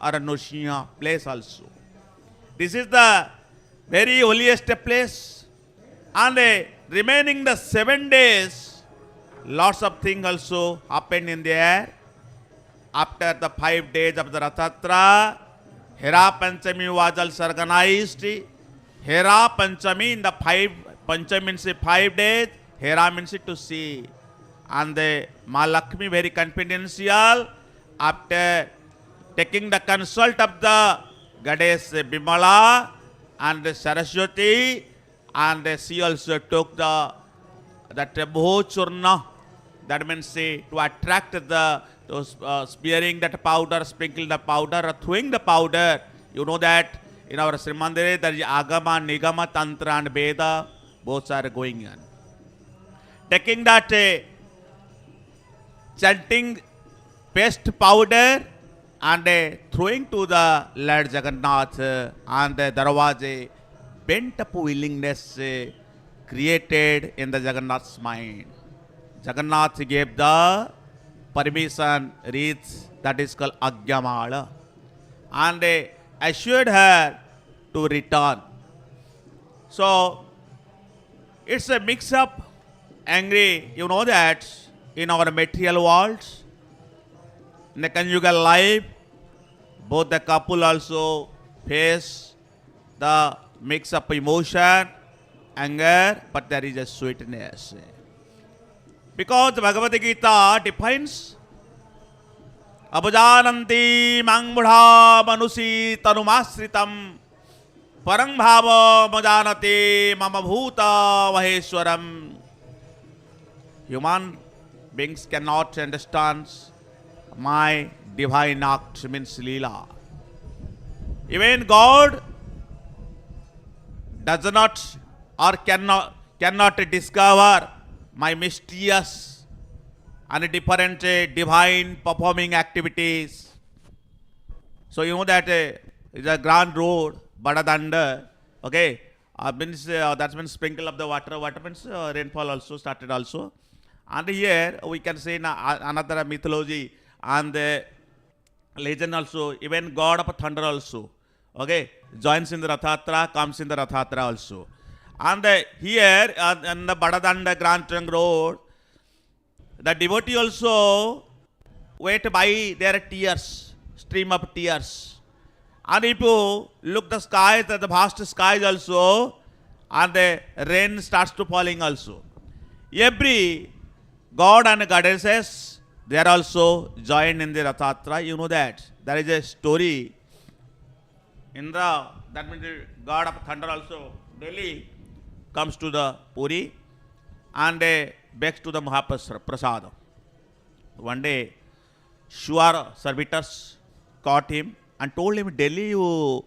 or Nrsimha place also. This is the very holiest place. And remaining the 7 days, lots of things also happened in there. After the 5 days of the Rathatra, Hera Panchami was also organized. Hera Panchami in the 5, Panchami means 5 days, Hera means to see. And the Malakshmi very confidential. After taking the consult of the goddess Bimala and the Saraswati, and she also took that Bhochurna, that means to attract the spearing that powder, sprinkle the powder, or throwing the powder. You know that in our Srimandir there is Agama, Nigama, Tantra and Veda, both are going on. Taking that chanting paste powder and throwing to the Lord Jagannath, and there was a bent up willingness created in the Jagannath's mind. Jagannath gave the permission wreath that is called Agyamala and assured her to return. So it's a mix up angry. You know that in our material world, in the conjugal life, both the couple also face the mix up emotion, anger, but there is a sweetness. Because the Bhagavad Gita defines Abhajananti Mangmudha Manusi Tanumasritam Parang Bhava Majanati Mama Bhuta Maheswaram. Human beings cannot understand my divine act, means Leela. Even God does not or cannot discover my mysterious and different divine performing activities. So you know that is a grand road, Badadanda, okay, means that means sprinkle of the water. Water means rainfall also started also. And here we can say another mythology and legend also, even God of thunder also, okay, joins in the Rathatra, comes in the Rathatra also. And here in the Badadanda Grand Trunk Road, the devotee also wait by their tears, stream of tears. And if you look the skies, the vast skies also, and the rain starts to falling also. Every God and goddesses, they are also joined in the Rathatra. You know that. There is a story. Indra, that means the God of thunder also, daily comes to the Puri and begs to the Mahaprasad. One day, sure servitors caught him and told him, daily you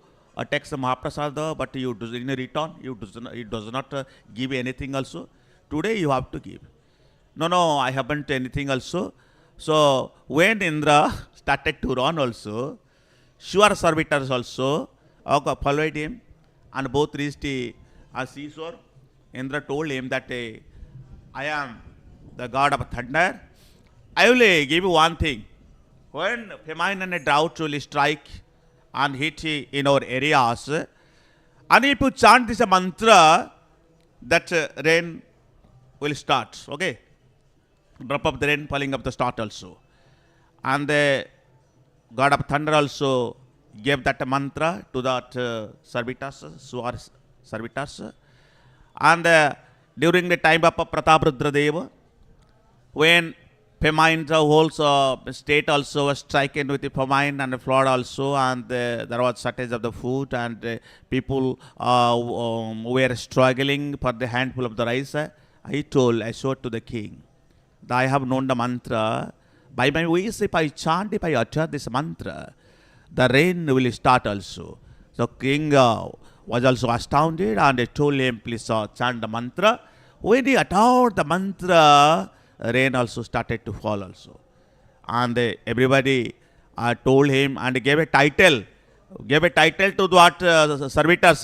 take the Mahaprasad, but you do, in return, he does not give anything also. Today you have to give. No, I haven't anything also. So when Indra started to run also, sure servitors also followed him and both reached a seashore. Indra told him that I am the god of thunder. I will give you one thing. When famine and drought will strike and hit in our areas, and if you chant this mantra, that rain will start. Okay, drop of the rain falling of the start also. And the god of thunder also gave that mantra to that servitors, servitors. And during the time of Prataprudra Deva, when famine, the whole state also was stricken with the famine and the flood also, and there was shortage of the food, and people were struggling for the handful of the rice. I showed to the king, that I have known the mantra. By my ways, if I chant, if I utter this mantra, the rain will start also. So king was also astounded, and I told him, please chant the mantra. When he uttered the mantra, rain also started to fall also. And everybody told him and gave a title to that servitors,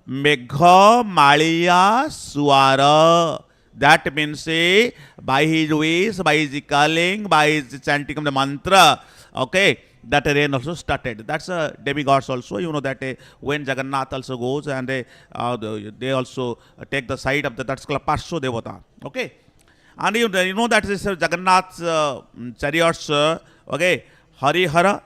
Megha Maliya Suara. That means by his ways, by his calling, by his chanting of the mantra, okay, that rain also started. That's a demigods also. You know that when Jagannath also goes and they also take the side of the, that's called Parsho Devata. Okay. And you know that this Jagannath's chariots, okay, Harihara.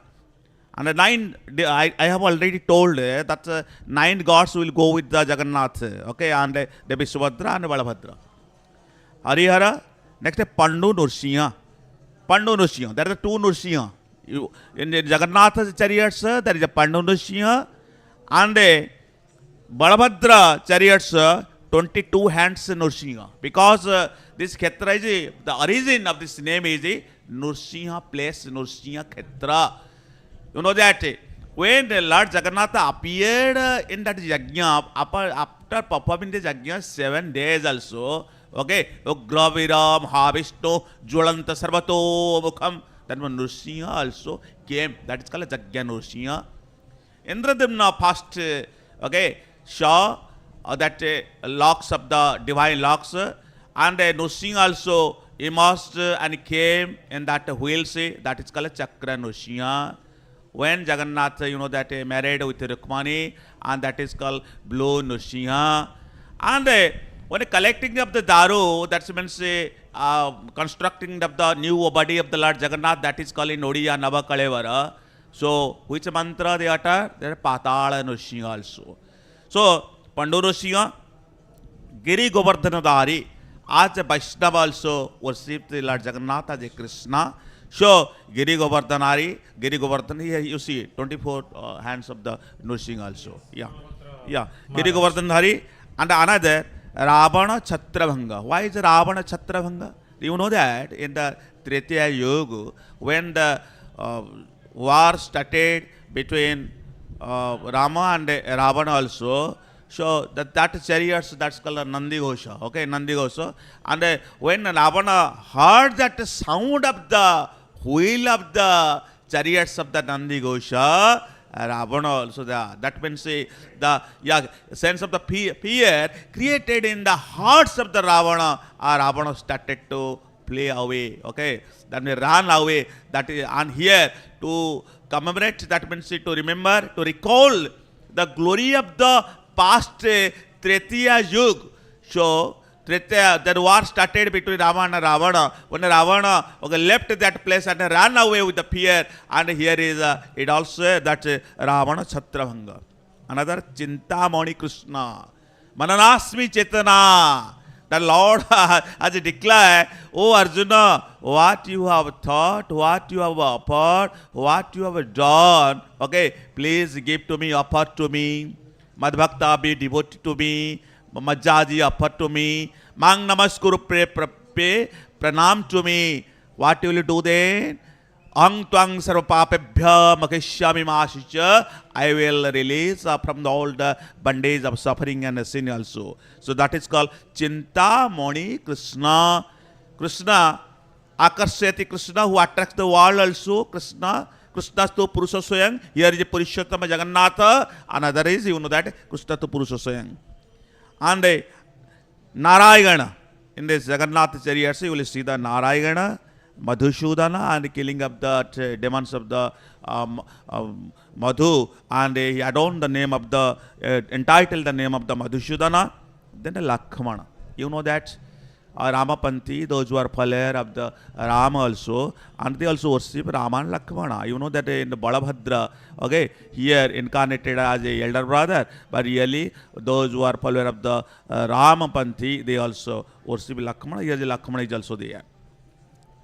And the I have already told that 9 gods will go with the Jagannath, okay, and Devi Subhadra and Balabhadra. Harihara, next Pandu Nursiya. Pandu Nursiya, there are 2 Nursiya. In the Jagannath's chariots, there is a Pandu Nursiya, and Balabhadra chariots, 22 hands Nursiya. Because this Khetra is, the origin of this name is Nursiya place, Nursiya Khetra. You know that when the Lord Jagannath appeared in that Yajna, after performing the Yajna 7 days also, okay, Ugraviram, Havishno, Jwalanta Sarvato Mukham, then when Nrsimha also came, that is called Yajna Nrsimha. Indradimna passed, okay, saw that locks of the divine locks, and Nrsimha also emerged and came in that wheels, that is called Chakra Nrsimha. When Jagannath, you know, that married with Rukmani, and that is called Blue Nrsimha. And when collecting up the Daru, that means constructing of the new body of the Lord Jagannath, that is called in Odia Nava Kalevara. So, which mantra they utter? They are Patala Nrsimha also. So, Pandu Nrsimha, Giri Govardhanadari, as a Vaishnava also worshipped the Lord Jagannath as a Krishna. So, Giri Govardhanari, Giri Govardhan, here you see 24 hands of the Nrsimha also. Yeah. Yeah. Giri Govardhanari, and another Ravana Chhatravanga. Why is Ravana Chhatravanga? You know that in the Tretiya Yuga, when the war started between Rama and Ravana also, so that chariots, that's called Nandi Ghosha, okay, Nandi Ghosha. And when Ravana heard that sound of the wheel of the chariots of the Nandi Ghosha, Ravana also, that means the sense of the fear created in the hearts of the Ravana, Ravana started to play away, okay, then we ran away, that is, and here to commemorate, that means to remember, to recall the glory of the past Tretiya Yuga. So, Tretiya, that war started between Rama and Ravana. When Ravana left that place and ran away with the fear, and here is it also that Ravana Chhatravanga. Another Chintamani Krishna. Mananasmi Chetana. The Lord has declared, O Arjuna, what you have thought, what you have offered, what you have done, okay, please give to me, offer to me. Madhbhakta be devoted to me. Majjaji offer to me. Mang namaskuru pranam to me. What will you do then? Ang twang sarvapapebhya makishyami mashicha. I will release from all the bondage of suffering and sin also. So that is called Chintamani Krishna. Krishna, Akarshati Krishna, who attracts the world also. Krishna to Purusha Swayam. Here is Purushottama Jagannatha. Another is, you know that, Krishna to Purusha Swayam. And Narayana. In this Jagannath chariots, you will see the Narayana, Madhusudana, and killing of the demons of the Madhu. And he adorned the name of the, entitled the name of the Madhusudana. Then the Lakshmana. You know that? Ramapanthi, those who are follower of the Rama also, and they also worship Rama and Lakshmana. You know that in the Balabhadra, okay, here incarnated as a elder brother, but really those who are follower of the Ramapanthi, they also worship Lakshmana. Here the Lakshmana is also there.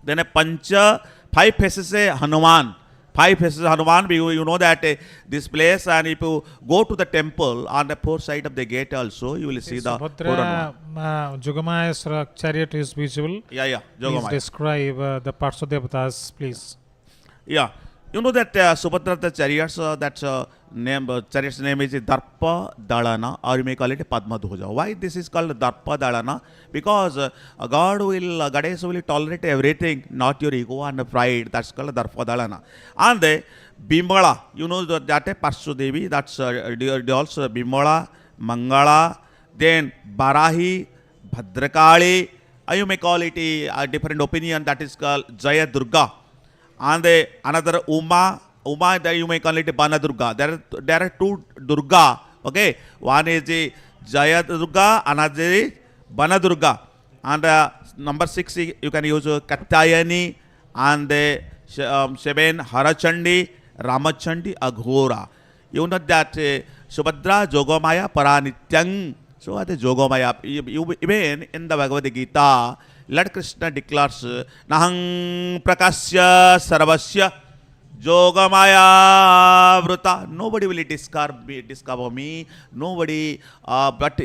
Then a Pancha, 5 faces Hanuman. 5 faces Hanuman, you know that this place, and if you go to the temple on the 4th side of the gate also, you will see the Subhadra, Jogamaya's chariot is visible. Yeah, Jogamaya. Please describe the parts of the avatars, please. Yeah, you know that Subhadra, the chariots, chariot's name is Darpa Dalana, or you may call it Padma Dhoja. Why this is called Darpa Dalana? Because Ganesha will tolerate everything, not your ego and pride. That's called Darpa Dalana. And Bimala, you know that Parshu Devi, that's also Bimala, Mangala, then Barahi, Bhadrakali, you may call it a different opinion, that is called Jaya Durga. And another Uma, Uma, there you may call it Bana Durga. There are two Durga. Okay, one is the Jaya Durga, another is Bana Durga. And number 6, you can use Katyayani and 7 Harachandi, Ramachandi, Aghora. You know that Subhadra, Jogomaya, Paranityang. So at the Jogomaya, even in the Bhagavad Gita, Lord Krishna declares, Nahang Prakasya Sarvasya Jogamaya Vrata. Nobody will discover me. Nobody, but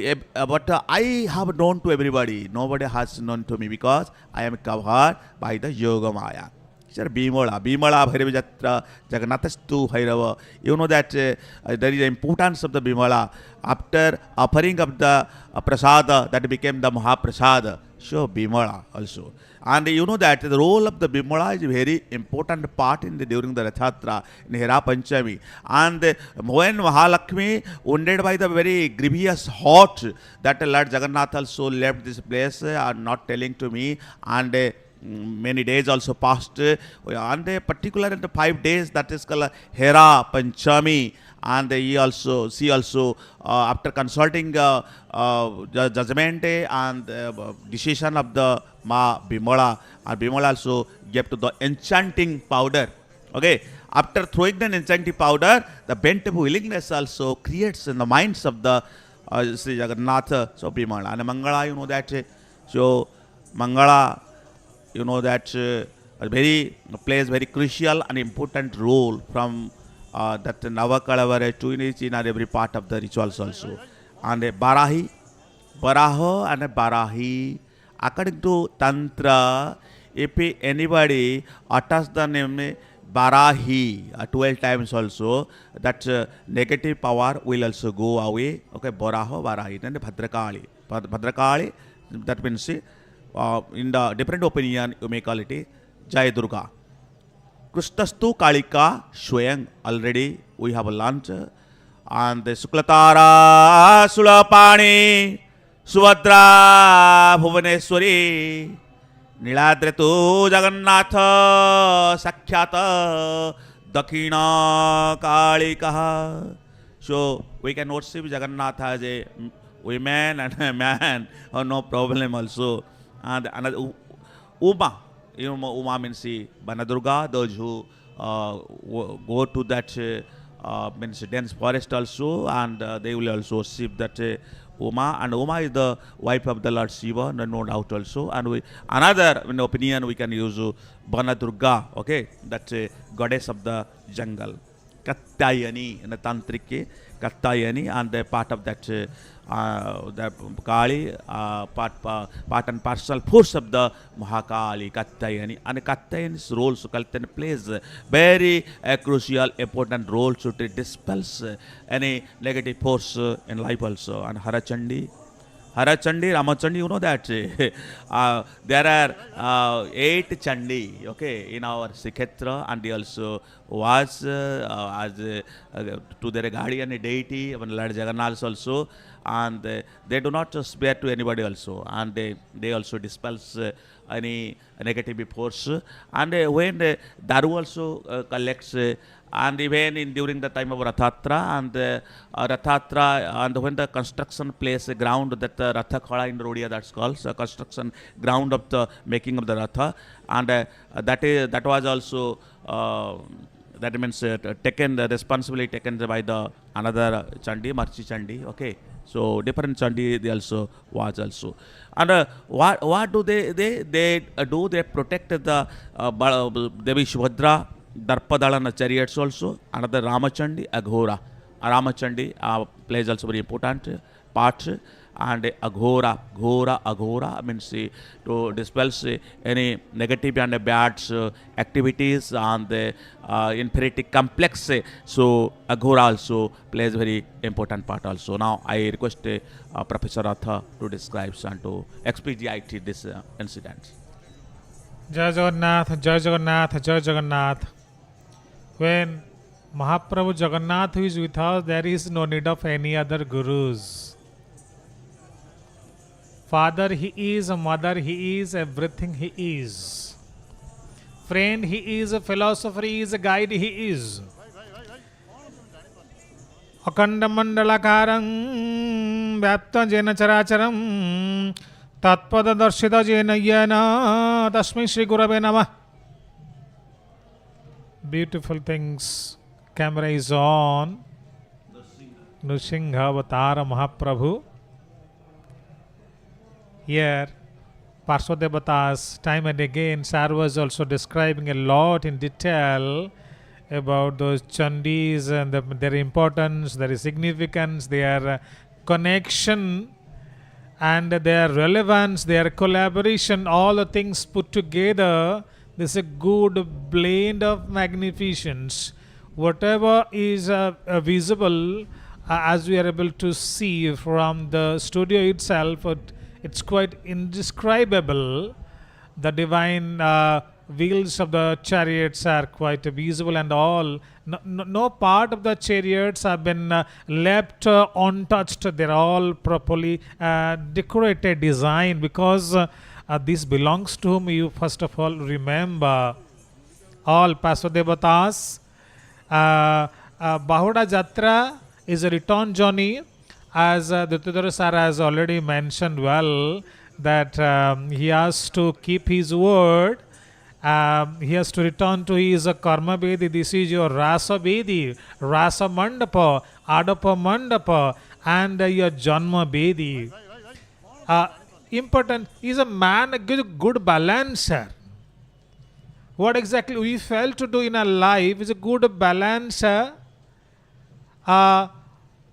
I have known to everybody. Nobody has known to me because I am covered by the Yogamaya. Sir, Bimala Bhairava Yatra, Jagannath Bhairava. You know that there is the importance of the Bimala. After offering of the prasada, that became the Mahaprasada. So Bimala also. And you know that the role of the Bimala is a very important part during the Rath Yatra in Hera Panchami. And when Mahalakshmi, wounded by the very grievous hot, that Lord Jagannath also left this place, and not telling to me, and many days also passed, and particular in the 5 days, that is called Hera Panchami. And she also, after consulting judgment and decision of the Ma Bimala, and Bimala also gave to the enchanting powder. Okay, after throwing the enchanting powder, the bent willingness also creates in the minds of the Sri Jagannath, so Bimala. And Mangala, you know that, so Mangala, you know that plays very crucial and important role from that Navakalavara to each and every part of the rituals also. And Baraha and Barahi, according to Tantra, if anybody utters the name Barahi 12 times also, that negative power will also go away. Okay, Barahi, then Bhadrakali. Bhadrakali, that means in the different opinion, you may call it Jai Durga. Kristastu Kalika Swayang, already we have learnt. And the Suklatara Sulapani Subhadra Bhuvaneswari Niladretu Jagannatha Sakhyata Dakina Kalika. So we can worship Jagannath as a woman and a man, no problem also. And another Uma. Uma means Banadurga, those who go to that means dense forest also, and they will also worship that Uma. And Uma is the wife of the Lord Shiva, no doubt also. And another opinion, we can use Banadurga, okay, that goddess of the jungle. Katyayani in the Tantric, Katyayani, and the part of that the Kali, part and parcel force of the Mahakali, Katyayani. And Katyayani's role, so Katyayani plays very crucial, important role to dispels any negative force in life also. And Harachandi, Ramachandi, you know that there are 8 Chandi, okay, in our Sikhetra, and they also was as to their guardian deity, when Lord Jagannath also, and they do not spare to anybody also, and they also dispels any negative force. And when Daru also collects, and even during the time of Rath Yatra, and Rath Yatra, and when the construction place ground, that Ratha Khala in Rodia, that's called, so construction ground of the making of the Ratha, and that was also that means taken, the responsibility taken by the another Chandi, Marchi Chandi, okay. So different Chandi they also was also. And what do they do? They protect the Devi Subhadra, Darpadalana chariots also. Another Ramachandi, Aghora. Ramachandi plays also very important part. And Aghora means to dispels any negative and bad activities and the inferiority complex. So Aghora also plays very important part also. Now I request Professor Ratha to describe and to expedite this incident. Jai Jagannath, Jai Jagannath, Jai Jagannath. When Mahaprabhu Jagannath is with us, there is no need of any other gurus. Father he is, mother he is, everything he is. friend he is, a philosopher he is, a guide he is. Akandamandalakaram Vyapta Jena Characharam Tatpada Darshita Jena Yana Tasmai Shri Gurave Namah. Beautiful things. Camera is on. Nrsimha Avatara Mahaprabhu. Here, Parshvadevatas, time and again, Sar was also describing a lot in detail about those Chandis and their importance, their significance, their connection and their relevance, their collaboration, all the things put together. This is a good blend of magnificence. Whatever is visible, as we are able to see from the studio itself, it's quite indescribable. The divine wheels of the chariots are quite visible, and all. No part of the chariots have been left untouched. They're all properly decorated, designed, because this belongs to whom. You first of all remember all Parshvadevatas. Bahuda Yatra is a return journey, as Dutadhara Sar has already mentioned well, that he has to keep his word. He has to return to his karma bedi. This is your rasa bedi, rasa mandapa, adapa mandapa, and your janma bedi. Important. He is a man, a good balancer. What exactly we fail to do in our life is a good balancer.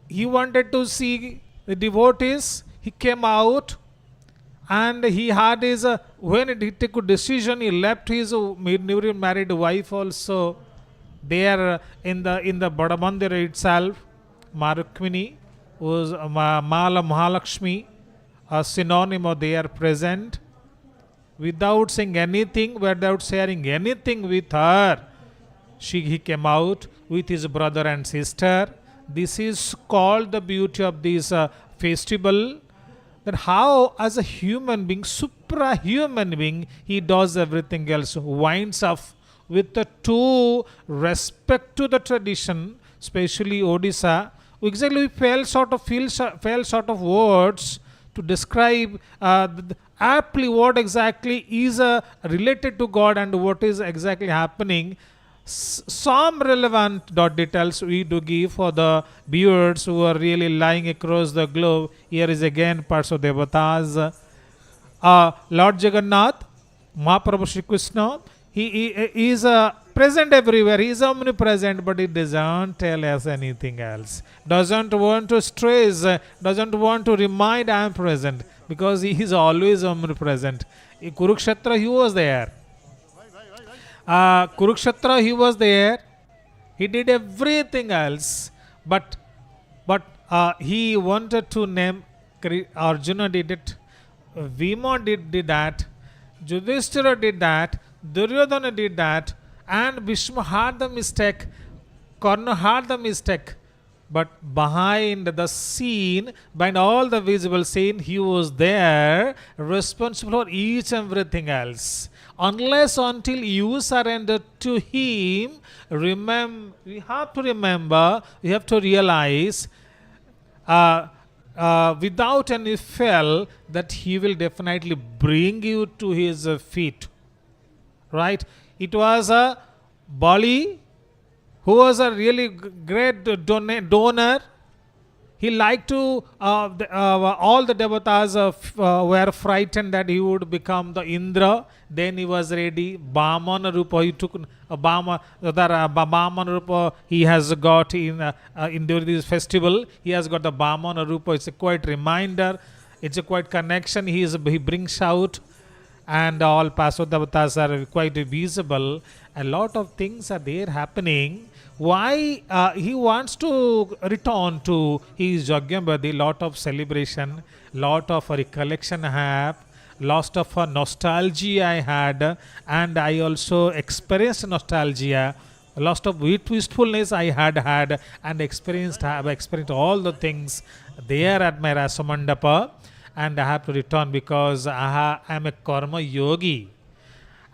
He wanted to see the devotees. He came out and he had his, when he took a decision, he left his newly married wife also there in the Balabhadra itself. Marukmini was Mala Mahalakshmi, a synonym of they are present. Without saying anything, without sharing anything with her, he came out with his brother and sister. This is called the beauty of this festival, that how as a human being, suprahuman being, he does everything else, winds up with the two respect to the tradition, especially Odisha. Exactly, we fell short of words to describe aptly what exactly is related to God and what is exactly happening. Some relevant details we do give for the viewers who are really lying across the globe. Here is again Parshvadevatas. Lord Jagannath, Mahaprabhu Shri Krishna, he is present everywhere. He is omnipresent, but he doesn't tell us anything else. Doesn't want to stress, doesn't want to remind I am present, because he is always omnipresent. In Kurukshetra he was there. Kurukshetra he was there. He did everything else, but he wanted to name. Arjuna did it, Bhima did that, Yudhishthira did that, Duryodhana did that, and Bhishma had the mistake, Karna had the mistake. But behind the scene, behind all the visible scene, he was there, responsible for each and everything else. Unless until you surrender to him, we have to remember, we have to realize, without any fail, that he will definitely bring you to his feet. Right? It was a Bali who was a really great donor. He liked to, all the devatas were frightened that he would become the Indra. Then he was ready. Bhamana Rupa, he took Bhamana Rupa he has got in during this festival. He has got the Bhamana Rupa. It's a quite reminder. It's a quite connection. He brings out, and all Parshvadevatas are quite visible. A lot of things are there happening. Why he wants to return to his Jagyambadi, lot of celebration, lot of recollection I have, lot of nostalgia I had, and I also experienced nostalgia, lot of wistfulness I had and have experienced all the things there at my Rasamandapa, and I have to return because I am a karma yogi.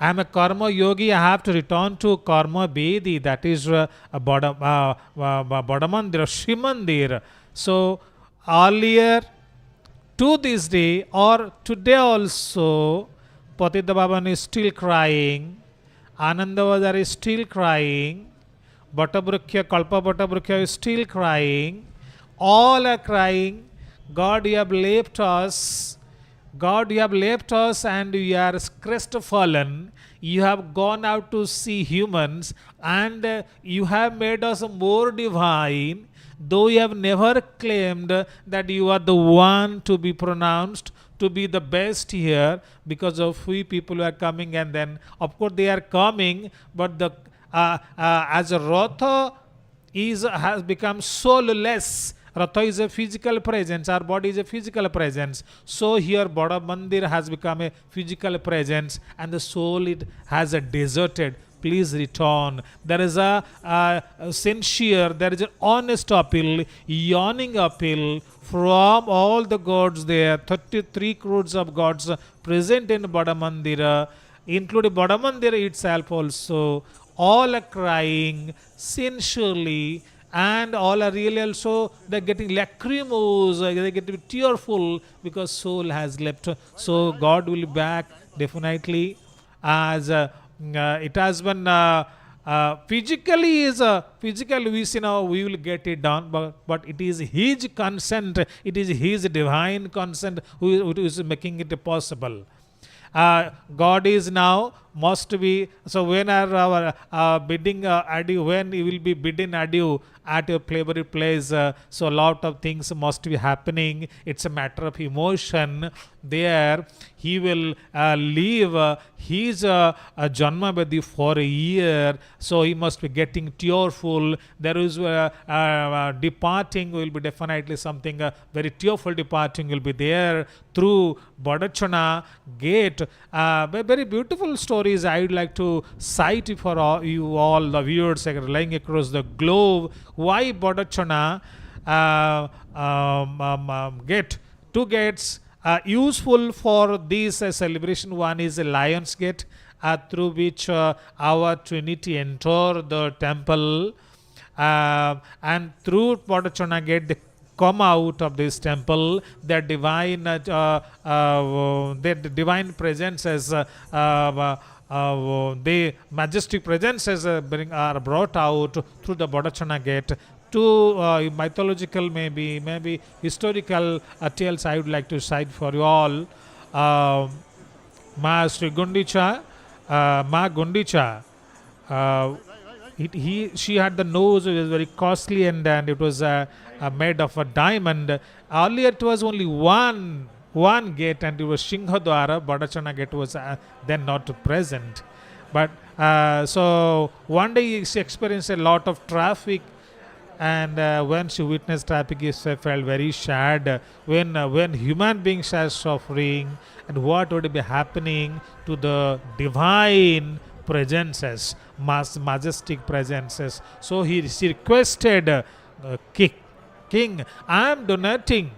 I am a karma yogi. I have to return to karma Bedi, that is Badamandira, Srimandir. So earlier to this day or today also, Patita Bhavan is still crying, Anandavadar is still crying, Bhattabrukya, Kalpa Bhattabrukya is still crying. All are crying. God, you have left us. God, you have left us and we are crestfallen. You have gone out to see humans and you have made us more divine. Though you have never claimed that you are the one to be pronounced to be the best here, because of we people who are coming, and then of course they are coming, but the as a Ratha has become soulless. Ratha is a physical presence, our body is a physical presence. So here Bada Mandir has become a physical presence and the soul it has a deserted. Please return. There is a sincere, there is an honest appeal, yawning appeal from all the gods there, 33 crores of gods present in Bada Mandira, including Bada Mandira itself also. All are crying sincerely and all are really also they're getting lacrimose, they're getting tearful because soul has left. So God will be back definitely as it has been physically is physically we see now we will get it done, but it is his consent, it is his divine consent who is making it possible. God is now must be, so when our bidding adieu, when you will be bidden adieu at your favorite place, so a lot of things must be happening. It's a matter of emotion. There he will leave his Janma Bedi for a year, so he must be getting tearful. There is departing will be definitely something very tearful departing will be there through Badachana gate. Very beautiful stories I would like to cite for you all the viewers lying across the globe. Why Badachana gate? Two gates useful for this celebration. One is a Lion's Gate through which our Trinity enter the temple, and through Badachana gate they come out of this temple. Their divine presences, the majestic presences are brought out through the Badachana gate. Two mythological, maybe historical tales I would like to cite for you all. Ma Sri Gundicha, Ma Gundicha, she had the nose, it was very costly, and it was made of a diamond. Earlier it was only one gate, and it was Singhadwara. Badachana gate was then not present. But so one day she experienced a lot of traffic, and when she witnessed traffic, she felt very sad. When human beings are suffering, and what would be happening to the divine presences, majestic presences. So she requested, King, I am donating.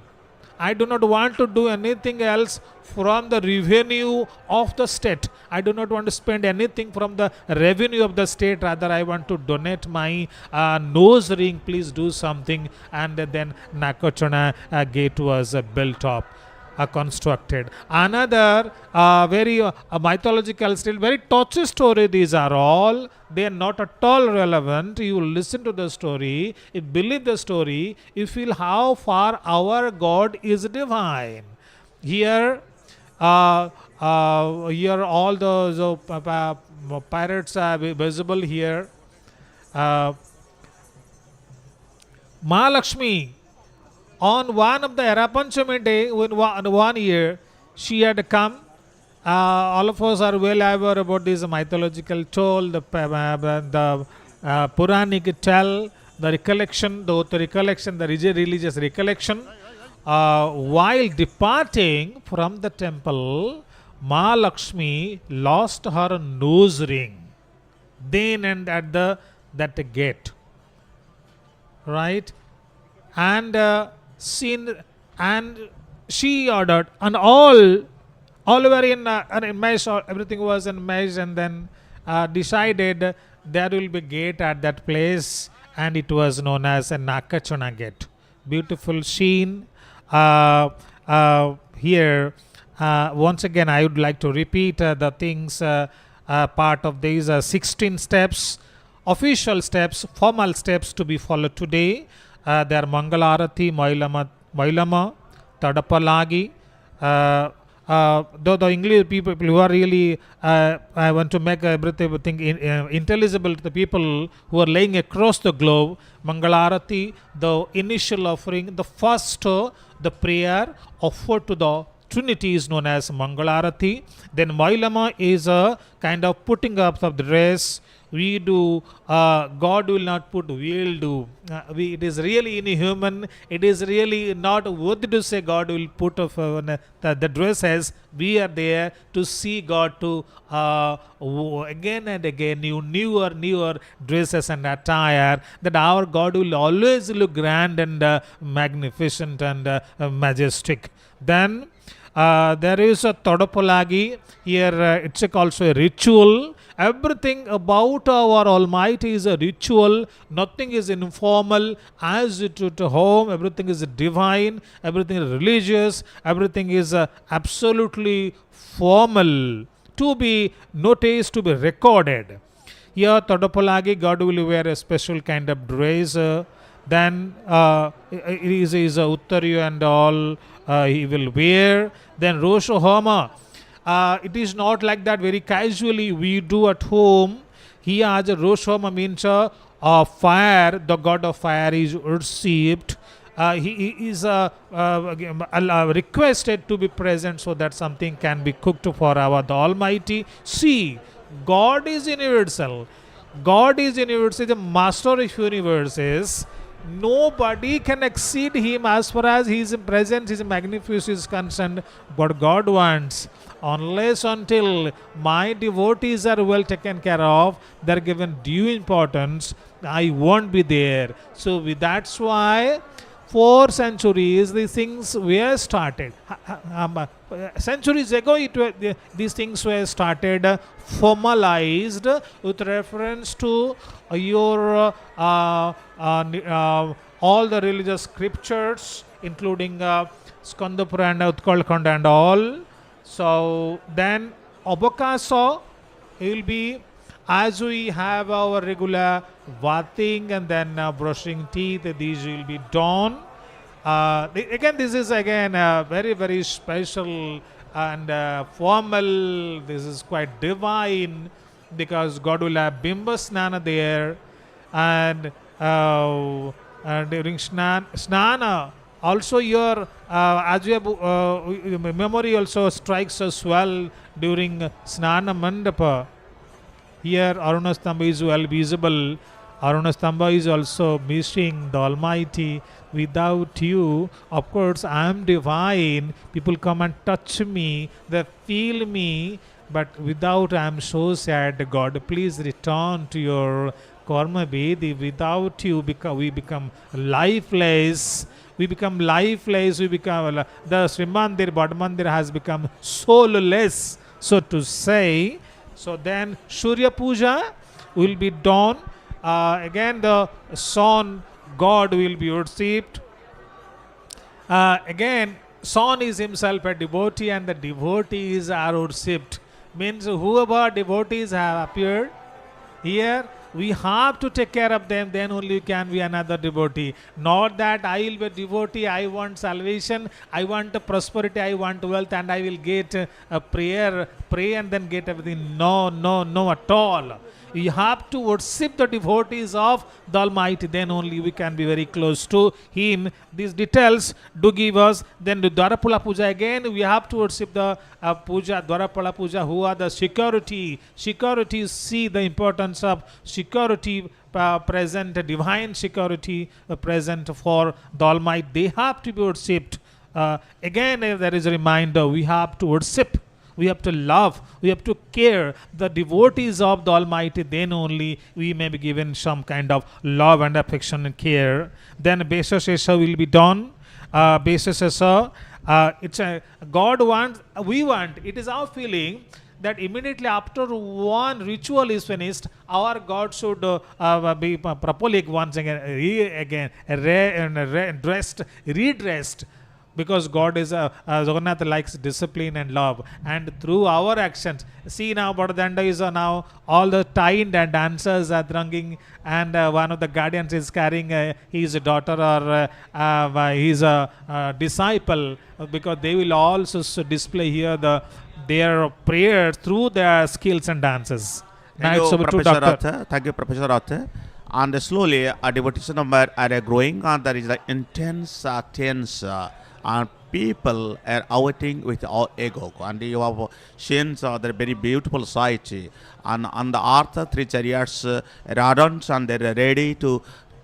I do not want to do anything else from the revenue of the state. I do not want to spend anything from the revenue of the state. Rather, I want to donate my nose ring. Please do something. And then Nakachana gate was built up, constructed. Another very mythological, still very touchy story. These are all. They are not at all relevant. You listen to the story, you believe the story, you feel how far our God is divine. Here, here all those pirates are visible here. Mahalakshmi, on one of the Arapanchami day, one year, she had come. All of us are well aware about this mythological tale, the Puranic tale, the recollection, the religious recollection. While departing from the temple, Mahalakshmi lost her nose ring. Then and at that gate, right? And she ordered, and all all were in an mesh, or everything was in mesh, and then decided there will be gate at that place, and it was known as a Nakachana gate. Beautiful scene. Here, once again, I would like to repeat the things, part of these 16 steps, official steps, formal steps to be followed today. They are Mangalarati, Mailama, Tadapalagi. Though the English people who are really, I want to make everything intelligible to the people who are laying across the globe. Mangalarati, the initial offering, the first, the prayer offered to the Trinity is known as Mangalarati. Then Mailama is a kind of putting up of the dress. We do, God will not put, we'll do. It is really inhuman. It is really not worthy to say God will put of the dresses. We are there to see God to again and again newer dresses and attire, that our God will always look grand and magnificent and majestic. Then there is a Todapalagi. Here it's also a ritual. Everything about our Almighty is a ritual. Nothing is informal. As it at home, everything is divine. Everything is religious. Everything is absolutely formal, to be noticed, to be recorded. Here, Todapalagi, God will wear a special kind of dress. Then it is Uttariyu and all he will wear. Then Rosho Homa. It is not like that very casually we do at home. Here as a Rosh Homa means fire, the god of fire is worshipped. He is requested to be present so that something can be cooked for our the Almighty. See, God is universal. God is universal, the master of universes. Nobody can exceed him as far as his presence, his magnificence is concerned. But God wants, unless until my devotees are well taken care of, they are given due importance, I won't be there. So that's why 4 centuries these things were started. Centuries ago these things were started, formalized with reference to your all the religious scriptures, including Skandapura and Utkalkhanda and all. So then Abakasa will be, as we have our regular bathing and then brushing teeth, these will be done. Again, this is again very, very special and formal. This is quite divine, because God will have Bimba Snana there, and during Snana, also your as you have memory also strikes us well during Snana Mandapa. Here Arunastamba is well visible. Arunastamba is also missing the Almighty. Without you, of course, I am divine. People come and touch me, they feel me, but without, I am so sad. God, please return to your Karma Vedi. Without you, we become lifeless. We become lifeless. We become the Srimandir, Badmandir has become soulless, so to say. So then Surya Puja will be done. Again the sun God will be worshipped. Again, sun is himself a devotee, and the devotees are worshipped. Means whoever devotees have appeared here, we have to take care of them, then only can be another devotee. Not that I will be a devotee, I want salvation, I want prosperity, I want wealth, and I will get a prayer, pray and then get everything. No, no, no at all. You have to worship the devotees of the Almighty, then only we can be very close to Him. These details do give us. Then the Dwarapala Puja, again we have to worship the Puja, Dwarapala Puja, who are the security. Security, see the importance of security present, divine security present for the Almighty. They have to be worshipped. Again, there is a reminder, we have to worship. We have to love, we have to care the devotees of the Almighty, then only we may be given some kind of love and affection and care. Then Besasesa will be done. Besasesa, It's a God wants, we want. It is our feeling that immediately after one ritual is finished, our God should be properly once again redressed, because God is Jagannath likes discipline and love, and through our actions, see now Bahuda is now all the tied dancers are thronging, and one of the guardians is carrying his daughter or his disciple, because they will also display here their prayers through their skills and dances. Now Thank it's you, over to Professor Doctor. Rathe. Thank you, Professor Rathe. And slowly, a devotees number are growing, and there is an intense tense, and people are awaiting with all ego. And you have seen the very beautiful sight, and on the earth, three chariots radons, and they are ready to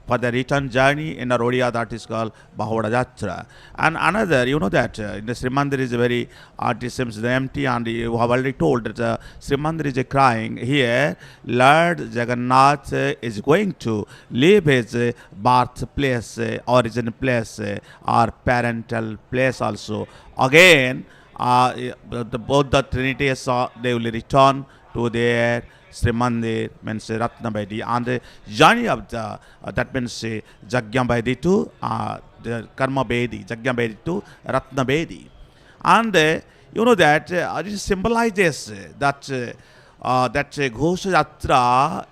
for the return journey in a rodeo that is called Bahuda Yatra. And another, you know that in the Srimandir is very, it seems empty, and you have already told that Srimandir is crying. Here, Lord Jagannath is going to leave his birthplace, origin place, or parental place also. Again, both the Trinities, they will return to their Srimandir, means Ratnabedi, and the journey of the that means Jagyambedi to the Karma Bedi, Jagyambedi to Ratnabedi, and you know that it symbolizes that that Ghosha Yatra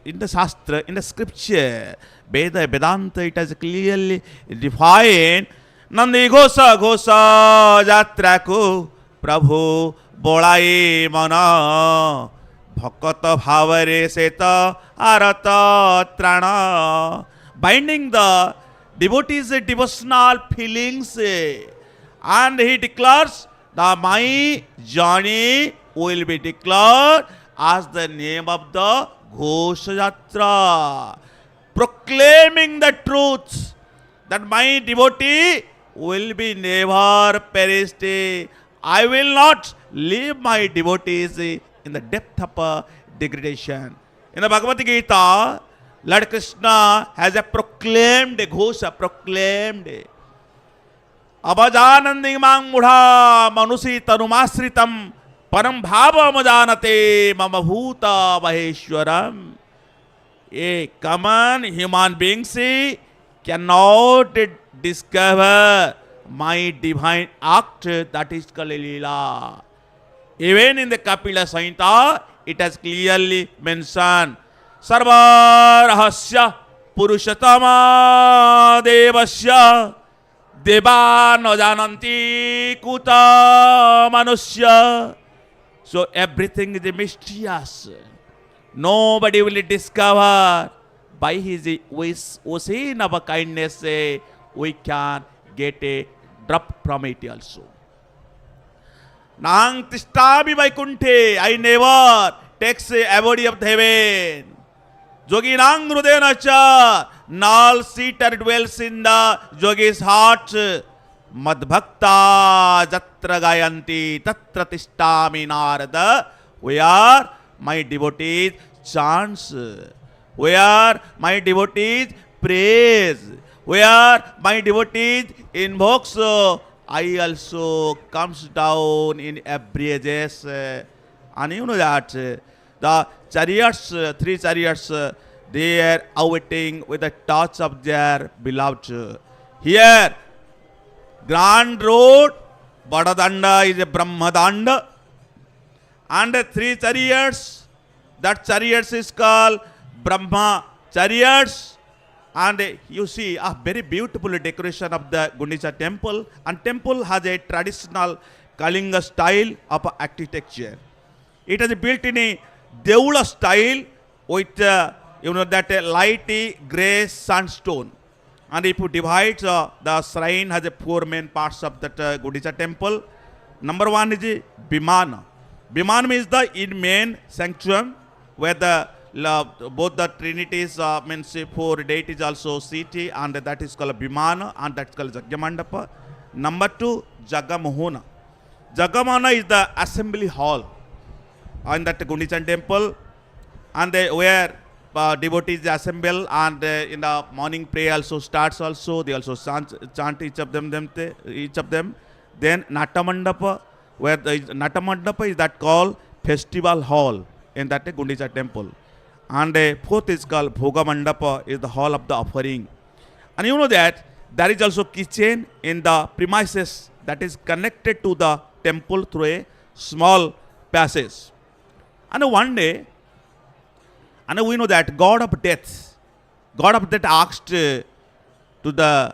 in the Shastra, in the scripture, Vedanta, it has clearly defined. Nandi Ghosha Ghosha Yatra ko Prabhu Bolai Mana Bhakata Bhavare Seta Arata Trana, binding the devotees' devotional feelings, and he declares that my journey will be declared as the name of the Ghosha Yatra, proclaiming the truth that my devotee will be never perished. I will not leave my devotees in the depth of degradation. In the Bhagavad Gita, Lord Krishna has a proclaimed, Ghosha proclaimed, Abhajanandi mang mudha manusi tanumasritam param bhava majanate mama bhuta maheshwaram. A common human beings cannot discover my divine act, that is Kalilila. Even in the Kapila Samhita, it has clearly mentioned Sarva Rahasya Purushatama Devasya Deva no jananti kuta manusya. So everything is mysterious. Nobody will discover. By his ocean of kindness, we can get a drop from it also. Nang tishtabi vaikunte, I never takes a body of heaven. Jogi nang rudena cha, null seater dwells in the yogi's heart. Madbhakta jatra gayanti tatra tishtami narada. Where my devotees chants, where my devotees praise, where my devotees invokes, I also comes down in ages. And you know that the chariots, three chariots, they are awaiting with the touch of their beloved. Here, grand road, Badadanda is a Brahmadanda, and the three chariots, that chariots is called Brahma chariots. And you see a very beautiful decoration of the Gundicha Temple, and temple has a traditional Kalinga style of architecture. It is built in a Deula style with you know that lighty grey sandstone. And if you divide the shrine has a four main parts of that Gundicha Temple. Number one is Bimana. Bimana means the in main sanctuary where the both the trinities means four deities also city, and that is called Bimana, and that is called Jagamandapa. Number two, Jagamohana. Jagamana is the assembly hall in that Gundicha Temple, and where devotees assemble, and in the morning prayer also starts also. They also chant each of them. Then Natamandapa, where the Natamandapa is that called festival hall in that Gundicha Temple. And fourth is called Bhoga Mandapa, is the hall of the offering. And you know that there is also kitchen in the premises that is connected to the temple through a small passage. And one day, and we know that God of death asked to the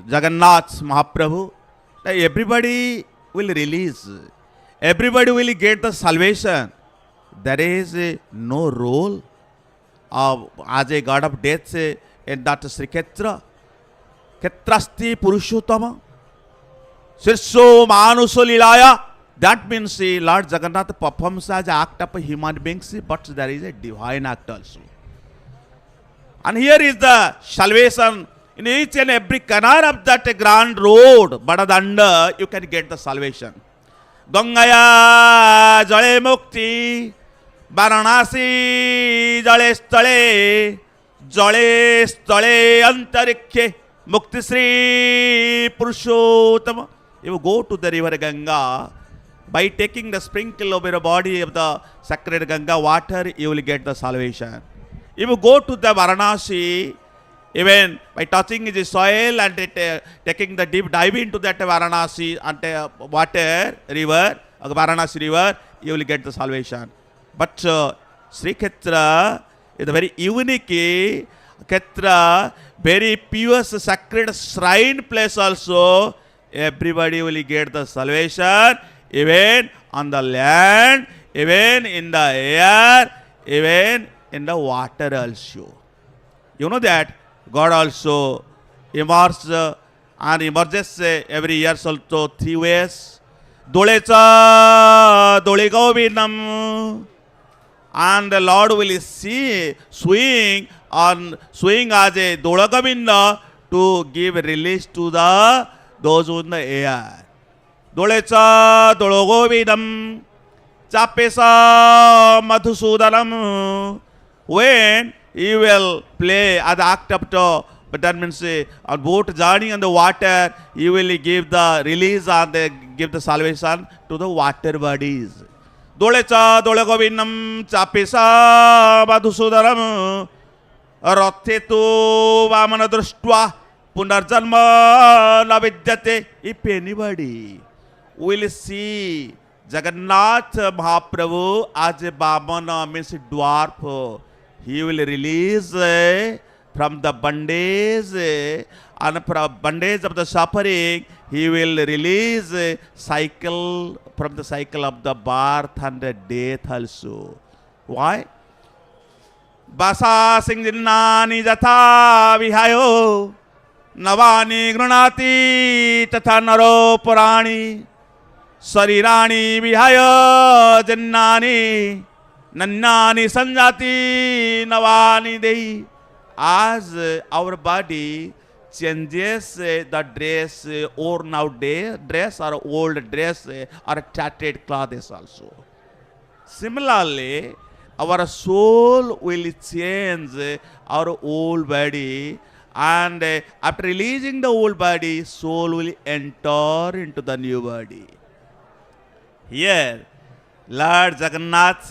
Jagannath Mahaprabhu that everybody will release, everybody will get the salvation. There is no role of as a God of death in that Sri Kshetra. Kshetrasti Purushottama. Sirso Manuso Lilaya. That means Lord Jagannath performs as an act of human beings, but there is a divine act also. And here is the salvation. In each and every corner of that grand road, Badadanda, you can get the salvation. Gangaya Jale Mukti, Varanasi Jale Stale, Jale Stale Antarikhe, Mukti Sri Purushottama. You go to the river Ganga, by taking the sprinkle over the body of the sacred Ganga water, you will get the salvation. If you go to the Varanasi, even by touching the soil and taking the deep dive into that Varanasi and water river, Varanasi river, you will get the salvation. But Sri Kshetra is a very unique Kshetra, very pure sacred shrine place also. Everybody will get the salvation, even on the land, even in the air, even in the water also. You know that God also emerges and emerges every year also 3 ways. Dolecha Dolegovinam. And the Lord will see swing as a Dolagovinda to give release to those who in the air. Dolecha Dologovinam Chapesa Madhusudanam. When he will play as the act of to, but that means on boat journey on the water, he will give the release and give the salvation to the water bodies. Dolecha Dolegovinam Chapesa Madhusudanam Rathetu Vamana Drushtva Punarjanma Navidyate. If anybody will see Jagannath Mahaprabhu as a Vamana, means dwarf, he will release from the bondage and from bondage of the suffering. He will release cycle from the cycle of the birth and the death also. Why? Basa Singjinani Jatha Vihayo Navani Grunati Tatha Naro Purani Sarirani Vihaya Jannani Nannani Sanjati Navani Dei. As our body changes the dress, worn out dress or old dress or tattered clothes also. Similarly, our soul will change our old body, and after releasing the old body, soul will enter into the new body. Here, Lord Jagannath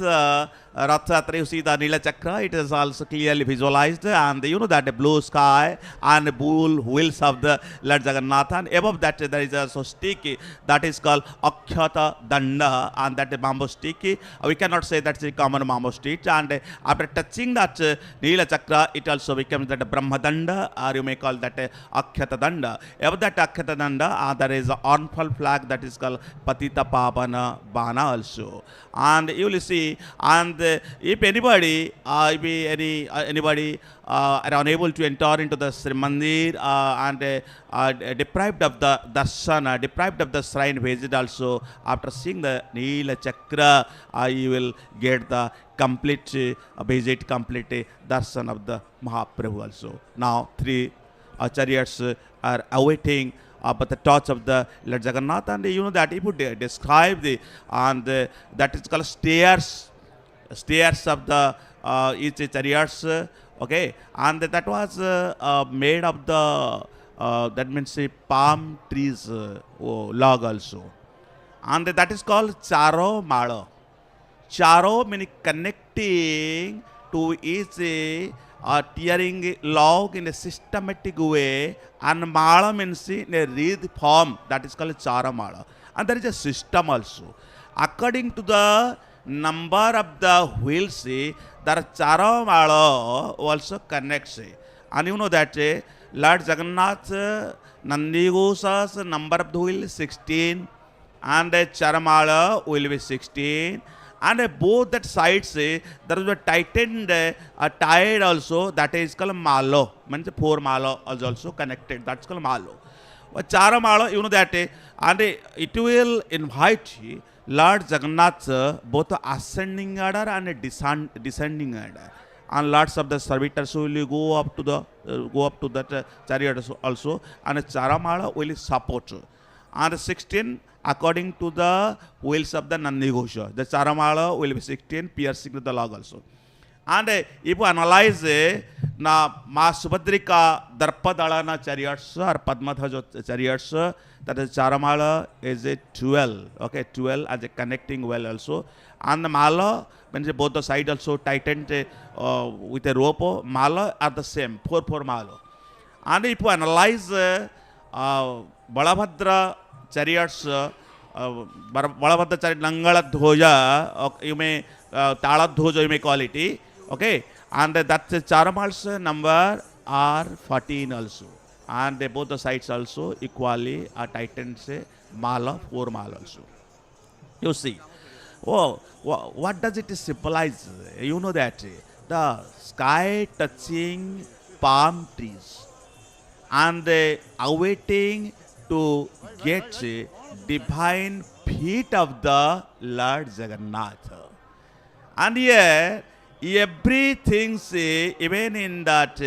Rath Yatra, you see the Nila Chakra, it is also clearly visualized, and you know that the blue sky and the bull wheels of the Lord Jagannath, and above that there is also stick that is called Akhyata Danda, and that bamboo stick. We cannot say that's a common bamboo stick, and after touching that Nila Chakra, it also becomes that Brahma Danda, or you may call that Akhyata Danda. Above that Akhyata Danda, there is an ornamental flag that is called Patita Pavana Bana also. And you will see, and if anybody, anybody are unable to enter into the Srimandir and deprived of the darshan, deprived of the shrine visit also, after seeing the Nila Chakra, you will get the complete visit, complete darshan of the Mahaprabhu also. Now 3 chariots are awaiting but the touch of the Lord Jagannath, and you know that he would describe the, and that is called stairs of the each chariots, okay, and that was made of the that means a palm trees log also. And that is called Charo Mala. Charo meaning connecting to each tearing log in a systematic way, and Mala means in a wreath form, that is called Chara Mala. And there is a system also. According to the number of the wheels, the Chara Mala also connects. And you know that Lord Jagannath, Nandigosa's number of the wheel is 16, and Charamala will be 16, and both that sides there is a tightened tied also, that is called malo, means 4 malo is also connected, that's called malo. Charamala, you know that, and it will invite Lord Jagannath both ascending order and descending order. And lots of the servitors will go up to that chariot also, and Charamala will support. And 16 according to the wheels of the Nandighosha. The Charamala will be 16, piercing the log also. And if you analyze na Ma Subhadrika Darpadalana chariots or Padmadhaja chariots, that is Charamala is a 12, okay, 12 as a connecting well also. And the Mala, when both the side also tightened with a rope, Mala are the same, 4 Mala. And if you analyze Balabhadra chariots, Balabhadra chariot Nangala Dhoja, you may Tala Dhoja, you may call it, okay, and that's Charamal's number are 14 also, and both the sides also equally are tightened, say Mala, 4 Mala also. You see, what does it symbolize? You know that the sky touching palm trees and awaiting to get divine feet of the Lord Jagannath. And here, everything, even in that,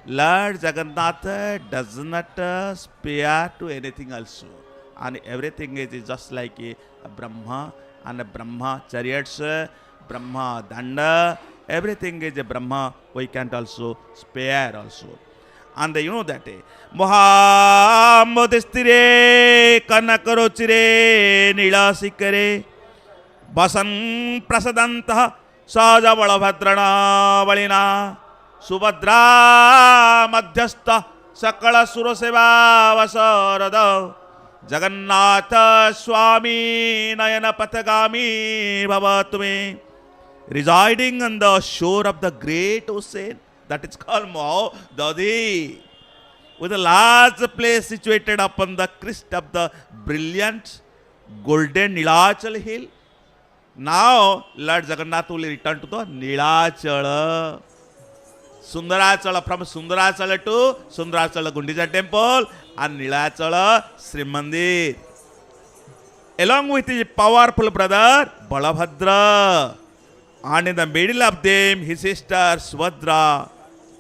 Lord Jagannath does not spare to anything also. And everything is just like a Brahma, and a Brahma chariots, Brahma danda, everything is a Brahma, we can't also spare also. And you know that Mohammadistire Kanakarochire Nilasikare Basan Prasadanta Saja Balabhadrana Valina Subhadra Madhyasta Sakala Suraseva Vasarada Jagannatha Swami Nayana Patagami Bhavatme, residing on the shore of the great ocean, that is called Dadi, with a large place situated upon the crest of the brilliant golden Nilachal hill. Now Lord Jagannath will return to the Nilachala. Sundarachala, from Sundarachala to Sundarachala Gundicha Temple, and Nilachala Srimandir. Along with his powerful brother Balabhadra, and in the middle of them his sister Subhadra,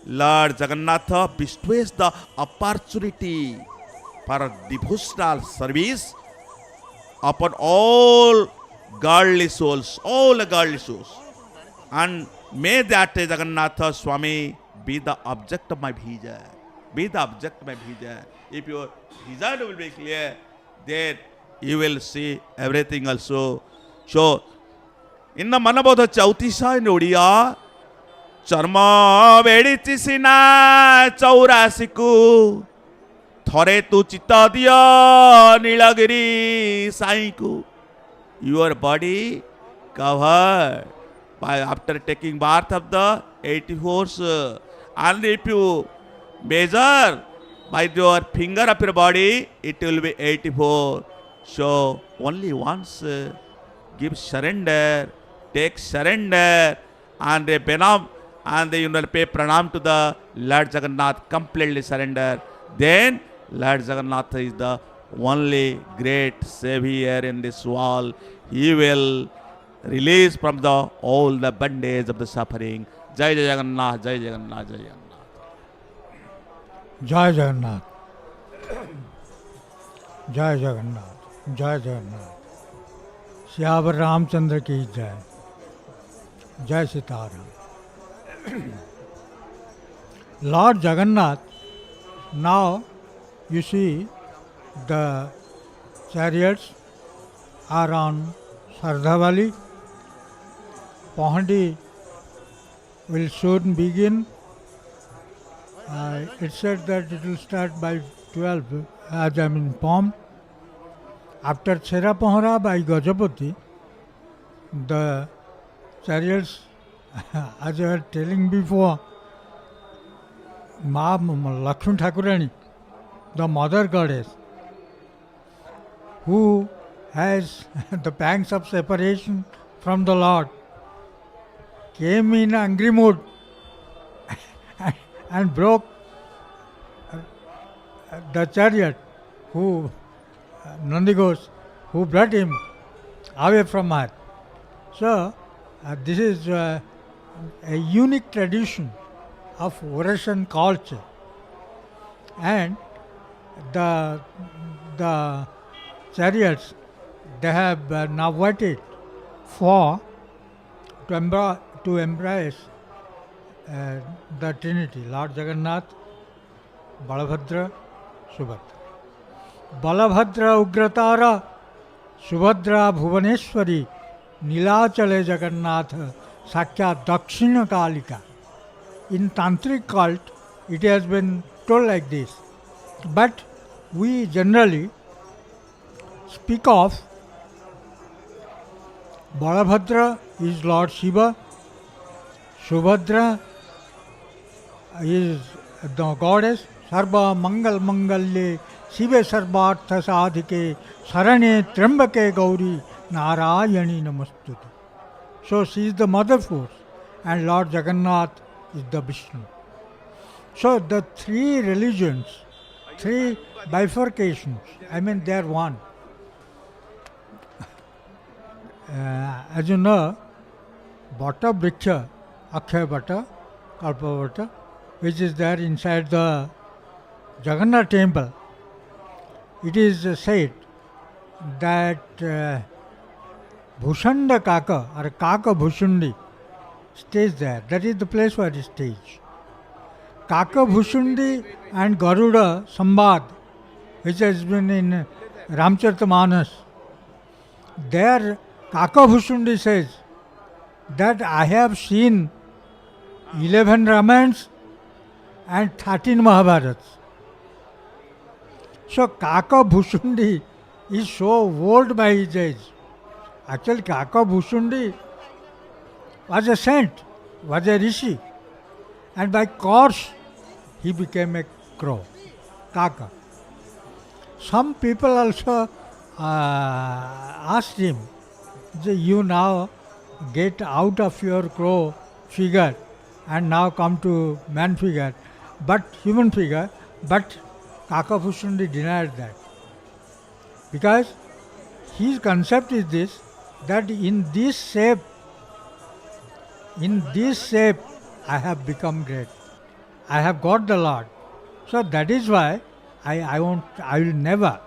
Lord Jagannath bestows the opportunity for devotional service upon all godly souls, and may that Jagannatha Swami be the object of my bhajan. If your bhajan will be clear, then you will see everything also. So, in the Manabodha Chautisa in Odia, Charma Vedichi Sina Chaurasiku, Thore tu Chitadiya Nilagiri Saiku. Your body covered by after taking bath of the 84s, and if you measure by your finger of your body, it will be 84. So only once give surrender, take surrender, and benam, and you will pay pranam to the Lord Jagannath, completely surrender. Then Lord Jagannath is the only great savior in this world. He will release from all the bondage of the suffering. Jai Jagannath, Jai Jagannath, Jai Jagannath. Jai Jagannath. Jai Jagannath. Jai Jagannath. Syavar Ramchandra ki jai. Jai Sitaram. Lord Jagannath Now you see the chariots are on Sardhavali. Pahandi will soon begin. It said that it will start by 12 as I am informed. After Chera Pohara by Gajapati, the chariots, as I was telling before, Ma Lakshmi Thakurani, the mother goddess, who has the pangs of separation from the Lord, came in angry mood and broke the chariot who Nandigos who brought him away from her. So this is a unique tradition of Russian culture, and the chariots, they have now waited for to embrace the Trinity, Lord Jagannath, Balabhadra, Subhadra. Balabhadra Ugratara, Subhadra Bhuvaneshwari, Nilachale Jagannath, Sakya Dakshina Kalika. In Tantric cult, it has been told like this. But we generally speak of Balabhadra is Lord Shiva, Subhadra is the goddess, Sarva Mangal Mangalye, Shive Sarvartha Sadhike, Sarane Trambake Gauri, Narayani Namastute. So she is the mother force, and Lord Jagannath is the Vishnu. So the three religions, three bifurcations, I mean they are one. As you know, Bhatta Vriksha, Akshaya Bhatta, Kalpa Bhatta, which is there inside the Jagannath Temple, it is said that Bhushanda Kaka or Kaka Bhushundi stays there. That is the place where it stays. Kaka Bhushundi and Garuda Sambad, which has been in Ramchartamanas, there Kaka Bhushundi says that I have seen 11 Ramayans and 13 Mahabharats. So Kaka Bhushundi is so old by his age. Actually Kaka Bhushundi was a saint, was a rishi, and by course he became a crow, Kaka. Some people also asked him, you now get out of your crow figure and now come to man figure, but human figure, but Kaka Bhushundi denied that. Because his concept is this, that in this shape I have become great. I have got the Lord. So that is why I will never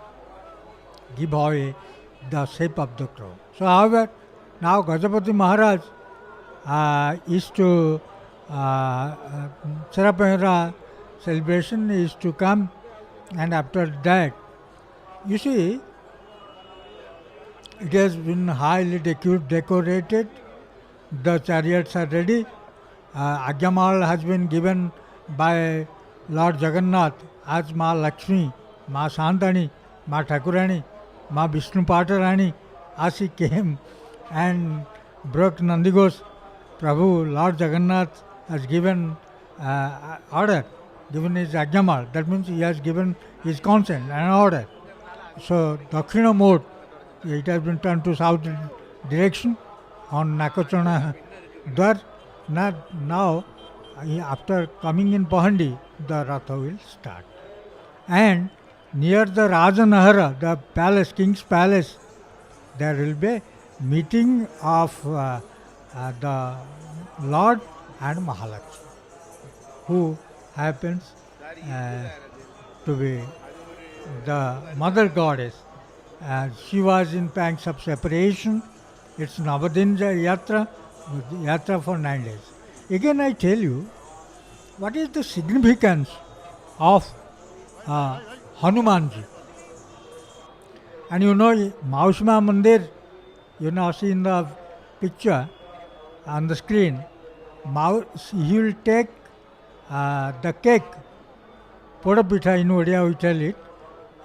give away the shape of the crow. So however, now Gajapati Maharaj is to Sarapahara celebration is to come, and after that, you see, it has been highly decorated. The chariots are ready. Agyamal has been given by Lord Jagannath as Ma Lakshmi, Ma Santani, Ma Thakurani, Ma Vishnu Patarani, as he came and broke Nandigos. Prabhu, Lord Jagannath has given order, given his Agyamal. That means he has given his consent and order. So Dakshina mode, it has been turned to south direction on Nakachana Dwar. Now, after coming in Pahandi, the Ratha will start. And near the Rajanahara, the palace, king's palace, there will be meeting of the Lord and Mahalakshmi, who happens to be the mother goddess. She was in pangs of separation. It's Navadinja Yatra for 9 days. Again I tell you, what is the significance of Hanumanji. And you know, Maushma Mandir, you know, see in the picture on the screen, he will take the cake, Podapitha in Odia we tell it,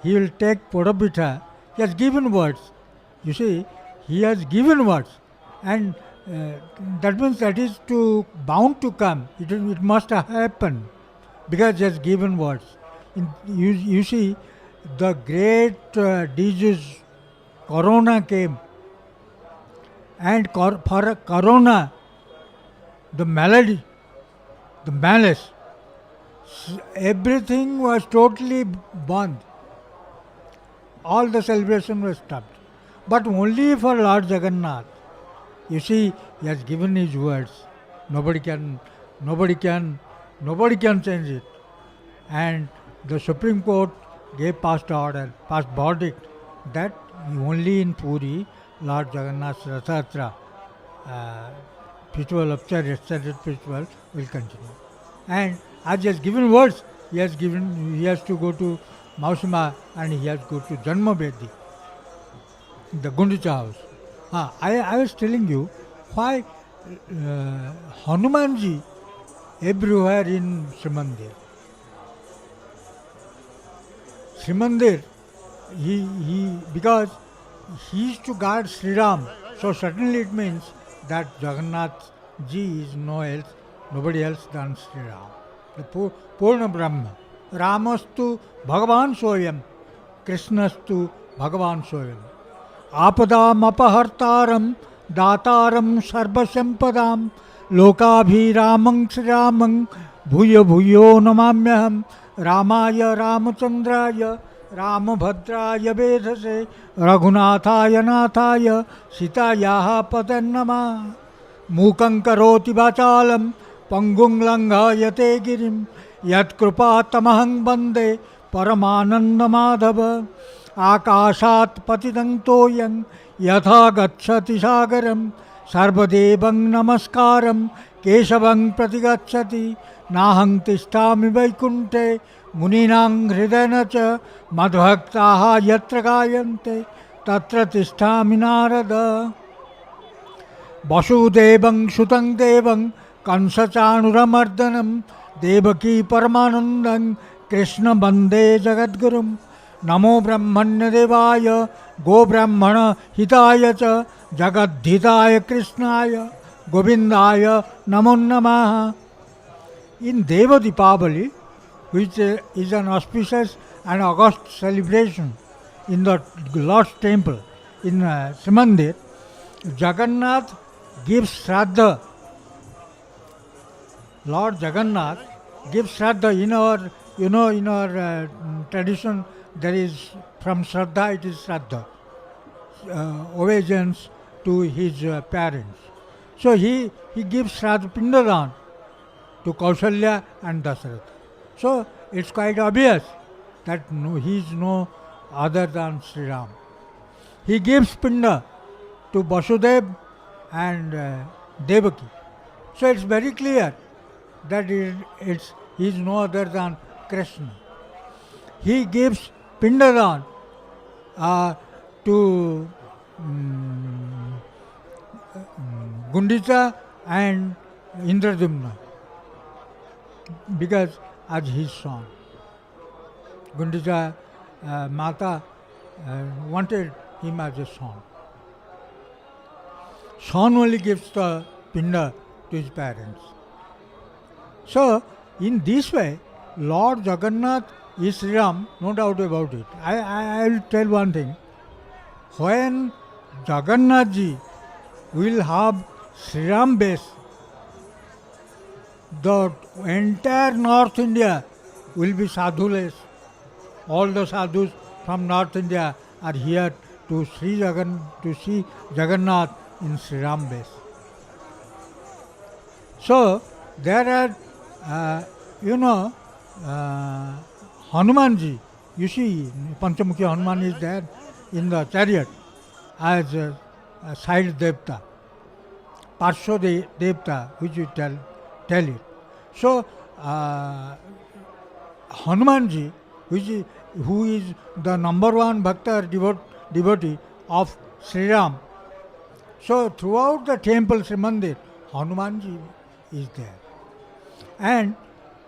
he will take Podapitha, he has given words. You see, he has given words. And that means that is bound to come. It must happen because he has given words. You see, the great disease, Corona came. And for Corona, the malady, the malice, everything was totally banned. All the celebration was stopped. But only for Lord Jagannath. You see, he has given his words. Nobody can change it. And the Supreme Court passed verdict that only in Puri, Lord Jagannath's Ratha Yatra, festival of Chariot festival will continue. And as he has given words, he has to go to Mausima and he has to go to Janmabedi, the Gundicha house. I was telling you why Hanumanji everywhere in Srimandir. Srimandir, because he is to guard Sri Ram, so certainly it means that Jagannath ji is nobody else than Sri Ram, the Purna Brahma. Ramastu Bhagavan Soyam, Krishnastu Bhagavan Soyam. Apadam apahartaram, dataram sarvasampadam, lokabhiramang sriramang, bhuyo bhuyo namamyaham, Ramaya Ramachandraya, Ramabhadraya Vedase, Raghunathaya Nathaya, Sitayaha Padannama, Mukang Karoti Vachalam, Pangung Langhayate Girim, Yat Krupatamahang Bande, Paramananda Madhava, Akashat Patidang Toyang, Yatha Gacchati Sagaram, Sarvadevang Namaskaram, Keshavang Pratigacchati, Nahang Tishtami Vaikunte, Muninang Hridanacha, Madhvaktaha Yatra Gayante, Tatra Tishtami Narada. Vasudevang Sutang Devang, Kansachanuramardanam, Devaki Paramanandam, Krishna Bande Jagadgurum, Namo Brahmanya Devaya, Go Brahmana Hitaya Cha, Jagadhitaya Krishnaya, Govindaya Namo Namaha. In Deva Dipavali, which is an auspicious and august celebration in the Lord's temple in Srimandir, Jagannath gives Shraddha. Lord Jagannath gives Shraddha. In our tradition, there is from Shraddha, it is Shraddha, obeisance to his parents. So he gives Shraddha Pindadan to Kausalya and Dasarath. So it's quite obvious that he is no other than Sri Ram. He gives Pinda to Vasudev and Devaki. So it's very clear that he is no other than Krishna. He gives Pindadan to Gundicha and Indradumna, because as his son. Gundicha Mata wanted him as a son. Son only gives the pinda to his parents. So, in this way, Lord Jagannath is Sri Ram, no doubt about it. I will tell one thing. When Jagannath ji will have Sri Ram base, the entire North India will be sadhuless. All the sadhus from North India are here to see Jagannath in Sri Ram base. So there are, Hanumanji. You see, Panchamukhi Hanuman is there in the chariot as a side devta, Parsho devta, which you tell it. So Hanumanji who is the number one bhakta devotee of Sri Ram. So throughout the temple Srimandir, Hanumanji is there. And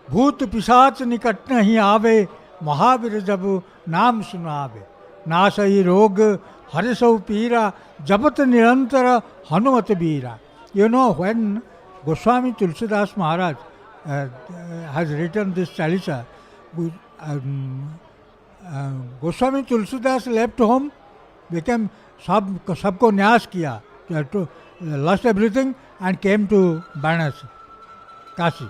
भूत पिशाच निकट नहीं आवे, महावीर जब नाम सुनावे, नासई रोग हरिसौ पीरा, जपत निरंतर हनुमत बीरा. You know, when Goswami Tulsidas Maharaj has written this Chalisa, Goswami Tulsidas left home, became सबको न्यास किया, lost everything and came to Varanasi, Kashi.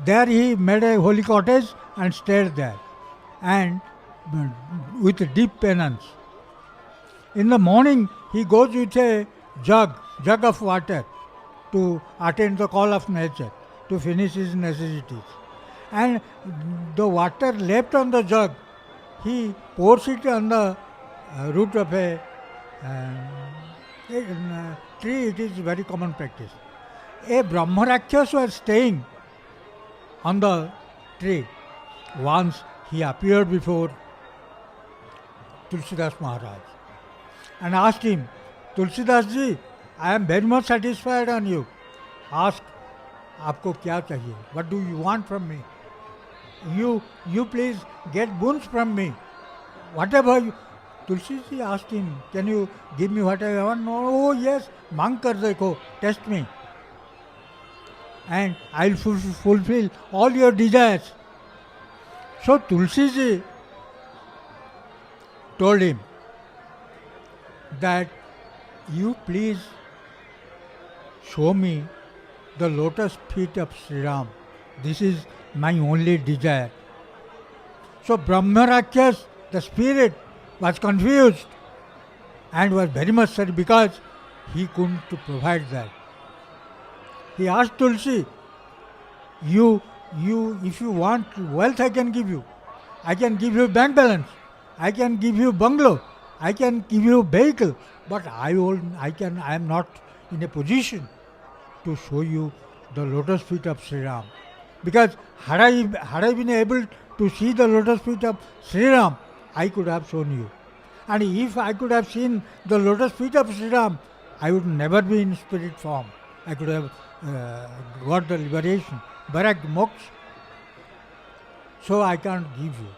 There he made a holy cottage and stayed there, and with deep penance. In the morning he goes with a jug of water to attend the call of nature, to finish his necessities. And the water left on the jug, he pours it on the root of a tree. It is very common practice. A Brahmarakshas was staying on the tree. Once he appeared before Tulsidas Maharaj and asked him, Tulsidas ji, I am very much satisfied on you. Ask, aapko kya chahiye? What do you want from me? You please get boons from me. Whatever you... Tulsi ji asked him, can you give me what I want? No, oh yes, mang kar dekho, test me. And I will fulfill all your desires. So Tulsi ji told him that you please show me the lotus feet of Sri Ram. This is my only desire. So Brahmarakshas, the spirit, was confused and was very much sad because he couldn't provide that. He asked Tulsi, you, if you want wealth, I can give you. I can give you bank balance. I can give you bungalow. I can give you vehicle. But I am not in a position to show you the lotus feet of Sri Ram. Because had I been able to see the lotus feet of Sri Ram, I could have shown you. And if I could have seen the lotus feet of Sri Ram, I would never be in spirit form. I could have got the liberation, Bharat Moksha. So I can't give you.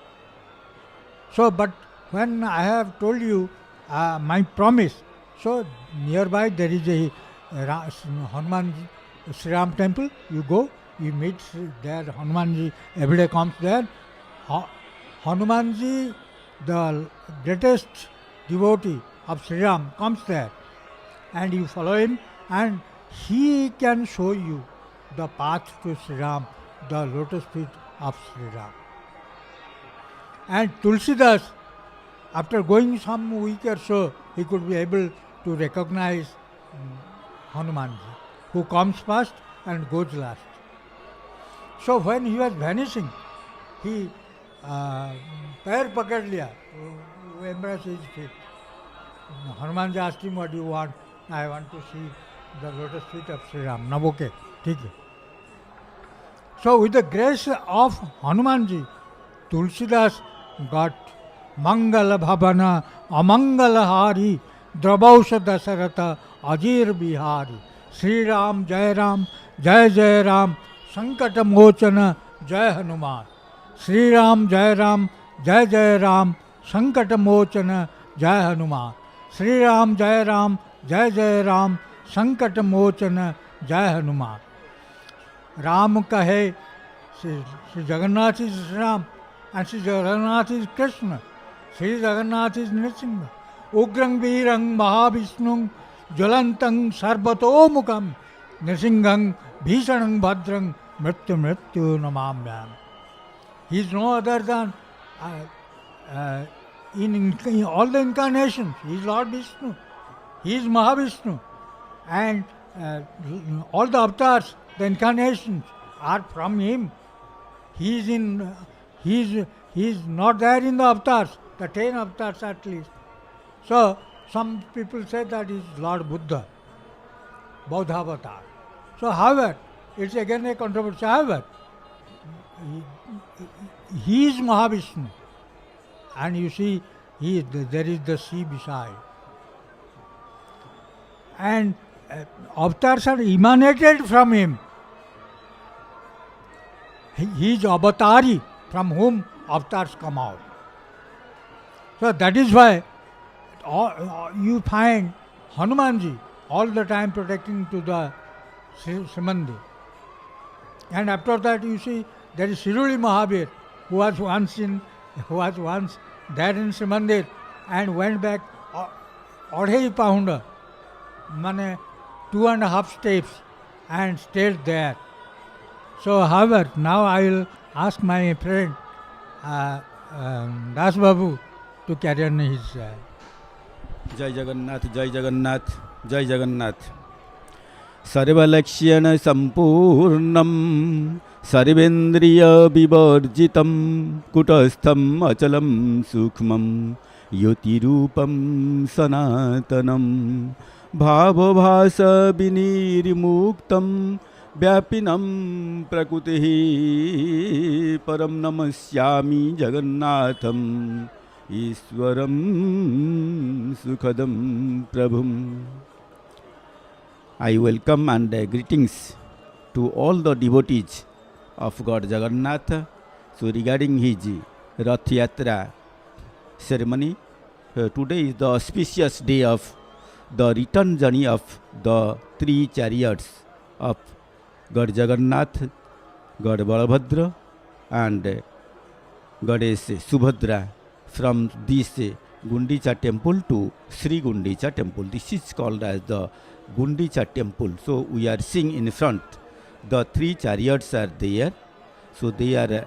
So, but when I have told you my promise, so nearby there is a Hanuman Sri Ram temple. You go, you meet there. Hanumanji every day comes there. Hanumanji, the greatest devotee of Sri Ram, comes there, and you follow him, and he can show you the path to Sri Ram, the lotus feet of Sri Ram. And Tulsidas, after going some week or so, he could be able to recognize Hanumanji, who comes first and goes last. So when he was vanishing, he पैर पकड़ लिया, embraced his feet. Hanumanji asked him, what do you want? I want to see the lotus feet of Sri Ram. Now okay, ठीक है. So with the grace of Hanumanji, Tulsidas got Mangala Bhavana, Amangala Hari, Drabhausha Dasarata, Ajir Bihari, Sri Ram, Jai Ram, Jai Jai Ram, Sankata Mochana, Jai Hanuman. Sri Ram, Jai Ram, Jai Jai Ram, Sankata Mochana, Jai Hanuman. Sri Ram, Jai Ram, Jai Jai Ram, Sankata Mochana, Jai Hanuman. Ram kahe, Sri Jagannath is Ram, and Sri Jagannath is Krishna. Sri Jagannath is Nrsimha. Ugrang Virang Mahavishnu, Jvalantang Sarvato Mukham, Nrsinghang Bhishanang Bhadrang, Mrityu Namamyam. He is no other than in all the incarnations. He is Lord Vishnu. He is Mahavishnu. And all the avatars, the incarnations are from him. He is not there in the avatars, the 10 avatars at least. So some people say that he is Lord Buddha, Bahuda Avatar. So however, it's again a controversy. However, he is Mahavishnu. and you see there is the sea beside. And avatars are emanated from him. He is avatari from whom avatars come out. So that is why you find Hanumanji all the time protecting to the Srimandir. And after that you see there is Shiruli Mahavir who was once there in Srimandir and went back Adhai Pahunda, mane 2.5 steps and stayed there. So however, now I will ask my friend Das Babu to carry on his Jai Jagannath, Jai Jagannath, Jai Jagannath. Sarvalakshana Sampurnam Sarvendriya Vivarjitam Kutastham Achalam Sukmam Yotirupam Sanatanam Bhavabhasa Vinirmuktam Vyapinam Prakutihi Param Namasyami Jagannatham Iswaram Sukhadam Prabhum. I welcome and greetings to all the devotees of God Jagannath. So regarding his Rath Yatra ceremony, today is the auspicious day of the return journey of the 3 chariots of God Jagannath, God Balabhadra and Goddess Subhadra from this Gundicha Temple to Sri Gundicha Temple. This is called as the Gundicha Temple. So we are seeing in front the 3 chariots are there. So they are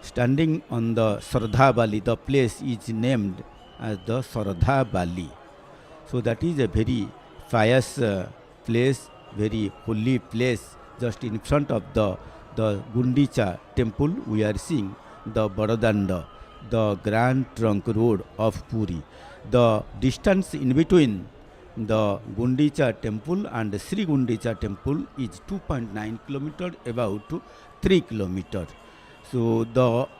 standing on the Sardha Bali. The place is named as the Sardha Bali. So that is a very pious place, very holy place. Just in front of the Gundicha Temple, we are seeing the Barodanda, the Grand Trunk Road of Puri. The distance in between the Gundicha Temple and Sri Gundicha Temple is 2.9 kilometers, about 3 kilometers. So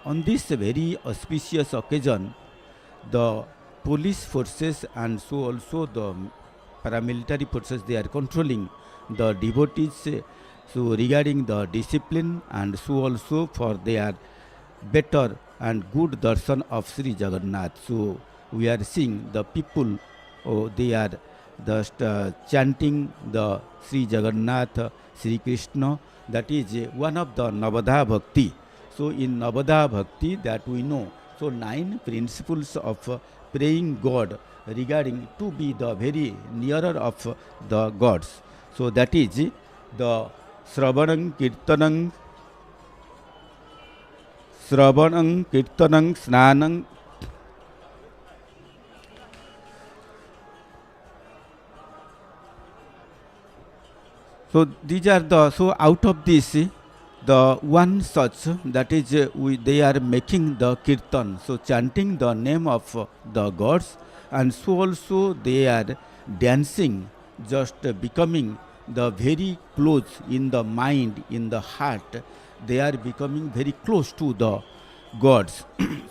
on this very auspicious occasion, the police forces and so also the paramilitary forces, they are controlling the devotees. So regarding the discipline and so also for their better and good darshan of Sri Jagannath. So we are seeing the people, they are just chanting the Sri Jagannath, Sri Krishna. That is one of the Navadha Bhakti. So in Navadha Bhakti that we know, so 9 principles of praying God regarding to be the very nearer of the gods. So that is the Sravanam Kirtanam Snanam. So these are the, so out of this, the one such, that is they are making the kirtan, so chanting the name of the gods, and so also they are dancing, just becoming the very close in the mind, in the heart. They are becoming very close to the gods.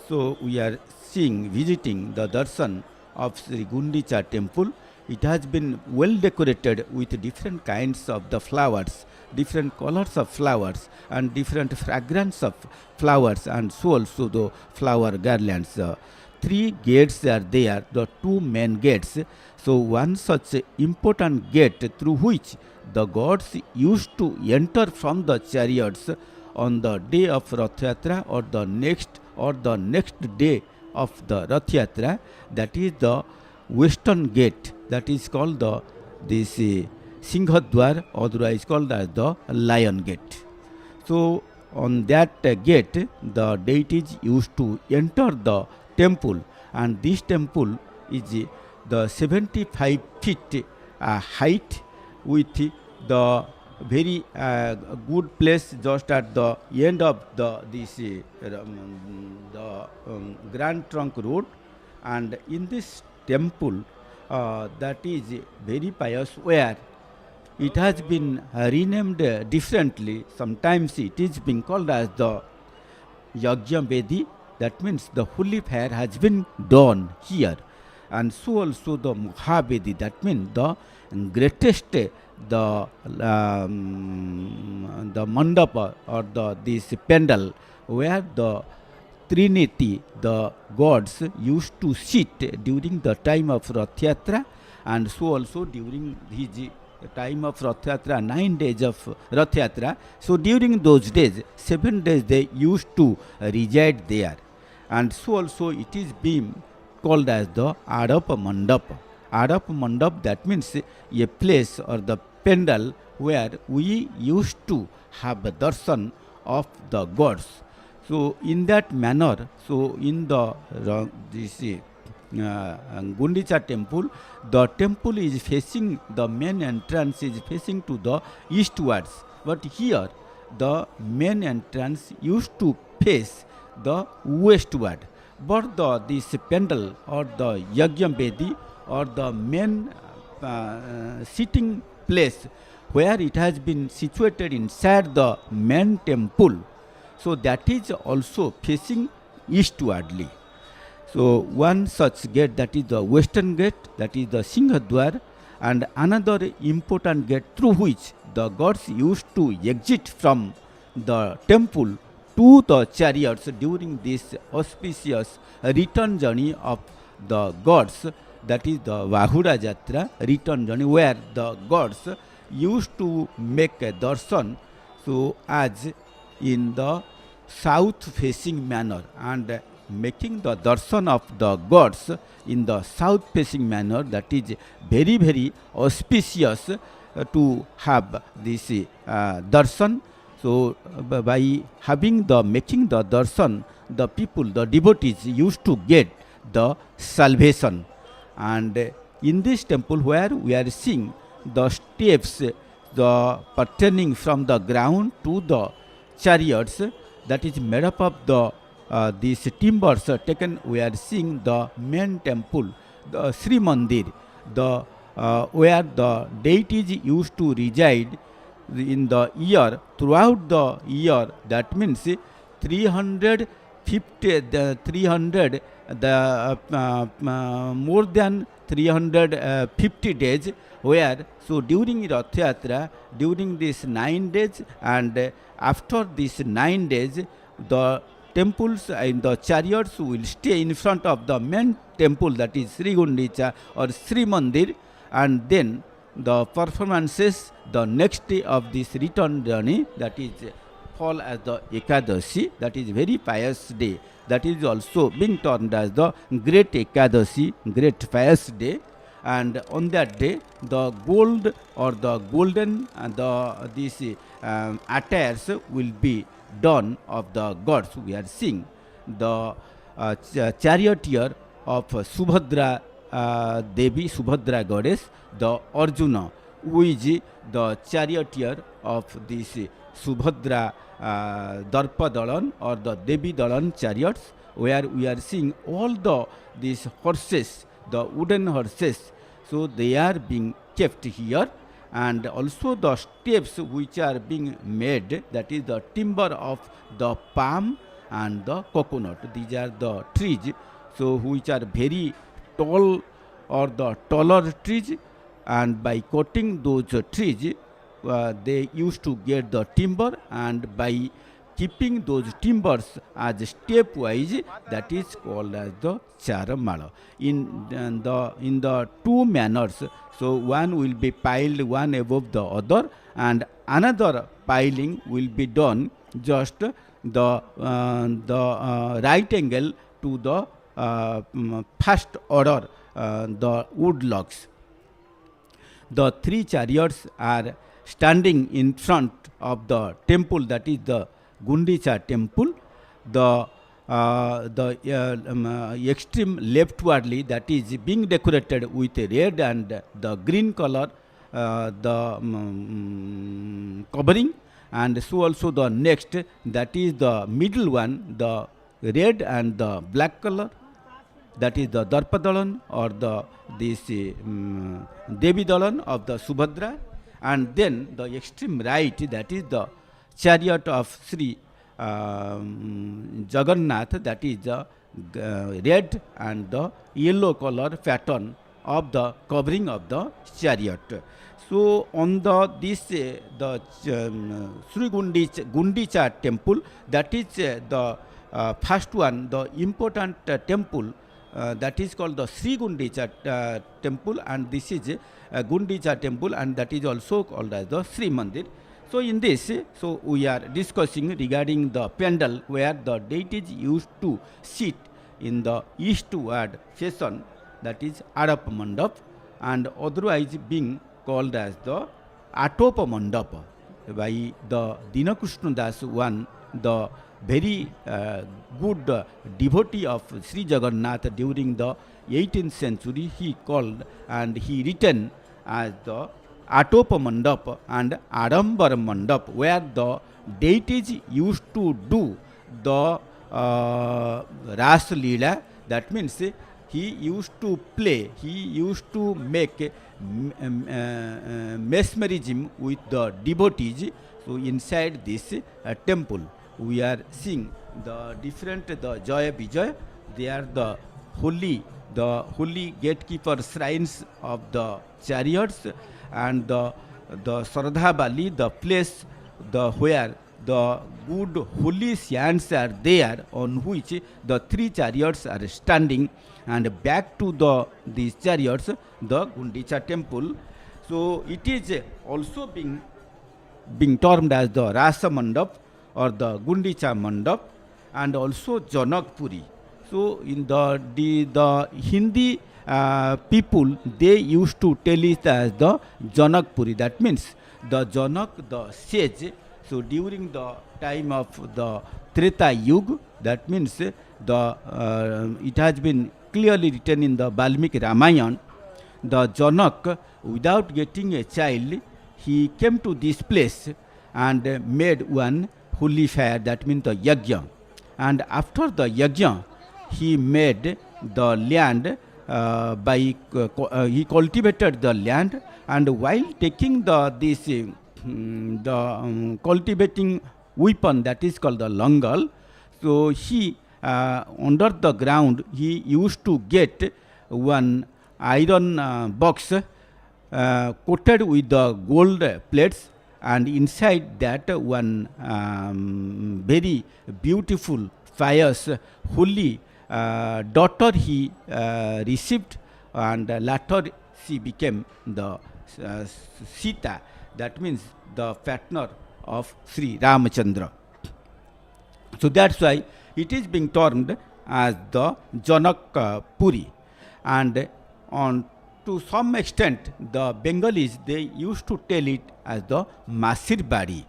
So we are seeing, visiting the darshan of Sri Gundicha Temple. It has been well decorated with different kinds of the flowers, different colors of flowers and different fragrance of flowers, and so also the flower garlands. 3 gates are there, the 2 main gates. So one such important gate through which the gods used to enter from the chariots on the day of Rath Yatra or the next day of the Rath Yatra, that is the western gate, that is called this Singhadwar, otherwise called as the Lion Gate. So on that gate, the deities used to enter the temple, and this temple is the 75 feet height, with the very good place just at the end of this Grand Trunk Road. And in this temple, that is very pious, where it has been renamed differently. Sometimes it is being called as the Yajna Vedi, that means the holy fire has been done here. And so also the Mahabedi, that means the greatest, the mandapa or this pandal where the Trinity, the gods used to sit during the time of Rath Yatra, and so also during his time of Rath Yatra, 9 days of Rath Yatra. So during those days, 7 days they used to reside there, and so also it is being called as the Adap Mandap. Adap Mandap, that means a place or the pandal where we used to have a darshan of the gods. So in that manner, so in the this Gundicha Temple, the temple is facing, the main entrance is facing to the eastwards, but here the main entrance used to face the westward. But this pandal or the Yajna Bedi or the main sitting place where it has been situated inside the main temple, so that is also facing eastwardly. So one such gate, that is the western gate, that is the Singhadwar, and another important gate through which the gods used to exit from the temple to the chariots during this auspicious return journey of the gods, that is the Bahuda Yatra return journey, where the gods used to make a darshan, so as in the south facing manner, and making the darshan of the gods in the south facing manner, that is very, very auspicious to have this darshan. So by having the making the darshan, the people, the devotees used to get the salvation. And in this temple where we are seeing the steps, the pertaining from the ground to the chariots, that is made up of the these timbers taken, we are seeing the main temple, the Srimandir, the where the deities used to reside in the year, throughout the year, that means 350, more than 350 days, where so during Rath Yatra, during these 9 days, and after these 9 days, the temples and the chariots will stay in front of the main temple, that is Sri Gundicha or Srimandir, and then the performances the next day of this return journey, that is fall as the Ekadashi, that is very pious day, that is also being termed as the Great Ekadashi, great pious day. And on that day, the gold or the golden and these attires will be done of the gods. We are seeing the charioteer of Subhadra, Devi Subhadra goddess, the Arjuna, who is the charioteer of this Subhadra Darpa Dalan or the Devi Dalan chariots, where we are seeing all these horses, the wooden horses, so they are being kept here, and also the steps which are being made, that is the timber of the palm and the coconut. These are the trees, so which are very tall or the taller trees, and by cutting those trees, they used to get the timber, and by keeping those timbers as stepwise, that is called as the charamala. In the two manners, so one will be piled one above the other, and another piling will be done just the right angle to the first order, the wood logs. The three chariots are standing in front of the temple, that is the Gundicha Temple. The extreme leftwardly, that is being decorated with red and the green color, covering, and so also the next, that is the middle one, the red and the black color, that is the Darpadalan or this Devi Dalan of the Subhadra, and then the extreme right, that is the chariot of Sri Jagannath, that is the red and the yellow color pattern of the covering of the chariot. So on the Sri Gundicha Temple, that is the first one, the important temple, that is called the Sri Gundicha Temple, and this is Gundicha Temple, and that is also called as the Srimandir. So in this, so we are discussing regarding the pandal where the deities used to sit in the eastward fashion, that is Adap Mandap, and otherwise being called as the Atopa Mandapa by the Dinakrishna Das, one the very good devotee of Sri Jagannath during the 18th century. He called and he written as the Atopa Mandap and Adambar Mandap, where the deities used to do the Ras Leela. That means he used to play, he used to make mesmerism with the devotees. So inside this temple, we are seeing the different, the Jaya Vijay, they are the holy gatekeeper shrines of the chariots, and the Shraddha Bali, the place where the good holy saints are there, on which the three chariots are standing, and back to these chariots, the Gundicha Temple. So it is also being termed as the Rasa Mandap or the Gundicha Mandap, and also Janak Puri. So in the Hindi people, they used to tell it as the Janak Puri. That means the Janak, the sage. So during the time of the Treta Yuga, that means it has been clearly written in the Valmiki Ramayana, the Janak, without getting a child, he came to this place and made one holy fire, that means the yajna. And after the yajna, he made the land he cultivated the land, and while taking the cultivating weapon, that is called the langal, so he under the ground he used to get one iron box coated with the gold plates, and inside that one very beautiful, pious, holy daughter he received, and later she became the Sita, that means the partner of Sri Ramachandra. So that's why it is being termed as the Janak Puri. And on to some extent, the Bengalis, they used to tell it as the Masir Badi.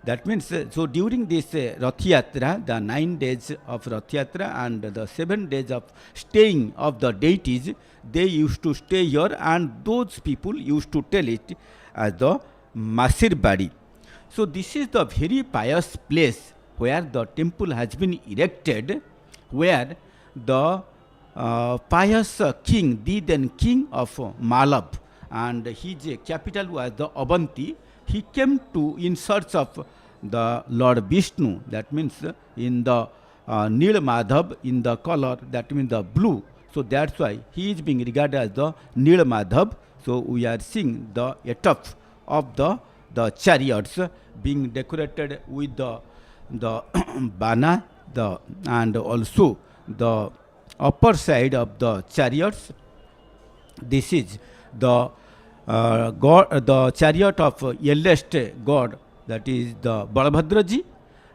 That means, so during this Rath Yatra, the 9 days of Rath Yatra and the 7 days of staying of the deities, they used to stay here, and those people used to tell it as the Masir Badi. So this is the very pious place where the temple has been erected, where the pious king, the then king of Malab, and his capital was the Avanti. He came to in search of the Lord Vishnu, that means in the Nil Madhav, in the color, that means the blue. So that's why he is being regarded as the Nil Madhav. So we are seeing the etaf of the chariots being decorated with the bana, and also the upper side of the chariots. This is the the chariot of eldest god, that is the Balabhadra ji,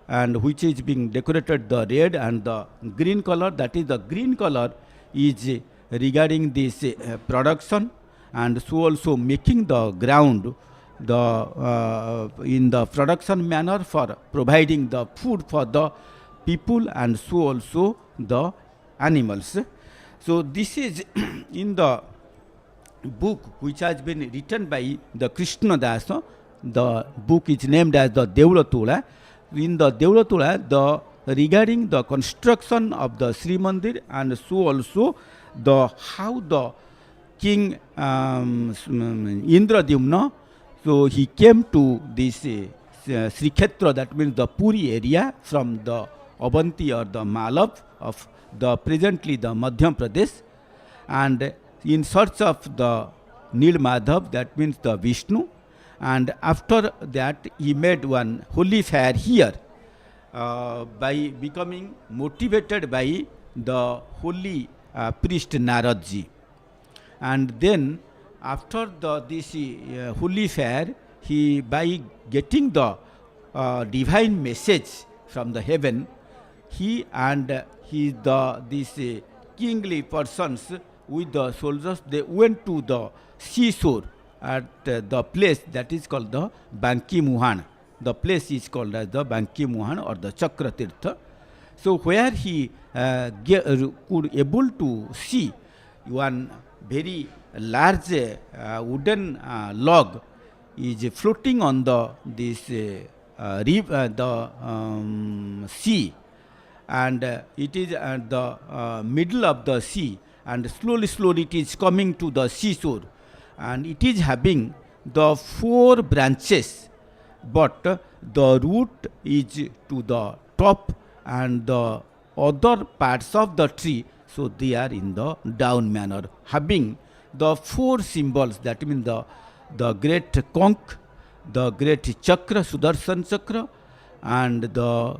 and which is being decorated the red and the green color. That is the green color is regarding this production, and so also making the ground in the production manner for providing the food for the people, and so also the animals. So this is in the book which has been written by the Krishna Dasa. The book is named as the Devlatula. In the Devlatula, regarding the construction of the Srimandir, and so also how the king Indradyumna, so he came to this Srikhetra, that means the Puri area, from the Avanti or the Malav of the presently the Madhya Pradesh, and in search of the Nil Madhav, that means the Vishnu, and after that he made one holy fair here by becoming motivated by the holy priest Naradji. And then after this holy fair, he by getting the divine message from the heaven, he and these kingly persons with the soldiers, they went to the seashore at the place that is called the Banki Muhan. The place is called as the Banki Muhan or the Chakra Tirtha. So where he could able to see one very large wooden log is floating on this sea, and it is at the middle of the sea, and slowly it is coming to the seashore, and it is having the 4 branches, but the root is to the top and the other parts of the tree, so they are in the down manner, having the 4 symbols, that means the great conch, the great chakra, Sudarshan chakra, and the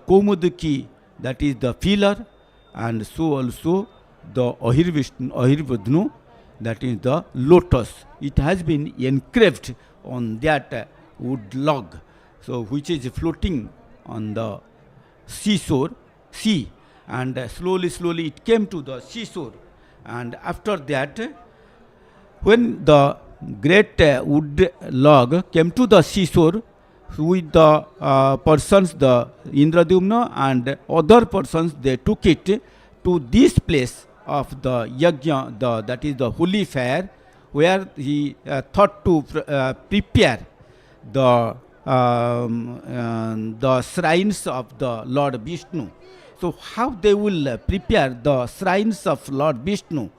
Komudiki, that is the pillar, and so also the Ahirvishnu, that is the lotus. It has been engraved on that wood log, so which is floating on the sea, and slowly it came to the seashore. And after that, when the great wood log came to the seashore, with the persons, the Indradyumna and other persons, they took it to this place of the yajna, that is the holy fair, where he thought to prepare the shrines of the Lord Vishnu. So how they will prepare the shrines of Lord Vishnu?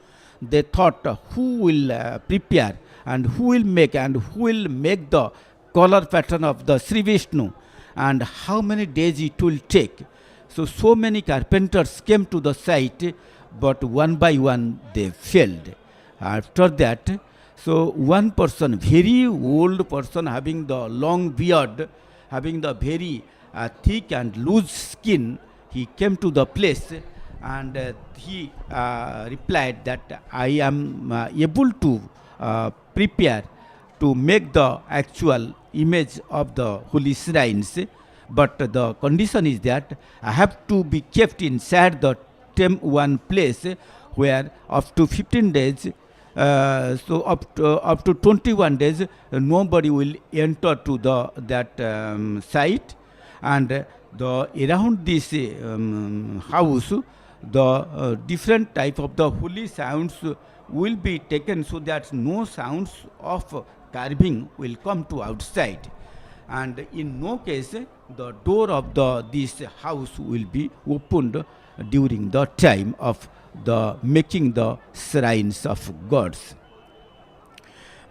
They thought, who will prepare and who will make the color pattern of the Sri Vishnu, and how many days it will take. So many carpenters came to the site, but one by one they failed. After that, so one person, very old person, having the long beard, having the very thick and loose skin, he came to the place, and he replied that I am able to prepare to make the actual image of the holy shrines, but the condition is that I have to be kept inside the one place where up to 15 days, so up to 21 days, nobody will enter to that site, and around this house, the different type of the holy sounds will be taken, so that no sounds of carving will come to outside, and in no case the door of this house will be opened during the time of the making the shrines of gods.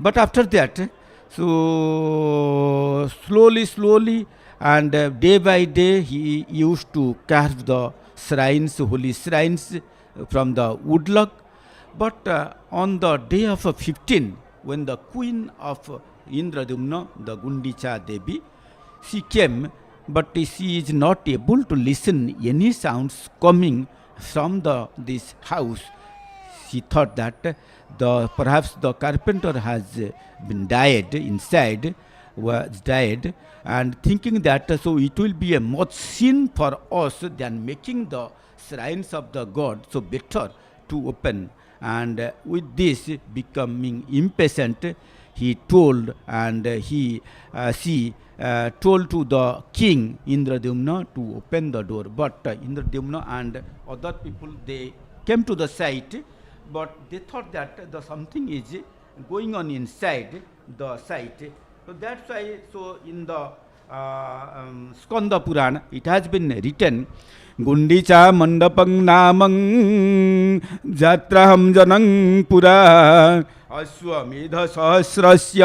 But after that, so slowly and day by day, he used to carve the shrines, holy shrines from the wood log. But on the day of 15, when the queen of Indradyumna, the Gundicha Devi, she came, but she is not able to listen any sounds coming from this house. She thought that perhaps the carpenter has been died inside, was died, and thinking that so it will be a much sin for us than making the shrines of the god, so better to open. And with this becoming impatient, he told, and she told to the king Indradyumna to open the door. But Indradyumna and other people, they came to the site, but they thought that something is going on inside the site. So that's why, so in the Skanda Purana, it has been written, Gundicha Mandapang Namang Jatraham Janang Pura अश्वमेध सहस्रस्य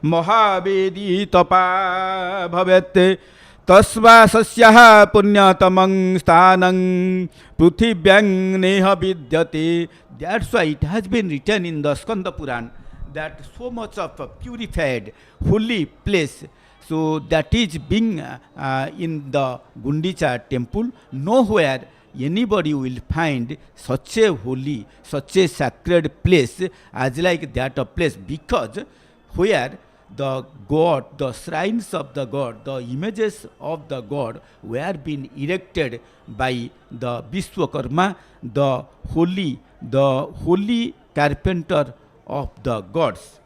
महावेदी तपा भवेत् तस्मा सस्याः पुण्यतमं स्थानं पृथिव्यां नेह विद्यते. That's why it has been written in the Skanda Puran that so much of a purified holy place, so that is being in the Gundicha Temple. Nowhere anybody will find such a holy, such a sacred place as like that of place, because where the god, the shrines of the god, the images of the god were being erected by the Vishwakarma, the holy carpenter of the gods.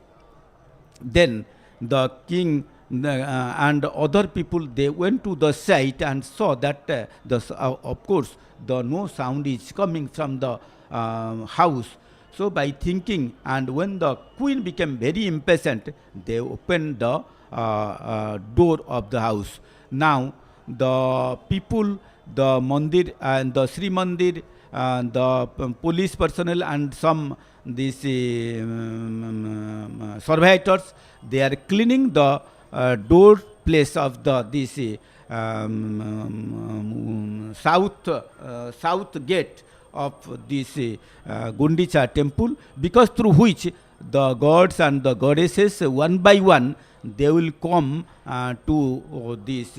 Then the king and other people, they went to the site and saw that of course the no sound is coming from the house. So by thinking, and when the queen became very impatient, they opened the door of the house. Now the people, the mandir and the Srimandir, the police personnel and some these surveyors, they are cleaning the door place of the this south gate of this Gundicha Temple, because through which the gods and the goddesses one by one they will come to this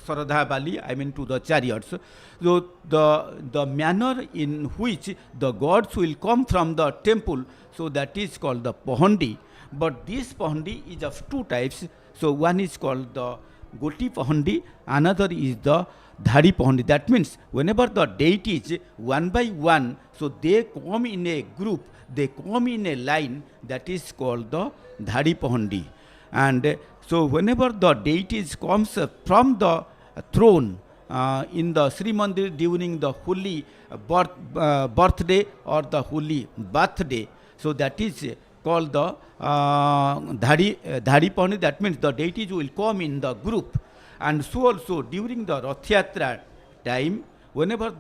Saradha Bali, I mean to the chariots. So the manner in which the gods will come from the temple, so that is called the Pahandi. But this Pahandi is of two types. So one is called the Goti Pahandi, another is the Dhari Pahandi. That means whenever the deities one by one, so they come in a group, they come in a line, that is called the Dhari Pahandi. And so whenever the deities comes from the throne in the Srimandir during the holy birthday or the holy birthday, so that is called the Dhari Pahandi. That means the deities will come in the group. And so also during the Rath Yatra time, whenever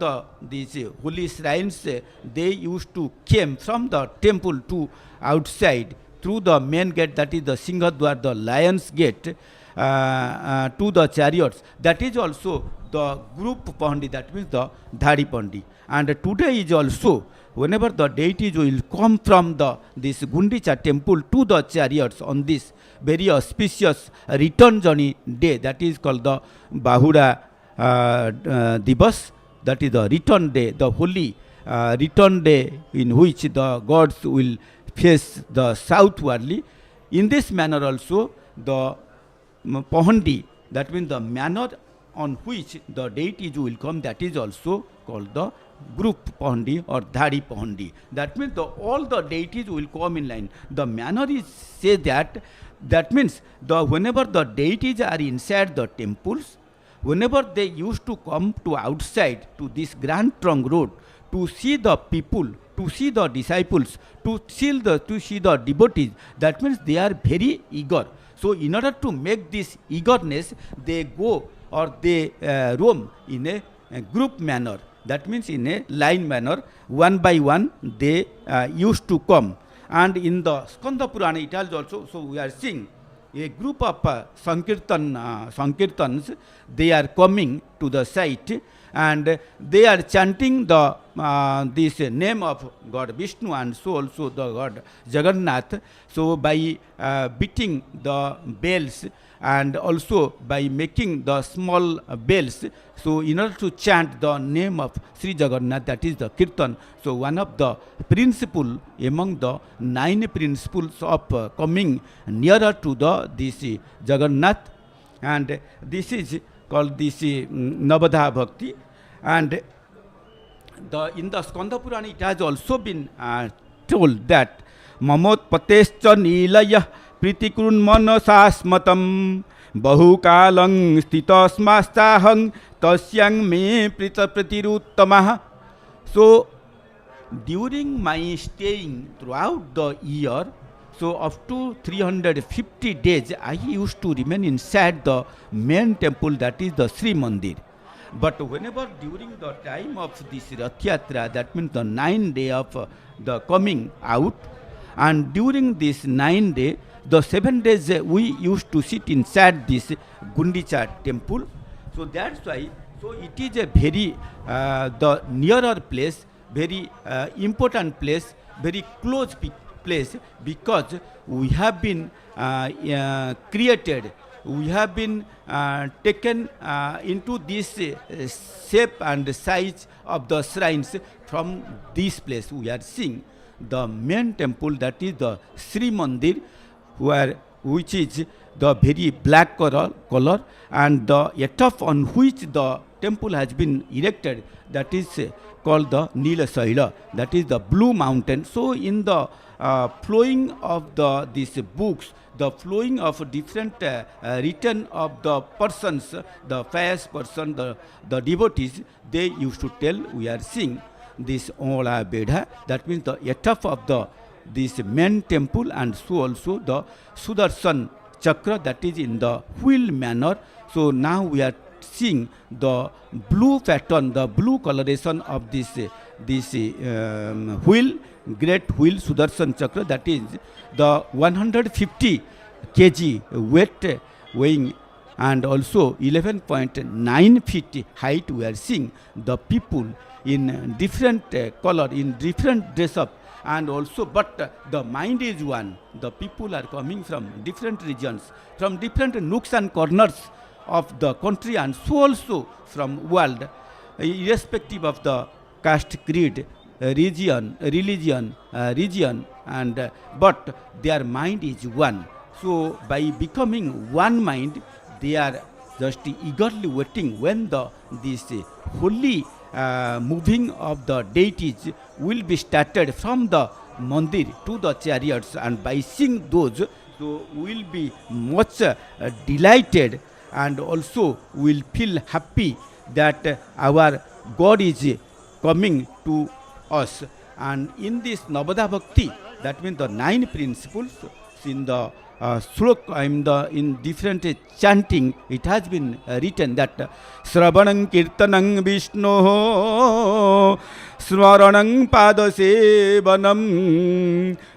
these holy shrines, they used to came from the temple to outside through the main gate, that is the Singhadwar, the Lion's Gate, to the chariots. That is also the group Pahandi, that means the Dhari Pahandi. And today is also, whenever the deities will come from this Gundicha Temple to the chariots on this very auspicious return journey day, that is called the Bahuda Divas, that is the return day, the holy return day in which the gods will face the southwardly. In this manner also the Pahandi, that means the manner on which the deities will come, that is also called the group Pahandi or Dhari Pahandi. That means all the deities will come in line. The manner is say that means whenever the deities are inside the temples, whenever they used to come to outside to this Grand Trunk Road to see the people, to see the disciples, to see the devotees, that means they are very eager. So in order to make this eagerness, they go or they roam in a group manner. That means in a line manner, one by one they used to come. And in the Skanda Purana it has also, so we are seeing a group of Sankirtans, they are coming to the site and they are chanting this name of God Vishnu and so also the God Jagannath. So by beating the bells and also by making the small bells, so in order to chant the name of Sri Jagannath, that is the Kirtan. So one of the principle among the 9 principles of coming nearer to this Jagannath, and this is called this Navadha Bhakti. And in the Skanda Purana it has also been told that Mamot Patescha Nilaya Pritikurun Manasasmatam Bahukalang Stitasmastahang Tasyang Me Pritiruttamaha. So during my staying throughout the year, so up to 350 days I used to remain inside the main temple, that is the Srimandir. But whenever during the time of this Rath Yatra, that means the 9th day of the coming out, And during this 9 day, the 7 days we used to sit inside this Gundicha Temple. So that's why, so it is a very the nearer place, very important place, very close place, because we have been created, we have been taken into this shape and size of the shrines from this place. We are seeing the main temple, that is the Srimandir, which is the very black color, and the earth on which the temple has been erected, that is called the Nilasaila, that is the blue mountain. So in the flowing of these books, the flowing of different written of the persons, the pious person, the devotees, they used to tell, we are seeing this Ola Bedha, that means the earth of this main temple, and so also the Sudarshan Chakra, that is in the wheel manner. So now we are seeing the blue pattern, the blue coloration of this wheel, great wheel Sudarshan Chakra, that is the 150 kg weight weighing, and also 11.9 feet height. We are seeing the people in different color, in different dress up, and also, but the mind is one. The people are coming from different regions, from different nooks and corners of the country, and so also from world, irrespective of the caste, creed, religion, and but their mind is one. So by becoming one mind, they are just eagerly waiting when this holy moving of the deities will be started from the mandir to the chariots, and by seeing those, so will be much delighted, and also will feel happy that our God is coming to us. And in this Navada Bhakti, that means the 9 principles, in the slok, in different chanting, it has been written that Sravanang Kirtanang Vishno Smaranang Padasevanam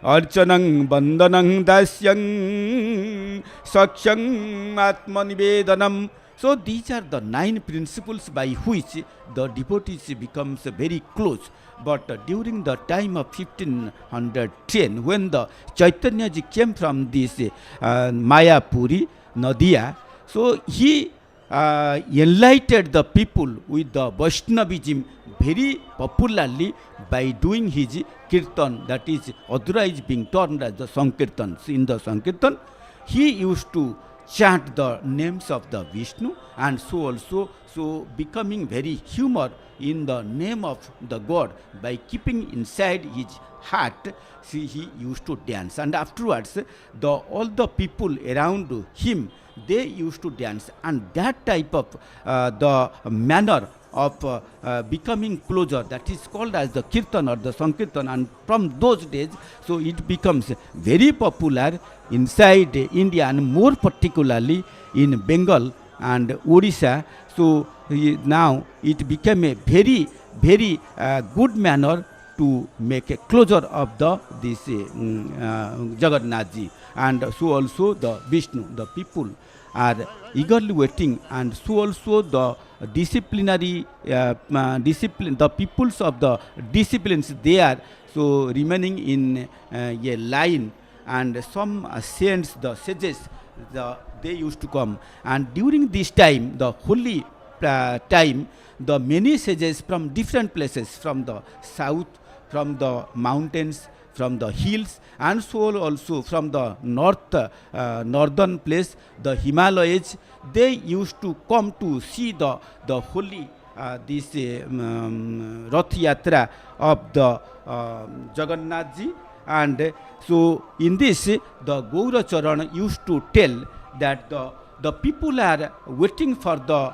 Archanang Bandanang Dasyang Sakshang Atmanivedanam. So these are the 9 principles by which the devotees becomes very close. But during the time of 1510, when the Chaitanya ji came from this Maya Puri, Nadia, so he enlightened the people with the Vaishnavism very popularly by doing his kirtan, that is otherwise being termed as the Sankirtan. In the Sankirtan, he used to chant the names of the Vishnu, and so also becoming very humor in the name of the God by keeping inside his heart. See, he used to dance, and afterwards all the people around him, they used to dance, and that type of the manner of becoming closer, that is called as the kirtan or the sankirtan. And from those days, so it becomes very popular inside India, and more particularly in Bengal and Odisha. So now it became a very good manner to make a closure of this Jagannath ji, and so also the Vishnu. The people are eagerly waiting, and so also the disciplinary discipline, the peoples of the disciplines, they are so remaining in a line, and some saints, the sages, they used to come. And during this time, the holy time, the many sages from different places, from the south, from the mountains, from the hills, and so also from the northern place, the Himalayas, they used to come to see the holy this Rath Yatra of the Jagannath ji. And so in this, the Gaura Charan used to tell that the people are waiting for the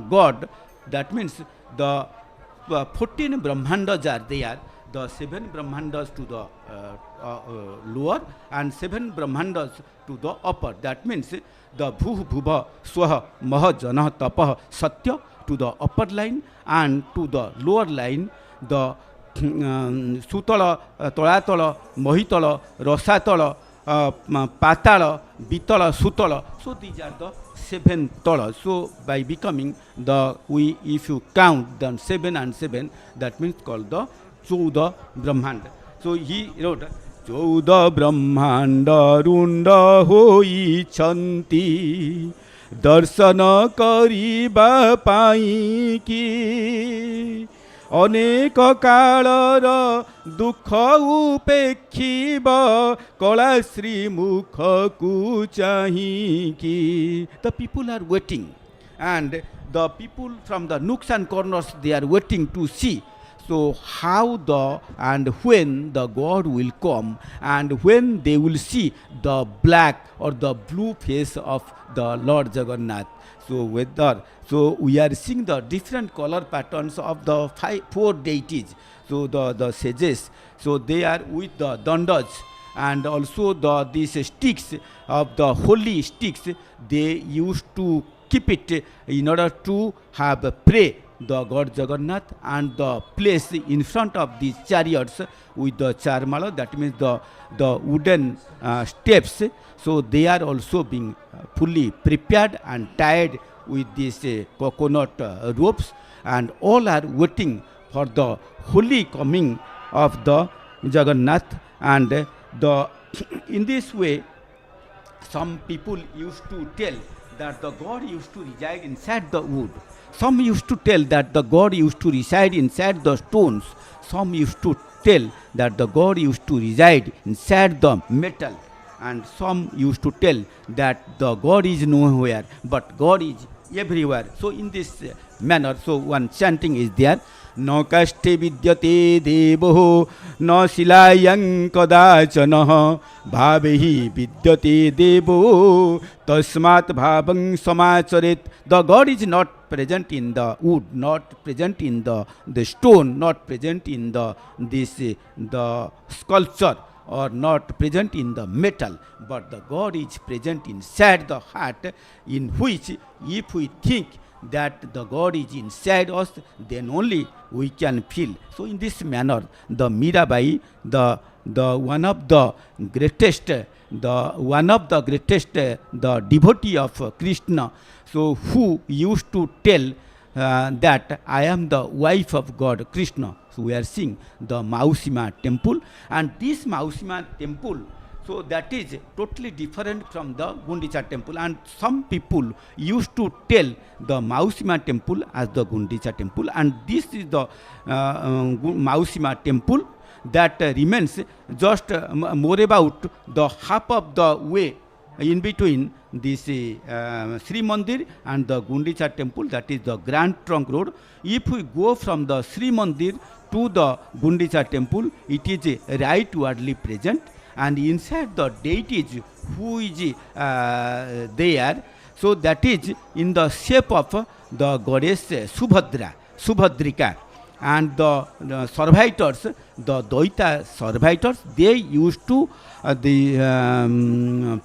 God. That means the 14 Brahmandas are there, the 7 Brahmandas to the lower and 7 Brahmandas to the upper. That means the Bhuh Bhubha Swaha Maha Janah Tapah Satya to the upper line, and to the lower line the Sutala, Tolatala, Mohitala, Rosatala, Patala, Bitala, Sutala. So these are the 7 talas. So by becoming the, if you count the 7 and 7, that means called the Chouda Brahmanda. So he wrote, Chouda Brahmanda Runda hoi chanti Darsana kariba pai ki ଅନେକ କାଳର ଦୁଃଖ ଉପେକ୍ଷିବ କଳା ଶ୍ରୀମୁଖକୁ ଚାହିଁକି. The people are waiting, and the people from the nooks and corners, they are waiting to see. So how the and when the God will come, and when they will see the black or the blue face of the Lord Jagannath. So we are seeing the different color patterns of the 4 deities. So the sages, so they are with the dandas, and also these sticks of the holy sticks, they used to keep it in order to have pray the God Jagannath, and the place in front of these chariots with the charmala, that means the wooden steps. So they are also being fully prepared and tied with these coconut ropes, and all are waiting for the holy coming of the Jagannath. And in this way, some people used to tell that the God used to reside inside the wood. Some used to tell that the God used to reside inside the stones. Some used to tell that the God used to reside inside the metal. And some used to tell that the God is nowhere, but God is everywhere. So in this manner, so one chanting is there. No kaste vidyate devo no silayang kadachana bhavehi vidyate devo tasmat bhavang samacharet. The God is not present in the wood, not present in the stone, not present in the sculpture, or not present in the metal, but the God is present inside the heart, in which if we think that the God is inside us, then only we can feel. So in this manner, the Mirabai, the one of the greatest the devotee of Krishna, so who used to tell that I am the wife of God Krishna. So we are seeing the Mausima temple, and this Mausima temple, so that is totally different from the Gundicha temple, and some people used to tell the Mausima temple as the Gundicha temple, and this is the Mausima temple that remains just more about the half of the way in between this Srimandir and the Gundicha temple, that is the Grand Trunk Road. If we go from the Srimandir to the Gundicha temple, it is rightwardly present, and inside the deities who is there, so that is in the shape of the goddess Subhadrika, and the servitors, the Doita servitors, they used to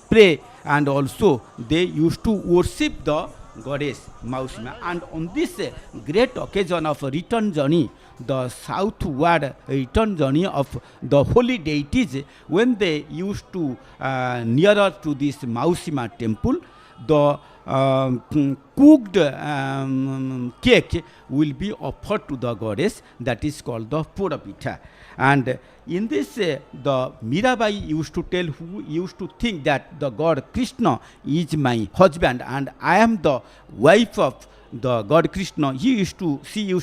pray, and also they used to worship the goddess Mausima. And on this great occasion of return journey, the southward return journey of the holy deities, when they used to nearer to this Mausima temple, the cooked cake will be offered to the goddess, that is called the Purapitha. And in this, the Mirabai used to tell, who used to think that the God Krishna is my husband and I am the wife of the God Krishna. She used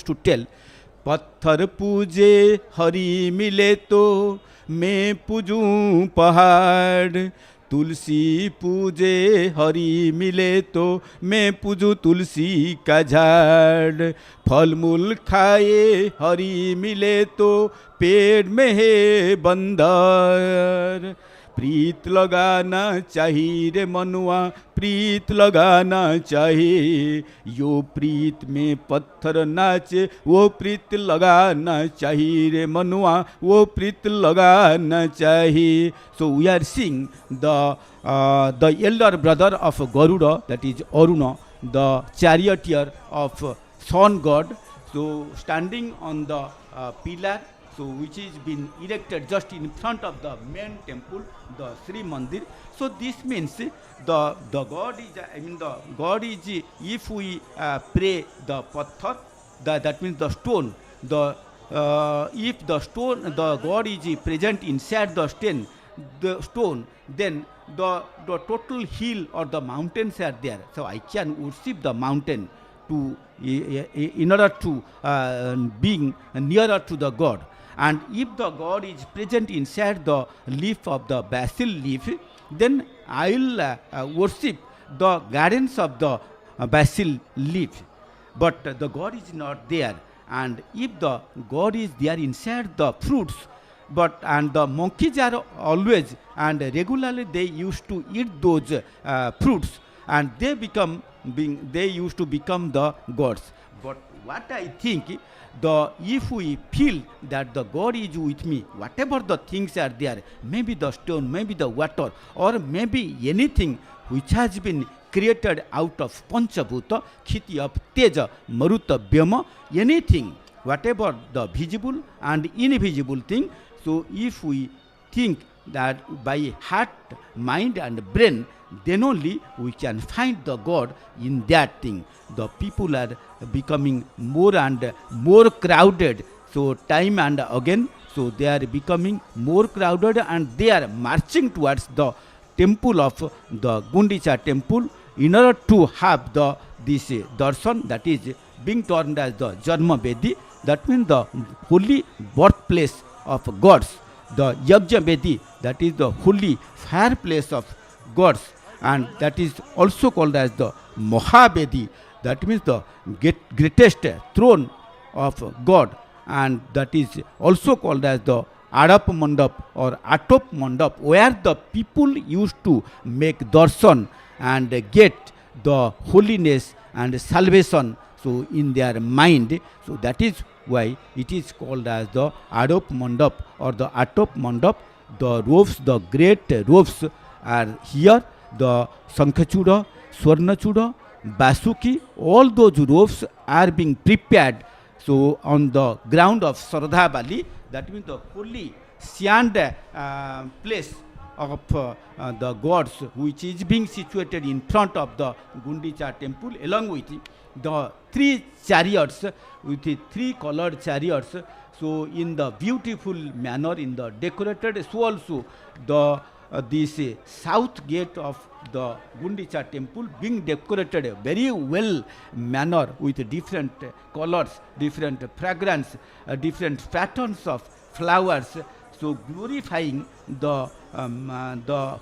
to tell, पत्थर पूजे हरि मिले तो मैं पूजूं पहाड़, तुलसी पूजे हरि मिले तो मैं पूजूं तुलसी का झाड़, फल मूल खाए हरि मिले तो पेड़ में है बंदर, प्रीत लगाना चाहिए रे मनुआ, प्रीत लगाना चाहिए, यो प्रीत में पत्थर नाचे, वो प्रीत लगाना चाहिए रे मनुआ, वो प्रीत लगाना चाहिए. So we are seeing the elder brother of Garuda, that is Aruna, the charioteer of sun god, so standing on the pillar. so which is been erected just in front of the main temple, the Srimandir. So this means the God is, I mean the God is, if we pray the patthar, that means the stone, the if the stone, the God is present inside the stone, then the total hill or the mountains are there. So I can worship the mountain to in order to being nearer to the God. And if the God is present inside the leaf of the basil leaf, then I will worship the guidance of the basil leaf. But the God is not there. And if the God is there inside the fruits, but and the monkeys are always and regularly they used to eat those fruits, and they used to become the gods. But what I think, if we feel that the God is with me, whatever the things are there, maybe the stone, maybe the water, or maybe anything which has been created out of Panchabhuta, Khiti of Teja, Maruta Vyama, anything, whatever the visible and invisible thing. So if we think that by heart, mind and brain, then only we can find the God in that thing. The people are becoming more and more crowded. So time and again, so they are becoming more crowded and they are marching towards the temple of the Gundicha Temple in order to have this darshan, that is being termed as the Janma Vedi, that means the holy birthplace of gods, the Yajna Vedi, that is the holy fireplace of gods, and that is also called as the Mahavedi, that means the greatest throne of God, and that is also called as the Adap Mandap or Atop Mandap, where the people used to make darshan and get the holiness and salvation so in their mind. So that is why it is called as the Adop Mandap or the Atop Mandap. The robes, the great robes are here, the Sankhachura, Swarnachuda, Basuki, all those robes are being prepared. So on the ground of Saradha Valley, that means the holy sand place of the gods, which is being situated in front of the Gundicha Temple, along with the three chariots, with the three colored chariots. So in the beautiful manner, in the decorated, so also the this south gate of the Gundicha Temple being decorated very well manner with different colors, different fragrance, different patterns of flowers, so glorifying the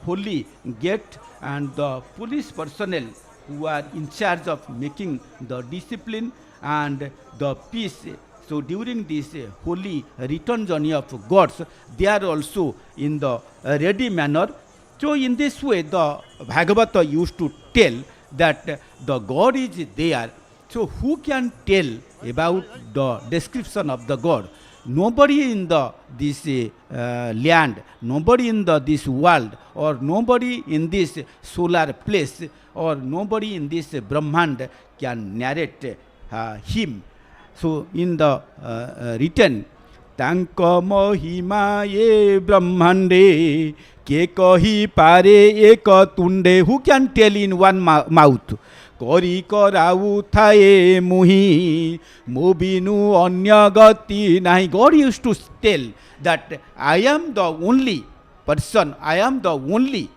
holy gate, and the police personnel who are in charge of making the discipline and the peace. So during this holy return journey of gods, they are also in the ready manner. So in this way, the Bhagavata used to tell that the God is there. So who can tell about the description of the God? Nobody in this land, nobody in this world, or nobody in this solar place, or nobody in this Brahmand can narrate him. So in the written, Tanka Mahima ye Brahmande ke kahi pare eka tunde. Who can tell in one mouth? Kori karau thaye muhi mobinu anya gati nahi. God used to tell that I am the only person, I am the only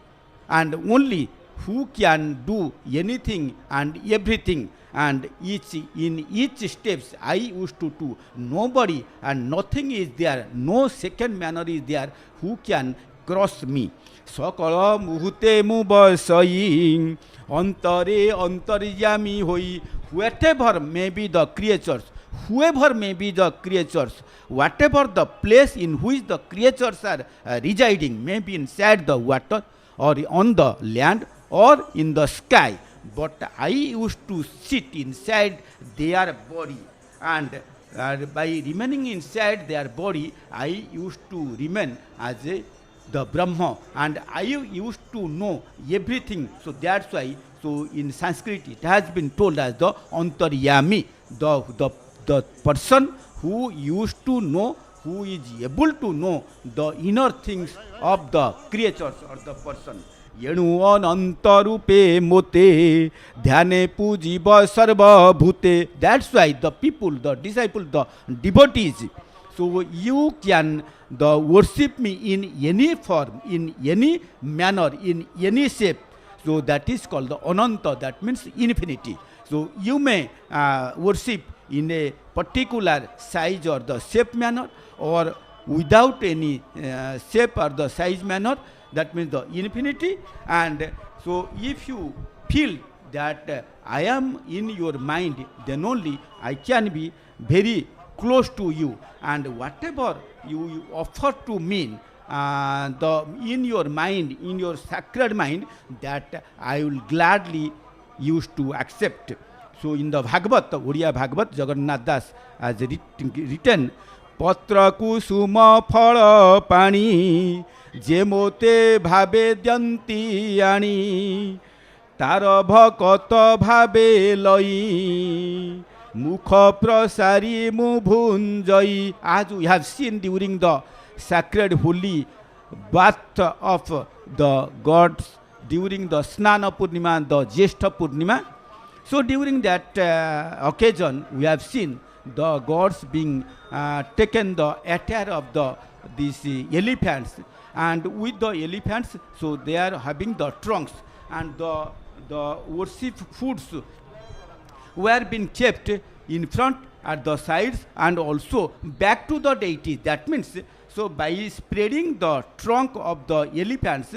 and only who can do anything and everything, and in each steps I used to do. Nobody and nothing is there, no second manner is there who can cross me. Sakala muhute mu basai antare antaryami hoi. Whatever may be the creatures, whoever may be the creatures, whatever the place in which the creatures are residing, maybe inside the water or on the land or in the sky, but I used to sit inside their body, and by remaining inside their body, I used to remain as the Brahma, and I used to know everything. So that's why, so in Sanskrit it has been told as the Antaryami, the person who used to know who is able to know the inner things of the creatures or the person. Yenu ananta rupe mote dhyane pujiva sarva bhute. That's why the people, the disciples, the devotees, so you can worship me in any form, in any manner, in any shape. So that is called the ananta, that means infinity. So you may worship in a particular size or the shape manner, or without any shape or the size manner, that means the infinity. And so if you feel that I am in your mind, then only I can be very close to you, and whatever you offer to me in your mind, in your sacred mind, that I will gladly used to accept. So in the Bhagavat, the Oriya Bhagavat, Jagannath Das has written, Patra kusuma phala pani jemote bhabe dyanti ani tar bhakata bhabe loi mukha prasari mubhunjai. As we have seen during the sacred holy bath of the gods during the Snana Purnima and the Jeshta Purnima. So during that occasion, we have seen the gods being taken the attire of these elephants, and with the elephants, so they are having the trunks, and the worship foods were being kept in front, at the sides, and also back to the deities. That means, so by spreading the trunk of the elephants,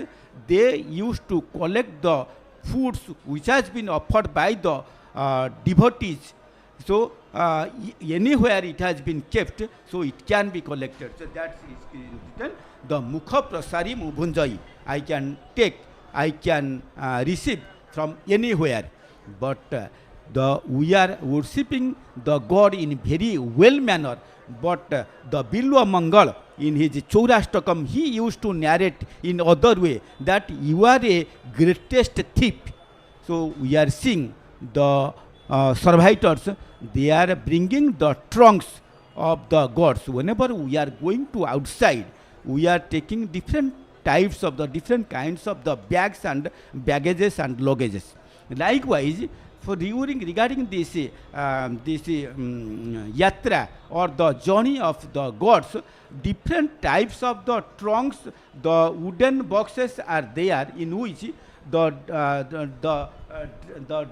they used to collect the foods which has been offered by the devotees. So anywhere it has been kept, so it can be collected. So that is written, the mukha prasari mubhunjai. I can take, I can receive from anywhere. But we are worshipping the God in very well manner. But the Bilwa Mangal in his Chaurashtakam, he used to narrate in other way that you are a greatest thief. So we are seeing the servitors, they are bringing the trunks of the gods. Whenever we are going to outside, we are taking different types of the different kinds of the bags and baggages and luggages. Likewise, for regarding this yatra or the journey of the gods, different types of the trunks, the wooden boxes are there, in which the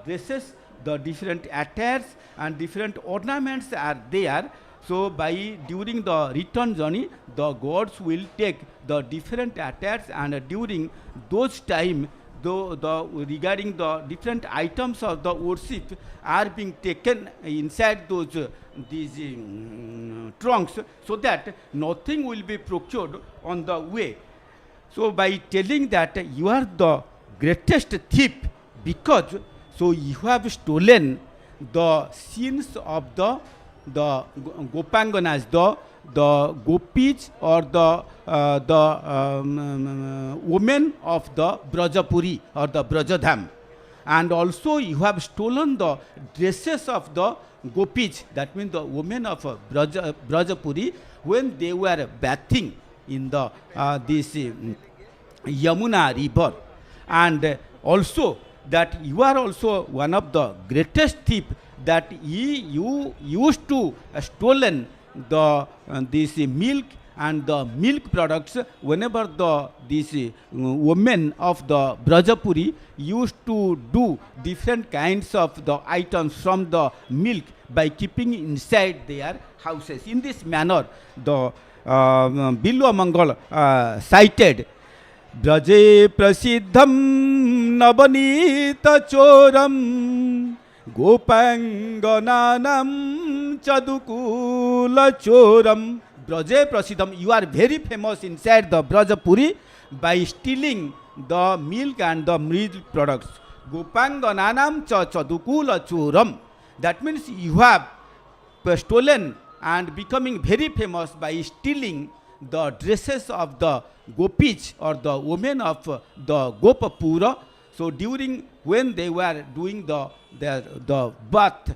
dresses, the different attires and different ornaments are there. So during the return journey, the gods will take the different attires, and during those time, regarding the different items of the worship are being taken inside these trunks, so that nothing will be procured on the way. So by telling that you are the greatest thief, because so you have stolen the sins of the Gopanganas, the gopis, or the women of the Brajapuri or the Brajadham, and also you have stolen the dresses of the gopis, that means the women of Brajapuri, when they were bathing in this Yamuna river. And also that you are also one of the greatest thief, that you used to stolen this milk and the milk products. Whenever these women of the Brajapuri used to do different kinds of the items from the milk by keeping inside their houses. In this manner, the Bilwa Mangal cited, Braje prasiddham nabanita choram Gopangananam chadukula choram. Braje prasidham, you are very famous inside the Brajapuri by stealing the milk and the milk products. Gopangananam chadukula choram. That means you have stolen and becoming very famous by stealing the dresses of the gopis or the women of the Gopapura. So during when they were doing the bath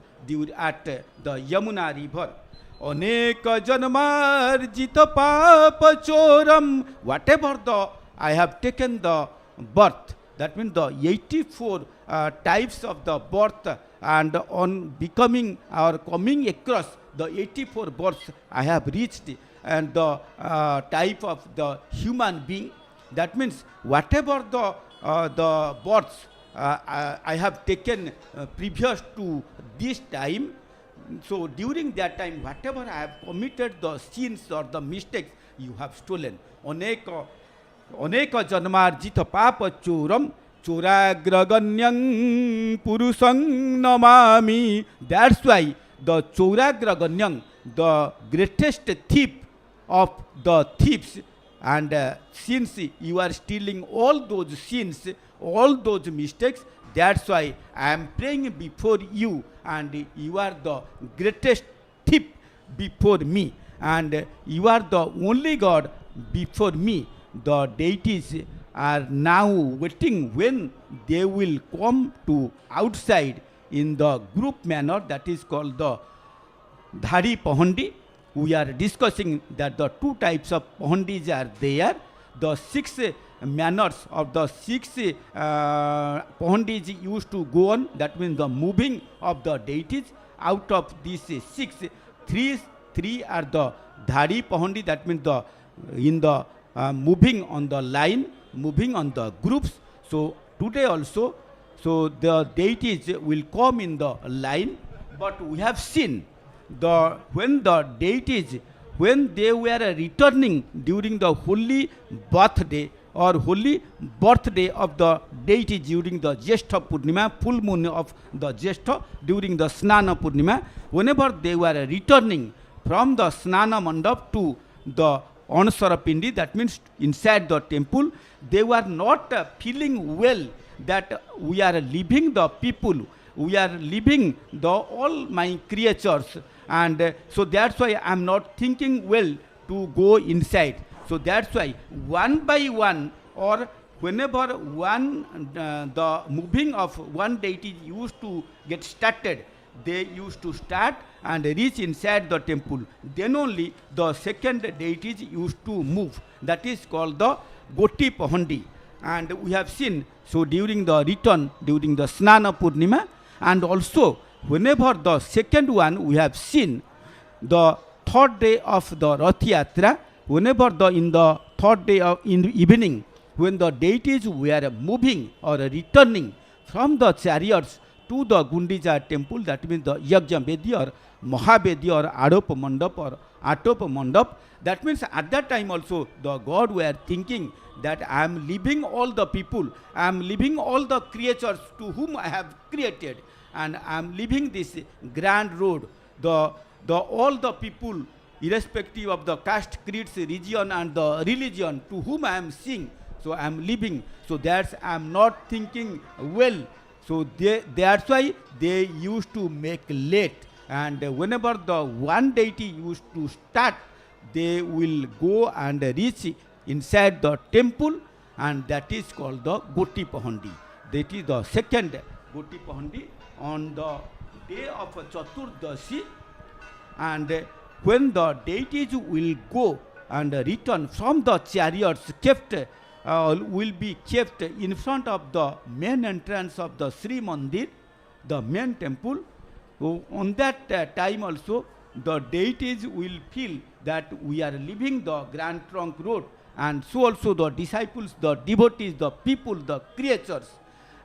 at the Yamuna river. अनेक जन्मार्जित पाप choram. Whatever the I have taken the birth, that means the 84 types of the birth, and on becoming or coming across the 84 births I have reached, and the type of the human being, that means whatever the births I have taken previous to this time. So during that time, whatever I have committed the sins or the mistakes, you have stolen. Aneka janmarjita papa choram choragraganyang purusang namami. That's why the choragraganyang, the greatest thief of the thieves, and since you are stealing all those sins, all those mistakes, that's why I am praying before you, and you are the greatest thief before me, and you are the only God before me. The deities are now waiting when they will come to outside in the group manner, that is called the Dhari Pahandi. We are discussing that the two types of Pahandis are there. The 6 manners of the 6 Pahandis used to go on, that means the moving of the deities. Out of these 6, 3 are the Dhari Pahandi, that means the in the moving on the line, moving on the groups. So today also, so the deities will come in the line, but we have seen when the deities, when they were returning during the holy birthday or holy birthday of the deity during the Jyeshtha Purnima, full moon of the Jyeshtha, during the Snana Purnima, whenever they were returning from the Snana Mandap to the Anasarapindi, that means inside the temple, they were not feeling well that we are leaving the people, we are leaving the all my creatures, and so that's why I am not thinking well to go inside. So that's why one by one, or whenever one the moving of one deity used to get started, they used to start and reach inside the temple. Then only the second deities used to move. That is called the Goti Pahandi. And we have seen, so during the return, during the Snana Purnima, and also whenever the second one, we have seen the third day of the Rath Yatra, whenever in the third day of in the evening, when the deities were moving or returning from the chariots to the Gundicha Temple, that means the Yajna Vedi or Mahavedi or Adop Mandap or Atop Mandap, that means at that time also the God were thinking that I am leaving all the people, I am leaving all the creatures to whom I have created, and I am leaving this grand road, all the people, irrespective of the caste, creeds, region and the religion to whom I am seeing, so I am leaving. So that's I am not thinking well. So that's why they used to make late, and whenever the one deity used to start, they will go and reach inside the temple, and that is called the Goti Pahandi. That is the second Goti Pahandi on the day of Chaturdashi, and when the deities will go and return from the chariots, will be kept in front of the main entrance of the Srimandir, the main temple. So on that time also, the deities will feel that we are leaving the Grand Trunk Road, and so also the disciples, the devotees, the people, the creatures,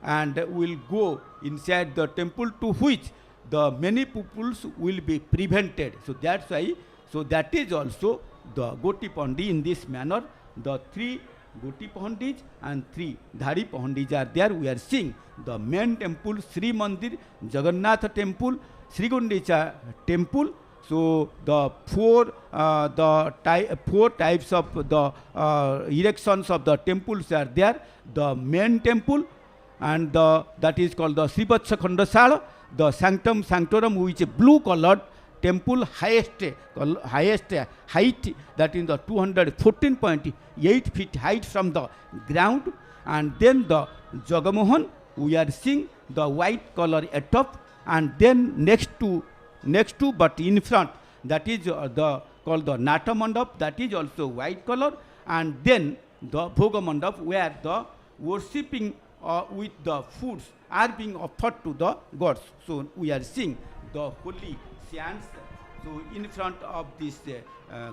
and will go inside the temple, to which the many pupils will be prevented. So that's why, so that is also the Goti Pahandi in this manner. The 3 Goti Pahandis and 3 Dhari Pahandis are there. We are seeing the main temple, Srimandir, Jagannath Temple, Sri Gundicha Temple. So the four types of the erections of the temples are there. The main temple, and that is called the Srivatsa Khandasala, the Sanctum Sanctorum, which is blue colored temple, highest height, that is the 214.8 feet height from the ground, and then the Jagamohan, we are seeing the white color atop, and then next to but in front that is the called the Nata Mandap, that is also white color, and then the Bhoga Mandap where the worshipping with the foods are being offered to the gods. So we are seeing the holy sands so in front of this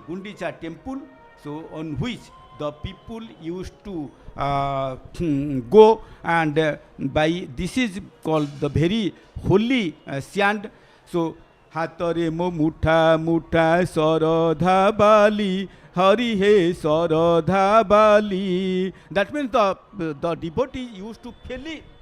Gundicha Temple, so on which the people used to go, and by this is called the very holy sand. So hatare mo mutha mutha saradha bali hari he saradha bali. That means the devotee used to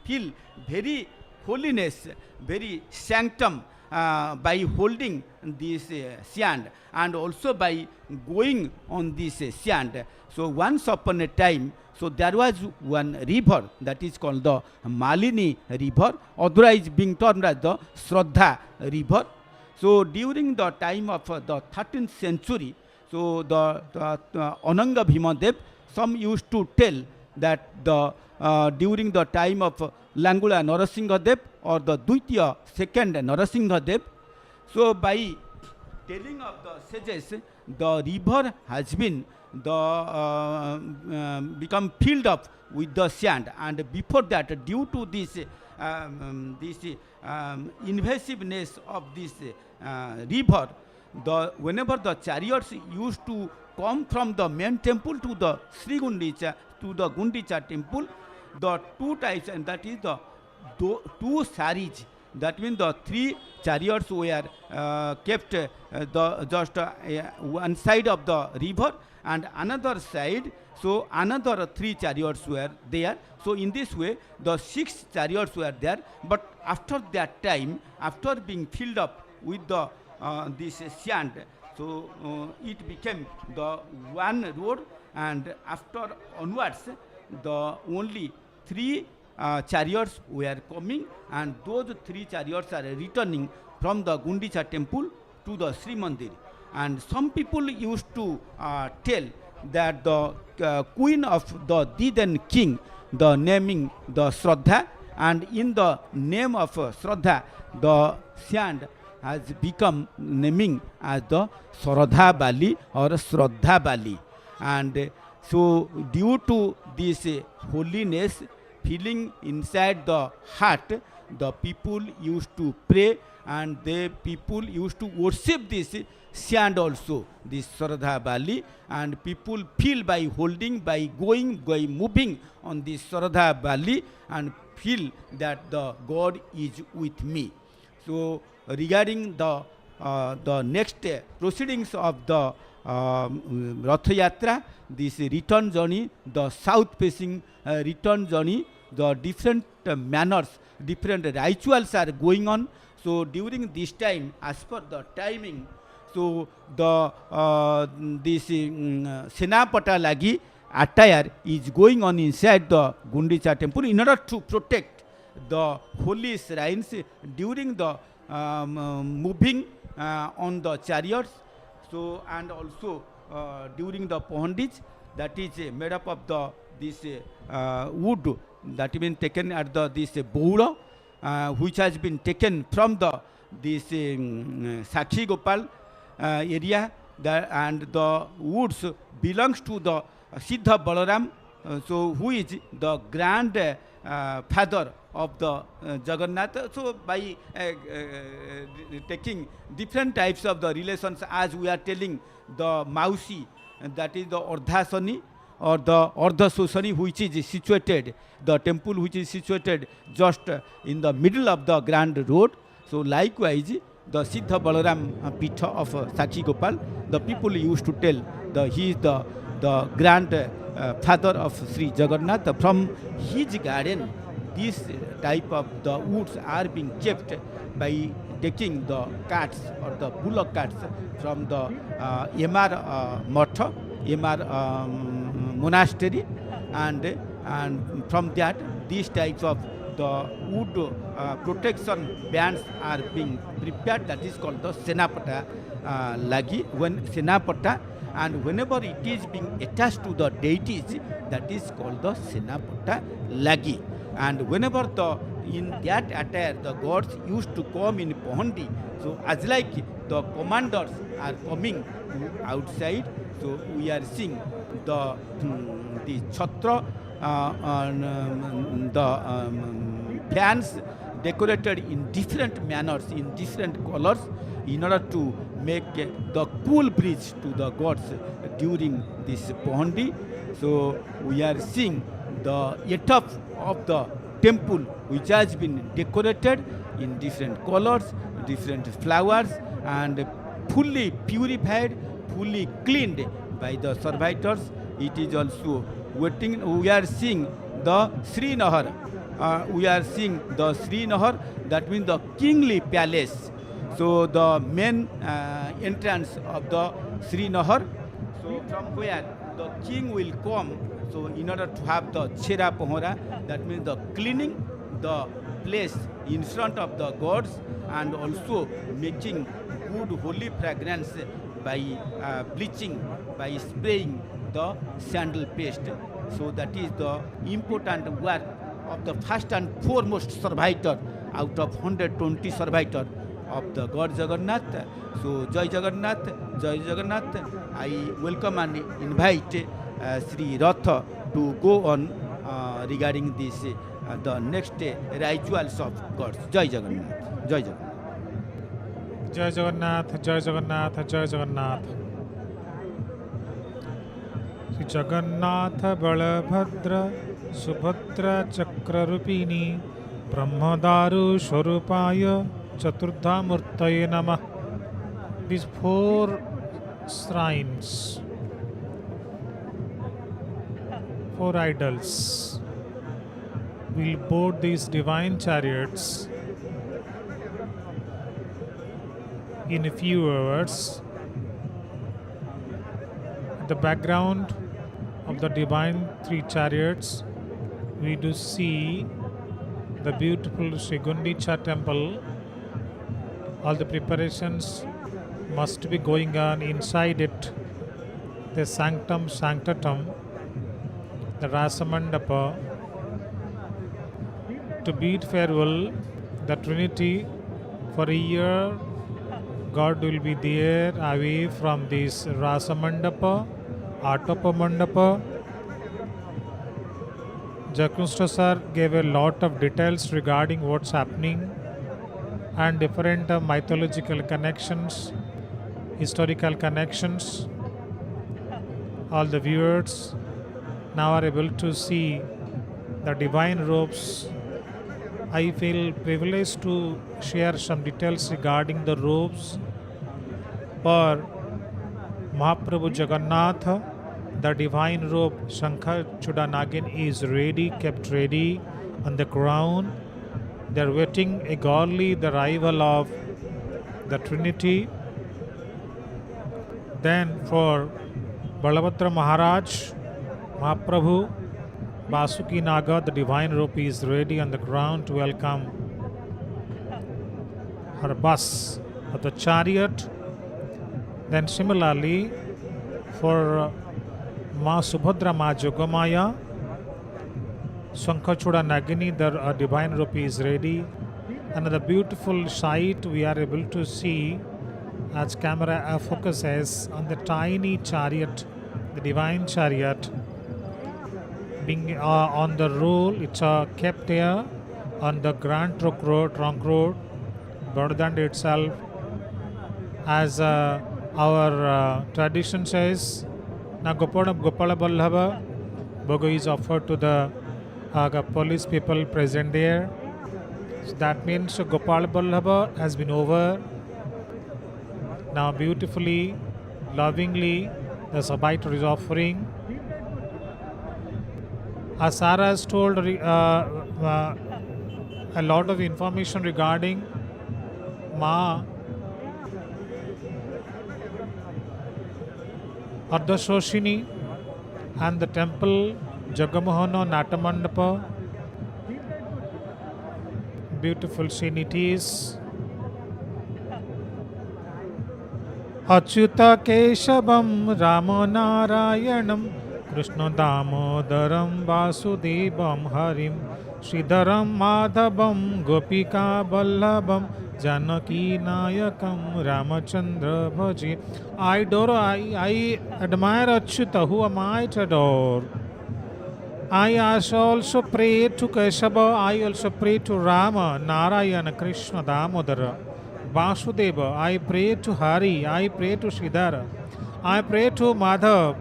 feel very holiness, very sanctum by holding this sand, and also by going on this sand. So once upon a time, so there was one river that is called the Malini river, otherwise being termed as the Shraddha river. So during the time of the 13th century, so the Ananga Bhimadev, some used to tell that during the time of Langula Narasinghadev or the Dvitiya second Narasinghadev, so by telling of the sages, the river has been become filled up with the sand, and before that, due to this invasiveness of this river, whenever the chariots used to come from the main temple to the Sri Gundicha, to the Gundicha Temple, the two types, and that is the two saris. That means the three chariots were kept just one side of the river, and another side, so another three chariots were there. So in this way, the 6 chariots were there. But after that time, after being filled up with the this sand, so it became the one road, and after onwards, the only 3 chariots were coming, and those 3 chariots are returning from the Gundicha Temple to the Srimandir. And some people used to tell that the queen of the then king, the naming the Shraddha, and in the name of Shraddha, the sand has become naming as the Saradha Bali or Shraddha Bali. And so due to this holiness feeling inside the heart, the people used to pray, and the people used to worship this sand also, this Saradha Bali, and people feel by holding, by going, by moving on this Saradha Bali, and feel that the God is with me. So regarding the next proceedings of the Ratha Yatra, this return journey, the south facing return journey, the different manners, different rituals are going on. So during this time, as per the timing, so the this Senapata Lagi attire is going on inside the Gundicha Temple in order to protect the holy shrines during the moving on the chariots. So and also during the Pandits, that is made up of the this wood that has been taken at the this Bahuda, which has been taken from the this Sakshi Gopal area, and the woods belongs to the Siddha Balaram, so who is the grand father of the Jagannath. So by taking different types of the relations, as we are telling the Mausi, that is the Ardhasani or the Ardhasosani, which is situated, the temple which is situated just in the middle of the grand road. So likewise, the Siddha Balaram Pitha of Sakshi Gopal, the people used to tell he is the grand father of Sri Jagannath. From his garden, this type of the woods are being kept by taking the carts or the bullock carts from the Emar Matha, Emar monastery, and from that these types of the wood protection bands are being prepared, that is called the Senapata Lagi. When Senapata, and whenever it is being attached to the deities, that is called the Senapata Lagi. And whenever the in that attire the gods used to come in Pohandi. So as like the commanders are coming to outside, so we are seeing the chhatra, the fans decorated in different manners, in different colors, in order to make the cool breeze to the gods during this Pohandi. So we are seeing the etop of the temple which has been decorated in different colors, different flowers, and fully purified, fully cleaned by the servitors. It is also waiting. We are seeing the Srinahar. We are seeing the Srinahar, that means the kingly palace. So the main entrance of the Srinahar. So from where the king will come, so in order to have the Chera Pohora, that means the cleaning the place in front of the gods, and also making good holy fragrance by bleaching, by spraying the sandal paste. So that is the important work of the first and foremost servitor out of 120 servitor of the God Jagannath. So Jai Jagannath, Jai Jagannath. I welcome and invite Sri Ratha to go on regarding this the next rituals of gods. Jai Jagannath, Jai Jagannath. Jai Jagannath, Jai Jagannath, Jai Jagannath. Sri Jagannath Balabhadra Subhadra Chakrarupini Brahmadaru Swarupaya Chaturdha Murtaye Namah. These 4 shrines, 4 idols, will board these divine chariots in a few hours. At the background of the divine 3 chariots, we do see the beautiful Sri Gundicha Temple. All the preparations must be going on inside it. The Sanctum Sanctorum, the Rasamandapa, to bid farewell the Trinity. For a year, God will be there away from this Rasamandapa, Atapamandapa. Jakunsta sir gave a lot of details regarding what's happening and different mythological connections, historical connections. All the viewers now are able to see the divine robes. I feel privileged to share some details regarding the robes for Mahaprabhu Jagannath. The divine robe Shankha Chuda Nagin is ready, kept ready on the ground. They are waiting eagerly the arrival of the Trinity. Then for Balabhadra Maharaj, Mahaprabhu, Basuki Naga, the divine robe is ready on the ground to welcome her bus of the chariot. Then similarly for Ma Subhadra Ma Jogamaya, Shankhachuda Nagini, the divine robe is ready. Another beautiful sight we are able to see as camera focuses on the tiny chariot, the divine chariot being on the roll. It's kept here on the Grand Trunk Road, Bardand itself. As our tradition says, now Gopala Ballabha Bogo is offered to the police people present there. So that means Gopala Ballabha has been over. Now beautifully, lovingly, the servitor is offering. As Sarah has told a lot of information regarding Ma Ardhashoshini and the temple Jagamohana Natamandapa. Beautiful scene it is. Achyuta Keshavam Rama Narayanam Krishna Damodaram Vasudevam Harim Sridharam Madhavam Gopika Vallabham Janaki Nayakam Ramachandra Bhaji. I admire Achyuta, who am I to adore? I also pray to Keshava, I also pray to Rama, Narayana, Krishna, Damodara, Vasudeva, I pray to Hari, I pray to Sridhara, I pray to Madhav,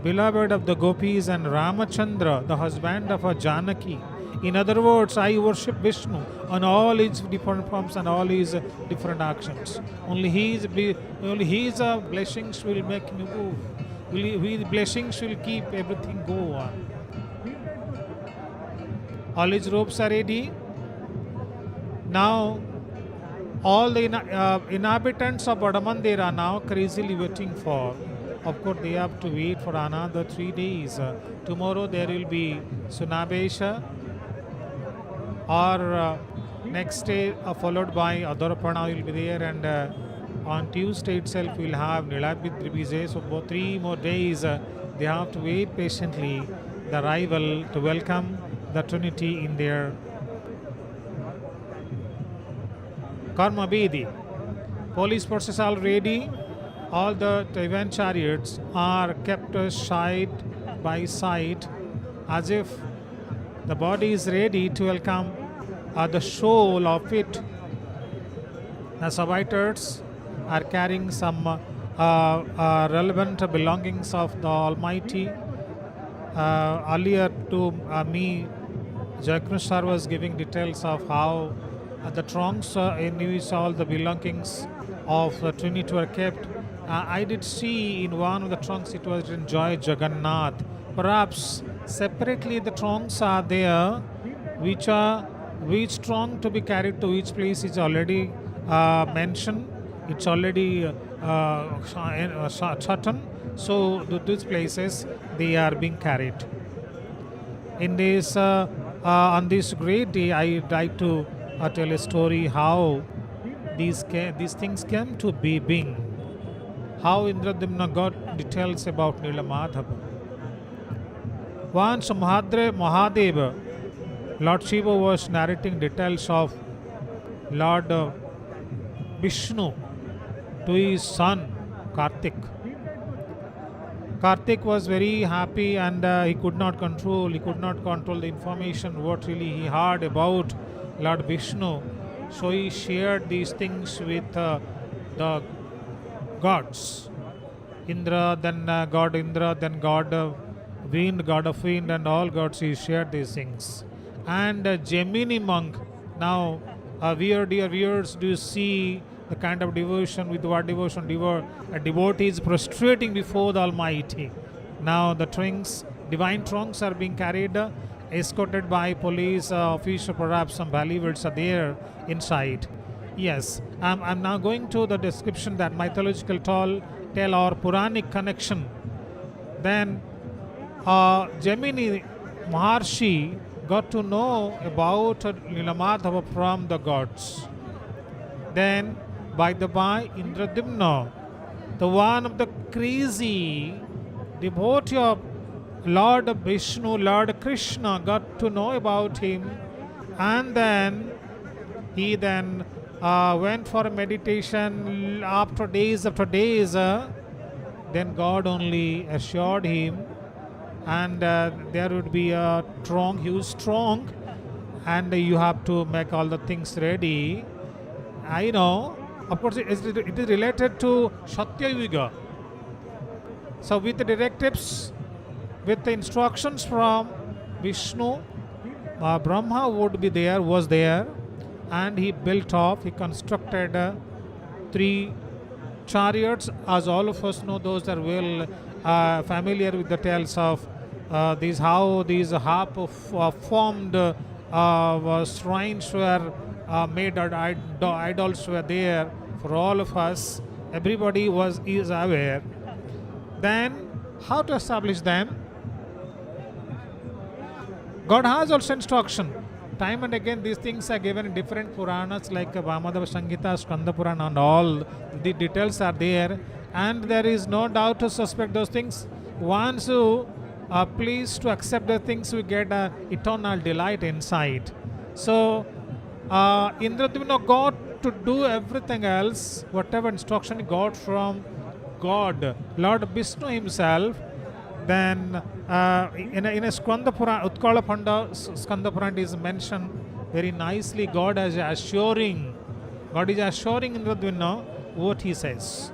beloved of the gopis, and Ramachandra, the husband of a Janaki. In other words, I worship Vishnu on all his different forms and all his different actions. Only his blessings will make me move. His blessings will keep everything go on. All his robes are ready. Now, all the inhabitants of Vadamandir are now crazily waiting for. Of course, they have to wait for another 3 days. Tomorrow there will be Sunabesha, or next day followed by Adarapana will be there, and on Tuesday itself we'll have Nilabhidribije. So for 3 more days they have to wait patiently the arrival to welcome the Trinity in their Karma Bedi. Police forces are ready. All the event chariots are kept side by side as if the body is ready to welcome the soul of it. The Sabaiters are carrying some relevant belongings of the Almighty. Earlier to me, Jayakrishna was giving details of how the trunks in which all the belongings of the Trinity were kept. I did see in one of the trunks it was in Joy Jagannath. Perhaps separately the trunks are there, which trunk to be carried to each place is already mentioned. It's already certain. So to these places they are being carried. In this on this great day, I would like to tell a story how these things came to being. How Indradimna got details about Nilamadhava. Once Mahadeva, Lord Shiva was narrating details of Lord Vishnu to his son Kartik. Kartik was very happy, and he could not control the information what really he heard about Lord Vishnu. So he shared these things with the gods. Indra, then God Indra, then God Wind, God of Wind, and all gods. He shared these things. And Gemini monk. Now, viewers, do you see the kind of devotion, with what devotion a devotee is prostrating before the Almighty. Now the divine trunks are being carried, escorted by police officials, perhaps some believers are there inside. Yes, I'm now going to the description, that mythological tale or Puranic connection. Then Gemini Maharshi got to know about Nilamadhava from the gods. Then by Indradimna, the one of the crazy devotee of Lord Vishnu, Lord Krishna, got to know about him, and then he went for a meditation after days. Then God only assured him, and there would be a huge strong, and you have to make all the things ready. I know, of course, it is related to Satya Yuga. So with the directives, with the instructions from Vishnu, Brahma was there, and he constructed 3 chariots. As all of us know, those are well familiar with the tales of how these half-formed shrines were made, idols were there for all of us. Everybody is aware. Then how to establish them? God has also instruction. Time and again these things are given in different Puranas like Vamadava Sangita, Skanda Purana, and all the details are there, and there is no doubt to suspect those things. Once you pleased to accept the things, we get eternal delight inside. So Indradyumna got to do everything else, whatever instruction he got from God, Lord Vishnu himself. Then in a Skanda Purana, Utkala Panda Skanda Purana is mentioned very nicely. God is assuring Indradyumna what he says.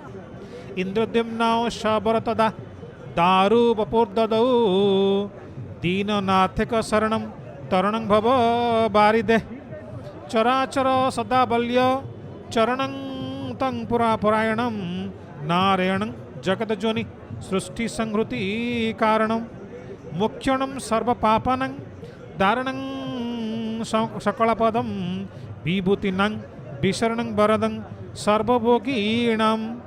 Indradyumna Shabaratada Daru Bapurdadau Dina Nathika Saranam Taranam Bhava Baride Charachara Sadabalya Charanam Tang Pura Purayanam Narayanam Jagadajoni Srusti Sangruti Karanam Mukhyanam Sarva Papanam Dharanam Sakalapadam Vibhutinam Visharanam Baradam Sarva Bhoginam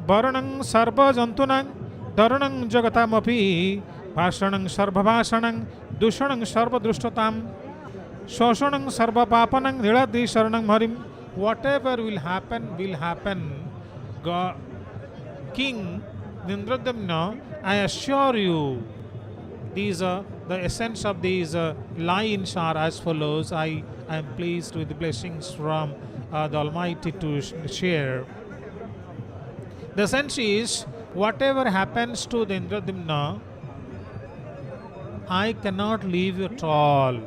Baranam Sarva Jantunam Dharanam Jagatamapi Bhashanam Sarva Bhashanam Dushanam Sarva Drushtatam Shoshanam Sarva Papanam Niladi Sharanam Harim. Whatever will happen. God, King Indradyumna, I assure you, these the essence of these lines are as follows. I am pleased with the blessings from the Almighty to share. The sense is, whatever happens to the Indradyumna, I cannot leave you at all.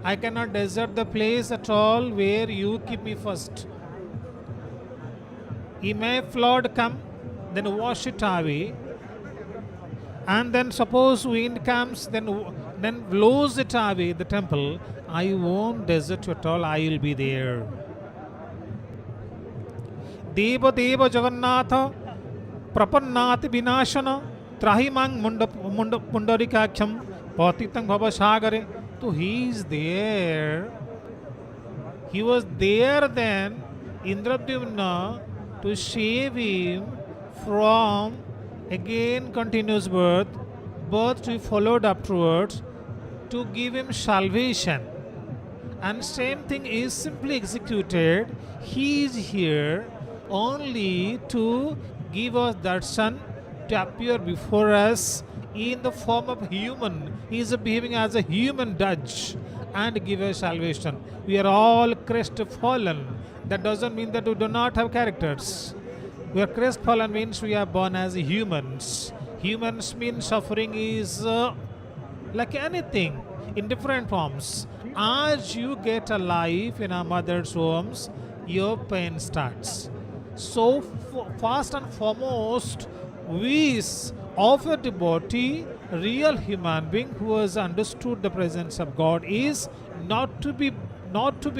I cannot desert the place at all where you keep me first. He may flood come, then wash it away, and then suppose wind comes, then blows it away the temple. I won't desert you at all. I will be there. Deva Deva Jagannatha Prapannati Vinashana Trahimang Pundarikaksham Patitang Bhavasagare. So he is there. He was there then, Indradyumna, to save him from again continuous birth to be followed afterwards, to give him salvation. And same thing is simply executed. He is here only to give us darshan, to appear before us in the form of human. He is behaving as a human judge and give us salvation. We are all crestfallen. That doesn't mean that we do not have characters. We are crestfallen means we are born as humans. Humans mean suffering is like anything in different forms. As you get a life in a mother's wombs, your pain starts. So first and foremost, wish of a devotee, real human being who has understood the presence of God, is not to be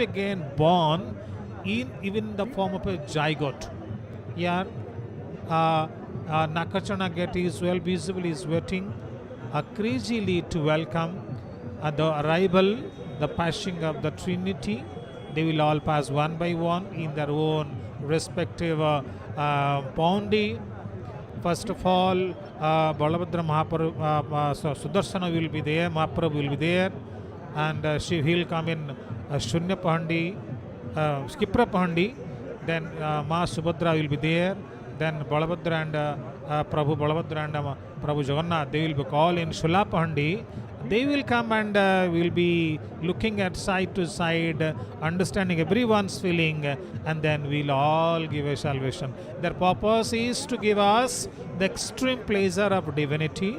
again born in even the form of a zygote. Here, Nakachana Gate is well visible, is waiting crazily to welcome the arrival, the passing of the Trinity. They will all pass one by one in their own respective bounty. First of all, Balabhadra Mahaprabhu, Sudarshana will be there, Mahaprabhu will be there, and she will come in Shunya Pahandi, Skipra Pahandi. Then Ma Subhadra will be there. Then Balabhadra and Prabhu Balabhadra and Prabhu Jagannath, they will be called in Shula Pahandi. They will come and will be looking at side to side, understanding everyone's feeling, and then we'll all give a salvation. Their purpose is to give us the extreme pleasure of divinity.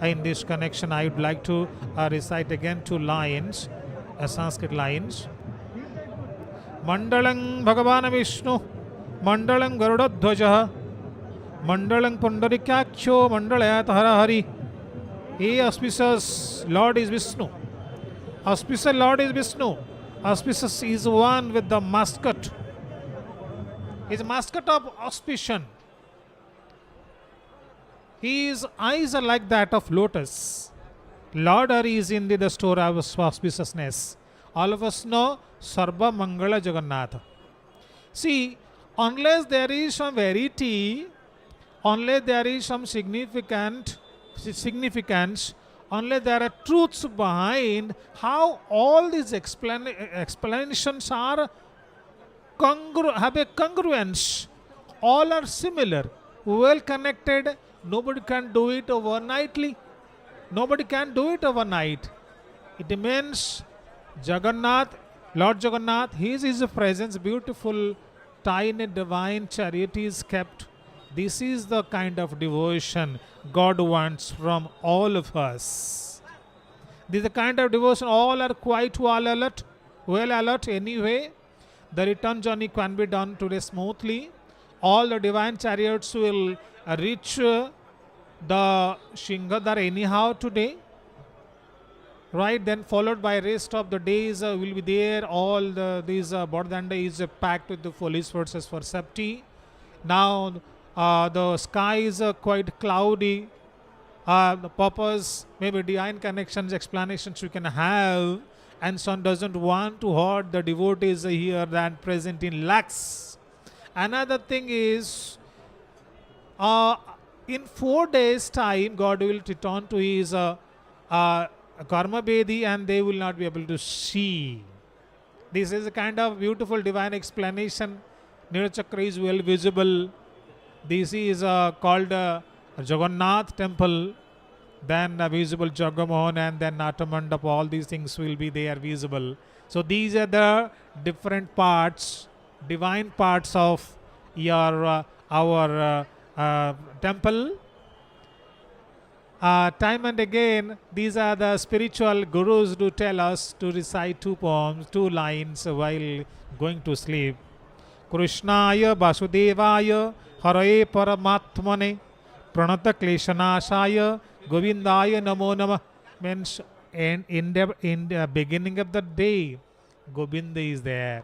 In this connection, I would like to recite again two lines, Sanskrit lines. Mandalang Bhagavan Vishnu, Mandalang Garudadhvaja, Mandalang Pundarikaksho, Mandalayat Hara Hari. Auspicious Lord is Vishnu. Auspicious Lord is Vishnu. Auspicious is one with the mascot. His mascot of auspicion. His eyes are like that of lotus. Lord Hari is indeed the store of auspiciousness. All of us know Sarva Mangala Jagannatha. See, unless there is some verity, unless there is some significance, unless there are truths behind, how all these explanations are have a congruence. All are similar, well connected, nobody can do it overnightly. Nobody can do it overnight. It means Jagannath, Lord Jagannath, His presence, beautiful, tiny divine chariot is kept. This is the kind of devotion God wants from all of us. This is the kind of devotion all are quite well alert anyway. The return journey can be done today smoothly. All the divine chariots will reach the Shingadhar anyhow today. Right, then followed by rest of the days will be there. All these Bordanda is packed with the police forces for safety. Now the sky is quite cloudy. The purpose, maybe divine connections, explanations we can have, and son doesn't want to hurt the devotees here than present in lakhs. Another thing is, in 4 days' time, God will return to His Karma Bedi and they will not be able to see. This is a kind of beautiful divine explanation. Nirachakra is well visible. This is called Jagannath Temple. Then visible Jagamohan and then Natamandap. All these things will be there visible. So these are the different parts, divine parts of our temple. Time and again, these are the spiritual gurus who tell us to recite 2 poems, 2 lines while going to sleep. Krishnaya Vasudevaya Haraye Paramatmane Pranata Kleshanashaya Govindaya Namo Namah. Means in the beginning of the day, Govinda is there,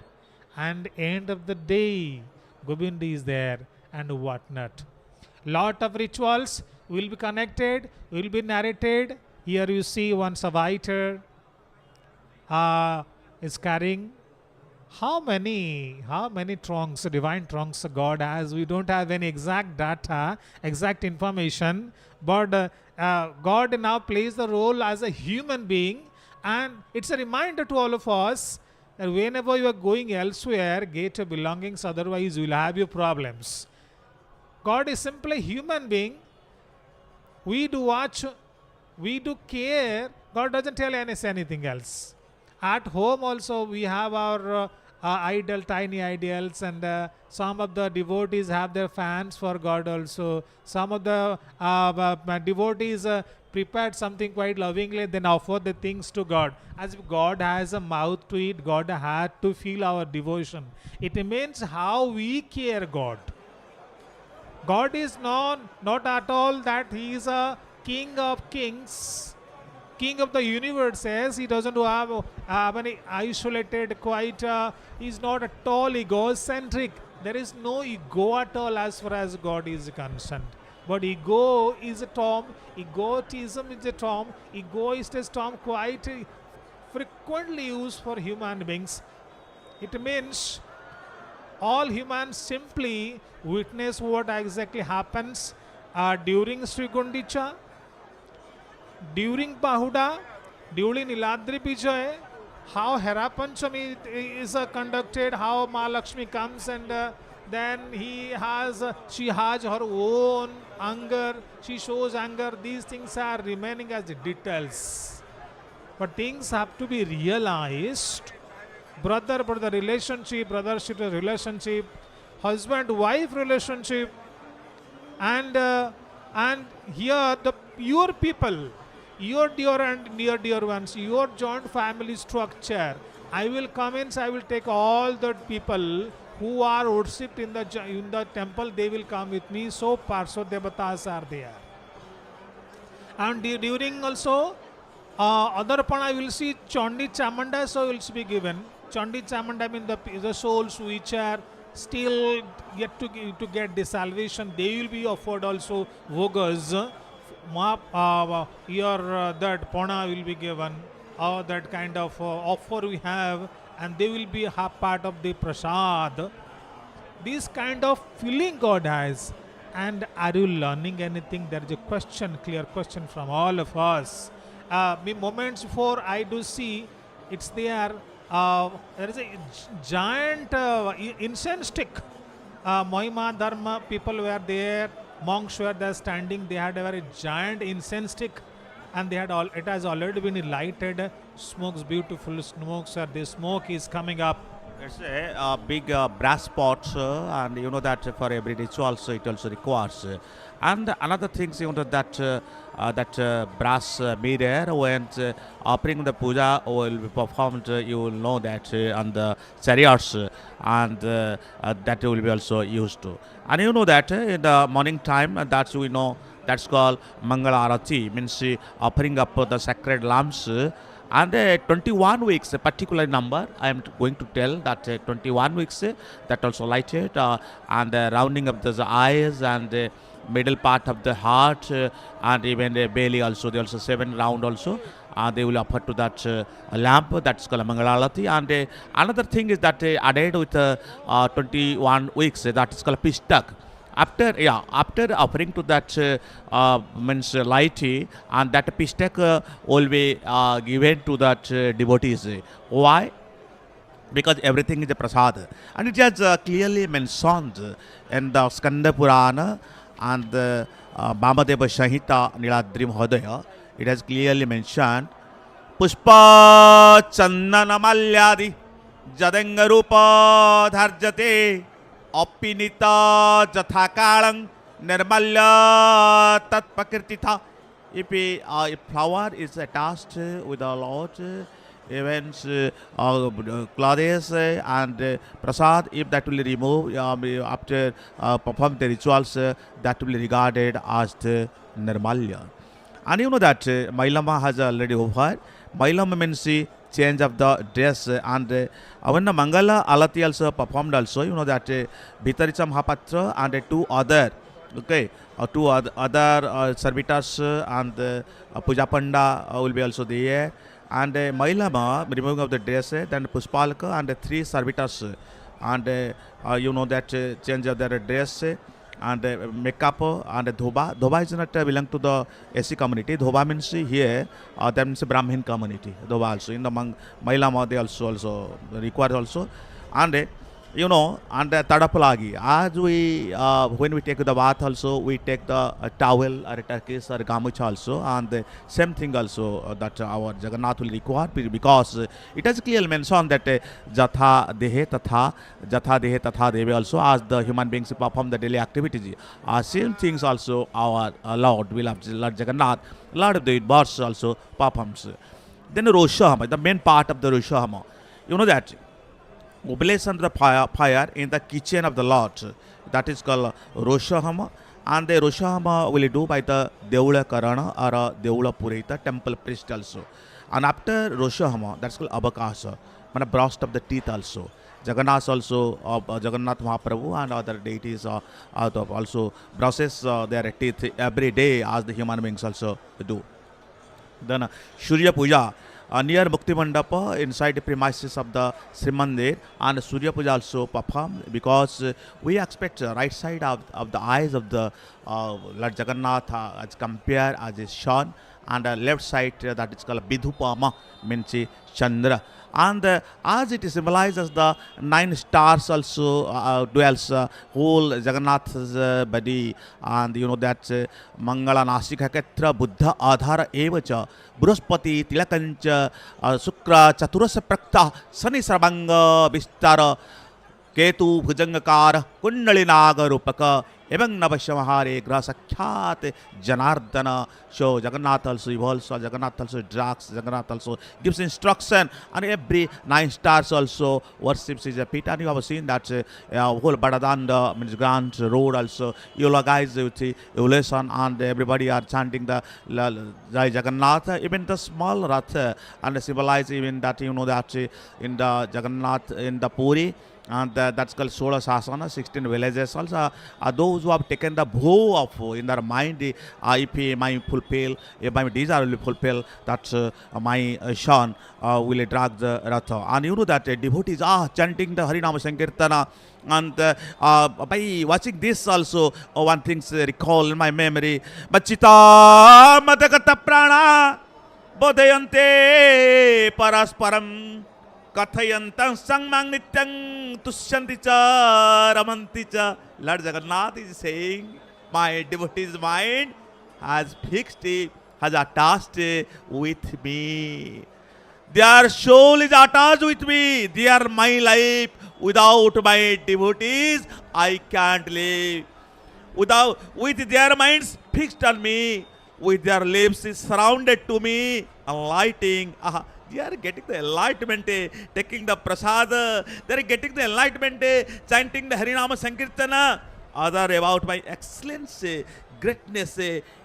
and end of the day, Govinda is there, and whatnot. Lot of rituals will be connected, will be narrated. Here you see one Savaiter is carrying how many trunks, divine trunks God has. We don't have any exact data, exact information, but God now plays the role as a human being, and it's a reminder to all of us that whenever you are going elsewhere, get your belongings, otherwise you will have your problems. God is simply a human being. We do watch, we do care. God doesn't tell us anything else. At home also we have our idol, tiny idols, and some of the devotees have their fans for God also. Some of the devotees prepared something quite lovingly, then offer the things to God. As if God has a mouth to eat, God had to feel our devotion. It means how we care God. God is not at all that He is a King of kings, King of the universe. Says He doesn't have any isolated, quite, He is not at all egocentric. There is no ego at all as far as God is concerned. But ego is a term, egotism is a term, egoist is a term quite frequently used for human beings. It means all humans simply witness what exactly happens during Sri Gundicha, during Bahuda, during Niladri Vijay, how Hera Panchami is conducted, how Mahalakshmi comes and then she has her own anger, she shows anger. These things are remaining as details. But things have to be realized. Brother relationship, brother-sister relationship, husband-wife relationship, and here your people, your dear and near dear ones, your joint family structure. I will come in, I will take all the people who are worshipped in the temple, they will come with me. So Parsho Devatas are there. And during also other part I will see Chandi Chamanda, so will be given. Chandi Chamanda means the souls which are still yet to get the salvation, they will be offered also vogas. That Pona will be given, or that kind of offer we have, and they will be a part of the prasad. This kind of feeling God has. And are you learning anything? There is a question, clear question from all of us. Moments before I do see, it's there. There is a giant incense stick. Mohima Dharma people were there, monks were there standing. They had a very giant incense stick, and they had all. It has already been lighted. Smokes, beautiful smokes. The smoke is coming up. It's a big brass pot, and you know that for every ritual, it also requires. And another thing, you know that brass mirror when offering the puja will be performed, you will know that on the chariots, and that will be also used to. And you know that in the morning time, that's we know that's called Mangala Arati, means offering up the sacred lamps. And 21 weeks, a particular number, I am going to tell that 21 weeks, that also lighted, and rounding up the eyes and middle part of the heart, and even the belly also, they also 7 round also. They will offer to that lamp, that's called Mangalalati. And another thing is that added with 21 weeks, that is called Pistak. After offering to that means laity, and that pistak will be given to that devotees. Why? Because everything is a prasad, and it has clearly mentioned in the Skanda Purana and the Bamadeva Shahita Niladri Mahodaya. It has clearly mentioned Pushpa Chandana Malyadi Jadangarupa Dharjate Opinita Jathakalang Nirmalya Tatpakirtitha. If a flower is attached with the Lord, even clothes and prasad, if that will remove after perform the rituals, that will be regarded as the Nirmalya. And you know that Mailama has already over. Mailama means change of the dress, and when the Mangala Alati also performed also, you know that Bhitaricha Mahapatra and two other, okay, two other servitors and Puja Panda will be also there, and Mailama removing of the dress, then Puspalka and 3 servitors, and you know that change of their dress and makeup and Dhoba. Dhoba is not belong to the SC community. Dhoba means here, that means Brahmin community. Dhoba also in the Mailama they also require also, and you know, and Tadapalagi. As we when we take the bath also, we take the towel or a turkish or gamucha also, and the same thing also that our Jagannath will require, because it has clearly mentioned that Jatha Dehe Tatha Devi also, as the human beings perform the daily activities. Same things also our Lord will have, Lord Jagannath, Lord of the Universe also performs. Then Roshahama, the main part of the Roshahama, you know that oblation of the fire in the kitchen of the Lord, that is called Roshahama, and the Roshahama will do by the Deula Karana or Deula Purita temple priest also. And after Roshahama, that's called Abakasa, and burst of the teeth also. Jagannath also, Jagannath Mahaprabhu and other deities also brushes their teeth every day as the human beings also do. Then Surya Puja, near Mukti Mandapa inside the premises of the Srimandir, and Surya Puja also performed, because we expect right side of the eyes of the Lord Jagannath as compared as is shown, and left side that is called Bidhupama, means Chandra. And as it symbolizes the 9 stars also dwells whole Jagannath's body, and you know that Mangala Nasika Ketra Buddha Adhara Evacha Bruspati Tilakancha Sukra Chaturasa Prakta Sani Sarabanga Vistara Ketu Bhujangakara Kundalinaga Rupaka Evang Navashamahare Grasakhyat Janardana. So Jagannath also evolves, Jagannath also drags, Jagannath also gives instruction, and every 9 stars also worships his feet. And you have seen that whole Badadanda means Grand Road also, you guys with the evolution, and everybody are chanting the Jai Jagannath, even the small Rath, and symbolize even that, you know that in the Jagannath, in the Puri, and that's called Sola Sasana, 16 villages also. Those who have taken the vow of in their mind, if my fulfill, if my desire will fulfill, that's my son will drag the Ratha. And you know that devotees are chanting the Harinama Sankirtana. And by watching this also, one thing recall in my memory, Bachita Madagata Prana Bodayante Parasparam Kathayantang Sangmang Nityang Tushyanticha Ramanticha. Lord Jagannath is saying my devotee's mind has fixed, has attached with me. Their soul is attached with me. They are my life. Without my devotees, I can't live. With their minds fixed on me, with their lips surrounded to me, enlightening. They are getting the enlightenment, taking the prasada. They are getting the enlightenment, chanting the Harinama Sankirtana. Other about my excellence, greatness,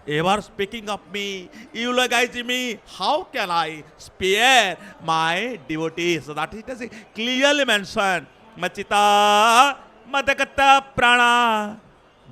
ever speaking of me, eulogizing me. How can I spare my devotees? So that it is clearly mentioned. Machita madagata prana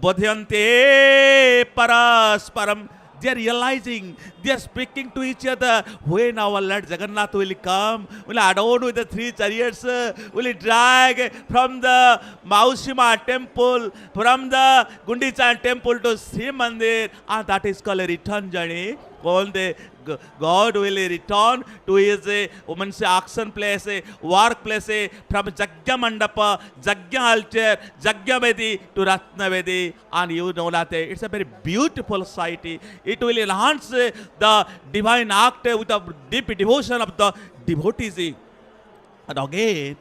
bodhyante parasparam. They are realizing, they are speaking to each other. When our Lord Jagannath will come, will adorn with the 3 chariots, will drag from the Mausima temple, from the Gundicha Temple to Srimandir, and that is called a return journey. God will return to his woman's action place, work place, from Jagya Mandapa, Jagya altar, Jagya Vedi to Ratna Vedi, and you know that it's a very beautiful sight. It will enhance the divine act with the deep devotion of the devotees. And again,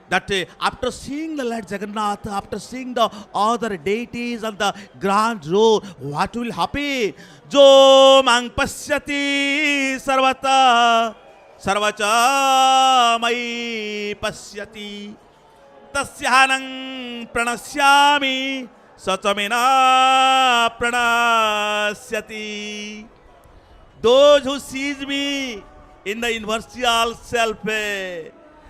that after seeing the Lord Jagannath, after seeing the other deities on the grand road, what will happen? Jo mang pasyati sarvata sarvacha mai pasyati tasyanang pranasyami sachamena pranasyati. Those who sees me in the universal self,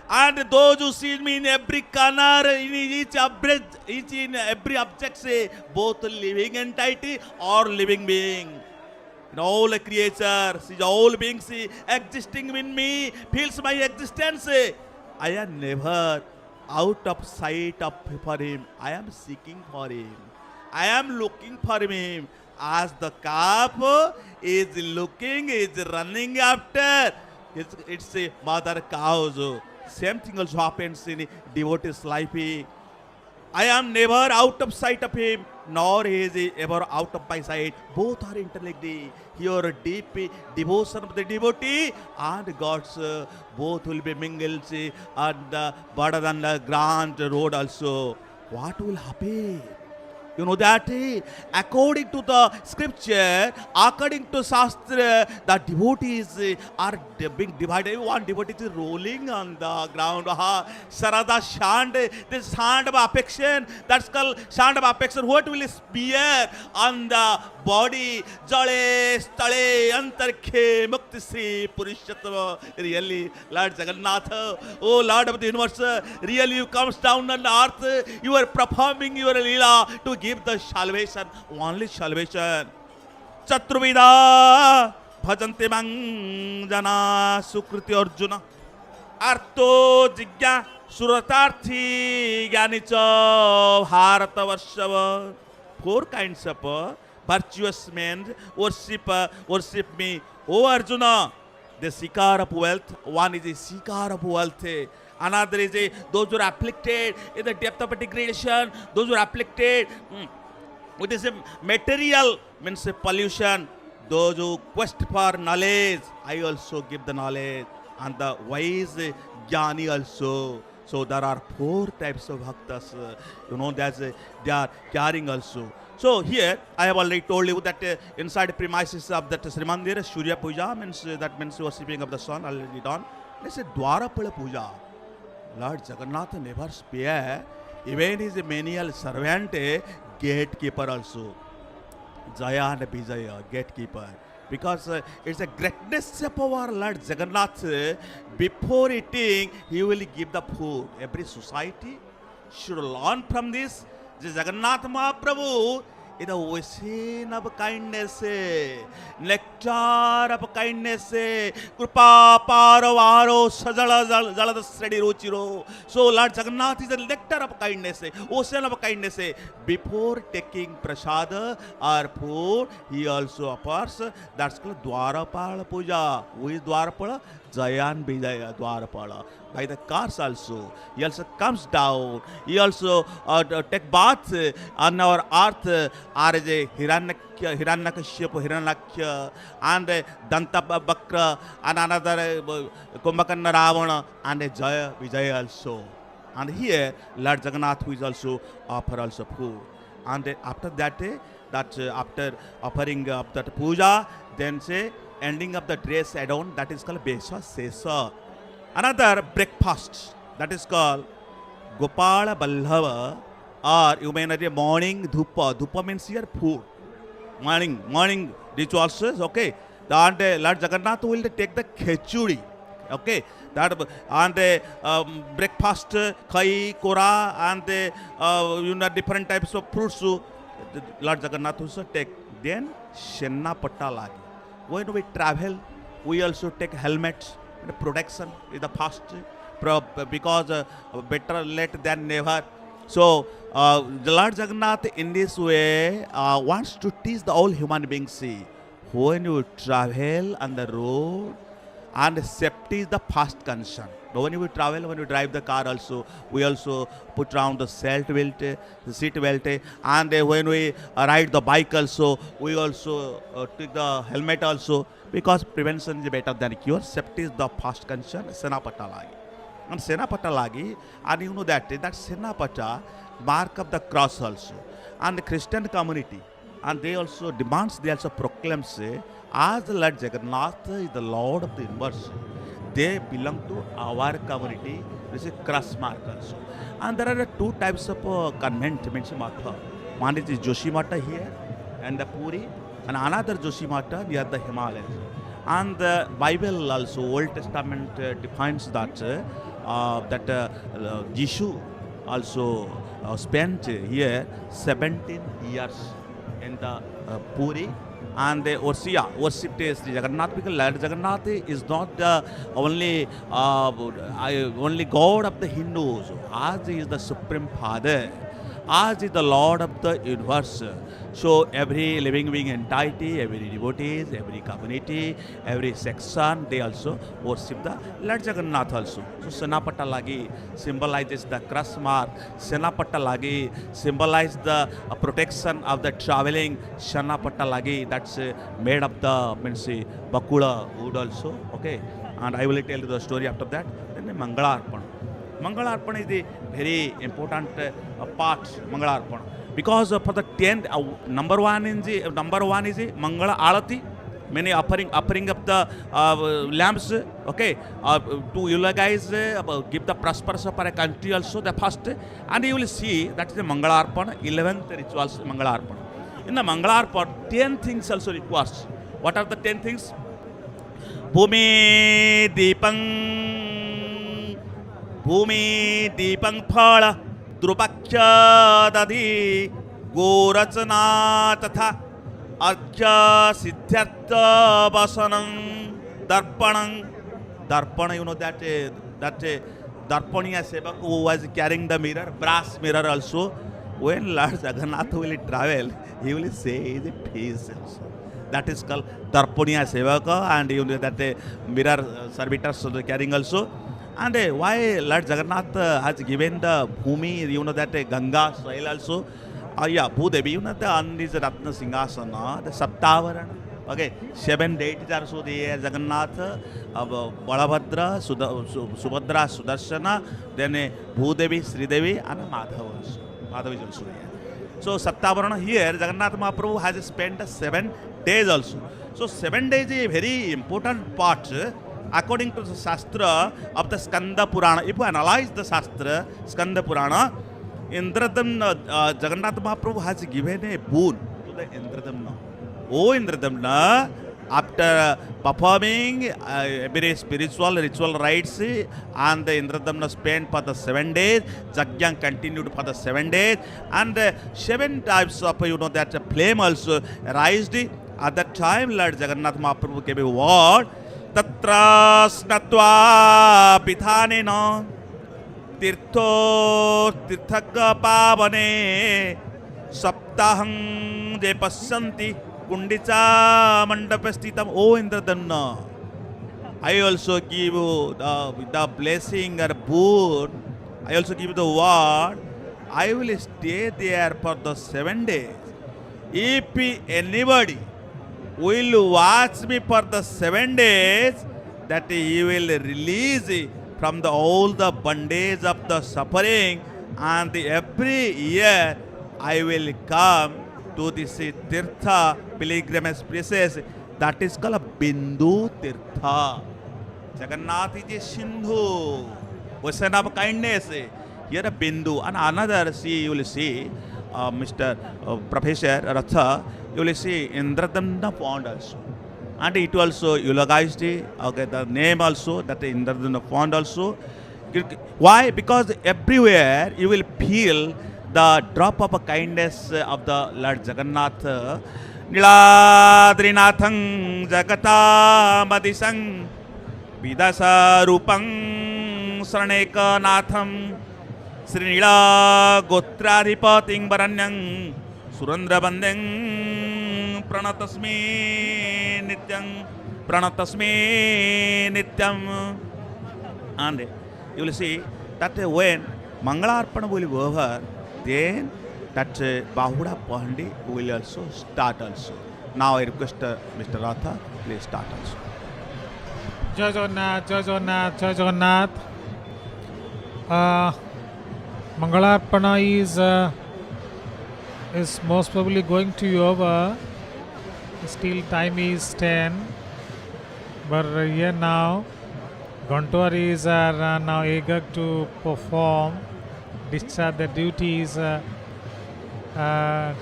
and those who see me in every corner, in every object, say, both living entity or living being. In all creatures, all beings existing in me, feels my existence. I am never out of sight for him. I am seeking for him. I am looking for him. As the calf is looking, is running after its mother cows. Same thing also happens in devotee's life. I am never out of sight of him, nor he is ever out of my sight. Both are interlinked. Here deep devotion of the devotee and God's both will be mingled on the border than the grand road also. What will happen? You know that according to the scripture, according to Shastra, the devotees are being divided. One devotee is rolling on the ground. Sarada Shand, this hand of affection, that's called shand of affection. What will spear on the body? Jale, stale, antarkhe, mukti sri, purishatva. Really, Lord Jagannath, oh Lord of the universe, really you comes down on the earth, you are performing your lila to give the salvation, only salvation. Chaturvida bhajanti mang jana sukriti arjuna arto jigya suratarthi gyanicha bharata varshava. 4 kinds of virtuous men worship me. O Arjuna, the seeker of wealth. One is a seeker of wealth. Another is those who are afflicted in the depth of degradation, those who are afflicted with this material, means pollution, those who quest for knowledge, I also give the knowledge, and the wise jnani also. So there are 4 types of bhaktas, that they are carrying also. So here I have already told you that inside premises of that Srimandir, Surya Puja means worshipping of the sun already done. Let's say Dwarapala Puja. Lord Jagannath never spare even his menial servant, gatekeeper also. Jaya and Vijaya, gatekeeper. Because it's a greatness of our Lord Jagannath. Before eating, he will give the food. Every society should learn from this. Jagannath Mahaprabhu is the ocean of kindness, nectar of kindness, Krupa Paravaro Sajala Jalada Sredi Ruchiro. So Lord Jagannath is the nectar of kindness, ocean of kindness. Before taking prasada or food, he also offers. That's called Dwarapala Puja. Who is Dwarapala? Jayan Vijaya Dwarapala. by the cars also. He also comes down. He also take bath on our earth as a Hiranyakashipu, Hiranyakya, and Dantabakra, and another Kumbhakarna Ravana, and a Jaya Vijaya also. And here Lord Jagannath who is also offer also food. And then after that, after offering up that puja, then say ending of the dress add-on, that is called Besha Sesa. Another breakfast, that is called Gopala Balhava, or you may know morning dhupa. Dhupa means here food. Morning rituals, okay. And Lord Jagannath will take the khechuri, okay. That and breakfast, khai, kora, and different types of fruits. Lord Jagannath also take. Then Shenna Patta lagi. When we travel, we also take helmets. Protection is the first, because better late than never. So the Lord Jagannath in this way wants to teach the all human beings. See, when you travel on the road, and safety is the first concern. But when you travel, when you drive the car also, we also put around the seat belt, and when we ride the bike also, we also take the helmet also, because prevention is better than cure. Safety is the first concern. Senapata lagi. And Senapata lagi, and you know that Senapata mark of the cross also. And the Christian community, and they also demands, they also proclaims, as the Lord Jagannath is the Lord of the universe, they belong to our community. This is cross mark also. And there are two types of convent mentioned Mata. One is Joshi Mata here, and the Puri, and another Joshi Mata near the Himalayas. And the Bible also, Old Testament defines that Jishu also spent here 17 years in the Puri, and the worshipped Sri Jagannath, because Lord Jagannath is not only God of the Hindus, as he is the Supreme Father, as is the Lord of the universe. So every living being entity, every devotees, every community, every section, they also worship the Lord Jagannath also. So Senapata lagi symbolizes the cross mark. Senapata lagi symbolizes the protection of the traveling. Senapata lagi, that's made of the bakula wood also. Okay, and I will tell you the story after that. Then Mangalarpana. Mangalarpana is the very important part. Mangalarpana, because for the 10th, number one is Mangala Alati, many offering up the lamps, okay, to eulogize, give the prosperity for a country also, the first, and you will see that is the Mangalarpana, 11th rituals Mangalarpana. In the Mangalarpana, 10 things also requires. What are the 10 things? Bhumi Deepang Phala Drupakya Dadi Gorachana Tatha Arkya Siddhartha Vasanam Darpanam. Darpana, you know that Darpaniya Sevak who was carrying the mirror, brass mirror also. When Lord Jagannath will travel, he will say the face also. That is called Darpaniya Sevaka, and you know that mirror servitors carrying also. And why Lord Jagannath has given the Bhumi, you know that Ganga soil also. Bhudevi, you know the on this Ratna Singasana, the Saptavarana. Okay, 7 deities are so there. Jagannath, Balabhadra, Subhadra, Sudarshana, then Bhudevi, Sridevi, and Madhava also. Madhava is also there. So Saptavarana here, Jagannath Mahaprabhu has spent 7 days also. So 7 days is a very important part. According to the Shastra of the Skanda Purana, if we analyze the Shastra, Skanda Purana, Indradamna, Jagannath Mahaprabhu has given a boon to the Indradamna. Oh Indradamna, after performing very spiritual ritual rites, and the Indradamna spent for the 7 days, Jagyam continued for the 7 days, and 7 types of, you know, that flame also rised. At that time, Lord Jagannath Mahaprabhu gave a word. Tatra snatva pithanena tirtho tirthagga pavane saptaham je pasyanti Gundicha Temple. Oh Indradamna, I also give you the blessing or boon. I also give you the word. I will stay there for the 7 days. If anybody will watch me for the 7 days, that he will release from all the bondage of the suffering, and every year I will come to this Tirtha pilgrimage places that is called Bindu Tirtha. Jagannath is a Sindhu, ocean of kindness. Here a Bindu, and another, see, you will see, Mr. Professor Ratha, you will see Indradamna pond also. And it also eulogized, okay, the name also, that Indradamna pond also. Why? Because everywhere you will feel the drop of kindness of the Lord Jagannath. Niladrinathang Jagata Madisang Vidasa Rupang Saraneka Natham Srinila Gotradhipating Baranyang Surandra Bandeng Pranatasmi Nityam. And you will see that when Mangalarpana will be over, then that Bahuda Pahandi will also start also. Now I request Mr. Ratha, please start also. Jai Jagannath, Jai Jagannath, Jai Jagannath. Mangalarpana is most probably going to be over. Still time is 10. But here now, Guntuaris are now eager to perform, discharge their duties. Now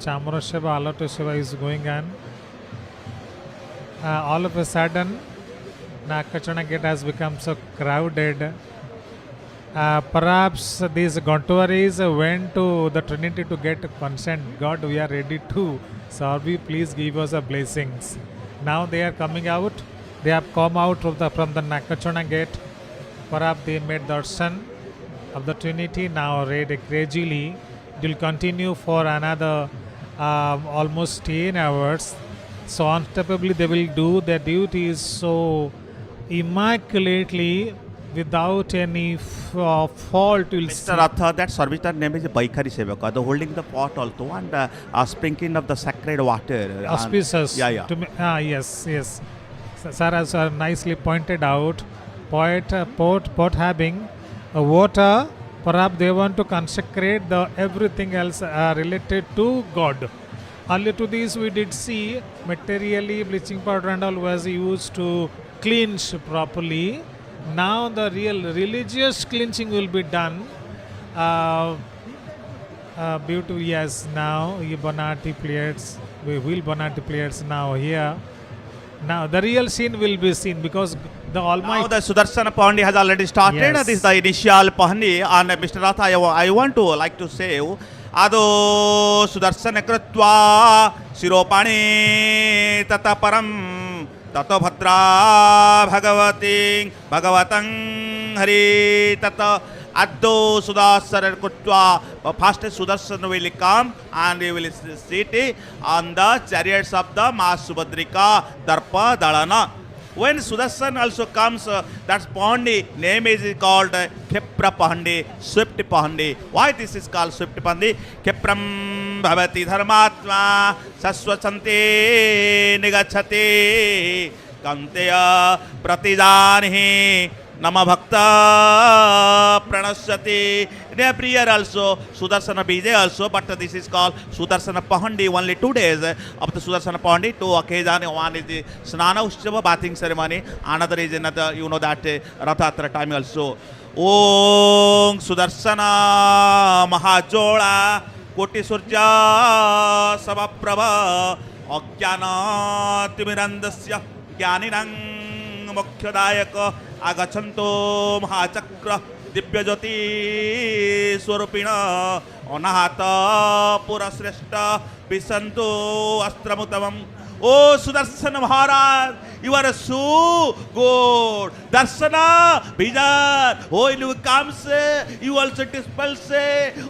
Chamara Seva, Alata Seva is going on. All of a sudden, Nakachana gate has become so crowded. Perhaps these Guntuaris went to the Trinity to get consent. God, we are ready to serve you. Please give us a blessings. Now they are coming out. They have come out from the Nakachana gate. Perhaps they made darshan of the Trinity. Now read gradually. It will continue for another almost 10 hours. So unstoppably they will do their duties so immaculately without any fault. Will Mr. Ratha, that servitor name is Baikari Sevaka, the holding the pot also and sprinkling of the sacred water. Auspicious. Yeah. Yes. Sir has nicely pointed out, pot having water, perhaps they want to consecrate the everything else related to God. Earlier to this we did see materially bleaching powder and all was used to cleanse properly. Now the real religious cleansing will be done. Beautiful, yes, now Bonati players, we will Bonati players now here. Now the real scene will be seen because the Almighty. Now the Sudarsana Pahandi has already started. Yes. This is the initial Pahandi, and Mr. Ratha, I want to like to say, Ado Sudarsana Krutva Siropani Tataparam Tato Bhadra Bhagavatang Hari Tata Addo Sudarsana Krutva. First Sudarsana will come and he will sit on the chariots of the Ma Subhadrika Darpa Dalana. When Sudarsana also comes, that Pahandi name is called Khepra Pahandi, Swift Pahandi. Why this is called Swift Pahandi? Khepram Bhavati Dharmatma Saswasanti Nigachati Kanteya Pratijanihi Nama Bhakta Pranasati. In every year also Sudarsana Bijay also, but this is called Sudarsana Pahandi. Only 2 days of the Sudarsana Pahandi, 2 occasions. One is the Snana Ushchava bathing ceremony, another is another, you know, that Ratha Yatra time also. Om Sudarsana Mahajola Koti Surja Savaprabha Ajnana Timirandasya Jnaninang Mokhyadayaka Agachanto Mahachakra Divyajoti Swarupina Anahata Purasreshta Pisanto Astramutamam. Oh Sudarsana Maharaj, You are so good. Darshana, vision. When you comes, you also dispels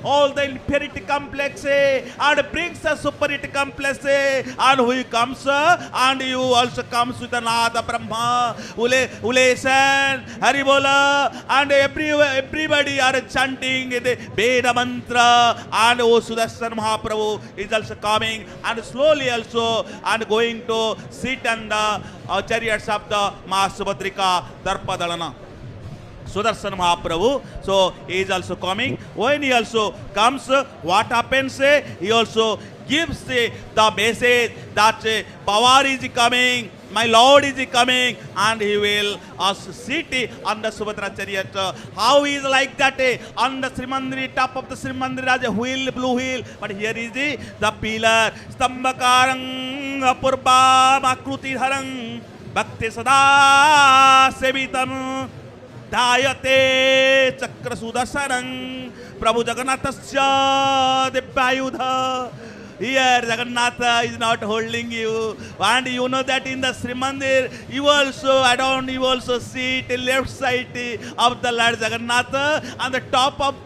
all the inferiority complex and brings the superiority complex. And who comes and you also comes with another Brahma, Ulation, Haribola, and everybody are chanting the Veda mantra. And O Sudarshan Mahaprabhu is also coming and slowly also and going to sit on the chariots of the Mahasubhadrika Darpadalana. Sudarshan Mahaprabhu, so he is also coming. When he also comes, what happens? He also gives the message that power is coming, my Lord is coming, and he will also sit on the Subhadra chariot. How is like that? On the Srimandir, top of the Srimandir as a wheel, blue wheel, but here is the pillar. Stambhakarang apurva makruti harang bhakti sada sevitam Dayate Chakra Sudarshanam Prabhu Jagannathasya Bahuda. Here Jagannatha is not holding you. And you know that in the Srimandir, you also sit left side of the Lord Jagannatha. On the top of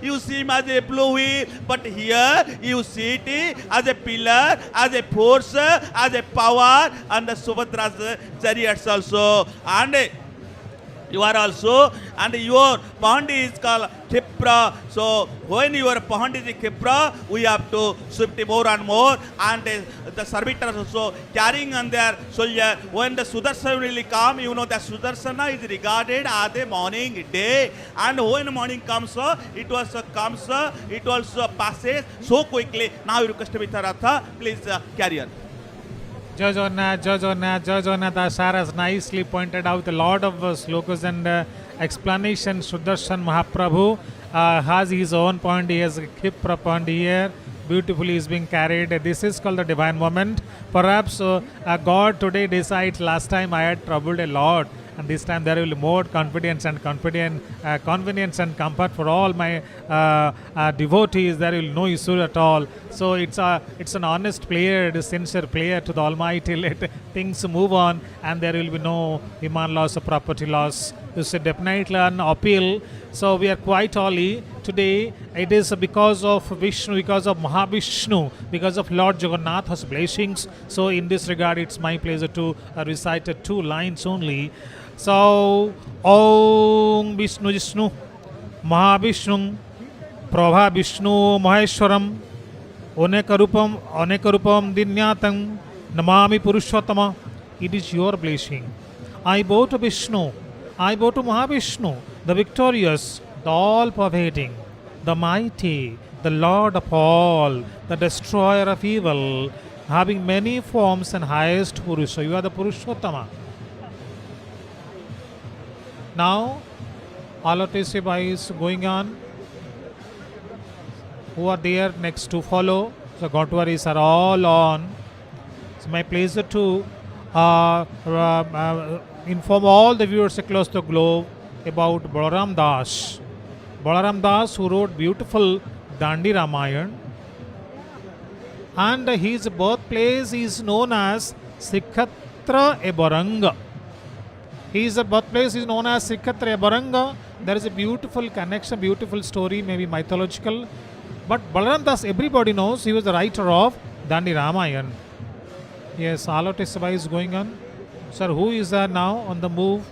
you see him as a blue wheel. But here you sit as a pillar, as a force, as a power, and the Subhadra's chariots also. And you are also, and your pond is called Khipra. So when your pond is Khipra, we have to shift more and more, and the servitors also carrying on their soldier. When the Sudarsana will come, you know that Sudarsana is regarded as the morning day, and when morning comes, it also passes so quickly. Now you request Vitharatha, please carry on. Jai Jagannath, as Sar has nicely pointed out a lot of slokas and explanation. Sudarshan Mahaprabhu has his own point. He has a Khipra point here. Beautifully is being carried. This is called the divine moment. Perhaps God today decides, last time I had troubled a lot, and this time there will be more convenience and convenience and comfort for all my devotees. There will be no issue at all. So it's an honest prayer, sincere prayer to the Almighty. Let things move on, and there will be no demand loss or property loss. This is definitely an appeal. So we are quite holy today. It is because of Vishnu, because of Mahavishnu, because of Lord Jagannath's blessings. So in this regard, it's my pleasure to recite 2 lines only. So Om Vishnu Vishnu Mahavishnu Prabha Vishnu Maheshwaram Onekarupam Dinyatam Namami Purushottama. It is your blessing. I bow to Vishnu, I bow to Mahavishnu, the victorious, the all-pervading, the mighty, the Lord of all, the destroyer of evil, having many forms and highest Purusha. You are the Purushottama. Now, Alatesibai is going on. Who are there next to follow? So, Gotwaris are all on. It's my pleasure to inform all the viewers across the globe about Balaram Das. Balaram Das, who wrote beautiful Dandi Ramayana, and his birthplace is known as Sikatra Ebaranga. His birthplace is known as Sikatra Ebaranga. There is a beautiful connection, beautiful story, maybe mythological. But Balaram Das, everybody knows, he was the writer of Dandi Ramayana. Yes, Alotesabai is going on. Sir, who is there now on the move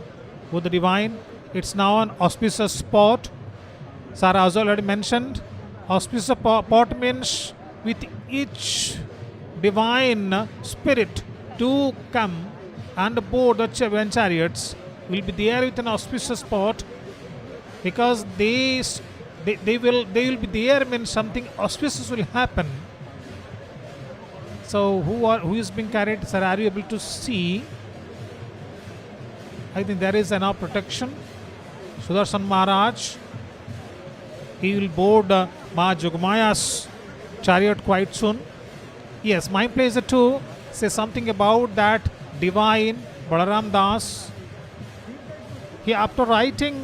with the divine? It's now an auspicious spot. Sir has already mentioned. Auspicious spot means with each divine spirit to come and board the chariots will be there with an auspicious spot, because they will be there means something auspicious will happen. So who is being carried? Sir, are you able to see? I think there is enough protection. Sudarshan Maharaj, he will board Ma Jogmaya's chariot quite soon. Yes, my pleasure to say something about that divine Balaram Das. He, after writing,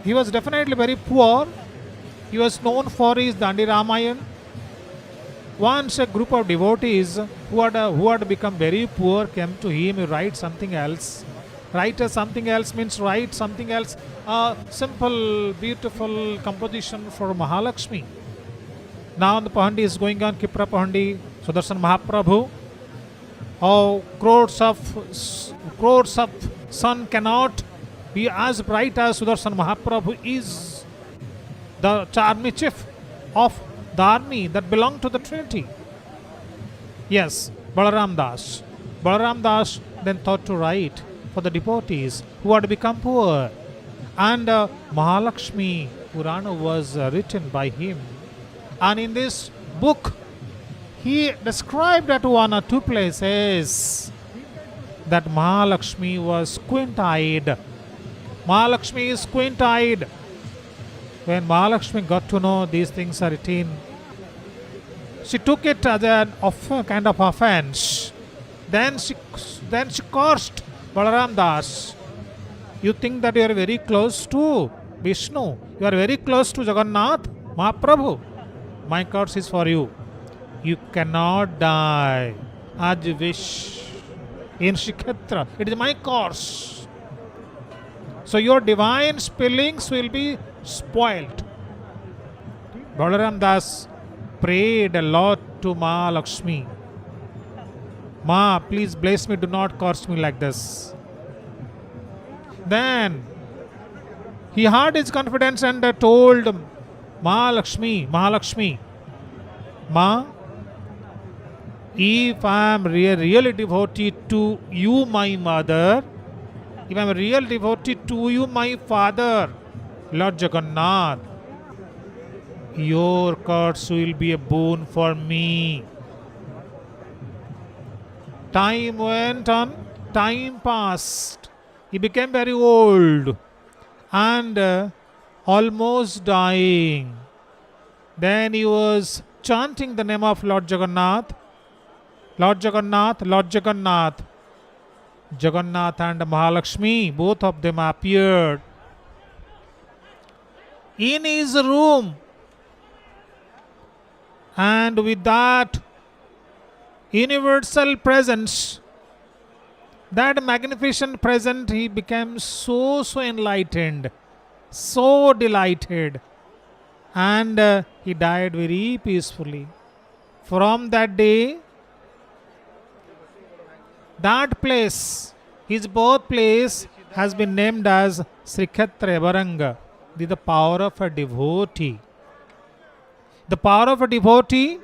he was definitely very poor. He was known for his Dandi Ramayana. Once a group of devotees who had become very poor came to him, he write something else. Write something else means write something else. A simple, beautiful composition for Mahalakshmi. Now the Pahandi is going on, Kipra Pahandi, Sudarshan Mahaprabhu. Oh, crores of sun cannot be as bright as Sudarshan Mahaprabhu is the army chief of the army that belonged to the Trinity. Yes, Balaram Das. Balaram Das then thought to write for the devotees who had become poor. And Mahalakshmi Purana was written by him. And in this book, he described at one or two places that Mahalakshmi was squint-eyed. Mahalakshmi is squint-eyed. When Mahalakshmi got to know these things are written, she took it as a kind of offense. Then she cursed Balaram Das. You think that you are very close to Vishnu. You are very close to Jagannath, Mahaprabhu. My curse is for you. You cannot die as you wish in Shikhetra. It is my curse. So your divine spellings will be spoiled. Balaram Das prayed a lot to Ma Lakshmi. Ma, please bless me, do not curse me like this. Then he had his confidence and told Mahalakshmi, Ma, if I am really devotee to you, my mother, if I am real devotee to you, my father, Lord Jagannath, your curse will be a boon for me. Time went on, time passed. He became very old and almost dying. Then he was chanting the name of Lord Jagannath. Lord Jagannath, Lord Jagannath. Jagannath and Mahalakshmi, both of them appeared in his room. And with that universal presence, that magnificent presence, he became so enlightened, so delighted, and he died very peacefully. From that day, that place, his birthplace, has been named as Srikshetra Varanga, the power of a devotee. The power of a devotee.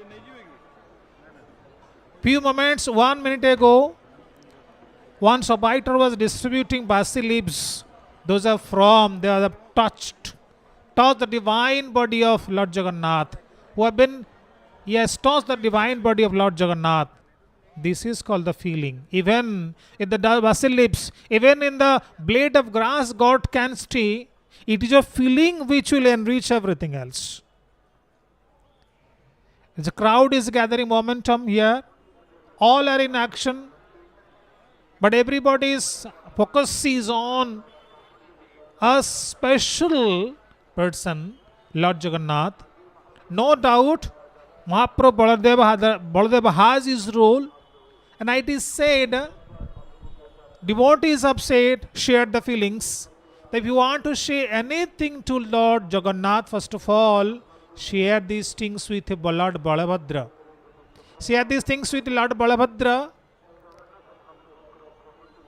Few moments, 1 minute ago, one Subhadra was distributing basil leaves. Those are they are touched the divine body of Lord Jagannath, who have been, touched the divine body of Lord Jagannath. This is called the feeling. Even in the basil leaves, even in the blade of grass God can stay, it is a feeling which will enrich everything else. The crowd is gathering momentum here. All are in action. But everybody's focus is on a special person, Lord Jagannath. No doubt, Mahaprabhu Baladeva has his role. And it is said, devotees have shared the feelings. That if you want to share anything to Lord Jagannath, first of all, share these things with Lord Balabhadra. Share these things with Lord Balabhadra.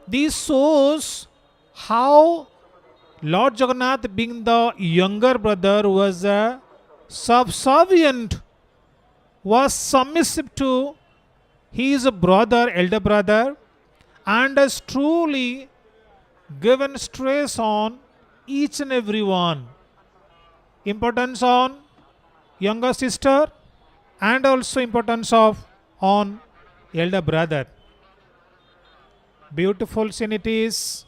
This shows how Lord Jagannath, being the younger brother, was subservient, was submissive to his brother, elder brother, and has truly given stress on each and every one. Importance on younger sister and also importance on elder brother. Beautiful scene it is.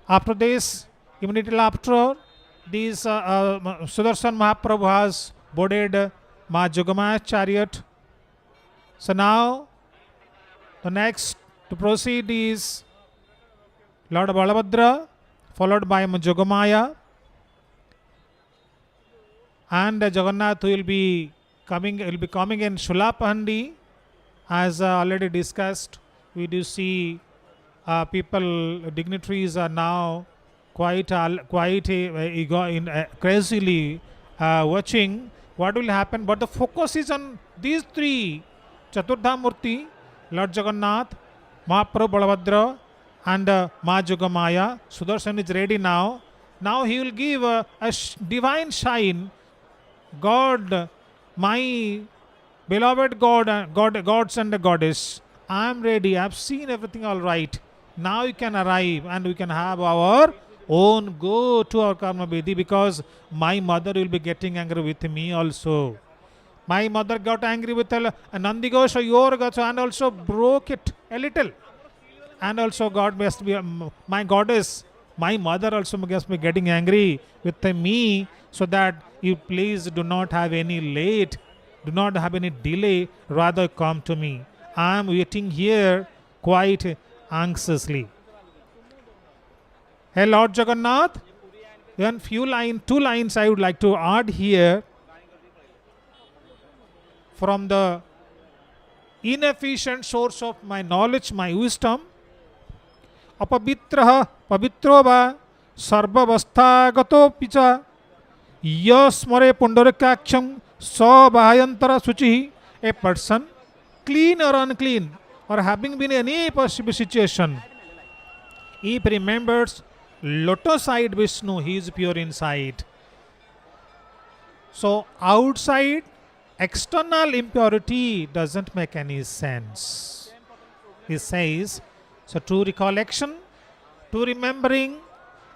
After this, immediately after, this Sudarshan Mahaprabhu has boarded Ma Jogamaya's chariot. So now, the next to proceed is Lord Balabhadra, followed by Jogamaya, and Jagannath will be coming in Shulapahandi, as already discussed, we do see people, dignitaries are now quite crazily watching what will happen. But the focus is on these three: Chaturdha Murti, Lord Jagannath, Mahaprabhu Balabhadra, and Ma Jogamaya. Sudarshan is ready now. Now he will give divine shine. God, my beloved gods and the goddess, I am ready. I have seen everything all right. Now you can arrive and we can have our own go to our karma Vedhi, because my mother will be getting angry with me also. My mother got angry with Nandigosha Yorga and also broke it a little. And also God must be, my goddess, my mother also must be getting angry with me, so that you please do not have any late, do not have any delay, rather come to me. I am waiting here quite anxiously. Hey Lord Jagannath, one two lines I would like to add here from the inefficient source of my knowledge, my wisdom. Apavitraha pavitro va sarvavasthagato picha yasmare pundarakaksham sabhayantara suchi. A person, clean or unclean, or having been in any possible situation, if remembers lotus-eyed Vishnu, he is pure inside. So outside, external impurity doesn't make any sense. He says, so true recollection, true remembering,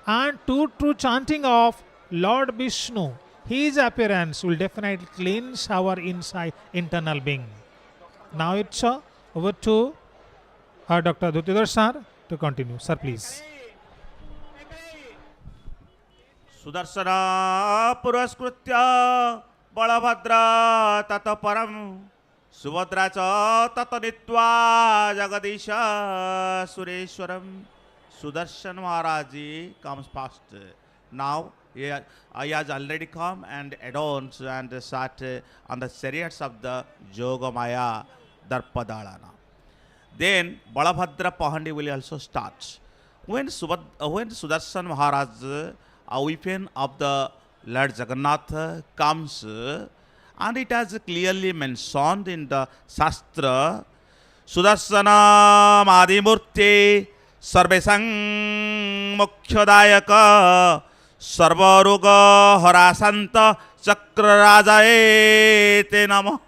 and true chanting of Lord Vishnu, his appearance will definitely cleanse our inside internal being. Now it's over to Dr. Dhutidhar sir to continue. Sir, please. Sudarshana Puraskrutya Balabhadra Tata Param Subhadra Cha Tata Nitva Jagadisha Sureshwaram. Sudarshan Maharaji comes past. Now he has already come and adorns and sat on the chariots of the Jogamaya Darpadalana. Then Balabhadra Pahandi will also start. When Sudarshan Maharaj, a weapon of the Lord Jagannath, comes, and it has clearly mentioned in the Shastra, Sudarshana Madimurti Sarvesang Mukhyadayaka Sarvaruga Harasanta Chakrarajaye Te Nama.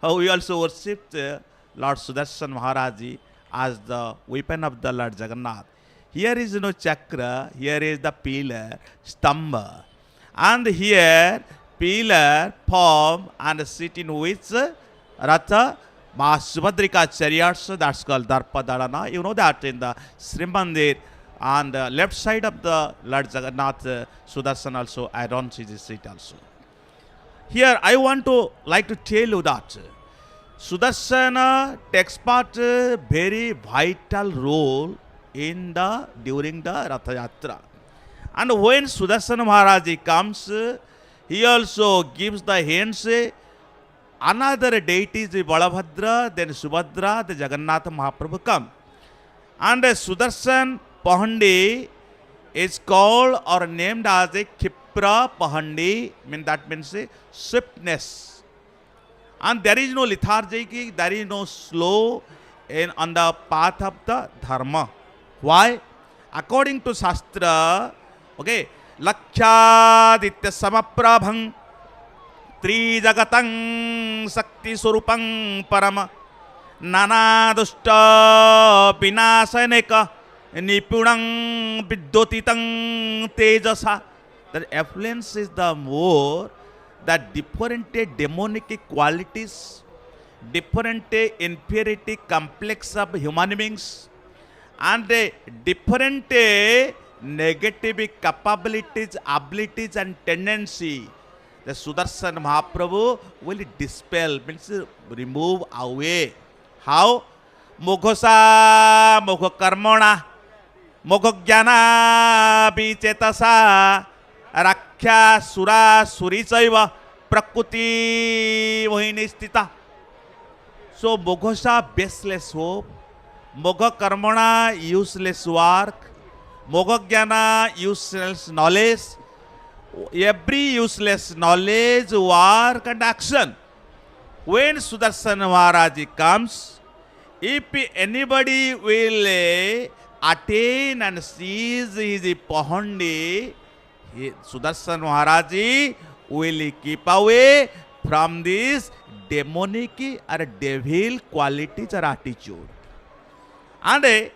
We also worshipped Lord Sudarshan Maharaji as the weapon of the Lord Jagannath. Here is no chakra, here is the pillar, stamba. And here, pillar, form, and sit in which Ratha, Subhadrika chariots, that's called Darpadalana. You know that in the Srimandir, on the left side of the Lord Jagannath, Sudarshan also adorns his seat also. Here, I want to like to tell you that Sudarshana takes part a very vital role in during the Ratha Yatra. And when Sudarshan Maharaji comes, he also gives the hands another deities, Balabhadra, then Subhadra, the Jagannath Mahaprabhu come. And Sudarshan Pahandi is called or named as a Kipra Pahandi, that means swiftness. And there is no lethargy, there is no slow on the path of the Dharma. Why? According to Shastra, okay, Lakhyaditya Samaprabhang Tri Jagatang Sakti Surupang Parama Nana Dushta Pinasaneka Nipunang Vidyotitang Tejasa. The affluence is the more that different demonic qualities, different inferiority complex of human beings, and different negative capabilities, abilities and tendency, the Sudarshan Mahaprabhu will dispel, means remove away. How? Moghasa, Mogho Karmona, Mogho Jnana Vichetasa, Rakhya Sura Surisaiva Prakuti Mohinistita. So Moghosha baseless hope, Mogha Karmana useless work, Mogha Jnana useless knowledge, every useless knowledge, work and action. When Sudarsana Maharaj comes, if anybody will attain and seize his pahandi, Sudarsana Maharaj will keep away from this demonic or devil qualities or attitude. And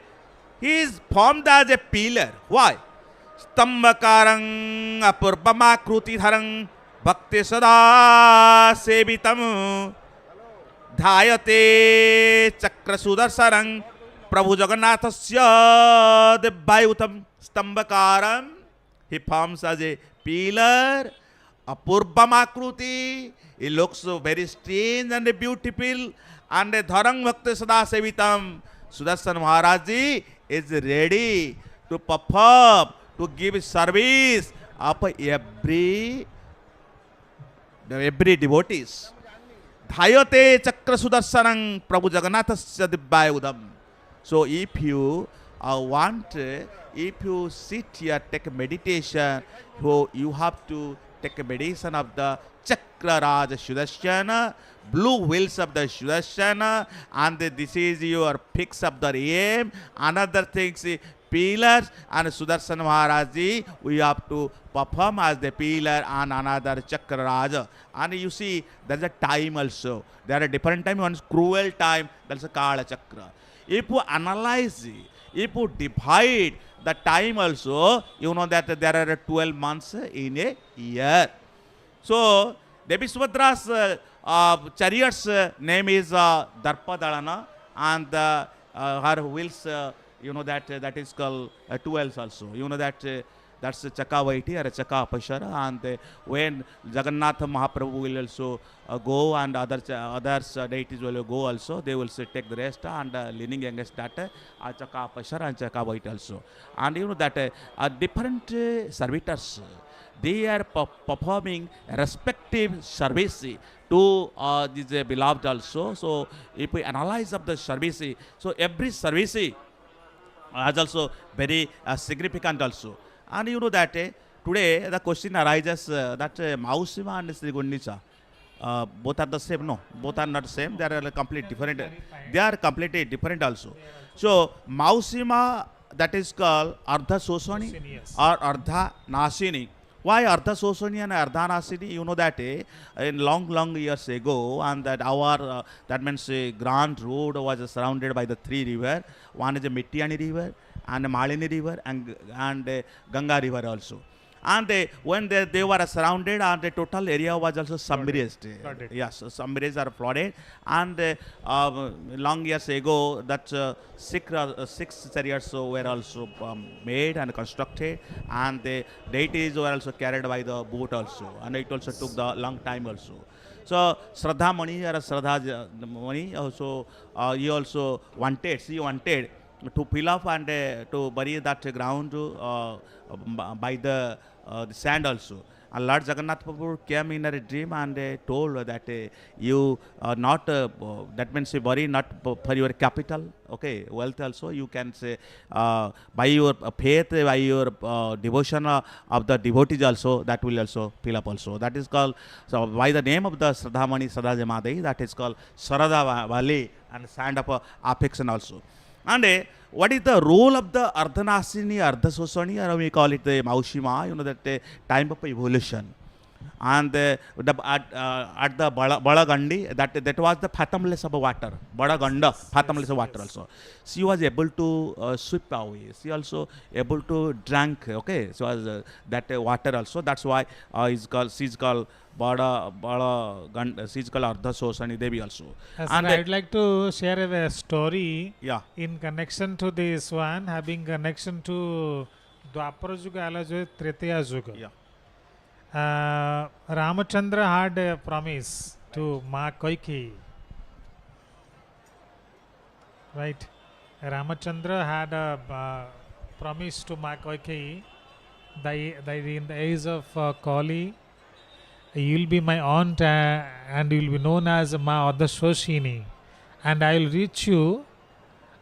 he is formed as a pillar. Why? Stambhakarang apurvama kruti bhakti sada sevitam Dhayate chakra sudarsarang Prabhu Jagannathasya Devayutam Stambhakaram. He forms as a pillar, apurvama. He looks very strange and beautiful. And dharang bhakti sada sevitam. Sudarsana Maharaj is ready to perform, to give service of every devotees. Dhayate chakra sudarsanang Prabhu Jagannathasya Devayudam. So if you if you sit here, take a meditation, you have to take a meditation of the Chakra Raja Sudarshana, blue wheels of the Sudarshana, and this is your fix of the aim. Another thing is pillars, and Sudarsana Maharaj, we have to perform as the pillar and another Chakra Raja. And you see, there is a time also. There are different time. One is cruel time, there is a Kala Chakra. If you analyze, if you divide the time also, you know that there are 12 months in a year. So, Devi Subhadra's chariot's name is Darpadalana, and her wheels, you know that is called 12 also. You know that that's Chakavaiti or Chakapashara, and when Jagannath Mahaprabhu will also go, and others deities will go also, they will take the rest and leaning against that Chakapashara and Chakavaiti also. And you know that different servitors, they are performing respective service to this beloved also. So if we analyze of the service, so every service is also very significant also. And you know that today the question arises that Mausima and Sri Gundicha, both are the same? No, both are not same. They are completely different. They are completely different also. So Mausima, that is called Ardha Sosani or Ardha Nasini. Why Ardha Sosani and Ardha Nasini? You know that in long years ago, and that our that means Grand Road was surrounded by the three rivers. One is the Mittiyani River, and Malini River, and Ganga River also. And when they were surrounded, and the total area was also submerged. Yes, submerged or flooded. And long years ago, that six chariots were also made and constructed, and the deities were also carried by the boat also, and it also took the long time also. So Shraddha Mani or Shraddha Mani also, she wanted to fill up and to bury that ground by the sand also. And Lord Jagannath Prabhu came in a dream and told that you not, that means you bury not for your capital, okay, wealth also. You can say by your faith, by your devotion of the devotees also, that will also fill up also. That is called, so by the name of the Shraddhamani Sadhajamadai, that is called Sarada Valley and sand of affection also. And what is the role of the Ardhanasini, Ardhasosani, or we call it the Maushima, you know that time of evolution. And at the Balagandi, that was the fathomless of water. Balaganda, fathomless of water also. She was able to sweep away. She also able to drink, okay. So as that water also. That's why she's called she's called Ardhasosani Devi also. Yes, And I'd like to share a story yeah. in connection to this one, having connection to Dwapara Yuga, Alajuga, Tritiya Yuga. Yeah. Ramachandra had a promise to Ma Kaikeyi. Right? Ramachandra had a promise to Ma Kaikeyi that in the age of Kali, you will be my aunt and you will be known as Ma Adashoshini. and I will reach you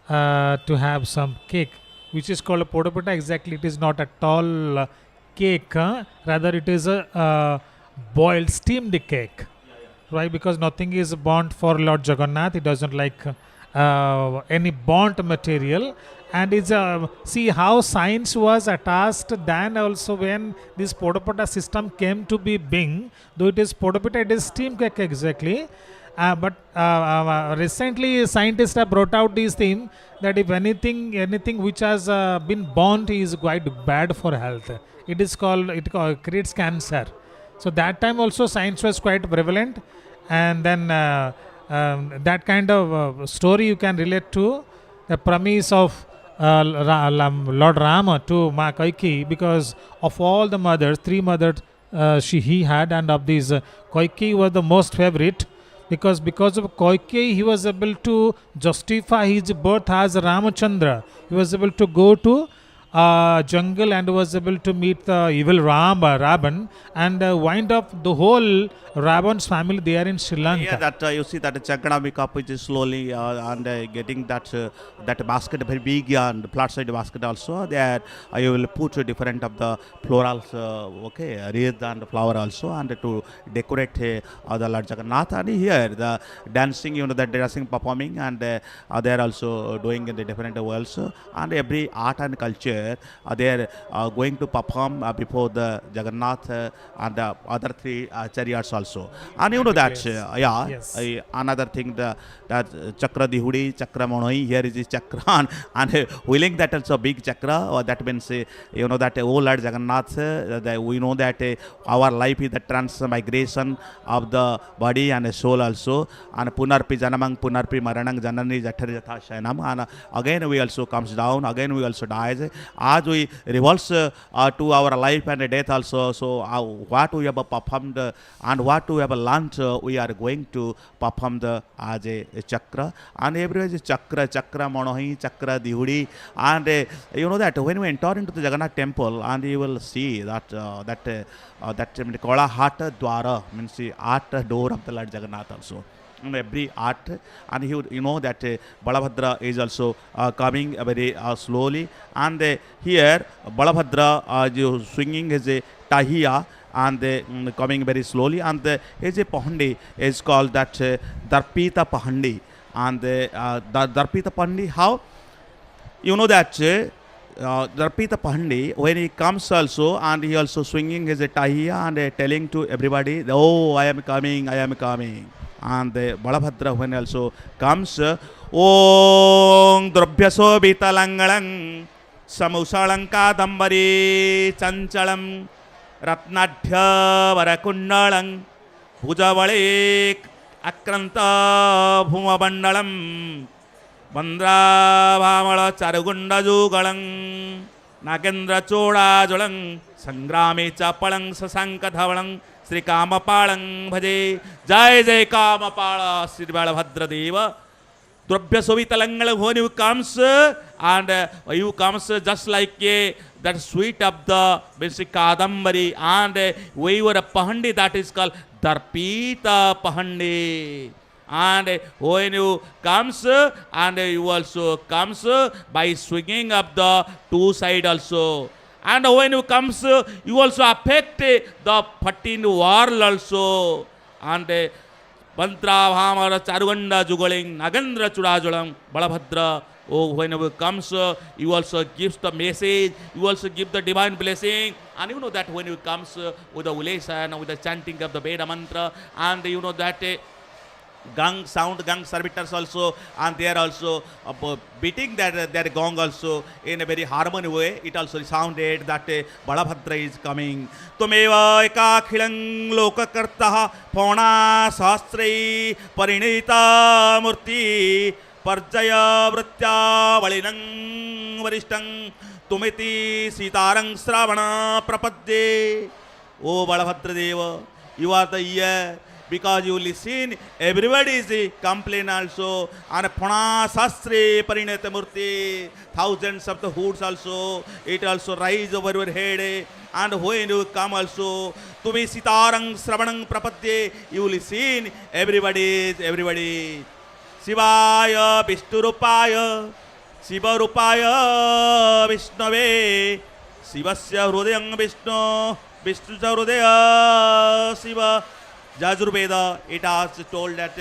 to have some cake, which is called a podopita. Exactly, it is not at all cake, rather it is a boiled steamed cake, right? Because nothing is burnt for Lord Jagannath. He doesn't like any burnt material. And it's see how science was attached then also when this podopita system came to be being. Though it is podopita, it is steam cake exactly. But recently scientists have brought out this theme that if anything which has been burnt is quite bad for health. It is called, creates cancer. So that time also science was quite prevalent, and then that kind of story you can relate to the promise of Lord Rama to Ma Kaikeyi, because of all the mothers, 3 mothers he had, and of these Kaikeyi was the most favorite, because of Kaikeyi he was able to justify his birth as Ramachandra. He was able to go to jungle and was able to meet the evil Ravan, and wind up the whole Ravan's family there in Sri Lanka. Yeah, that you see that Chakra makeup which is slowly and getting that basket very big and flat side basket also. There you will put different of the florals, okay, wreath and flower also, and to decorate the Lord Jagannath. And here the dancing, the dancing performing, and they are also doing in the different worlds, and every art and culture they are going to perform before the Jagannath and the other 3 chariots also. And you know that Yes. another thing, that chakra dihudi, chakra monoi, here is the chakra, and wheeling that also big chakra, that means that oh Lord Jagannath, we know that our life is the transmigration of the body and the soul also, and punarpi janamang punarpi maranang janani jathari jatha shayanam, and again we also comes down, again we also dies, as we revolves to our life and death also. So what we have performed and what we have learnt, we are going to perform the as a chakra, and everywhere is chakra monohi, chakra dihudi, and you know that when we enter into the Jagannath temple, and you will see that that Kola Hat Dwara means the art door of the Lord Jagannath also. Every art, and you know that Balabhadra is also coming very slowly, and here Balabhadra swinging his tahiya, and coming very slowly, and his pahandi is called that Darpita Pahandi, and the Darpita Pahandi, how you know that Darpita Pahandi, when he comes also, and he also swinging his tahiya and telling to everybody, oh I am coming, and the Balabhadra when also comes, Om Drabhyaso Bitalangalang Samusalanka Dambari Chanchalam Ratnadhya Varakundalang Bhujavalik Akranta Bhumabandalam Bandra Bhamala Charugunda Jugalang Nagendra Choda Jolang Sangrami Chapalang Sasankadhavalang Sri Kamapalang Bhaje Jai Jai Kamapala Sri Balabhadra Deva Drabhya Sovitalangal, when you comes, and you comes just like that sweet of the basic Kadambari, and we were a Pahandi, that is called Darpita Pahandi. And when you comes, and you also comes by swinging up the 2 side also. And when you comes, you also affect the 14 world also. And Bantra Bhamara Charuganda Jugaling Nagendra Chudajulang Balabhadra. Oh, whenever comes, you also gives the message, you also give the divine blessing, and you know that when you comes with the ulation, with the chanting of the Veda mantra, and you know that gang servitors also, and they are also beating their gong also in a very harmony way. It also sounded that Balabhadra is coming. Tumeva ekakhilang lokakartaha pauna sastrai parinita murti parjaya vritya valinang varistang tumiti sitarang sravana prapadye. Oh Balabhadra Deva, you are the ear, because you listen, everybody is complain also, and Phana Sastre Parinata Murti, thousands of the hoods also, it also rise over your head, and when you come also, Tumi Sitarang Sravanang Prapadye, you listen, everybody. Shivaya Vishturupaya Shivarupaya Vishnave Shivasya Hrudayam Vishnu Vishnuja Hrudaya Shiva. Jajurveda, it has told that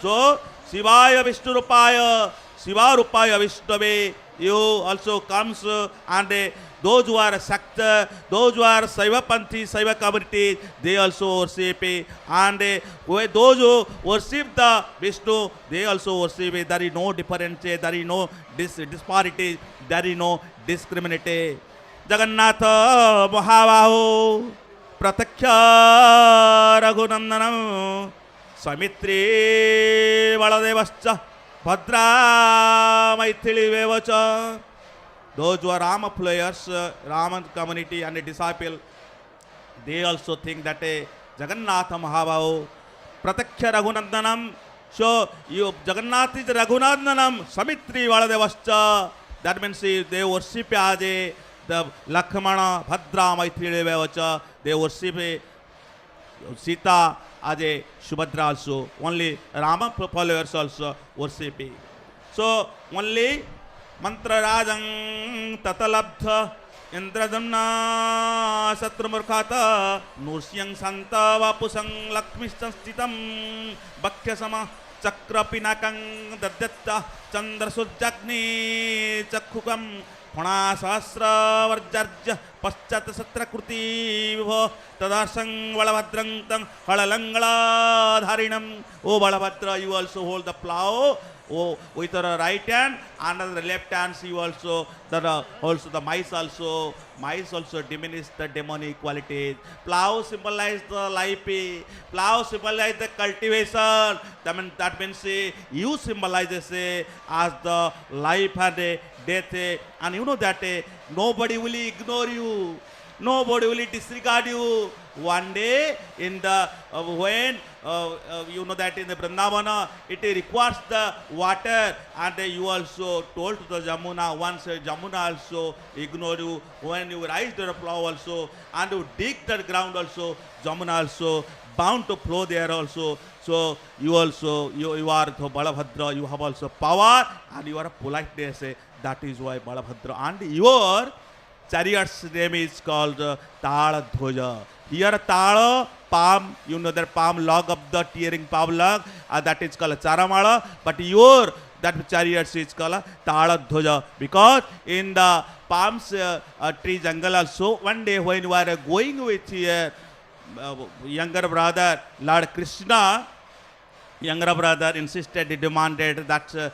so Shivaya Vishturupaya Shivarupaya Vishnave, you also comes and those who are Sakta, those who are Saiva Panthi, Saiva community, they also worship and those who worship the Vishnu, they also worship. There is no difference, there is no disparity, there is no discrimination. Jagannath Mahabahu Pratakya Raghunandanam Samitri Baladevascha Bhadra Maithili Vevacha. Those who are Rama players, Raman community and a disciple, they also think that Jagannath Mahabahu Pratakya Raghunandanam. So you Jagannath is Raghunandanam Samitri Valadevascha. That means they worship as the Lakshmana Bhadra Maithili Vevacha. They worship Sita as a Subhadra also. Only Rama followers also worship. So only Mantra Rajang Tatalabdha Indradamna Satrumurkhata Nursyang Santa Vapusang Lakshmistan Stitam Bhakhyasama Chakra Pinakang Dadyatta Chandra Sujjagni Chakhukam Phana Sahasra Varjarja Paschat Satra Kruti Vibho Tadarsang Balabhadrang Tang Halalangala Dharinam. O Balabhadra, you also hold the plow. Oh, with the right hand and the left hand, you also the mice also diminish the demonic qualities. Plow symbolize the life. Plow symbolize the cultivation. That means you symbolize as the life and death. And you know that nobody will ignore you. Nobody will disregard you. One day in the when you know that in the Vrindavana it requires the water, and you also told to the Jamuna, once Jamuna also ignore you. When you rise the plow also and you dig the ground also, Jamuna also bound to flow there also. So you also you are the Balabhadra, you have also power and you are politeness. That is why Balabhadra, and your Chariot's name is called Tala Dhoja. Here Tala, palm, you know that palm log of the tearing palm log, that is called Charamala, but your that Chariot is called Tala Dhoja, because in the palms tree jungle also, one day when you are going with your younger brother, Lord Krishna, younger brother insisted, he demanded that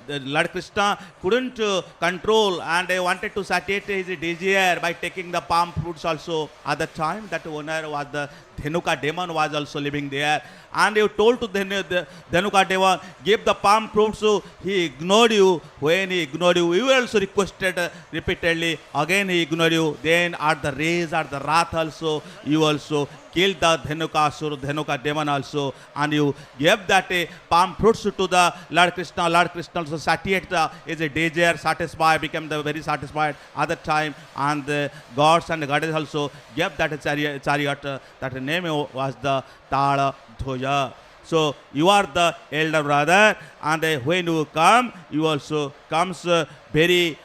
Lord Krishna couldn't control and wanted to satiate his desire by taking the palm fruits also. At the time, that owner was the Dhenuka demon was also living there, and you told to Dhenuka demon, give the palm fruits. So he ignored you. When he ignored you, you also requested repeatedly. Again he ignored you. Then at the rage, at the wrath also, you also killed the Dhenuka demon also, and you gave that palm fruits to the Lord Krishna. Lord Krishna also satiated is a desire, satisfied, became the very satisfied at the time, and the gods and the goddess also gave that chariot, that name was the Tala Dhoja. So you are the elder brother, and when you come, you also comes very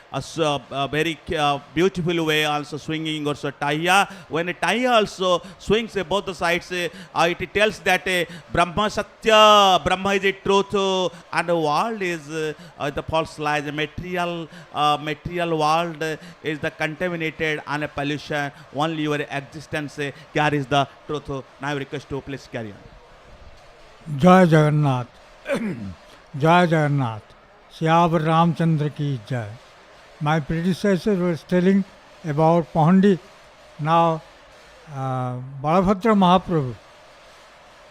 beautiful way, also swinging also Taya. When Taya also swings both the sides, it tells that Brahma Satya, Brahma is the truth, and the world is the false lies. Material world is the contaminated and a pollution. Only your existence carries the truth. Now I request to please carry on. Jai Jagannath. Jai Jagannath. Syavar Ramchandra ki Jai. My predecessor was telling about Pahandi. Now Balabhadra Mahaprabhu,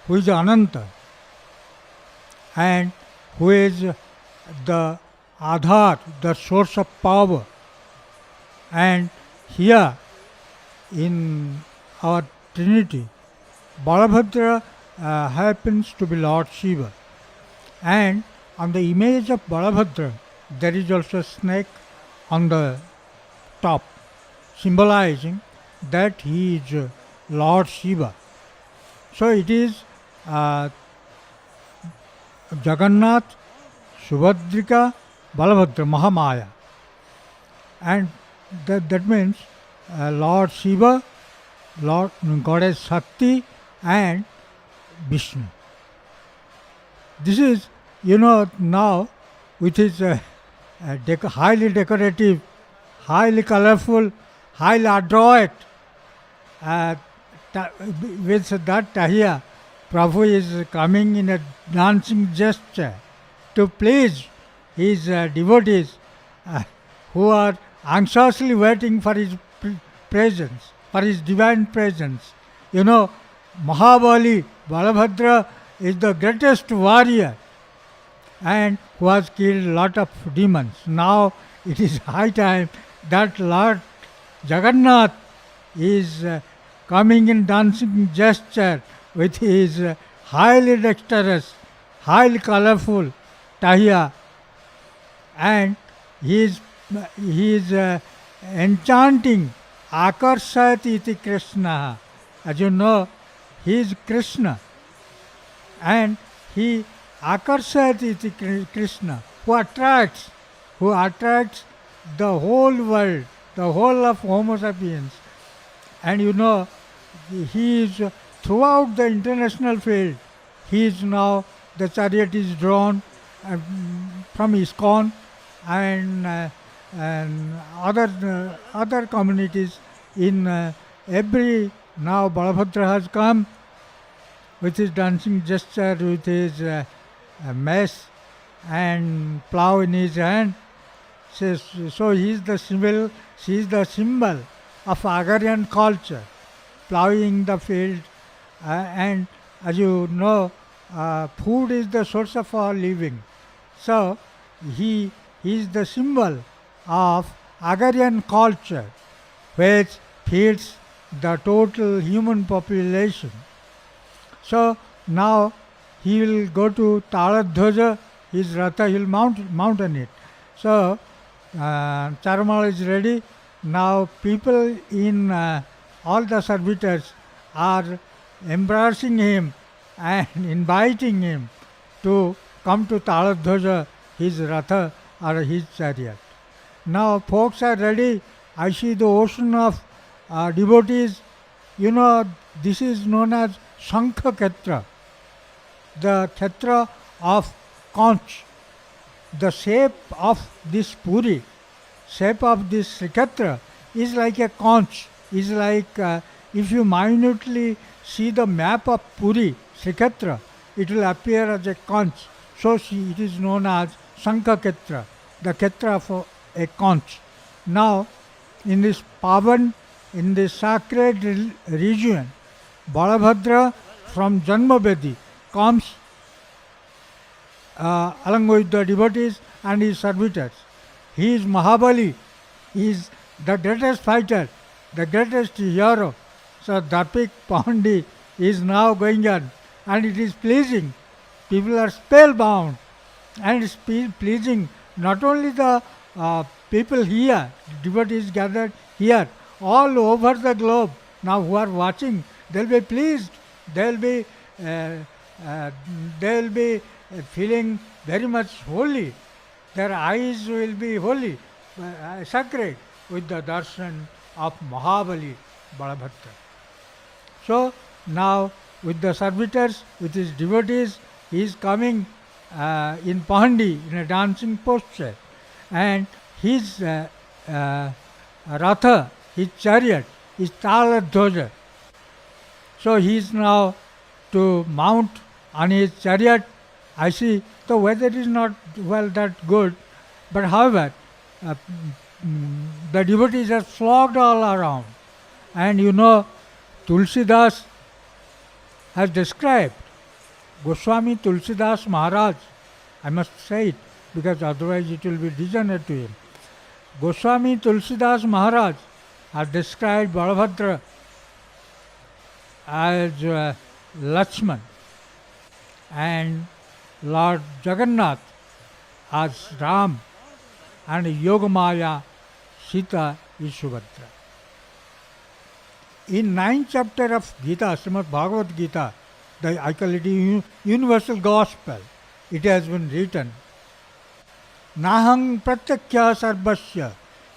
who is Ananta and who is the Adhar, the source of power. And here in our Trinity, Balabhadra happens to be Lord Shiva, and on the image of Balabhadra there is also a snake on the top, symbolizing that he is Lord Shiva. So it is Jagannath, Subhadrika, Balabhadra, Mahamaya. And that means Lord Shiva, Lord Goddess Shakti and Vishnu. This is, now which is highly decorative, highly colorful, highly adroit. With that tahiya, Prabhu is coming in a dancing gesture to please his devotees who are anxiously waiting for his presence, for his divine presence. Mahabali, Balabhadra is the greatest warrior and who has killed a lot of demons. Now it is high time that Lord Jagannath is coming in dancing gesture with his highly dexterous, highly colorful tahiya, and he is enchanting Akarshat iti Krishna. As you know, he is Krishna, and he Akarshat iti Krishna, who attracts the whole world, the whole of Homo sapiens. And he is throughout the international field. He is now, the chariot is drawn from ISKCON and other communities in every. Now Balabhadra has come with his dancing gesture, with his mace and plough in his hand. So he is the symbol. She is the symbol of agrarian culture, ploughing the field, and as you know, food is the source of our living. So he is the symbol of agrarian culture, which feeds the total human population. So now he will go to Taladhwaja, his Ratha, he will mount on it. So Charamal is ready. Now people in all the servitors are embracing him and inviting him to come to Taladhwaja, his Ratha or his chariot. Now folks are ready. I see the ocean of devotees. This is known as Shankha Ketra, the Ketra of conch. The shape of this Puri, shape of this Sriketra is like a conch, is like if you minutely see the map of Puri, Sriketra, it will appear as a conch. So it is known as Shankha Ketra, the Ketra of a conch. Now, in this Pavan, in this sacred region, Balabhadra from Janmabedi comes along with the devotees and his servitors. He is Mahabali, he is the greatest fighter, the greatest hero. So Dapik Pandi is now going on, and it is pleasing. People are spellbound, and it is pleasing not only the people here, devotees gathered here, all over the globe now who are watching, they'll be pleased, they'll be feeling very much holy. Their eyes will be holy, sacred with the darshan of Mahabali Balabhadra. So now with the servitors, with his devotees, he is coming in Pahandi in a dancing posture, and his Ratha, his chariot, is Taladhwaja. So he is now to mount on his chariot. I see the weather is not that good, but however, the devotees are flocked all around. And Tulsidas has described, Goswami Tulsidas Maharaj, I must say it because otherwise it will be dishonor to him. Goswami Tulsidas Maharaj has described Balabhadra as Lakshman and Lord Jagannath as Ram, and Yogamaya Sita is Subhadra. In 9th chapter of Gita, Srimad Bhagavad Gita, I call it universal gospel, it has been written, Nahang pratyakya sarvasya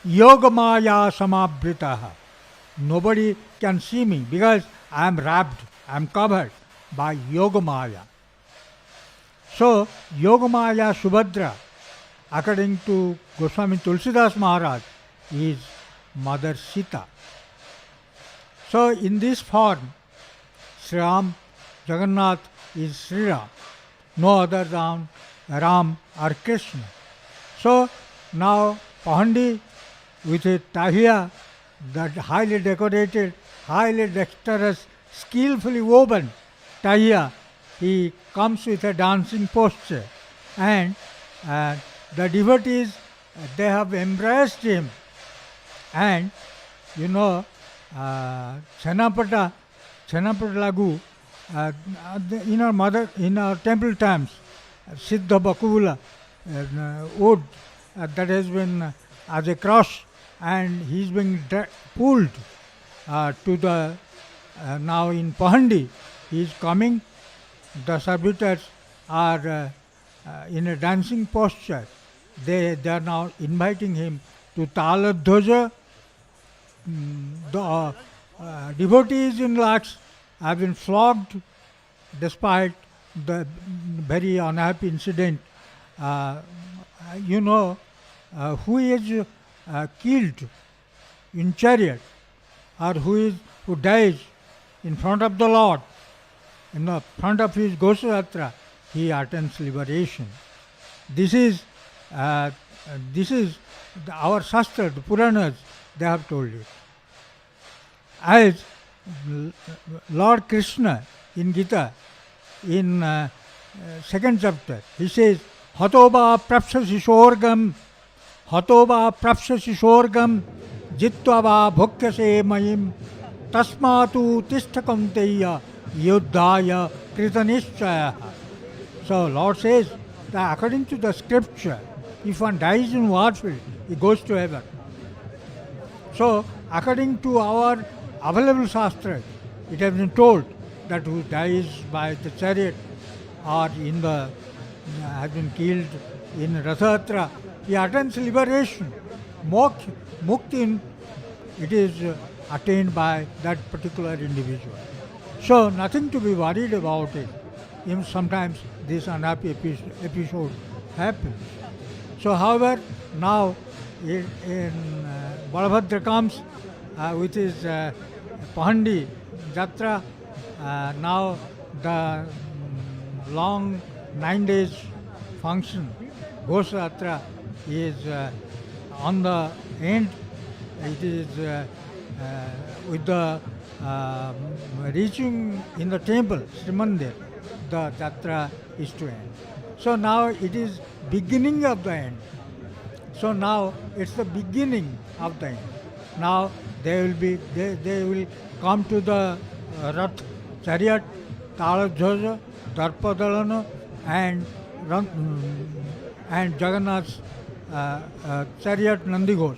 yogamaya samabritaha. Nobody can see me because I am wrapped, I am covered by yogamaya. So, yogamaya Subhadra, according to Goswami Tulsidas Maharaj, is Mother Sita. So, in this form, Sri Ram, Jagannath is Sri Ram, no other than Ram or Krishna. So, now Pahandi with a tahiya, that highly decorated, highly dexterous, skillfully woven tahiya, he comes with a dancing posture, and the devotees, they have embraced him. And you know, Chanapata Lagu, in our temple times, Siddha Bakula wood that has been as a cross, and he's being pulled to the now in Pahandi. He is coming. The servitors are in a dancing posture. They are now inviting him to Taladhwaja. The devotees in lakhs have been flogged despite the very unhappy incident. Who is killed in chariot, or who dies in front of the Lord, in the front of his Gundicha Yatra, he attains liberation. This is our Shastra, the Puranas, they have told it. As Lord Krishna in Gita, in second chapter, he says, Hatoba prapsasi shorgam jitva va bhukyase mayim tasmatu tishta kaunteya yuddhaya kritanishchaya. So Lord says that according to the scripture, if one dies in warfield, he goes to heaven. So according to our available Shastra, it has been told that who dies by the chariot or has been killed in Rathayatra, he attains liberation. Mukti, it is attained by that particular individual. So nothing to be worried about it. Even sometimes this unhappy episode happens. So however, now in Balabhadra comes with his Pahandi Yatra, now the long 9 days function, Gundicha Yatra, is on the end. It is with the reaching in the temple, Srimandir, the Yatra is to end. So now it is beginning of the end. So now it's the beginning of the end. Now they will come to the Rath, Chariot, Taladhwaja, Darpadalana, and Jagannath's chariot Nandighosh.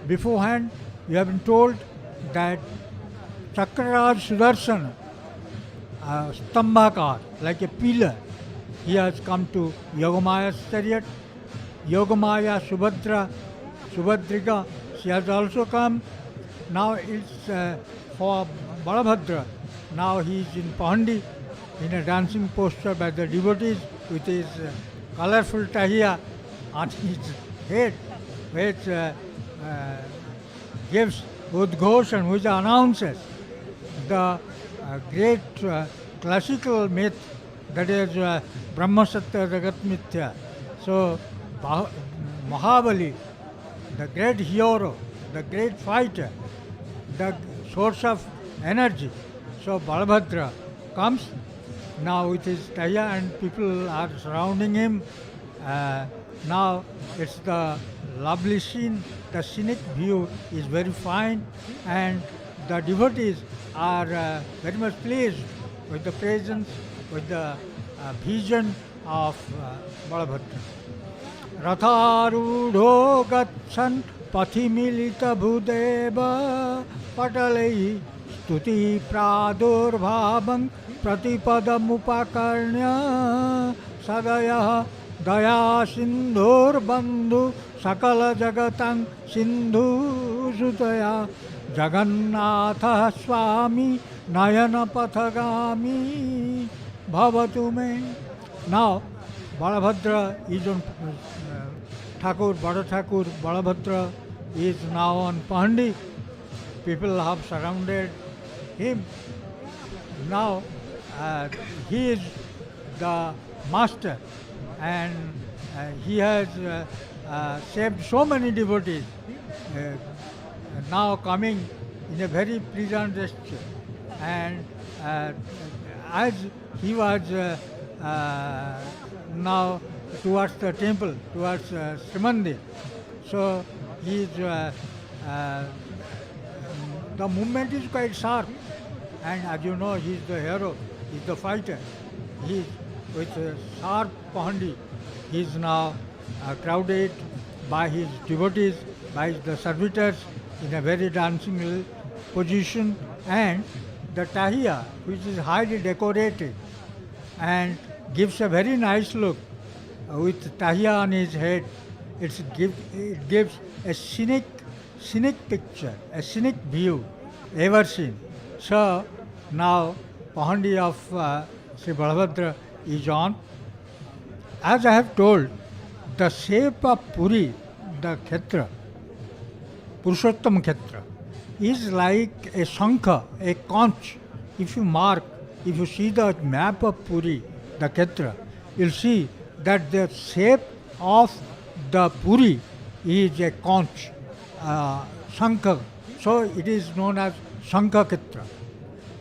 Beforehand, we have been told that Chakraraj Sudarsana, Stambhakar, like a pillar, he has come to Yogamaya's chariot. Yogamaya Subhadrika, she has also come. Now it's for Balabhadra. Now he is in Pahandi in a dancing posture by the devotees with his colorful tahiya on his head, which gives Udghoshan, which announces the great classical myth, that is Brahma Satya Jagat Mithya. So Mahabali, the great hero, the great fighter, the source of energy. So Balabhadra comes now with his tahiya and people are surrounding him. Now it's the lovely scene, the scenic view is very fine, and the devotees are very much pleased with the presence, with the vision of Balabhadra. Ratharudho gachan pathimilita bhudeva patalai stuti pradurbhavang pratipadam upakarnya sadaya daya sindhur bandhu sakala jagatan sindhu sutaya Jagannatha Swami Nayana Pathagami Bhavatu me. Now, Balabhadra is on Thakur, Bada Thakur, Balabhadra is now on Pahandi. People have surrounded him. Now, he is the master and he has saved so many devotees. Now coming in a very pleasant gesture, and as he was now towards the temple, towards Srimandir, so he is, the movement is quite sharp, and as you know, he is the hero, he is the fighter. He is with a sharp pahandi. He is now crowded by his devotees, by the servitors, in a very dancing position, and the tahiya, which is highly decorated and gives a very nice look with tahiya on his head. It gives a scenic picture, a scenic view ever seen. So now Pahandi of Sri Balabhadra is on. As I have told, the shape of Puri, the Khetra, Purushottam Khetra, is like a shankha, a conch. If you see the map of Puri, the Khetra, you'll see that the shape of the Puri is a conch, shankha. So it is known as Shankha Khetra.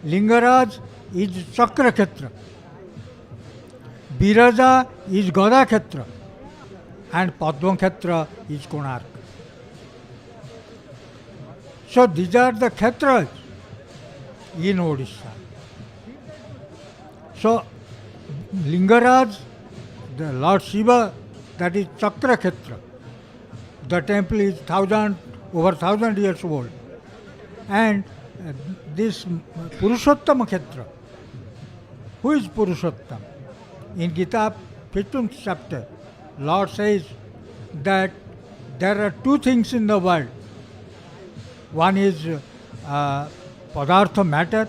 Lingaraj is Chakra Khetra. Biraja is Gada Khetra. And Padma Khetra is Konark. So these are the Khetras in Odisha. So Lingaraj, the Lord Shiva, that is Chakra Khetra. The temple is over 1000 years old. And this Purushottam Khetra, who is Purushottam? In Gita 15th chapter, Lord says that there are two things in the world. One is Padartha, matter,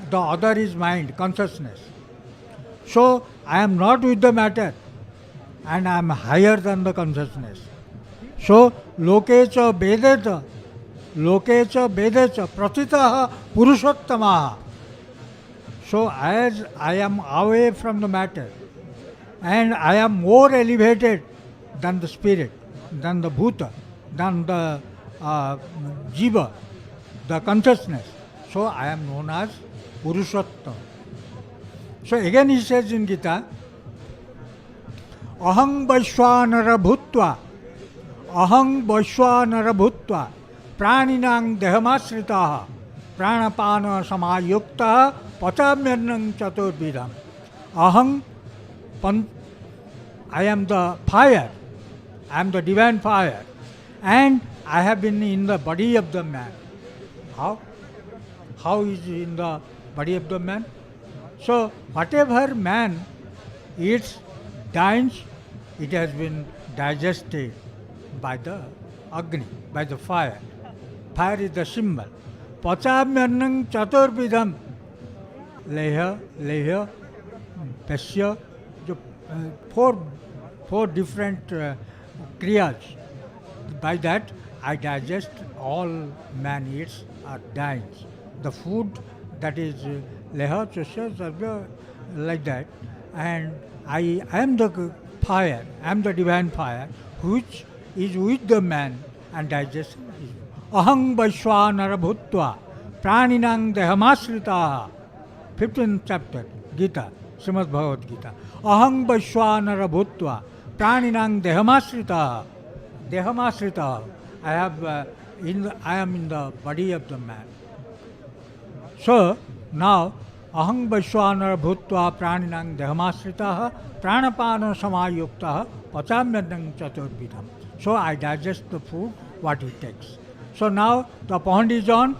the other is mind, consciousness. So I am not with the matter and I am higher than the consciousness. So lokecha vedecha pratitaha purushottamaha. So as I am away from the matter and I am more elevated than the spirit, than the bhuta, than the jiva, the consciousness. So I am known as Purushottam. So again he says in Gita, Aham Vaishwanara Bhutva, Praninang Dehamasritaha, Pranapana Samayuktaha, Patamyanang Chaturvidham. I am the fire, I am the divine fire, and I have been in the body of the man. How? How is he in the body of the man? So whatever man eats, dines, it has been digested by the Agni, by the fire. Fire is the symbol. Pachamyanang chaturvidham. Leha, Pasya, four different kriyas. By that I digest all man eats or dines. The food that is Leha, Chasya, Sarva, like that. And I am the fire, I am the divine fire, which is with the man and digests. Aham Vaishwanara Bhutva, Praninang Dehamasritaha. 15th chapter, Gita, Srimad Bhagavad Gita. Aham Vaishwanara Bhutva, Praninang Dehamasritaha. Dehamasritaha. I am in the body of the man. So now, Aham Vaishwanara Bhutva Praninang Dehamasritaha Pranapana Samayuktaha Pachamyanang Chaturvidham. So I digest the food, what he takes. So now the pond is on.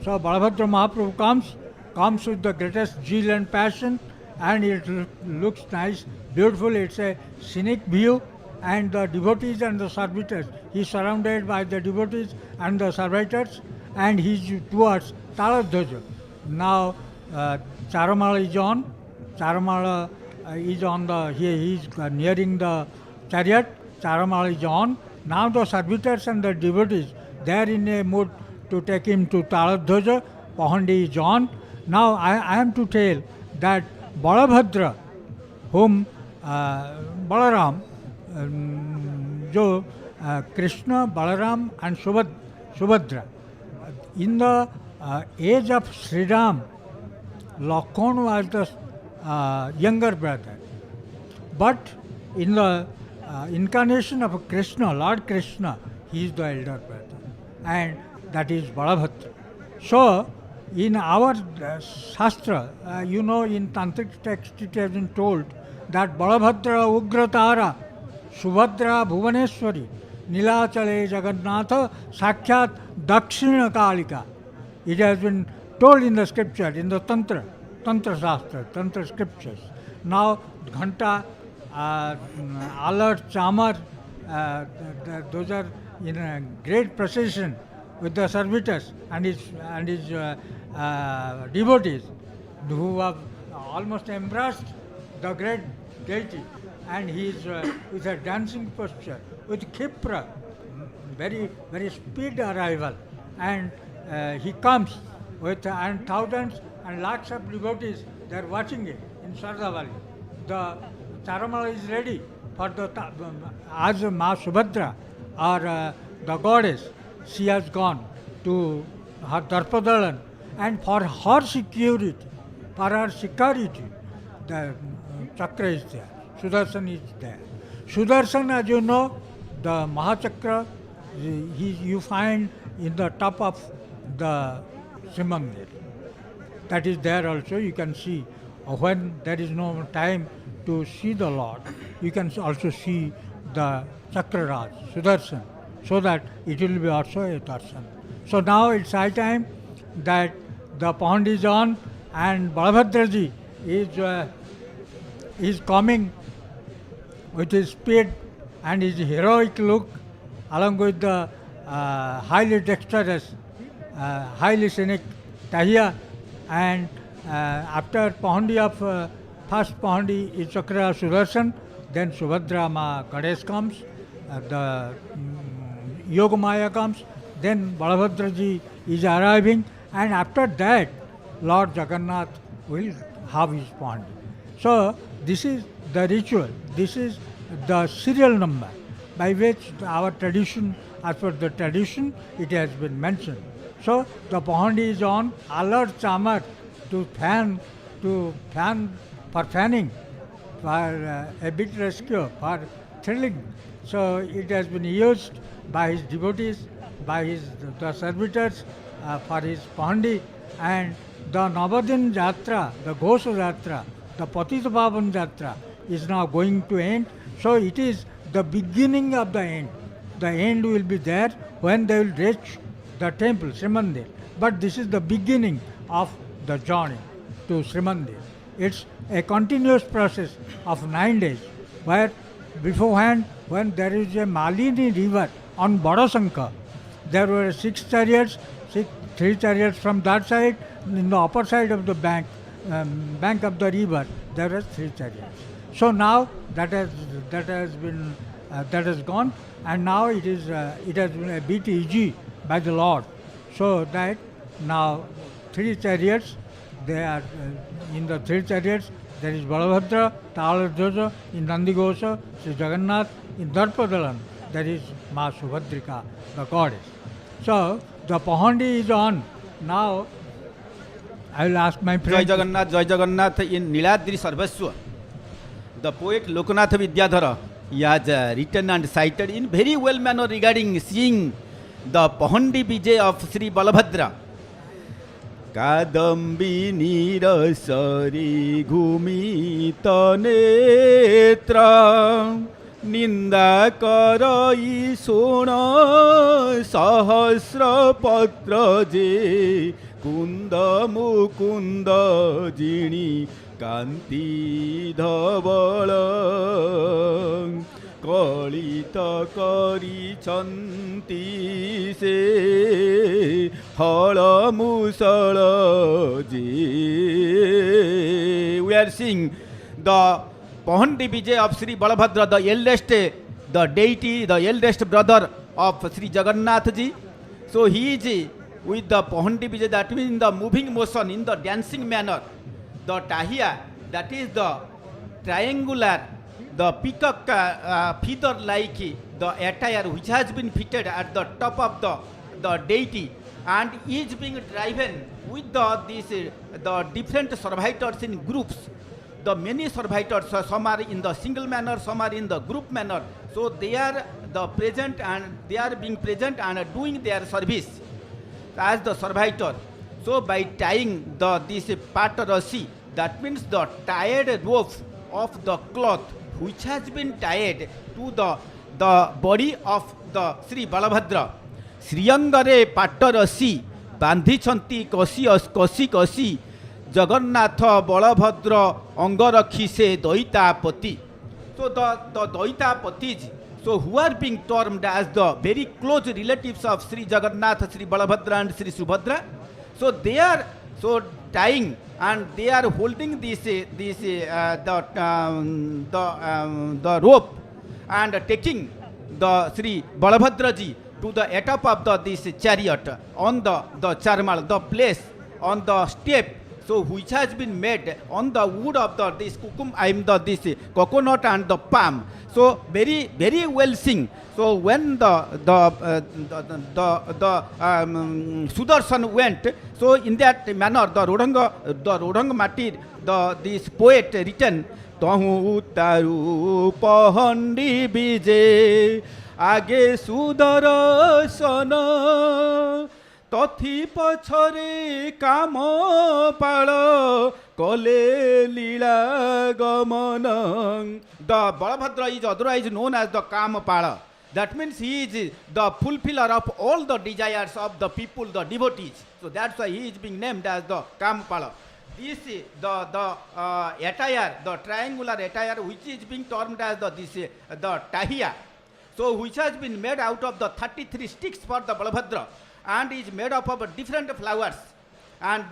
So Balabhadra Mahaprabhu comes with the greatest zeal and passion, and it looks nice, beautiful. It's a scenic view, and the devotees and the servitors. He's surrounded by the devotees and the servitors, and he's towards Taladhwaja. Now Charamala is on. Charamala is on the. He is nearing the chariot. Charamala is on. Now the servitors and the devotees, they are in a mood to take him to Taladhwaja. Pahandi is on. Now I am to tell that Balabhadra, whom Balaram, जो Krishna, Balaram and Subhadra, in the age of Sri Ram, Lakshmana was the younger brother, but in the incarnation of Krishna, Lord Krishna, he is the elder brother, and that is Balabhadra. So in our Shastra, in Tantric text it has been told that Balabhadra Ugratara Subhadra Bhuvaneshwari Nilachale Jagannatha Sakyat Dakshina Kalika. It has been told in the scripture, in the Tantra Shastra, Tantra scriptures. Now Ghanta, Alert, Chamar, those are in a great procession with the servitors and his devotees who have almost embraced the great deity, and he is with a dancing posture, with Khipra, very, very speed arrival, and he comes with and thousands and lakhs of devotees, they are watching it in Sharda Valley. The Charamala is ready for the, as Ma Subhadra or the goddess, she has gone to her Darpadalan, and for her security, the Chakra is there, Sudarshan is there. Sudarshan, as you know, the Mahachakra, you find in the top of the Srimandir. That is there also, you can see. When there is no time to see the Lord, you can also see the Chakra Raj, Sudarshan, so that it will be also a darshan. So now it's high time that the pond is on and Balabhadraji is coming with his speed and his heroic look, along with the highly dexterous, highly scenic Tahiya, and after Pahandi of first Pahandi is Chakra Sudarshan, then Subhadra Ma Ganesh comes, the Yogamaya comes, then Balabhadraji is arriving, and after that Lord Jagannath will have his Pahandi. So this is the ritual, this is the serial number by which our tradition, as per the tradition, it has been mentioned. So the Pahandi is on, alert Chamar to fan for fanning, for a bit rescue, for thrilling. So it has been used by his devotees, by the servitors for his Pahandi, and the Navadin Yatra, the Ghosha Yatra, the Patita Pavan Yatra is now going to end. So it is the beginning of the end. The end will be there when they will reach the temple, Srimandir. But this is the beginning of the journey to Srimandir. It's a continuous process of 9 days, where beforehand, when there is a Malini river on Badasankha, there were 6 chariots, 3 chariots from that side. In the upper side of the bank of the river, there are 3 chariots. So now that has gone, and now it has been a bit easy by the Lord, so that now 3 chariots, they are in the 3 chariots. There is Balabhadra, Taladhwaja, in Nandighosa, Sri Jagannath, in Darpadalan, there is Ma Subhadrika, the goddess. So the Pahandi is on. Now I will ask my friend. Jai Jagannath in Niladri Sarvaswa. The poet Lokanath Vidyadhara, he has written and cited in very well manner regarding seeing the Pahandi Vijay of Sri Balabhadra. Kadambi nirasari ghumita netra ninda karai sona sahasra patra je kunda mukunda jini কান্তি ধবল কলিত করিছন্তি সে হল মুসল যে we are seeing the Pahandi Vijay of Sri Balabhadra, the eldest, the deity, the eldest brother of Sri Jagannath ji. So he is with the Pahandi Vijay, that means in the moving motion, in the dancing manner. The Tahiya, that is the triangular, the peacock feather like the attire which has been fitted at the top of the deity and is being driven with the different servitors in groups. The many servitors, some are in the single manner, some are in the group manner. So they are the present and they are being present and doing their service as the servitor. So by tying this patarasi, that means the tied rope of the cloth which has been tied to the body of the Sri Balabhadra. Sriyangare patarasi bandhichanti kosi kosi Jagannath Balabhadra Angarakhi se Daitapati. So the Daitapatis, so who are being termed as the very close relatives of Sri Jagannath, Sri Balabhadra and Sri Subhadra. So they are so tying and they are holding the rope and taking the Sri Balabhadra ji to the atop of this chariot on the charmal, the place on the step. So which has been made on the wood of this this coconut and the palm. So very very well sing. So when the Sudarshan went, so in that manner the Rodanga Matir, this poet written Tahu taru pahandi bije age Sudarsana তথি পছরে কাম পাল কলে লীলা গমন. The Balabhadra is otherwise known as the Kamapala. That means he is the fulfiller of all the desires of the people, the devotees. So that's why he is being named as the Kamapala. This the attire, the triangular attire which is being termed as the Tahiya. So which has been made out of the 33 sticks for the Balabhadra. And is made up of different flowers and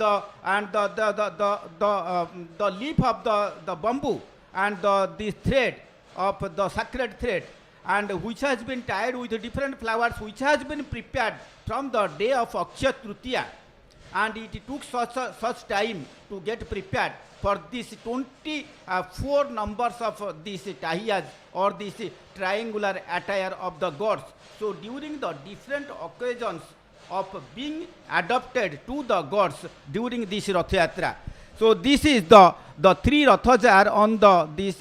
the leaf of the bamboo and the thread of the sacred thread and which has been tied with different flowers which has been prepared from the day of Akshaya Tritiya, and it took such time to get prepared for these 24 numbers of these tahiyas or this triangular attire of the gods. So during the different occasions of being adopted to the gods during this Rath Yatra. So this is the three Rathas are on this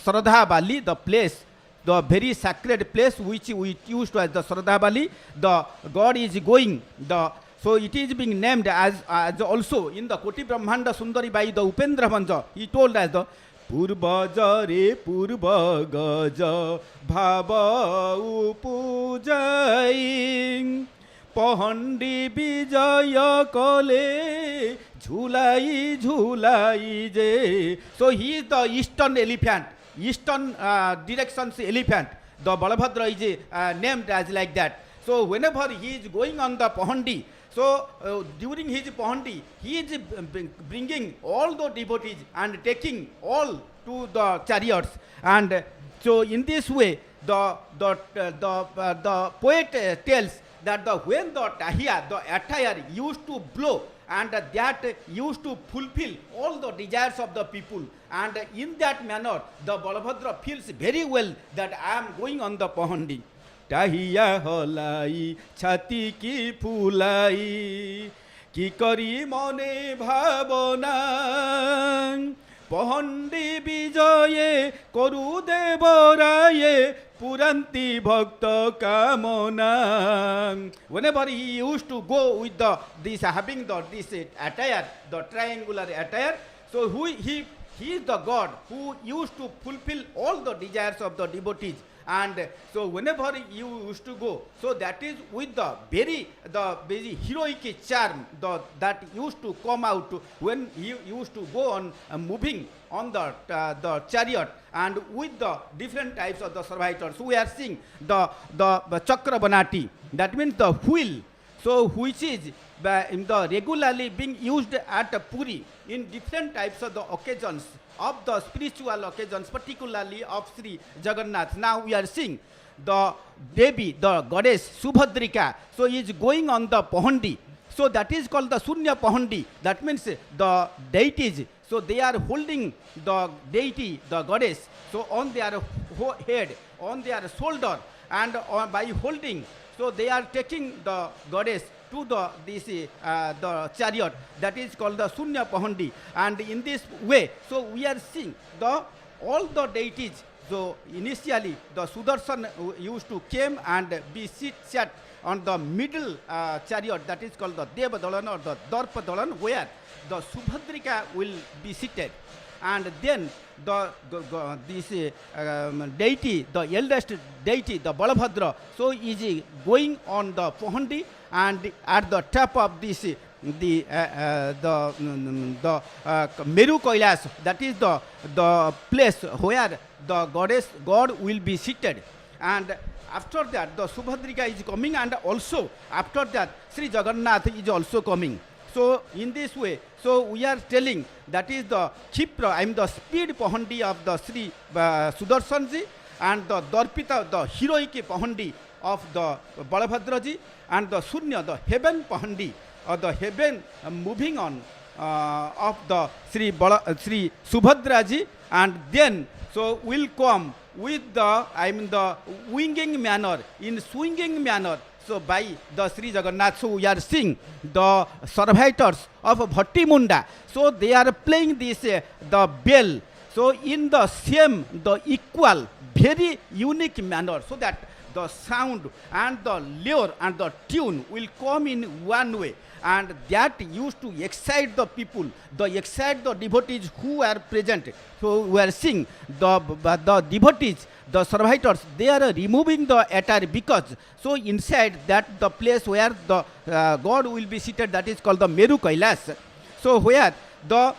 Shraddha Bali, the place, the very sacred place which we used as the Shraddha Bali. The god is going, so it is being named as also in the Koti Brahmanda Sundari by the Upendra Bhanja. He told as the Purva Jare Purva Gaja Bhava Upujai Pahandi Vijaya Kole Jhulai Jhulai Je. So he is the eastern elephant, eastern directions elephant. The Balabhadra is named as like that. So whenever he is going on the Pahandi, so during his Pahandi, he is bringing all the devotees and taking all to the chariots. And so in this way, the poet tells that when the tahiya, the attire used to blow and that used to fulfill all the desires of the people, and in that manner the Balabhadra feels very well that I am going on the Pahandi. Tahiya holai chati ki phulai ki kari mone bhavana Pahandi Vijaye koru devaraye Puranti Bhakta Kamona. Whenever he used to go with this having this attire, the triangular attire, so he is the god who used to fulfill all the desires of the devotees And so whenever you used to go, so that is with the very heroic charm that used to come out when you used to go on moving on the chariot, and with the different types of the servitors. So we are seeing the chakra banati, that means the wheel, so which is regularly being used at Puri in different types of the occasions of the spiritual occasions, particularly of Sri Jagannath. Now we are seeing the Devi, the goddess Subhadrika, so is going on the Pahandi. So that is called the Sunya Pahandi. That means the deities, so they are holding the deity, the goddess, so on their head, on their shoulder, and by holding, so they are taking the goddess to the chariot, that is called the Sunya Pahandi. And in this way, so we are seeing all the deities. So initially the Sudarshan used to came and be sat on the middle chariot, that is called the Deva Dalan or the Darpa Dalan, where the Subhadrika will be seated. And then this deity, the eldest deity, the Balabhadra, so is going on the Pahandi, and at the top of this the Meru Kailas, that is the place where the God will be seated. And after that the Subhadrika is coming, and also after that Sri Jagannath is also coming. So in this way, so we are telling that is the Khipra, I mean the speed Pahandi of the Sri Sudarshanji, and the Darpita, the heroic Pahandi of the Balabhadraji, and the Sunya, the heaven Pahandi, or the heaven moving on of the Sri Subhadraji. And then so will come with the winging manner, in swinging manner, so by the Sri Jagannath. So we are seeing the servitors of Bhattimunda, so they are playing this the bell, so in the same, the equal, very unique manner, so that the sound and the lure and the tune will come in one way, and that used to excite the people, excite the devotees who are present. So we are seeing the devotees, the servitors, they are removing the attire, because so inside that the place where the God will be seated, that is called the Meru Kailas. So where the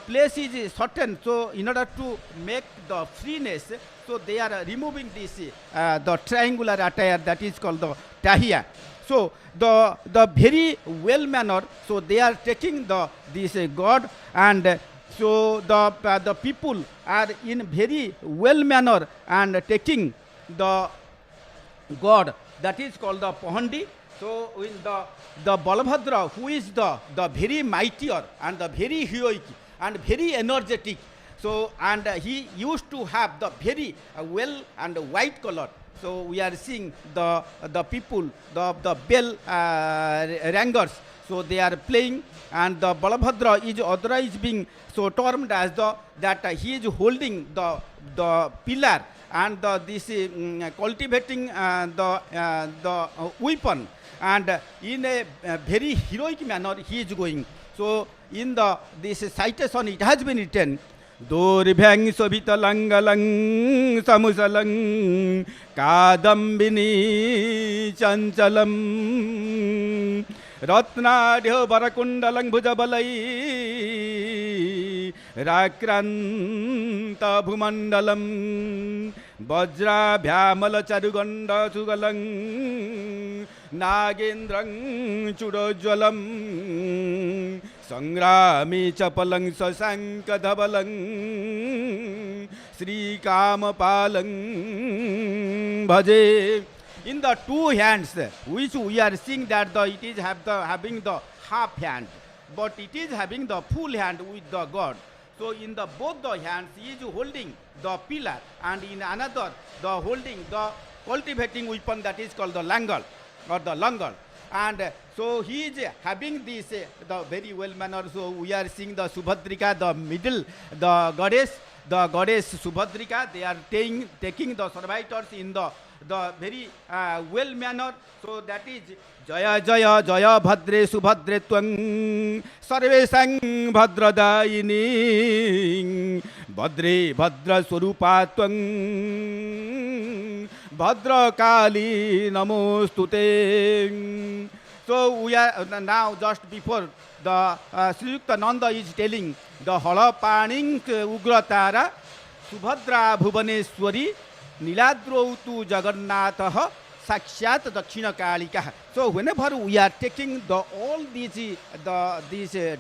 place is certain, so in order to make the freeness, so they are removing this the triangular attire, that is called the Tahiya. So the very well manner, so they are taking this God, and so the people are in very well manner and taking the God, that is called the Pahandi. So in the Balabhadra, who is the very mightier and the very heroic and very energetic, so and he used to have the very well and white color. So we are seeing the people, the bell rangers, so they are playing, and the Balabhadra is otherwise being so termed as that he is holding the pillar, and this cultivating the weapon, and in a very heroic manner he is going. So in this citation it has been written, Doribhang Sobitalangalang Samusalang Kadambini Chanchalam Ratnadhyo Barakundalang Bhujabalai Rakranta Bhumandalam Vajra Bhyamala Charuganda Sugalang Nagendrang Chudojwalam Sangrami Chapalang Sasankadhabalang Sri Kamapalang Bhaje. In the two hands, which we are seeing that it is having the half hand, but it is having the full hand with the God. So in both the hands he is holding the pillar, and in another holding the cultivating weapon, that is called the langal or the langal. And so he is having this the very well manner. So we are seeing the Subhadrika, the middle, the goddess Subhadrika, they are taking the servitors in the very well manner. So that is Jaya Jaya Jaya Bhadre Subhadre Twang Sarvesang Bhadradaini Bhadre Bhadra Swarupa Twang Bhadrakali Namostute. So we are now just before the Sri Yukta Nanda is telling the Halapaning Ugratara Subhadra Bhubaneswari Niladrautu Jagannatha Sakshat Dakshina Kalika. So whenever we are taking all these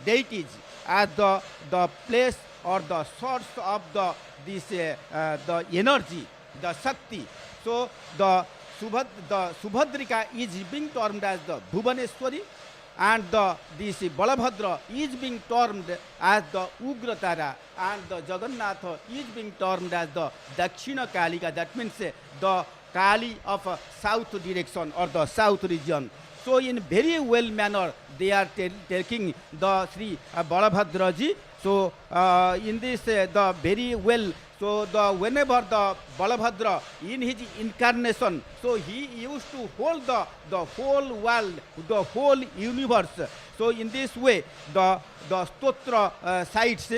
deities as the place or the source of the energy, the Shakti. So the Subhadrika is being termed as the Bhubaneswari, and this Balabhadra is being termed as the Ugratara, and the Jagannatha is being termed as the Dakshina Kalika. That means the Kali of south direction or the south region. So in very well manner they are taking the Sri Balabhadraji. So in this the very well. So whenever the Balabhadra in his incarnation, so he used to hold the whole world, the whole universe. So in this way, the stotra cites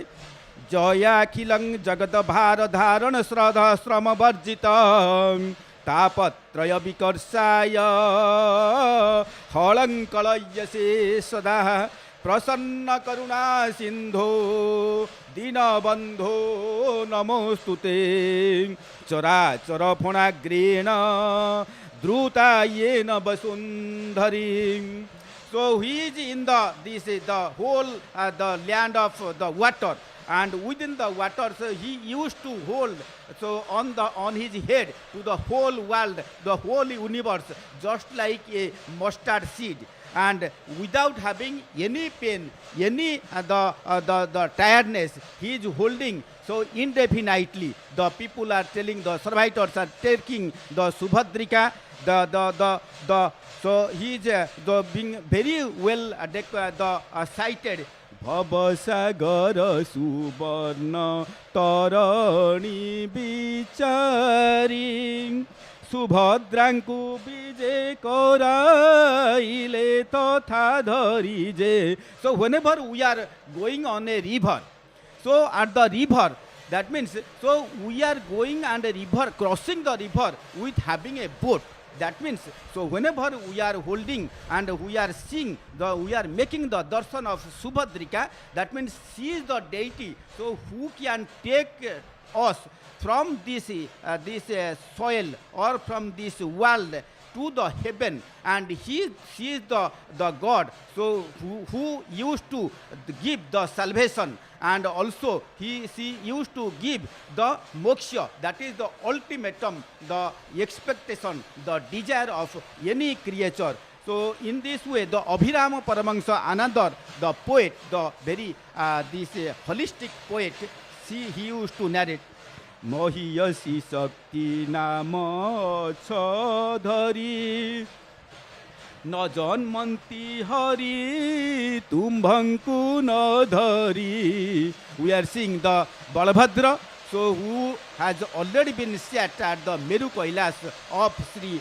Jaya Kilang Jagata Bharadharan Sradha Srama Varjita Tapatraya Vikarsaya Halankalayase Sada Prasanna Karuna Sindho Dinabandho Namostute Chara Chara Phanagrena Druta Yena Basundhari. So he is in the whole the land of the water, and within the water, so he used to hold so on his head to the whole world, the whole universe, just like a mustard seed. And without having any pain, any the tiredness, he is holding so indefinitely. The people are telling, the survivors are taking the Subhadrika, so he is being very well cited. Bhavasagar Subarna Tarani Bichari Subhadranku Bije Koraile Totha Dharije. So whenever we are going on a river, so at the river, that means so we are going and a river, crossing the river with having a boat. That means so whenever we are holding and we are seeing we are making the darshan of Subhadrika, that means she is the deity. So who can take us from this soil or from this world to the heaven, and she is the God, so who used to give the salvation, and also she used to give the moksha, that is the ultimatum, the expectation, the desire of any creature. So in this way, the Abhirama Paramahansa Anandar, the poet, the very this holistic poet, he used to narrate. Mohiyasi Sakti Nama Chadhari Na Janmanti Hari Tumbhanku Na Dhari. We are seeing the Balabhadra, so who has already been set at the Meru Kailas of Sri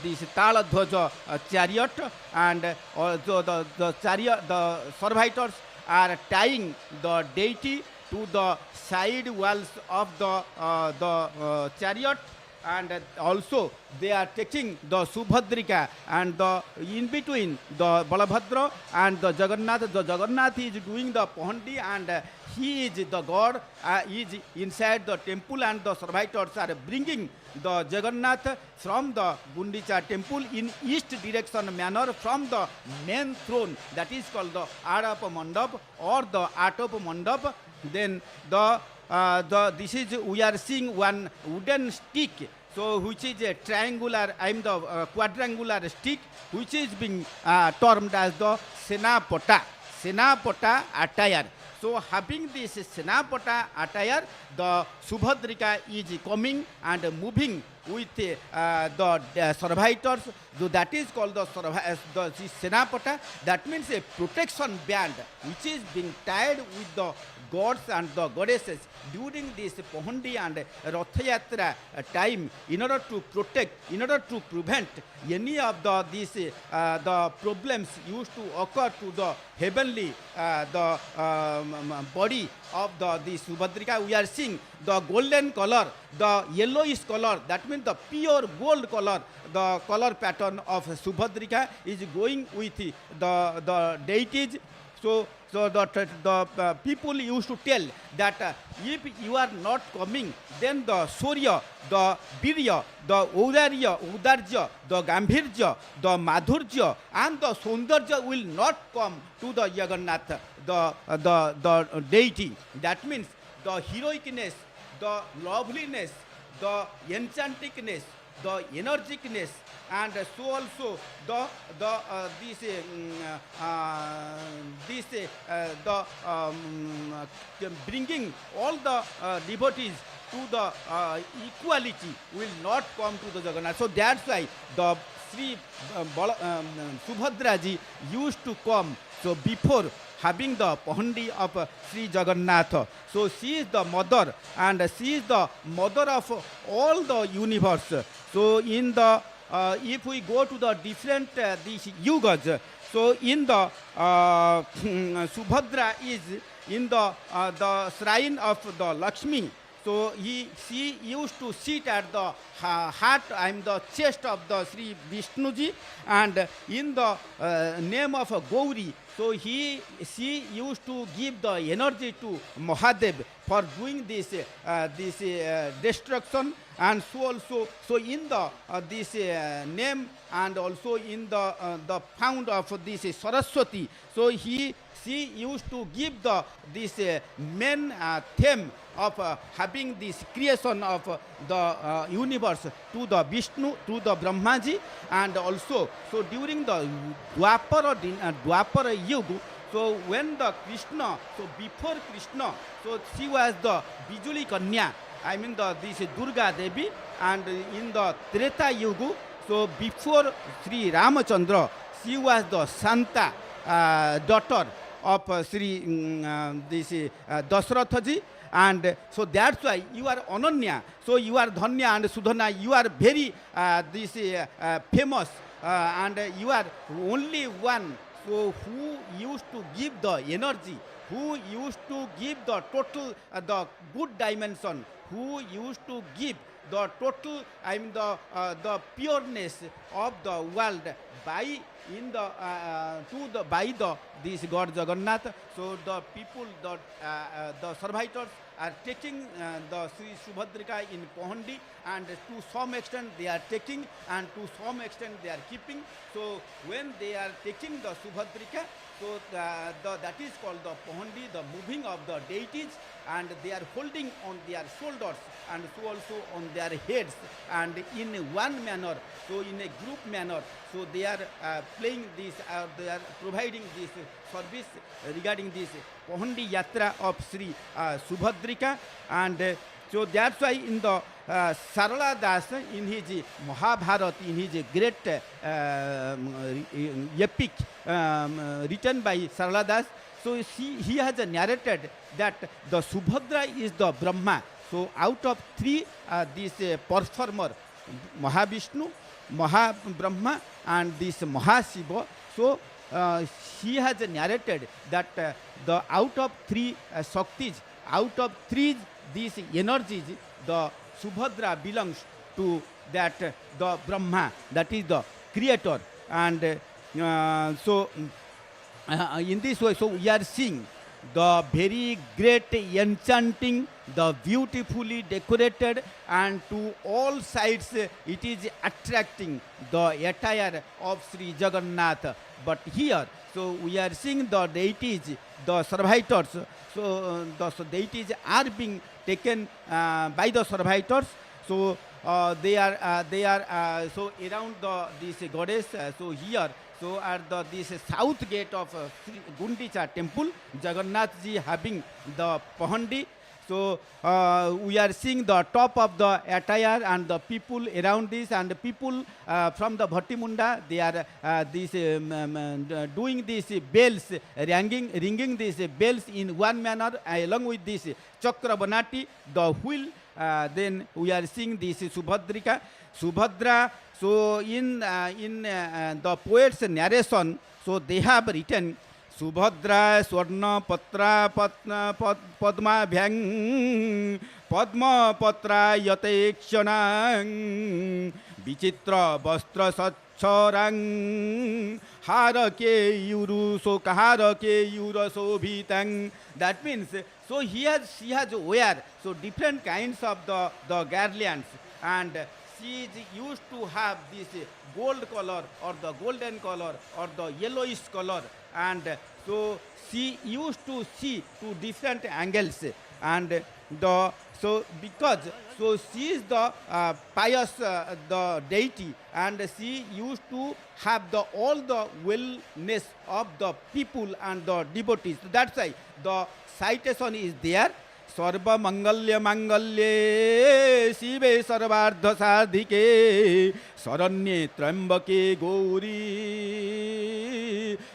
this Taladhwaja chariot, and also the chariot, the survivors are tying the deity to the side walls of the chariot, and also they are taking the Subhadrika, and in between the Balabhadra and the Jagannath. The Jagannath is doing the Pahandi, and he is the God, is inside the temple, and the survivors are bringing the Jagannath from the Gundicha Temple in east direction manner from the main throne, that is called the Adapa Mandap or the Atapa Mandap. Then this is, we are seeing one wooden stick, so which is a triangular, the quadrangular stick, which is being termed as the Senapata attire. So having this Senapata attire, the Subhadrika is coming and moving with the survivors. So that is called the Senapata. That means a protection band which is being tied with the gods and the goddesses during this Pahandi and Ratha Yatra time, in order to protect, in order to prevent any of the problems used to occur to the heavenly body of the Subhadrika. We are seeing the golden color, the yellowish color, that means the pure gold color, the color pattern of Subhadrika is going with the deities. So the people used to tell that if you are not coming, then the Surya, the Virya, the Udarja, the Gambhirja, the Madhurja and the Saundarja will not come to the Jagannath, the deity. That means the heroicness, the loveliness, the enchantingness, the energicness, and so also bringing all the devotees to the equality will not come to the Jagannath. So that's why the Sri Subhadra ji used to come. So before having the Pahandi of Sri Jagannath, so she is the mother and she is the mother of all the universe. So in the if we go to the different these yugas, so in the Subhadra is in the shrine of the Lakshmi. So she used to sit at the heart, the chest of the Sri Vishnuji, and in the name of Gauri. So she used to give the energy to Mahadev for doing this destruction, and so also so in the this name and also in the found of this Saraswati. So she used to give this main theme of having this creation of the universe to the Vishnu, to the Brahmaji, and also so during the Dwapara Yuga. So when the Krishna, so before Krishna, so she was the Bijuli Kanya, this Durga Devi, and in the Treta Yuga, so before Sri Ramachandra, she was the Santa daughter of Sri Dasharatha ji. And so that's why you are Ananya, so you are Dhanya and Sudhana, you are very famous, and you are only one, so who used to give the energy, who used to give the total the good dimension, who used to give the total the pureness of the world by in the by this God Jagannath. So the people, the survivors are taking the Sri Subhadrika in Pahandi, and to some extent they are taking, and to some extent they are keeping. So when they are taking the Subhadrika, so that is called the Pahandi, the moving of the deities, and they are holding on their shoulders and so also on their heads, and in one manner, so in a group manner, so they are playing this, they are providing this service regarding this Pahandi Yatra of Sri Subhadrika. And so that's why in the Sarala Das, in his Mahabharata, in his great epic written by Sarala Das, so he has narrated that the Subhadra is the Brahma. So out of three this performer, Mahavishnu, Mahabrahma and this Mahashiva, so he has narrated that the out of three Shaktis, out of three these energies, the Subhadra belongs to that the Brahma, that is the creator. And in this way, so we are seeing the very great enchanting, the beautifully decorated, and to all sides it is attracting the attire of Sri Jagannath. But here, so we are seeing the deities, the servitors. So the deities are being taken by the servitors. So they are so around this goddess. So here, so at this south gate of Gundicha Temple, Jagannath ji having the Pahandi, So we are seeing the top of the attire and the people around this, and the people from the Bhattimunda, they are doing these bells, ringing these bells in one manner along with this Chakra Banati, the wheel. Then we are seeing this Subhadra. So in the poet's narration, so they have written Subhadra Swarna Patra Padma Bhyang Padma Patra Yatekshana Vichitra Vastra Satcharang Harake Yuruso Kaharake Yuraso Bhitang. That means, so she has wear so different kinds of the garlands, and she is used to have this gold color or the golden color or the yellowish color, and so she used to see to different angles, and so because so she is the pious the deity, and she used to have all the wellness of the people and the devotees. That's why the citation is there. Sarva Mangalya Mangalye Shive Sarvardha Sadhike Saranye Trambake Gauri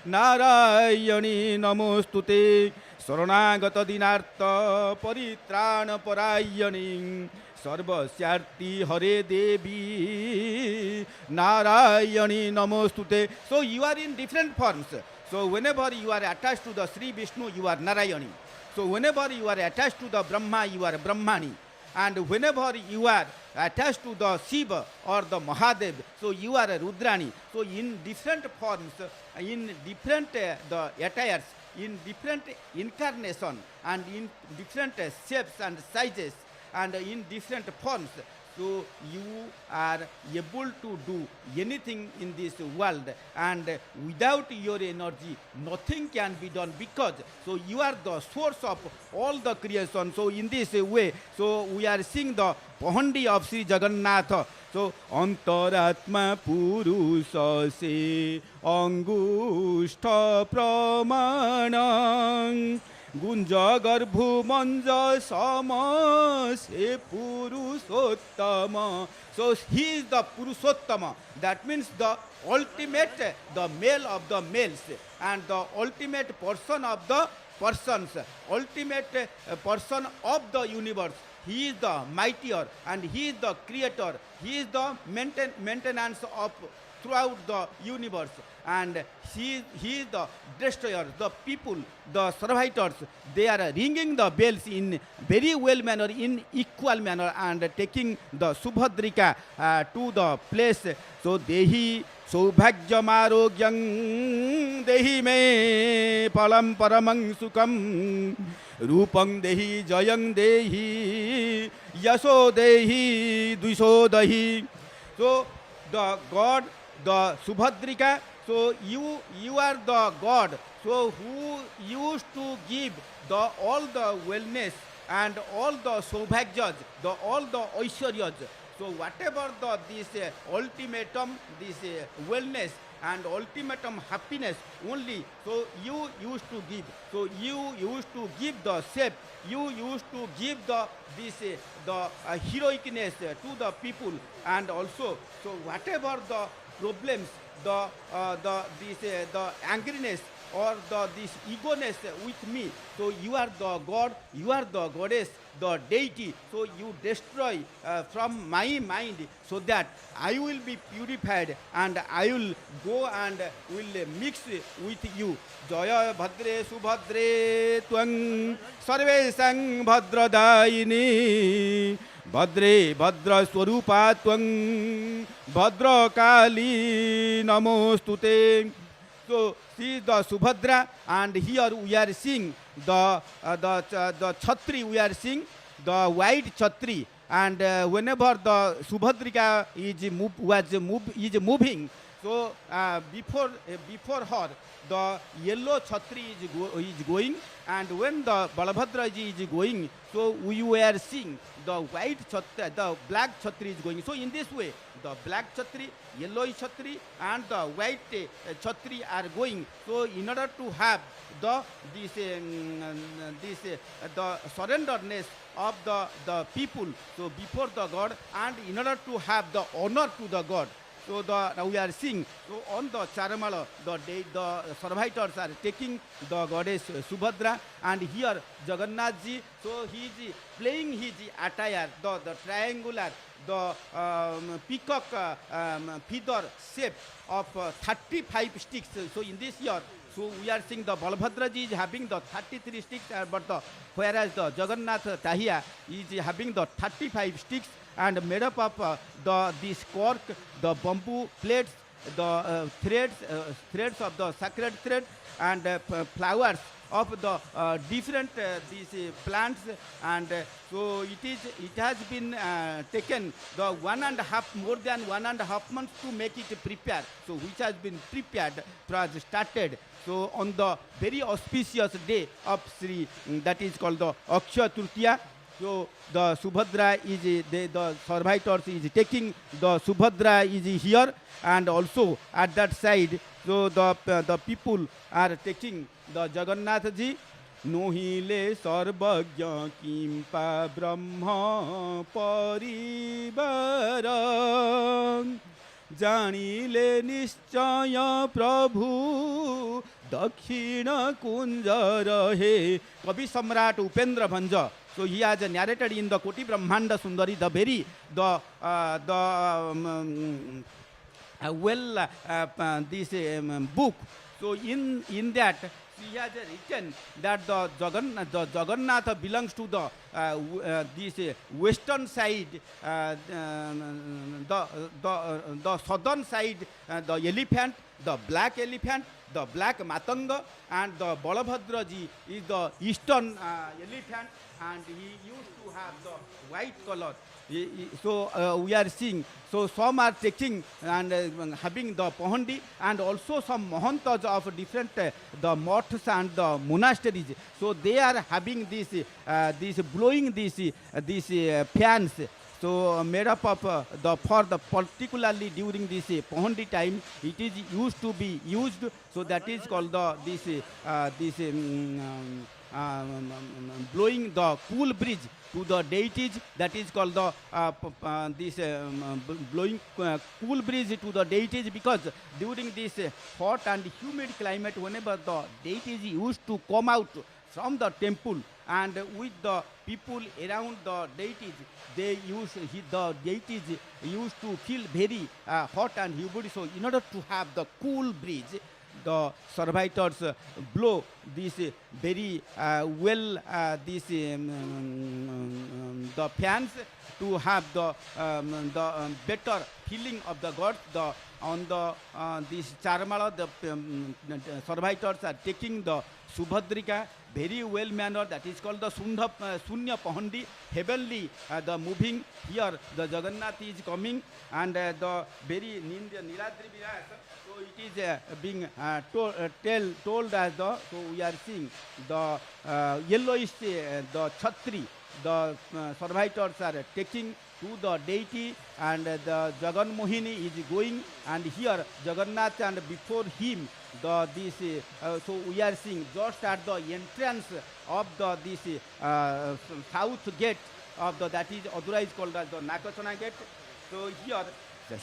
Narayani Namostute Saranagata Dinartha Paritrana Parayani Sarva Syarti Hare Devi Narayani Namostute. So you are in different forms. So whenever you are attached to the Sri Vishnu, you are Narayani. So whenever you are attached to the Brahma, you are Brahmani. And whenever you are attached to the Shiva or the Mahadev, so you are a Rudrani. So in different forms, in different the attires, in different incarnation, and in different shapes and sizes, and in different forms, so you are able to do anything in this world, and without your energy nothing can be done, because so you are the source of all the creation. So in this way, so we are seeing the Pahandi of Sri Jagannath. So Antaratma Purusa se Angushta Pramanam Gunja Garbhu Manja Sama Se Purushottama. So he is the Purushottama. That means the ultimate, the male of the males, and the ultimate person of the persons, ultimate person of the universe. He is the mightier, and he is the creator. He is the maintenance of throughout the universe, and he is the destroyer. The people, the servitors, they are ringing the bells in very well manner, in equal manner, and taking the Subhadrika to the place. So Dehi Saubhagyam Arogyam Dehi me Palam Paramang Sukam Rupang Dehi Jayang Dehi Yaso Dehi Dvisho Dehi. So the God, the Subhadrika, so you are the God, so who used to give all the wellness and all the Saubhagyas, all the Aishwaryas. So whatever this ultimatum, this wellness and ultimatum happiness only, so you used to give. So you used to give the shape, you used to give the heroicness to the people, and also so whatever the problems, the angriness or this egoness with me, so you are the God, you are the goddess, the deity. So you destroy from my mind, so that I will be purified and I will go and will mix with you. Jaya Bhadre Subhadre Twang Sarvesang Bhadradayini Bhadre Bhadra Swarupa Twang Bhadra Kali Namostute. So she is the Subhadra, and here we are seeing the Chhatri, we are seeing the white Chhatri, and whenever the Subhadrika is moving, so before her the yellow Chhatri is going, and when the Balabhadra is going, so we were seeing the white Chhatri, the black Chhatri is going. So in this way, the black chhatri, yellow chhatri, and the white chhatri are going. So in order to have the the surrenderness of the people, so before the God, and in order to have the honor to the God. So now we are seeing, so on the Charamala, the servitors are taking the goddess Subhadra, and here Jagannath ji, so he is playing his attire, the triangular, the peacock feather shape of 35 sticks. So in this year, so we are seeing the Balabhadra ji is having the 33 sticks, but whereas the Jagannath Tahiya is having the 35 sticks, and made up of this cork, the bamboo plates, the threads of the sacred thread, and flowers of the different these plants, and so it has been taken the more than 1.5 months to make it prepared. So which has been prepared, was started. So on the very auspicious day of that is called the Akshaya Tritiya. So the Subhadra is the servitors is taking the Subhadra is here, and also at that side, so the people are taking the Jagannath ji. Nohile sarvagya kimpa brahma parivaram janile nischaya prabhu dakhina kunja rahe. Kavi Samrat Upendra Bhanja. So he has narrated in the Koti Brahmanda Sundari, the very this book. So in that he has written that the Jagannath belongs to the this western side, the southern side, the elephant, the black elephant, the black matanga, and the Balabhadra ji is the eastern elephant, and he used to have the white color. So we are seeing, so some are taking and having the Pahandi, and also some Mahantas of different the moths and the monasteries. So they are having this blowing these fans. So made up of particularly during this Pahandi time, it is used to be used. So that is called the blowing the cool breeze to the deities. That is called the blowing cool breeze to the deities, because during this hot and humid climate, whenever the deities used to come out from the temple, and with the people around the deities, the deities used to feel very hot and humid. So in order to have the cool breeze, the servitors blow this very the fans to have the better feeling of the god. On this Charmala, the servitors are taking the Subhadrika very well mannered, that is called the Sunya Pahandi, heavenly the moving. Here the Jagannath is coming, and the very Niladri Viras. So it is being told as the, so we are seeing the yellowish the Chhatri, the servitors are taking to the deity, and the Jagan Mohini is going, and here Jagannath, and before him so we are seeing just at the entrance of this south gate of that is otherwise called as the Nakachana gate. So here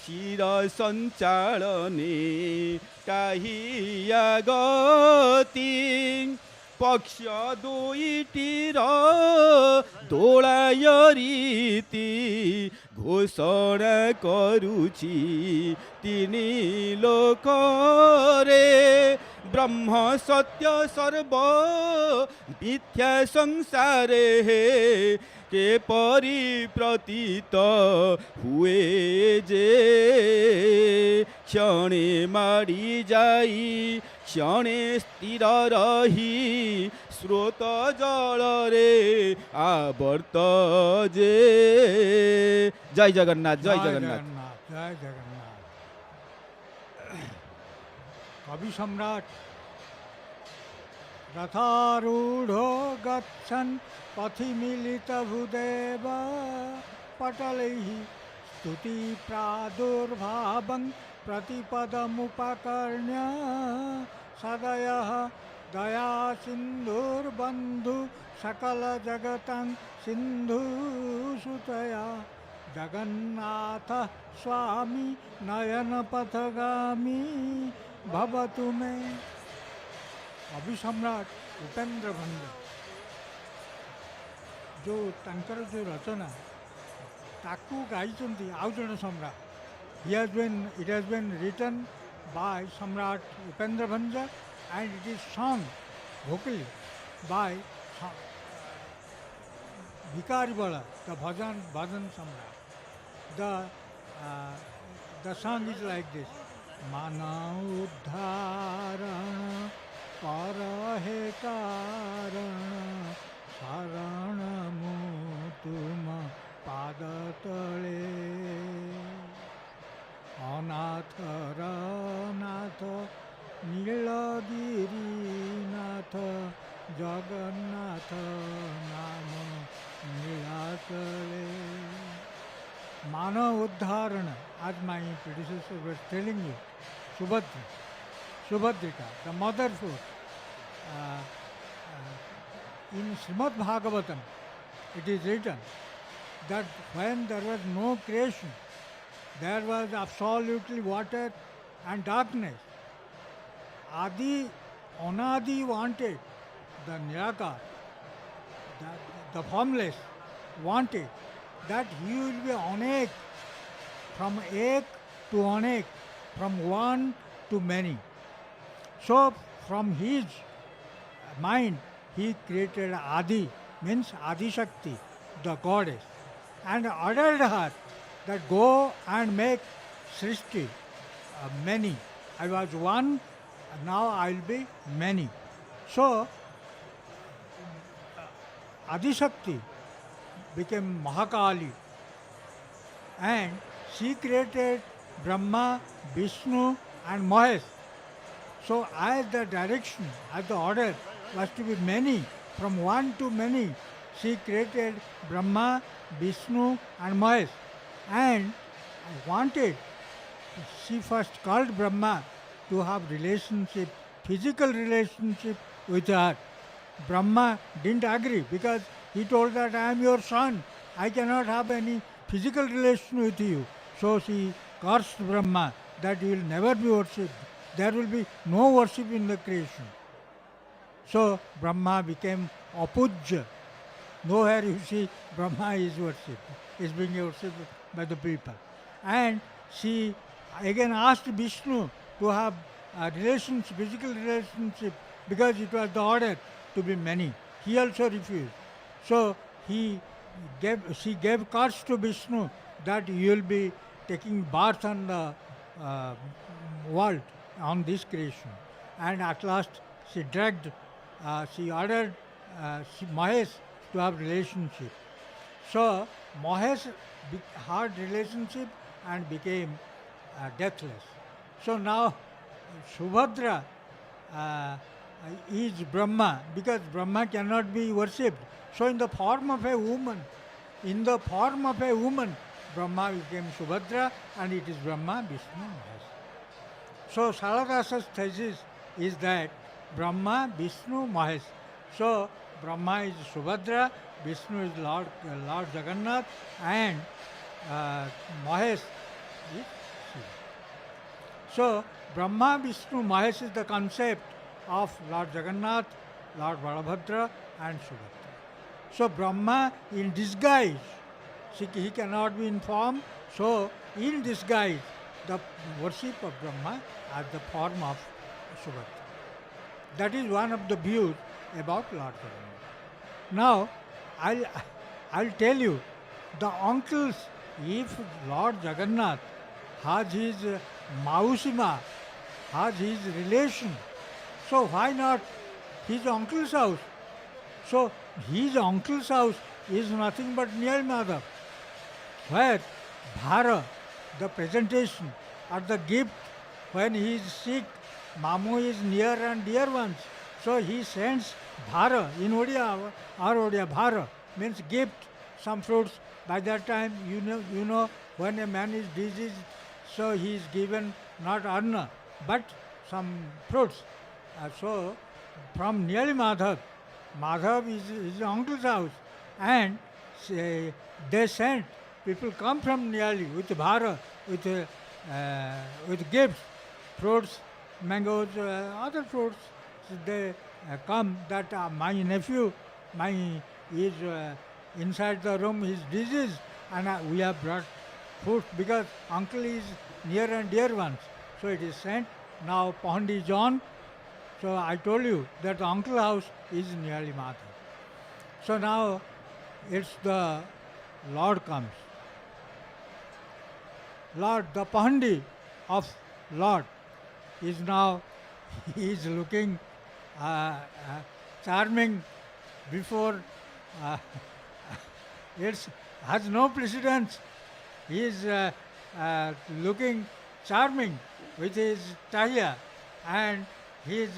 Shira Sanchalane Kahiya Gati Paksha Doitira Dolayariti Ghosana Karuchi Tini Lokare Brahma Satya Sarva Mithya Sansare के परिप्रतीत हुए जे क्षणे मारी जाई क्षणे स्थिर रही स्रोत जल रे आवर्त जे। जय जगन्नाथ, जय जगन्नाथ, जय जगन्नाथ। कवि सम्राट रथारूढ़ो गच्छन् पथि मिलित भूदेव पटलैः स्तुति प्रादुर्भावं प्रतिपदमुपकर्ण्य सदयः दया सिन्धुर्बन्धु सकल जगतं सिन्धु सुतया जगन्नाथ स्वामी नयन पथगामी भवतु मे। अभी सम्राट उपेन्द्र भंज जो तांकर जो रचना ताकू गाई आउ जन सम्राट it has been written by Samrat Upendra Bhanja and it is sung vocally by Bhikari Bala, the bhajan Samrat. The song is like this: Mana uddharana parahe karana sarana mutuma padatale अनाथ रनाथ नीलगिरी नाथ जगन्नाथ नाम नीलाचले। मानव उद्धारण, as my predecessor was telling you, Subhadrika, the mother force. In Srimad Bhagavatam, it is written that when there was no creation, there was absolutely water and darkness. Anadi wanted, the Nirakar, the formless, wanted that he will be Anek, from Ek to Anek, from one to many. So from his mind he created Adi, means Adi Shakti, the goddess, and ordered her that go and make Srishti, many. I was one, now I will be many. So, Adishakti became Mahakali and she created Brahma, Vishnu and Mahesh. So, as the direction, as the order was to be many, from one to many, she created Brahma, Vishnu and Mahesh. And wanted, she first called Brahma to have relationship, physical relationship with her. Brahma didn't agree because he told that I am your son, I cannot have any physical relation with you. So she cursed Brahma that you will never be worshipped. There will be no worship in the creation. So Brahma became Apujya. Nowhere you see Brahma is worshipped, is being worshipped by the people. And she again asked Vishnu to have a relationship, physical relationship, because it was the order to be many. He also refused. So she gave curse to Vishnu that you will be taking bath on the world, on this creation. And at last she ordered Mahesh to have relationship. So Mahesh had relationship and became deathless. So now Subhadra is Brahma, because Brahma cannot be worshipped. So in the form of a woman, Brahma became Subhadra, and it is Brahma, Vishnu, Mahesh. So Saradasa's thesis is that Brahma, Vishnu, Mahesh. So Brahma is Subhadra, Vishnu is Lord Jagannath, and Mahesh is Shiva. So Brahma, Vishnu, Mahesh is the concept of Lord Jagannath, Lord Balabhadra and Subhadra. So Brahma in disguise, he cannot be in form, so in disguise the worship of Brahma as the form of Subhadra. That is one of the views about Lord Jagannath. Now I'll tell you, the uncles, if Lord Jagannath has his Mausima, has his relation, so why not his uncle's house? So his uncle's house is nothing but Niyal Madhav, where Bhara, the presentation or the gift, when he is sick, Mamu is near and dear ones. So he sends Bhara, in Odia, our Odia, Bhara means gift. some fruits. By that time, you know, when a man is diseased, so he is given not anna, but some fruits. So, from nearly Madhav is his uncle's house, and they sent people come from nearly with bhara, with gifts, fruits, mangoes, other fruits. So they come that my nephew, is inside the room, his disease, and we have brought food because uncle is near and dear ones. So it is sent. Now Pahandi is on. So I told you that the uncle house is nearly Madhav. So now it's the Lord comes. Lord, the Pahandi of Lord is now, he is looking charming before, it has no precedence. He is looking charming with his tahiya and his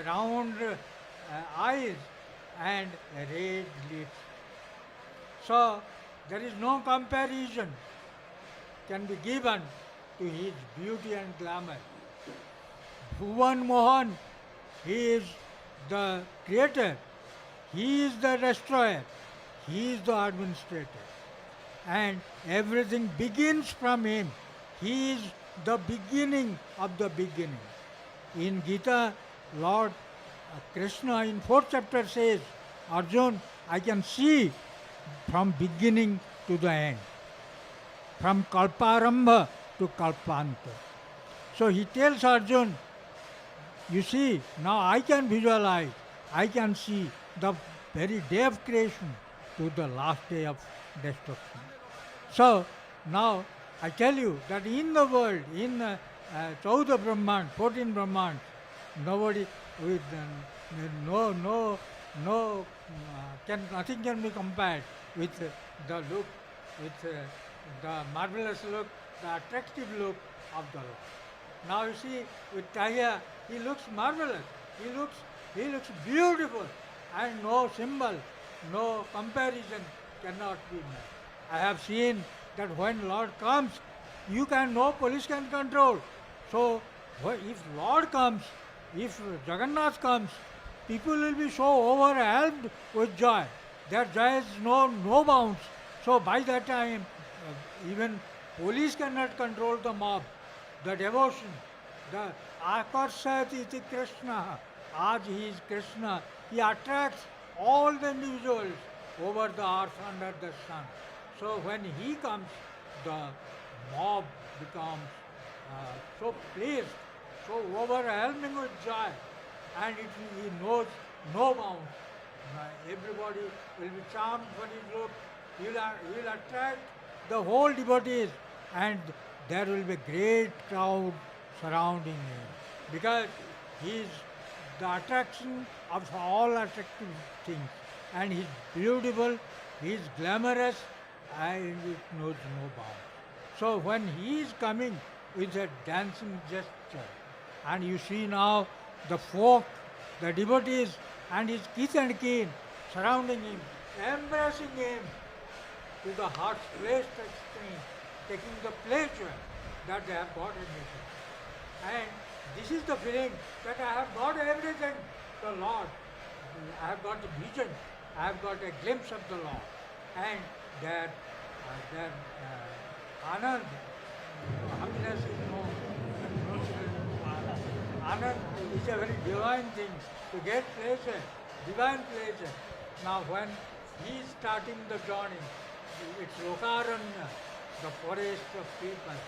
round eyes and red lips. So there is no comparison can be given to his beauty and glamour. Bhuvan Mohan, he is the creator, he is the destroyer, he is the administrator. And everything begins from him. He is the beginning of the beginning. In Gita, Lord Krishna in 4th chapter says, Arjun, I can see from beginning to the end, from Kalparambha to Kalpanta. So he tells Arjun, you see, now I can visualize, I can see the very day of creation to the last day of destruction. So now I tell you that in the world, in Chauda Brahman, 14 Brahman, nobody with nothing can be compared with the look, with the marvelous look, the attractive look of the Lord. Now you see, with Tahiya, he looks marvelous, he looks beautiful, and no symbol, no comparison cannot be made. I have seen that when Lord comes, no police can control. So if Lord comes, if Jagannath comes, people will be so overwhelmed with joy. Their joy has no bounds. So by that time, even police cannot control the mob, the devotion, the Akarshat iti Krishna. As he is Krishna, he attracts all the individuals over the earth under the sun. So when he comes, the mob becomes so pleased, so overwhelming with joy, and he knows no bounds. Everybody will be charmed when he looks. He will attract the whole devotees, and there will be a great crowd surrounding him, because he is the attraction of all attractive things, and he is beautiful, he is glamorous, and it knows no bounds. So when he is coming with a dancing gesture, and you see now the folk, the devotees, and his kith and kin surrounding him, embracing him to the heart's greatest extreme, taking the pleasure that they have got everything. And this is the feeling that I have got everything, the Lord. I have got the vision, I have got a glimpse of the Lord. And their Anand, happiness is no Anand is a very divine thing, to get pleasure, divine pleasure. Now when he is starting the journey, it's Lokaranya, the forest of people,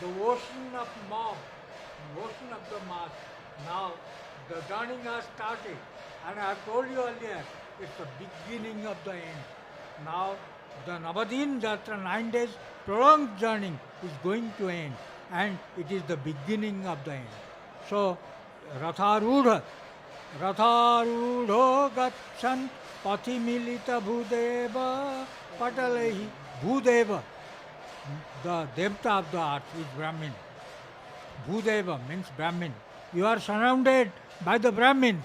the ocean of mob, ocean of the mass. Now the journey has started, and I have told you earlier, it's the beginning of the end. Now the Navadin Yatra, 9 days prolonged journey, is going to end, and it is the beginning of the end. So Ratharudha Gachan Pathimilita Bhudeva Patalehi. Bhudeva, the Devta of the earth, is Brahmin. Bhudeva means Brahmin. You are surrounded by the Brahmins,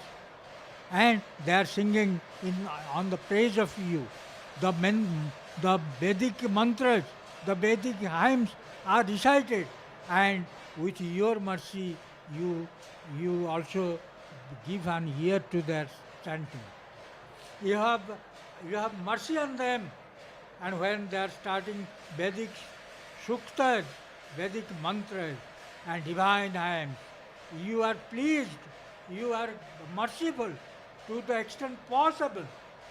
and they are singing on the praise of you. the Vedic mantras, the Vedic hymns are recited, and with your mercy, you also give an ear to their chanting. You have mercy on them, and when they are starting Vedic suktas, Vedic mantras, and divine hymns, you are pleased, you are merciful to the extent possible,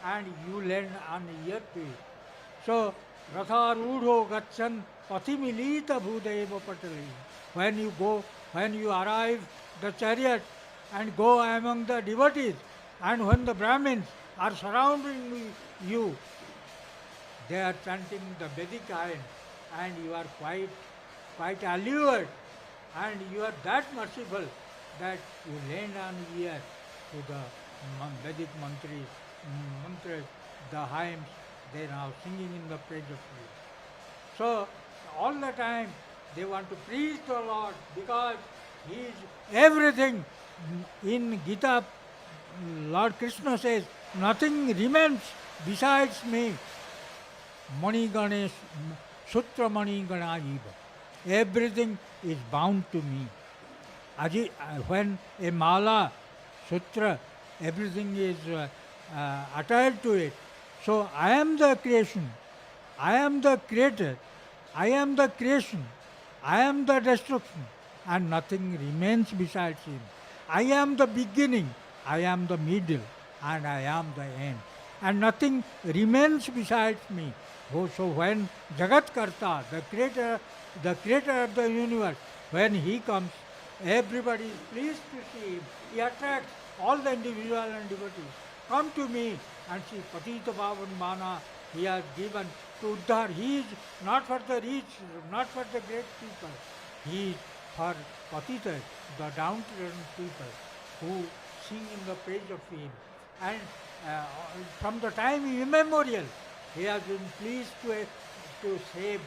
and you lend an ear to it. So, Ratharudho Gachan Pathimilita Bhudeva Patali. When you arrive the chariot and go among the devotees, and when the Brahmins are surrounding you, they are chanting the Vedic hymn, and you are quite allured, and you are that merciful that you lend an ear to the Vedic mantras, the hymns they are now singing in the praise of you. So all the time they want to praise the Lord because He is everything. In Gita, Lord Krishna says, nothing remains besides me. Mani Ganesh, Sutra Mani Ganajiva. Everything is bound to me. When a mala, sutra, everything is attached to it. So I am the creation, I am the creator, I am the creation, I am the destruction, and nothing remains besides Him. I am the beginning, I am the middle, and I am the end. And nothing remains besides me. So when Jagat Karta, the creator of the universe, when He comes, everybody is pleased to see Him. He attracts all the individual and devotees. Come to me and see Patita Pavan Mana He has given to Uddhar. He is not for the rich, not for the great people. He is for Patitas, the downtrodden people who sing in the praise of Him. And from the time immemorial, He has been pleased to save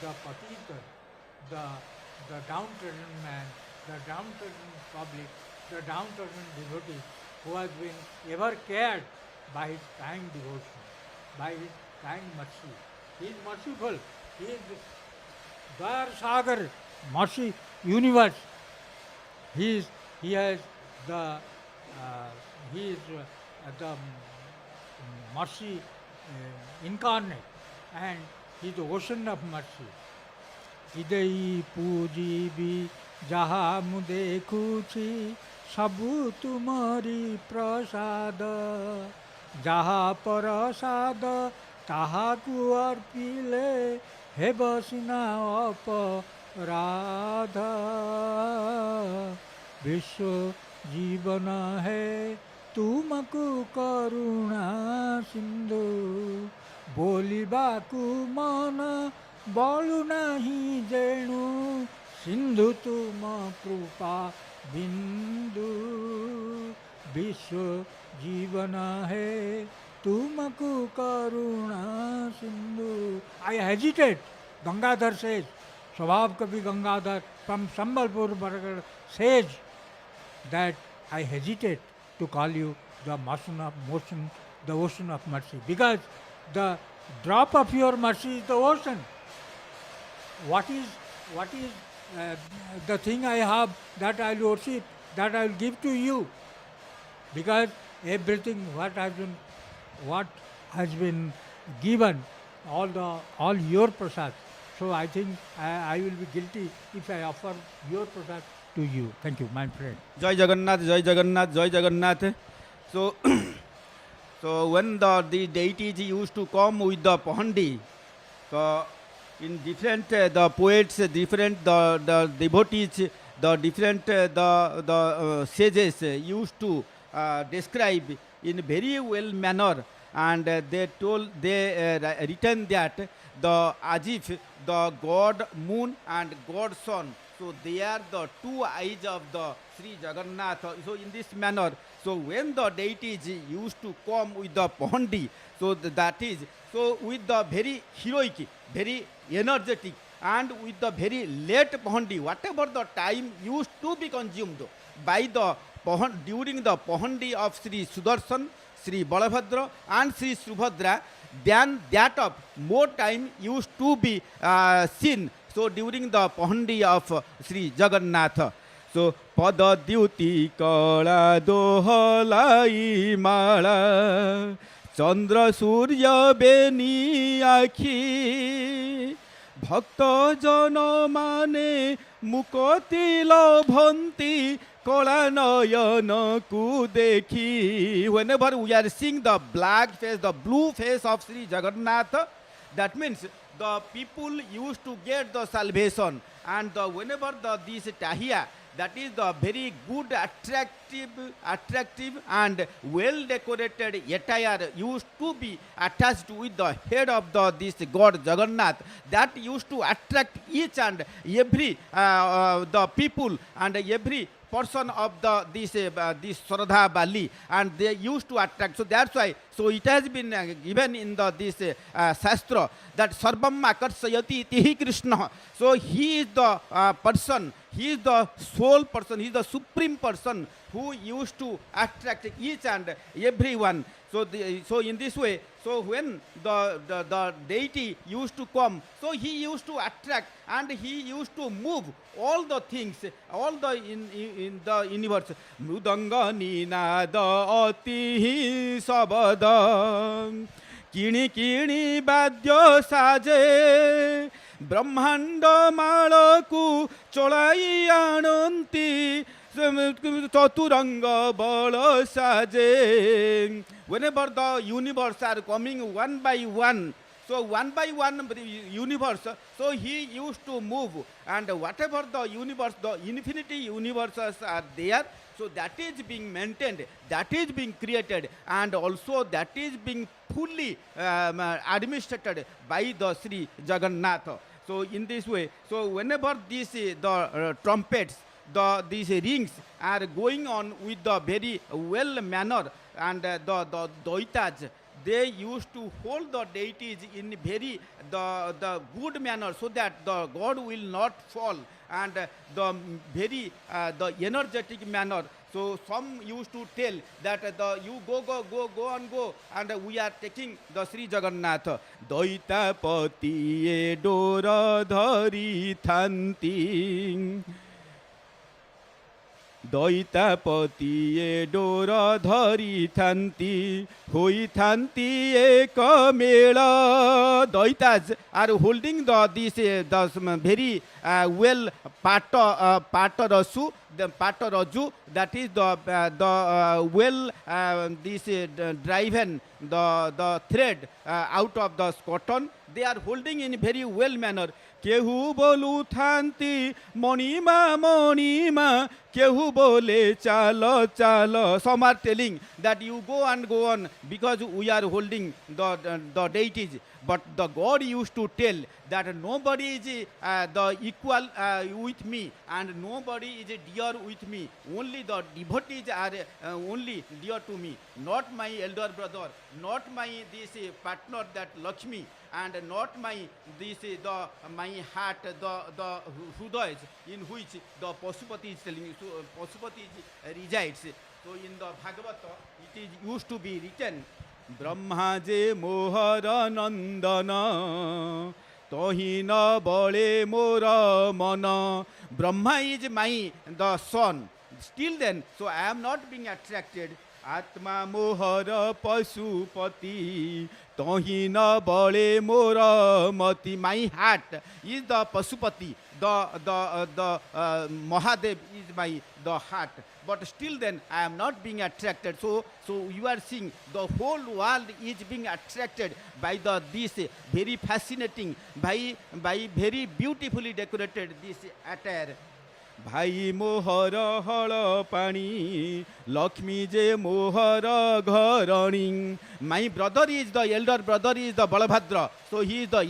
the Patita, the downtrodden man, the downtrodden public, the downtrodden devotee who has been ever cared by His kind devotion, by His kind mercy. He is merciful. He is Dar Sagar, mercy universe. He is the mercy incarnate, and He is the ocean of mercy. Idai puji bi jaha mu dekhuchi sabu tumari prasada jaha parasada tahaku arpile hebasina aparadha vishwa jivana hai tumaku karuna sindhu bolibaku mana balu nahi jenu sindhu tuma krupa bindu vishwa jivana hai tumaku karuna sindhu. I hesitate, Gangadhar says, Swabhav Kavi Gangadhar from Sambalpur Baragar says that I hesitate to call you the ocean of mercy, because the drop of your mercy is the ocean. What is the thing I have that I will worship, that I will give to you? Because everything what has been given, all your prasad. So I think I will be guilty if I offer your prasad to you. Thank you, my friend. Jai Jagannath, Jai Jagannath, Jai Jagannath. So, so when the deities used to come with the Pahandi, so in different the poets, different the devotees, the different the sages used to describe in very well manner, and they written that the Ajif, the god moon and god sun, so they are the two eyes of the Sri Jagannath. So in this manner, so when the deities used to come with the Pahandi, so that is, so with the very heroic, very energetic, and with the very late Pahandi, whatever the time used to be consumed by the during the Pahandi of Sri Sudarshan, Sri Balabhadra and Sri Subhadra, than that of more time used to be seen. So during the Pahandi of Sri Jagannath. So pada dyuti kala dohalai mala Chandra Surya beni akhi Bhakta jana mane mukoti labhanti Kala nayana ku dekhi. Whenever we are seeing the black face, the blue face of Sri Jagannath, that means the people used to get the salvation. And whenever this tahiya, that is the very good, attractive and well decorated attire used to be attached with the head of this God Jagannath, that used to attract each and every the people and every person of this Shraddha Bali, and they used to attract. So that's why. So it has been given in this Shastra that Sarvam Akarsayati Tihi Krishna. So he is the person, he is the sole person, he is the supreme person who used to attract each and everyone. So, so in this way, so when the deity used to come, so he used to attract and he used to move all the things, all the in the universe. Mudanga ninada atihi sabada kini kini badya saje brahmanda malaku cholai ananti chaturanga bala saje. Whenever the universe are coming one by one, so one by one universe, so he used to move, and whatever the universe, the infinity universes are there, so that is being maintained, that is being created, and also that is being fully administered by the Sri Jagannath. So in this way, so whenever these the trumpets, these rings are going on with the very well manner, and the Daitas, they used to hold the deities in very the good manner, so that the God will not fall, and the very the energetic manner. So some used to tell that you go, and we are taking the Sri Jagannath. Daita pati e dora dhari thanti. Daitapati e dora dhari thanti hoi thanti ek mela. Daitas are holding this very well patarasu, the pataraju, that is the well this driven the thread out of the cotton. They are holding in very well manner. Kehu bolu thanti monima kehu bole chalo. Some are telling that you go on because we are holding the deities. But the God used to tell that nobody is the equal with me, and nobody is dear with me. Only the devotees are only dear to me. Not my elder brother, not my this partner, that Lakshmi, and not my this my heart, the Hudayas, in which the Pasupati is telling. So Pasupati resides. So in the Bhagavata, it is used to be written, Brahma je mohara nandana tohina bale mora mana. Brahma is my the son. Still then, so I am not being attracted. Atma mohara pasupati tohina bale mora mati. My heart is the Pasupati. The Mahadev is my the heart. But still then I am not being attracted. So you are seeing the whole world is being attracted by this very fascinating, by very beautifully decorated this attire. Bhai mohara hala pani Lakshmi je mohara gharani. My brother is the elder brother is the Balabhadra. So he is the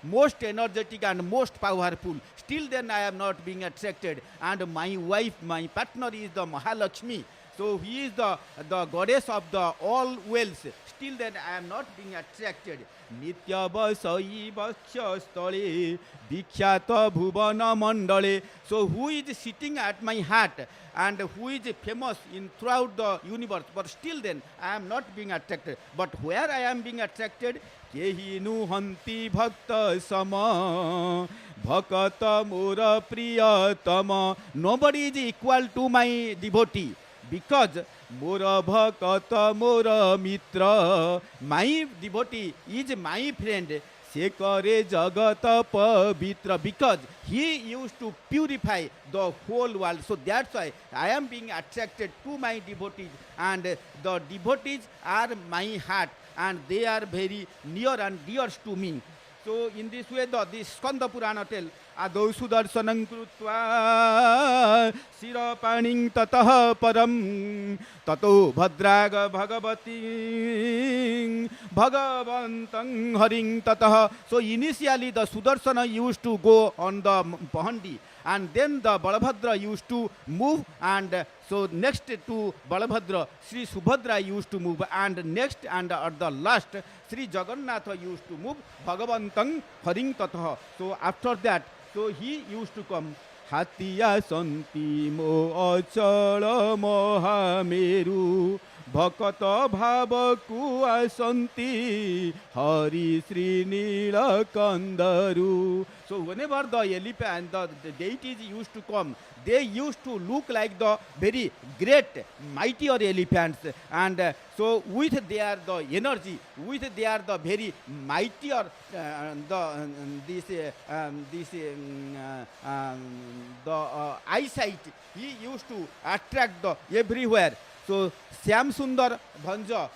most energetic and most powerful. Still then I am not being attracted. And my wife, my partner is the Mahalakshmi. So he is the goddess of the all wells. Still then I am not being attracted. Nitya vasai vaksha stale dikhyata bhuvana mandale. So who is sitting at my heart and who is famous in throughout the universe, but still then I am not being attracted. But where I am being attracted? Kehi nuhanti bhakta sama bhakata mora priyatama. Nobody is equal to my devotee, because mora bhakata mora mitra, my devotee is my friend. Se kare jagata pavitra, because he used to purify the whole world. So that's why I am being attracted to my devotees, and the devotees are my heart, and they are very near and dear to me. So in this way, this Skanda Purana tells, Adau sudarsanam krutva sirapaning tatah param tato bhadraga bhagavati bhagavantang haring tatah. So initially the Sudarsana used to go on the Pahandi, and then the Balabhadra used to move, and so next to Balabhadra, Sri Subhadra used to move, and next and at the last, Sri Jagannath used to move, Bhagavantang Haring Tatha. So after that, so he used to come. Hatiya santi mo achala mohameru bhakata bhavaku asanti hari Sri Nilakandaru. So whenever the elephant, the deities used to come, they used to look like the very great, mightier elephants, and so with their the energy, with their the very mightier eyesight, he used to attract the everywhere. So Syam Sundar Bhanja,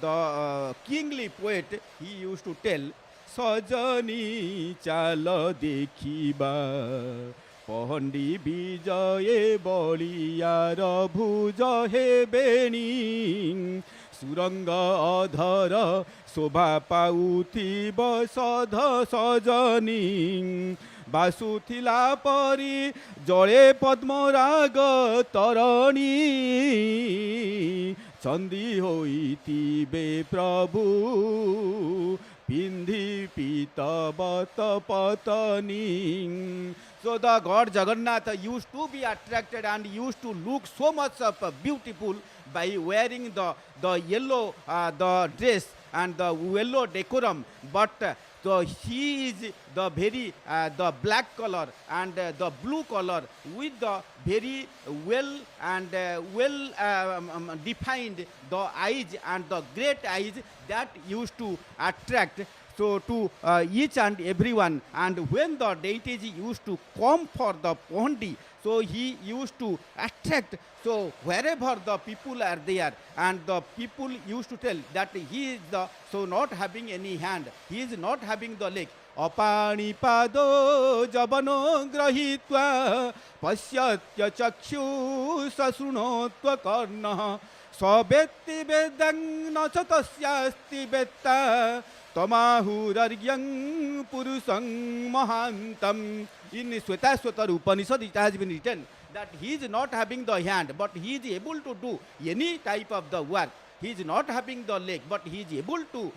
the kingly poet, he used to tell, Sajani chala dekhiba Pahandi bijaye boliyara bhuja hebeni Suranga adhara sobha pauthiba sadha sajani Basutila pari jale padmaraga tarani Chandi hoitibe Prabhu Pindhi pita bata patani. So the God Jagannath used to be attracted and used to look so much of beautiful by wearing the yellow the dress and the yellow decorum, but he is the very the black color and the blue color with the very well and defined the eyes and the great eyes that used to attract so to each and everyone. And when the deities used to come for the Pahandi, so he used to attract. So wherever the people are there, and the people used to tell that he is the so not having any hand, he is not having the leg. Apani pado jabano grahitva pasyatya chakshu sasunotva karna sabetti vedang nachatasya betta tamahuraryang purusang mahantam. In Svetaswatar Upanishad it has been written that he is not having the hand, but he is able to do any type of the work. He is not having the leg, but he is able to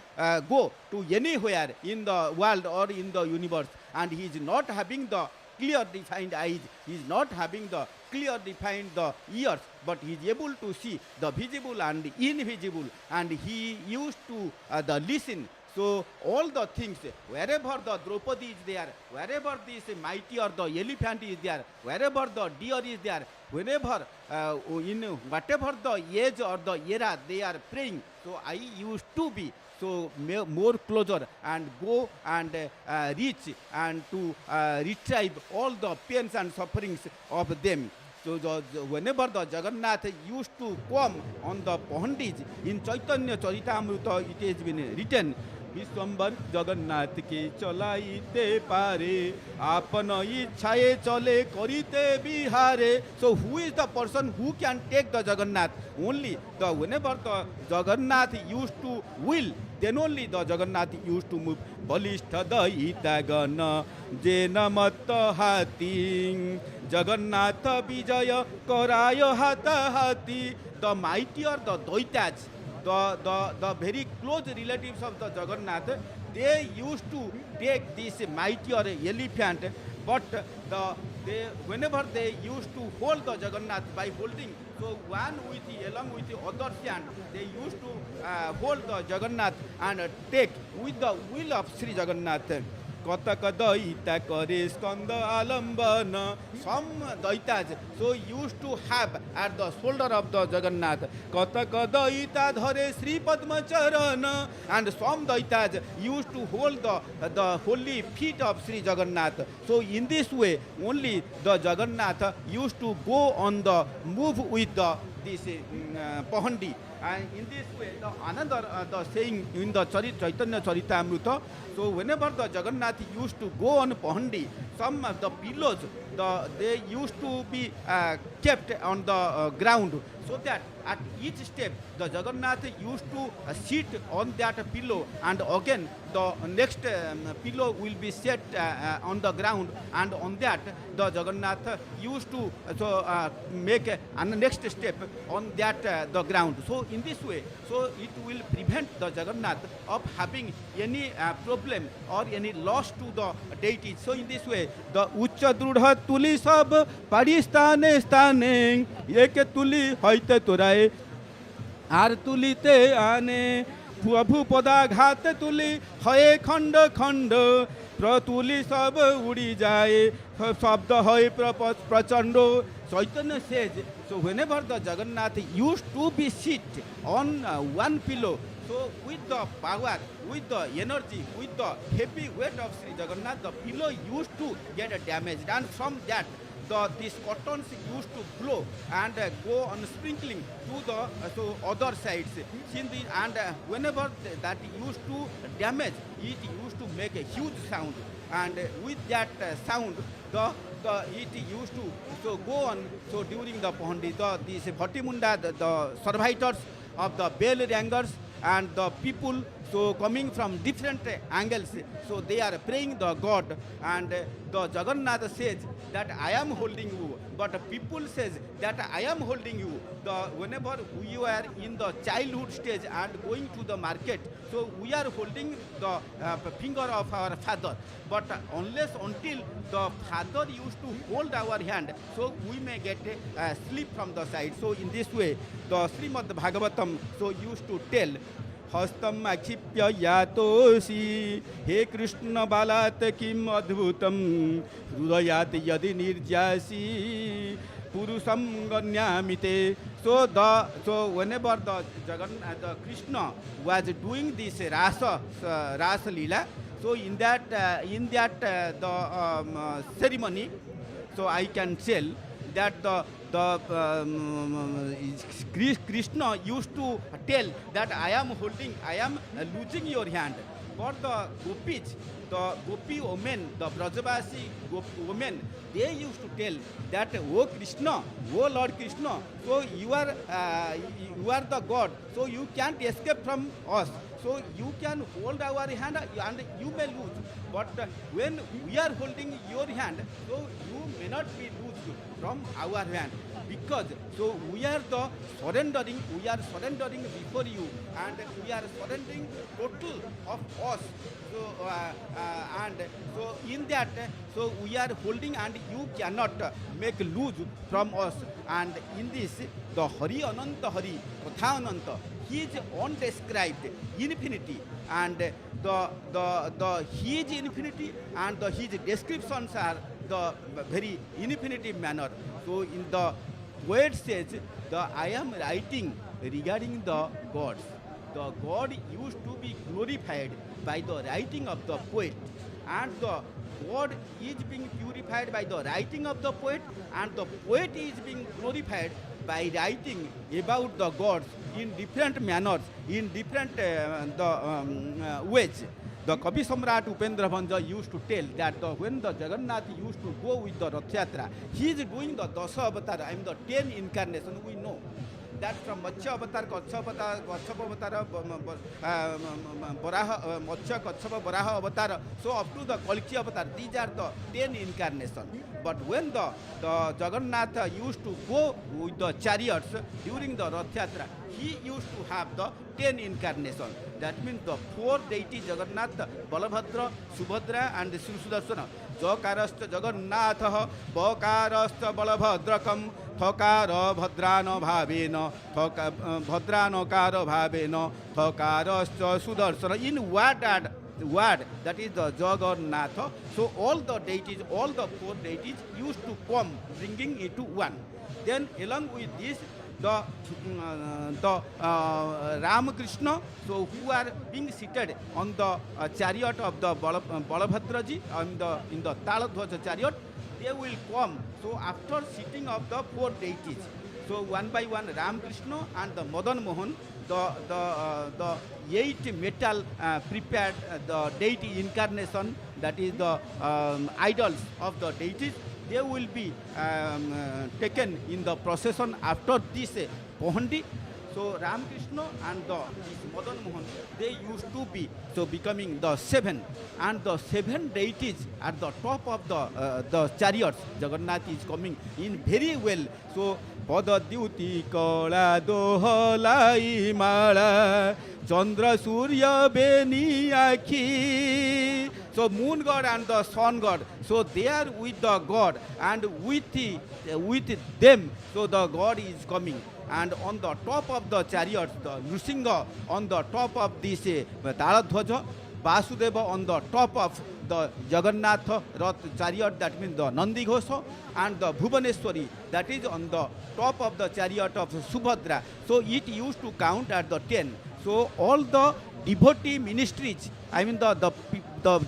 go to anywhere in the world or in the universe. And he is not having the clear defined eyes, he is not having the clear defined the ears, but he is able to see the visible and invisible, and he used to listen. So all the things, wherever the Draupadi is there, wherever this mighty or the elephant is there, wherever the deer is there, whenever in whatever the age or the era they are praying, so I used to be so more closer and go and reach and to retrieve all the pains and sufferings of them. So whenever the Jagannath used to come on the Pahandis, in Chaitanya Charitamrita it has been written, Vishwambar Jagannath के चलाइते पारे आपन इच्छाए चले करिते बिहारे. So who is the person who can take the Jagannath? Only the whenever the Jagannath used to will, then only the Jagannath used to move. Balishta daita gana jena matta hati Jagannath Vijaya Karaya Hata Hati. The mightier the Daityas, the very close relatives of the Jagannath, they used to take this mightier elephant, but whenever they used to hold the Jagannath by holding, so one along with the other hand, they used to hold the Jagannath and take with the will of Sri Jagannath. Kataka Daita Kare Skanda Alambana. Some Daitas so used to have at the shoulder of the Jagannath. Kataka Daita Dhare Sri Padma Charana. And some Daitas used to hold the holy feet of Sri Jagannath. So in this way, only the Jagannath used to go on the move with this Pahandi. And in this way, the saying in the Chaitanya Charitamrita, so whenever the Jagannath used to go on Pahandi, some of the pillows, they used to be kept on the ground, so that at each step the Jagannath used to sit on that pillow, and again the next pillow will be set on the ground, and on that the Jagannath used to make a next step on that the ground. So in this way, so it will prevent the Jagannath of having any problem or any loss to the deity. So in this way, the Ucha Drudha Tuli Sab Padistane Stane Yeke Tuli Hoite Turai Ar Tulite Ane Prabhu Pada Ghate Tuli Hoye Khanda Khanda Pratuli Sab Udi Jaye Sabda Hoye Prachando. Chaitanya says, so whenever the Jagannath used to be sit on one pillow, so with the power, with the energy, with the heavy weight of Sri Jagannath, the pillow used to get damaged, and from that these cottons used to blow and go on sprinkling to the other sides. And whenever that used to damage, it used to make a huge sound, and with that sound, it used to go on. So during the Pahandi, these Bhattimunda, the survivors of the bell ringers and the people so coming from different angles, so they are praying the God, and the Jagannath says that I am holding you, but people says that I am holding you. Whenever we were in the childhood stage and going to the market, so we are holding the finger of our father, but unless until the father used to hold our hand, so we may get a slip from the side. So in this way, the Srimad Bhagavatam so used to tell, हस्तम आक्षिप्य यातोसी हे कृष्ण बालात किम अद्भुतम हृदयात यदि निर्जासी पुरुषम गण्यामिते. So whenever the Jagannath, the Krishna was doing this Rasa Leela, so in that the ceremony, so I can tell that Krishna used to tell that I am losing your hand. But the gopis, the gopi women, the Brajavasi women, they used to tell that, oh Krishna, oh Lord Krishna, so you are the God, so you can't escape from us. So you can hold our hand and you may lose. But when we are holding your hand, so you may not be loose from our hand. Because so we are surrendering before you, and we are surrendering total of us. So and so in that, so we are holding, and you cannot make loose from us. And in this, the Hari Ananta Hari Katha Ananta, his undescribed infinity, and his infinity and his descriptions are the very infinity manner. So in the poet says, I am writing regarding the gods. The God used to be glorified by the writing of the poet, and the God is being purified by the writing of the poet, and the poet is being glorified by writing about the gods in different manners, in different ways. The Kavi Samrat Upendra Bhanja used to tell that when the Jagannath used to go with the Rath Yatra, he is doing the Dasa Avatar, I mean the 10 incarnation, we know. that from Matsya avatar, Kachapa avatar, Varaha, Matsya, Kachapa, Varaha avatar, so up to the Kalki avatar, these are the 10 incarnations. But when the Jagannath used to go with the chariots during the Rath Yatra, he used to have the 10 incarnations. That means the 4 deities Jagannath, Balabhadra, Subhadra and Sri Sudarsana. Jokarasta Jagannatha, Bokarasta Balabhadrakam, Thokara Bhadrano Bhavena, Bhadrano Karo Bhavena, Thokarasta Sudarsana. In word that is the Jagannatha. So all the deities, all the 4 deities used to come bringing into one. Then along with this, the Ramakrishna, so who are being seated on the chariot of the Balabhadraji in the Taladhwaja chariot, they will come. So after sitting of the 4 deities, so one by one Ramakrishna and the Madan Mohan, the 8 metal prepared the deity incarnation, that is the idols of the deities, they will be taken in the procession after this Pohandi. So Ramakrishna and this Madan Mohan, they used to be so becoming the 7, and the 7 deities at the top of the chariots. Jagannath is coming in very well. So Pada Dyuti Kala Dohalai Mala Chandra Surya Beni Akhi. So moon god and the sun god, so they are with the god, and with them, so the god is coming. And on the top of the chariot, the Nrsimha on the top of this Taladhwaja, Vasudeva on the top of the Jagannath Rath chariot, that means the Nandighosha, and the Bhubaneswari, that is on the top of the chariot of Subhadra. So it used to count at the 10. So all the devotee ministries, I mean the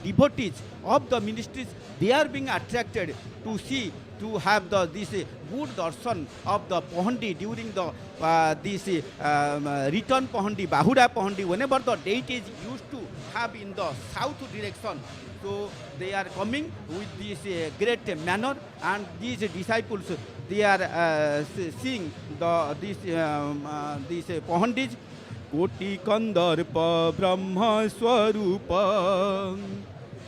devotees of the ministries, they are being attracted to see, to have this good darshan of the Pohandi during the this return Pohandi, Bahuda Pohandi, whenever the deities used to have in the south direction. So they are coming with this great manner, and these disciples, they are seeing this Pohandis. Koti Kandarpa Brahma Swarupa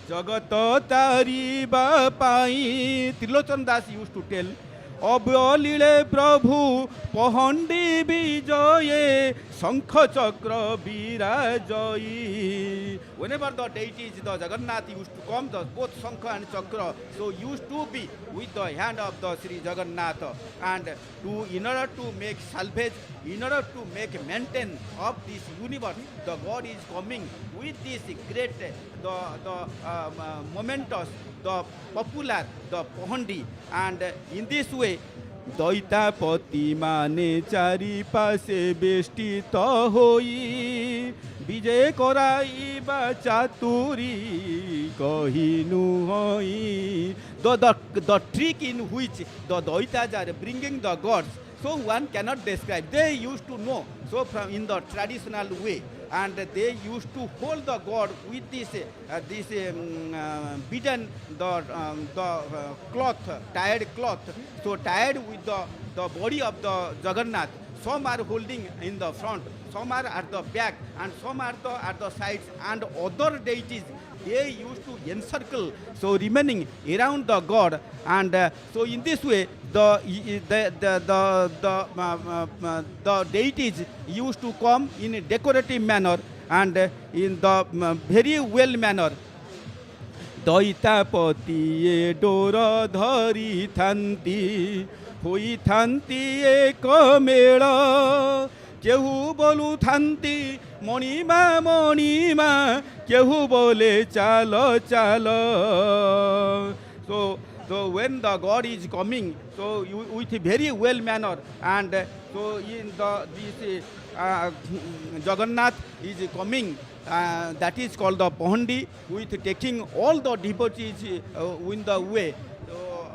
Jagata Tariba Pai. Trilochan Das used to tell, Abalile Prabhu Pohandi Bijaye Sankha Chakra Virajayi. Whenever the deities, the Jagannath used to come, both Sankha and Chakra, so used to be with the hand of the Sri Jagannath. And in order to make salvage, in order to make maintain of this universe, the God is coming with this great, the momentous, the popular, the Pohandi. And in this way, Daitapati mane chari pase bestita hoi Vijay korai ba chaturi kahinu hoi. The trick in which the Daitas are bringing the gods, so one cannot describe. They used to know, so from in the traditional way, and they used to hold the god with this beaten the cloth, tied cloth, so tied with the body of the Jagannath. Some are holding in the front, some are at the back, and some are at the sides, and other deities, they used to encircle, so remaining around the god. And so in this way, the deities used to come in a decorative manner and in the very well manner. Daitapati dora dhari thanti hoi thanti ek mela kehu bolu thanti monima monima kehu bole chalo chalo. So when the God is coming, so with a very well manner, and so in this Jagannath is coming, that is called the Pohandi, with taking all the devotees in the way. So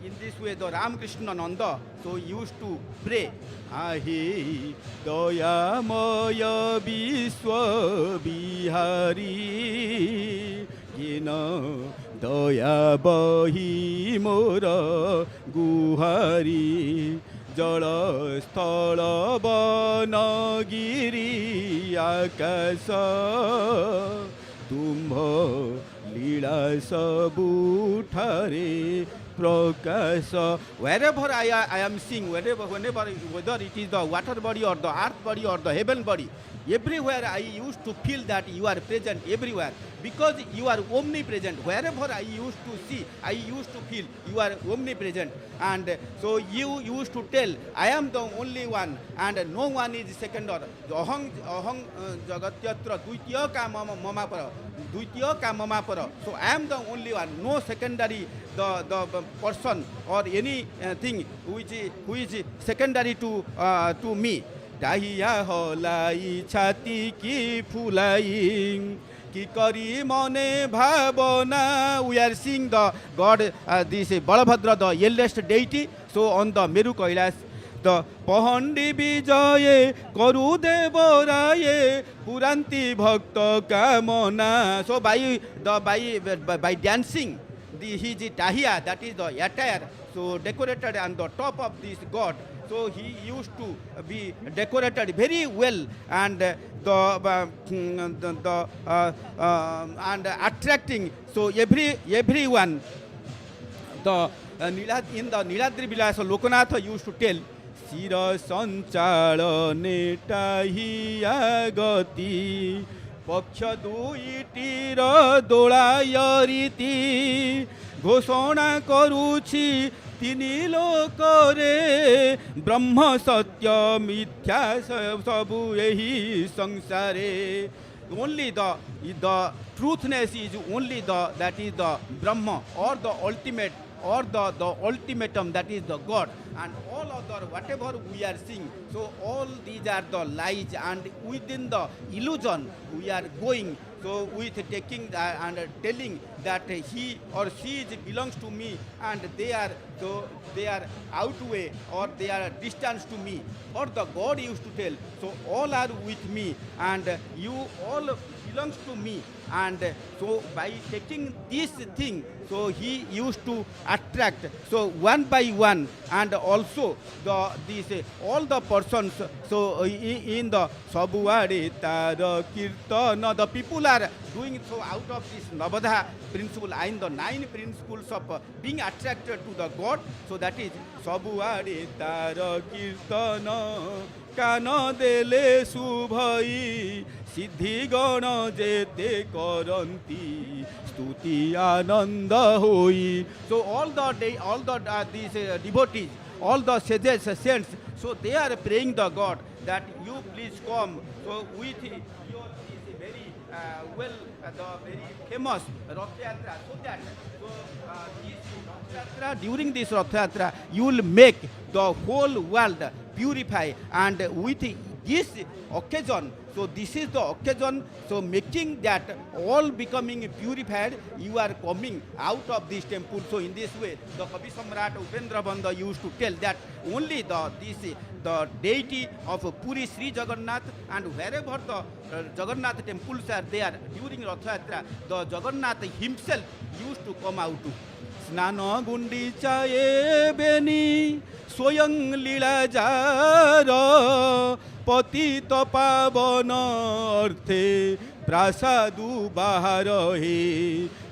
in this way, the Ramakrishna Nanda so used to pray, Ahi Daya Maya Viswa Bihari Gina Daya Bahi Mora Guhari जल स्थल वन गिरी आकाश तुम्भ लीला सबुठारे प्रकाश. Wherever I am seeing, whenever whether it is the water body or the earth body or the heaven body, everywhere I used to feel that you are present everywhere, because you are omnipresent. Wherever I used to see, I used to feel you are omnipresent. And so you used to tell, I am the only one and no one is second or ahang jagatyatra dvitiya ka mama para dvitiya ka mama para. So I am the only one, no secondary the person or anything who is secondary to me. Dahiya holai chati ki phulai ki kari mone bhavana. We are seeing the God, this Balabhadra, the eldest deity. So on the Meru Kailas, the Pahandi Bijaye Karu Devaraye Puranti Bhakta Kamana. So by dancing, his dahiya, that is the attire, so decorated on the top of this God. So he used to be decorated very well, and and attracting so everyone. The in the Niladri Vilasa Lokanatha used to tell, Sira Sanchalane Tahiya Gati Paksha Duitir Dolayariti Ghosona Karuchi তিনি লোকরে ব্রহ্ম সত্য মিথ্যা সবু এই সংসারে. Only the truthness is only that is the Brahma or the ultimate or the ultimatum, that is the God. And all other whatever we are seeing, so all these are the lies, and within the illusion we are going. So with taking and telling that he or she belongs to me, and they are outweigh or they are distance to me, or the God used to tell, so all are with me and you all belongs to me. And so by taking this thing, so he used to attract so one by one, and also all the persons. So in the Sabuade Tara Kirtana, the people are doing so out of this Navadha principle, and the 9 principles of being attracted to the God. So that is Sabuade Tara Kirtana Kana Dele Subhai Siddhi Gana Jete Karanti Stuti Ananda Hoi. So all these devotees, all the sages, saints, so they are praying the God that you please come. So with your very the very famous Rath Yatra, so that this Rath Yatra, during this Rath Yatra, you will make the whole world purify, and with this occasion, so this is the occasion, so making that all becoming purified, you are coming out of this temple. So in this way, the Kavi Samrat Upendra Bandha used to tell that only the deity of Puri Sri Jagannath, and wherever the Jagannath temples are there during Rath Yatra, the Jagannath himself used to come out to Snana Gundicha Beni Soyang Lila Jara পতিত পাবন অর্থে প্রাসাদু বাহার হে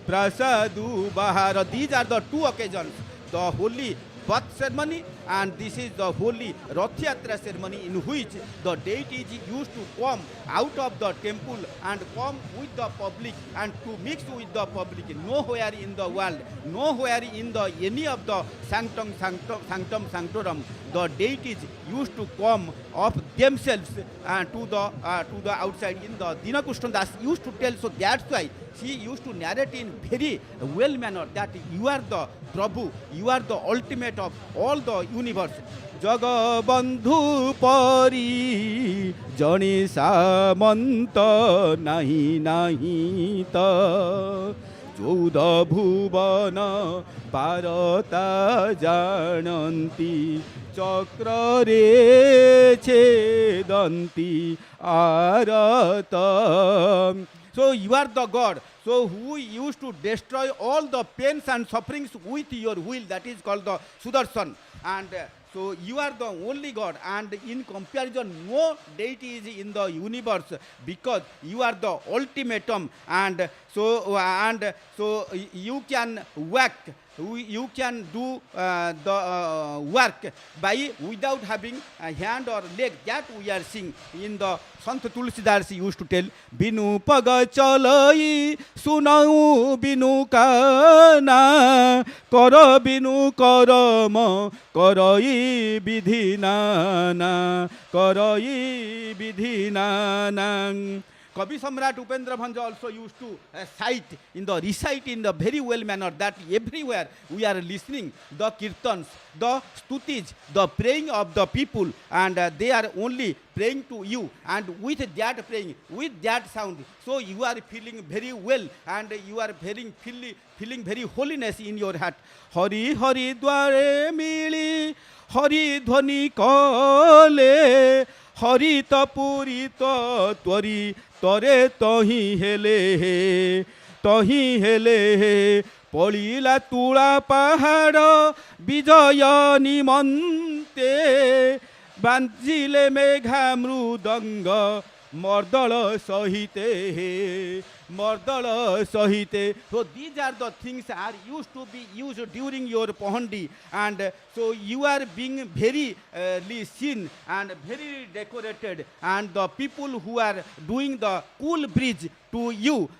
প্রাসাদু বাহার. These are the 2 occasions, the holy birth ceremony and this is the holy Rath Yatra ceremony, in which the deities used to come out of the temple and come with the public and to mix with the public. Nowhere in the world, nowhere in the any of the sanctum sanctorum, the deities used to come of themselves to the outside. In the Dinakushtan Das used to tell, so that's why she used to narrate in very well manner that you are the Prabhu, you are the ultimate of all the universe. Jagabandhu pari jani samanta nahi ta চৌদা ভুবনা পারতা জানন্তি চক্রে ছেদন্তি আরত. So you are the God, so who used to destroy all the pains and sufferings with your will, that is called the Sudarshan. And So you are the only God, and in comparison, no deity is in the universe, because you are the ultimatum, and so you can work. You can do the work by without having a hand or leg. That we are seeing in the Sant Tulsidas used to tell, Binu paga chalai sunau binu kana kara binu karama karai vidhinana karai vidhinana. Kavi Samrat Upendra Bhanja also used to recite in the very well manner, that everywhere we are listening the kirtans, the stutis, the praying of the people, and they are only praying to you, and with that praying, with that sound, so you are feeling very well, and you are feeling very holiness in your heart. Hari Hari Dware Mili Hari Dhwani Kale Hari Puri Twari Tore Tohi Hele Polila Tula Pahada Bijaya Nimante Banjile Megha Mrudanga Mardala Sahite Mardala Sahite. So these are the things are used to be used during your Pahandi, and so you are being very seen and very decorated, and the people who are doing the cool bridge to you,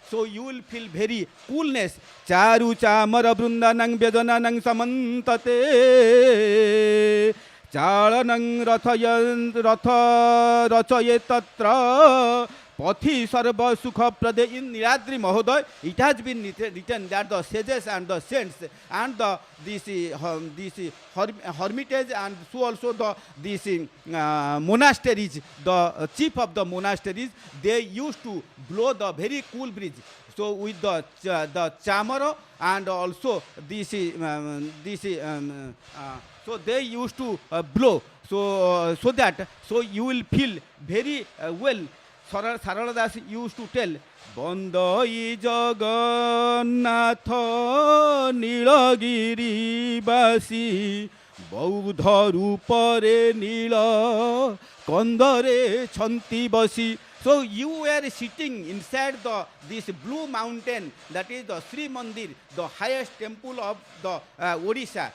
so you will feel very coolness. Charu chamara brundanang byajananang samantate Chalanang ratha rachaye tatra Pathi Sarva Sukha Prade. In Niladri Mahoday, it has been written that the sages and the saints and this hermitage, and so also these monasteries, the chief of the monasteries, they used to blow the very cool bridge. So with the chamara, and also so they used to blow, so you will feel very well. Sarala Das used to tell, Bandai Jagannath Nilagiri Basi Bahuda Rupare Nila Kandare Chanti Basi. So you were sitting inside this blue mountain, that is the Srimandir, the highest temple of the Odisha.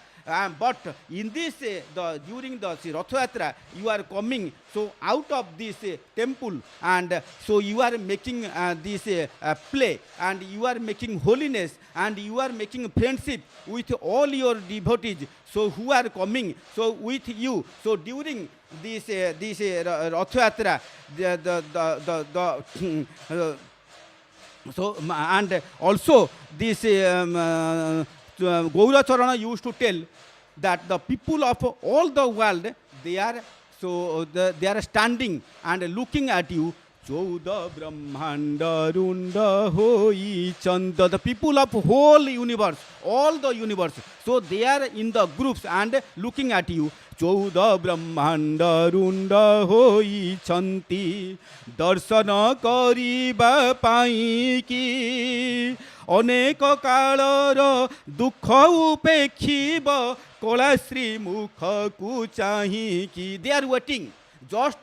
But in this, during the Rath Yatra, you are coming so out of this temple, and so you are making this play, and you are making holiness, and you are making friendship with all your devotees, so who are coming so with you. So during this Rath Yatra, so and also this Gaura Charana used to tell that the people of all the world, they are standing and looking at you. Chauda Brahmanda Runda Hoi Chanda. The people of whole universe, all the universe, so they are in the groups and looking at you. Chauda Brahmanda Runda Hoi Chanti Darsana Kariba Pai Ki Oneko Kalara Dukha Upekhiba Kola Sri Mukha Ku Chahi Ki. They are waiting just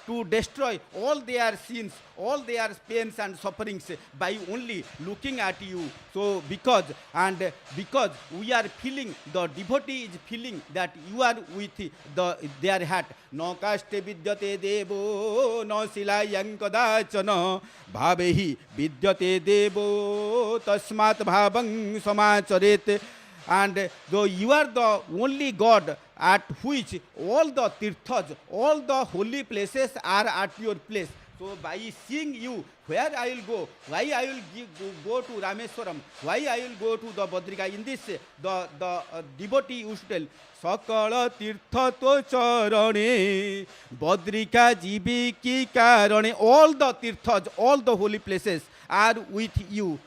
to destroy all their sins, all their pains and sufferings by only looking at you. So because we are feeling, the devotee is feeling that you are with their heart. No kaste vidyate devo no silayang kadachana bhavehi vidyate devo tasmat bhavang samacharet. And though you are the only God at which all the tirthas, all the holy places are at your place. So by seeing you, where I will go, why I will go to Rameswaram, why I will go to the Badrika. In this, the devotee used to tell, Sakala tirtha to charane, Badrika jibi ki karane. All the tirthas, all the holy places are with you.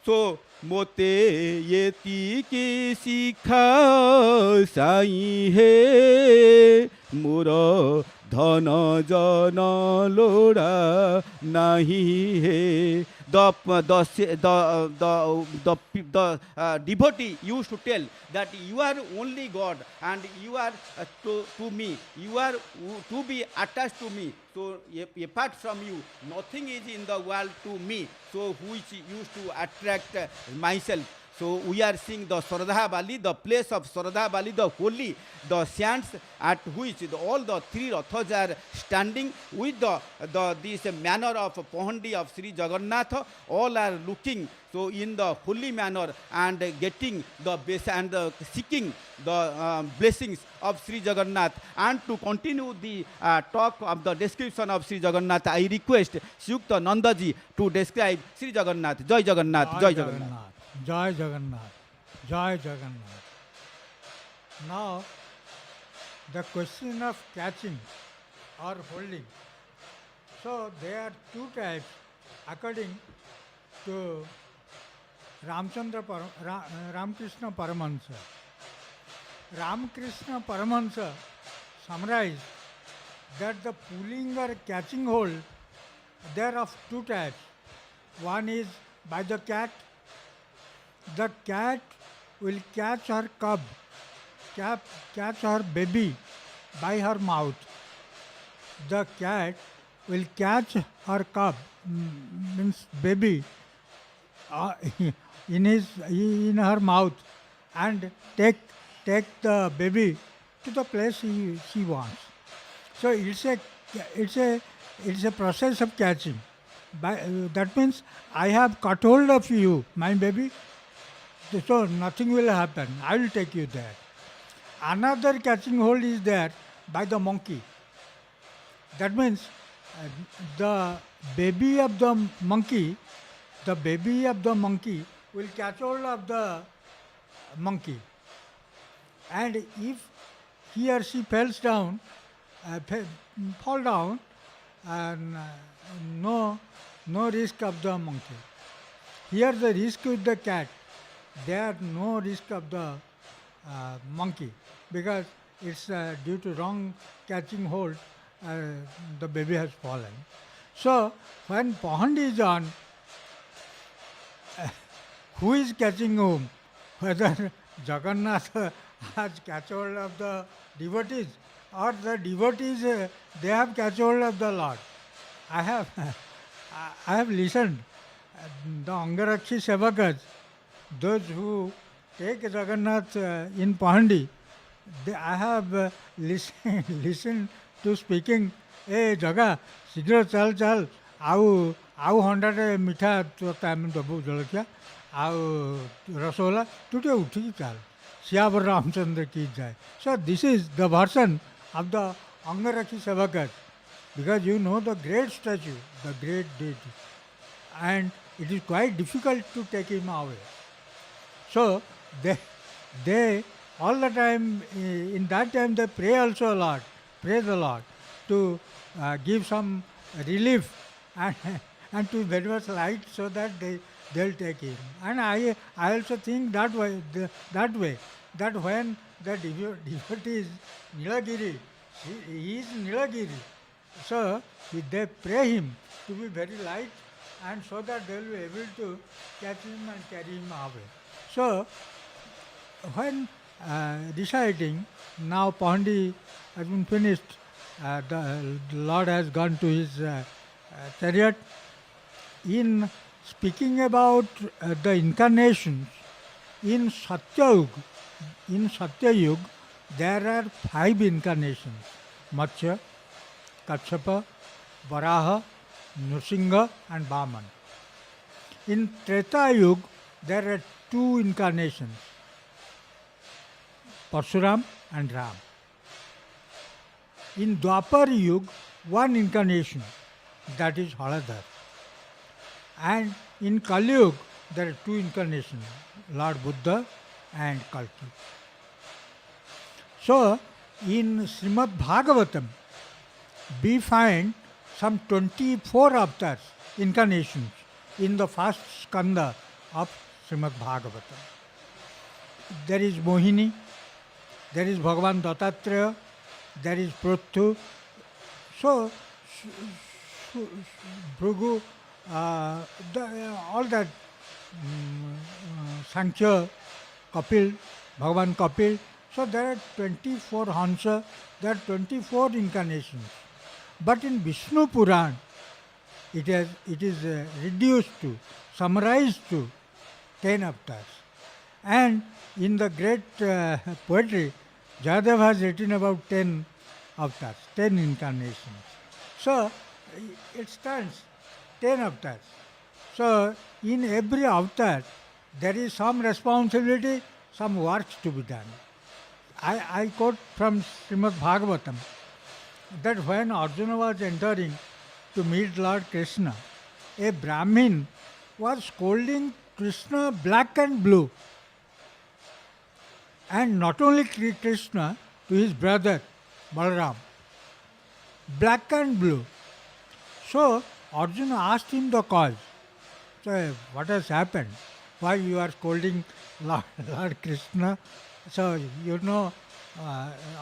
So Mote yeti ki sikha sai he mura dhana jana loda nahi he. the devotee used to tell that you are only God and you are to me, you are to be attached to me. So apart from you, nothing is in the world to me. So which used to attract myself. So we are seeing the Shraddha Bali, the place of Shraddha Bali, the holy, the saints at which all the three Rathas are standing with this manner of Pahandi of Sri Jagannath. All are looking so in the holy manner and getting the base and seeking the blessings of Sri Jagannath. And to continue the talk of the description of Sri Jagannath, I request Shukta Nandaji to describe Sri Jagannath. Jai Jagannath, Jai Jagannath. Jai Jagannath, Jai Jagannath. Now, the question of catching or holding. So, there are two types according to Ramakrishna Paramahansa. Ramakrishna Paramahansa summarized that the pulling or catching hold, they are of two types. One is by the cat. The cat will catch her cub, catch her baby by her mouth. The cat will catch her cub, means baby, in her mouth and take the baby to the place she wants. So it's a process of catching. That means I have caught hold of you, my baby. So nothing will happen. I will take you there. Another catching hold is there by the monkey. That means the baby of the monkey will catch hold of the monkey. And if he or she fall down, and no risk of the monkey. Here the risk with the cat. There no risk of the monkey because it's due to wrong catching hold, the baby has fallen. So when pond is on, who is catching whom? Whether Jagannath has catch hold of the devotees or the devotees they have catch hold of the Lord. I have listened. The Angarakshi Sevakas, those who take Jagannath in Pahandi, I have listened to speaking, hey Jaga, Sigro chal, au 100 mitha time dabu jalakya, au rasola, today uthi chal. Syavar Ramchandra ki jai. So this is the version of the Angarakshi Sevakas, because you know the great statue, the great deity, and it is quite difficult to take him away. So they all the time, in that time they pray also a lot, pray the Lord to give some relief and to very much light so that they'll take him. And I also think that way that when the devotee is Nilagiri, he is Nilagiri. So they pray him to be very light and so that they will be able to catch him and carry him away. So when reciting, now Pahandi has been finished, the Lord has gone to his chariot. In speaking about the incarnations, in Satyayug, there are 5 incarnations: Matsya, Katshapa, Varaha, Nrsimha and Vaman. In Treta Yuga, there are 2 incarnations, Parshuram and Ram. In Dwapar Yuga, 1 incarnation, that is Haladhar. And in Kali Yuga, there are 2 incarnations, Lord Buddha and Kalki. So, in Srimad Bhagavatam, we find some 24 avatars, incarnations, in the first skanda of Srimad Bhagavatam. There is Mohini, there is Bhagavan Dattatreya, there is Prothu. So, Bhrigu all that Sankhya, Kapil, Bhagavan Kapil. So there are 24 Hansa, there are 24 incarnations. But in Vishnu Puran, it is reduced to, summarized to 10 avatars. And in the great poetry, Jayadev has written about 10 avatars, 10 incarnations. So it stands 10 avatars. So in every avatar, there is some responsibility, some works to be done. I quote from Srimad Bhagavatam that when Arjuna was entering to meet Lord Krishna, a Brahmin was scolding Krishna black and blue. And not only Krishna, to his brother Balaram, black and blue. So Arjuna asked him the cause. So what has happened? Why you are scolding Lord Krishna? So you know,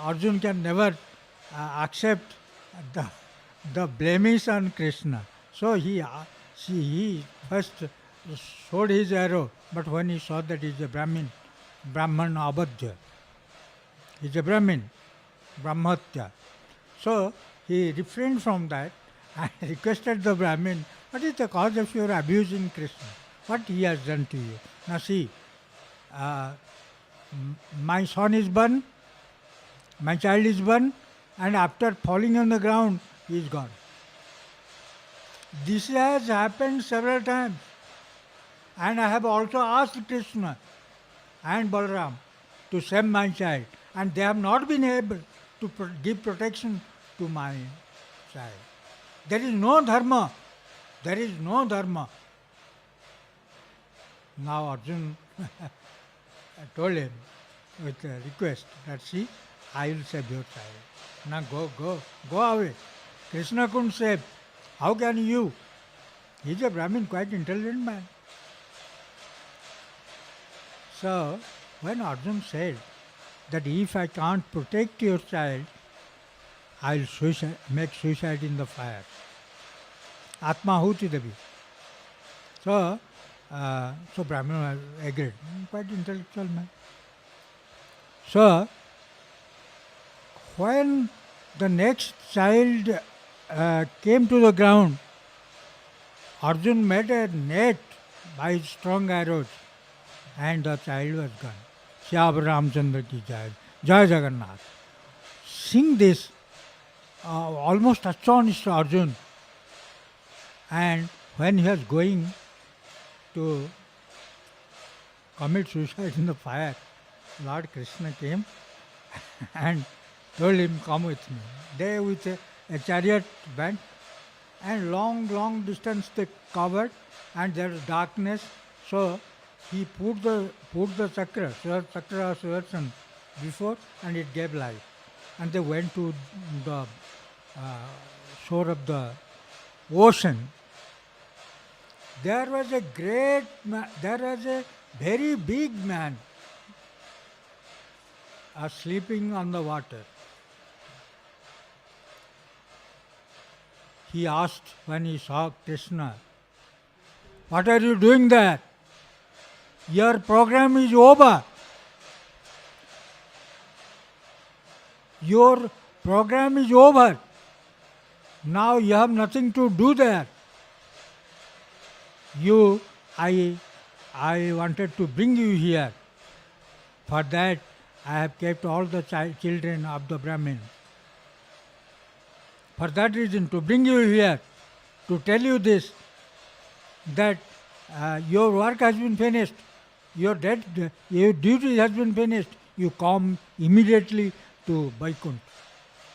Arjuna can never accept the blemish on Krishna. So he first showed his arrow, but when he saw that he is a Brahman Abadya, he is a Brahmin, Brahmatya. So he refrained from that and requested the Brahmin, what is the cause of your abusing Krishna? What he has done to you? Now see, my son is born, my child is born, and after falling on the ground, he is gone. This has happened several times. And I have also asked Krishna and Balaram to save my child. And they have not been able to give protection to my child. There is no dharma. There is no dharma. Now Arjuna told him with a request that, see, I will save your child. Now go away. Krishna couldn't save. How can you? He is a Brahmin, quite intelligent man. So, when Arjuna said that if I can't protect your child, I will make suicide in the fire. Atmahuti Devi. So Brahmana agreed. Quite intellectual man. So, when the next child came to the ground, Arjuna made a net by strong arrows and the child was gone. Shyab Ramchandra ki jai, Jai Jagannath. Seeing this, almost astonished Arjuna. And when he was going to commit suicide in the fire, Lord Krishna came and told him, come with me. They with a chariot went, and long distance they covered, and there was darkness. So he put the chakra, Sudarshan, before, and it gave light. And they went to the shore of the ocean. There was a very big man sleeping on the water. He asked when he saw Krishna, what are you doing there? Your program is over. Your program is over. Now you have nothing to do there. I wanted to bring you here. For that, I have kept all the children of the Brahmin. For that reason, to bring you here, to tell you this, that your work has been finished, your duty has been finished, you come immediately to Vaikuntha.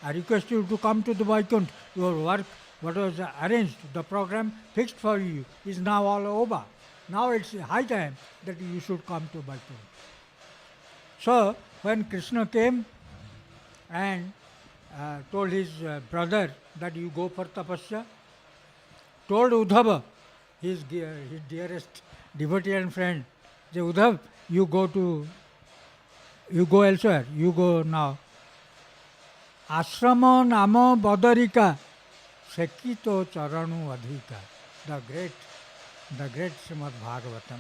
I request you to come to the Vaikuntha. Your work, what was arranged, the program fixed for you, is now all over. Now it's high time that you should come to Vaikuntha. So, when Krishna came and told his brother that you go for tapasya, told Uddhava, his dearest devotee and friend, say, Uddhav, you go elsewhere, you go now. Ashrama nama badarika sekito charanu adhika. the great Srimad Bhagavatam.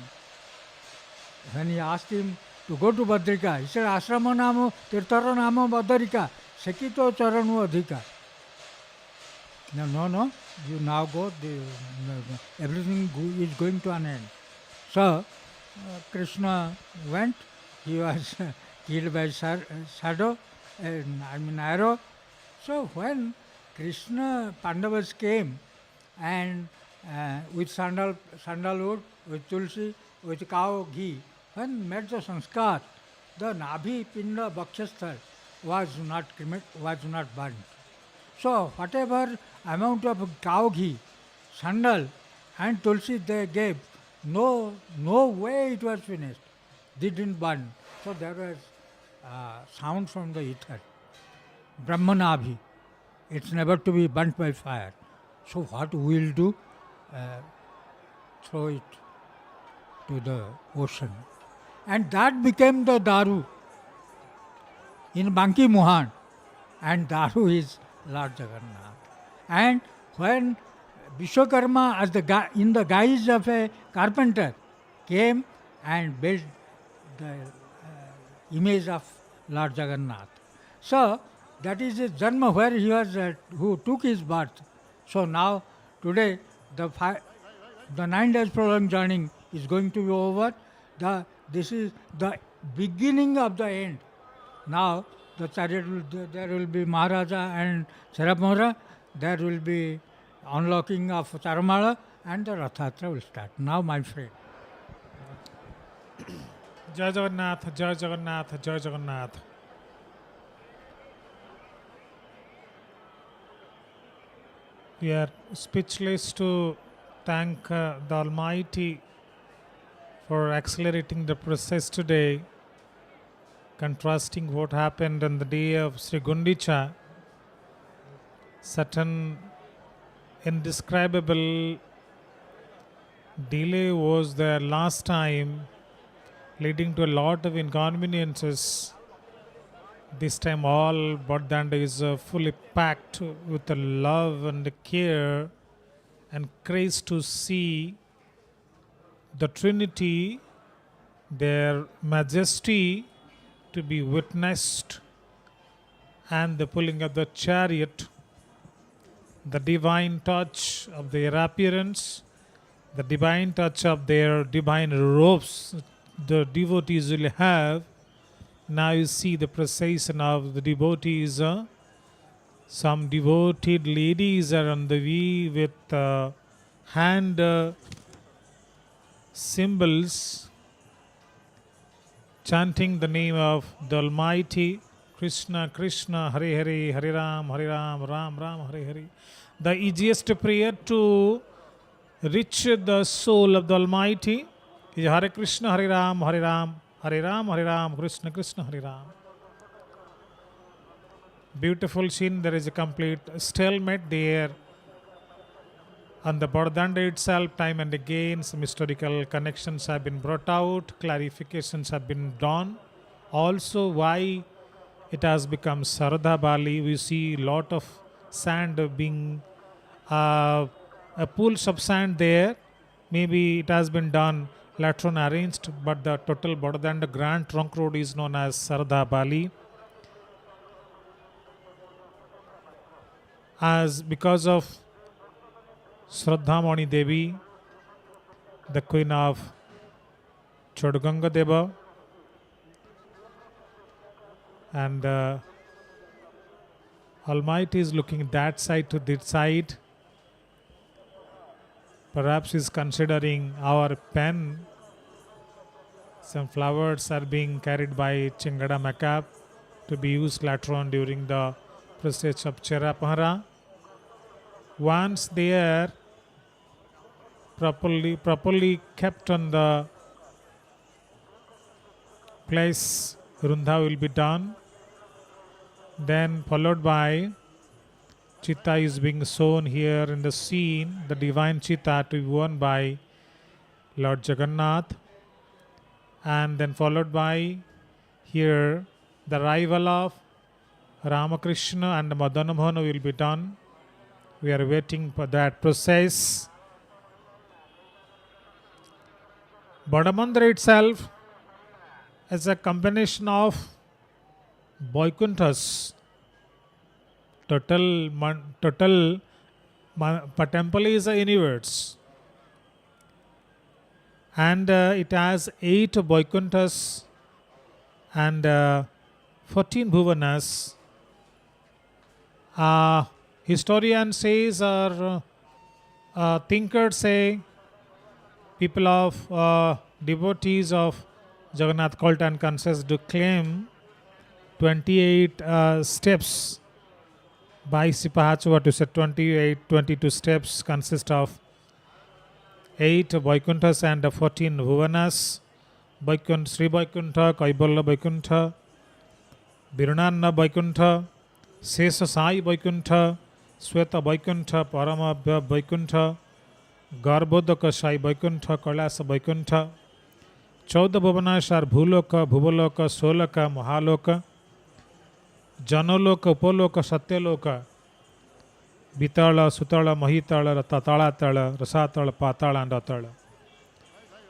When he asked him to go to Badrika, he said, Asrama namo, tirtara namo Badrika, sekito charanu adhika. No, you now go, everything is going to an end. So, Krishna went, he was killed by shadow, arrow. So when Krishna Pandavas came and with sandalwood, with tulsi, with cow ghee, when met the sanskar, the Nabhi Pinda Bhakshasthal was not burnt. So whatever amount of cow ghee, sandal and tulsi they gave, no way it was finished. They didn't burn. So there was sound from the ether. Brahmanabhi. It's never to be burnt by fire. So what we will do? Throw it to the ocean. And that became the Daru in Banki Mohan. And Daru is Lord Jagannath. And when Vishwakarma, in the guise of a carpenter, came and built the image of Lord Jagannath. So that is his Janma where he was, who took his birth. So now, today, the 9 days prolonged journey is going to be over. This is the beginning of the end. Now, the chariot there will be Maharaja and Sarabmora. There will be unlocking of Charamala and the Rath Yatra will start. Now, my friend. Jai Jagannath, Jai Jagannath, Jai Jagannath. We are speechless to thank the Almighty for accelerating the process today, contrasting what happened on the day of Sri Gundicha. Certain indescribable delay was there last time, leading to a lot of inconveniences. This time all Bardanda is fully packed with the love and the care and craze to see the Trinity, their majesty to be witnessed, and the pulling of the chariot, the divine touch of their appearance, the divine touch of their divine robes the devotees will have. Now you see the procession of the devotees. Some devoted ladies are on the way with hand symbols, chanting the name of the Almighty. Krishna, Krishna, Hare Hare, Hare Ram, Ram Ram, Hare Hare. The easiest prayer to reach the soul of the Almighty is Hare Krishna, Hare Ram, Hare Ram, Hare Ram, Hare Ram, Krishna, Krishna, Hare Ram. Beautiful scene, there is a complete stalemate there. On the Bardanda itself, time and again, some historical connections have been brought out, clarifications have been done. Also, why it has become Saradha Bali, we see a lot of sand being, a pools of sand there. Maybe it has been done later on arranged, but the total Bardanda Grand Trunk Road is known as Saradha Bali. As because of Shraddhamani Devi, the queen of Chodganga Deva, and Almighty is looking that side to this side. Perhaps is considering our pen. Some flowers are being carried by Chingada Makap to be used later on during the process of Cherapahara. Once they are properly kept on the place, Rundha will be done. Then followed by Chitta is being shown here in the scene, the divine Chitta to be worn by Lord Jagannath, and then followed by here the arrival of Ramakrishna and Madanamona will be done. We are waiting for that process. Balabhadra itself is a combination of Vaikuntha's total temple is a universe, and it has 8 Vaikuntha's and 14 Bhuvanas. Historian says, or thinkers say, people of devotees of Jagannath cult and consist to claim 28 steps. By Sipahachu, what you said, 22 steps consist of 8 Vaikunthas and 14 Bhuvanas. Sri Vaikuntha, Kaibala Vaikuntha, Birunanna Vaikuntha, Sesa Sai Vaikuntha, Sweta Vaikuntha, Paramabhya Vaikuntha, Garbhodaka Sai Vaikuntha, Kailasa Vaikuntha. 14 Bhuvanas are Bhuloka, Bhuvaloka, Solaka, Mahaloka, Janaloka, Upaloka, Satyaloka, Vitala, Sutala, Mahitala, Tatalatala, Rasatala, Patala, and Atala.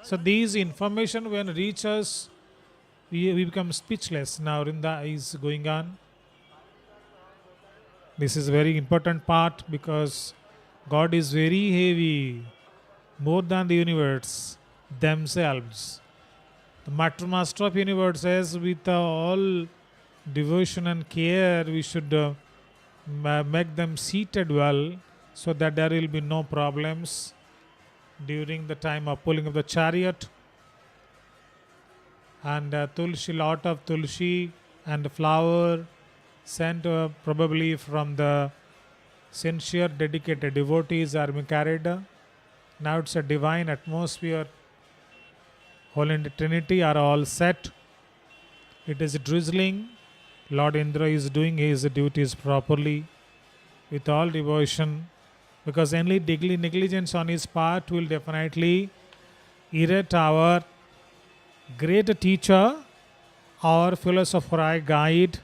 So these information when reach us, we become speechless. Now Vrinda is going on. This is very important part because God is very heavy, more than the universe themselves. The Master of Universe says with all devotion and care we should make them seated well so that there will be no problems during the time of pulling of the chariot. And tulsi, lot of tulsi and flower sent probably from the sincere dedicated devotees are being carried. Now it's a divine atmosphere. Holy Trinity are all set. It is drizzling. Lord Indra is doing his duties properly with all devotion, because any negligence on his part will definitely irritate our great teacher, our philosopher guide,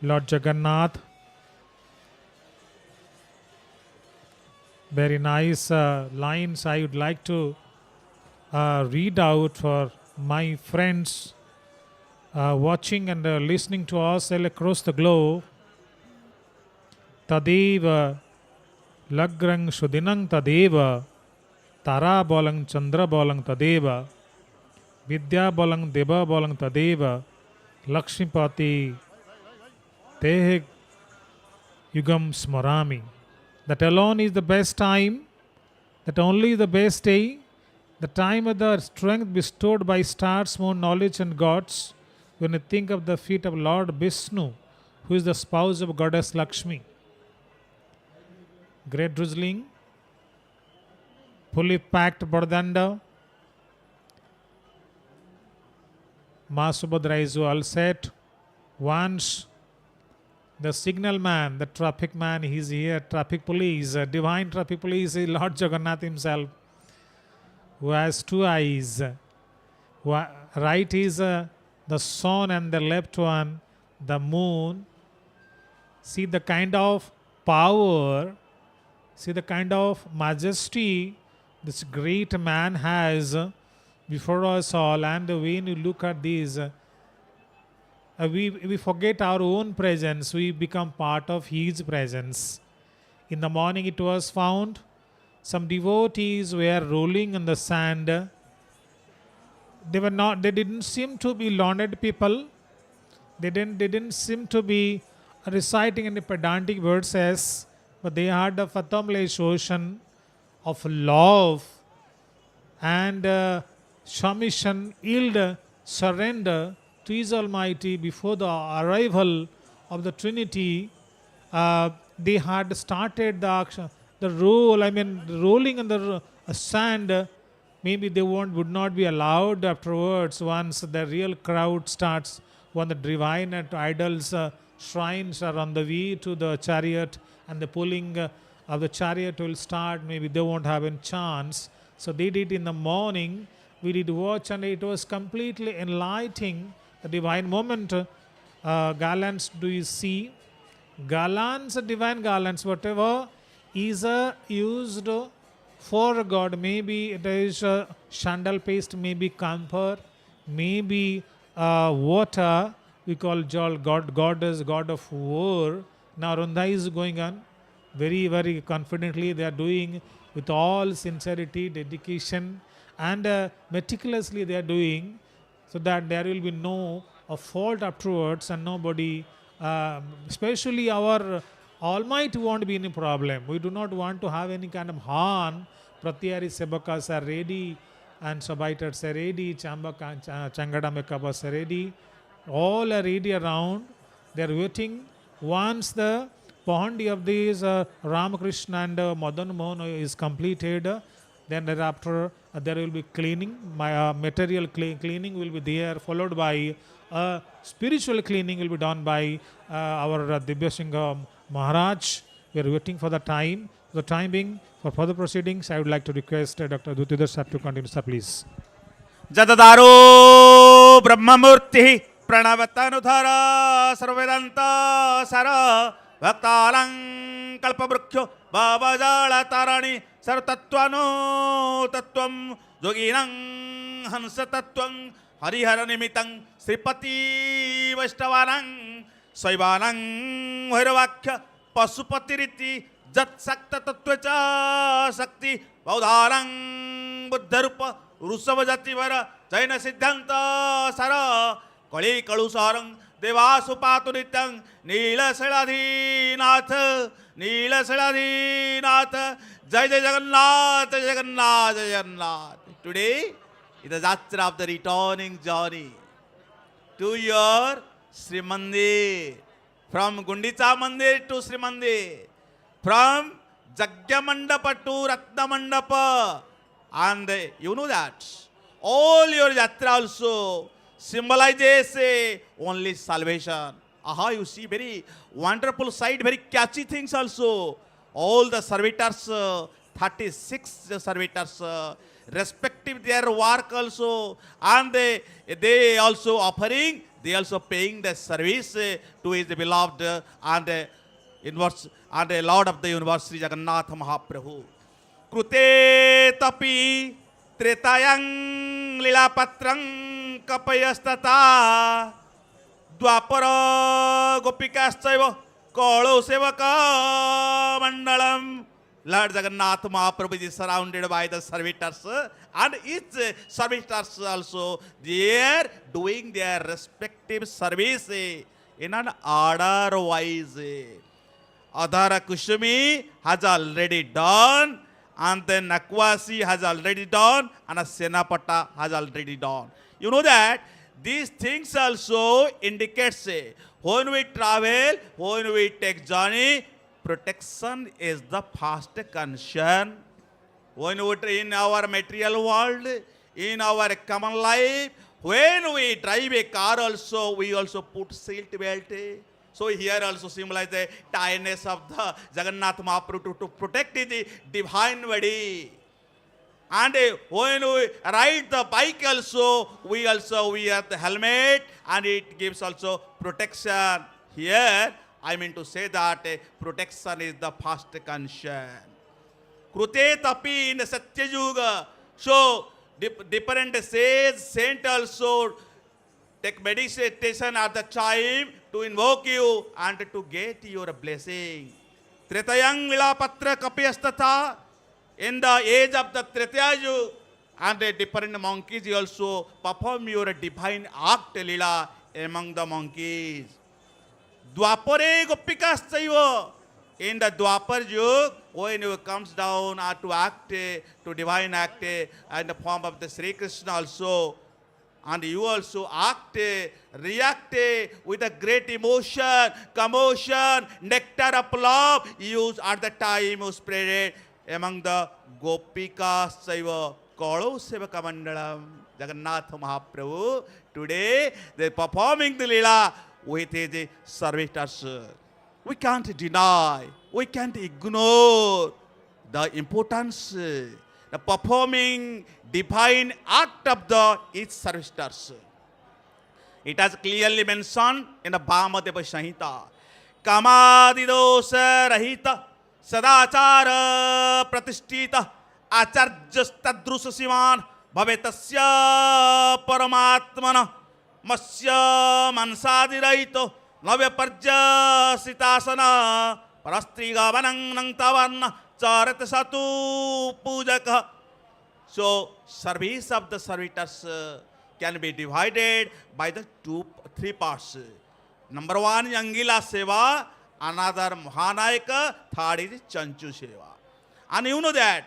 Lord Jagannath. Very nice lines I would like to read out for my friends watching and listening to us all across the globe. Tadeva Lagrang Shudinang Tadeva Tara Bolang Chandra Bolang Tadeva Vidya Bolang Deva Bolang Tadeva Lakshmipati Tehe Yugam Smarami. That alone is the best time, that only the best day, the time of the strength bestowed by stars, moon, knowledge and gods, when you think of the feet of Lord Vishnu, who is the spouse of Goddess Lakshmi. Great drizzling, fully packed Bardanda, Ma Subhadra is all set. Once the signal man, the traffic man, he is here, traffic police, divine traffic police is Lord Jagannath himself, who has 2 eyes. Right is the sun and the left one, the moon. See the kind of power, see the kind of majesty this great man has before us all. And when you look at these, we forget our own presence, we become part of his presence. In the morning it was found some devotees were rolling in the sand. They didn't seem to be learned people. They didn't seem to be reciting any pedantic verses, but they had the fathomless ocean of love and submission, yield, surrender to His Almighty. Before the arrival of the Trinity, they had started the rolling in the sand. Maybe they would not be allowed afterwards once the real crowd starts, when the divine and idols shrines are on the way to the chariot and the pulling of the chariot will start. Maybe they won't have a chance. So they did in the morning. We did watch and it was completely enlightening. The divine moment. Garlands, do you see? Garlands, divine garlands, whatever is used for God. Maybe it is sandal paste, maybe camphor, maybe water. We call Jal God. God is God of war. Now Runda is going on very, very confidently. They are doing with all sincerity, dedication, and meticulously they are doing, so that there will be no fault afterwards, and nobody, especially our Almighty, won't be any problem. We do not want to have any kind of harm. Pratyari Sebakas are ready, and Sabaiters are ready, Changada Mekabas are ready, all are ready around. They are waiting. Once the Pahandi of these Ramakrishna and Madan Mohan is completed, then thereafter there will be cleaning. My material cleaning will be there, followed by spiritual cleaning will be done by our Divya Singh Maharaj. We are waiting for the time. The time being, for further proceedings, I would like to request Dr. Dutidhar sir to continue, sir, please. जतदारो ब्रह्ममूर्ति प्रणवतनुधर सर्ववेदांत सर भक्तालं कल्पवृक्षो भवजल तारणी सर्वतत्त्वानो तत्त्वं योगिनं हंस तत्त्वं हरिहर निमित्तं श्रीपति वैष्णवानं शैवानं भैरवाख्य पशुपतिरिति जत्सक्त तत्त्वच शक्ति बौधारं बुद्धरूप ऋषभ जातिवर जैन सिद्धांत सर कळी कळुसारं देवासुपातु नित्यं नीलशैलाधीनाथ नीलशैलाधीनाथ जय जय जगन्नाथ जय जगन्नाथ जय Jagannath. Today is the Yatra of the returning journey to your Srimandir, from Gundicha Mandir to Srimandir, from Jagya Mandapa to Ratna Mandapa. And you know that all your yatra also symbolizes only salvation. Aha, you see very wonderful sight, very catchy things also. All the servitors, 36 servitors, respective their work also, and they also offering, they also paying the service to his beloved and Lord of the universe, Sri Jagannath Mahaprabhu. कृते तपि त्रेतायं लीलापत्रं कपयस्तथा द्वापर गोपिकाश्चैव कौलो सेवक मंडलम. Lord Jagannath Mahaprabhu is surrounded by the servitors, and each servitors also they are doing their respective service in an order wise. Adhara Kushumi has already done, and then Nakwasi has already done, and a Senapata has already done. You know that these things also indicates when we travel, when we take journey, protection is the first concern. When we in our material world, in our common life, when we drive a car also, we also put seat belt. So here also symbolize the tightness of the Jagannath Mahaprabhu to protect the divine body. And when we ride the bike also wear the helmet, and it gives also protection. Here I mean to say that protection is the first concern. Krute tapi in the Satya Yuga. So different sages, saint also take meditation at the time to invoke you and to get your blessing. Tretayang Vilapatra Kapyastatha, in the age of the Tretaya Yuga, and the different monkeys also perform your divine act lila among the monkeys. Dwapare Gopikaschaiva, in the Dwapar Yuga, when you comes down to act, to divine act, and the form of the Sri Krishna also, and you also act, react with a great emotion, commotion, nectar of love, used at the time you spread it among the Gopikas Saiva Kalo Sevaka Mandalam. Jagannath Mahaprabhu, today they are performing the Leela with his servitors. We can't deny, we can't ignore the importance, the performing divine act of the each servitors. It has clearly mentioned in the Bhamadeva Sahita. Kamadidosha Rahita Sadachara Pratishtita आचार्यस्तदृशसिवान् भवेतस्य परमात्मन मत्स्य मनसादिरहितो नव्यपर्यसितासन परस्त्रीगवनं तवर्ण चरत सतु पूजक. So service of the servitors can be divided by the three parts. Number one, Angila Seva, another Mahanayaka, third is Chanchu Seva. And you know that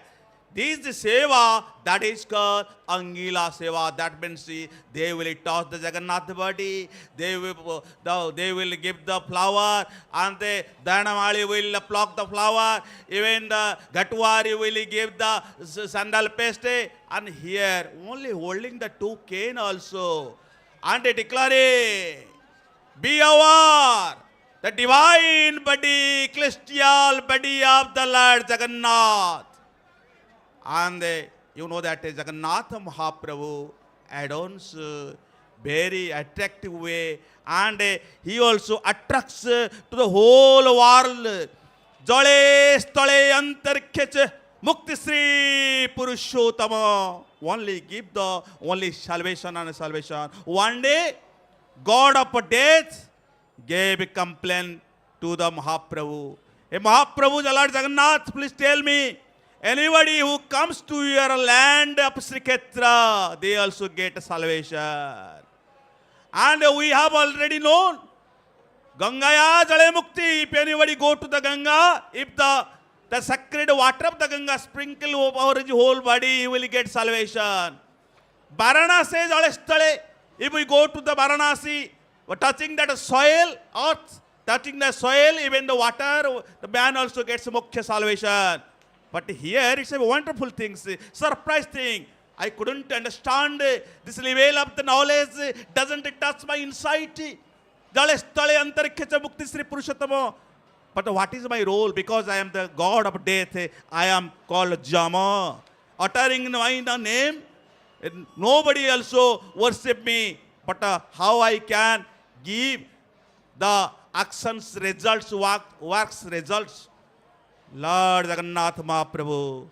this is the Seva that is called Angila Seva. That means they will toss the Jagannath body, they will give the flower, and the Dhanamali will pluck the flower, even the Gatwari will give the sandal paste, and here only holding the two cane also. And they declare, be aware, the divine body, celestial body of the Lord Jagannath. And you know that Jagannath Mahaprabhu adorns very attractive way, and he also attracts to the whole world. Jale stale antarkheche mukti Sri Purushottama. Only give the only salvation and salvation. One day, God of death gave a complaint to the Mahaprabhu. Hey Mahaprabhu, the Lord Jagannath, please tell me, anybody who comes to your land of Srikshetra, they also get salvation. And we have already known, Gangaya Jale Mukti, if anybody go to the Ganga, if the sacred water of the Ganga sprinkle over his whole body, he will get salvation. Varanasi Jale Stale, if we go to the Varanasi, touching that soil, earth, touching the soil, even the water, the man also gets Mukhya salvation. But here it's a wonderful thing, surprise thing. I couldn't understand this level of the knowledge, doesn't touch my insight. But what is my role? Because I am the God of death, I am called Jama. Uttering my name, nobody also worship me. But how I can give the actions results, works results? Lord Jagannath Mahaprabhu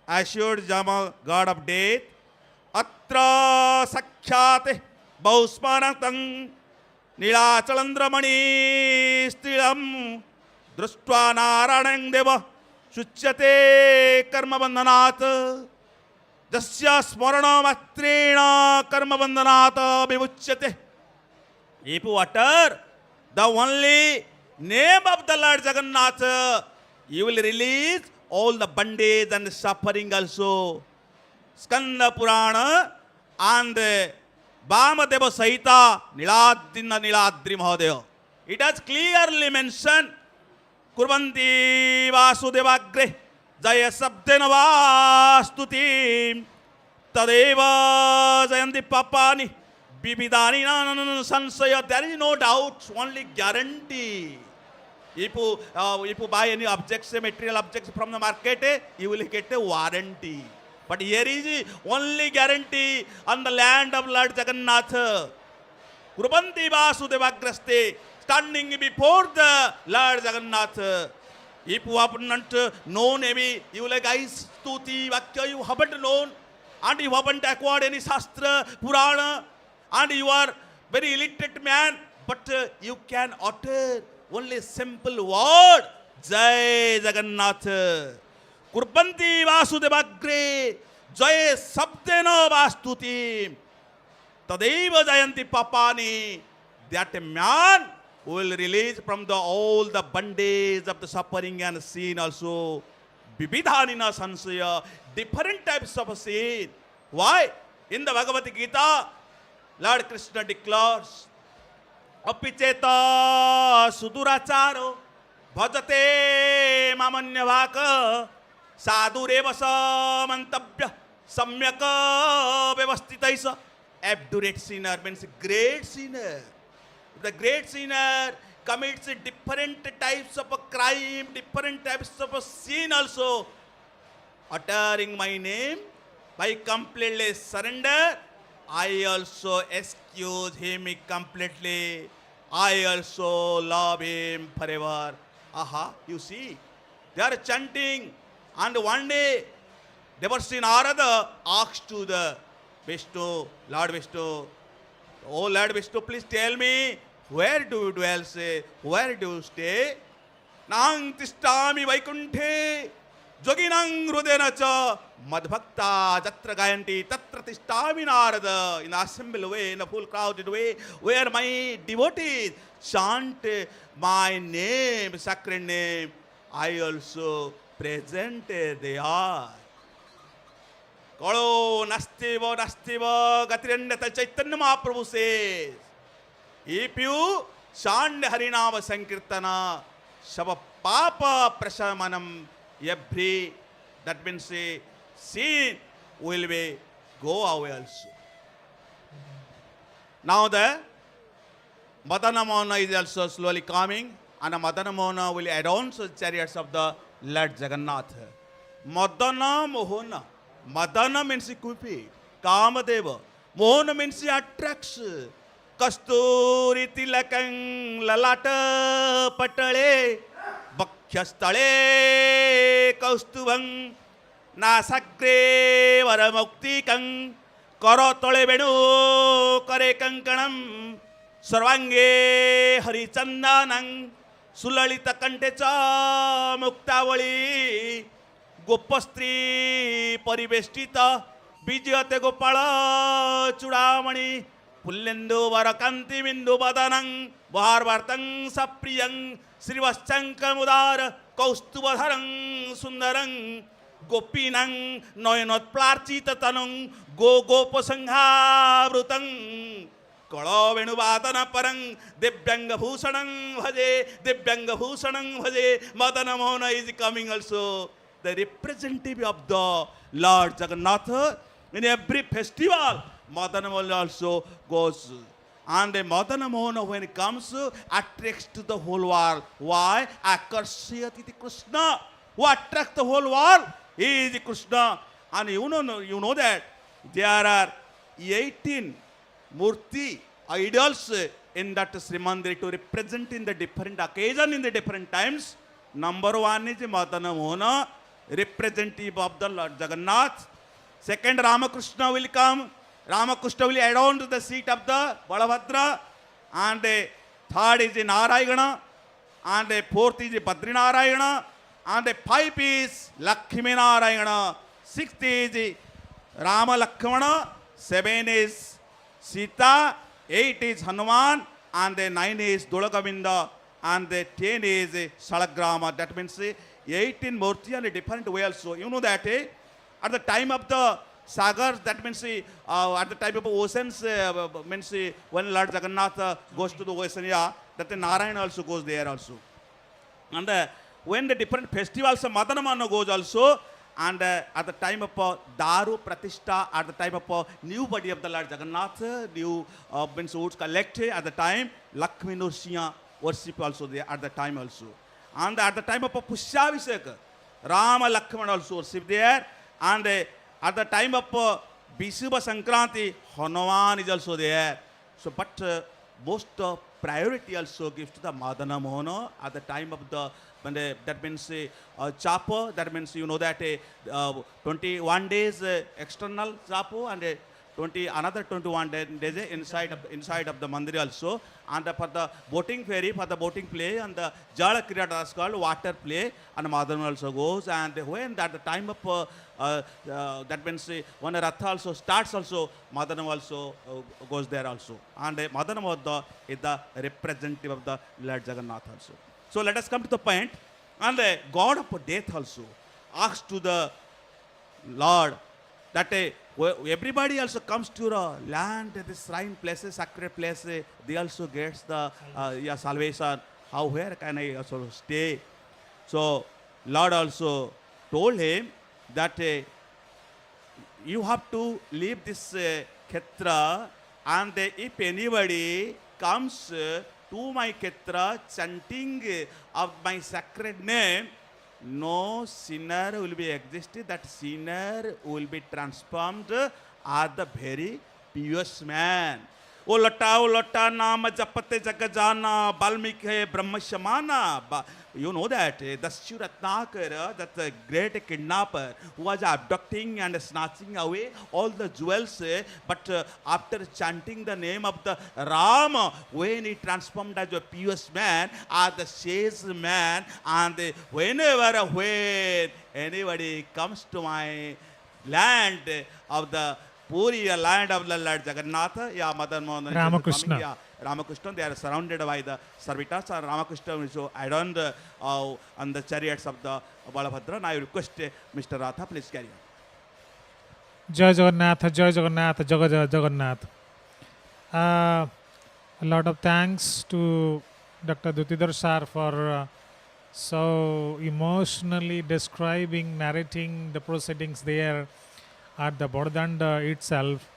assured Jama, God of death, Atra Sakhyate Bausmanatang Nilachalandramani Stilam Drustva Naranang Deva Shuchyate Karma Bandhanat Jasya Smarana Matrena Karma Bandhanat Vivuchyate. If you utter the only name of the Lord Jagannath, you will release all the bondage and suffering also. Skanda Purana and Vamadeva Sahita Niladri Mahadeva. It has clearly mentioned Kurvanti Vasudevagre Jaya Sabdena Vastuti Tadeva Jayanti Papani Bibidani Sansaya. There is no doubt, only guarantee. If you buy any objects, material objects from the market, you will get a warranty. But here is only guarantee on the land of Lord Jagannath. Kurbanti Vasudevagraste, standing before the Lord Jagannath. If you have not known any, you like guys, Stuti, Vakya, you haven't known, and you haven't acquired any Shastra, Purana, and you are very illiterate man, but you can utter only simple word, Jai Jagannath. Kurbanti Vasudevagre, Jai Sabdena Vastuti, Tadeva Jayanti Papani. That man will release from all the bondage of the suffering and sin also. Bibidhanina Sansaya, different types of sin. Why? In the Bhagavad Gita, Lord Krishna declares, Apicheta Suduracharo Bhajate Mamanyavaka Sadurevasa Mantabhya Samyaka Vyavastitaisa. Abdurate sinner means great sinner. The great sinner commits different types of crime, different types of sin also. Uttering my name, by completely surrender, I also excuse him completely. I also love him forever. Aha, you see, they are chanting, and one day Devarsi Narada asked to the Vishnu, Lord Vishnu, oh Lord Vishnu, please tell me, where do you dwell, say, where do you stay? Nang tishtami vaikunthe, joginang hrudena cha, madbhakta jatra gayanti, tatra tishtami Narada, in the assembled way, in a full crowded way, where my devotees chant my name, sacred name, I also present there. Kalo nastiva gatirendata Chaitanya Mahaprabhu says, if you chant Harinama Sankirtana, Shava Papa Prashamanam, every, that means sin will be go away also. Now the Madana Mona is also slowly coming, and a Madana Mona will adorn the chariots of the Lord Jagannath. Madana Mohana. Madana means Cupid, Kamadeva. Mohana means attracts. Kasturi tilakang lalata patale, bakhyastale kaustubang, nasagre varamuktikang, karotole venu kare kankanam, sarvange harichandanang, sulalita kantecha muktavali, गोपस्त्री परिवेष्टित विजयते गोपाल चूड़ामणि पुल्लेन्दु वरकांति बिंदु बदनं वारवार्तं सप्रियं श्रीवत्संकमुदार कौस्तुभधरं सुंदरं गोपीनं नयनोत्प्लार्चित तनुं गोपसंहावृतं कळवेणुवादन परं दिव्यंगभूषणं भजे Madan Mohan is coming also. The representative of the Lord Jagannath in every festival, Madana Mohan also goes. And the Madana Mohan, when it comes, attracts to the whole world. Why? Akarshayati Krishna. Who attracts the whole world? He is Krishna. And you know that there are 18 Murti idols in that Srimandir to represent in the different occasion, in the different times. Number one is Madana Mohan, representative of the Lord Jagannath. Second, Ramakrishna will come. Ramakrishna will adorn to the seat of the Balabhadra. And third is Narayana. And fourth is Badrinarayana. And five is Lakshmi Narayana. Sixth is Rama Lakshmana. Seven is Sita. Eight is Hanuman. And 9 is Dolagovinda. And 10 is Salagrama. That means 18 Murti and a different way also. You know that at the time of the Sagars, that means at the time of oceans, means when Lord Jagannath goes to the ocean, yeah, that the Narayana also goes there also. And when the different festivals, Madana Mohan goes also, and at the time of Daru Pratishtha, at the time of new body of the Lord Jagannath, new means would collect at the time, Lakshmi Nrsimha worship also there at the time also. And at the time of Pushyabhishek, Rama Lakshmana also worship there. And at the time of Vishuva Sankranti, Hanuman is also there. So, but most priority also gives to the Madana Mohan at the time of the, when that means Chapo, that means you know that 21 days external Chapo and another 21 days inside of the mandir also. And for the boating ferry, for the boating play, and the Jala Kriya that's called water play, and Madana also goes. And when at the time of that means when a Ratha also starts also, Madana also goes there also. And Madana is the representative of the Lord Jagannath also. So let us come to the point. And the god of death also asks to the Lord that everybody also comes to the land, the shrine places, sacred places, they also gets the salvation. How, where can I also stay? So Lord also told him that you have to leave this Khetra, and if anybody comes to my Khetra chanting of my sacred name, no sinner will be existed. That sinner will be transformed as the very pious man. O lata nama japate jagajana balmikhe brahma shamana. You know that the Shiratnakar, that's a great kidnapper who was abducting and snatching away all the jewels. But after chanting the name of the Ram, when he transformed as a pious man, as the sage man, and whenever when anybody comes to my land of the Puri, a land of the Lord Jagannath, yeah, Mother Mohan, Ramakrishna. yeah, Ramakrishna, they are surrounded by the servitors, and Ramakrishna is so adorned on the chariots of the Balabhadra. And I request Mr. Ratha, please carry on. Jai Jagannath, Jai Jagannath, Jai Jagannath. A lot of thanks to Dr. Dutidhar sir for so emotionally describing, narrating the proceedings there at the Bordanda itself.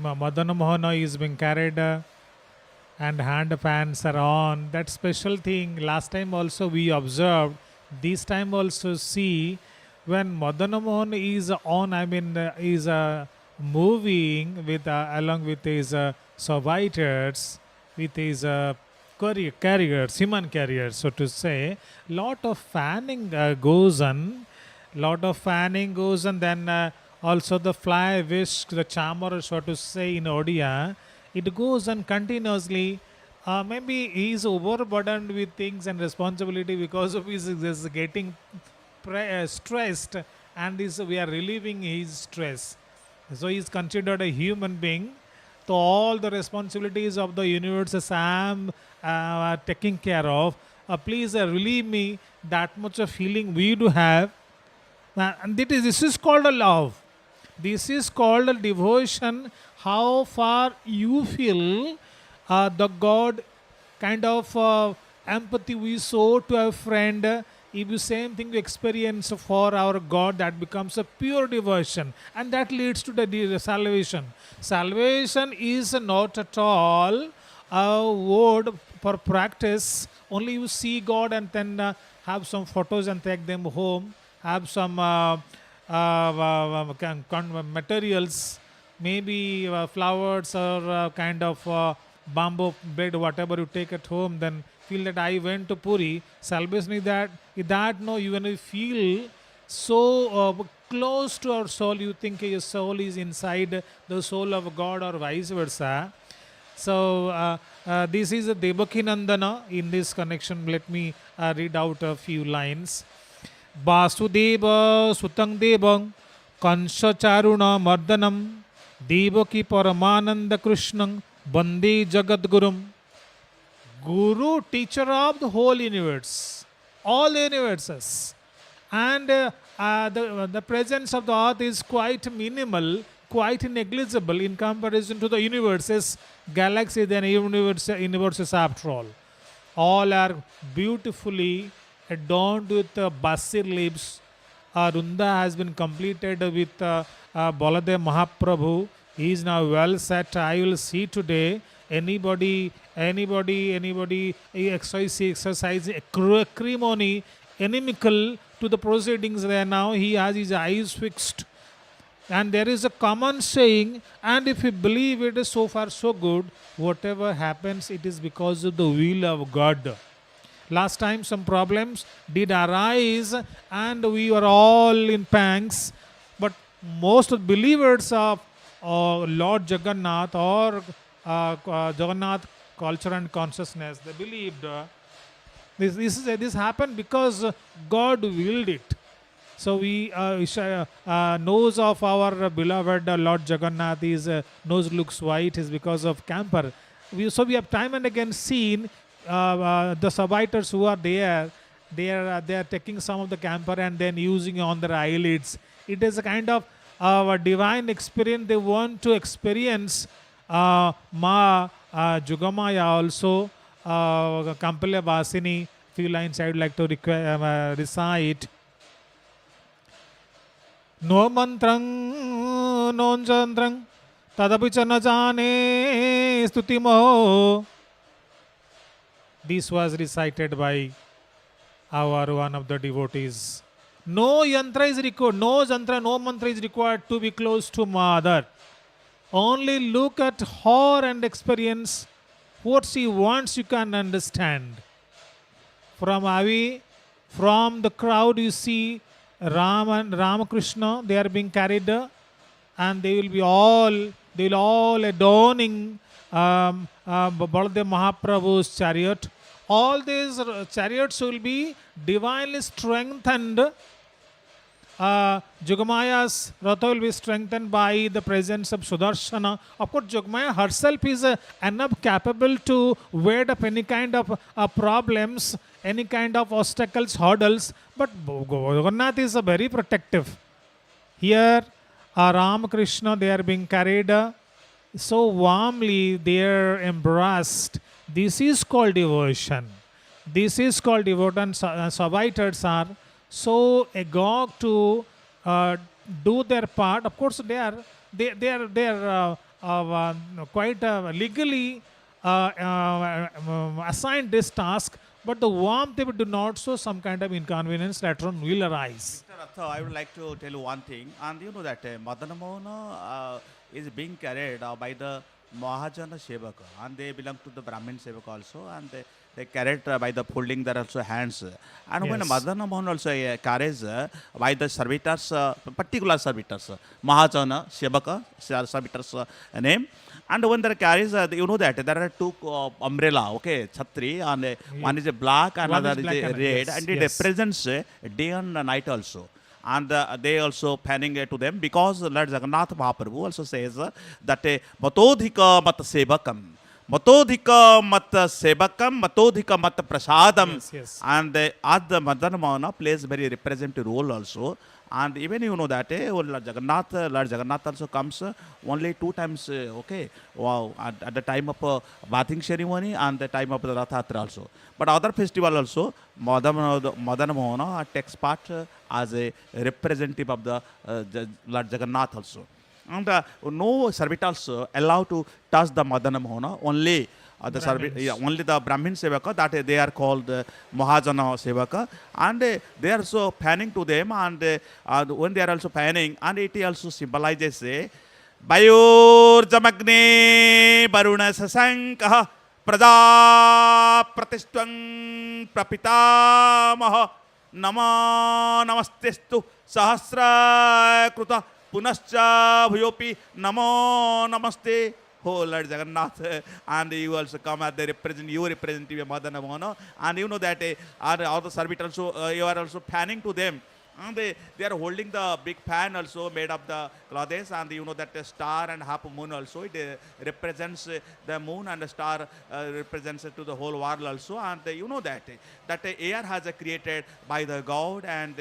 Madana Mohana is being carried and hand fans are on. That special thing last time also we observed, this time also see when Madana Mohan is on, is moving with along with his servitors, with his carriers, human carriers, so to say, lot of fanning goes on, then also the fly whisk, the charmer, so to say in Odia, it goes on continuously. Maybe he is overburdened with things and responsibility because of his getting stressed, and we are relieving his stress. So he is considered a human being. So all the responsibilities of the universe I am taking care of. Please relieve me. That much of feeling we do have. And this is called a love. This is called a devotion. How far you feel the God kind of empathy we show to a friend. If you same thing we experience for our God, that becomes a pure devotion, and that leads to the salvation. Salvation is not at all a word for practice. Only you see God and then have some photos and take them home, have some materials, maybe flowers or kind of bamboo bed, whatever you take at home, then feel that I went to Puri. Salvation is that no, you when you feel so close to our soul, you think your soul is inside the soul of God or vice versa. So this is a Devaki Nandana. In this connection, let me read out a few lines. Vasudeva Sutang Devang Kansha Charuna Mardanam Devaki Paramananda Krishnam Bande Jagadgurum. Guru, teacher of the whole universe, all universes, and the presence of the earth is quite minimal, quite negligible in comparison to the universes, galaxies and universes after all. All are beautifully adorned with basir leaves. Runda has been completed with Baladev Mahaprabhu. He is now well set. I will see today anybody exercise acrimony inimical to the proceedings there. Now he has his eyes fixed, and there is a common saying, and if you believe it is so far so good, whatever happens it is because of the will of God. Last time some problems did arise and we were all in pangs, but most of the believers of Lord Jagannath or Jagannath culture and consciousness, they believed this happened because God willed it. So we nose of our beloved Lord Jagannath, his nose looks white is because of camphor. So we have time and again seen the servitors who are there, they are taking some of the camphor and then using on their eyelids. It is a kind of a divine experience they want to experience. Ma Jugamaya also, Kampala Vasini, few lines I would like to recite. No mantrang non chandrang tadapichana jane stutimo. This was recited by our one of the devotees. No yantra is required, no mantra is required to be close to Mother. Only look at her and experience what she wants, you can understand. From Avi, from the crowd, you see Ram and Ramakrishna, they are being carried, and they will all adorning Baladev Mahaprabhu's chariot. All these chariots will be divinely strengthened. Jogamaya's Ratha will be strengthened by the presence of Sudarshana. Of course, Jogamaya herself is enough capable to ward up any kind of problems, any kind of obstacles, hurdles. But Jagannath is very protective. Here, Ramakrishna, they are being carried so warmly, they are embraced. This is called devotion. This is called devotion. Savitas are so agog to do their part. Of course, they are quite legally assigned this task, but the warmth they do not show some kind of inconvenience later on will arise. Mr. Ratha, I would like to tell you one thing, and you know that Madan Mohan is being carried by the Mahajana Sevaka, and they belong to the Brahmin Sevaka also, and they carried by the folding their also hands. And when Yes. Madan Mohan also carries by the servitors, particular servitors, Mahajana Sevaka, servitors name. And when there carries, you know that there are two umbrella, okay, chhatri, and one is a black and One is another black is a and- red, yes, and it yes. represents day and night also. And they also panning to them, because Lord Jagannath Mahaprabhu also says that matodhika mat sevakam, matodhika mat sevakam, matodhika mat prasadam. Yes, yes. And the Madan Mohan plays very representative role also. And even you know that Lord Jagannath also comes only 2 times, okay, wow, at the time of bathing ceremony and the time of the Rath Yatra also. But other festival also, Madan Mohan takes part as a representative of the Lord Jagannath also. And no servitors allowed to touch the Madan Mohan, only only the Brahmin Sevaka, that they are called Mahajana Sevaka, and they are also panning to them, and when they are also panning, and it also symbolizes Bayur Jamagne Baruna Sasankaha Praja Pratishtwang Prapitamaha Nama Namastestu Sahasra Kruta Punascha Bhuyopi Namo Namaste. Oh Lord Jagannath, and you also come as the representative of Madan Mohan, and you know that all the servitors also, you are also panning to them. And they are holding the big fan also made of the clothes, and you know that the star and half moon also, it represents the moon, and the star represents to the whole world also. And you know that air has created by the God, and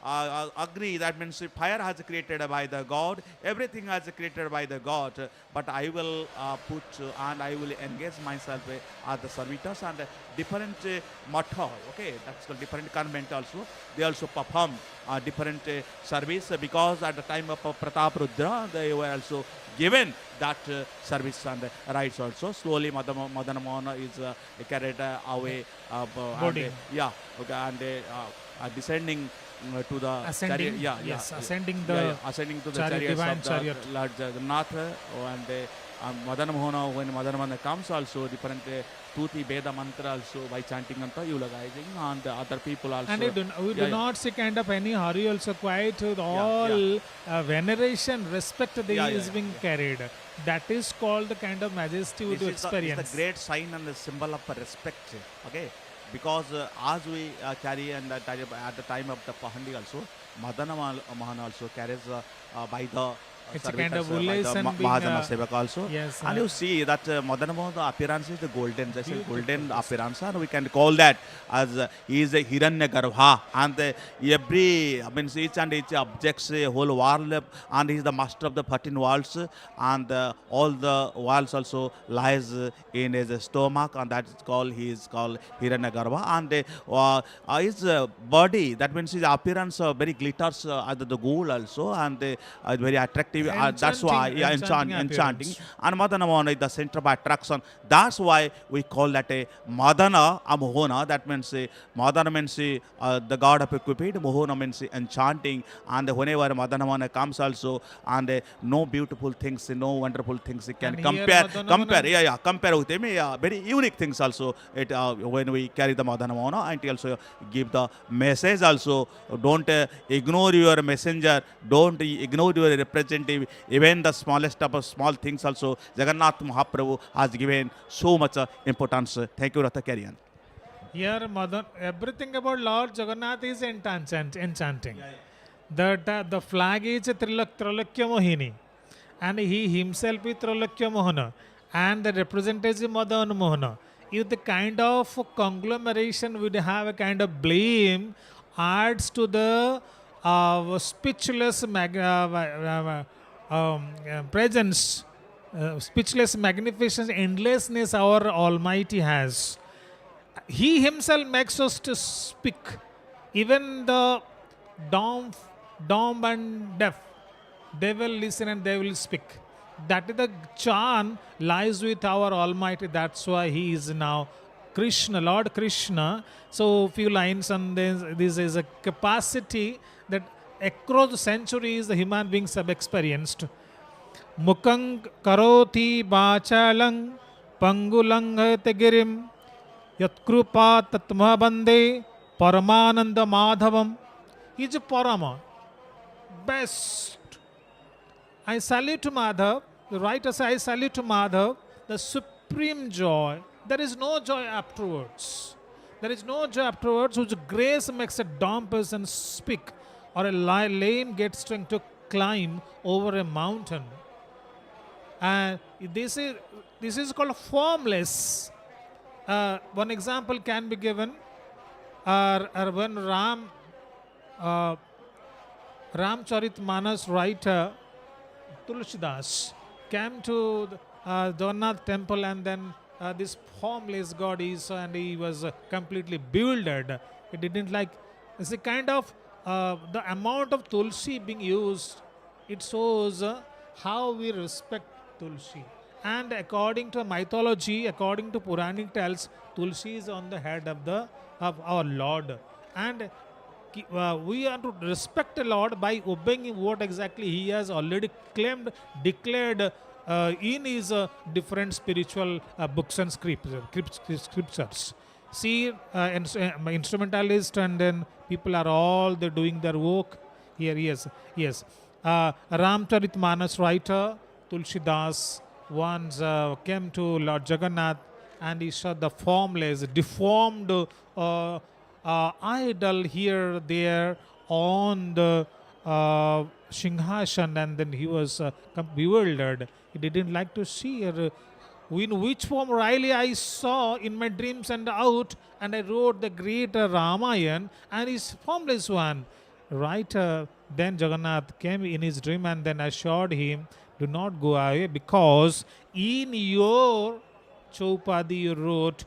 Agni, that means fire has created by the God, everything has created by the God. But I will put and I will engage myself as the servitors, and different matha, okay, that's called different convent also, they also perform different service, because at the time of Pratap Rudra, they were also given that service and rights also. Slowly Madan Mohan is carried away, Boarding. and descending to the Ascending, chariot, yes, ascending the ascending to the chariot, chariots divine of the chariot. Lord Jagannath, and Madan Mohan, when Madan Mohan comes also, different Tuti Veda mantra also by chanting anta you lagaing, and other people also. And we do not see kind of any hurry also, quite with all veneration, respect they is being carried. That is called the kind of majesty we This do is experience. the great sign and the symbol of respect, okay? Because as we carry, and at the time of the Pahandi also, Madan Mohan also carries by the It's a servitors, kind of by the relation being, Mahajana Sevaka also. yes, And you see that Madan Mohan, the appearance is the golden, just a golden appearance, and we can call that as he is a Hiranya Garbha, and every, I mean, each and each objects a whole world, and he is the master of the 13 worlds, and all the worlds also lies in his stomach, and that is called, he is called Hiranya Garbha, and his body, that means his appearance very glitters as the gold also, and very attractive active. That's why enchanting. appearance. And Madana Mohan is the center of attraction. That's why we call that a Madana Mohana. That means Madana means the god of Cupid. Mohana means enchanting. And whenever Madana Mohan comes also, and no beautiful things, no wonderful things can And here compare. Madana Compare, Mohan- compare with them. Very unique things also. It when we carry the Madana Mohana, and it also give the message also. Don't ignore your messenger. Don't ignore your representative. Even the smallest of small things also. Jagannath Mahaprabhu has given so much importance. Thank you, Ratha. Carry on. Here, everything about Lord Jagannath is enchanting. The flag is Trilakya Mohini, and he himself is Trilakya Mohana, and the representative Madan Mohana. If the kind of conglomeration would have a kind of blame, adds to the speechless presence, speechless magnificence, endlessness our Almighty has. He himself makes us to speak. Even the dumb and deaf, they will listen and they will speak. That is the charm lies with our Almighty. That's why He is now Krishna, Lord Krishna. So few lines and this is a capacity that across the centuries the human beings have experienced. Mukang karoti bachalang pangulang tegirim yatkrupa tatma bande paramananda madhavam. He is Parama, best. I salute to Madhav, the writer says, I salute to Madhav, the supreme joy. There is no joy afterwards. There is no joy afterwards whose grace makes a dumb person speak, or a lame gets strength to climb over a mountain. And this is called formless. One example can be given, when Ramcharitmanas writer Tulsidas came to the Jagannath temple, and then this formless god is, and he was completely bewildered. He didn't like. It's a kind of the amount of tulsi being used. It shows how we respect tulsi. And according to mythology, according to Puranic tales, tulsi is on the head of our Lord, and we are to respect the Lord by obeying what exactly He has already declared in His different spiritual books and scriptures. See, instrumentalist, and then people are all doing their work. Here, yes. Ramcharitmanas writer Tulsidas once came to Lord Jagannath, and he saw the formless, deformed idol here, there on the Singhasan, and then he was bewildered. He didn't like to see her. In which form really I saw in my dreams and out, and I wrote the great Ramayana, and his formless one. Right, then Jagannath came in his dream and then assured him, do not go away, because in your Chaupadi you wrote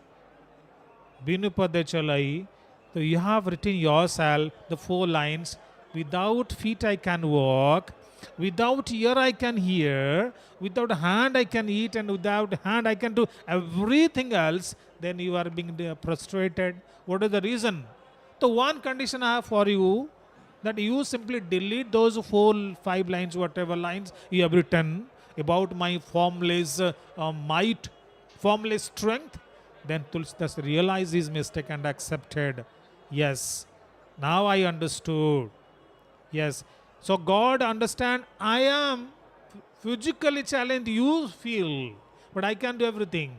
Binupada Chalai. So you have written yourself the 4 lines: without feet I can walk, without ear I can hear, without hand I can eat, and without hand I can do everything else. Then you are being prostrated. What is the reason? The one condition I have for you, that you simply delete those 4-5 lines, whatever lines you have written about my formless might, formless strength. Then Tulsidas realized his mistake and accepted. Yes, now I understood. Yes, so God understand, I am physically challenged, you feel, but I can do everything.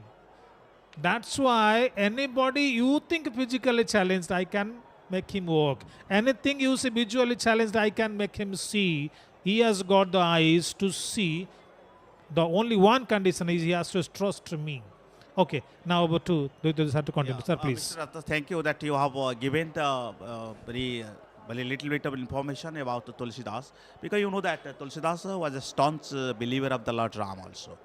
That's why anybody you think physically challenged, I can make him walk. Anything you see visually challenged, I can make him see. He has got the eyes to see. The only one condition is he has to trust me. Okay, now over to have to continue. Sir, please. Mr. Ratta, thank you that you have given the very little bit of information about Tulsidas, because you know that Tulsidas was a staunch believer of the Lord Ram also.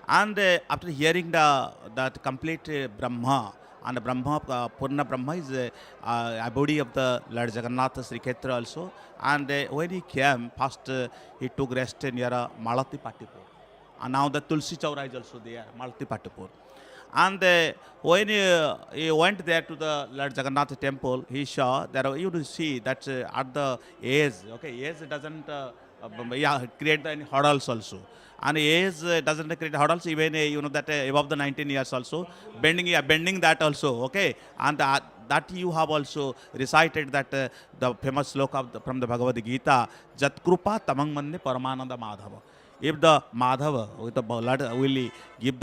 And after hearing that complete Brahma, And Brahma, Purna Brahma is a body of the Lord Jagannath Sri Kshetra also. And when he came, first he took rest near Malati Patipur. And now the Tulsi Chaura is also there, Malati Patipur. And when he went there to the Lord Jagannath temple, he saw there. You will see that at the age, okay, age doesn't create any hurdles also. And age doesn't create hurdles even you know that above the 19 years also bending that also, okay. And that you have also recited that the famous sloka from the Bhagavad Gita, Jat Krupa Tamang Mande Paramananda Madhava. If the Madhava, with the Lord will give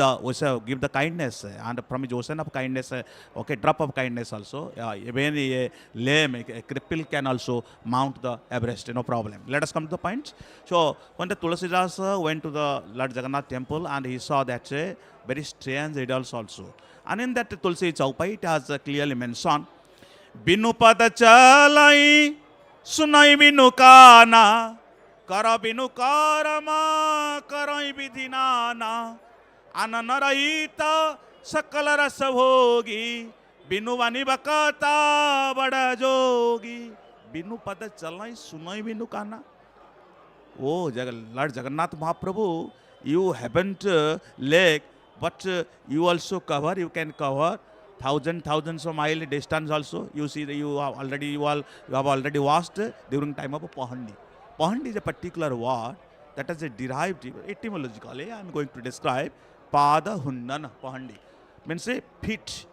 the kindness, and from his ocean of kindness, okay, drop of kindness also, even a lame, a cripple can also mount the Everest, no problem. Let us come to the point. So, when the Tulsidas went to the Lord Jagannath temple and he saw that very strange idols also. And in that Tulsi Chaupai, it has clearly mentioned, Binupada Chalai, Sunai Binukana, Kara Binukarama, Karai Vidhinana, Ananarahita, Sakala Rasavogi, Binuvani Bakata, Badajogi, Binupada Chalai, Sunai Binukana. Oh, Lord Jagannath Mahaprabhu, you haven't leg, but you also cover, you can cover thousands of mile distance also. You see that you have already washed during time of Pahandi. Pahandi is a particular word that is a derived etymologically. I am going to describe Pada Hundana Pahandi. Means a feet,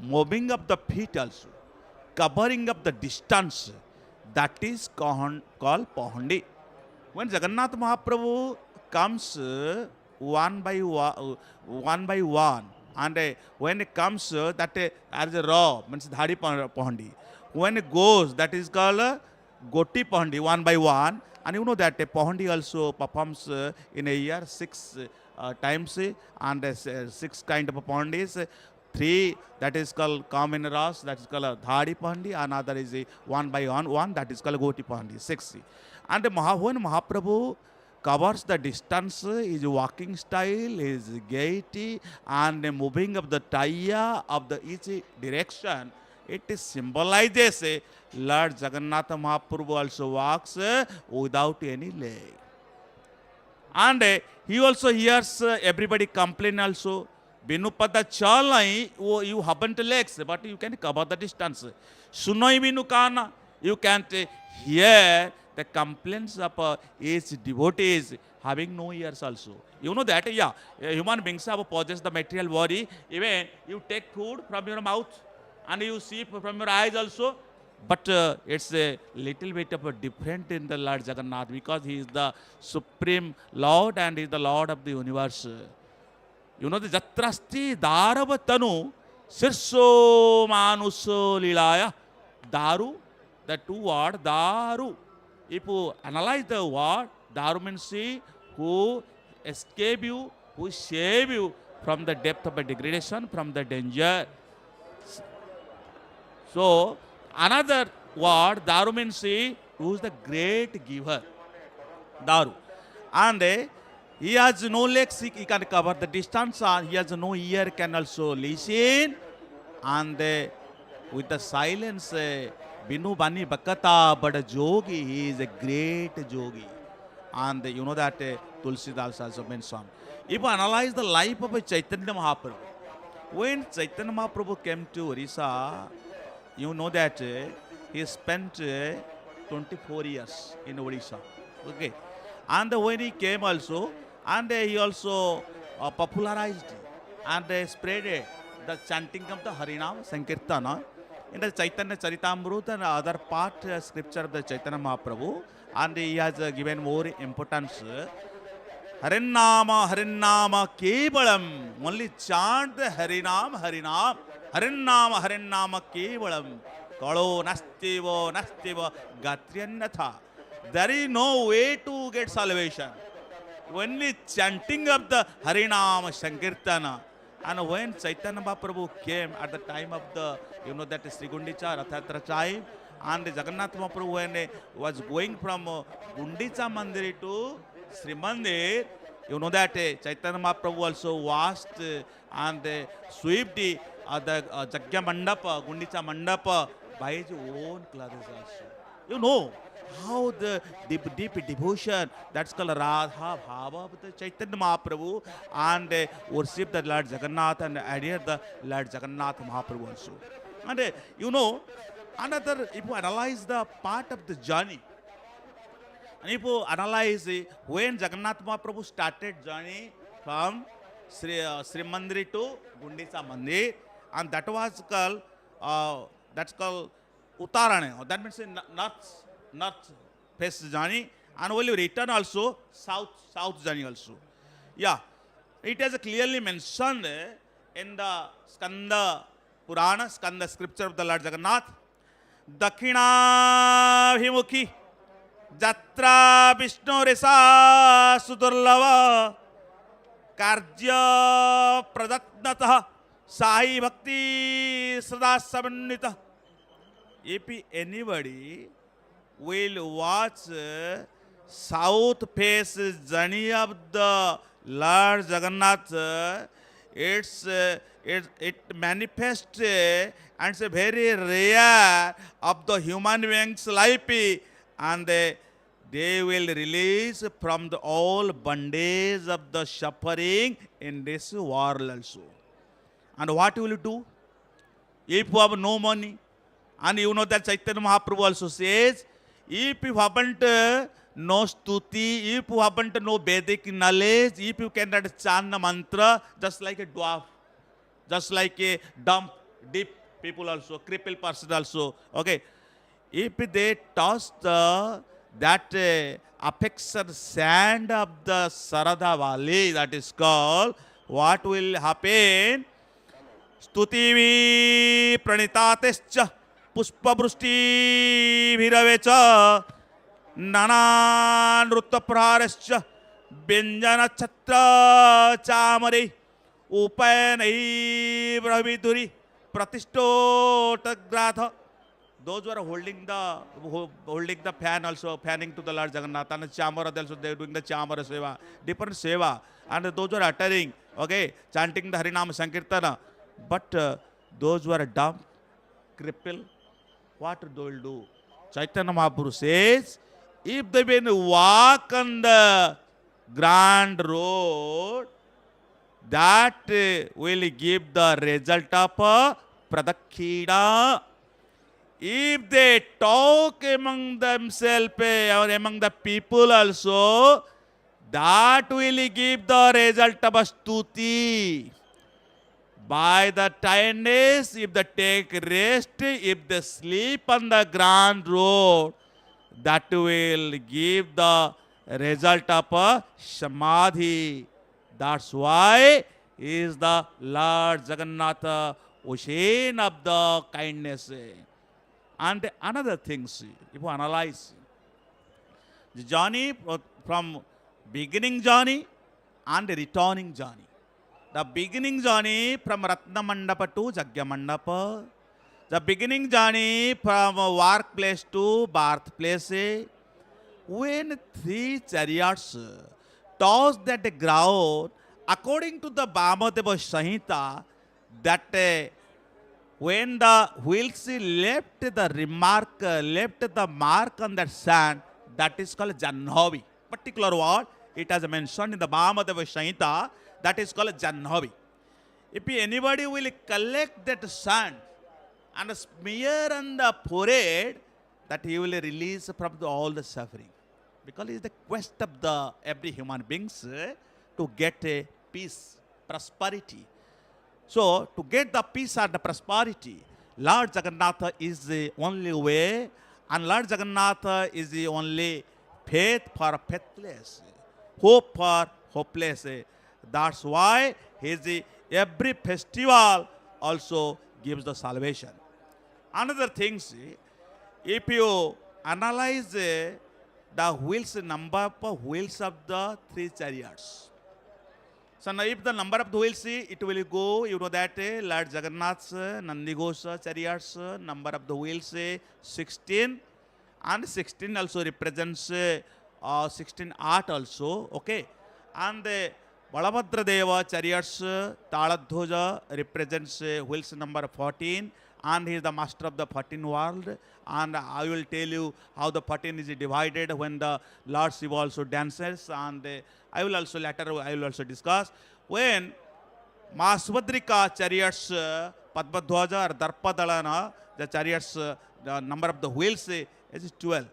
moving up the feet also, covering up the distance. That is called Pahandi. When Jagannath Mahaprabhu comes one by one, and when it comes that as a raw, means Dhari Pahandi. When it goes, that is called Goti Pahandi, one by one. And you know that Pahandi also performs in a year 6 times, and 6 kind of Pahandis. 3 that is called common ras, that is called Dhari Pahandi, another is one by one, that is called Goti Pahandi, 6. And when Mahaprabhu covers the distance, his walking style, his gaiety, and moving of the taya of the each direction, it symbolizes Lord Jagannath Mahaprabhu also walks without any leg. And he also hears everybody complain also, Binupada Chalai, you haven't legs, but you can cover the distance. Sunai Binukana, you can't hear the complaints of each devotees having no ears also. You know that, yeah, human beings have possessed the material body. Even you take food from your mouth and you see from your eyes also. But it's a little bit of a different in the Lord Jagannath, because he is the Supreme Lord and he is the Lord of the universe. You know the Jatrasti Daravatanu Sirso Manuso Lilaya. Daru, the two words, Daru. If you analyze the word, Daru means who escape you, who save you from the depth of a degradation, from the danger. So, another word, Daru means who is the great giver. Daru. And he has no legs, he can cover the distance, and he has no ear, can also listen. And with the silence, Binu Bani Bakata, but a yogi, he is a great yogi. And you know that Tulsidas also mentioned. If you analyze the life of Chaitanya Mahaprabhu, when Chaitanya Mahaprabhu came to Odisha, you know that he spent 24 years in Odisha. Okay. And when he came also, and he also popularized and spread the chanting of the Harinam Sankirtana in the Chaitanya Charitamrita and other part scripture of the Chaitanya Mahaprabhu, and he has given more importance. Harinama, Harinama, Kevalam, only chant the Harinam, Harinam, Harinama, Harinama, Kevalam, Kalo, Nastiva, Gatrianatha. There is no way to get salvation. Only chanting of the Harinam Sankirtana. And when Chaitanya Mahaprabhu came at the time of the, you know, that Sri Gundicha Yatra time, and Jagannath Mahaprabhu when was going from Gundicha Mandir to Srimandir, You know that Chaitanya Mahaprabhu also washed and swept the Jagya Mandapa, Gundicha Mandapa by his own clothes also. You know how the deep devotion, that's called Radha Bhava of the Chaitanya Mahaprabhu, and worship the Lord Jagannath and adhere the Lord Jagannath Mahaprabhu also. And you know, another, if you analyze the part of the journey, and if you analyze when Jagannath Mahaprabhu started journey from Srimandir to Gundicha Mandir, and that was called that's called Uttarane. That means north face journey, and will return also south journey also. Yeah, it is clearly mentioned in the Skanda Purana, Skanda scripture of the Lord Jagannath. Dakhinabhimukhi Jatra Vishnu Resa Sudurlava Karja Pradatnatah Sahi Bhakti Sada Samannita. If anybody will watch south face journey of the Lord Jagannath, it manifests and it's a very rare of the human being's life, and they will release from the all bondage of the suffering in this world also. And what will you do if you have no money? And you know that Chaitanya Mahaprabhu also says, if you haven't no stuti, if you haven't no Vedic knowledge, if you cannot chant the mantra, just like a dwarf, just like a dumb, deep people also, crippled person also, okay. If they toss that affection sand of the Sarada Valley, that is called, what will happen? Stutivi pranitatescha pushpavrushti bhiravecha nana nruttapraharascha vyanjana chatra chamare upayanai brahviduri pratishtotagrata. Those who are holding the fan also, fanning to the Lord Jagannath, and chamara also, they are doing the chamara seva, different seva, and those who are uttering, okay, chanting the Harinam Sankirtana. But those who are dumb, crippled, what they will do? Chaitanya Mahaprabhu says, if they will walk on the grand road, that will give the result of pradakshina. If they talk among themselves or among the people also, that will give the result of stuti. By the tiredness, if they take rest, if they sleep on the grand road, that will give the result of samadhi. That's why is the Lord Jagannath ocean of the kindness. And another thing, if you analyze the journey from beginning journey and returning journey. The beginning journey from Ratna Mandapa to Jagya Mandapa. The beginning journey from workplace to birthplace. When three chariots tossed that ground, according to the Balabhadra Samhita, that when the wheels left the mark on that sand, that is called Janhavi. Particular word, it has mentioned in the Balabhadra Samhita, that is called Janhavi. If anybody will collect that sand and smear on the forehead, that he will release from all the suffering. Because it is the quest of the every human beings to get a peace, prosperity. So, to get the peace and the prosperity, Lord Jagannath is the only way, and Lord Jagannath is the only faith for faithless, hope for hopeless. That's why every festival also gives the salvation. Another thing, if you analyze the wheels, number of wheels of the three chariots. So now if the number of the wheels, it will go, you know that Lord Jagannath's Nandighosa chariots, number of the wheels 16, and 16 also represents 16 art also, okay. And the Balabhadra Deva chariots, Taladhoja represents wheels number 14, and he is the master of the 14 world. And I will tell you how the 14 is divided when the Lord Shiva also dances, and I will also discuss when Ma Subhadrika chariots, Padmadhwaja or Darpadalana, the chariots, the number of the wheels is 12.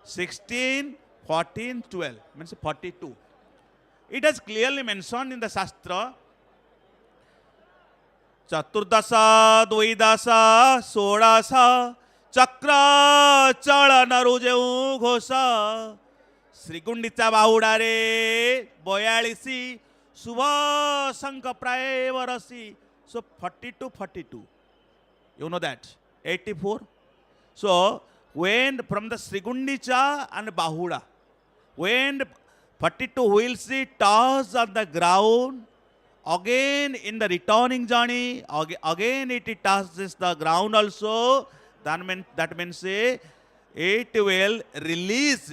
16, 14, 12 means 42. It is clearly mentioned in the Shastra. Chaturdasa, Dvaidasa, Sodasa, Chakra, Chala, Narujeu, Ghosa, Sri Gundicha Bahuda re, Boyalisi, Subha Sanka Prae Varasi. So 42, 42. You know that. 84. So when from the Sri Gundicha and Bahuda, when 42 wheels toss on the ground, again in the returning journey, again it touches the ground also. That means it will release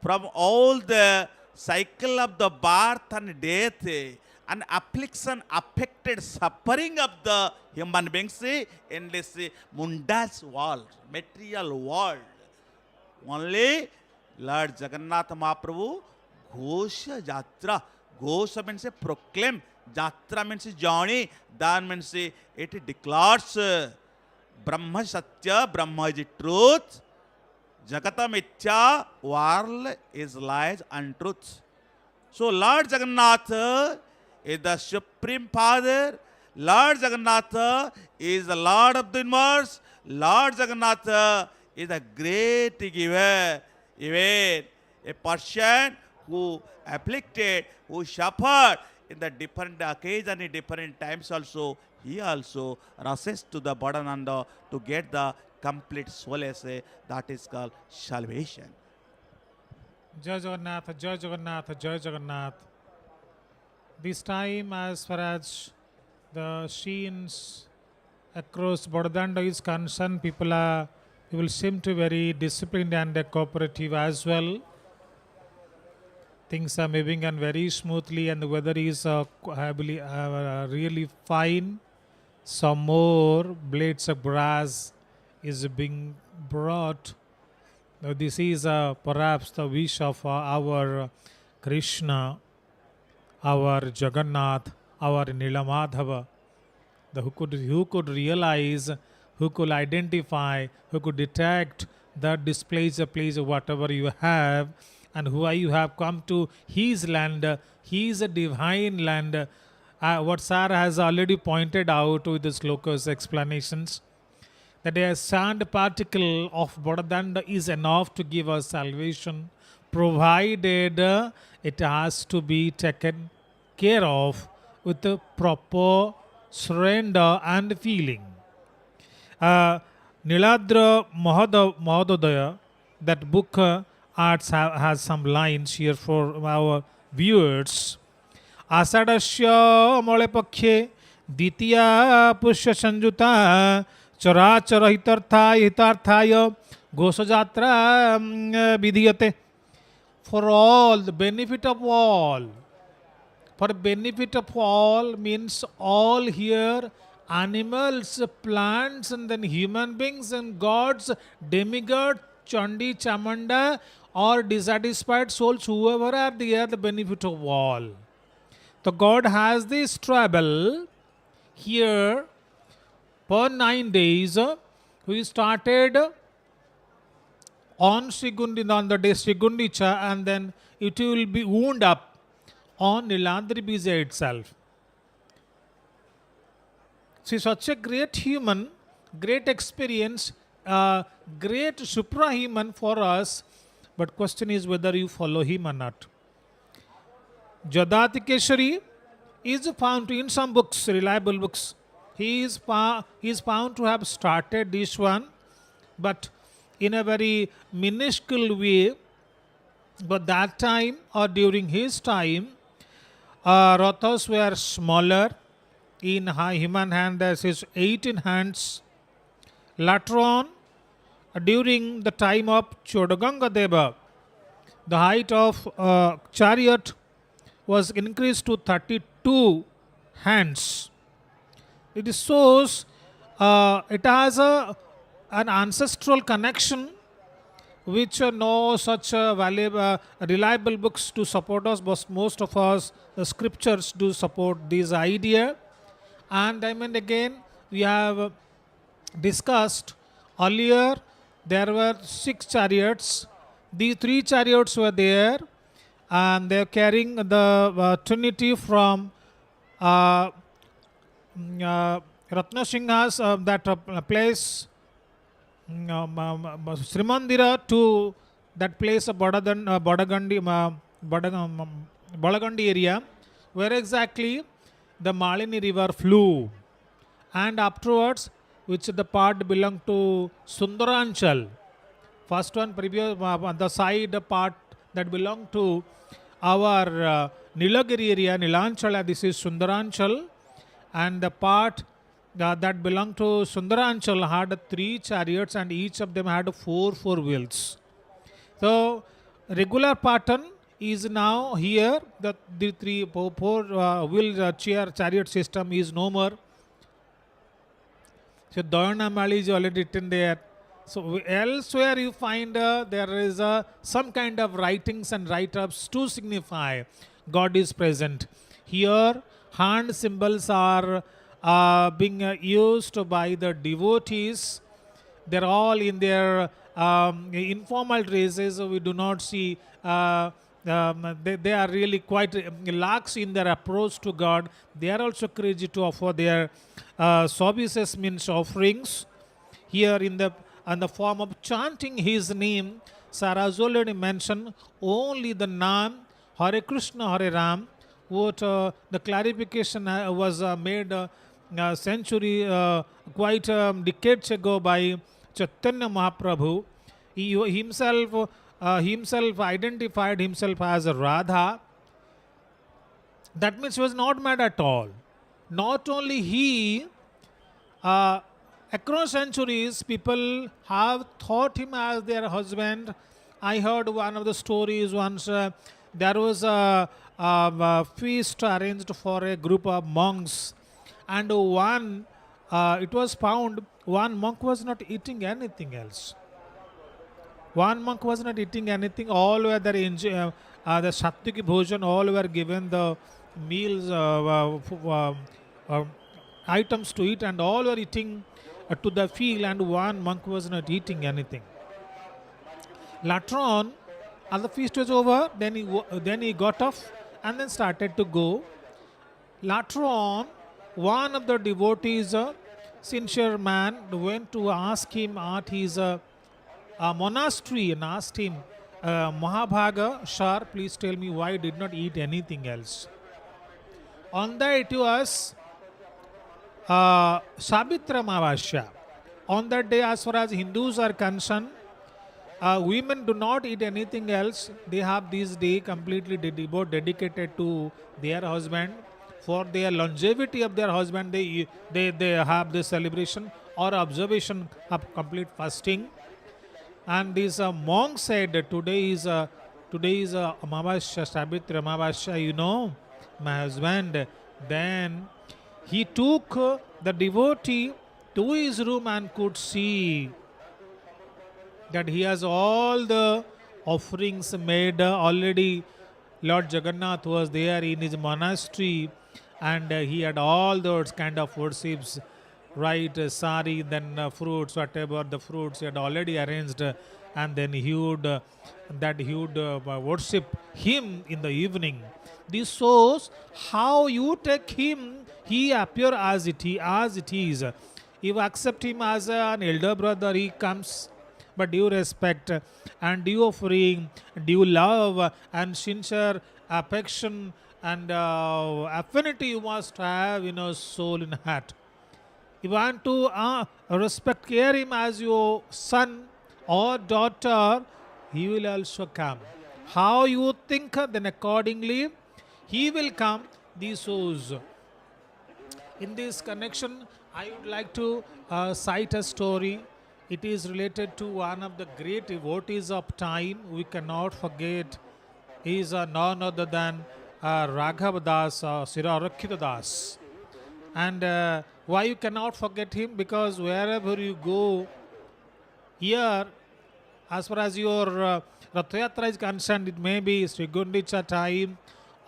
from all the cycle of the birth and death and affliction, affected suffering of the human beings in this mundane world, material world. Only Lord Jagannath Mahaprabhu Ghosha Yatra. Ghosha means proclaim. Yatra means journey. That means it declares Brahma Satya, Brahma is truth. Jagata Mithya, world is lies and truth. So Lord Jagannath is the Supreme Father. Lord Jagannath is the Lord of the universe. Lord Jagannath is a great giver. Even a person who afflicted, who suffered in the different occasions, in different times also, he also rushes to the burden and to get the complete solace that is called salvation. Jai Jagannath, Jai Jagannath, Jai Jagannath. This time, as far as the scenes across Bodadanda is concerned, people seem to be very disciplined and cooperative as well. Things are moving on very smoothly, and the weather is really fine. Some more blades of grass is being brought. Now, this is perhaps the wish of our Krishna, our Jagannath, our Nilamadhava, who could realize, who could identify, who could detect that displays a place of whatever you have, and who you have come to his land. He is a divine land. What Sarah has already pointed out with the slokas explanations, that a sand particle of Bodadanda is enough to give us salvation, provided it has to be taken care of with a proper surrender and feeling. Niladra Mahodaya, that book has some lines here for our viewers. Asadasya Molepakhe Ditya Pushya Sanjuta Charachara Hitarthaya Gosajatra Vidhiyate. For all, the benefit of all. For benefit of all means all here, animals, plants, and then human beings and gods, demigods, Chandi, Chamanda, or dissatisfied souls, whoever are there, the benefit of all. So God has this trouble here for 9 days. We started on the day Sri Gundicha, and then it will be wound up on Niladri Bija itself. See, such a great human, great experience, great suprahuman for us, but question is whether you follow him or not. Jadati Keshari is found in some books, reliable books. He is found to have started this one, but in a very minuscule way. But that time, or during his time, rathas were smaller. In human hand there is 18 hands. Later on, during the time of Chodaganga Deva, the height of chariot was increased to 32 hands. It shows it has an ancestral connection which no such valuable, reliable books to support us, but most of us, the scriptures do support this idea. And I mean, again, we have discussed earlier, there were 6 chariots. The 3 chariots were there, and they are carrying the Trinity from Ratnasingha's that place, Srimandir to that place of Balagandi area, where exactly the Malini river flew, and afterwards, which the part belonged to Sundaranchal. First one, previous the side part that belonged to our Nilagiri area, Nilanchala, this is Sundaranchal, and the part that belonged to Sundaranchal had 3 chariots, and each of them had 4 wheels. So regular pattern is now here, the 4 wheel chariot system is no more. So Dayanamali is already written there. So elsewhere you find there is some kind of writings and write-ups to signify God is present. Here hand symbols are being used by the devotees. They're all in their informal dresses. We do not see they are really quite lax in their approach to God. They are also crazy to offer their services, means offerings. Here in the form of chanting His name, Sarah already mentioned only the name Hare Krishna, Hare Ram. What the clarification was made century, quite decades ago by Chaitanya Mahaprabhu. He himself identified himself as Radha. That means he was not mad at all. Not only he, across centuries, people have thought him as their husband. I heard one of the stories once. There was a feast arranged for a group of monks, and it was found one monk was not eating anything else. One monk was not eating anything. All were there the Sattvic Bhojan, all were given the meals, items to eat, and all were eating to the field, and one monk was not eating anything. Later on, as the feast was over, then he got off and then started to go. Later on, one of the devotees, a sincere man, went to ask him at his monastery and asked him, Mahabhaga, sir, please tell me why did not eat anything else. On that it was Sabitra Mavasya. On that day, as far as Hindus are concerned, women do not eat anything else. They have this day completely dedicated to their husband. For their longevity of their husband, they have this celebration or observation of complete fasting. And this monk said, today is Amavasya, Sabitra Amavasya, you know, my husband. Then he took the devotee to his room and could see that he has all the offerings made already. Lord Jagannath was there in his monastery, and he had all those kind of worships, right? Sari, then fruits, whatever the fruits he had already arranged, and then he would worship him in the evening. This shows how you take him, he appear as it is. If you accept him as an elder brother, he comes, but due respect and due offering, due love and sincere affection and affinity you must have in your soul and heart. You want to respect, care him as your son or daughter, he will also come. How you think, then accordingly he will come. This shows. In this connection, I would like to cite a story. It is related to one of the great devotees of time. We cannot forget. He is none other than Raghav Das, Sirarakkhita Das. And why you cannot forget him? Because wherever you go, here, as far as your Rath Yatra is concerned, it may be Sri Gundicha time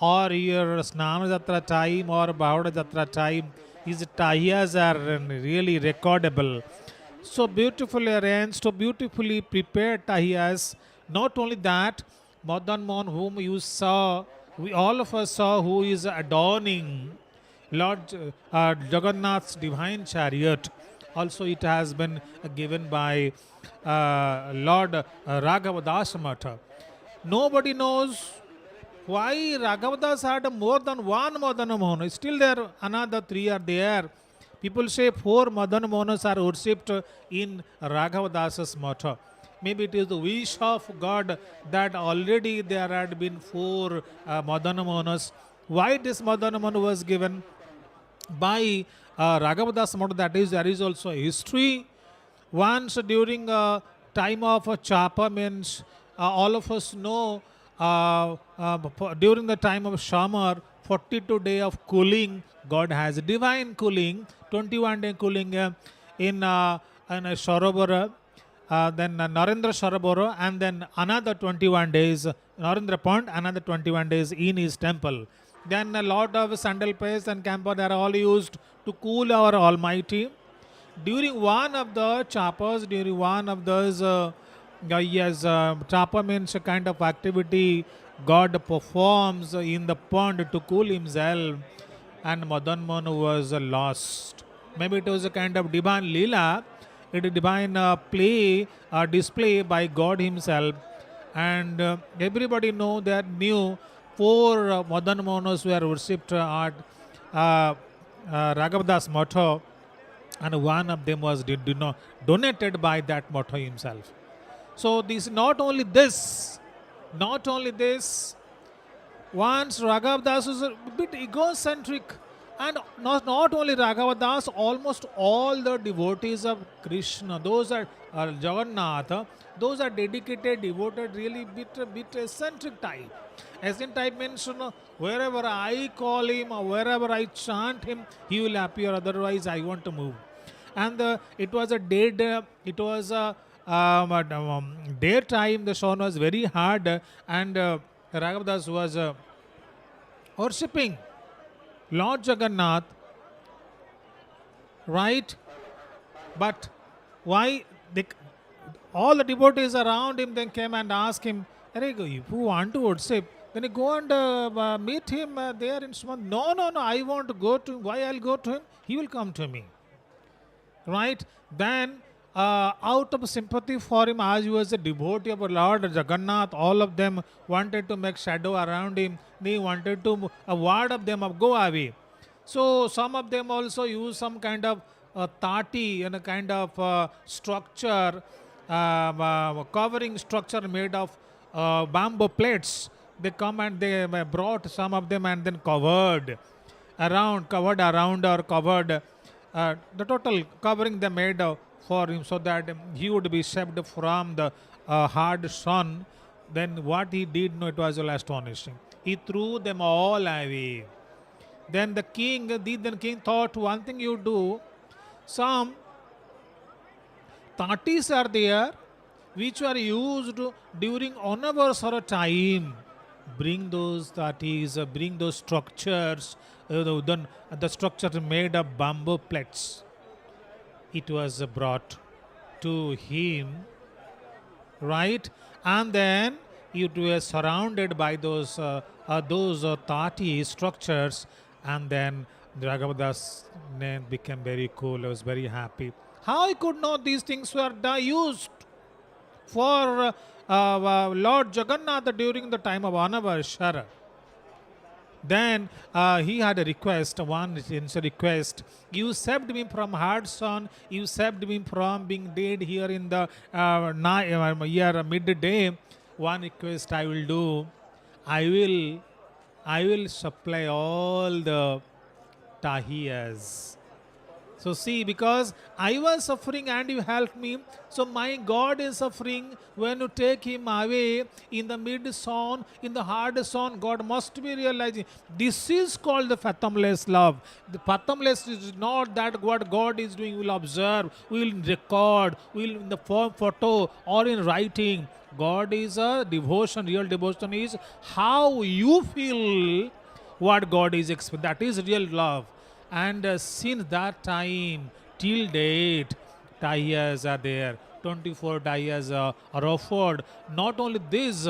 or your Snana Yatra time or Bahuda Yatra time. His tahiyas are really recordable. So beautifully arranged, so beautifully prepared tahiyas. Not only that, Madan Mohan, whom you saw, we all of us saw, who is adorning Lord Jagannath's divine chariot. Also, it has been given by Lord Raghavadass Matha. Nobody knows why Raghavadass had more than one Madana Mohan. Still there, another three are there. People say 4 Madana Mohanas are worshipped in Raghavadass's Matha. Maybe it is the wish of God that already there had been 4 Madana Mohanas. Why this Madana Mohan was given by Raghavadass Matha, that is, there is also a history. Once during time of Chapa, means all of us know during the time of summer, 42 days of cooling, God has divine cooling, 21 day cooling in Sarobara, then Narendra Sarobara, and then another 21 days, Narendra Pond, another 21 days in his temple. Then a lot of sandal paste and camphor, they are all used to cool our Almighty. During one of the chapas, during one of those, chapa means a kind of activity God performs in the pond to cool himself, and Madan Mohan was lost. Maybe it was a kind of divine lila, it is divine play, display by God himself, and everybody knew 4 Madan Mohanas were worshipped at Raghavadass Matha, and one of them was donated by that Matha himself. So this not only this, once Raghavadass was a bit egocentric, and not only Raghavadass, almost all the devotees of Krishna, those are Jagannath, those are dedicated, devoted, really bit eccentric type. Eccentric type means, wherever I call him or wherever I chant him, he will appear, otherwise I want to move. And it was a daytime, the sun was very hard, and Raghavadass was worshipping Lord Jagannath, right? But why all the devotees around him then came and asked him, if you want to worship, then you go and meet him there in Srimandir. No, I want to go to him. Why I'll go to him? He will come to me. Right? Then out of sympathy for him, as he was a devotee of Lord Jagannath, all of them wanted to make shadow around him. They wanted to ward of them go away. So some of them also use some kind of tati and a kind of structure, covering structure made of bamboo plates. They come and they brought some of them and then covered around or covered the total covering they made for him, so that he would be saved from the hard sun. Then what he did, no, it was astonishing. He threw them all away. Then the king thought, one thing you do, some tatis are there which were used during anniversary time. Bring those tatis, bring those structures, then the structure made of bamboo plates. It was brought to him, right? And then it was surrounded by those tati structures, and then Raghavadass became very cool. He was very happy. How he could know these things were used for Lord Jagannath during the time of anniversary? Then he had a request, one request. You saved me from hard sun. You saved me from being dead here in the year midday. One request I will do. I will supply all the tahiyas. So see, because I was suffering and you helped me, so my God is suffering. When you take him away in the mid-zone, in the hard zone, God must be realizing. This is called the fathomless love. The fathomless is not that what God is doing. We will observe, we will record, we will in the form photo or in writing. God is a devotion. Real devotion is how you feel what God is expecting. That is real love. And since that time till date, dahlias are there. 24 dahlias are offered. Not only this,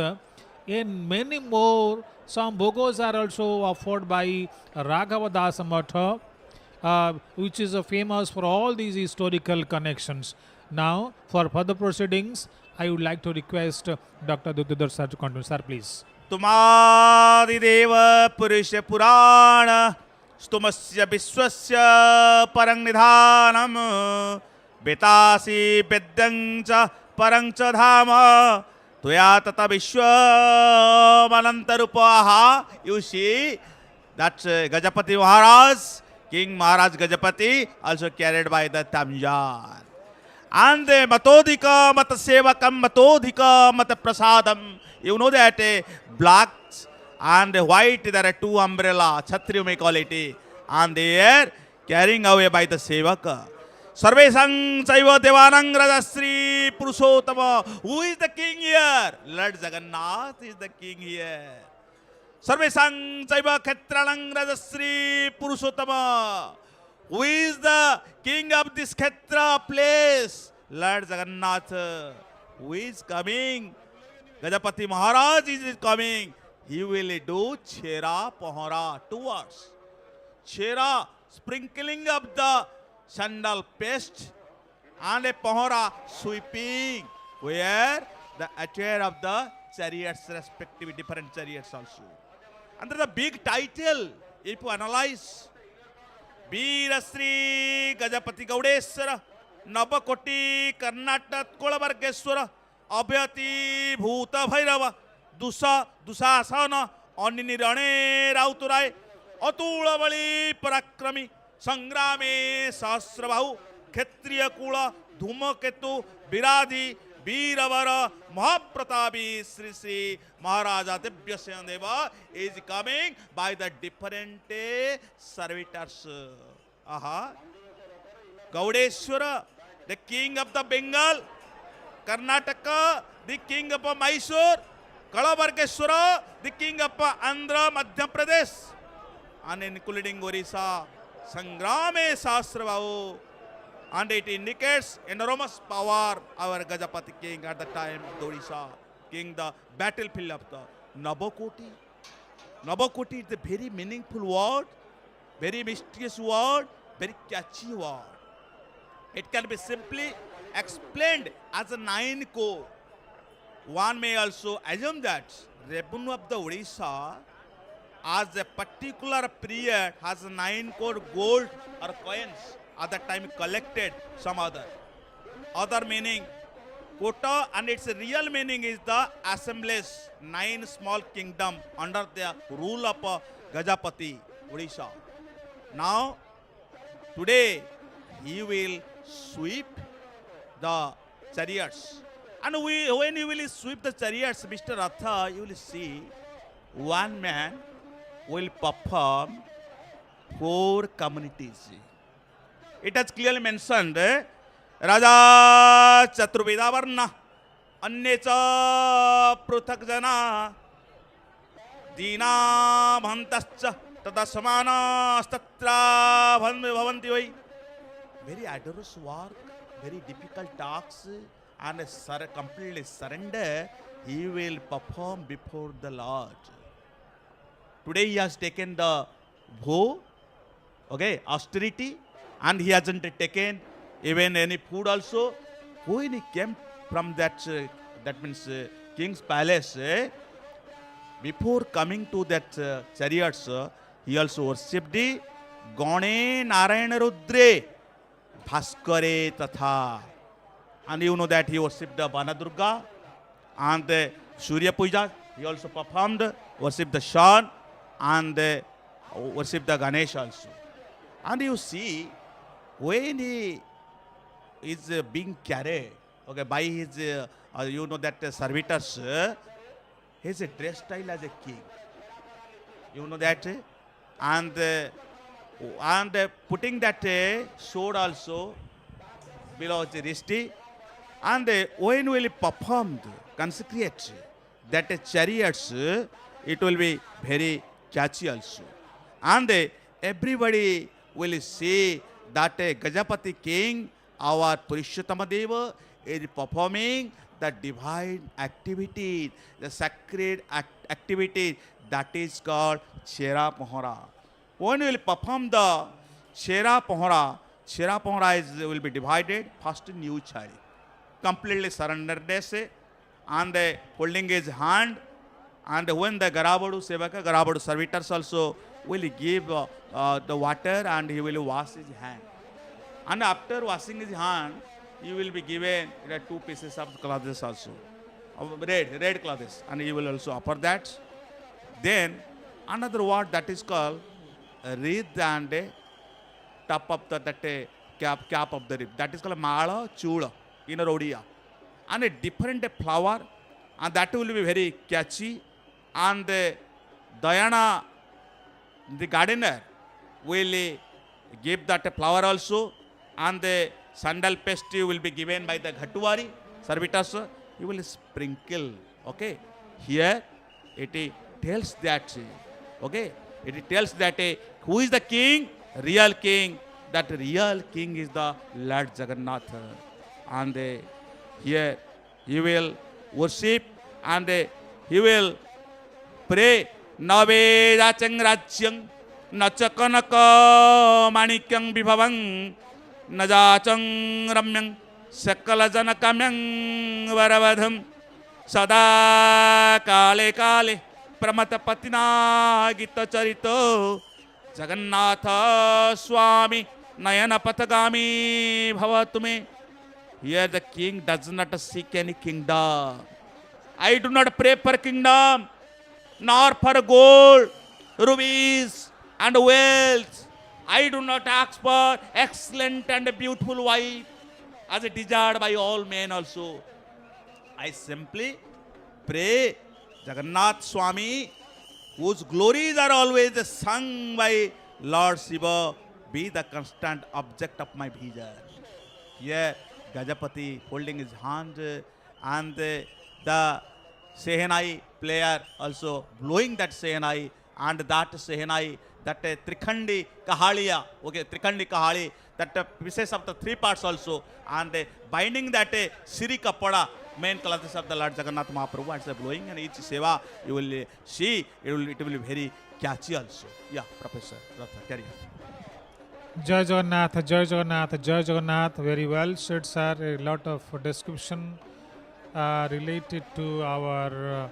in many more, some bogos are also offered by Raghava Dasa Matha, which is famous for all these historical connections. Now, for further proceedings, I would like to request Dr. Dudhidhar sir to continue. Sir, please. तुमादिदेव पुरुष पुराण स्तुमस्य विश्वस्य परं निधानम् वेतासि वेद्यं च परं च धाम त्वया तत विश्वमनन्तरूपः. You see that Gajapati Maharaj, King Maharaj Gajapati, also carried by the Tamjar. And the Matodika Mata Sevakam Matodika Mata Prasadam. You know that black and white, there are two umbrella, Chhatri you may call it, and they are carrying away by the Sevaka. Sarvesang Saiva Devanang Rajasri Purushotama. Who is the king here? Lord Jagannath is the king here. Sarvesang Saiva Khetranang Rajasri Purushotama. Who is the king of this Khetra place? Lord Jagannath. Who is coming? Gajapati Maharaj is coming. He will do Chera Pohara, 2 words. Chera, sprinkling up the sandal paste, and a Pohara, sweeping, where the attire of the chariots, respective different chariots also. Under the big title, if you analyze, Veera Sri Gajapati Gaudeswara, Nabakoti Karnatak Kolavargeswara, Abhyati Bhuta Bhairava, Dusasana, Aninirane Rauturai, Atulavali Parakrami, Sangrame Sasrabahu, Kshatriya Kula, Dhumaketu, Biradi, Veeravara, Mahapratapi, Sri Sri Maharaja Deva is coming by the different servitors. Aha. Gaudeshwara, the king of the Bengal, Karnataka, the king of Mysore, Kalavargeshwara, the king of Andhra Madhya Pradesh, and including Odisha, Sangrame Sasravau, and it indicates enormous power our Gajapati king at the time of Odisha, king the battlefield of the Nabakoti. Nabakoti is a very meaningful word, very mysterious word, very catchy word. It can be simply explained as a 9 core. One may also assume that revenue of the Odisha as a particular period has 9 core gold or coins at that time collected some other meaning quota, and its real meaning is the assemblage 9 small kingdom under the rule of Gajapati Odisha. Now today he will sweep the chariots, and when you will sweep the chariots, Mr. Ratha, you will see one man will perform 4 communities. It has clearly mentioned Raja Chaturveda Varna, Annecha Pruthak Jana, Dina Bhantascha, Tadasamana Statra Bhavanti Vai. Very arduous work, very difficult tasks, and completely surrender, he will perform before the Lord. Today he has taken the bho, austerity, and he hasn't taken even any food also. When he came from that means king's palace, before coming to that chariots, he also worshipped the Gane Narayana Rudre, Bhaskare Tatha. And you know that he worshipped the Banadurga and the Surya Puja. He also performed, worshipped the sun, and worshipped the Ganesh also. And you see, when he is being carried, okay, by his, you know that servitors, his dress style as a king. You know that? And putting that sword also below the wrist. And when will performed, consecrate that chariots, it will be very catchy also. And everybody will see that Gajapati king, our Purishottama Deva, is performing the divine activity, the sacred activity that is called Chera Pohara. When we will perform the Chera Pohara will be divided first in new chariot. Completely surrenderness and holding his hand, and when the Garabadu Sevaka, Garabadu servitors also will give the water and he will wash his hand. And after washing his hand, you will be given 2 pieces of clothes also, red clothes, and you will also offer that. Then another word that is called wreath and top of that cap of the rib, that is called Mala Chula in Odia, and a different flower, and that will be very catchy. And Diana, the gardener, will give that flower also, and the sandal paste will be given by the Ghatwari servitors. He will sprinkle. Okay, here it tells that. Okay, it tells that who is the king? Real king. That real king is the Lord Jagannath. And here he will worship and he will pray. Navedachang rajyang nachakanaka manikyang vibhavang najachang ramyang sakala janakamyang varavadham sada kale kale pramatapatina gita charito Jagannatha Swami Nayana Patagami Bhavatume. Here the king does not seek any kingdom. I do not pray for kingdom, nor for gold, rubies, and wealth. I do not ask for excellent and beautiful wife, as desired by all men also. I simply pray Jagannath Swami, whose glories are always sung by Lord Shiva, be the constant object of my vision. Here Gajapati holding his hand, and the Sehenai player also blowing that Sehenai, and that Sehenai, that Trikhandi Kahaliya, okay, Trikhandi Kahali, that pieces of the 3 parts also, and binding that Siri Kapada, main classes of the Lord Jagannath Mahaprabhu, and blowing, and each seva you will see, it will be very catchy also. Yeah, Professor Ratha, carry on. Jai Jagannath, Jai Jagannath, Jai Jagannath. Very well said, sir. A lot of description related to our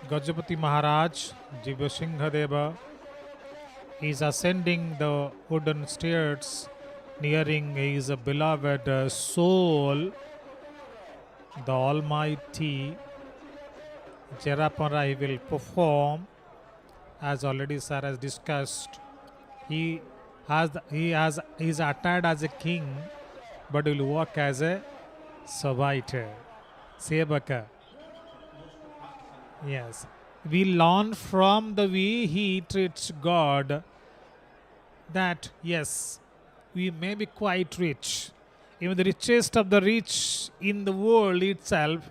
Gajapati Maharaj, Jivasingha Deva. He is ascending the wooden stairs, nearing his beloved soul, the Almighty Cherapara. He will perform, as already sir has discussed. He is attired as a king, but will work as a servitor, sevaka. Yes, we learn from the way he treats God that yes, we may be quite rich, even the richest of the rich in the world itself,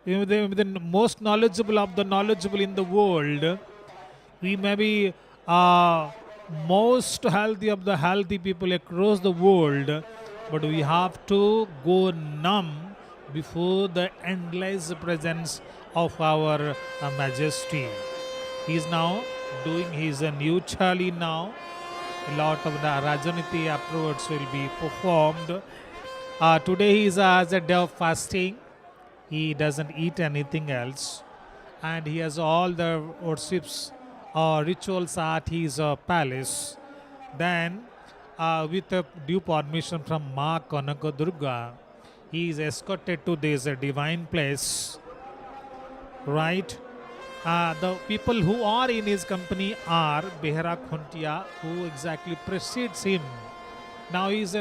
even the most knowledgeable of the knowledgeable in the world, we may be most healthy of the healthy people across the world, but we have to go numb before the endless presence of our Majesty. He is now doing his new chali now. A lot of the Rajaniti afterwards will be performed. Today he is as a day of fasting. He doesn't eat anything else, and he has all the worships rituals at his palace. Then with due permission from Ma Kanaka Durga, he is escorted to this divine place, right? the people who are in his company are Behera Khuntia, who exactly precedes him. Now he's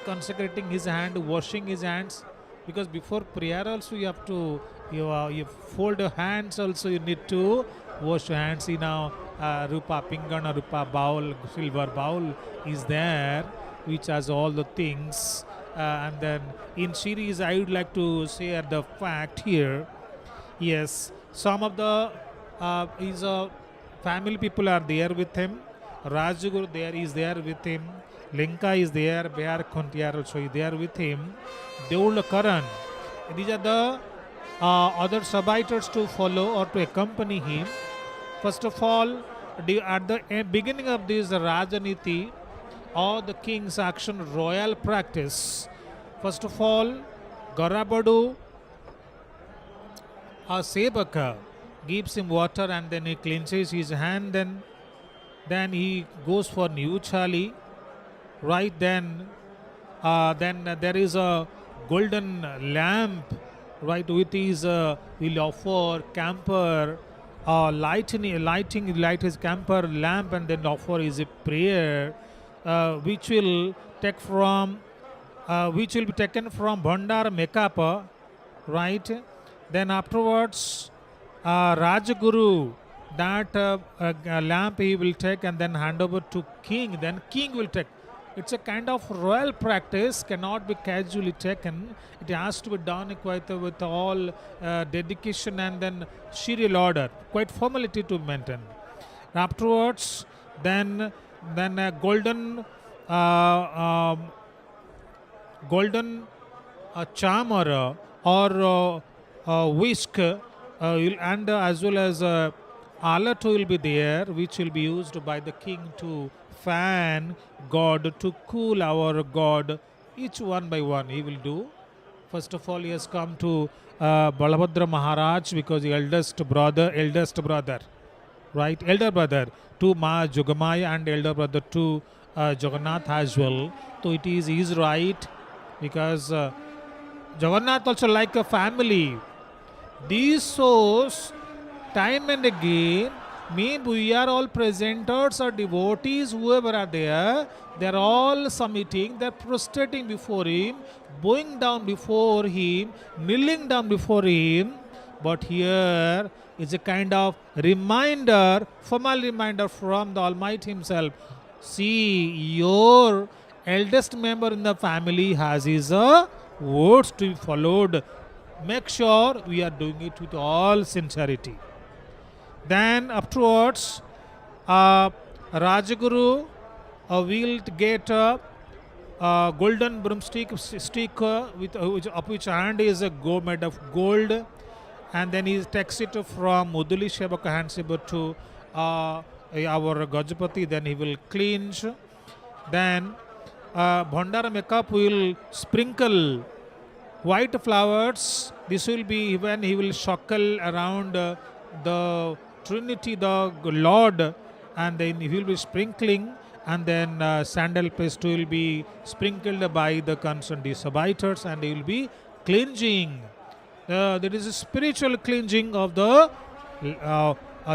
consecrating his hand, washing his hands, because before prayer also you have to you fold your hands. Also you need to wash your hands. See now, Rupa Pingana, Rupa bowl, silver bowl is there, which has all the things. And then in series, I would like to share the fact here. Yes, some of the his family people are there with him. Rajguru there is there with him. Linka is there. Behar Khuntiar also is there with him. Deul Karan. These are the other subaiters to follow or to accompany him. First of all, at the beginning of this Rajaniti or the king's action royal practice, first of all, Garabadu a Sebaka gives him water and then he cleanses his hand, then he goes for new chali. Right then there is a golden lamp, right, with his will offer camper light his camper lamp, and then offer his prayer, which will take from which will be taken from Bhandar Mekapa, right. Then afterwards, Rajaguru, that lamp he will take and then hand over to king. Then king will take. It's a kind of royal practice, cannot be casually taken. It has to be done quite with all dedication and then serial order, quite formality to maintain. Afterwards, then a golden charmer or whisk and as well as alat will be there, which will be used by the king to fan God, to cool our God. Each one by one he will do. First of all, he has come to Balabhadra Maharaj, because the eldest brother, right, elder brother to Ma Jogamaya and elder brother to Jagannath as well. So it is his right, because Jagannath also like a family. These shows time and again, we are all presenters or devotees, whoever are there, they are all submitting, they are prostrating before him, bowing down before him, kneeling down before him. But here is a kind of reminder, formal reminder from the Almighty himself. See, your eldest member in the family has his words to be followed. Make sure we are doing it with all sincerity. Then afterwards, Rajaguru will get a golden broomstick stick with up which hand is a made of gold, and then he takes it from Muduli Shebaka hands over to our Gajapati. Then he will cleanse. Then Bhandara Mekap will sprinkle white flowers. This will be when he will circle around the Trinity, the Lord, and then he will be sprinkling, and then sandal paste will be sprinkled by the concerned subaiters, and he will be cleansing. There is a spiritual cleansing of the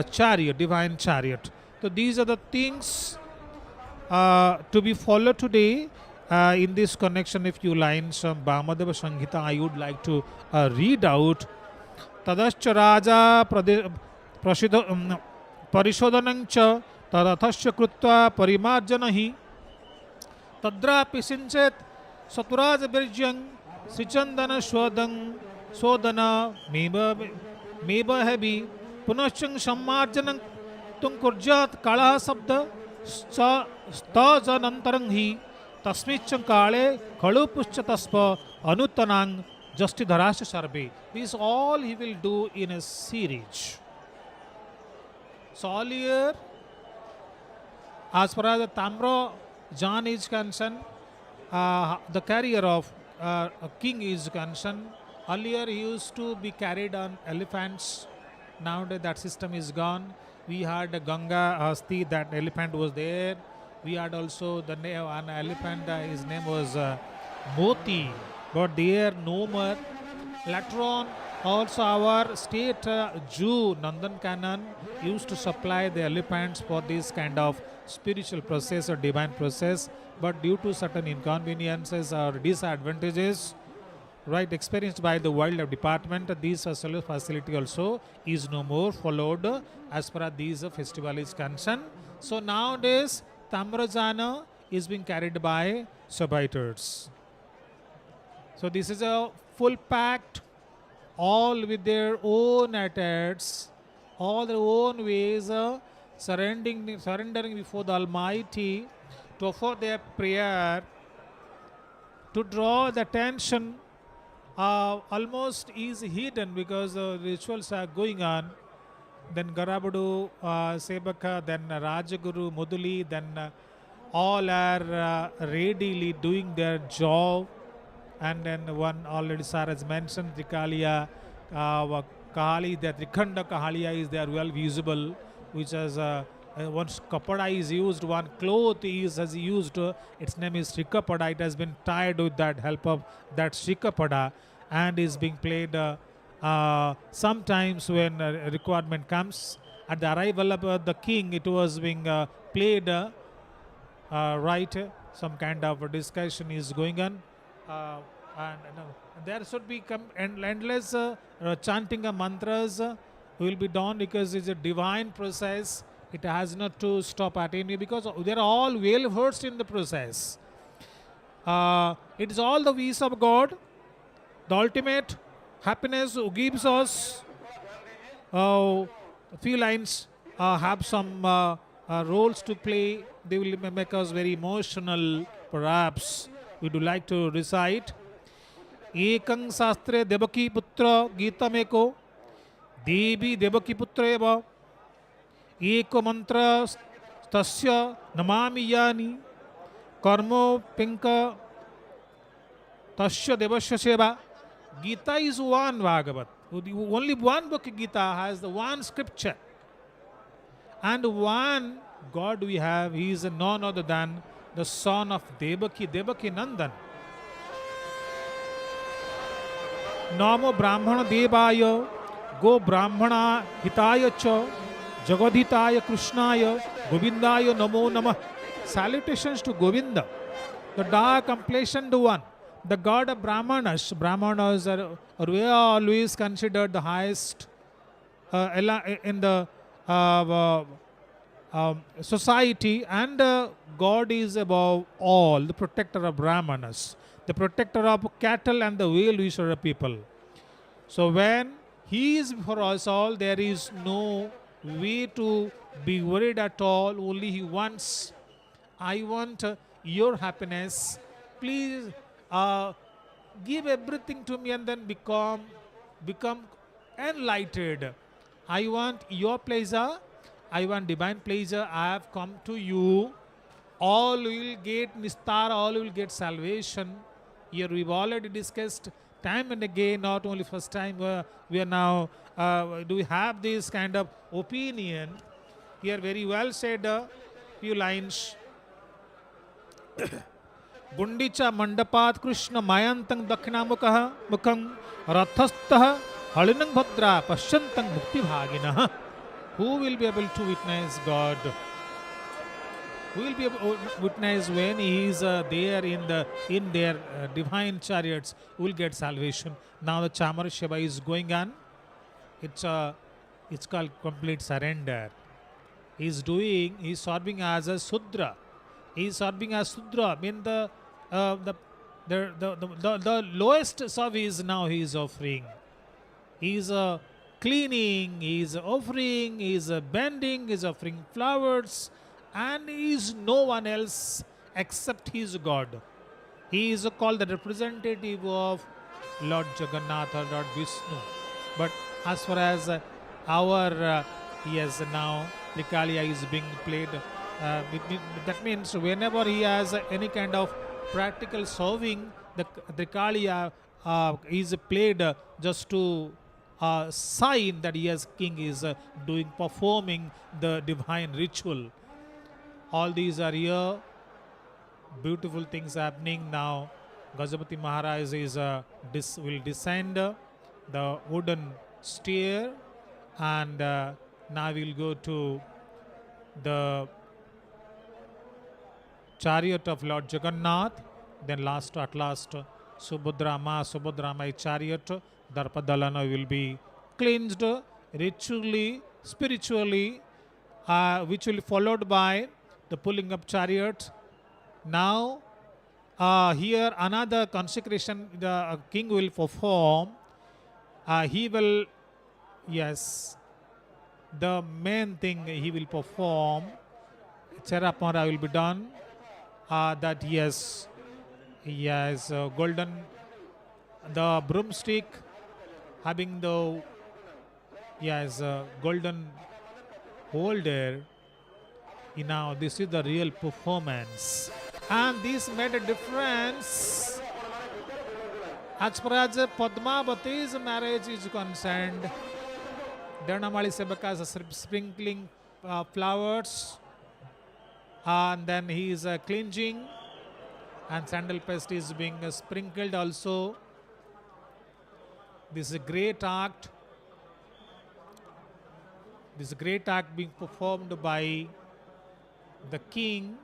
chariot, divine chariot. So these are the things to be followed today. In this connection, a few lines from Bhamadeva Sanghita I would like to read out. Tadascha Raja Parishodanancha Tadathascha Krutva Parimarjanahi Tadra Pisinchet Saturaj Birjang Sichandana Sodana Meba Hebi Punachang Sammarjanang Tunkurjat Kala Sabda Stajanantaranghi Tasmichang Kale Kalupucha Taspa Anutanang Justi Dharasha Sarbe. This all he will do in a series. So all year, as far as the Tamra Jan is concerned, the carrier of a king is concerned, earlier he used to be carried on elephants. Nowadays that system is gone. We had a Ganga Asti, that elephant was there. We had also the name, an elephant, his name was Moti, but there no more. Later on, Also, our state Jew Nandankanan used to supply the elephants for this kind of spiritual process or divine process, but due to certain inconveniences or disadvantages, right, experienced by the wildlife department, this facility also is no more followed as far as this festival is concerned. So nowadays, Tamrajana is being carried by Sabaiters. So this is a full packed, all with their own attacks, all their own ways, surrendering before the Almighty to offer their prayer, to draw the attention. Almost is hidden because rituals are going on. Then Garabadu, Sebaka, then Rajaguru, Muduli, then all are readily doing their job. And then one already sir has mentioned Trikaliya, Kahali, that Trikhanda Kahaliya is there well visible, which has once kapada is used, one cloth has used, its name is Srikapada. It has been tied with that help of that Srikapada and is being played sometimes when requirement comes. At the arrival of the king, it was being played, right, some kind of a discussion is going on. And there should be endless chanting of mantras will be done because it's a divine process. It has not to stop at any, because they are all well versed in the process. It is all the wish of God. The ultimate happiness who gives us. Few lines have some roles to play. They will make us very emotional. Perhaps we would like to recite. Ekang Sastre Devaki Putra Gita Meko Devi Devaki Putra Eva Eko Mantra Tasya Namami Yani Karmo Pinka Tasya Devasya Seva. Gita is one Bhagavat. Only one book Gita has the one scripture. And one God we have, he is none other than the son of Devaki, Devaki Nandan. Namo Brahmana Devaya, Go Brahmana Hitaya Cha, Jagadhitaya Krishnaya, Govindaya Namo Namah. Salutations to Govinda, the dark complexioned one, the god of Brahmanas. Brahmanas are always considered the highest in the society, and God is above all, the protector of Brahmanas, the protector of cattle and the well-wisher of people. So when he is before us all, there is no way to be worried at all. Only he wants, I want your happiness. Please give everything to me and then become enlightened. I want your pleasure. I want divine pleasure. I have come to you. All will get nistar, all will get salvation. Here we've already discussed time and again, not only first time, we are now, do we have this kind of opinion? Here very well said, few lines. Gundicha Mandapat Krishna Mayantang Dakhinamukah Mukham Rathastah Halinang Bhadra Pasyantang Mukti Bhaginah. Who will be able to witness God? Who will be able to witness when he is there in their divine chariots? Who will get salvation? Now the Chamar Shiva is going on. It's called complete surrender. He's serving as a Sudra. He's serving as Sudra. I mean the lowest service now he is offering. He is cleaning, he is offering, he is bending, he is offering flowers, and he is no one else except his God. He is called the representative of Lord Jagannath or Lord Vishnu. But as far as our yes, now Trikaliya is being played, that means whenever he has any kind of practical serving, the Trikaliya is played just to sign that yes, king is performing the divine ritual. All these are here, beautiful things happening now. Gajapati Maharaj will descend the wooden stair, and now we'll go to the chariot of Lord Jagannath. Then at last, Subhadra, my chariot, Darpadalana will be cleansed ritually, spiritually, which will be followed by the pulling up chariot. Now, here another consecration the king will perform. He will, yes, the main thing he will perform, Cherapara will be done. That yes, golden, the broomstick having the golden holder. Now this is the real performance, and this made a difference as far as Padmavati's marriage is concerned. Dhanamali Sebaka is sprinkling flowers, and then he is cleansing, and sandal paste is being sprinkled also. This is a great act. This is a great act being performed by the king,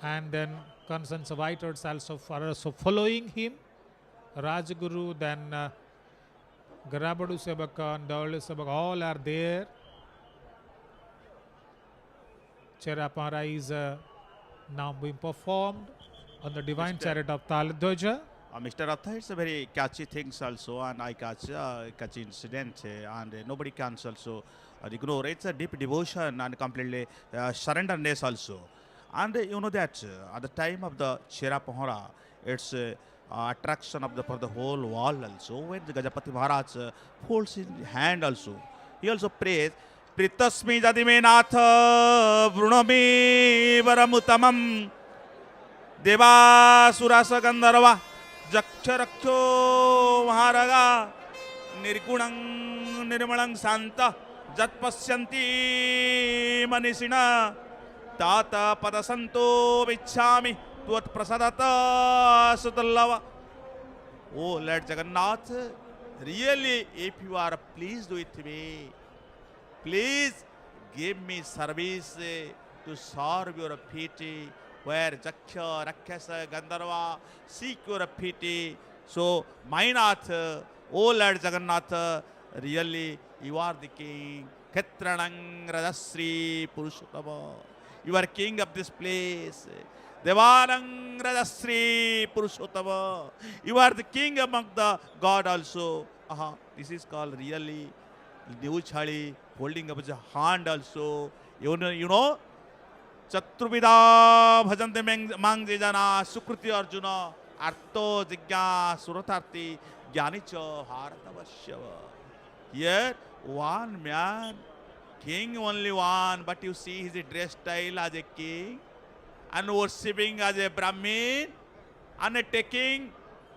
and then conservators also following him. Rajguru, then Garabadu Sebaka and Dawli Sebaka, all are there. Cherapara is now being performed on the divine chariot of Taladhoja. Mr. Ratha, it's a very catchy things also, and I catchy incident, and nobody can also ignore. It's a deep devotion and completely surrenderness also. And you know that at the time of the Chirapahara, it's attraction of for the whole world also. When the Gajapati Maharaj holds his hand also, he also prays, Pritasmi Jadime Natha Vrunami Varamutamam Deva Surasa Gandharva Jaksharaksho Maharaga Nirgunang Nirmalang Santa Jatpasyanti Manisina Tata Padasanto Vichami Tuat Prasadata Sutallava. Oh Lord Jagannath, really, if you are pleased with me, please give me service to serve your pity, where Jaksha, Rakshasa, Gandharva seek your pity. So, my Nath, oh Lord Jagannath, really, you are the king. Khetranang Rajasri Purushottama. You are king of this place. Devanang Rajasri Purushottama. You are the king among the God also. This is called really new chali, holding up his hand also. You know, Chaturvida Bhajante Mangjana Sukruti Arjuna Arto Jigya Suratarti Gyanicha Haratavashyava. Here, one man, king only one, but you see his dress style as a king and worshipping as a Brahmin and taking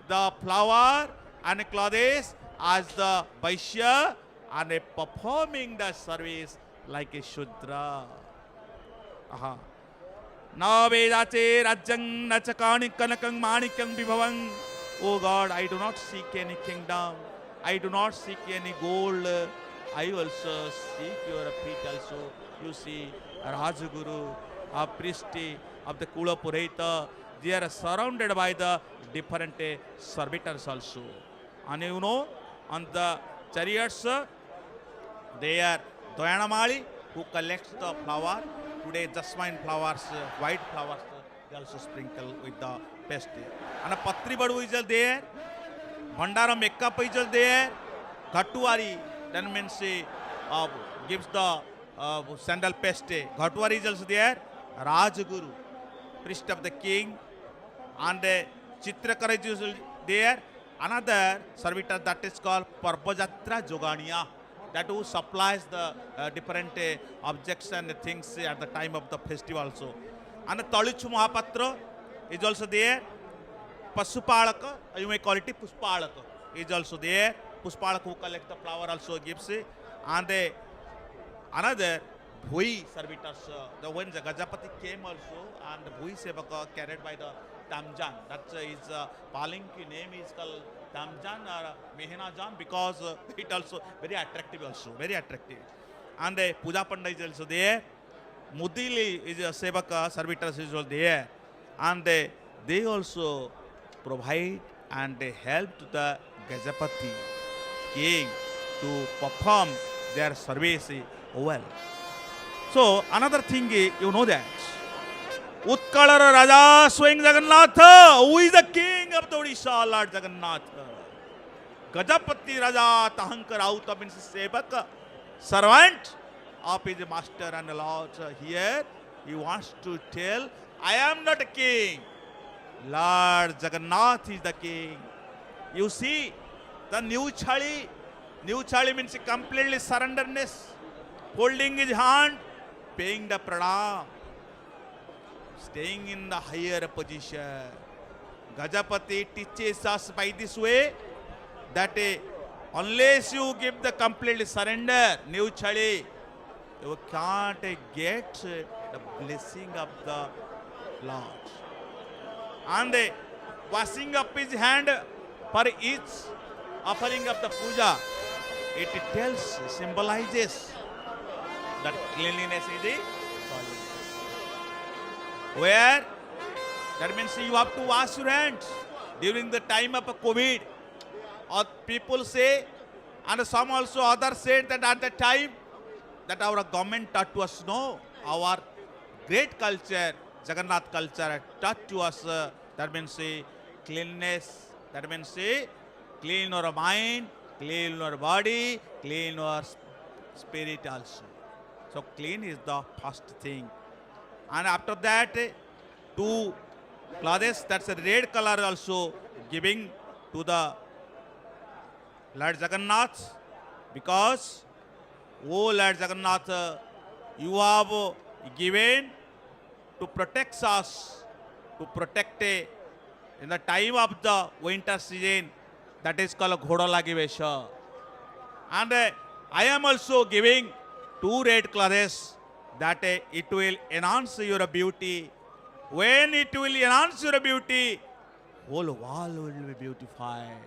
the flower and clothes as the Vaishya and performing the service like a Shudra. Na Vedache Rajang Nachakani Kanakang Manikang Vibhavang. Oh God, I do not seek any kingdom. I do not seek any gold. I also seek your feet also. You see, Rajaguru, a priest of the Kula Pureta, they are surrounded by the different servitors also. And you know, on the chariots, they are Doyanamali who collects the flower. Today, jasmine flowers, white flowers, they also sprinkle with the paste. And a Patri Badu is there. Bhandara makeup is there. Ghattuari, then means gives the sandal paste. Ghattuari is also there. Rajguru, priest of the king. And Chitrakara is there. Another servitor that is called Prameya English, that who supplies the different objects and things at the time of the festival also. And the Talichu Mahapatra is also there. Pasupalaka, you may call it Puspalaka, is also there. Puspalaka who collects the flower also gives it. And another Bhui servitors, when the Gajapati came also, and Bhui Sevaka carried by the Tamjan, that is Palinki name is called Damjan or Mehena Jan, because it also very attractive also, very attractive. And the Puja Panda is also there. Mudili is a Sevaka, servitors is also there. And they also provide and they help to the Gajapati king to perform their service well. So another thing you know that Utkalara Raja Swing Jagannath, who is the king of the Odisha, Lord Jagannath. Gajapati Raja Tahankar Auta means Sevaka, servant of his master and Lord. Here he wants to tell, I am not a king. Lord Jagannath is the king. You see, the new chali means completely surrenderness, holding his hand, paying the pranam, staying in the higher position. Gajapati teaches us by this way that unless you give the complete surrender, new chali, you can't get the blessing of the Lord. And washing up his hand for each offering of the puja, it tells, symbolizes that cleanliness is the godliness. Where that means you have to wash your hands during the time of COVID. Or people say, and some also others said that at the time that our government taught to us, no, our great culture, Jagannath culture taught to us, that means cleanness, that means clean your mind, clean your body, clean your spirit also. So clean is the first thing. And after that, two clothes, that's a red color also giving to the Lord Jagannath, because, oh Lord Jagannath, you have given to protect us, to protect in the time of the winter season, that is called Ghoda Lagi Vesha. And I am also giving two red clothes that it will enhance your beauty. When it will enhance your beauty, whole wall will be beautified.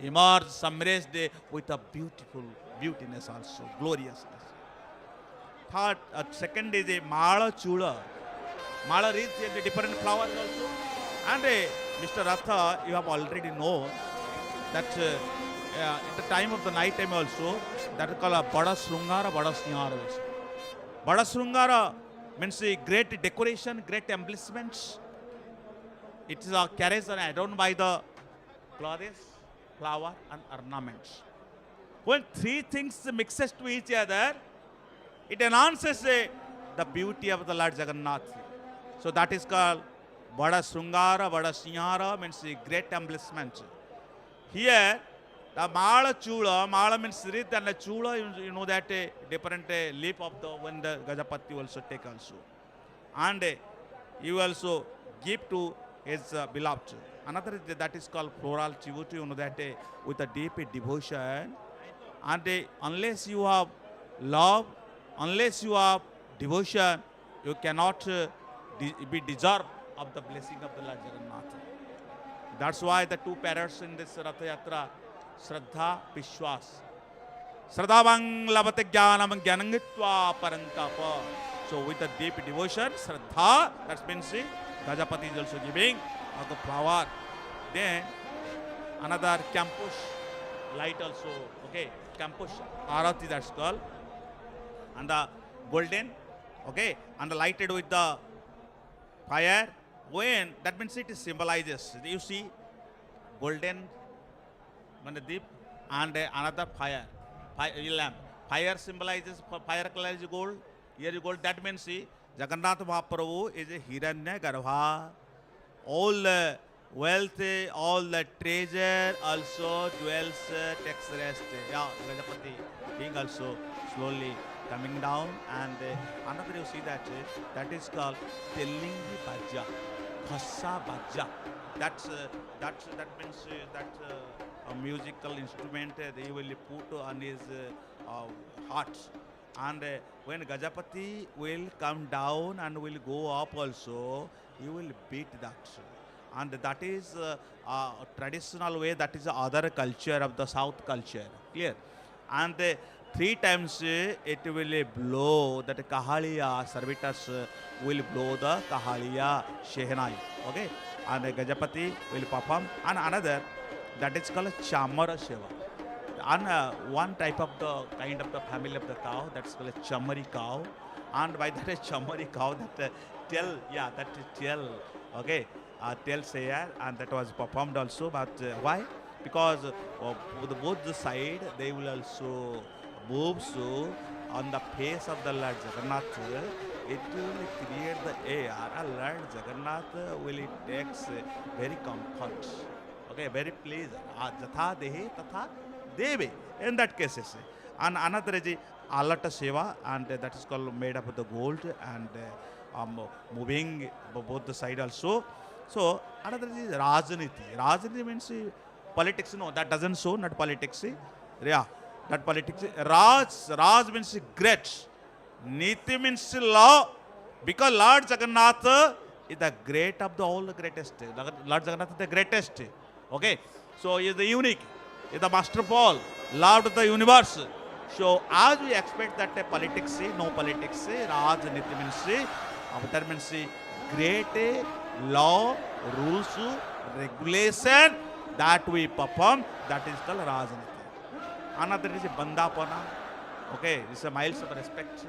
Emerge, submerged with a beautiful beautiness also, gloriousness. Third, second is a Mala Chula. Mala is the different flowers also. And Mr. Ratha, you have already known that at the time of the night time also, that is called a Bada Srungara, Bada Snihara. Bada Srungara means a great decoration, great embellishments. It is a carriage and adorned by the clothes, flower and ornaments. When three things mixes to each other, it enhances the beauty of the Lord Jagannath. So that is called Bada Srungara, Bada Snihara means a great embellishment. Here, the Mala Chula, Mala means wreath, and the Chula, you know that different leaf of the when the Gajapati also take also. And you also give to his beloved. Another that is called floral chivutu, you know that with a deep devotion. And unless you have love, unless you have devotion, you cannot be deserved of the blessing of the Lord Jagannath. That's why the two parrots in this Ratha Yatra, Shraddha, Vishwas. Shraddhavang labate jnanam jnanangitva parantapa. So with a deep devotion, Shraddha, that means Gajapati is also giving the flower. Then another campus light also, okay, campus arati that's called. And the golden, okay, and lighted with the fire. When that means it symbolizes, you see, golden deep and another fire lamp. Fire symbolizes fire color is gold. Here is gold. That means see, Jagannath Mahaprabhu is a Hiranya Garbha. All the wealth, all the treasure also dwells, takes rest. Yeah, Gajapati king also slowly coming down. And another you see that is called Telingi Bajja, Khassa Bajja. That means that a musical instrument they will put on his heart. And when Gajapati will come down and will go up also, he will beat that. And that is traditional way, that is the other culture of the south culture, clear. And 3 times it will blow that kahaliya, servitors will blow the kahaliya shehnai, okay, and Gajapati will perform. And another, that is called chamara seva. And one type of the kind of the family of the cow, that's called a chamari cow. And by that chamari cow, that tell, yeah, that tell, okay, tells here, and that was performed also. But why? Because both the side they will also move, so on the face of the Lord Jagannath, it will create the air, and Lord Jagannath will takes very comfort, okay, very pleasant. Jatha dehi tatha devi, in that cases. And another is the alata seva, and that is called made up of the gold, and moving both the side also. So another is Rajaniti. Rajaniti means politics. No, that doesn't show, not politics. Yeah, that politics. Raj means great. Niti means law. Because Lord Jagannath is the great of the all the greatest. Lord Jagannath is the greatest. Okay. So he is the unique. He is the master of all. Lord of the universe. So as we expect that politics, no politics. Rajaniti means avatar means great law, rules, regulation that we perform, that is called Rajaniti. Another is Bandapana. Okay, this is a miles of respect,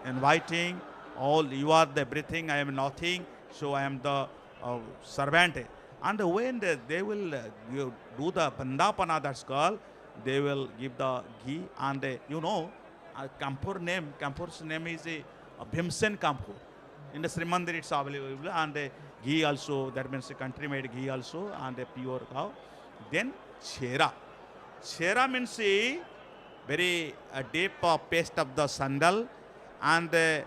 inviting all, you are the everything, I am nothing, so I am the servant. And when they will do the Bandapana, that's called, they will give the ghee, and you know, Kampur's name is Bhimsen Kampur. In the Srimandir it's available, and ghee also, that means country made ghee also, and a pure cow. Then chera. Chera means a very deep paste of the sandal, and do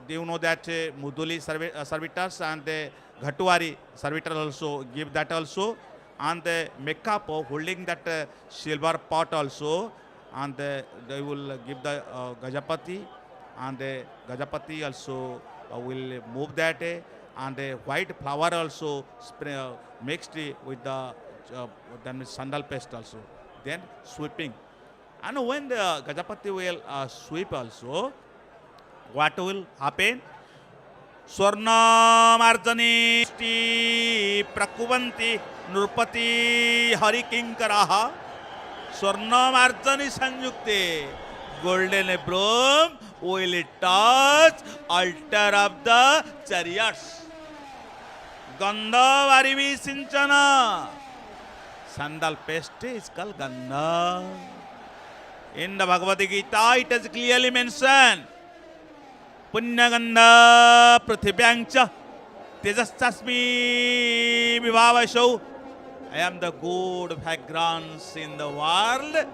you know that Muduli servitors and Ghatwari servitor also give that also, and Mekapo holding that silver pot also, and they will give the Gajapati, and Gajapati also will move that, and white flour also mixed with the then sandal paste also. Then sweeping. And when the Gajapati will sweep also, what will happen? Swarna Marjani Prakuvanti Nurpati Harikinkaraha Swarna Marjani Sanyukte. Golden broom will touch altar of the chariots. Gandha Varivi Sinchana. Sandal paste is called Gandha. In the Bhagavad Gita, it is clearly mentioned. Punyagandha Prithibhyangcha Tejastasmi Vivavasho. I am the good fragrance in the world.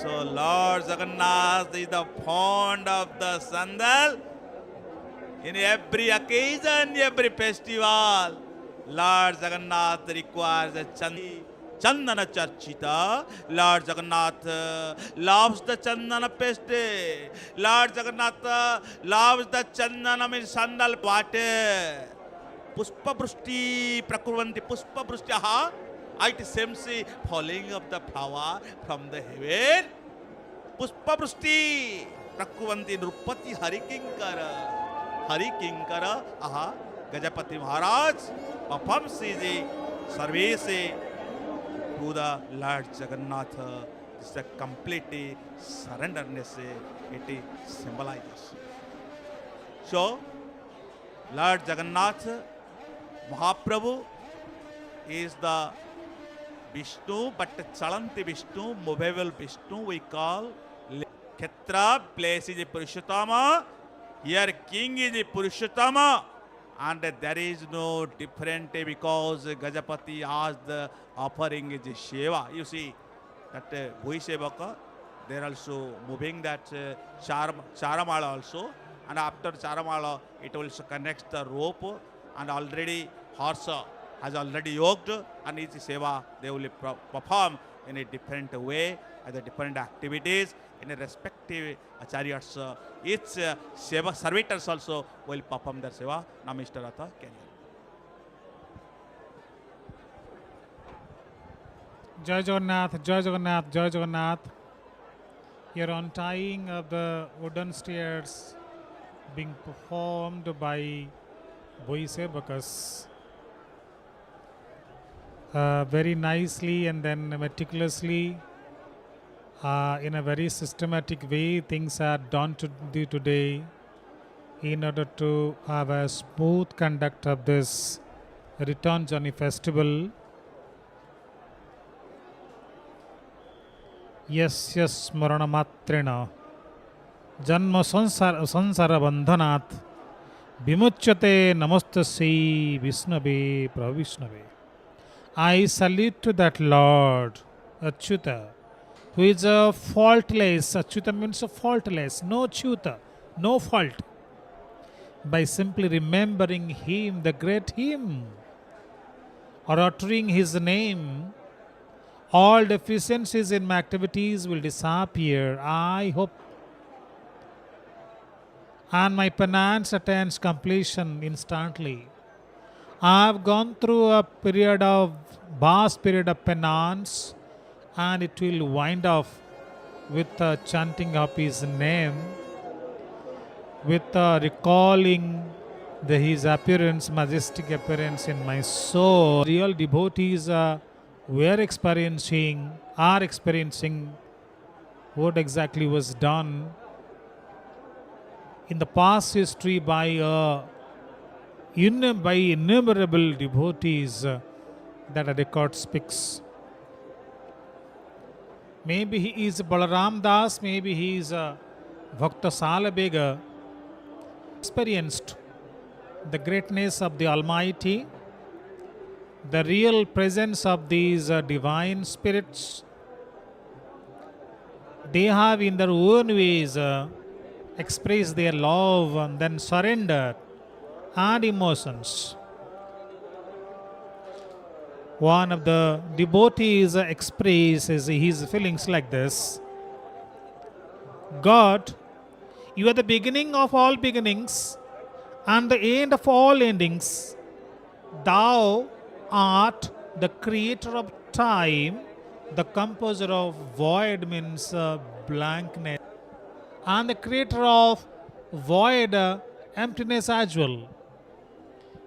So Lord Jagannath is the fond of the sandal. In every occasion, every festival, Lord Jagannath requires a Chandana Charchita. Lord Jagannath loves the Chandana paste. Lord Jagannath loves the Chandana means sandal water. Puspa Brushti Prakurvanti Puspa Brushtaha. It seems falling of the flower from the heaven. Puspa Brushti Prakurvanti Nrupati Harikinkara. Harikinkara. Aha. Gajapati Maharaj performs the service to the Lord Jagannath. This is a complete surrenderness it symbolizes. So, Lord Jagannath Mahaprabhu is the Vishnu, but Chalanti Vishnu, movable Vishnu, we call Khetra, place is Purushottama. Here king is Purushottama. And there is no different because Gajapati asked the offering is Sheva. You see that Bhuisevaka, they are also moving that Charamala also. And after Charamala, it also connects the rope, and already horse has already yoked, and each Seva they will perform in a different way, the different activities in a respective chariots. Each Seva servitors also will perform their Seva. Now Mr. Ratha, can you? Jai Jagannath, Jai Jagannath, Jai Jagannath. Here untying of the wooden stairs being performed by Boisebakas. Very nicely and then meticulously, in a very systematic way, things are done today in order to have a smooth conduct of this return journey festival. Yasya Smarana Matrena Janma Sansara Bandhanat Vimuchyate Namastasya Vishnave Pravishnave. I salute to that Lord Achyuta, who is a faultless. Achyuta means a faultless, no Achyuta, no fault. By simply remembering Him, the great Him, or uttering His name, all deficiencies in my activities will disappear, I hope. And my penance attains completion instantly. I have gone through a vast period of penance, and it will wind off with the chanting of His name, with recalling His appearance, majestic appearance in my soul. Real devotees are experiencing what exactly was done in the past history by innumerable devotees that a record speaks. Maybe he is Balaram Das, maybe he is Bhakta Salabega, experienced the greatness of the Almighty, the real presence of these divine spirits. They have in their own ways expressed their love and then surrendered and emotions. One of the devotees expresses his feelings like this: God, you are the beginning of all beginnings and the end of all endings. Thou art the creator of time, the composer of void means blankness, and the creator of void, emptiness as well.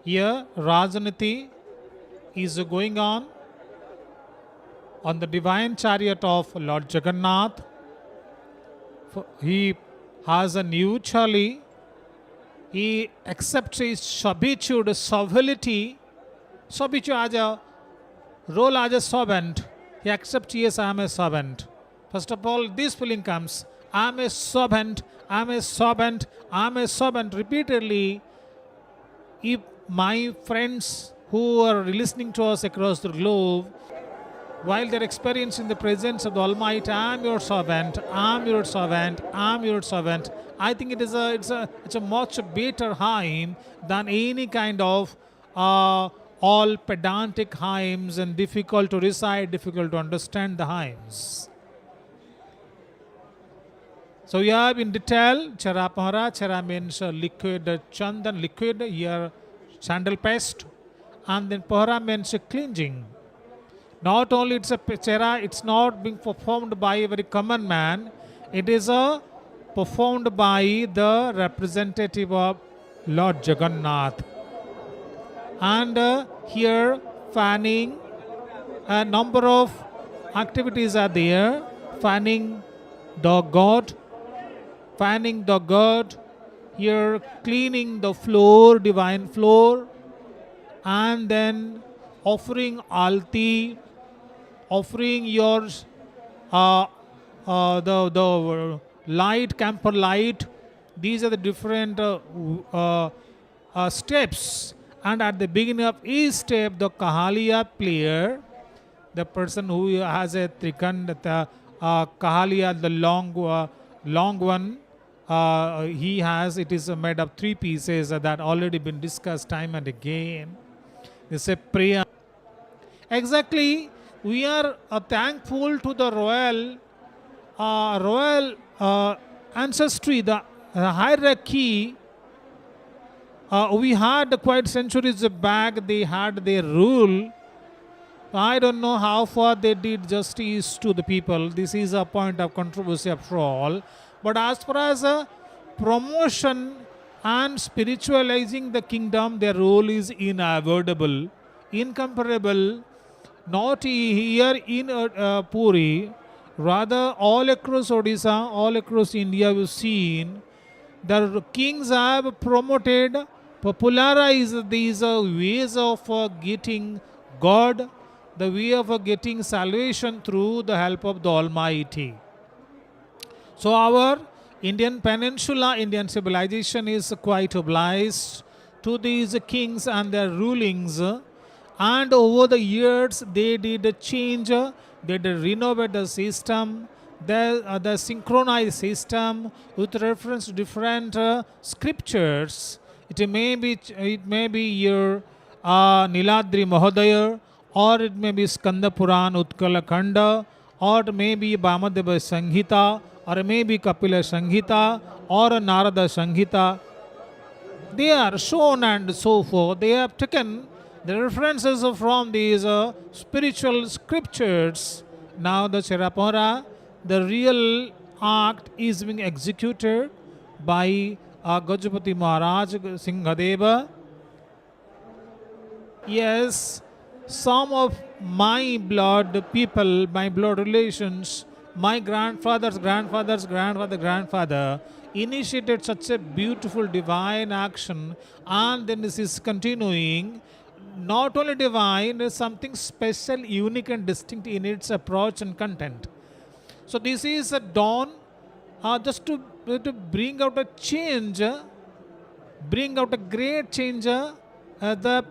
Here Rajaniti is going on the divine chariot of Lord Jagannath. He has a new chali. He accepts his servitude, servility, as a role as a servant. He accepts, yes, I am a servant. First of all, this feeling comes: I am a servant, I am a servant, I am a servant. Repeatedly, if my friends who are listening to us across the globe, while they're experiencing the presence of the Almighty, I am your servant, I am your servant, I am your servant, I think it's a much better hymn than any kind of all pedantic hymns and difficult to recite, difficult to understand the hymns. So we have in detail Chara Pahara. Chara means liquid chandan, liquid, here sandal paste, and then Pahara means cleansing. Not only it's a chara, it's not being performed by a very common man, it is performed by the representative of Lord Jagannath. And here fanning, a number of activities are there: fanning the god, here cleaning the floor, divine floor, and then offering alti, offering yours the light, camphor light. These are the different steps. And at the beginning of each step, the Kahaliya player, the person who has a trikand, Kahaliya, the long one, he has, it is made of 3 pieces that already been discussed time and again. This is a prayer. Exactly, we are thankful to the royal ancestry, the hierarchy. We had quite centuries back, they had their rule, I don't know how far they did justice to the people. This is a point of controversy after all. But as far as promotion and spiritualizing the kingdom, their role is unavoidable, incomparable, not here in Puri, rather all across Odisha, all across India, we've seen the kings have promoted, popularized these ways of getting God, the way of getting salvation through the help of the Almighty. So our Indian peninsula, Indian civilization is quite obliged to these kings and their rulings, and over the years they did change, they did renovate the system, the synchronized system with reference to different scriptures. It may be your Niladri Mahodaya, or it may be Skanda Puran Utkala Khanda, or it may be Bamadeva Sanghita, or it may be Kapila Sanghita, or Narada Sanghita. They are shown and so forth. They have taken the references from these spiritual scriptures. Now the Cherapora, the real act is being executed by Gajapati Maharaj Singhadeva. Yes, some of my blood people, my blood relations, my grandfather's grandfather initiated such a beautiful divine action, and then this is continuing. Not only divine, is something special, unique and distinct in its approach and content. So this is a dawn just to bring out a change, bring out a great change, the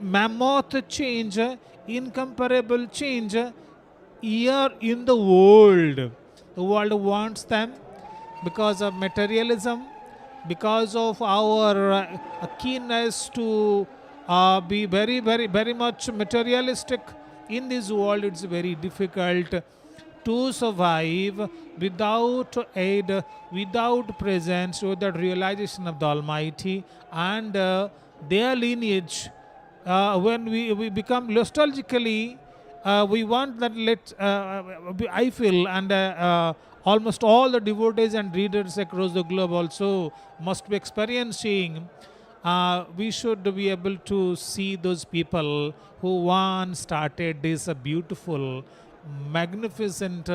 mammoth change, incomparable change here in the world. The world wants them because of materialism, because of our keenness to be very much materialistic. In this world, it's very difficult to survive without aid, without presence, without realization of the Almighty and their lineage. When we become nostalgically, we want that I feel, and almost all the devotees and readers across the globe also must be experiencing. We should be able to see those people who once started this beautiful, magnificent,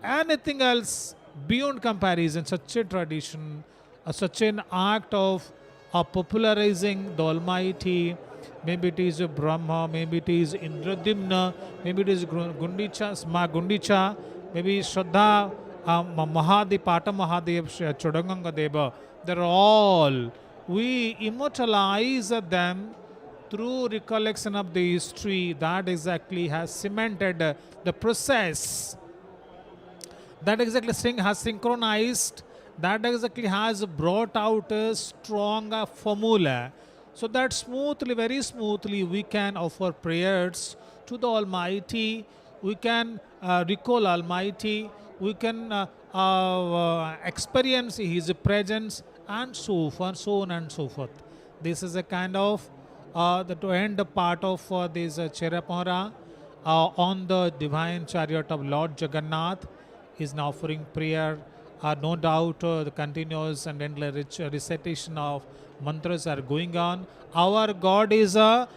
anything else beyond comparison, such a tradition, such an act of popularizing the Almighty. Maybe it is Brahma, maybe it is Indradimna, maybe it is Gundicha, maybe Shraddha, Mahadi, Pata Mahadev, Chodanganga Deva. They're all, we immortalize them through recollection of the history that exactly has cemented the process, that exactly has synchronized, that exactly has brought out a strong formula, so that smoothly, very smoothly, we can offer prayers to the Almighty, we can recall Almighty, we can experience His presence, and so on and so forth. This is a kind of the end part of this Cherapora on the divine chariot of Lord Jagannath. Is now offering prayer. No doubt the continuous and endless recitation of mantras are going on. Our God is the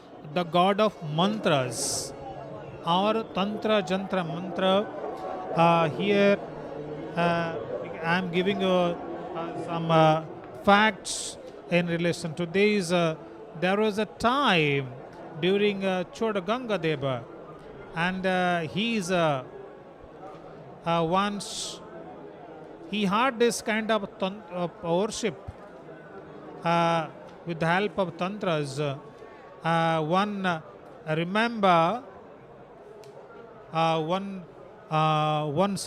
God of mantras. Our Tantra, Jantra, Mantra. Here I am giving you some facts in relation to this. There was a time during Chodaganga Deva, and he is once he had this kind of worship with the help of tantras. Remember once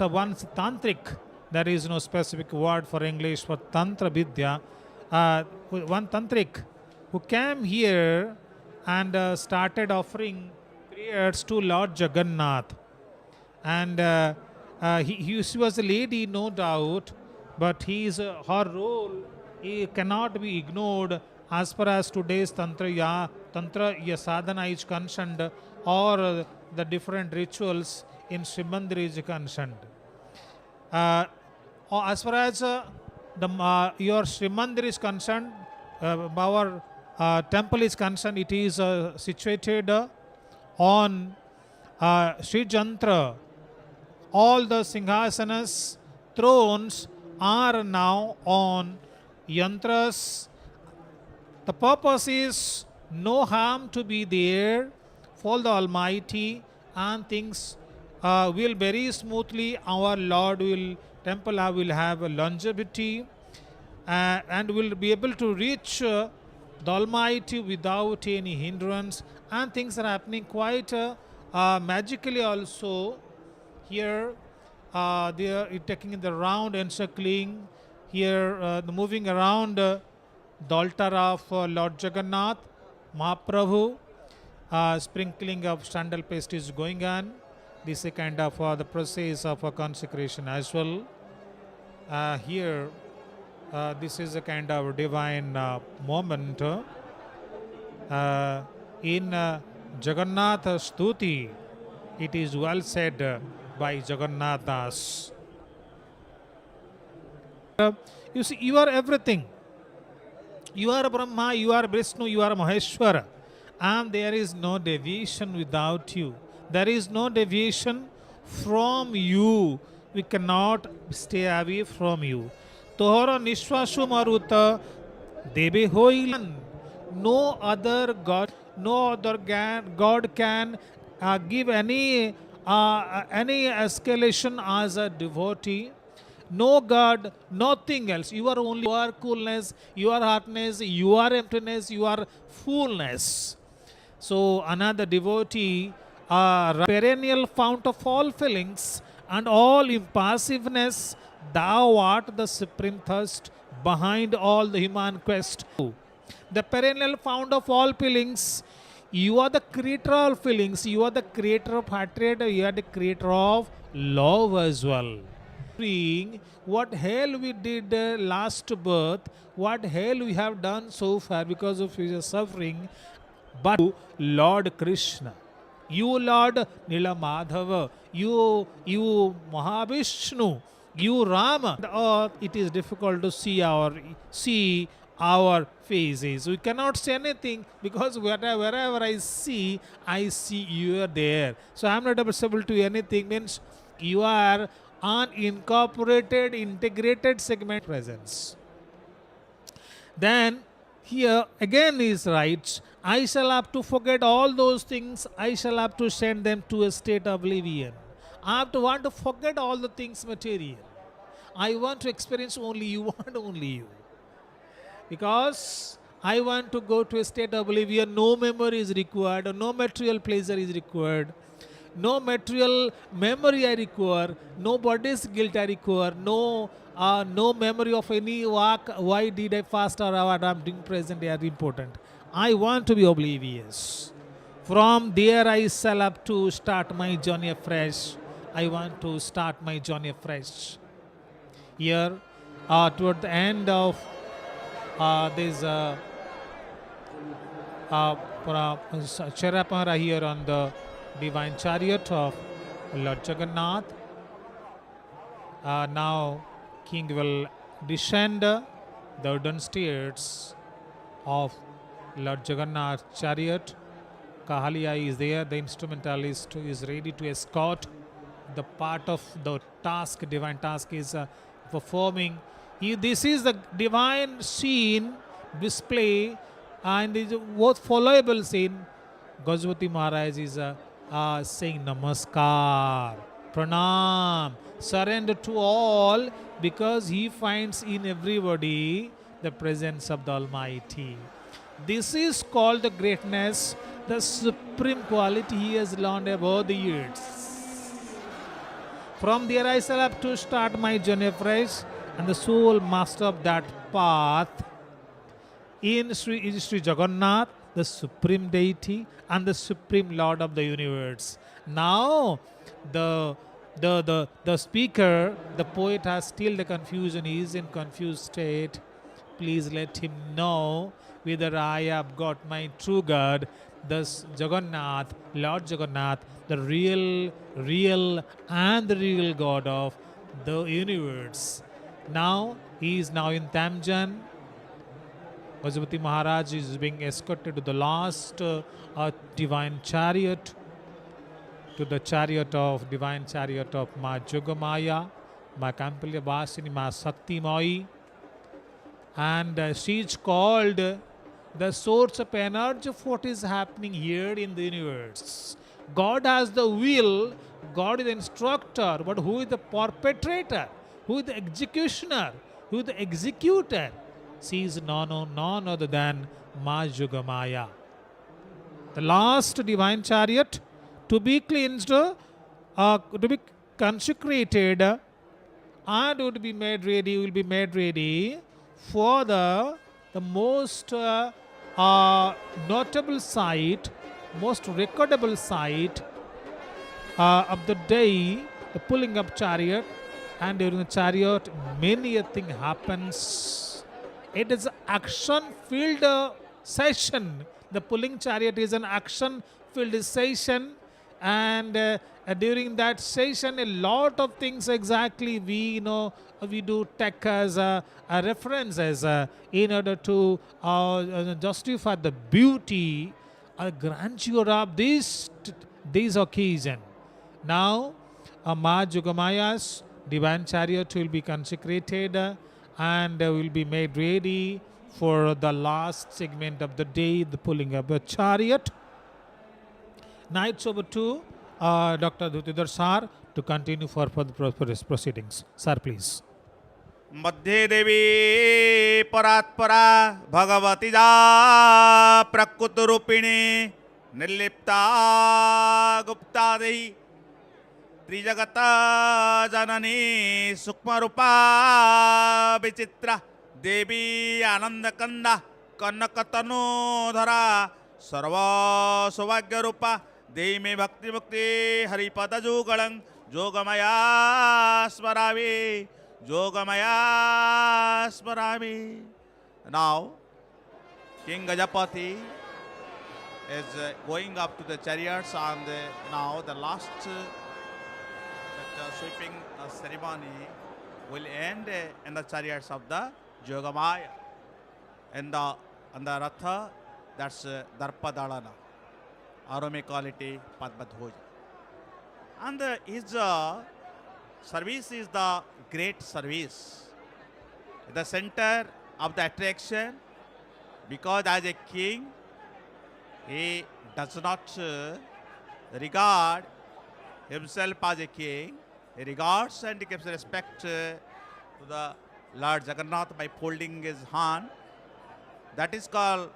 tantric, there is no specific word for English for tantra vidya, one tantric who came here and started offering prayers to Lord Jagannath, and she was a lady, no doubt, but her role cannot be ignored, as far as today's Tantra Sadhana is concerned, or the different rituals in Srimandir is concerned. As far as your Srimandir is concerned, our temple is concerned, it is situated on Sri Jantra. All the Singhasanas, thrones are now on yantras. The purpose is no harm to be there for the Almighty, and things will very smoothly. Our Lord temple will have a longevity and will be able to reach the Almighty without any hindrance, and things are happening quite magically also. Here they are taking the round encircling here, moving around the altar of Lord Jagannath Mahaprabhu. Sprinkling of sandal paste is going on. This is a kind of the process of consecration as well. Here this is a kind of divine moment in Jagannath Stuti. It is well said by Jagannath Das. You see, you are everything. You are Brahma, you are Vishnu, you are Maheshwara, and there is no deviation without you. There is no deviation from you. We cannot stay away from you. Tohara Nishwasu Maruta Debe Hoilan. No other God, no other God can give any escalation as a devotee. No God, nothing else. You are only your coolness, your hardness, your emptiness, your fullness. So another devotee, perennial fount of all feelings and all impassiveness, thou art the supreme thirst behind all the human quest. The perennial fount of all feelings, you are the creator of feelings, you are the creator of hatred, you are the creator of love as well. What hell we did last birth, what hell we have done so far because of your suffering, but Lord Krishna, you Lord Nilamadhava, you Mahavishnu, you Rama. It is difficult to see our faces. We cannot say anything because wherever I see you are there. So I am not able to do anything. Means you are unincorporated, integrated segment presence. Then here again is right. I shall have to forget all those things. I shall have to send them to a state of oblivion. I have to want to forget all the things material. I want to experience only you and only you. Because I want to go to a state of oblivion. No memory is required. No material pleasure is required. No material memory I require. No body's guilt I require. No memory of any work. Why did I fast or what I'm doing present? They are important. I want to be oblivious. From there I shall have to start my journey afresh. I want to start my journey afresh. Here, toward the end of this Charapara here on the divine chariot of Lord Jagannath. Now King will descend the wooden stairs of Lord Jagannath chariot. Kahalia is there, the instrumentalist is ready to escort. The part of the task, divine task is performing. This is the divine scene display, and is both followable scene. Gajapati Maharaj is saying Namaskar, Pranam, surrender to all, because he finds in everybody the presence of the Almighty. This is called the greatness, the supreme quality he has learned above the years. From there I shall have to start my journey afresh, and the sole master of that path in Sri Jagannath, the supreme deity and the supreme Lord of the universe. Now the speaker, the poet has still the confusion, he is in confused state. Please let him know whether I have got my true God, thus Jagannath, Lord Jagannath, the real and the real God of the universe. Now he is now in Tamjan. Gajapati Maharaj is being escorted to the last divine chariot, to the divine chariot of Ma Jogamaya, Ma Kampalya Vasini, Ma Sakti Mai. And she is called the source of energy of what is happening here in the universe. God has the will, God is the instructor, but who is the perpetrator? Who is the executioner? Who is the executor? She is none other than Ma Jogamaya. The last divine chariot to be cleansed, to be consecrated, and will be made ready for the most notable sight, most recordable sight of the day, the pulling up chariot. And during the chariot, many a thing happens. It is an action-filled session. The pulling chariot is an action-filled session, and during that session, a lot of things exactly we do take as references in order to justify the beauty, grandeur of this occasion. Now, Ma Jogamaya's divine chariot will be consecrated and will be made ready for the last segment of the day, the pulling of the chariot. Now it's over to Dr. Dhutidhar Sir to continue for further proceedings. Sir, please. मध्ये देवी परात्परा भगवती जा प्रकृत रूपिणी निर्लिप्ता गुप्ता देही त्रिजगत जननी सूक्ष्म रूपा विचित्रा देवी आनंद कंदा कनक तनुधरा सर्व सौभाग्य रूपा देवी में भक्ति मुक्ति हरिपद जुगलं जोगमया स्मरामि जोगमया स्मरामि. Now King Gajapati is going up to the chariots, and now the last sweeping ceremony will end in the chariots of the Jogamaya. And the Ratha, that's Darpadalana, or may call it Padmadhoja. And his service is the great service, the center of the attraction, because as a king, he does not regard himself as a king. He regards and gives respect to the Lord Jagannath by folding his hand. That is called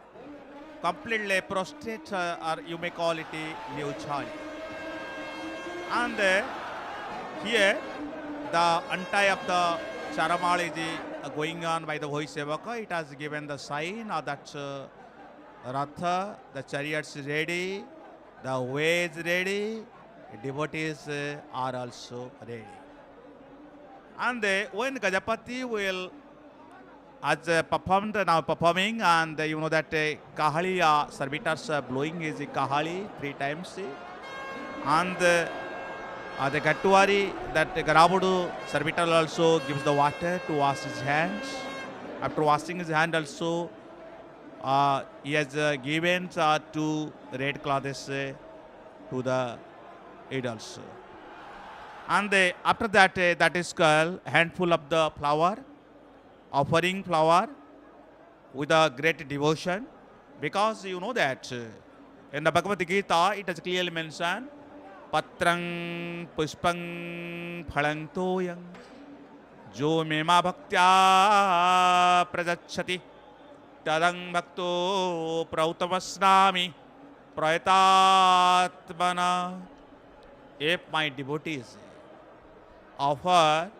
completely prostrate, or you may call it a neutrality. And here the untie of the Charamal is going on by the voice evaka. It has given the sign that Ratha, the chariots is ready, the way is ready, devotees are also ready. And when Gajapati will, as performing, and you know that Kahali, servitors blowing his Kahali 3 times, and the Kattuvari, that Garabudu servitor also gives the water to wash his hands. After washing his hand also, he has given 2 red cloths to the idols. And after that, that is called handful of the flower, offering flower with a great devotion, because you know that in the Bhagavad Gita it is clearly mentioned, Patrang Puspang Phalang Toyang Jo Mema Bhaktya Prajachati Tadang Bhakto Prautamasnami Prayatatmana. If my devotees offer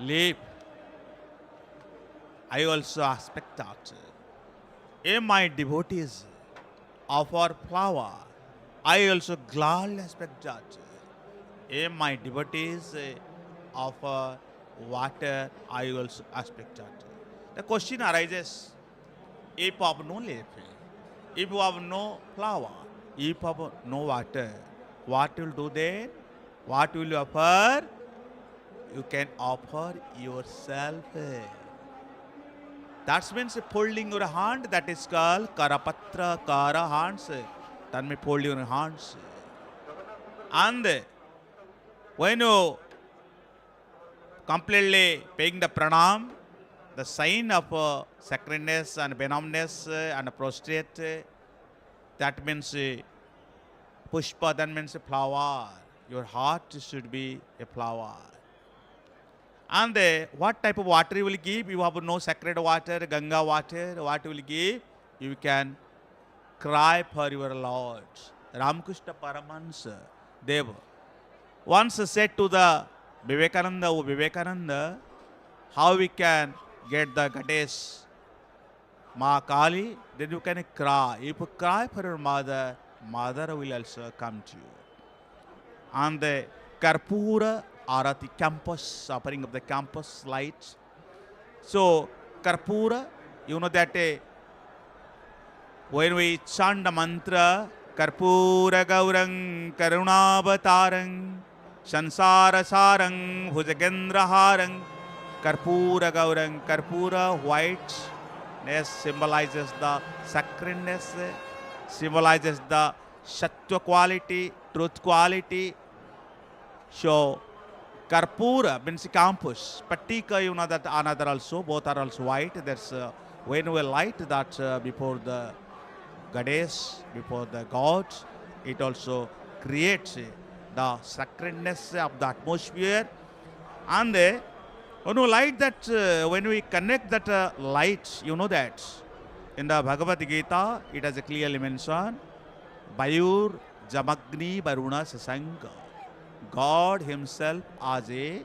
leaf, I also expect that. If my devotees offer flower, I also gladly expect that. If my devotees offer water, I also expect that. The question arises, if of no leaf, if of no flower, if of no water, what will do then? What will you offer? You can offer yourself. That means folding your hand, that is called karapatra, kara hands. That means fold your hands. And when you completely paying the pranam, the sign of sacredness and benevolence and prostrate, that means pushpa, that means a flower. Your heart should be a flower. And what type of water you will give? You have no sacred water, Ganga water. What you will give? You can cry for your Lord. Ramakrishna Paramahansa Deva once said to the Vivekananda, oh Vivekananda, how we can get the goddess Ma Kali? Then you can cry. If you cry for your mother, mother will also come to you. And the Karpura Arati campus, offering of the campus lights. So, Karpura, you know that when we chant the mantra, Karpura Gaurang Karunavatarang Sansara Sarang Bhujagendra Harang, Karpura Gaurang, Karpura whiteness symbolizes the sacredness, symbolizes the Sattva quality, truth quality. So, Karpura means campus. Patika, you know that another also, both are also white. There's when we light that before the goddess, before the gods, it also creates the sacredness of the atmosphere. And when we light that, when we connect that light, you know that in the Bhagavad Gita, it has clearly mentioned, Bayur Jamagni Varuna Sasanga. God Himself as a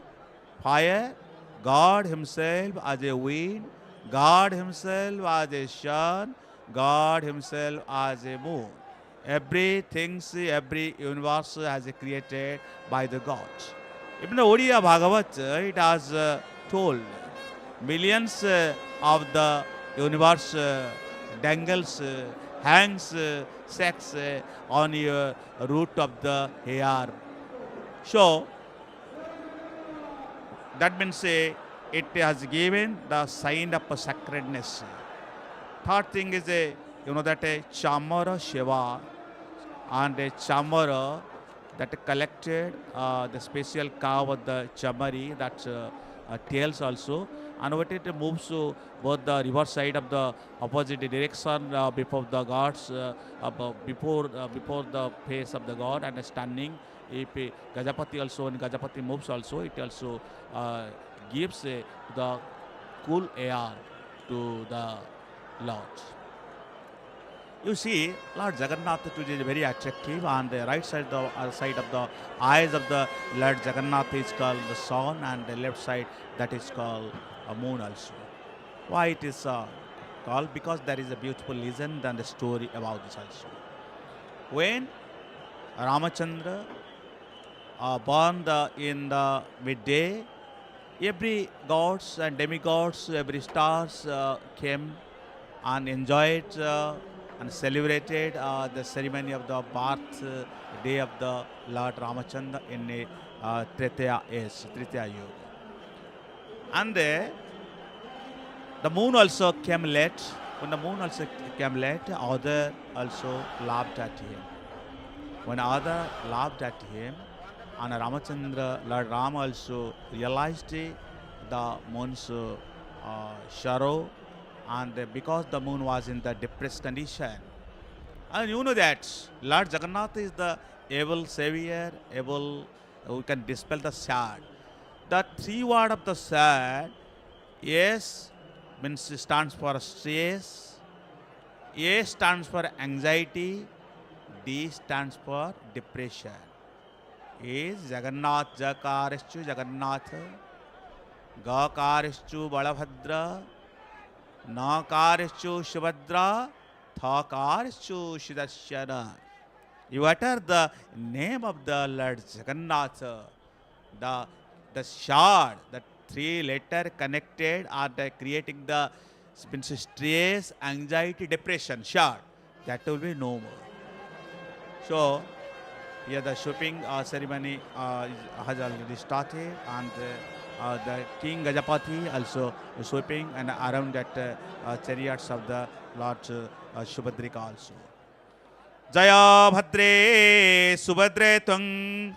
fire, God Himself as a wind, God Himself as a sun, God Himself as a moon. Everything, every universe has created by the gods. Even the Odia Bhagavat, it has told millions of the universe dangles, hangs, sex on your root of the hair. So, that means it has given the sign of sacredness. Third thing is you know that a chamara Shiva and a chamara that collected the special cow of the chamari, that tails also, and what it moves to both the river side of the opposite direction before the gods, before the face of the god, and standing. If Gajapati also, when Gajapati moves also, it also gives the cool air to the Lord. You see, Lord Jagannath today is very attractive. On the right side of the eyes of the Lord Jagannath is called the sun, and the left side that is called a moon also. Why it is called? Because there is a beautiful legend and a story about this also. When Ramachandra born in the midday, every gods and demigods, every stars came and enjoyed and celebrated the ceremony of the birth day of the Lord Ramachandra in Tretaya Yuga. And the moon also came late. When the moon also came late, other also laughed at him. When other laughed at him, and Ramachandra, Lord Ram also realized the moon's sorrow, and because the moon was in the depressed condition. And you know that Lord Jagannath is the able savior, able who can dispel the sad. The three words of the sad, yes, means stands for stress, A stands for anxiety, D stands for depression. Is Jagannath, Jakarischu Jagannath, Gakarischu Balabhadra, Nakarischu Subhadra, Thakarischu Siddhashana. You utter the name of the Lord Jagannath, the shard, the three letter connected are creating the means stress, anxiety, depression, sure, that will be no more. So here the sweeping ceremony has already started, and the King Gajapati also sweeping and around that chariots of the Lord Subhadrika also. Jaya Bhadre Subhadre Tung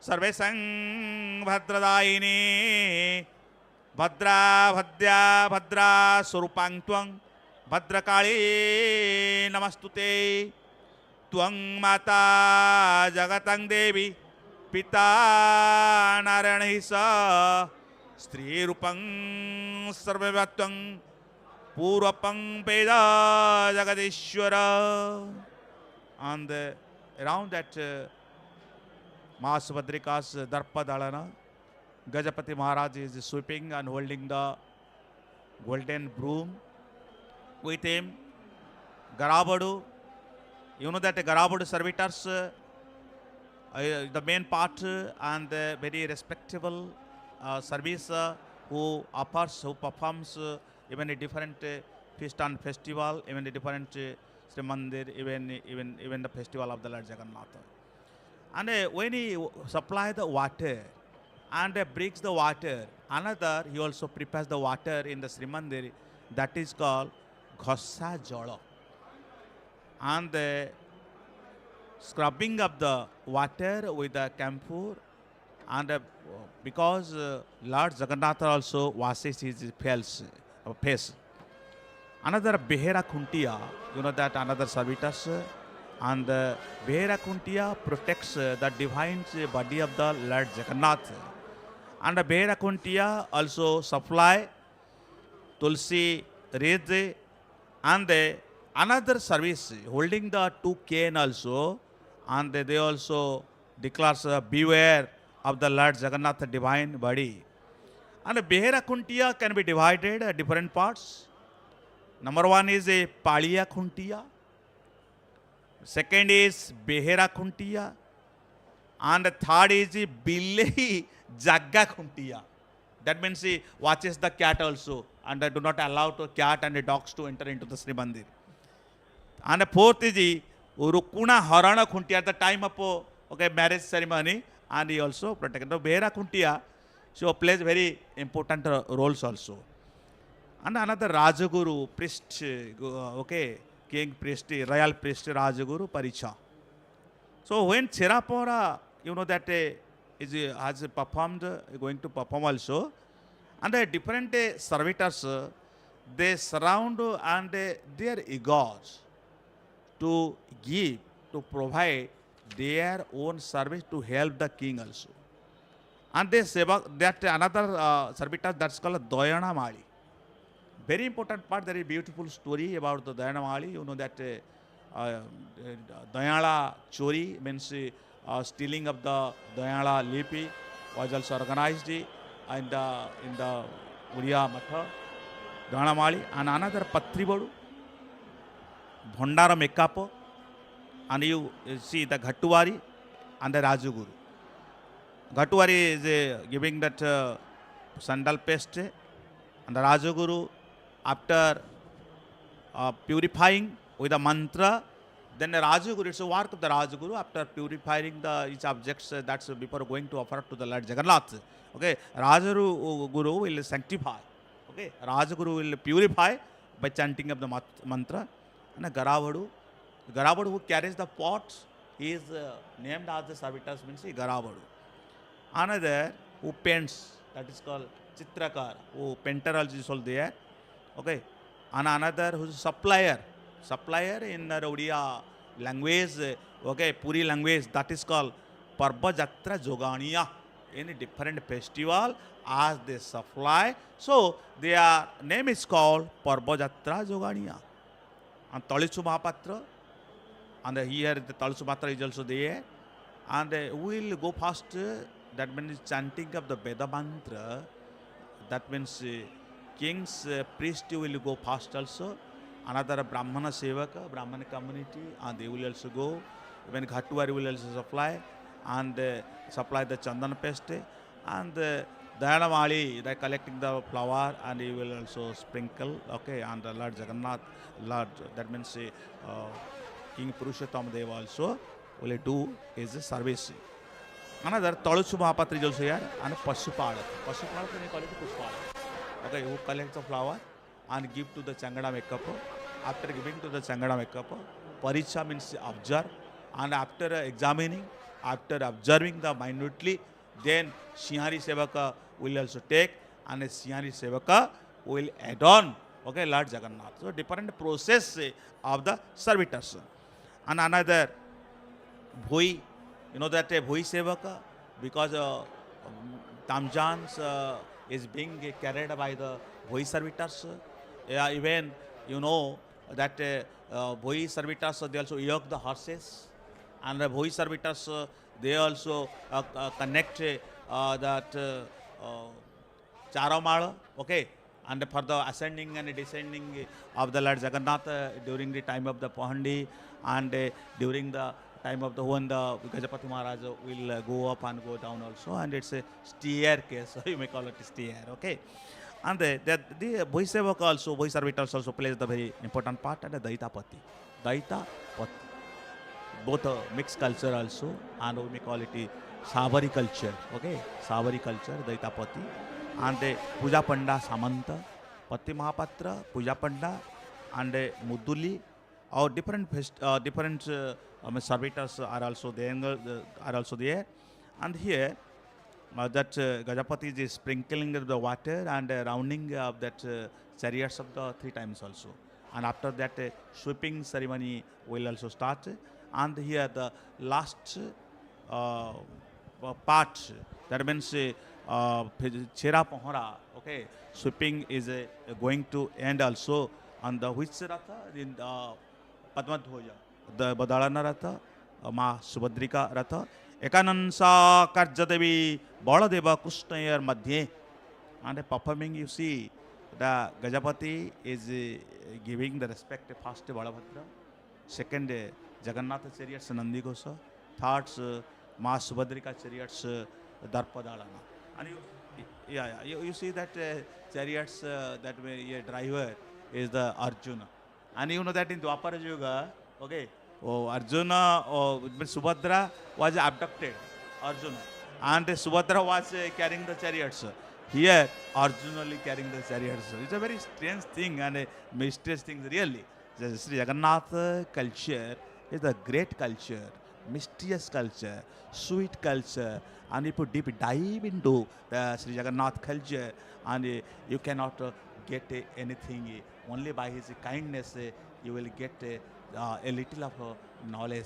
Sarvesang Bhadradayini Bhadra Bhadya Bhadra Surupang Twang Bhadrakali Namastute Twang Mata Jagatang Devi Pita Naranahisa Stri Rupang Sarvavatwang Purapang Peda Jagadishwara. And around that Mahasubhadrika's Darpa Dalana, Gajapati Maharaj is sweeping and holding the golden broom. With him, Garabadu. You know that Garabadu servitors, the main part and very respectable service who offers, who performs even a different feast and festival, even a different Srimandir, even the festival of the Lord Jagannath. And when he supplies the water and brings the water, another he also prepares the water in the Srimandir, that is called Ghassa Jala. And scrubbing of the water with the camphor, and because Lord Jagannath also washes his face. Another Behera Kuntiya, you know that another servitors, and Behera Kuntiya protects the divine body of the Lord Jagannath. And Behera Kuntiya also supply Tulsi Redhe, and another service holding the two cane also, and they also declares beware of the Lord Jagannath divine body. And Behera Kuntiya can be divided different parts. Number one is a Paliya Kuntiya. Second is Behera Kuntiya. And the third is a Bilehi Jagga Kuntiya. That means he watches the cat also, and do not allow the cat and the dogs to enter into the Srimandir. And the fourth is the Urukuna Harana Kuntiya at the time of marriage ceremony, and he also protected. The Behera Kuntiya, so plays very important roles also. And another Rajaguru, priest, king priest, royal priest, Rajaguru Paricha. So when Chirapora, you know that has performed, going to perform also, and the different servitors, they surround and their egos to give, to provide their own service to help the king also. And they say that another servitors, that's called Doyana Mali. Very important part, very beautiful story about the Doyana Mali. You know that Doyala Chori means stealing of the Doyala Lipi was also organized in the Uriya Matha, Doyana Mali. And another Patribodu, Bhondara Mekapo, and you see the Ghattuvari and the Rajaguru. Ghattuvari is giving that sandal paste, and the Rajaguru, after purifying with a mantra, then the Rajaguru, it's a work of the Rajaguru, after purifying each objects, that's before going to offer to the Lord Jagannath. Okay, Rajaguru will sanctify. Okay, Rajaguru will purify by chanting of the mantra. And a Garavadu who carries the pots, he is named as the servitors, means Garavadu. Another who paints, that is called Chitrakar, who painter also is all there. Okay, and another who is supplier in the Odia language, okay, Puri language, that is called Bahuda Yatra Joganiya. In a different festival, as they supply, so their name is called Bahuda Yatra Joganiya. And Talichu Mahapatra, and here the Talichu Mahapatra is also there, and we will go first, that means chanting of the Veda mantra, that means king's priest will go first also, another Brahmana Sevaka, Brahmana community, and they will also go, even Ghattuvari will also supply, and supply the Chandan paste, and Dayanamali, they collecting the flower and he will also sprinkle, okay, and the Lord Jagannath, Lord, that means King Purushottam Deva also will do his service. Another Taluchu Mahapatri also here and Pasupala. Pasupala they call it Puspala. Okay, who collects the flower and give to the Changada makeup. After giving to the Changada makeup, Paricha means observe, and after examining, after observing the minutely, then Sihari Sevaka will also take, and a Sihari Sevaka will add on, okay, Lord Jagannath. So different process of the servitors. And another Bhui, you know that a Bhui Sevaka, because Tamjans is being carried by the Bhui servitors. Even you know that Bhui servitors, they also yoke the horses, and the Bhui servitors, they also connect that Charamala, okay, and for the ascending and descending of the Lord Jagannath during the time of the Pahandi, and during the time of the when the Gajapati Maharaj will go up and go down also, and it's a staircase, so you may call it a stair, okay. And the Bhui Sevaka also, Bhui servitors also plays the very important part, and the Daitapati. Daitapati. Both mixed culture also, and we may call it a Savari culture, okay, Savari culture, Daitapati, and the Puja Panda Samanta, Pati Mahapatra, Puja Panda, and Muduli, or different servitors are also there, and here that Gajapati is sprinkling the water and rounding of that chariots of the 3 times also, and after that sweeping ceremony will also start. And here the last part, that means Chera Pohara, okay, sweeping is going to end also on the which Ratha? In Padmadhoja, the Badalana Ratha, Ma Subhadrika Ratha, Ekanansa Karjadevi, Baladeva Kushnayar Madhye, and performing, you see, the Gajapati is giving the respect first to Balabhadra, second Jagannath chariots Nandigosa, third Ma Subhadrika chariots Darpadalana. And you see that chariots that way driver is the Arjuna. And you know that in Dwapara Yuga, okay, Arjuna or Subhadra was abducted, Arjuna, and Subhadra was carrying the chariots. Here, Arjuna only carrying the chariots. It's a very strange thing and a mysterious thing, really. The Sri Jagannath culture is a great culture, mysterious culture, sweet culture, and if you deep dive into the Sri Jagannath culture, and you cannot get anything, only by his kindness you will get a little of knowledge,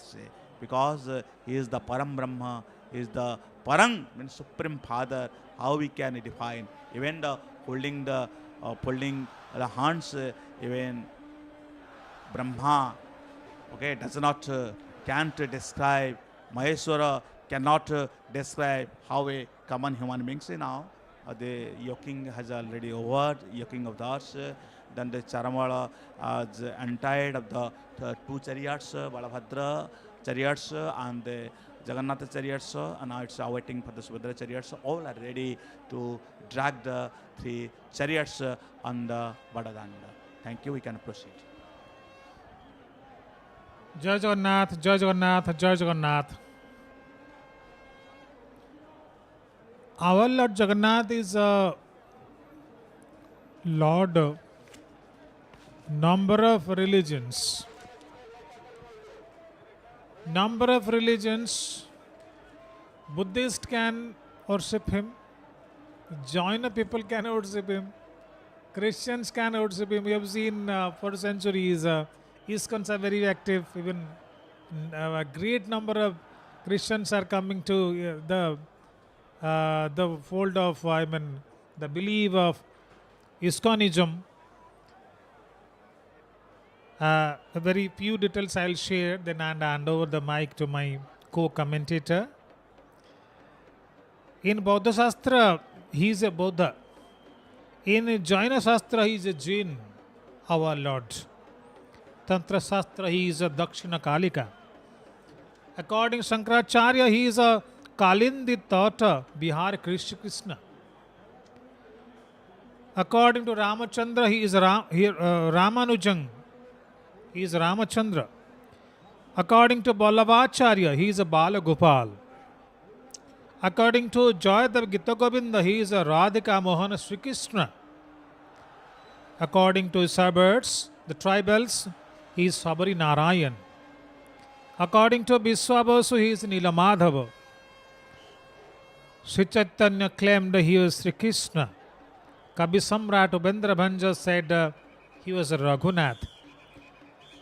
because he is the Param Brahma, he is the Parang, means Supreme Father. How we can define? Even the holding the hands, even Brahma, okay, does not can't describe. Maheshwara cannot describe how a common human being. See now, the yoking has already over, yoking of the horse. Then the Charamala is untied of the 2 chariots, Balabhadra chariots and the Jagannath chariots, and now it's awaiting for the Subhadra chariots. All are ready to drag the 3 chariots on the Badadanda. Thank you. We can proceed. Jai Jagannath, Jai Jagannath, Jai Jagannath. Our Lord Jagannath is a Lord number of religions. Number of religions, Buddhist can worship him, Jaina people can worship him, Christians can worship him. We have seen for centuries, ISKCONs are very active. Even a great number of Christians are coming to the fold of, the belief of ISKCONism. A very few details I'll share, then I'll hand over the mic to my co-commentator. In Bauddha Shastra, he is a Buddha. In Jaina Shastra, he is a Jain, our Lord. Tantra Shastra, he is a Dakshina Kalika. According to Shankaracharya, he is a Kalindi Tata, Bihar Krishna. According to Ramachandra, he is Ramanujang. He is Ramachandra. According to Balabhacharya, he is a Balagopal. According to Joyadav Gita Govinda, he is a Radhika Mohana Sri Krishna. According to suburbs, the tribals, he is Sabari Narayan. According to Biswabasu, he is Nilamadhava. Sri Chaitanya claimed he was Sri Krishna. Kabi Samrat Ubendra Bhanja said he was a Raghunath.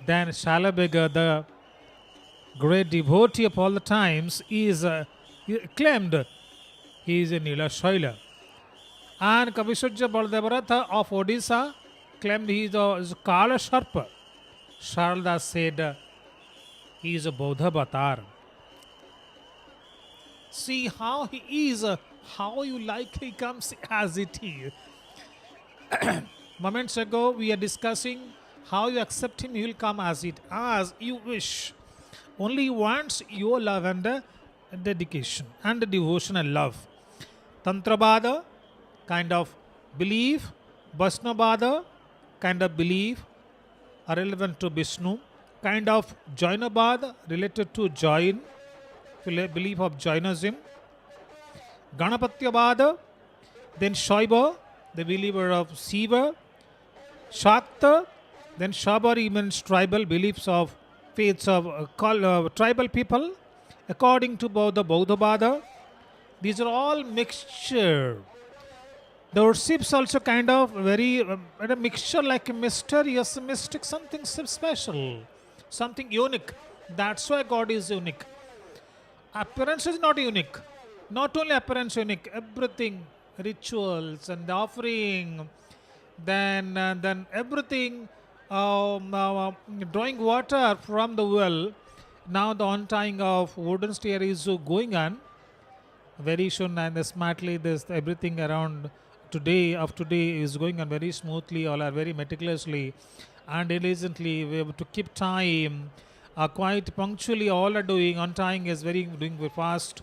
Then Shalabhega, the great devotee of all the times, he claimed he is a Nila Shaila. And Kavishujya Baldevaratha of Odisha claimed he is a Kala Sharpa. Sharda said he is a Bodha Avatar. See how he is, how you like he comes as it is. Moments ago we are discussing how you accept him, he will come as you wish. Only he wants your love and dedication and devotion and love. Tantrabada, kind of belief. Vaishnavada, kind of belief are relevant to Vishnu. Kind of Jainabada, related to Jain, belief of Jainism. Ganapatyabada, then Shaiva, the believer of Shiva. Shakta, then Shabari means tribal beliefs of faiths of tribal people. According to the Bahuda, these are all mixture. The worships also kind of very a mixture, like a mysterious, mystic, something special, something unique. That's why God is unique. Appearance is not unique. Not only appearance unique, everything, rituals and the offering, then everything, drawing water from the well. Now the untying of wooden stair is going on very soon, and smartly this everything around today is going on very smoothly, all are very meticulously and diligently. We have to keep time, quite punctually all are doing. Untying is doing very fast.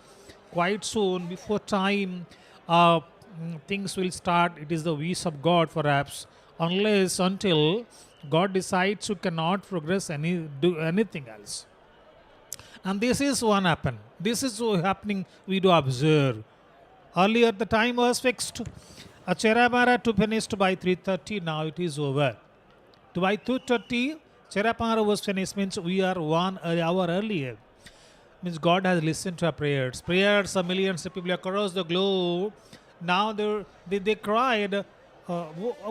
Quite soon, before time, things will start. It is the wish of God, perhaps, until God decides you cannot progress do anything else. And this is one happen. This is happening. We do observe. Earlier the time was fixed. A Cheramara to finished by 3:30. Now it is over. By 2:30, Cheramara was finished. Means we are 1 hour earlier. Means God has listened to our prayers. Prayers of millions of people across the globe. Now they cried.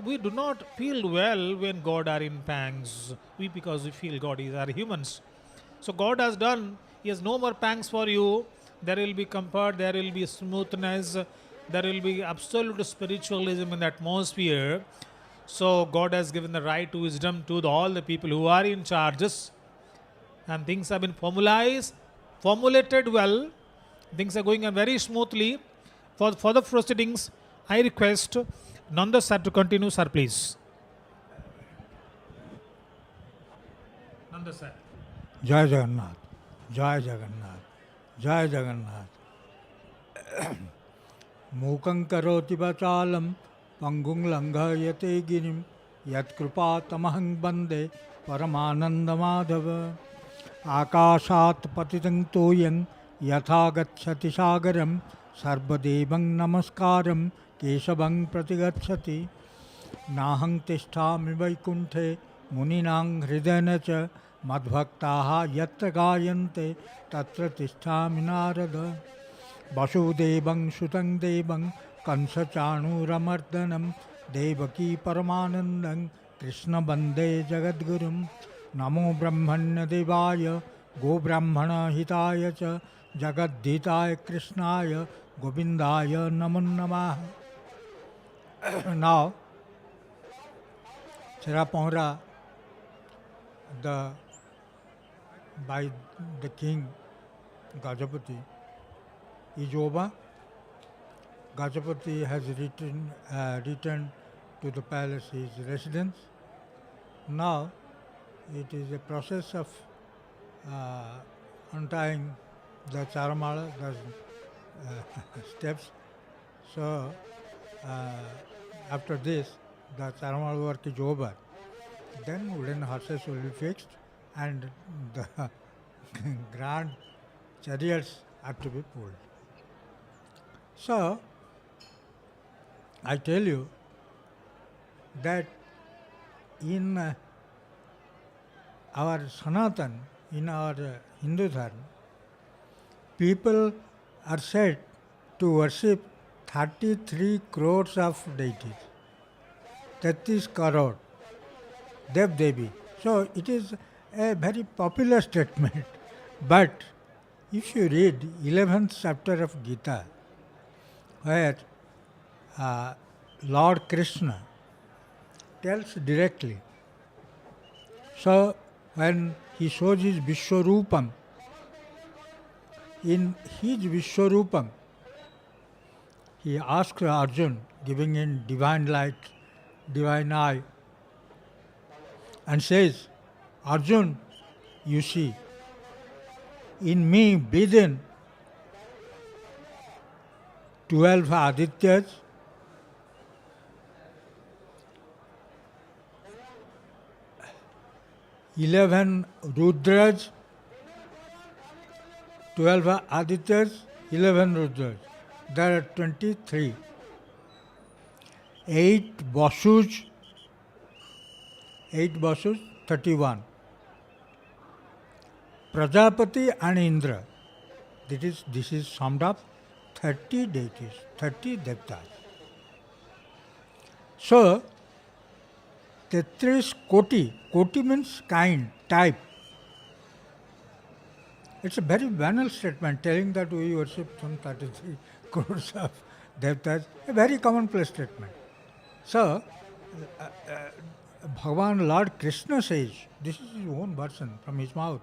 We do not feel well when God are in pangs. Because we feel God is our humans. So God has done. He has no more pangs for you. There will be comfort. There will be smoothness. There will be absolute spiritualism in the atmosphere. So God has given the right wisdom to all the people who are in charges. And things have been formulated well. Things are going on very smoothly. For the proceedings, I request Nanda sir to continue, sir, please. Nanda sir. Jai Jagannath, Jai Jagannath, Jai Jagannath. Mukhaṁ karoti vachalam pangung langhayate girim yat kripa tamahaṁ bande paramananda madhava akashat patitam toyam yatha gacchati sagaram sarvadevang namaskaram keshavam pratigacchati nahaṁ tisthami vaikunthe muninang hridayana cha madbhaktaha yatra gayante tatra tisthami narada Vasudevang Sutang Devang Kansa Chanuramardanam Devaki Paramanandam Krishna Bande Jagadgurum Namo Brahmanya Devaya Go Brahmana Hitaya Cha Jagaddhitaya Krishnaya Govindaya Namo Namah. Now, Cheraponra, by the king Gajapati, is over. Gajapati has returned to the palace, his residence. Now it is a process of untying the charamala, the steps. So after this, the ceremonial work is over, then wooden horses will be fixed and the grand chariots are to be pulled. So, I tell you that in our Sanatan, in our Hindu Dharma, people are said to worship 33 crores of deities. 33 crore, Dev Devi. So it is a very popular statement. But if you read 11th chapter of Gita, where Lord Krishna tells directly, so when he shows his Vishwarupam, in his Vishwarupam, he asks Arjun, giving him divine light, divine eye, and says, Arjun, you see, in me within 12 Adityas, 11 Rudras, 12 Adityas, 11 Rudras. There are 23. 8 Vasus, 31. Prajapati and Indra. This is summed up 30 deities, 30 devtas. So, 33 koti means kind, type. It's a very banal statement telling that we worship some 33 crores of devtas, a very commonplace statement. So, Bhagavan Lord Krishna says, this is his own version from his mouth,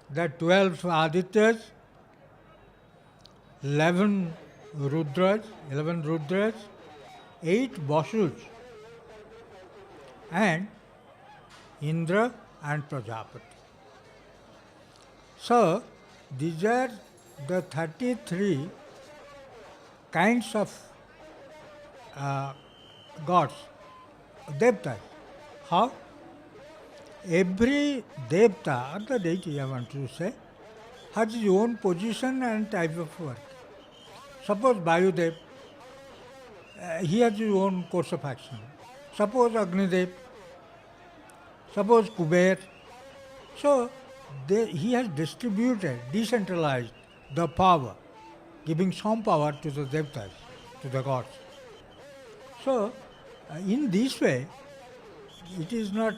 that 12 Adityas, 11 Rudras, 8 Vasus, and Indra and Prajapati. So, these are the 33 kinds of gods, devtas. How? Every devta, or the deity I want to say, has his own position and type of work. Suppose Vayudev, he has his own course of action. Suppose Agnidev, suppose Kuber. So, he has distributed, decentralized the power, giving some power to the devtas, to the gods. So, in this way, it is not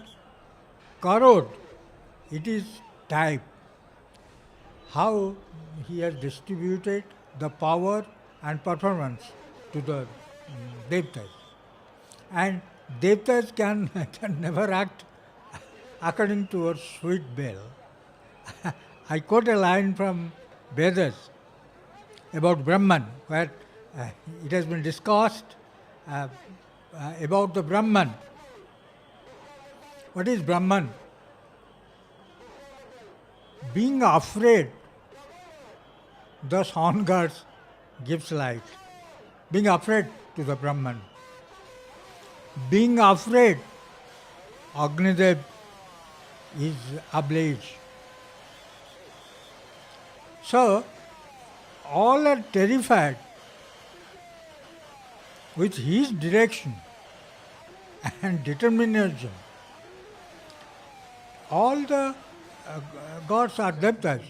crore, it is type. How he has distributed the power and performance to the devtas. And devtas can never act according to a sweet bell. I quote a line from Vedas about Brahman, where it has been discussed about the Brahman. What is Brahman? Being afraid, the sun gods gives light. Being afraid to the Brahman. Being afraid, Agnidev is ablaze. So, all are terrified with his direction and determination. All the gods are devtas,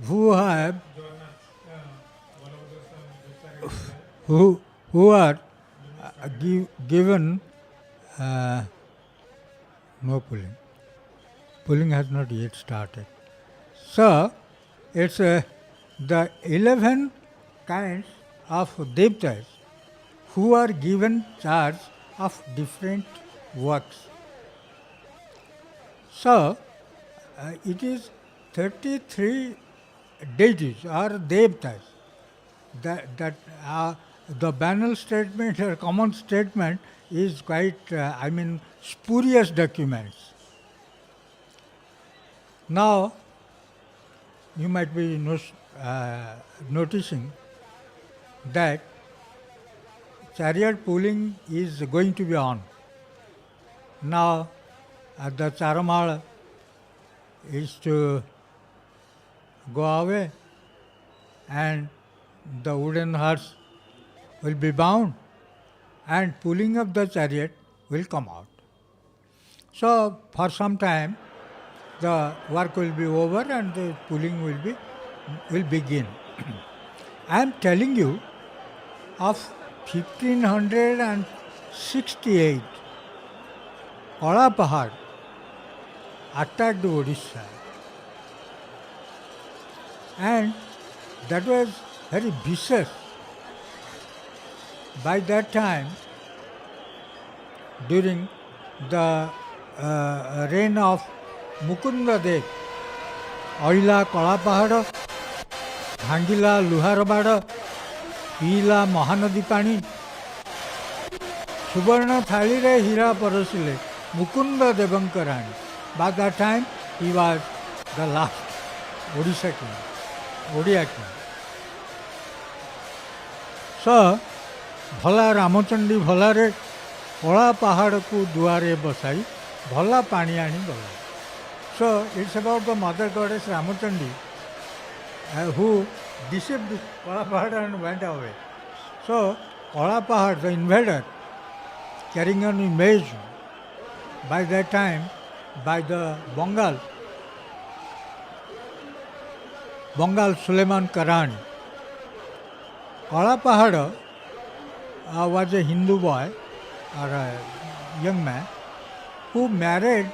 who have who are given no pulling. Pulling has not yet started. So, it's the 11 kinds of devtas who are given charge of different works. So, it is 33 deities or devtas. The banal statement or common statement is quite, spurious documents. Now, you might be noticing that chariot pulling is going to be on. Now the Charamal is to go away and the wooden horse will be bound and pulling of the chariot will come out. So for some time the work will be over and the pulling will begin. I am telling you of 1568 Kala Pahad attacked Odisha, and that was very vicious. By that time, during the reign of Mukunda Dev, Oila Kala Pahad, Hangila Luharabada, Pila Mahanadi Pani, Subarna Thalire Hira Parasile, Mukunda Devankarani. By that time, he was the last Odisha king, Odia king. So, भला रामचंडी भलारे कला पहाड़ को दुआरे बसाई भला पानी आनी गला. So, it's about the mother goddess Ramachandi who deceived Kala Pahad and went away. So, Kala Pahad, the invader, carrying an invasion, by that time, by the Bengal Suleiman Karani. Kala Pahad was a Hindu boy or a young man who married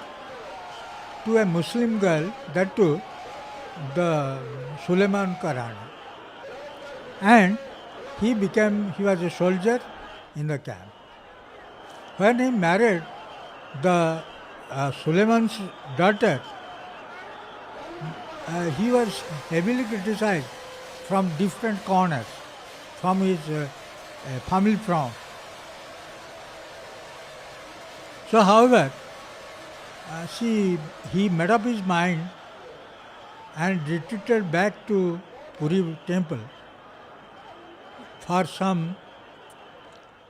to a Muslim girl, that too the Suleiman Karani, and he was a soldier in the camp. When he married the Suleiman's daughter, he was heavily criticized from different corners, from his family front. So, however, he made up his mind and retreated back to Puri temple for some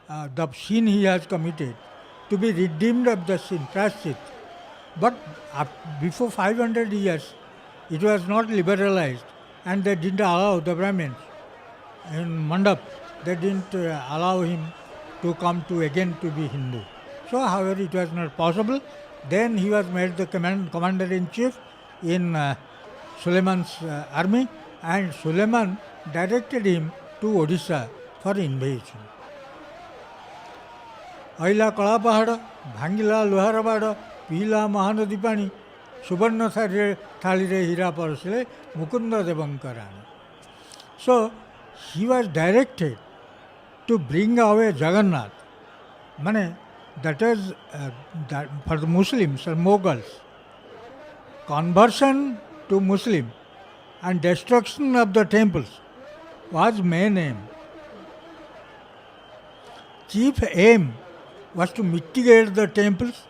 the sin he has committed, to be redeemed of the sin, prashchit. But before 500 years, it was not liberalized, and they didn't allow the Brahmins in Mandap. They didn't allow him to come to again to be Hindu. So, however, it was not possible. Then he was made the commander-in-chief in Suleiman's army, and Suleiman directed him to Odisha for invasion. Oila Kala Pahad, Bhangila Luharabada, Pila Mahanadi Pani, Subarna Thalire Hira Parasile, Mukunda Devankarani. So, he was directed to bring away Jagannath. That is that for the Muslims or Mughals. Conversion to Muslim and destruction of the temples was main aim. Chief aim was to mitigate the temples,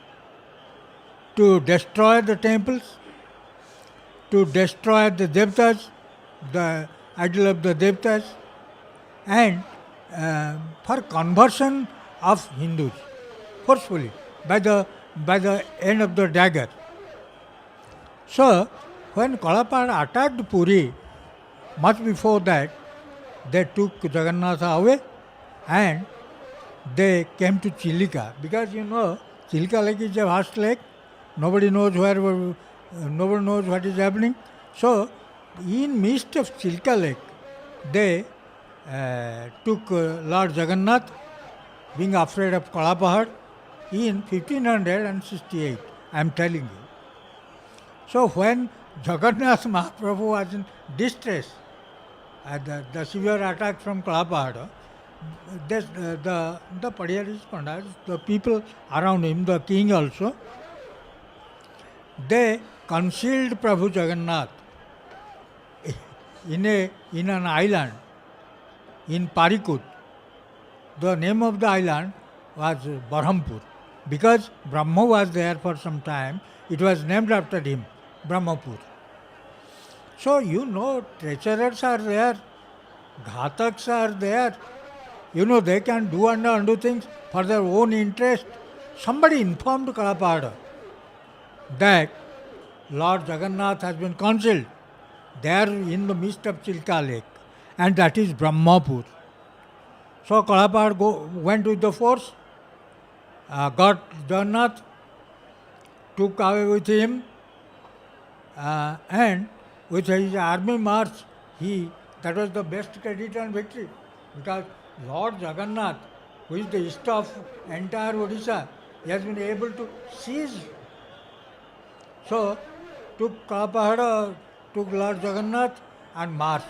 to destroy the temples, to destroy the Devtas, the idol of the Devtas, and for conversion of Hindus forcefully by the end of the dagger. So, when Kala Pahad attacked Puri, much before that, they took Jagannath away and they came to Chilika, because Chilika Lake is a vast lake. Nobody knows what is happening. So, in midst of Chilka Lake, they took Lord Jagannath, being afraid of Kala Pahad, in 1568. I am telling you. So, when Jagannath Mahaprabhu was in distress at the severe attack from Kala Pahad, the Padyaris, Pandas, the people around him, the king also, they concealed Prabhu Jagannath in an island in Parikut. The name of the island was Barhampur. Because Brahma was there for some time, it was named after him, Brahmapur. So, treacherers are there, ghataks are there, they can do and undo things for their own interest. Somebody informed Kalapada that Lord Jagannath has been concealed there in the midst of Chilka lake, and that is Brahmapur. So Kalapad went with the force, got Jagannath, took away with him, and with his army march, that was the best credit and victory, because Lord Jagannath, who is the east of entire Odisha, he has been able to seize. So took Kalapahada, took Lord Jagannath and marched.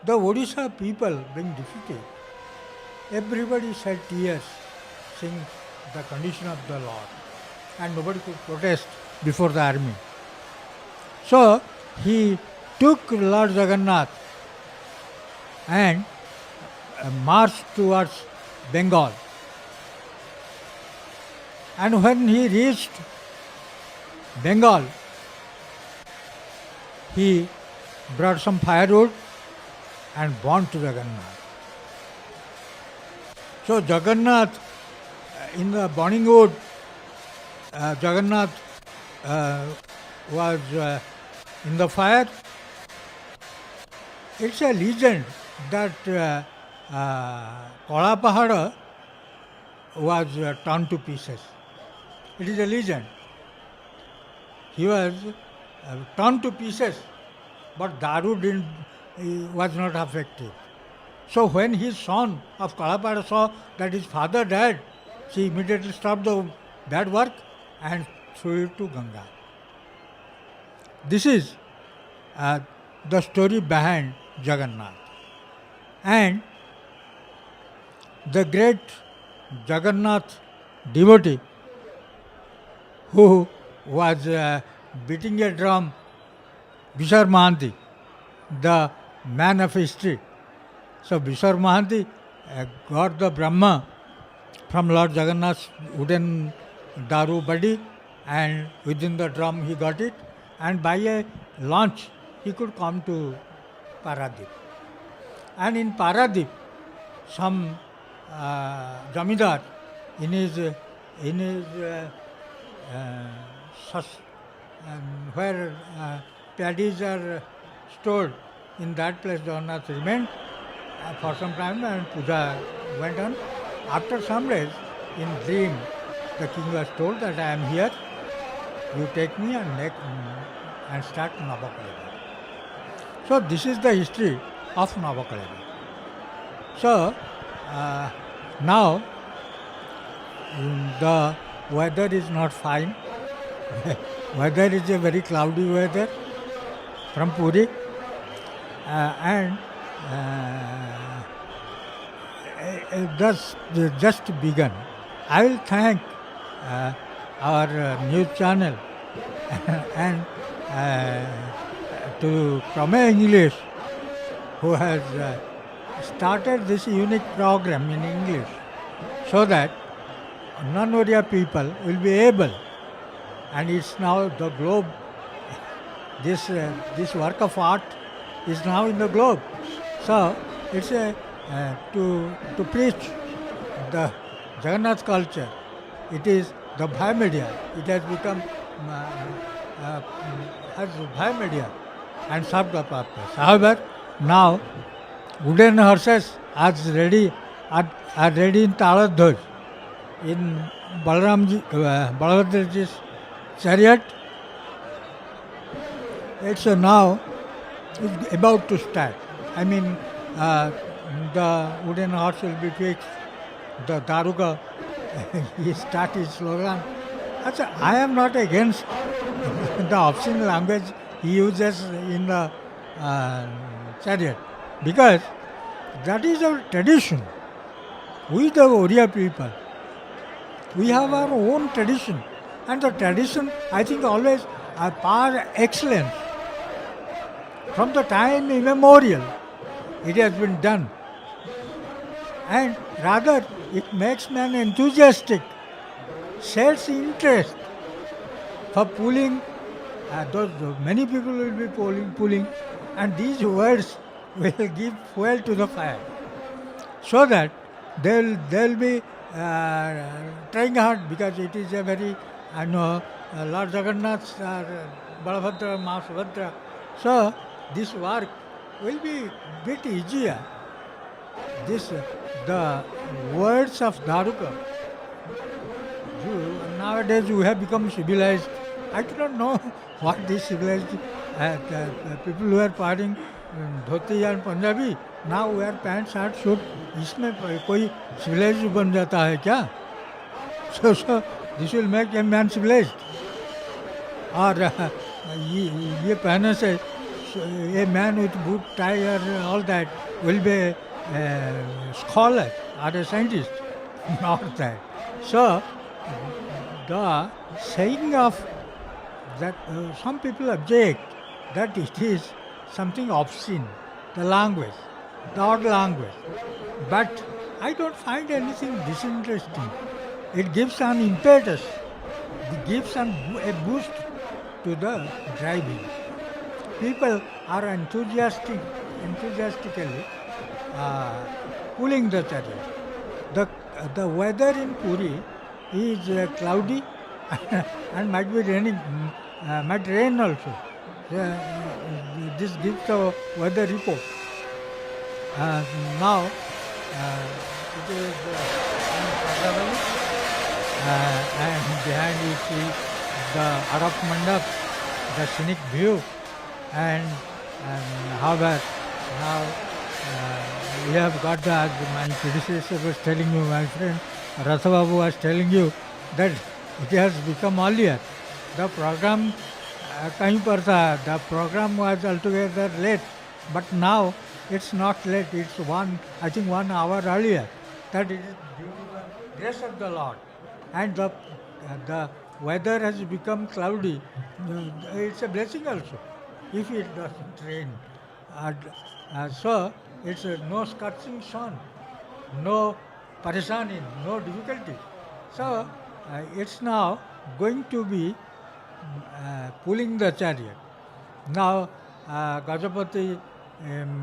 The Odisha people being defeated, everybody shed tears, seeing the condition of the Lord, and nobody could protest before the army. So he took Lord Jagannath and marched towards Bengal. And when he reached Bengal, he brought some firewood and burnt Jagannath. So Jagannath, in the burning wood, Jagannath was in the fire. It's a legend that Kalapahada was torn to pieces. It is a legend. He was torn to pieces, but Daru was not affected. So when his son of Kalapahada saw that his father died, he immediately stopped the bad work and threw it to Ganga. This is the story behind Jagannath. And the great Jagannath devotee who was beating a drum, Vishar Mahanti, the man of history. So Vishar Mahanti got the Brahma from Lord Jagannath's wooden daru body, and within the drum he got it, and by a launch he could come to Paradip. And in Paradip, some Jamidar in his where paddies are stored, in that place Jagannath remained for some time, and puja went on. After some days, in dream, the king was told that I am here, you take me and start Navakaleva. So this is the history of Navakaleva. So now the weather is not fine. Weather is a very cloudy weather from Puri, and thus just begun. I will thank our news channel and to Prameya English, who has started this unique program in English, so that non-Oriya people will be able, and it's now the globe, this work of art is now in the globe. So it's to preach the Jagannath culture. It is the Bhai media. It has become has Bhai media and served the purpose. However, now wooden horses are ready in Taladhoj, in Balabhadra's chariot. It's now about to start. I mean, the wooden horse will be fixed. The Daruga, he start his slogan. I am not against the obscene language he uses in the chariot, because that is our tradition. We the Oriya people, we have our own tradition, and the tradition, I think, always par excellence. From the time immemorial, it has been done, and rather it makes man enthusiastic, sets interest for pulling. Many people will be pulling, and these words will give fuel to the fire. so that they'll be trying hard, because it is a very, I know, Lord Jagannath, Balabhadra, Ma Subhadra. So this work will be bit easier. The words of Dharuka. Nowadays we have become civilized. I do not know what this civilized people who are wearing dhoti and Punjabi, now wear pants, shirt, suit. इसमें कोई civilized बन जाता है क्या? So this will make a man civilized. और ये पहनने से a man with boot tie or all that will be a scholar or a scientist. Not that. So the saying of that some people object that it is something obscene, the language, the odd language. But I don't find anything disinteresting. It gives an impetus, it gives a boost to the driving. People are enthusiastically pulling the chariot. The weather in Puri is cloudy and might be raining, might rain also. This gives the weather report. Now it is and behind you see the Arab Mandap, the scenic view, and however now we have got the, as my predecessor was telling you, my friend Rathababu was telling you, that it has become earlier. The program kahin par tha, the program was altogether late, but now it's not late, it's 1 hour earlier. That is due to the grace of the Lord. And the weather has become cloudy. It's a blessing also, if it doesn't rain. So it's no scorching sun, no parishani, no difficulty. So it's now going to be pulling the chariot. Now Gajapati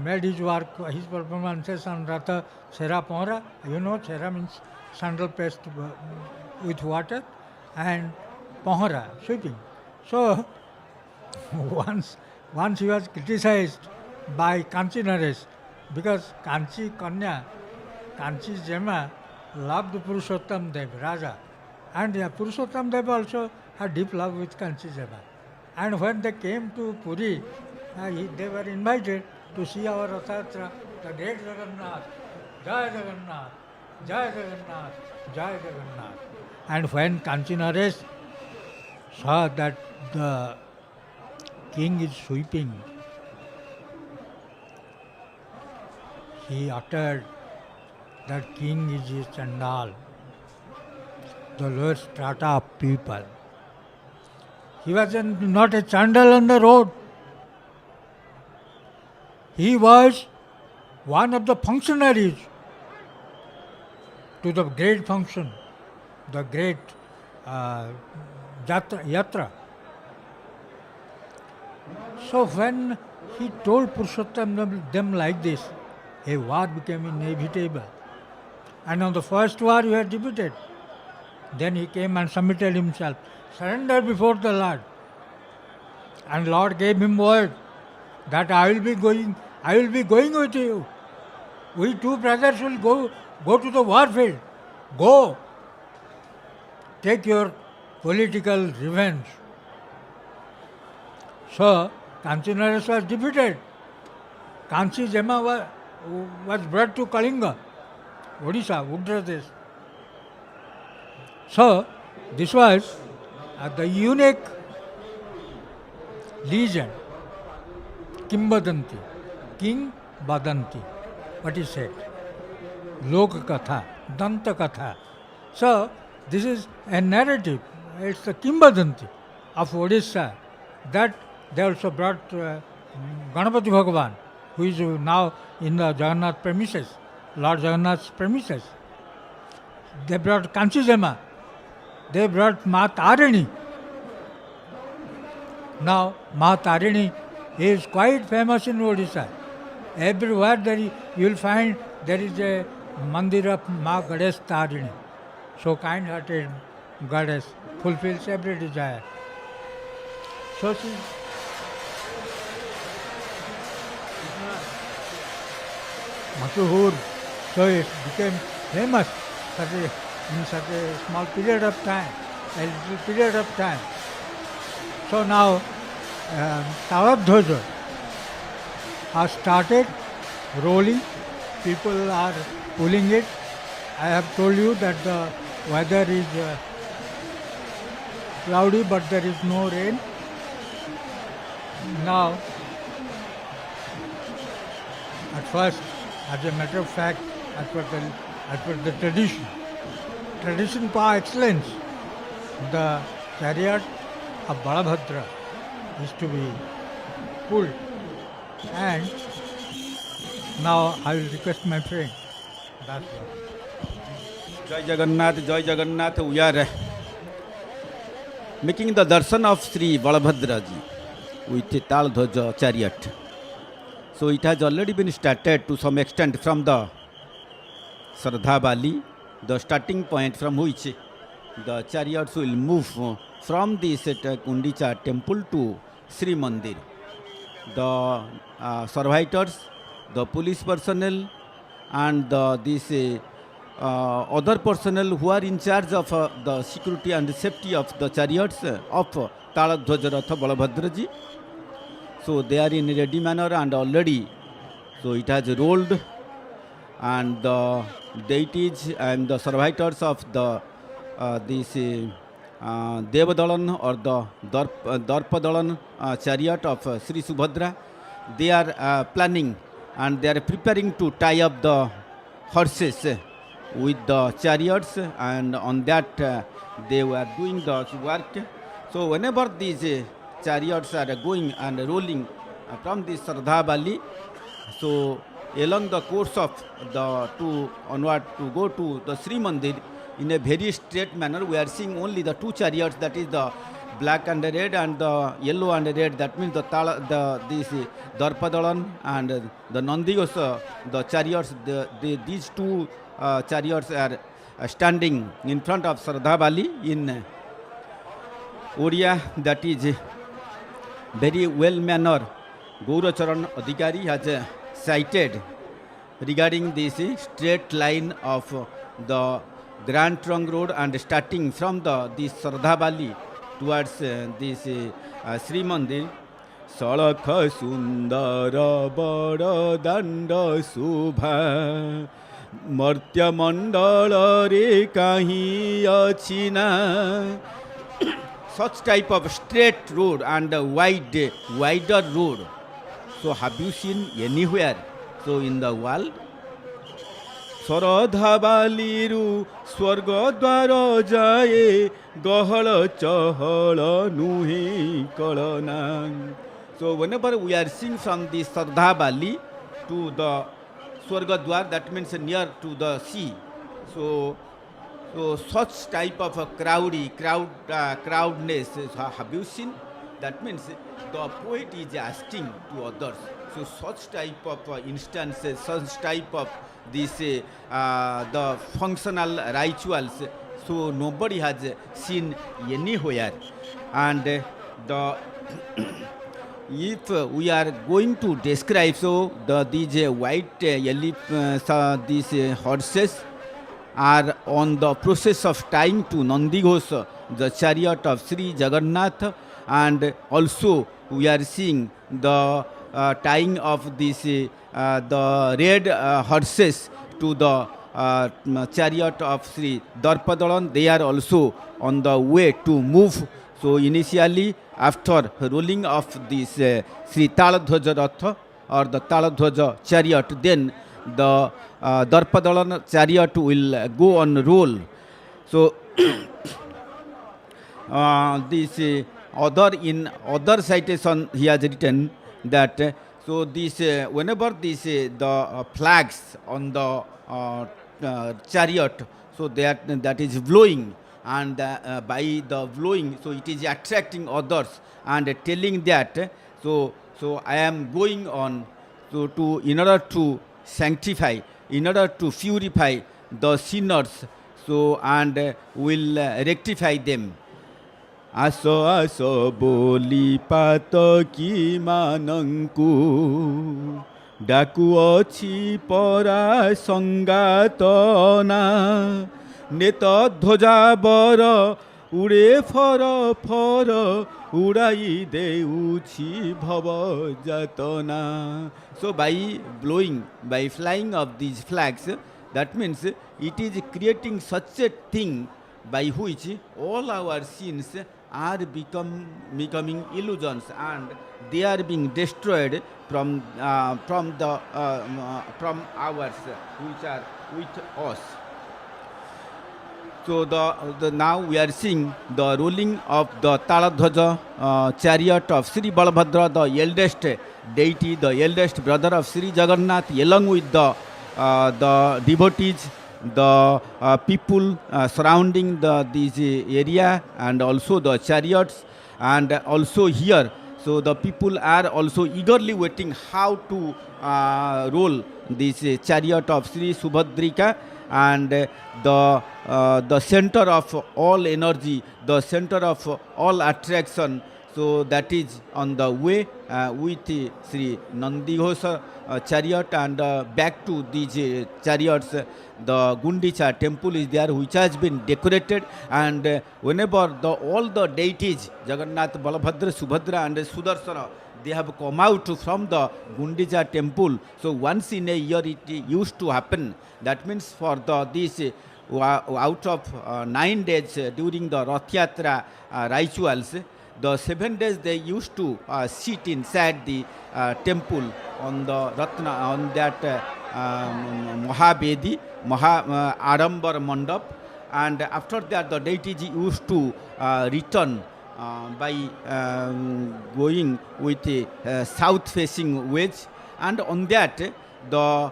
made his work, his performances on Ratha Chera Pohra. You know, Chera means sandal paste with water, and Pohra, sweeping. So once he was criticized by Kanchi Naresh, because Kanchi Kanya, Kanchi Jema loved Purushottam Dev, Raja. And Purushottam Dev also had deep love with Kanchi Jema. And when they came to Puri, they were invited to see our Rath Yatra, the great Jagannath, Jai Jagannath, Jai Jagannath, Jai Jagannath. And when Kanchi Naresh saw that the king is sweeping, he uttered that king is a Chandal, the lower strata of people. He was not a Chandal on the road. He was one of the functionaries to the great function, the great Yatra. So when he told Purushottam them like this, a war became inevitable. And on the first war he had defeated. Then he came and submitted himself, surrendered before the Lord. And Lord gave him word that I will be going with you. We two brothers will go to the war field. Go. Take your political revenge. So Kanchi Naresh was defeated. Kanchi Jema was brought to Kalinga, Odisha, Udradesh. So this was the unique legend, Kimbadanti, King Badanti, what he said, Lok Katha, Danta Katha. So this is a narrative, it's the Kimbadanti of Odisha, that they also brought Ganapati Bhagavan, who is now in the Jagannath premises, Lord Jagannath's premises. They brought Kanchi Jema, they brought Ma Tarini. Now Ma Tarini is quite famous in Odisha. Everywhere you will find there is a Mandir of Ma Ganesh Tarini. So kind-hearted goddess fulfills every desire. So she Masuhur, so it became famous in such a small period of time, a little period of time. So now Taladhwaja has started rolling. People are pulling it. I have told you that the weather is cloudy, but there is no rain. Now, at first, as a matter of fact, as per the tradition par excellence, the chariot of Balabhadra is to be pulled. And now I will request my friend. That's all. Jai Jagannath, Jai Jagannath. We are making the darshan of Sri Balabhadra ji with the Taladhwaja chariot. So it has already been started to some extent from the Shraddha Bali, the starting point from which the chariots will move from this Gundicha Temple to Srimandir. The servitors, the police personnel, and these other personnel who are in charge of the security and safety of the chariots of Taladhwaja Ratha Balabhadra ji. So they are in a ready manner and already, so it has rolled, and the deities and the servitors of the this Devadalan or the Darpadalan chariot of Sri Subhadra, they are planning and they are preparing to tie up the horses with the chariots, and on that they were doing the work. So whenever these chariots are going and rolling from the Shraddha Bali, so along the course of the two onward to go to the Srimandir in a very straight manner, we are seeing only the two chariots, that is the black and the red and the yellow and the red. That means this Darpadalan and the Nandighosa, the chariots, these two chariots are standing in front of Shraddha Bali in Odia, that is very well mannered. Gauracharan Adhikari has cited regarding this straight line of the Grand Trunk Road and starting from this Shraddha Bali towards this Sri Mandir. Salakha Sundara Bada Danda Subha Martya Mandala Re Kahi Achina. Such type of straight road and wider road. So have you seen anywhere? So in the world? Shraddha Baliru Swargadwara Jaye Gahala Chahala Nuhi Kalana. So whenever we are seeing from the Shraddha Bali to the Swargadwar, that means near to the sea. So such type of a crowdness, have you seen? That means the poet is asking to others. So such type of instances, such type of this the functional rituals, so nobody has seen anywhere. And the if we are going to describe, so these white these horses are on the process of tying to Nandighosa, the chariot of Sri Jagannath, and also we are seeing the tying of this the red horses to the chariot of Sri Darpadalan. They are also on the way to move. So initially, after rolling off this Sri Taladhwaja Ratha or the Taladhwaja chariot, then the Darpadalan chariot will go on roll. So this other citation he has written that so this whenever this the flags on the chariot, so that is blowing, and by the blowing, so it is attracting others and telling that so I am going on, so in order to sanctify in order to purify the sinners, so and will rectify them. Aso aso boli pato ki mananku Daku ochi pora sangatona Neta dhoja bora Ude fara fara Udai deuchi bhava jatona. So by blowing, by flying of these flags, that means it is creating such a thing by which all our sins are becoming illusions, and they are being destroyed from ours which are with us. So now we are seeing the rolling of the Taladhwaja chariot of Sri Balabhadra, the eldest deity, the eldest brother of Sri Jagannath, along with the devotees, the people surrounding this area, and also the chariots, and also here. So the people are also eagerly waiting how to roll this chariot of Sri Subhadrika, and the center of all energy, the center of all attraction. So that is on the way with Sri Nandihosha chariot, and back to these chariots, the Gundicha Temple is there, which has been decorated, and whenever all the deities, Jagannath, Balabhadra, Subhadra and Sudarsana, they have come out from the Gundicha Temple. So once in a year it used to happen. That means for this out of 9 days during the Rath Yatra rituals, the 7 days they used to sit inside the temple on the Ratna, on that Mahabedi, Adambar Mandap, and after that the deities used to return by going with a south facing ways, and on that the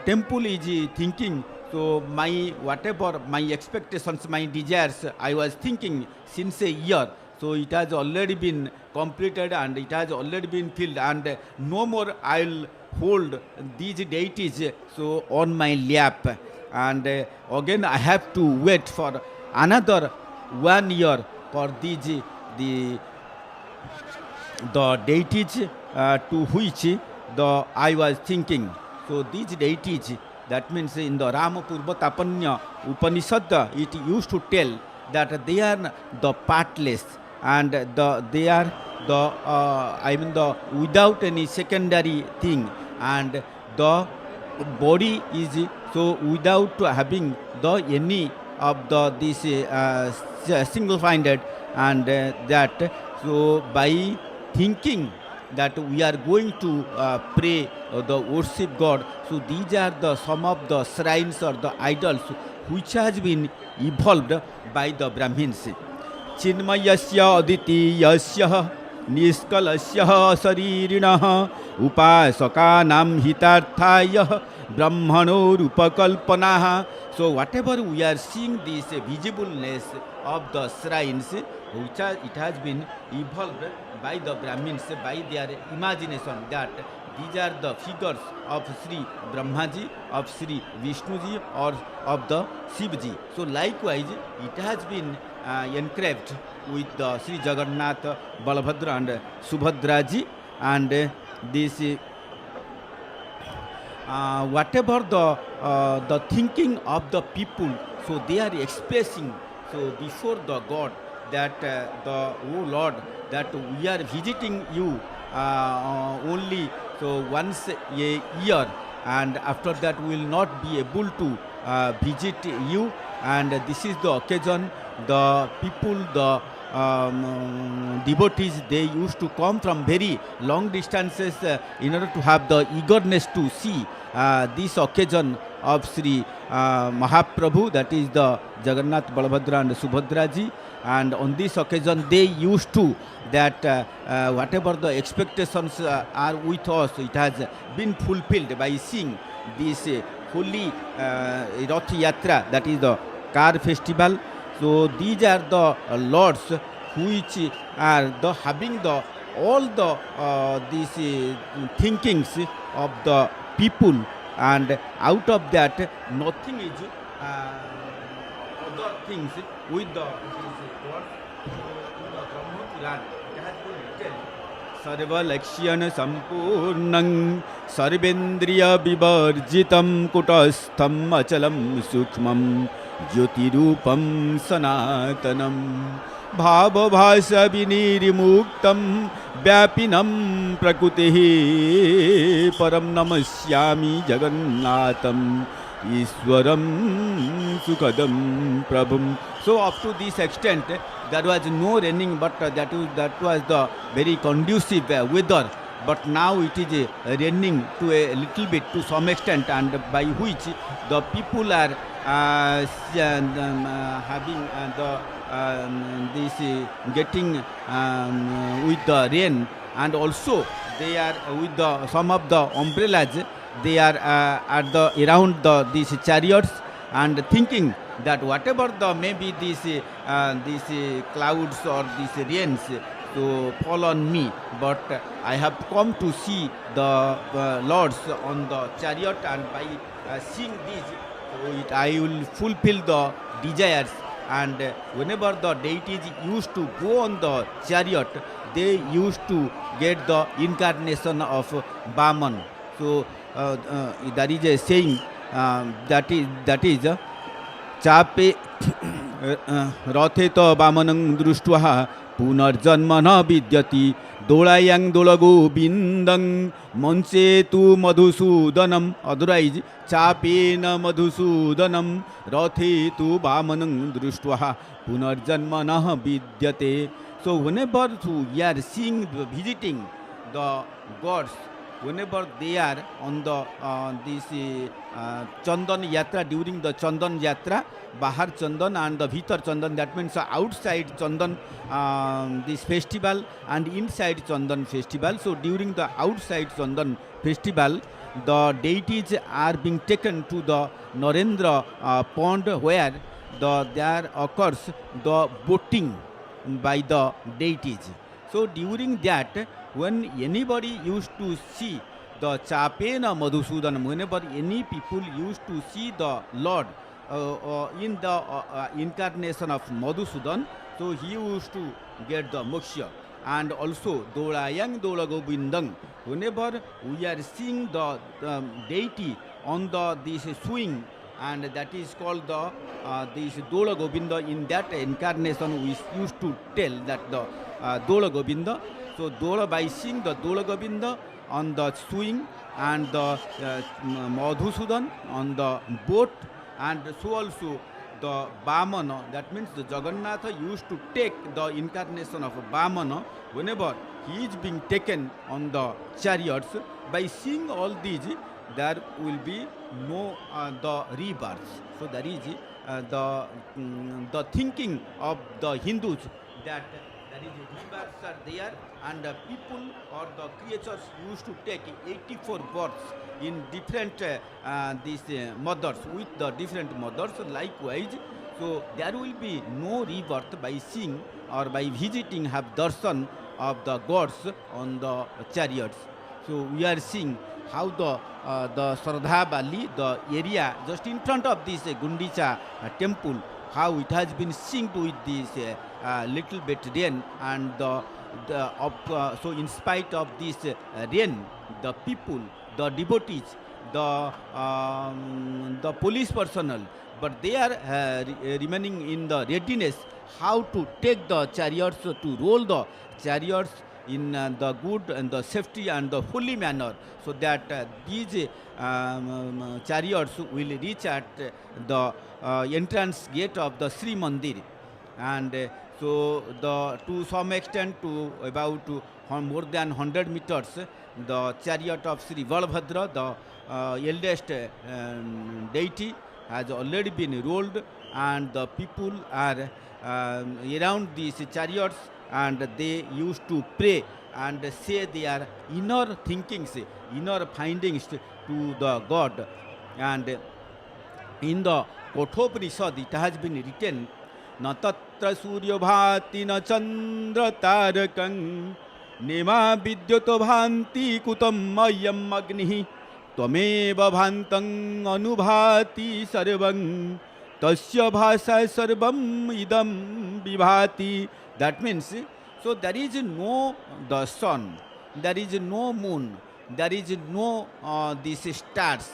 temple is thinking, so my whatever my expectations, my desires, I was thinking since a year, so it has already been completed and it has already been filled, and no more I'll hold these deities so on my lap, and again I have to wait for another 1 year for these the deities to which I was thinking. So these deities, that means in the Ramapurva Tapanya Upanishad, it used to tell that they are the partless, and they are the without any secondary thing, and the body is so without having any of this single-minded, and that so by thinking that we are going to pray the worship God, so these are the some of the shrines or the idols which has been evolved by the Brahmins. Chinmayasya aditiyasya niskalasya saririnaha upasakanam hitarthaya brahmano rupakalpanaha. So whatever we are seeing this visibleness of the shrines, which it has been evolved by the Brahmins, by their imagination, that these are the figures of Sri Brahmaji, of Sri Vishnuji, or of the Shivji. So likewise, it has been engraved with the Sri Jagannath, Balabhadra and Subhadraji, and this whatever the thinking of the people, so they are expressing so before the God that oh Lord, that we are visiting you only so once a year, and after that we will not be able to visit you, and this is the occasion. The people, the devotees, they used to come from very long distances in order to have the eagerness to see this occasion of Sri Mahaprabhu, that is the Jagannath, Balabhadra and Subhadraji. And on this occasion they used to that whatever the expectations are with us, it has been fulfilled by seeing this holy Rath Yatra, that is the car festival. So these are the lords which are having all the these thinkings of the people, and out of that nothing is other things with the words. In the Brahma Puran, it has been written, Sarva Lakshyan Sampurnang Sarvendriya Vivarjitam Kutastham Achalam Sukmam Jyotirupam Sanatanam Bhava Bhasa Vinirmuktam Vyapinam Prakutihi Param Namasyami Jagannatham Iswaram Sukadam Prabhum. So up to this extent there was no raining, but that was the very conducive weather. But now it is raining to a little bit, to some extent, and by which the people are having this getting with the rain, and also they are with the some of the umbrellas. They are at the around these chariots and thinking that whatever the maybe these clouds or these rains to fall on me, but I have come to see the lords on the chariot, and by seeing this, so I will fulfill the desires. And whenever the deities used to go on the chariot, they used to get the incarnation of Vaman. So that is a saying that is Chape Ratheta Vamanang Društva Punarjanmana Vidyati Dolayang Dolago Bindang Monsetu Madhusudanam. Otherwise, Chapena Madhusudanam Rathetu Vamanang Društva Punarjanmana Vidyate. So whenever you are seeing, visiting the gods, whenever they are on the this Chandan Yatra, during the Chandan Yatra, Bahar Chandan and the Bhitar Chandan, that means outside Chandan this festival and inside Chandan festival. So during the outside Chandan festival, the deities are being taken to the Narendra pond, where there occurs the boating by the deities. So during that, when anybody used to see the Chapena Madhusudanam, whenever any people used to see the Lord in the incarnation of Madhusudan, so he used to get the moksha. And also Dolayang Dola Govindang, whenever we are seeing the deity on this swing, and that is called the this Dola Govinda, in that incarnation we used to tell that the Dola Govinda. So Dola, by seeing the Dola Govinda on the swing and the Madhusudan on the boat, and so also the Vamana, that means the Jagannatha used to take the incarnation of Vamana whenever he is being taken on the chariots. By seeing all these, there will be no the rebirth. So that is the thinking of the Hindus, that there is rebirths are there, and people or the creatures used to take 84 births in different these mothers, with the different mothers. Likewise, so there will be no rebirth by seeing or by visiting, have darshan of the gods on the chariots. So we are seeing how the Shraddha Valley, the area just in front of this Gundicha Temple, how it has been synced with this little bit rain, and so in spite of this rain, the people, the devotees, the police personnel, but they are remaining in the readiness how to take the chariots, to roll the chariots in the good and the safety and the holy manner, so that these chariots will reach at the entrance gate of the Srimandir. And so to some extent, to about more than 100 meters, the chariot of Sri Balabhadra, the eldest deity, has already been rolled, and the people are around these chariots, and they used to pray and say their inner thinkings, inner findings to the God. And in the Kathopanishad, it has been written, Na tatra surya bhati na chandra tarakang nema vidyato bhanti kutam mayam agnihi त्वमेव भान्तं अनुभाति सर्वं tasya bhasa sarvam idam vibhati. That means, so there is no the sun, there is no moon, there is no these stars,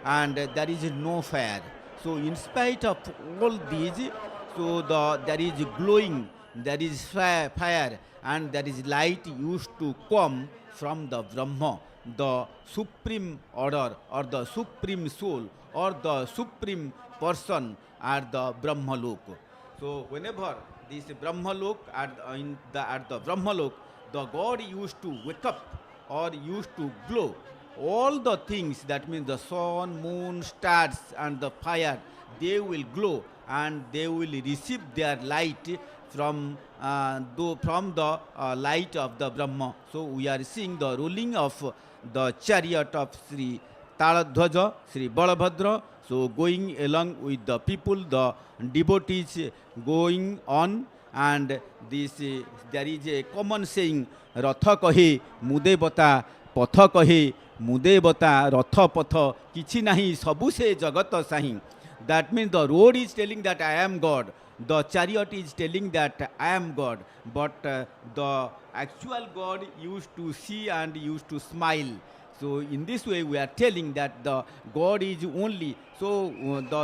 and there is no fire. So in spite of all these, so there is glowing, there is fire, and there is light used to come from the Brahma, the supreme order or the supreme soul or the supreme person at the Brahma Lok. So whenever this Brahma Lok at the Brahma Lok, the God used to wake up or used to glow. All the things, that means the sun, moon, stars and the fire, they will glow and they will receive their light from the light of the Brahma. So we are seeing the ruling of the chariot of Sri Taladhwaja, Sri Balabhadra. So going along with the people, the devotees going on, and this there is a common saying, Ratha kahe mude bata, patha kahe mude bata, ratha patha kichi nahi sabu se jagata sahi. That means the road is telling that I am God, the chariot is telling that I am God, but the actual God used to see and used to smile. So in this way we are telling that the God is only, so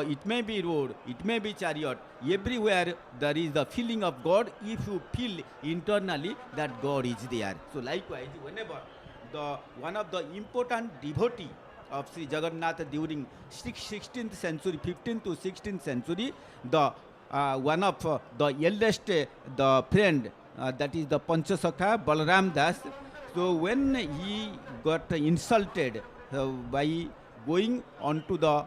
it may be road, it may be chariot, everywhere there is the feeling of God if you feel internally that God is there. So likewise, whenever one of the important devotee of Sri Jagannath during 16th century, 15th to 16th century, the one of the eldest the friend, that is the Panchasakha Balaram Das. So when he got insulted by going onto the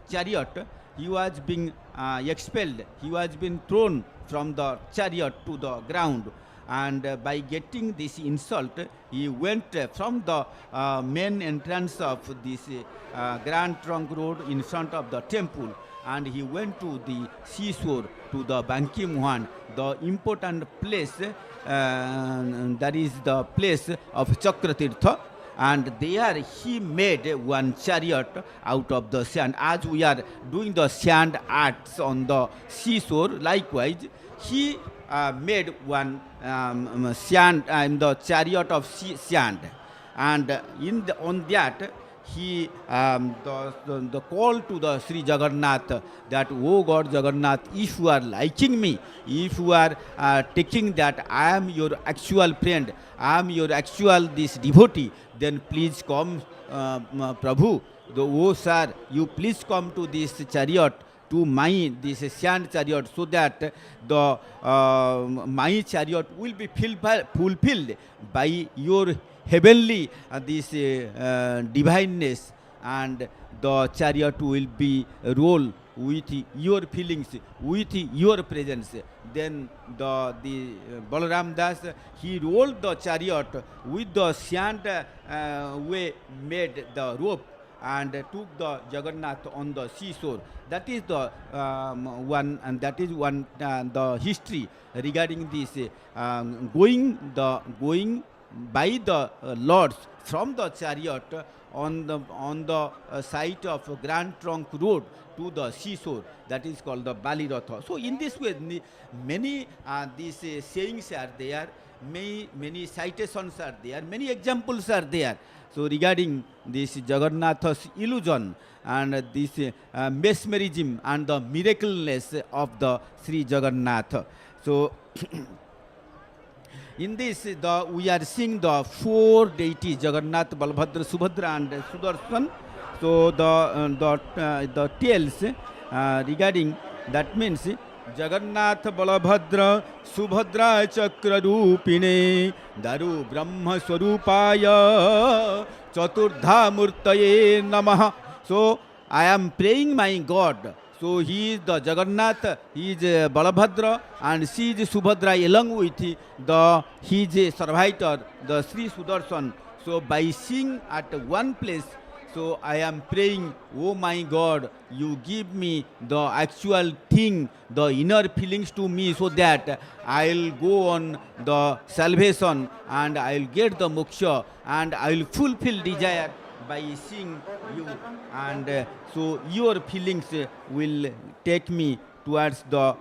chariot, he was being expelled, he was being thrown from the chariot to the ground, and by getting this insult, he went from the main entrance of this Grand Trunk Road in front of the temple, and he went to the seashore, to the Banki Mohan, the important place, that is the place of Chakratirtha, and there he made one chariot out of the sand. As we are doing the sand arts on the seashore, likewise he made one sand, the chariot of sand, and on that he the call to the Sri Jagannath that, oh God Jagannath, if you are liking me, if you are taking that I am your actual friend, I am your actual this devotee, then please come, Prabhu, oh sir, you please come to this chariot, to my this sand chariot, so that the my chariot will be fulfilled by your heavenly this divineness, and the chariot will be roll with your feelings, with your presence. Then the Balaram Das, he rolled the chariot with the sand way made the rope, and took the Jagannath on the seashore. That is the one, and that is one the history regarding this going by the lords from the chariot on the site of Grand Trunk Road to the seashore. That is called the Bali Ratha. So in this way, many these sayings are there, many citations are there, many examples are there. So regarding this Jagannath's illusion and this mesmerism and the miracleness of the Sri Jagannath. So in this, we are seeing the four deities, Jagannath, Balabhadra, Subhadra and Sudarshan. So the tales regarding that means Jagannath, Balabhadra, Subhadra, Chakra Rupine, Daru Brahma Swarupaya, Chaturdha Murtaye Namaha. So I am praying my God. So he is the Jagannath, he is Balabhadra, and she is Subhadra, along with he is a servitor, the Sri Sudarshan. So by seeing at one place, so I am praying, oh my God, you give me the actual thing, the inner feelings to me, so that I'll go on the salvation and I'll get the moksha and I'll fulfill desire by seeing you, and so your feelings will take me towards the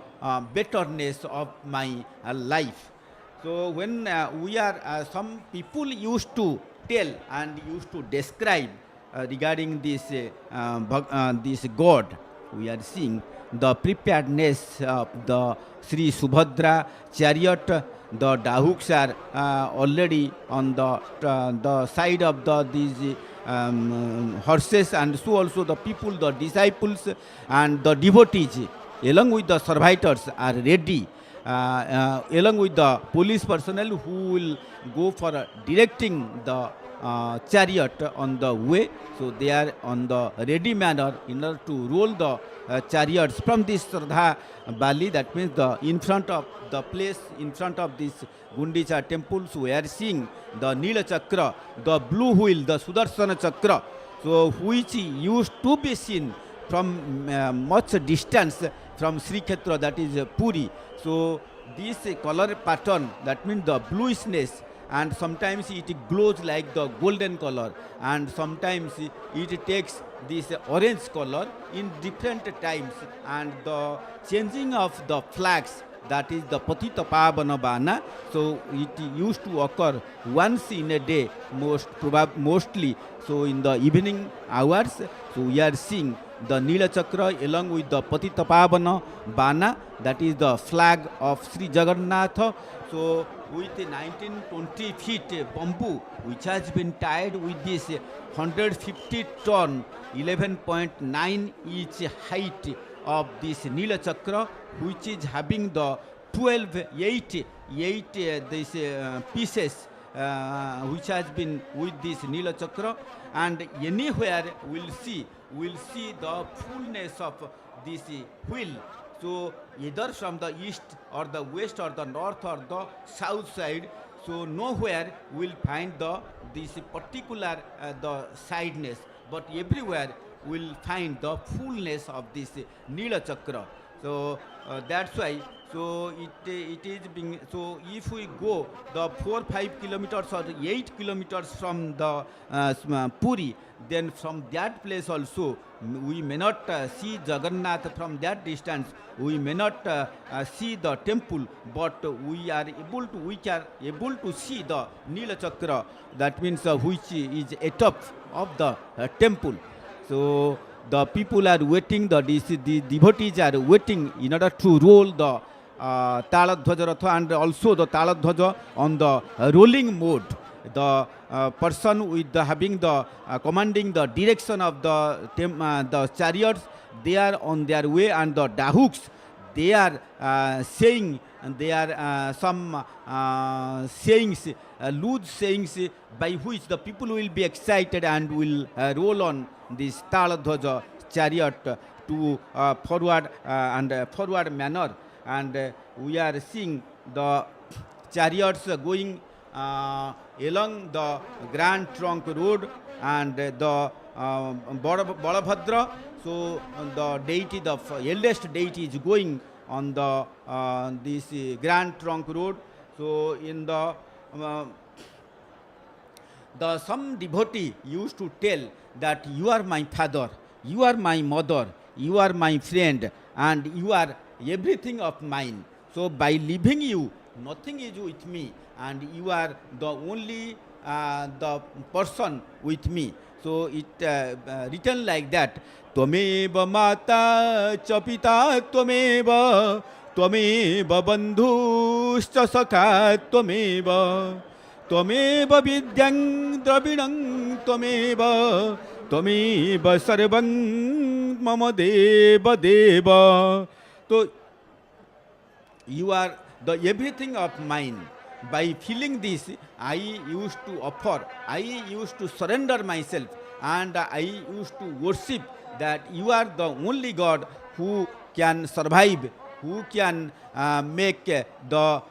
betterness of my life. So when we are, some people used to tell and used to describe regarding this God, we are seeing the preparedness of the Sri Subhadra chariot. The dahuks are already on the side of these horses, and so also the people, the disciples and the devotees along with the servitors are ready, along with the police personnel who will go for directing the chariot on the way. So they are on the ready manner in order to roll the chariots from this Shraddha Valley, that means the in front of the place, in front of this Gundicha Temple. So we are seeing the Nila Chakra, the blue wheel, the Sudarshana Chakra, so which used to be seen from much distance from Sri Kshetra, that is Puri. So this color pattern, that means the bluishness, and sometimes it glows like the golden color, and sometimes it takes this orange color in different times, and the changing of the flags, that is the Patita Pavana Bana. So it used to occur once in a day, mostly. So in the evening hours, so we are seeing the Nila Chakra along with the Patita Pavana Bana, that is the flag of Sri Jagannath. So with 19-20 feet bamboo, which has been tied with this 150 ton, 11.9 inch height of this Nila Chakra, which is having the 8 pieces, which has been with this Nila Chakra, and anywhere we'll see the fullness of this wheel. So either from the east or the west or the north or the south side, so nowhere we'll find this particular the sideness, but everywhere we'll find the fullness of this Nila Chakra. So that's why. So it is being, so if we go the 4-5 kilometers or 8 kilometers from the Puri, then from that place also we may not see Jagannath from that distance. We may not see the temple, but we are able to see the Nila Chakra, that means which is atop of the temple. So the people are waiting, the devotees are waiting in order to roll the Taladhwaja Ratha, and also the Taladhwaja on the rolling mode. The person with the having the commanding the direction of the chariots, they are on their way, and the dahuks, they are saying, and they are some sayings, loose sayings, by which the people will be excited and will roll on this Taladhwaja chariot to forward manner. And we are seeing the chariots going along the Grand Trunk Road, and the Balabhadra, so the deity, the eldest deity, is going on the this Grand Trunk Road. So in the some devotee used to tell that you are my father, you are my mother, you are my friend, and you are everything of mine. So by leaving you, nothing is with me, and you are the only the person with me. So it written like that: Tvameva mata cha pita tvameva, tvameva bandhuscha sakha tvameva, tvameva vidyang dravidang tvameva, tvameva sarvam mama deva deva. So you are the everything of mine. By feeling this, I used to offer, I used to surrender myself, and I used to worship that you are the only God who can survive, who can make the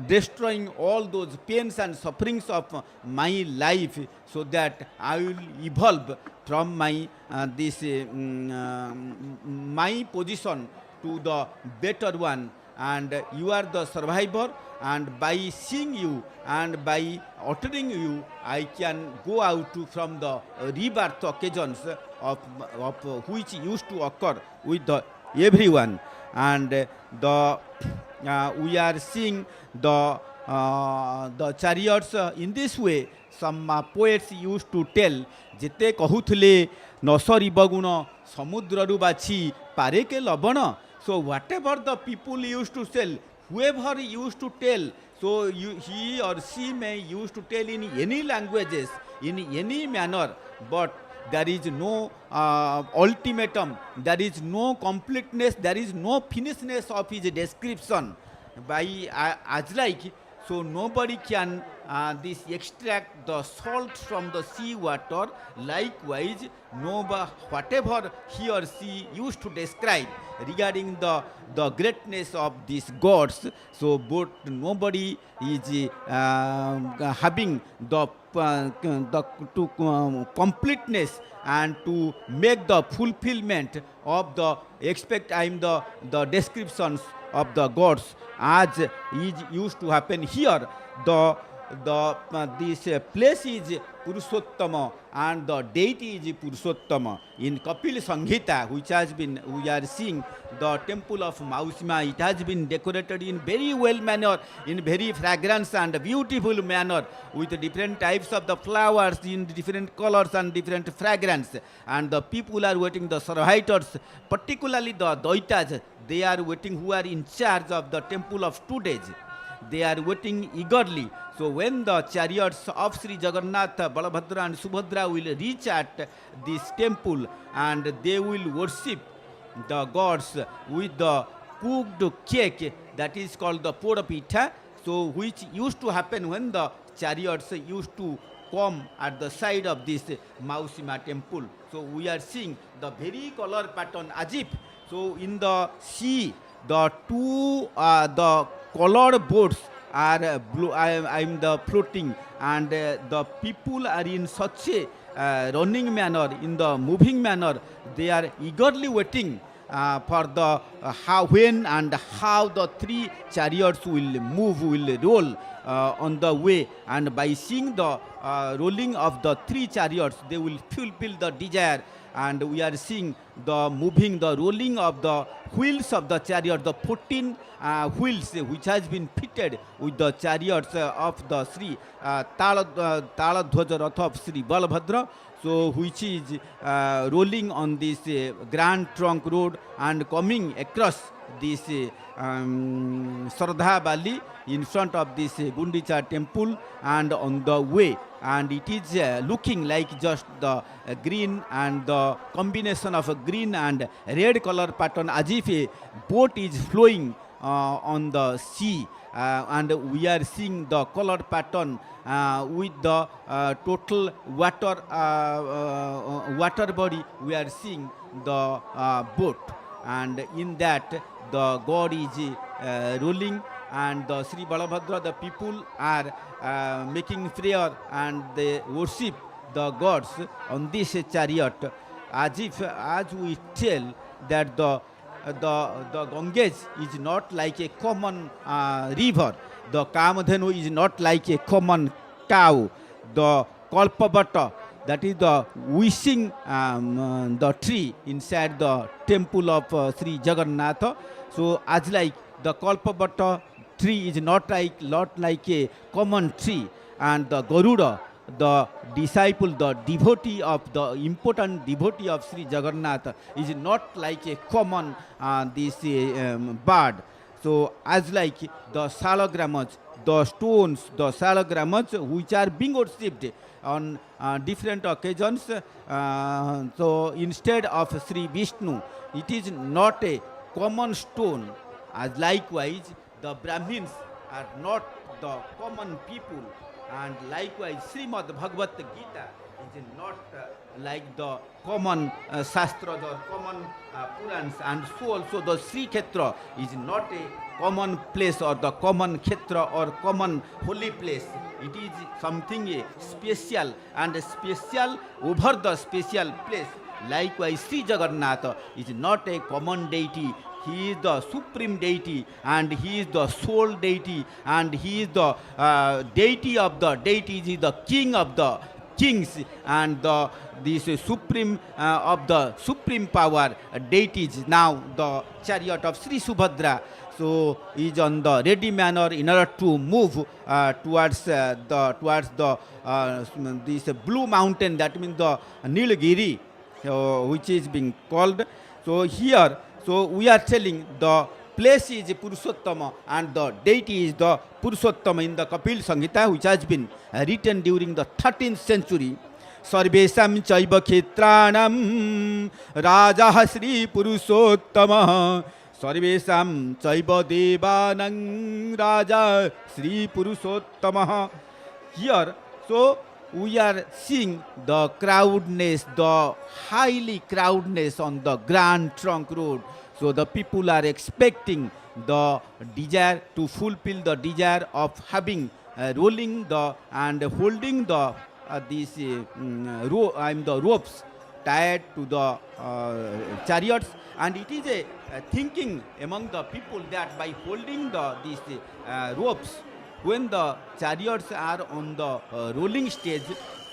destroying all those pains and sufferings of my life, so that I will evolve from my this my position to the better one. And you are the survivor, and by seeing you and by uttering you, I can go out from the rebirth occasions of which used to occur with the everyone. And we are seeing the chariots in this way. Some poets used to tell, jete kahuthile nasariba guna samudra bachi pareke labana. So whatever the people used to tell, whoever used to tell, so he or she may used to tell in any languages, in any manner, but there is no ultimatum, there is no completeness, there is no finishedness of his description. By as like, so nobody can this extract the salt from the sea water. Likewise, whatever he or she used to describe regarding the greatness of these gods, so but nobody is having the completeness and to make the fulfillment of the the descriptions of the gods as is used to happen here. This place is Purushottama and the deity is Purushottama. In Kapil Sanghita, which has been, we are seeing the temple of Mausima, it has been decorated in very well manner, in very fragrance and beautiful manner, with different types of the flowers in different colors and different fragrance. And the people are waiting, the servitors, particularly the Daitas, they are waiting, who are in charge of the temple of 2 days. They are waiting eagerly. So when the chariots of Sri Jagannath, Balabhadra and Subhadra will reach at this temple, and they will worship the gods with the cooked cake that is called the Podapitha, so which used to happen when the chariots used to come at the side of this Mausima temple. So we are seeing the very color pattern as if, so in the sea, the two the colored boats are I'm the floating, and the people are in such a running manner, in the moving manner. They are eagerly waiting for the how, when and how the 3 chariots will move, will roll on the way. And by seeing the rolling of the 3 chariots, they will fulfill the desire. And we are seeing the moving, the rolling of the wheels of the chariot, the 14 wheels which has been fitted with the chariots of the Sri Taladhwaja Rath of Sri Balabhadra, so which is rolling on this Grand Trunk Road and coming across this Shraddha Valley in front of this Gundicha Temple and on the way. And it is looking like just the green and the combination of a green and red color pattern, as if a boat is flowing on the sea. And we are seeing the color pattern with the total water body. We are seeing the boat, and in that the god is rolling, and the Sri Balabhadra, the people are making prayer and they worship the gods on this chariot, as if, as we tell that the Ganges is not like a common river, the Kamadhenu is not like a common cow, the Kalpavata, that is the wishing the tree inside the temple of Sri Jagannath. So as like the Kalpavata tree is not like a common tree, and the Garuda, the disciple, the devotee of the important devotee of Sri Jagannath, is not like a common this bird. So as like the salagrammas, the stones, the salagrammas which are being worshipped on different occasions, so instead of Sri Vishnu, it is not a common stone. As likewise, the Brahmins are not the common people, and likewise Srimad Bhagavad Gita is not like the common Shastras or common Purans, and so also the Sri Kshetra is not a common place or the common Kshetra or common holy place. It is something special, and special over the special place, Likewise, Sri Jagannath is not a common deity. He is the supreme deity, and he is the sole deity, and he is the deity of the deities. He is the king of the kings, and this supreme of the supreme power deities. Now the chariot of Sri Subhadra so is on the ready manner in order to move towards the this blue mountain, that means the Nilgiri, which is being called. So here, so we are telling the place is Purushottama and the deity is the Purushottama in the Kapil Samhita, which has been written during the 13th century. Sarvesam chaiva khetranam Raja Sri Purushottama. Sarvesam chaiva devanang Raja Sri Purushottama. Here, so we are seeing the crowdness, the highly crowdness on the Grand Trunk Road. So the people are expecting the desire to fulfill the desire of having rolling the and holding the the ropes tied to the chariots, and it is a thinking among the people that by holding these ropes, when the chariots are on the rolling stage,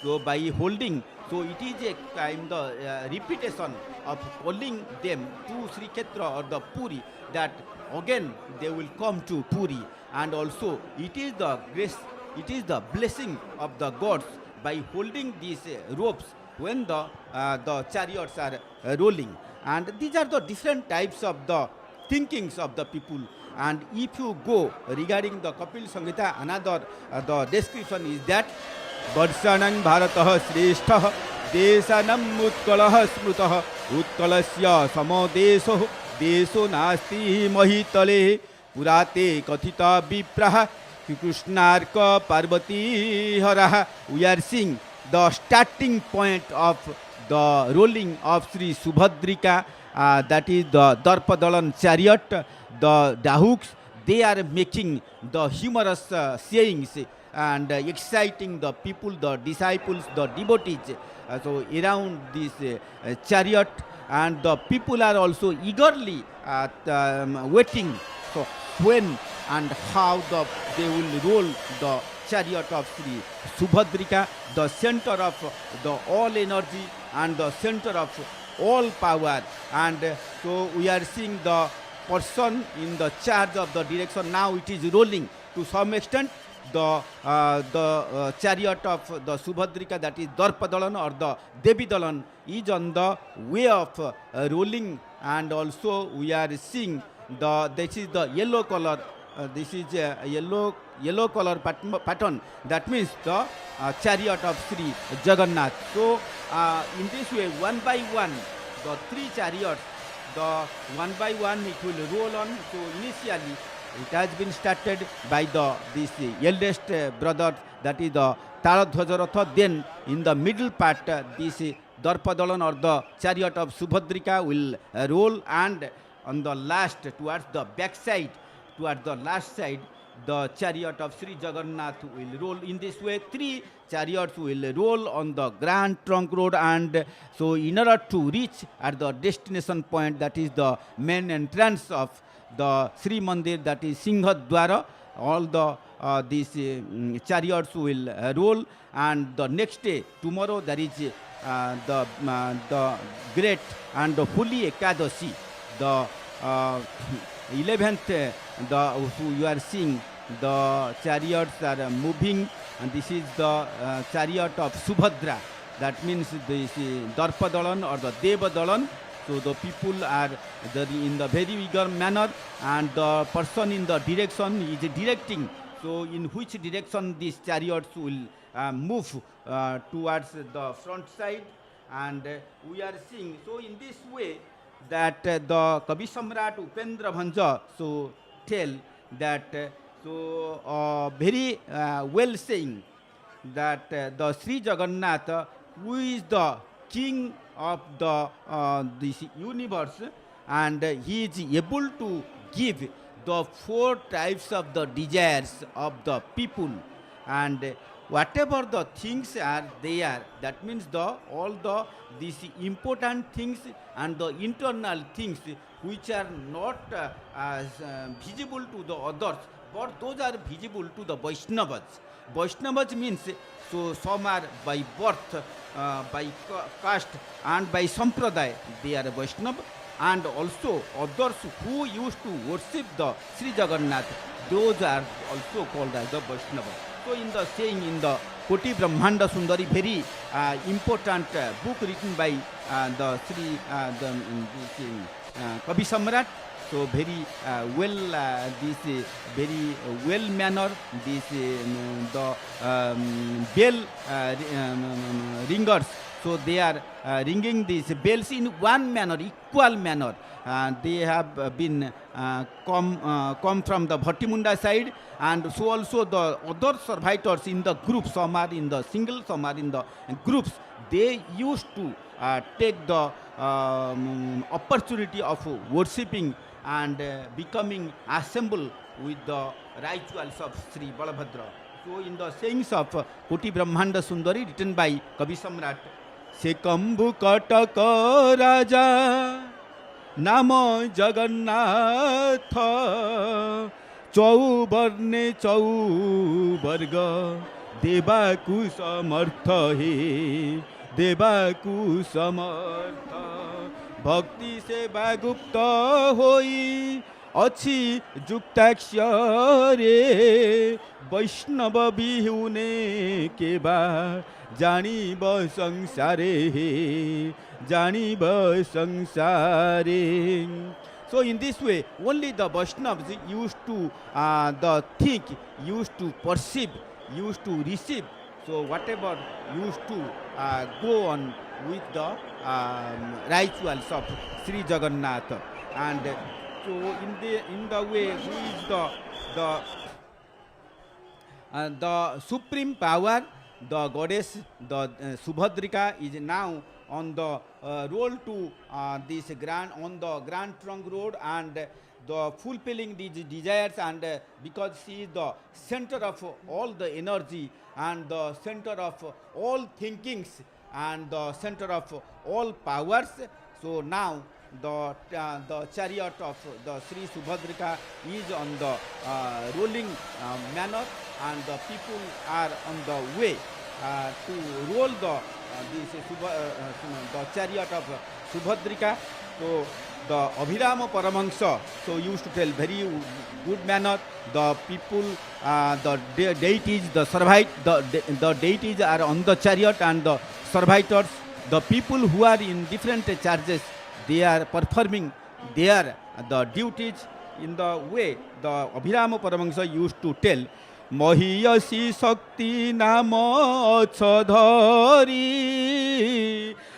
so by holding, so it is a kind of repetition of calling them to Sri Kshetra or the Puri, that again they will come to Puri, and also it is the grace, it is the blessing of the gods by holding these ropes when the chariots are rolling. And these are the different types of the thinkings of the people. And if you go regarding the Kapil Samhita, another the description is that Varshanang Bharatah Shrestha Desanam Utkalah Smrutah Utkalasya Samodesho Desho Nasti Mahitale Purate Kathita Vipraha Krishnarka Parvati Haraha. We are seeing the starting point of the rolling of Sri Subhadrika, that is the Darpadalan chariot, the Dahuks. They are making the humorous sayings and exciting the people, the disciples, the devotees. So around this chariot, and the people are also eagerly waiting. So when and how they will roll the chariot of Sri Subhadrika, the center of the all energy and the center of all power. And so we are seeing the person in the charge of the direction. Now it is rolling to some extent. The chariot of the Subhadrika, that is Darpadalan or the Devi Dalan, is on the way of rolling. And also we are seeing this is the yellow color. This is a yellow color pattern. That means the chariot of Sri Jagannath. So in this way, one by one, the three chariots, the one by one it will roll on. So initially it has been started by this eldest brother, that is the Taladhwajaratha. Then in the middle part, this Darpadalan or the chariot of Subhadrika will roll, and on the last, towards the back side, towards the last side, the chariot of Sri Jagannath will roll. In this way, three chariots will roll on the Grand Trunk Road, and so in order to reach at the destination point, that is the main entrance of the Srimandir, that is Singhadwara, all the these chariots will roll. And the next day, tomorrow, there is the great and the holy Ekadashi, the 11th, you are seeing the chariots are moving, and this is the chariot of Subhadra. That means this Darpadalan or the Devadalan. So the people are in the very eager manner, and the person in the direction is directing. So in which direction these chariots will move towards the front side, and we are seeing. So in this way, that the Kavi Samrat Upendra Bhanja so tell that very well saying that the Sri Jagannath, who is the king of the this universe, and he is able to give the four types of the desires of the people. And whatever the things are there, that means the all the these important things and the internal things which are not as visible to the others, but those are visible to the Vaishnavas. Vaishnavas means, so some are by birth, by caste and by sampradaya, they are Vaishnava, and also others who used to worship the Sri Jagannath, those are also called as the Vaishnava. So in the saying in the Koti Brahmanda Sundari, very important book written by the Sri Kavi Samrat. So very this very well manner, this the bell ringers. So they are ringing these bells in one manner, equal manner. They have been come from the Bhattimunda side, and so also the other servitors in the groups, some are in the single, some are in the groups. They used to take the opportunity of worshipping and becoming assembled with the rituals of Sri Balabhadra. So in the sayings of Koti Brahmanda Sundari written by Kavi Samrat, Se Kambhu Kataka Raja Namo Jagannatha Chaubarne Chaubarga Devaku Samartha He Devaku Samartha Bhakti Seva Gupta Hoi Achi Juktakshare Vaishnava Bihune Keba Janiba Sangsare Janiba Sangsare. So in this way, only the Vaishnavas used to the think, used to perceive, used to receive. So whatever used to go on with the rituals of Sri Jagannath, and so in the way who is the supreme power, the goddess, the Subhadrika is now on the road to this grand trunk road, and the fulfilling these desires, and because she is the center of all the energy and the center of all thinkings and the center of all powers. So now the chariot of the Sri Subhadrika is on the rolling manner, and the people are on the way to roll the chariot of Subhadrika. So the Abhirama Paramahansa so used to tell very good manner, the people, the deities, the deities are on the chariot, and the servitors, the people who are in different charges, they are performing their the duties in the way the Abhirama Paramahansa used to tell. Mahiyasi Shakti Nama Achadhari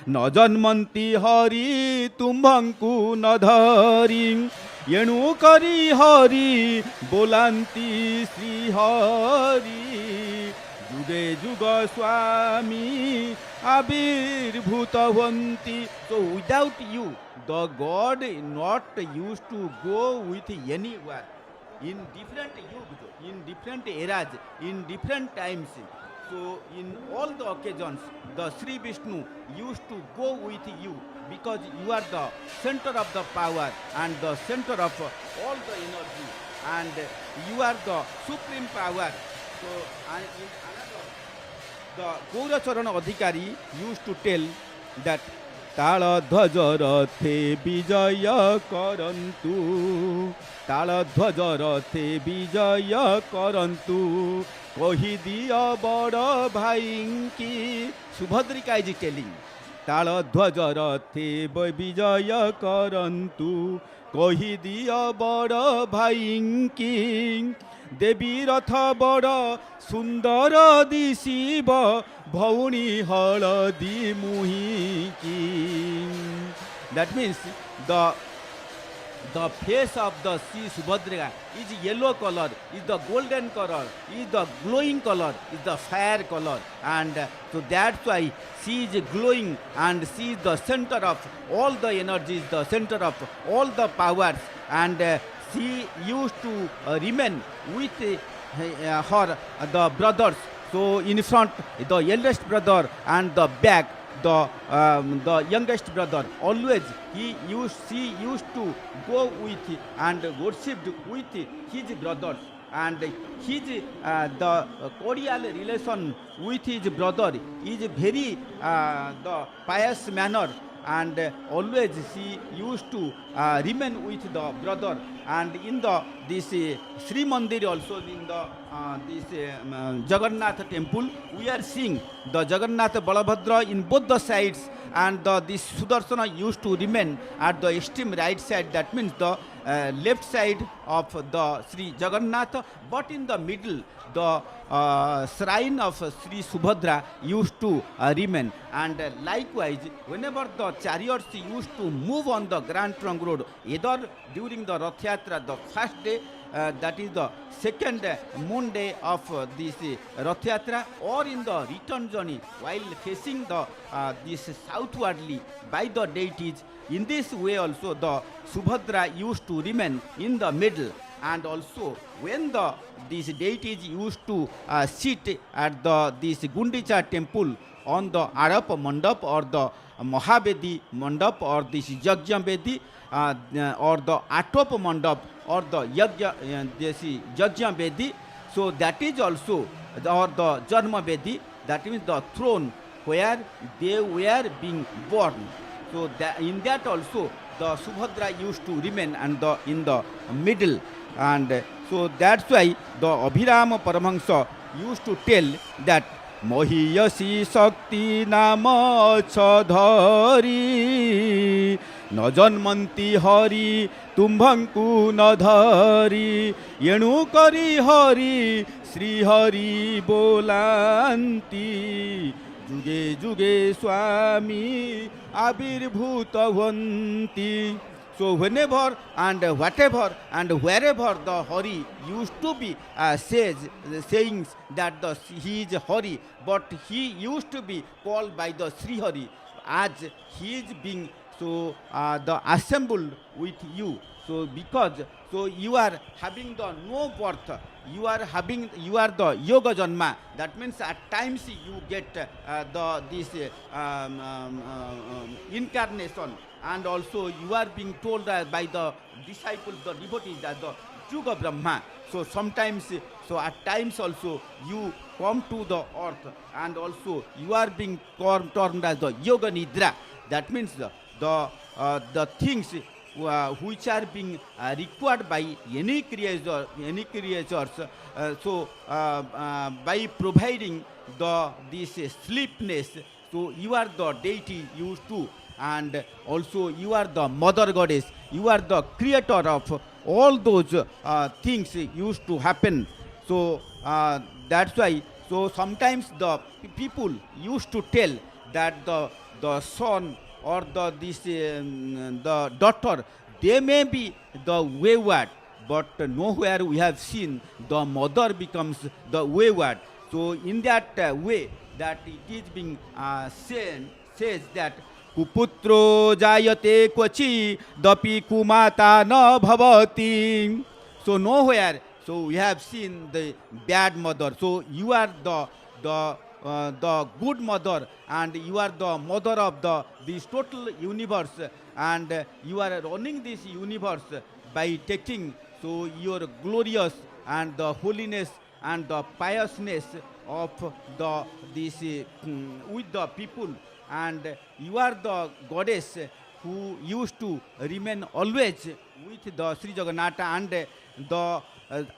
Na Janmanti Hari Tumbhanku Nadhari Yenu Kari Hari Bolanti Sri Hari Juge Juga Swami Abir Bhutavanti. So without you, the God not used to go with anywhere. In different yugas, in different eras, in different times. So in all the occasions, the Sri Vishnu used to go with you, because you are the center of the power and the center of all the energy, and you are the supreme power. So and in another, the Gauracharana Adhikari used to tell that Tala Dhwajarathe Vijaya Karantu Tala Dhwajarathe Vijaya Karantu Kohi Diya Bada Bhainki. Subhadrika is telling Tala Dhwajarathe Vijaya Karantu Kohi Diya Bada Bhainki Devi Ratha Bada Sundara Disiva Bhauni Haladi Muhiki. That means the face of the Sri Subhadra is yellow color, is the golden color, is the glowing color, is the fire color, and so that's why she is glowing, and she is the center of all the energies, the center of all the powers, and she used to remain with her the brothers. So in front, the eldest brother, and the back, the youngest brother. Always she used to go with and worshipped with his brothers, and his the cordial relation with his brother is very the pious manner, and always she used to remain with the brother. And in the this Srimandir also, in the this Jagannath temple, we are seeing the Jagannath Balabhadra in both the sides, and this Sudarshana used to remain at the extreme right side, that means the left side of the Sri Jagannath, but in the middle the shrine of Sri Subhadra used to remain. And likewise, whenever the chariots used to move on the Grand Trunk Road, either during the Rath Yatra, the first day, that is the second moon day of this Rath Yatra, or in the return journey while facing the this southwardly by the deities. In this way also the Subhadra used to remain in the middle. And also when the these deities used to sit at the this Gundicha Temple on the Arap Mandap, or the Mahabedi Mandap, or this Yajna Bedi, or the Atop Mandap, or the Yajna Bedi. So that is also or the Jarma Bedi, that means the throne where they were being born. So that in that also the Subhadra used to remain and in the middle. And so that's why the Abhirama Paramahansa used to tell that Mohiyasi Shakti Nama Chadhari Najanmanti Hari Tumbhanku Nadhari Yenu Kari Hari Sri Hari Bolanti Juge Juge Swami Abhirbhutavanti. So whenever and whatever and wherever the Hari used to be saying that he is Hari, but he used to be called by the Sri Hari, as he is being so the assembled with you. So because so you are having the no birth, you are the yoga janma. That means at times you get this incarnation, and also you are being told by the disciples, the devotees, that the Juga Brahma. So sometimes, so at times also you come to the earth, and also you are being termed as the yoga nidra. That means the things which are being required by any creatures, so by providing this sleepness, so you are the deity used to, and also you are the mother goddess, you are the creator of all those things used to happen. So that's why, so sometimes the people used to tell that the son or the daughter, they may be the wayward, but nowhere we have seen the mother becomes the wayward. So in that way that it is being says that Kuputro jayate kvachi dapi kumata na bhavati. So nowhere, so we have seen the bad mother. So you are the good mother, and you are the mother of this total universe, and you are running this universe by taking so your glorious and the holiness and the piousness of this with the people, and you are the goddess who used to remain always with the Sri Jagannath, and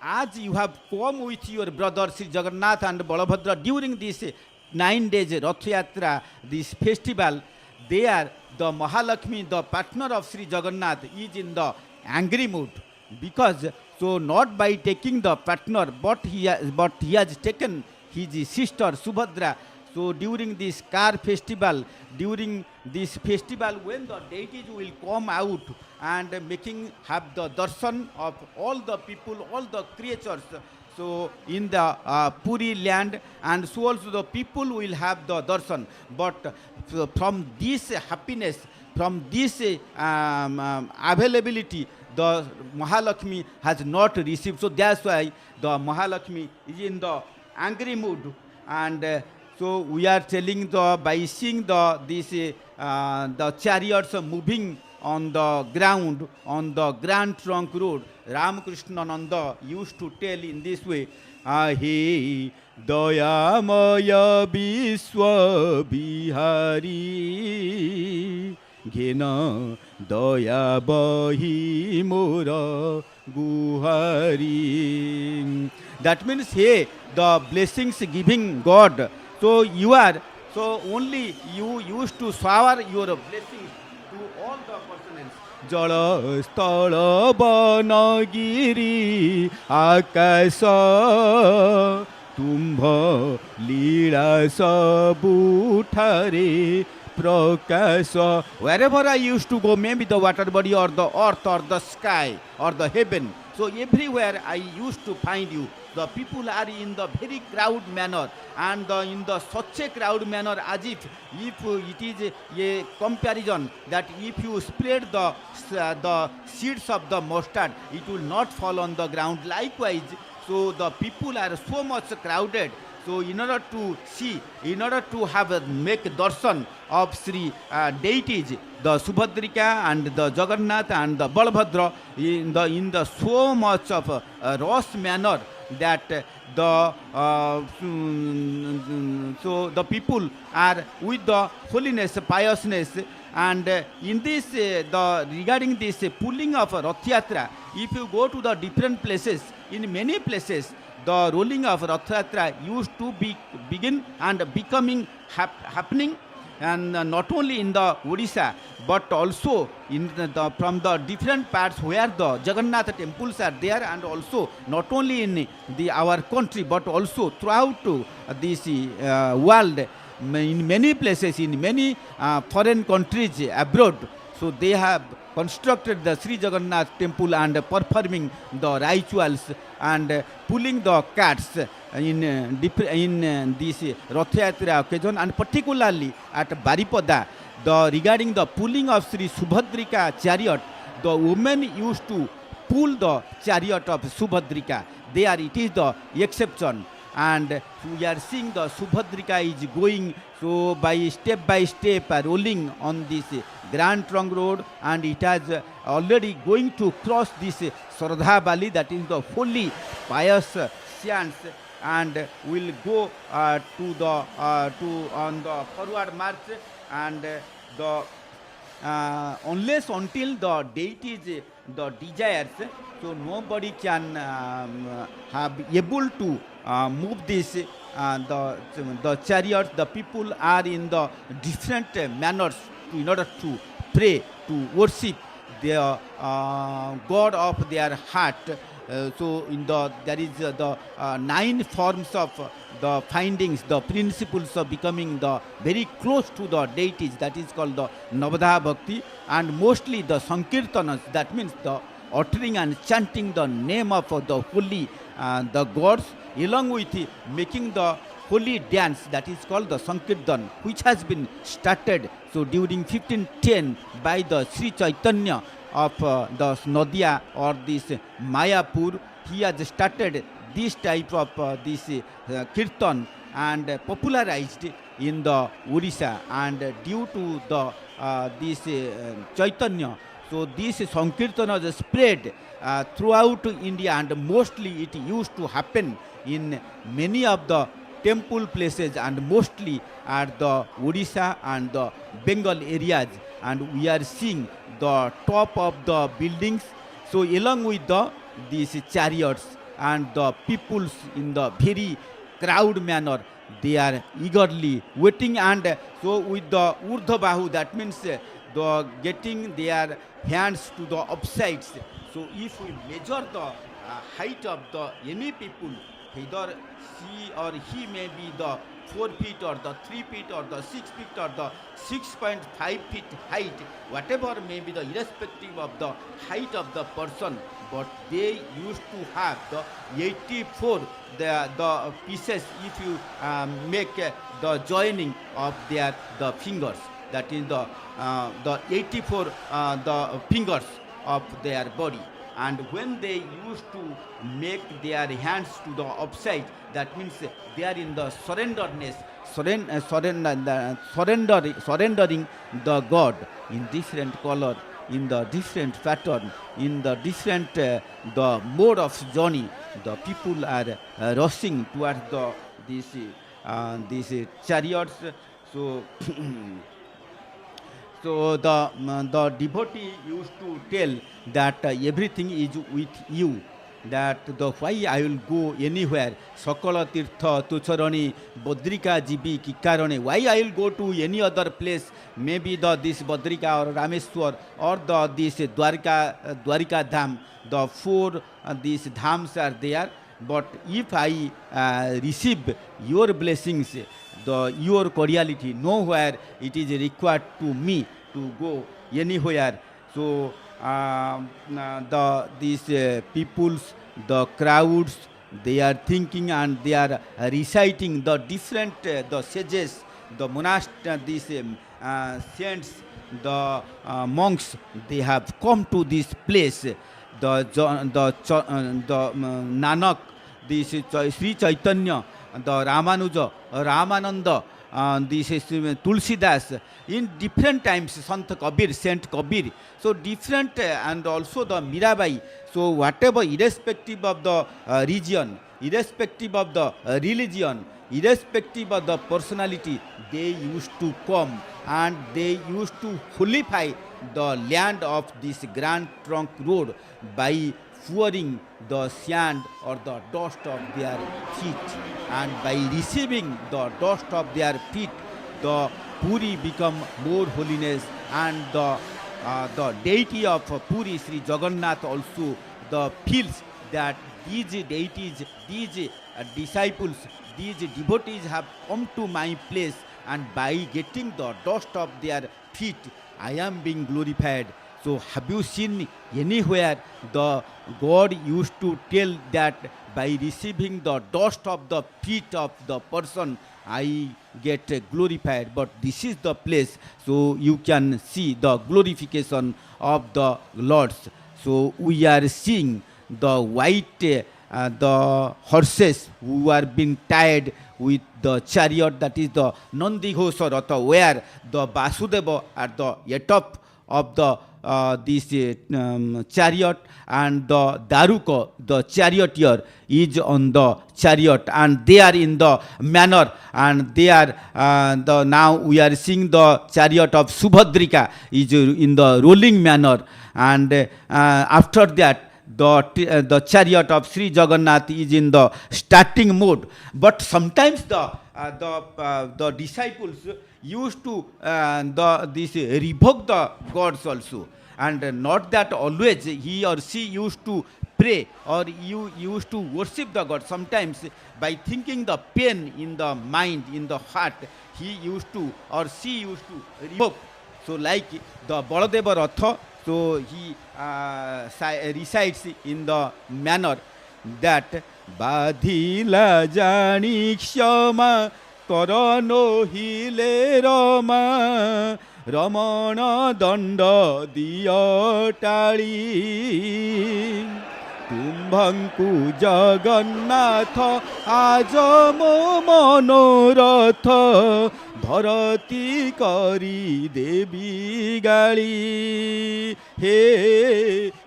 as you have come with your brother Sri Jagannath and Balabhadra during this 9 days Rath Yatra, this festival, there the Mahalakshmi, the partner of Sri Jagannath, is in the angry mood, because so not by taking the partner, but he has taken his sister Subhadra. So during this car festival, when the deities will come out and have the darshan of all the people, all the creatures, so in the Puri land, and so also the people will have the darshan. But from this happiness, from this availability, the Mahalakshmi has not received. So that's why the Mahalakshmi is in the angry mood, and so we are telling the by seeing the chariots moving on the ground on the Grand Trunk Road. Ramakrishna Nanda used to tell in this way, Ahi Dayamaya Vishwa Bihari Ghena Daya Bahi Mora Guhari. That means, hey, the blessings giving God. So you are, so only you used to shower your blessings to all the persons. Jala sthala banagiri akasa tumbha lila sabuthare prakasa. Wherever I used to go, maybe the water body or the earth or the sky or the heaven, so everywhere I used to find you. The people are in the very crowd manner, and in the such a crowd manner as if it is a comparison that if you spread the seeds of the mustard, it will not fall on the ground. Likewise, so the people are so much crowded. So in order to see, in order to have make darshan of Sri deities, the Subhadrika and the Jagannath and the Balabhadra in the so much of rush manner that so the people are with the holiness, piousness, and in this regarding this pulling of Rath Yatra, if you go to the different places, in many places the rolling of Rath Yatra used to begin and becoming happening, and not only in the Odisha but also in from the different parts where the Jagannath temples are there, and also not only in our country but also throughout this world, in many places, in many foreign countries abroad. So they have constructed the Sri Jagannath temple and performing the rituals and pulling the carts in this Rath Yatra occasion, and particularly at Baripada, regarding the pulling of Sri Subhadrika chariot, the women used to pull the chariot of Subhadrika. There it is the exception, and we are seeing the Subhadrika is going so by step rolling on this Grand Trunk Road, and it has already going to cross this Shraddha Valley, that is the holy pious saints, and will go to on the forward march, and the unless until the deities the desires, so nobody can have able to move this the chariots. The people are in the different manners in order to pray, to worship their God of their heart. So in there is the 9 forms of the findings, the principles of becoming the very close to the deities, that is called the Navadha Bhakti, and mostly the Sankirtanas, that means the uttering and chanting the name of the holy the gods, along with making the holy dance, that is called the Sankirtan, which has been started so during 1510 by the Sri Chaitanya of the Nadia or this Mayapur. He has started this type of this kirtan and popularized in the Odisha, and due to the this Chaitanya, so this Sankirtana spread throughout India, and mostly it used to happen in many of the temple places, and mostly at the Odisha and the Bengal areas, and we are seeing the top of the buildings. So along with these chariots and the peoples in the very crowd manner, they are eagerly waiting, and so with the Urdhva Bahu, that means the getting their hands to the upsides. So if we measure the height of the any people, either she or he may be the 4 feet or the 3 feet or the 6 feet or the 6.5 feet height, whatever may be the irrespective of the height of the person, but they used to have the 84 the pieces if you make the joining of the fingers, that is the 84 the fingers of their body. And when they used to make their hands to the upside, that means they are in the surrenderness, surrendering the God in different color, in the different pattern, in the different the mode of journey. The people are rushing towards these chariots. So so the devotee used to tell that everything is with you, that the why I will go anywhere, Sakala Tirtha Tucharani Badrika Jibi Kikarane, why I will go to any other place, maybe this Badrika or Rameswar or this Dwarika Dham, the four these dhams are there. But if I receive your blessings, your cordiality, nowhere it is required to me to go anywhere. So these peoples, the crowds, they are thinking and they are reciting the different the sages, the these saints, the monks. They have come to this place. The Nanak, this Sri Chaitanya, the Ramanuja, Ramananda, this is Tulsidas, in different times, Sant Kabir, Saint Kabir. So different, and also the Mirabai. So whatever, irrespective of the region, irrespective of the religion, irrespective of the personality, they used to come and they used to holify the land of this Grand Trunk Road by pouring the sand or the dust of their feet, and by receiving the dust of their feet, the Puri become more holiness, and the deity of Puri, Sri Jagannath, also the feels that these deities, these disciples, these devotees have come to my place, and by getting the dust of their feet, I am being glorified. So have you seen anywhere the God used to tell that by receiving the dust of the feet of the person, I get glorified? But this is the place, so you can see the glorification of the Lords. So we are seeing the white the horses who are being tied with the chariot, that is the Nandighosha Ratha, where the Vasudeva at the top of the this chariot, and the Daruka, the charioteer, is on the chariot, and they are in the manner, and they are now we are seeing the chariot of Subhadrika is in the rolling manner, and after that the chariot of Sri Jagannath is in the starting mode. But sometimes the disciples used to revoke the gods also, and not that always he or she used to pray or you used to worship the God. Sometimes by thinking the pain in the mind, in the heart, he used to or she used to revoke. So like the Balabhadra Ratha, so he recites in the manner that Badhila jani kshama karano hile rama ramana danda diyatali ତୁମ୍ଭଙ୍କୁ ଜଗନ୍ନାଥ ଆଜ ମୋ ମନୋରଥ ଭରତି କରି ଦେବି ଗାଳି ହେ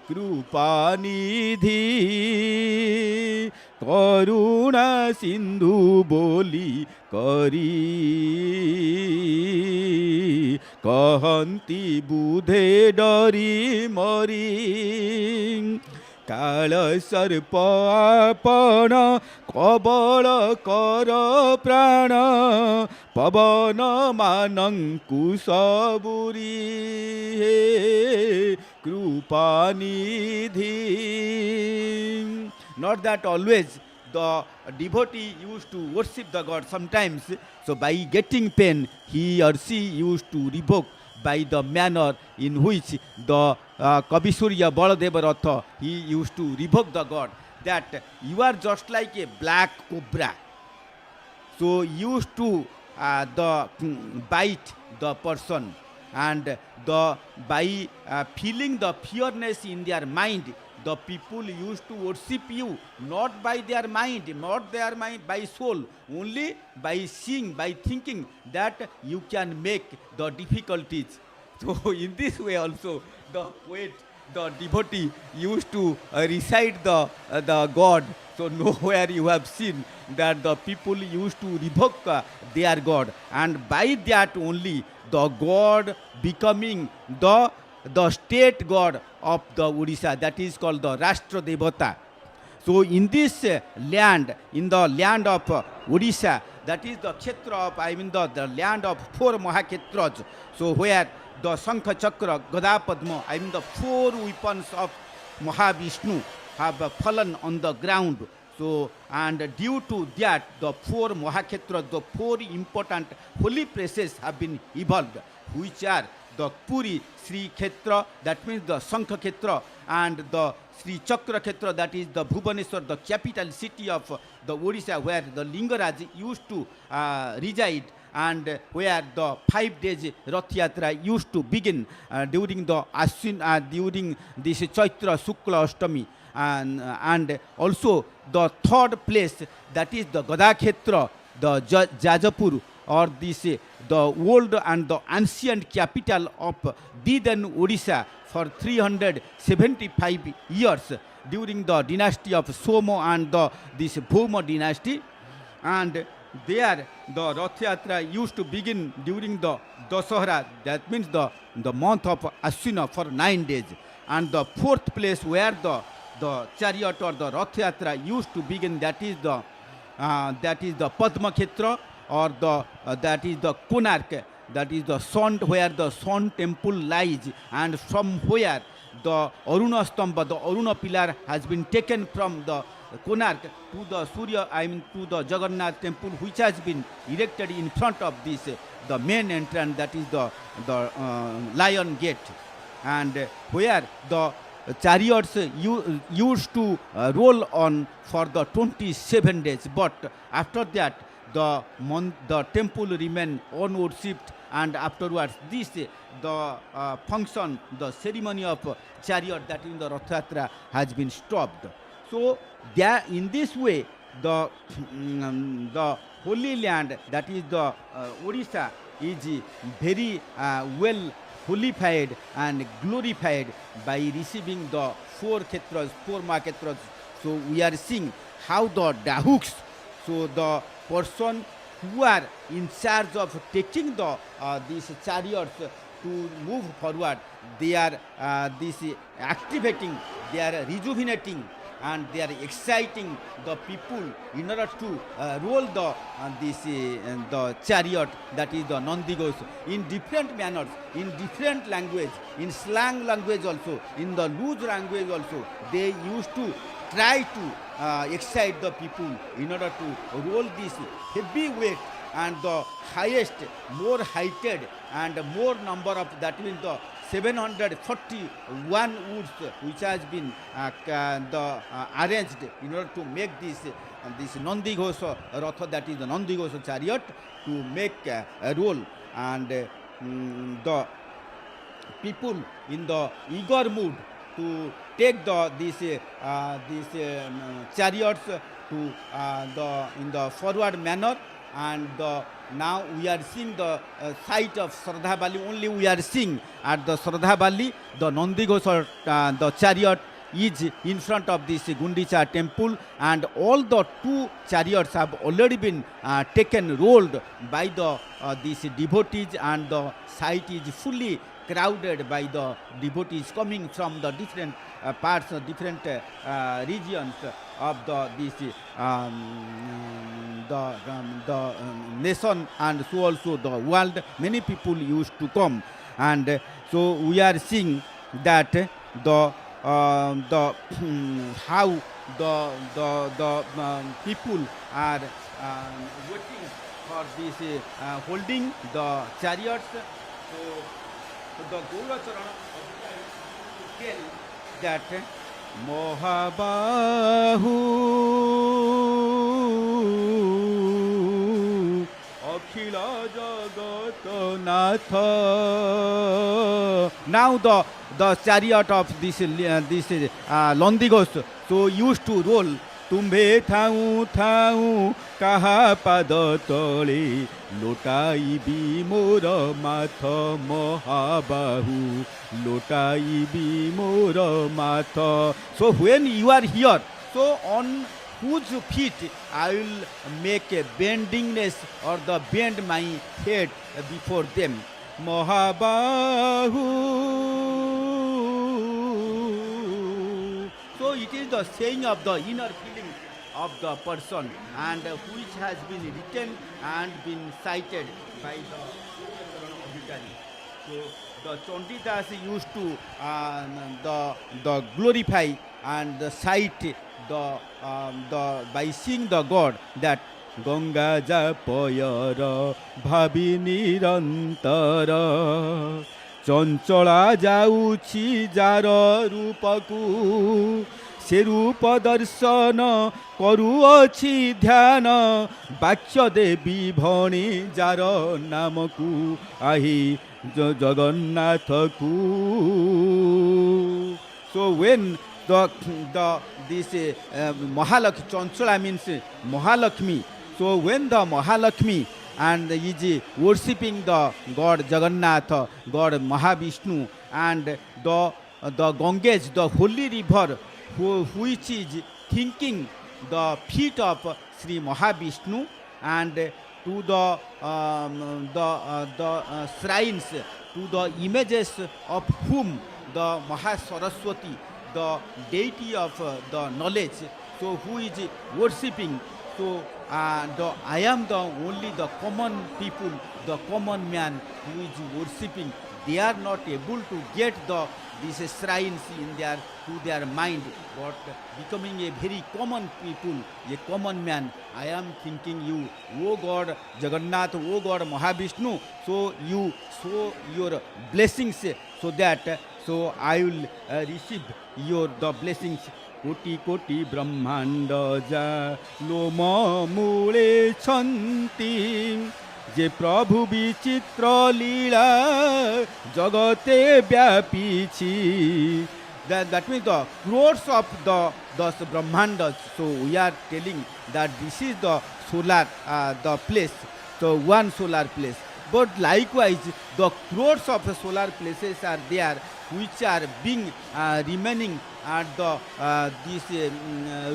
କୃପାନିଧି କରୁଣା ସିନ୍ଧୁ ବୋଲି କରି କହନ୍ତି ବୁଧେ ଡରି ମରି କାଳ ସର୍ପ ଆପଣ କବଳ କର ପ୍ରାଣ ପବନ ମାନଙ୍କୁ ସବୁରି ହେ Kripanidhi. Not that always the devotee used to worship the God. Sometimes, so by getting pain, he or she used to revoke by the manner in which the Kavisurya Baladeva Ratha, he used to revoke the God, that you are just like a black cobra. So used to bite the person, and by feeling the fearness in their mind, the people used to worship you not by their mind, by soul, only by seeing, by thinking that you can make the difficulties. So in this way also the poet, the devotee used to recite the God. So nowhere you have seen that the people used to revoke their God, and by that only the God becoming the state God of the Odisha, that is called the Rashtra Devata. So in this land, in the land of Odisha, that is the Kshetra of, the land of four Mahaketras, so where the Shankha Chakra, Gada Padma, the four weapons of Mahavishnu have fallen on the ground. So, and due to that, the four Mahaketras, the four important holy places have been evolved, which are the Puri Sri Khetra, that means the Shankha Khetra, and the Sri Chakra Khetra, that is the Bhubaneswar, the capital city of the Odisha, where the Lingaraj used to reside, and where the 5 days Rath Yatra used to begin during the during this Chaitra Shukla Ashtami. And also the third place, that is the Gada Khetra, the Jajapur, or this the old and the ancient capital of then Odisha for 375 years during the dynasty of Somo and this Bhoma dynasty. And there the Rath Yatra used to begin during the Dasahara, that means the month of Ashwina, for 9 days. And the fourth place where the chariot or the Rath Yatra used to begin, that is the Padma Khetra, or that is the Konark, that is the sun, where the sun temple lies, and from where the Aruna Stamba, the Aruna pillar, has been taken from the Konark to the Surya, to the Jagannath temple, which has been erected in front of this the main entrance, that is the Lion Gate, and where the chariots used to roll on for the 27 days. But after that, the temple remained unworshipped, and afterwards the function, the ceremony of chariot, that is the Rath Yatra, has been stopped. So there, in this way, the holy land, that is the Odisha, is very well holified and glorified by receiving the four Khetras, four Mahaketras. So we are seeing how the Dahuks, so the person who are in charge of taking these chariots to move forward, they are activating, they are rejuvenating, and they are exciting the people in order to roll the chariot, that is the Nandighosh, in different manners, in different language, in slang language also, in the loose language also. They used to try to excite the people in order to roll this heavy weight, and the highest, more heighted and more number of, that means the 741 woods which has been arranged in order to make this Nandighosh Ratha, that is the Nandighosh chariot, to make a roll, and the people in the eager mood to take these chariots to in the forward manner. And now we are seeing the site of Shraddha Valley. Only we are seeing at the Shraddha Valley, the Nandighosh, the chariot is in front of this Gundicha Temple, and all the two chariots have already been taken, rolled by these devotees, and the site is fully crowded by the devotees coming from the different parts, different regions of the nation, and so also the world. Many people used to come, and so we are seeing that how the people are waiting for this holding the chariots. So the Gauracharana tell that Mohabahu Akhila Jagat Natha. Now the chariot of this Londigos so used to roll. तुम्भे थाऊ थाऊ कहा पाद तले लोटाइबी मोर माथ महाबाहु लोटाइबी मोर माथ. So when you are here, so on whose feet I will make a bendingness or the bend my head before them. Mahabahu. So it is the saying of the inner feeling of the person and which has been written and been cited by the Bhikari. So the Chandidas used to the glorify and the cite the by seeing the God that Ganga Japayara Bhabi Nirantara Chanchola Jauchi Jara Rupaku Se Rupa Darsana Karuachi Dhyana Bachya Devi Bhani Jara Namaku Ahi Jagannathaku. So when this Mahalakshmi, Chanchola means Mahalakshmi. So when the Mahalakshmi and is worshipping the God Jagannath, God Mahavishnu, and the Ganges, the holy river, which is thinking the feet of Sri Mahavishnu, and to the shrines, to the images of whom the Mahasaraswati, the deity of the knowledge, so who is worshipping. So I am the only the common people, the common man who is worshipping. They are not able to get these shrines in to their mind, but becoming a very common people, a common man. I am thinking you, O God Jagannath, O God Mahavishnu. So you show your blessings so that so I will receive the blessings. Koti koti brahmanda ja loma mule chanti je prabhu vichitra lila jagate vyapichi. That means the crores of the brahmandas. So we are telling that this is the solar the place, so one solar place. But likewise the crores of solar places are there which are being remaining at the this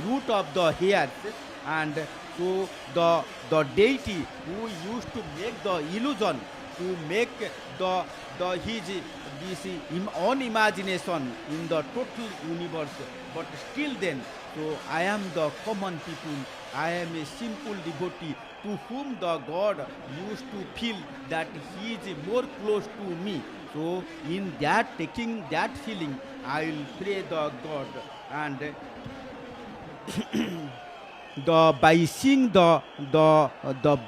root of the hairs, and so the deity who used to make the illusion, to make the his this own imagination in the total universe, but still then, so I am the common people, I am a simple devotee to whom the God used to feel that he is more close to me. So in that, taking that feeling, I will pray the God, and by seeing the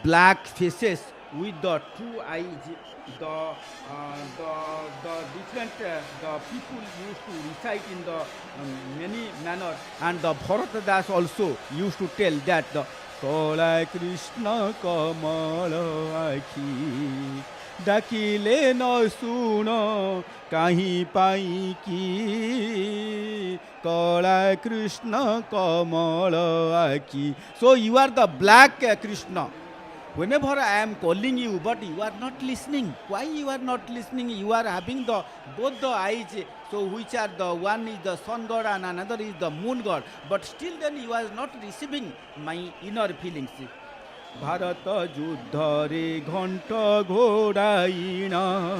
black faces with the true eyes, the different the people used to recite in the many manner, and the Bharatadas also used to tell that the Kola Krishna Kamala Akhi Dakile no suno kahi pai ki Kola Krishna Kamala Akhi. So you are the black Krishna. Whenever I am calling you, but you are not listening. Why you are not listening? You are having both the eyes, so which are the one is the sun god and another is the moon god. But still then you are not receiving my inner feelings. Bharata Juddhare Ghanta Ghodaina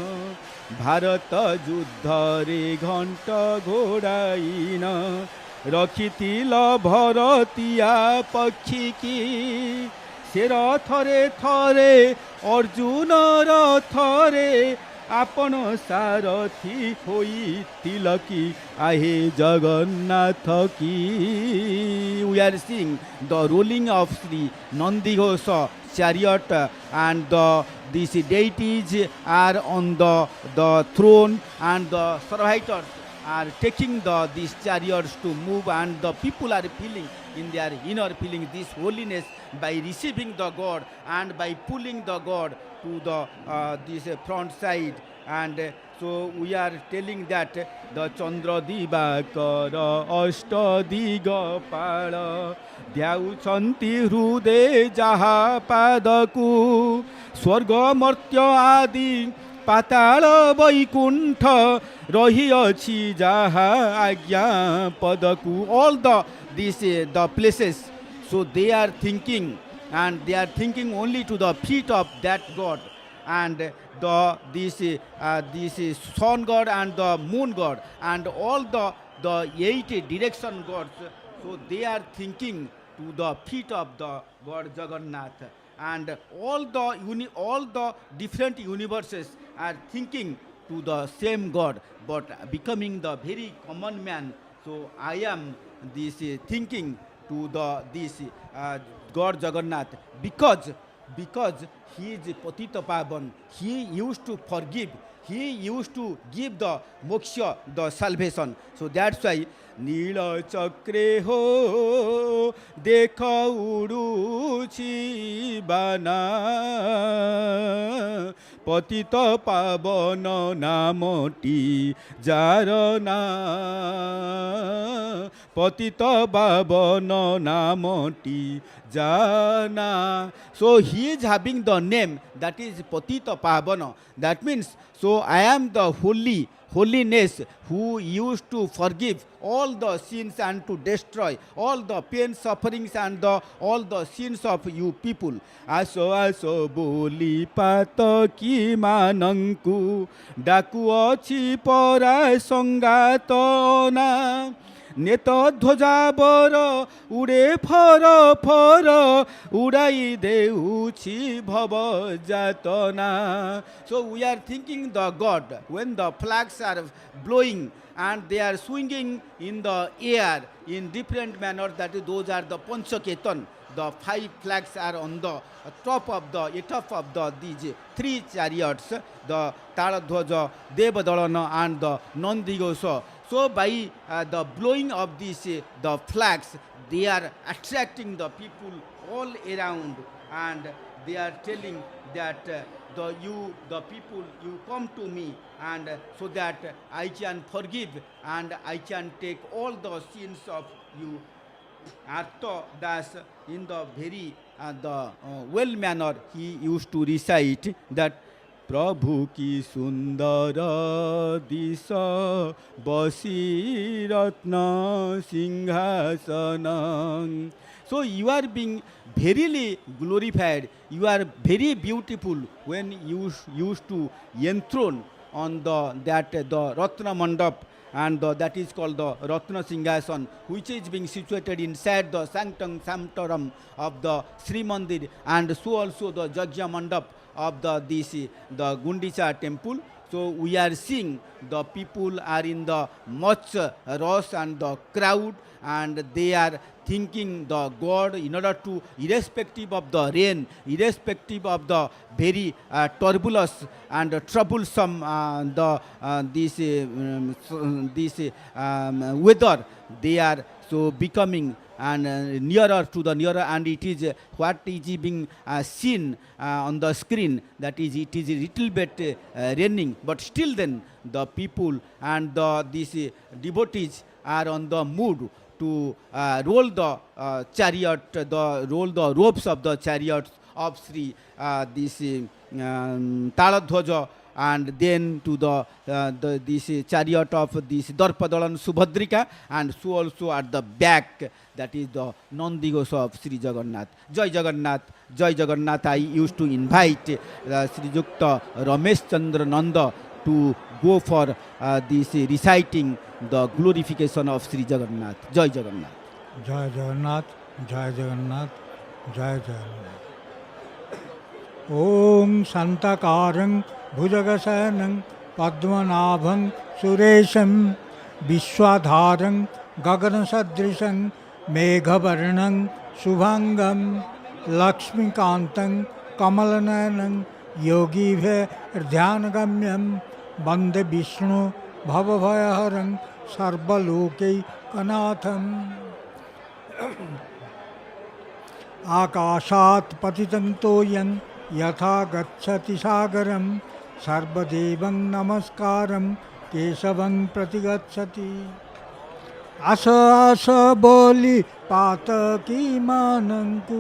Bharata Juddhare Ghanta Ghodaina Rakhitila Bharatiya Pakhiki Se rathare thare Arjuna rathare Apana sarathi hoi tilaki ahe Jagannath ki. We are seeing the rolling of Sri Nandighosa chariot, and these deities are on the throne, and the servitors are taking these chariots to move, and the people are feeling in their inner feeling this holiness by receiving the God and by pulling the God to the this front side. And So we are telling that the Chandra Dibakara Ashta Digapala Dyauchanti Hrude Jaha Padaku Swarga Martya Adi Patala Vaikuntha Rahi Jaha Agya Padaku. All the places. So they are thinking, and they are thinking only to the feet of that God, and this sun god and the moon god and all the 8 direction gods. So they are thinking to the feet of the God Jagannath, and all the different universes are thinking to the same God, but becoming the very common man. So I am this thinking to this God Jagannath, because he is Patita Pavan. He used to forgive. He used to give the moksha, the salvation. So that's why Nila Chakre ho dekha uduchi bana Patita Pavana namoti jarana Patita Pavana namoti jana. So he is having the name that is Patita Pavana. That means, so I am the holiness who used to forgive all the sins and to destroy all the pain, sufferings and all the sins of you people. Aso aso boli pataki mananku daku achi pora sangatona Neto dhojabara ude fara udai deuchi bhava jatana. So we are thinking the God when the flags are blowing and they are swinging in the air in different manner, that is, those are the Panchaketan. The 5 flags are on the top of these 3 chariots, the Taladhwaja, Devadalana and the Nandigosa. So by the blowing of these the flags, they are attracting the people all around, and they are telling that the people, you come to me, and so that I can forgive and I can take all the sins of you. Artha Das, in the very well manner, he used to recite that Prabhu ki sundara disa basi ratna singhasanam. So you are being verily glorified. You are very beautiful when you used to enthrone on the Ratna Mandap, and that is called the Ratna Singhasan, which is being situated inside the Sanctum Sanctorum of the Srimandir, and so also the Jagya Mandap of the Gundicha Temple. So we are seeing the people are in the much rush and the crowd, and they are thinking the God in order to, irrespective of the rain, irrespective of the very turbulence and troublesome weather, they are so becoming and nearer, and it is what is being seen on the screen, that is, it is a little bit raining, but still then the people and these devotees are on the mood to roll the chariot, roll the ropes of the chariots of Sri Taladhwaja, and then to this chariot of this Darpadalan Subhadrika, and so also at the back, that is the Nandigosa of Sri Jagannath. Jai Jagannath, Jai Jagannath. I used to invite Sri Yukta Ramesh Chandra Nanda to go for this reciting the glorification of Sri Jagannath. Jai Jagannath. Jai Jagannath, Jai Jagannath, Jai Jagannath. Om Santakarang Bhujagasanang Padmanabhang Suresham Vishwadharang Gaganasadrisang Meghavarnang Subhangam Lakshmikantang Kamalananang Yogive Dhyanagamyam Bande Vishnu Bhavavayaharang Sarvaloke Kanatham. Akashat patitantoyan yatha gacchati sagaram सर्वदेवं नमस्कारं केशवं प्रतिगच्छति आस आस बोली पातकी मानंकु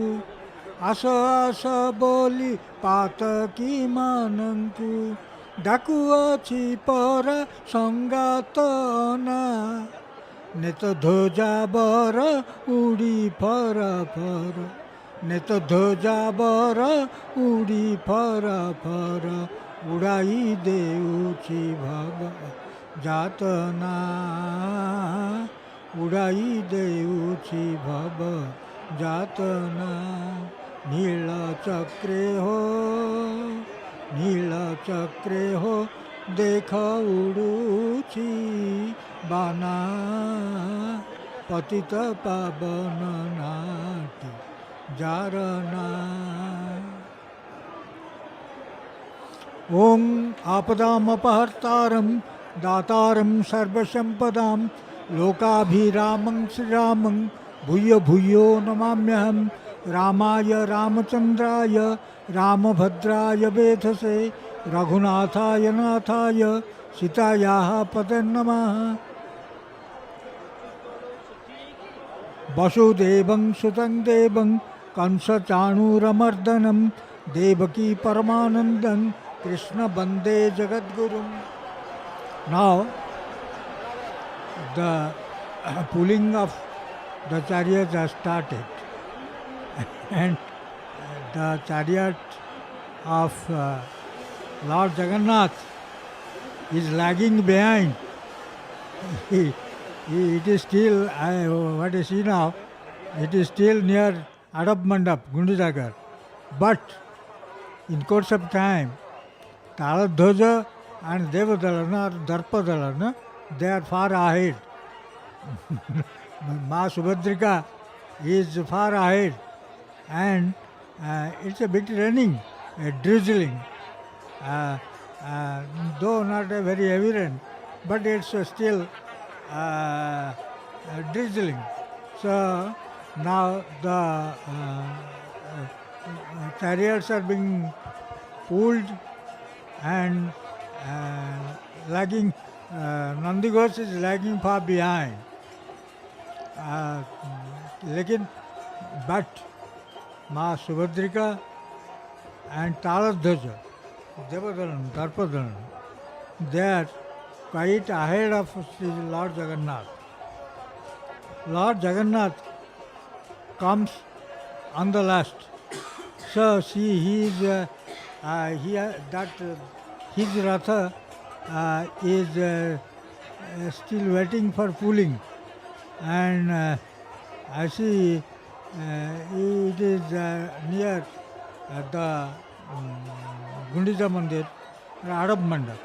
आस आस बोली पातकी मानंकु डाकु अछि पर संगात ना नेत ध्वजा बर उड़ी फर फर नेत ध्वजा बर उड़ी फर फर उड़ाई देउछि भव जातना उड़ाई देउछि भव जातना नील चक्रे हो देख उड़ुछि बाना पतित पावन नाटी जारना ओम आपदामपहर्तारं दातारं सर्वसंपदां लोकाभिरामं श्रीरामं भूयो भूयो नमाम्यहं रामाय रामचंद्राय रामभद्राय वेधसे रघुनाथाय नाथाय सीतायाः पते नमः वसुदेवं सुतं देवं कंसचाणूरमर्दनं देवकी परमानंदं कृष्ण वंदे जगद्गुरुं. Now the pulling of the chariots has started and the chariot of Lord Jagannath is lagging behind. It is still, what I see now, it is still near Adab Mandap, Gundicha. But in course of time, Taladhwaja and Devadalana or Darpadalana, they are far ahead. Ma Subhadrika is far ahead and it's a bit raining, drizzling. Though not a very heavy rain, but it's still drizzling. So now the chariots are being pulled and lagging. Nandighosh is lagging far behind. But Ma Subhadrika and Taladhwaja, Devadalan, Darpadalan, they are quite ahead of Sri Lord Jagannath. Lord Jagannath comes on the last. So see, his Ratha is still waiting for pulling, and I see it is near the Gundicha Mandir, Adab Mandap.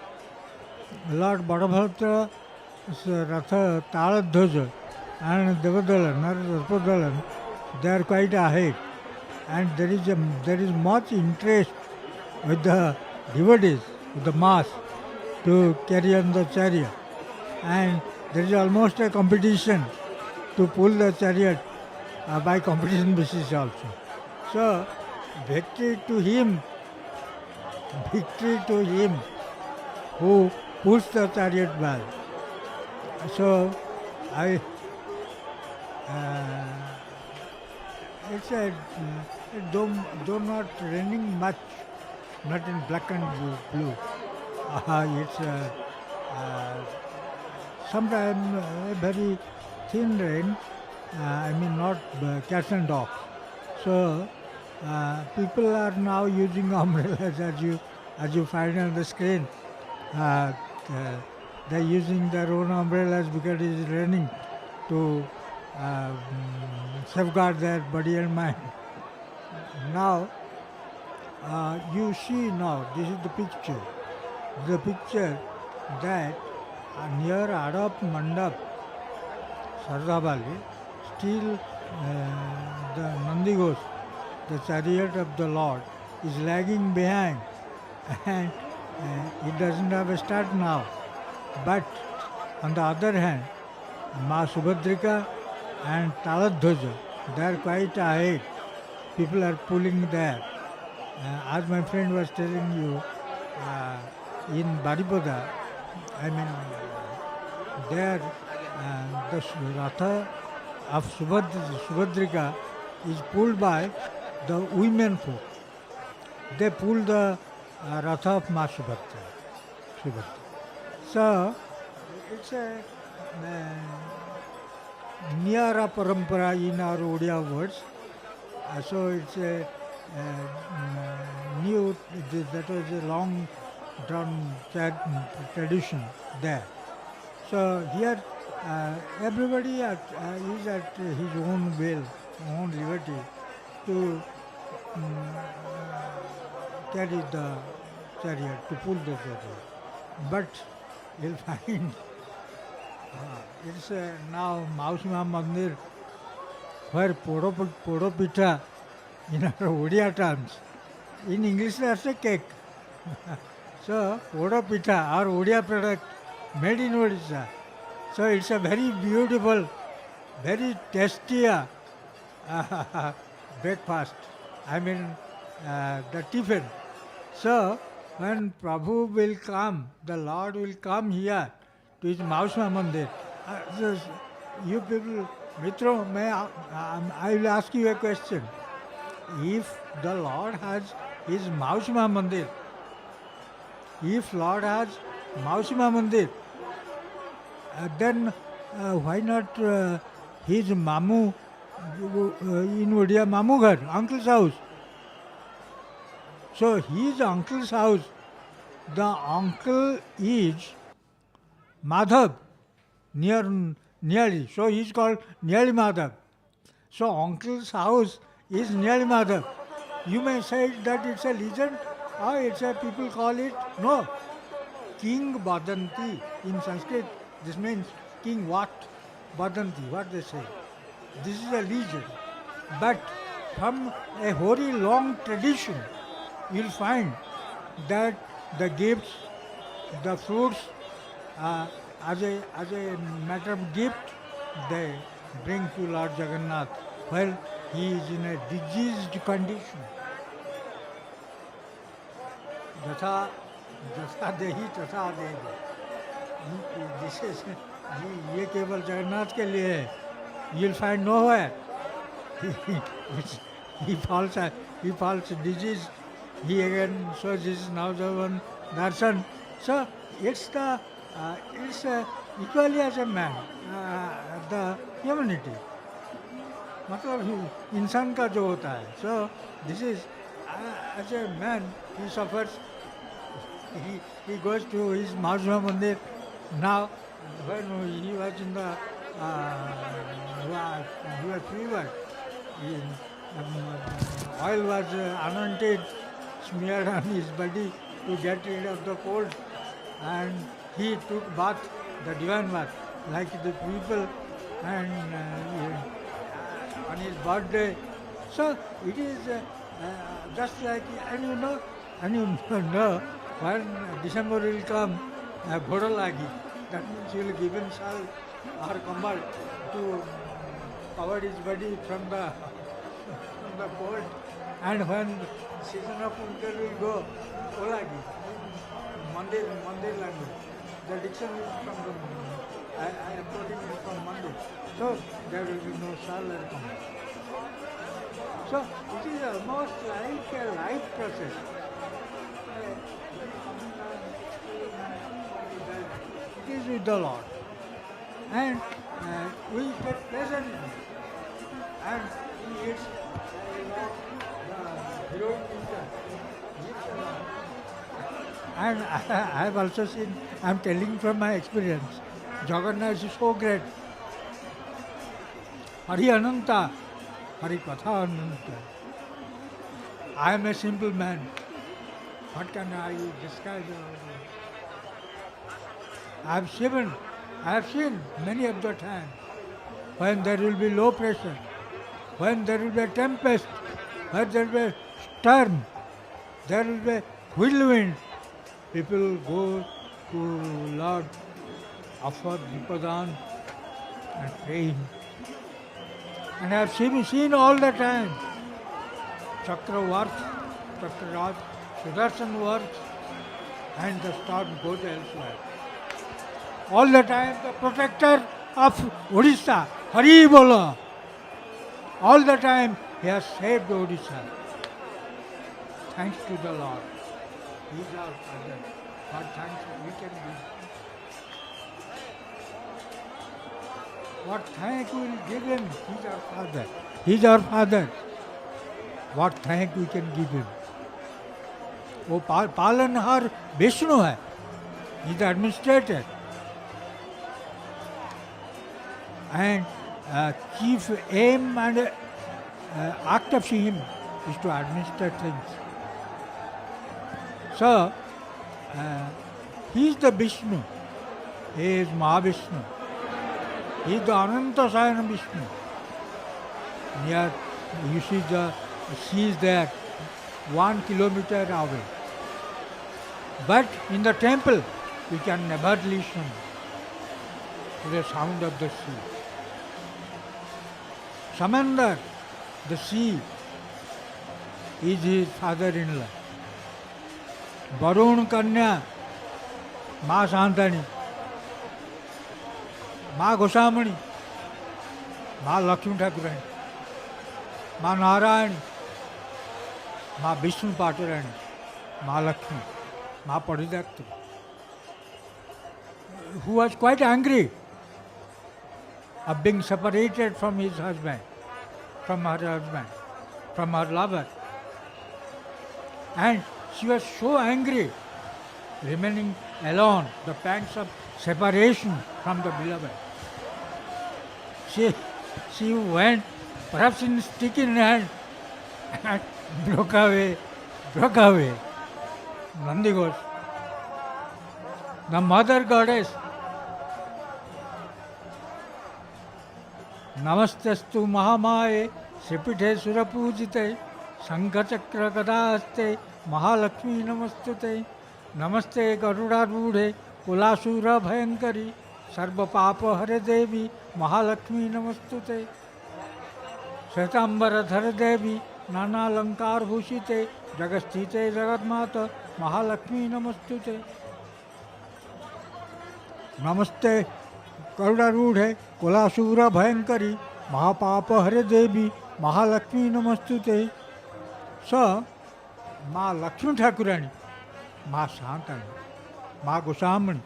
Lord Balabhadra's Ratha Taladhwaja and Devadalan or Darpadalan, they are quite ahead, and there is much interest with the devotees, with the mass, to carry on the chariot, and there is almost a competition to pull the chariot by competition basis also. So victory to him who pulls the chariot well. So it's though not raining much, not in black and blue. It's sometimes a very thin rain. Not cats and dogs. So people are now using umbrellas as you find on the screen. They're using their own umbrellas because it is raining to safeguard their body and mind. Now, you see now, this is the picture. The picture that near Adab Mandap, Sardabali, still the Nandighosh, the chariot of the Lord, is lagging behind, and it doesn't have a start now. But on the other hand, Ma Subhadrika and Taladhwaja, they are quite ahead. People are pulling there. As my friend was telling you, in Baripada, I mean, there the Ratha of Subhadrika is pulled by the women folk. They pull the Ratha of Ma Subhadra. So, it's a Niyara Parampara in our Odia words. So it's a new, that was a long drawn tradition there. So here everybody is at his own will, own liberty to carry the chariot, to pull the chariot. But you'll find it's now Mausima Mandir, where Podo Pita in our Odia terms. In English that's a cake. So Podo Pita, our Odia product made in Odisha. So it's a very beautiful, very tasty breakfast. I mean the tiffin. So when Prabhu will come, the Lord will come here to his Mausima Mandir. You people, Mitro, I will ask you a question. If the Lord has his Mausima Mandir, if Lord has Mausima Mandir, then why not his Mamu in Odia Mamu Ghar, uncle's house? So his uncle's house, the uncle is Madhav, nearly. So he is called Nearly Madhav. So uncle's house is Nearly Madhav. You may say that it's a legend or it's a people call it. No. King Badanti in Sanskrit. This means king what? Badanti, what they say. This is a legend. But from a very long tradition, you'll find that the gifts, the fruits, as a matter of gift, they bring to Lord Jagannath while he is in a diseased condition. Jatha dehi tatha dehi. This is ये केवल जगन्नाथ के लिए है. You'll find nowhere. He falls diseased. He again shows his Navjavan darshan. So it's equally as a man, the humanity. मतलब इंसान का जो होता है. So this is as a man he suffers. He goes to his Mausima Mandir. Now when he was in the he was fever, oil was anointed, smeared on his body to get rid of the cold, and he took bath, the divine bath, like the people, and on his birthday. So it is just like, and you know when December will come, Bhodo Lagi, that means he will give him shawl or kambal to cover his body from the cold. And when season of winter will go, Olagi, Mandir language. The dictionary is from the, I am quoting it from Mandir. So there will be no shawl or kambal. So it is almost like a life process. It is with the Lord. And we take pleasure in it. And he is the heroic teacher. And I have also seen, I am telling from my experience, Jagannath is so great. Hari Ananta, Hari Katha Ananta. I am a simple man. What can I describe? I have seen many of the times when there will be low pressure, when there will be a tempest, when there will be a storm, there will be whirlwind. People go to Lord, offer Dipadan and pray him. And I have seen all the time. Chakra works, Chakra Raj, Sudarshan works, and the storm goes elsewhere. All the time the protector of Odisha, Hari Bolo, all the time he has saved Odisha. Thanks to the Lord. He is our Father. What thanks we can give? What thank we will give him? He is our Father. He is our Father. What thank we can give him? वो पालनहार विष्णु है. He is the administrator. And chief aim and act of him is to administer things. So, he is the Vishnu. He is Mahavishnu. He is the Ananta Sayana Vishnu. Near, you see the sea is there, 1 kilometer away. But in the temple, we can never listen to the sound of the sea. Srimandir, the sea, is his father-in-law. Varun Kanya, Ma Santani, Ma Gosamani, Ma Lakshmi Thakurani, Ma Narayani, Ma Vishnu Patarani, Ma Lakshmi, Ma Padidakta, who was quite angry of being separated from his husband, from her lover. And she was so angry, remaining alone, the pangs of separation from the beloved. She went, perhaps in stick in hand, and broke away. Nandi goes, the mother goddess, Namastastu Mahamaye, Sripite Surapujite, Sankachakra Gadaste, Mahalakshmi Namastute, Namaste Garudadudhe, Kulasura Bhayankari, Sarva Papa Hare Devi, Mahalakshmi Namastute, Svetambara Dhara Devi, Nana Lankar Bhushite, Jagastite Jagatmata, Mahalakshmi Namastute. Namaste Garudadudhe, Kulasura Bhayankari, Mahapapa Hare Devi, Mahalakshmi Namastute. So, Ma Lakshmi Thakurani, Ma Santani, Ma Gosamani,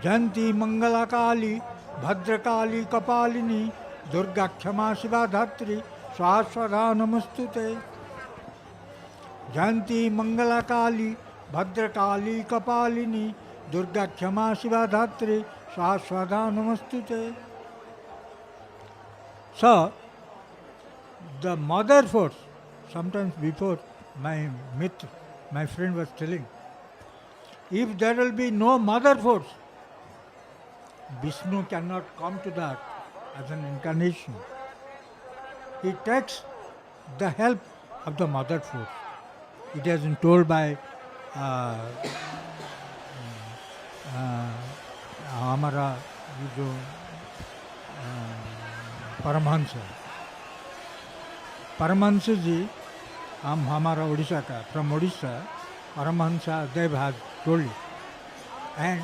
Janti Mangala Kali, Bhadrakali Kapalini, Durga Kshama Shiva Dhatri, Swaswada Namastute. Janti Mangala Kali, Bhadrakali Kapalini, Durga Kshama Shiva Dhatri, Swaswada Namastute. So, the mother force, sometimes before my myth, my friend was telling, if there will be no mother force, Vishnu cannot come to that as an incarnation. He takes the help of the mother force. It has been told by हमारा जो परमहंस जी हमारा उड़ीसा का from Orissa Paramahansa Dev has told it, and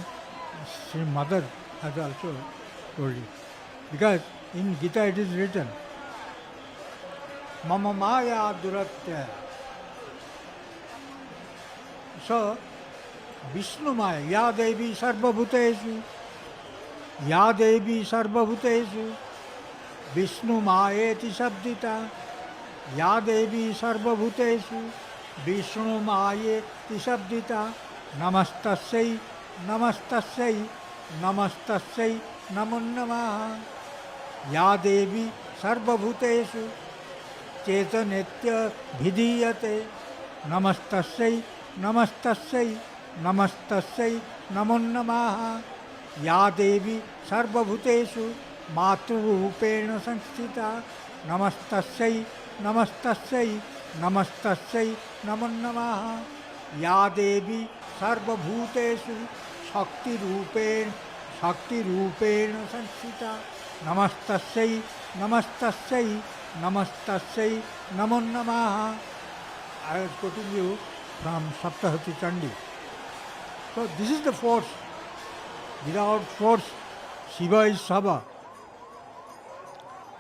Sri Mother has also told it, because in Gita it is written Mama Maya Duratya. So Vishnu Maya, Ya Devi Sarvabhuteshu, Ya Devi Sarvabhuteshu, Vishnu Mayeti Sabdita, Ya Devi Sarvabhuteshu, Vishnu Mayeti Sabdita, Namastassai, Namastassai, Namastassai, Namo Namaha, Ya Devi Sarvabhuteshu, Chetanetya Bhidiyate, Namastassai, Namastassai, Namastassai, Namo Namaha, Ya Devi Sarvabhuteshu, Matrurupena Sanstita, Namastassai, Namastassai, Namastassai, Namo Namaha, Ya Devi Sarvabhuteshu, Shakti Rupena Sanstita, Namastassai, Namastassai, Namastassai, Namo Namaha. I was quoting you from Saptahati Chandi. So this is the force. Without force, Shiva is Saba.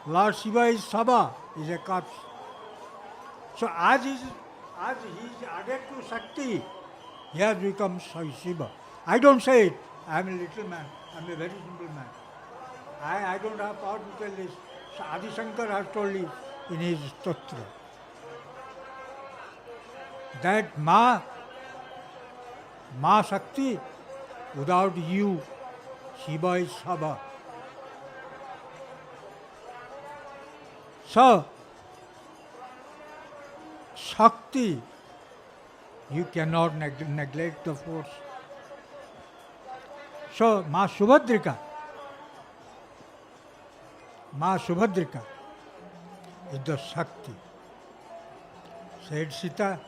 Lord Shiva is Saba, is a corpse. So as he is added to Shakti, he has become Shiva. I don't say it. I am a little man. I am a very simple man. I don't have power to tell this. So Adi Shankar has told it in his Stotra. That Ma Shakti, without you, Shiva is Saba. So, Shakti, you cannot neglect the force. So, Ma Subhadrika is the Shakti. Said Sita,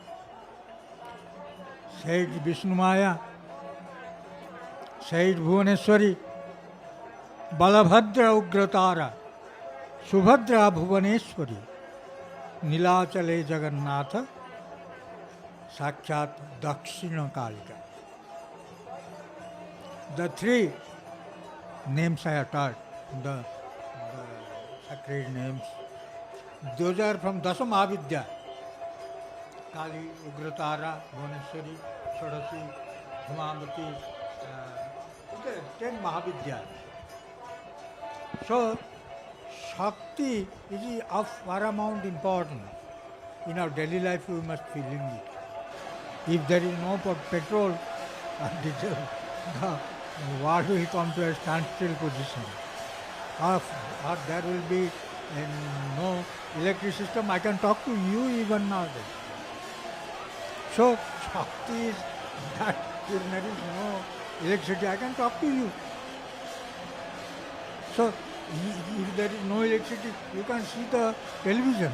said Vishnu Maya, said Bhuvaneshwari, Balabhadra Ugratara, Subhadra Bhuvaneshwari, Nilachale Jagannatha, Sakshat Dakshina Kalika. The three names I have taught, the sacred names, those are from Dasa Mahavidya. Kali, Ugratara, Bhuvaneshwari, Shodasi, Himamati, 10 Mahavidya. So, Shakti is of paramount importance. In our daily life, we must feel it. If there is no petrol or diesel, the world will come to a standstill position. Or there will be no electric system. I can talk to you even nowadays. So, Shakti is that if there is no electricity, I can talk to you. So, if there is no electricity, you can see the television.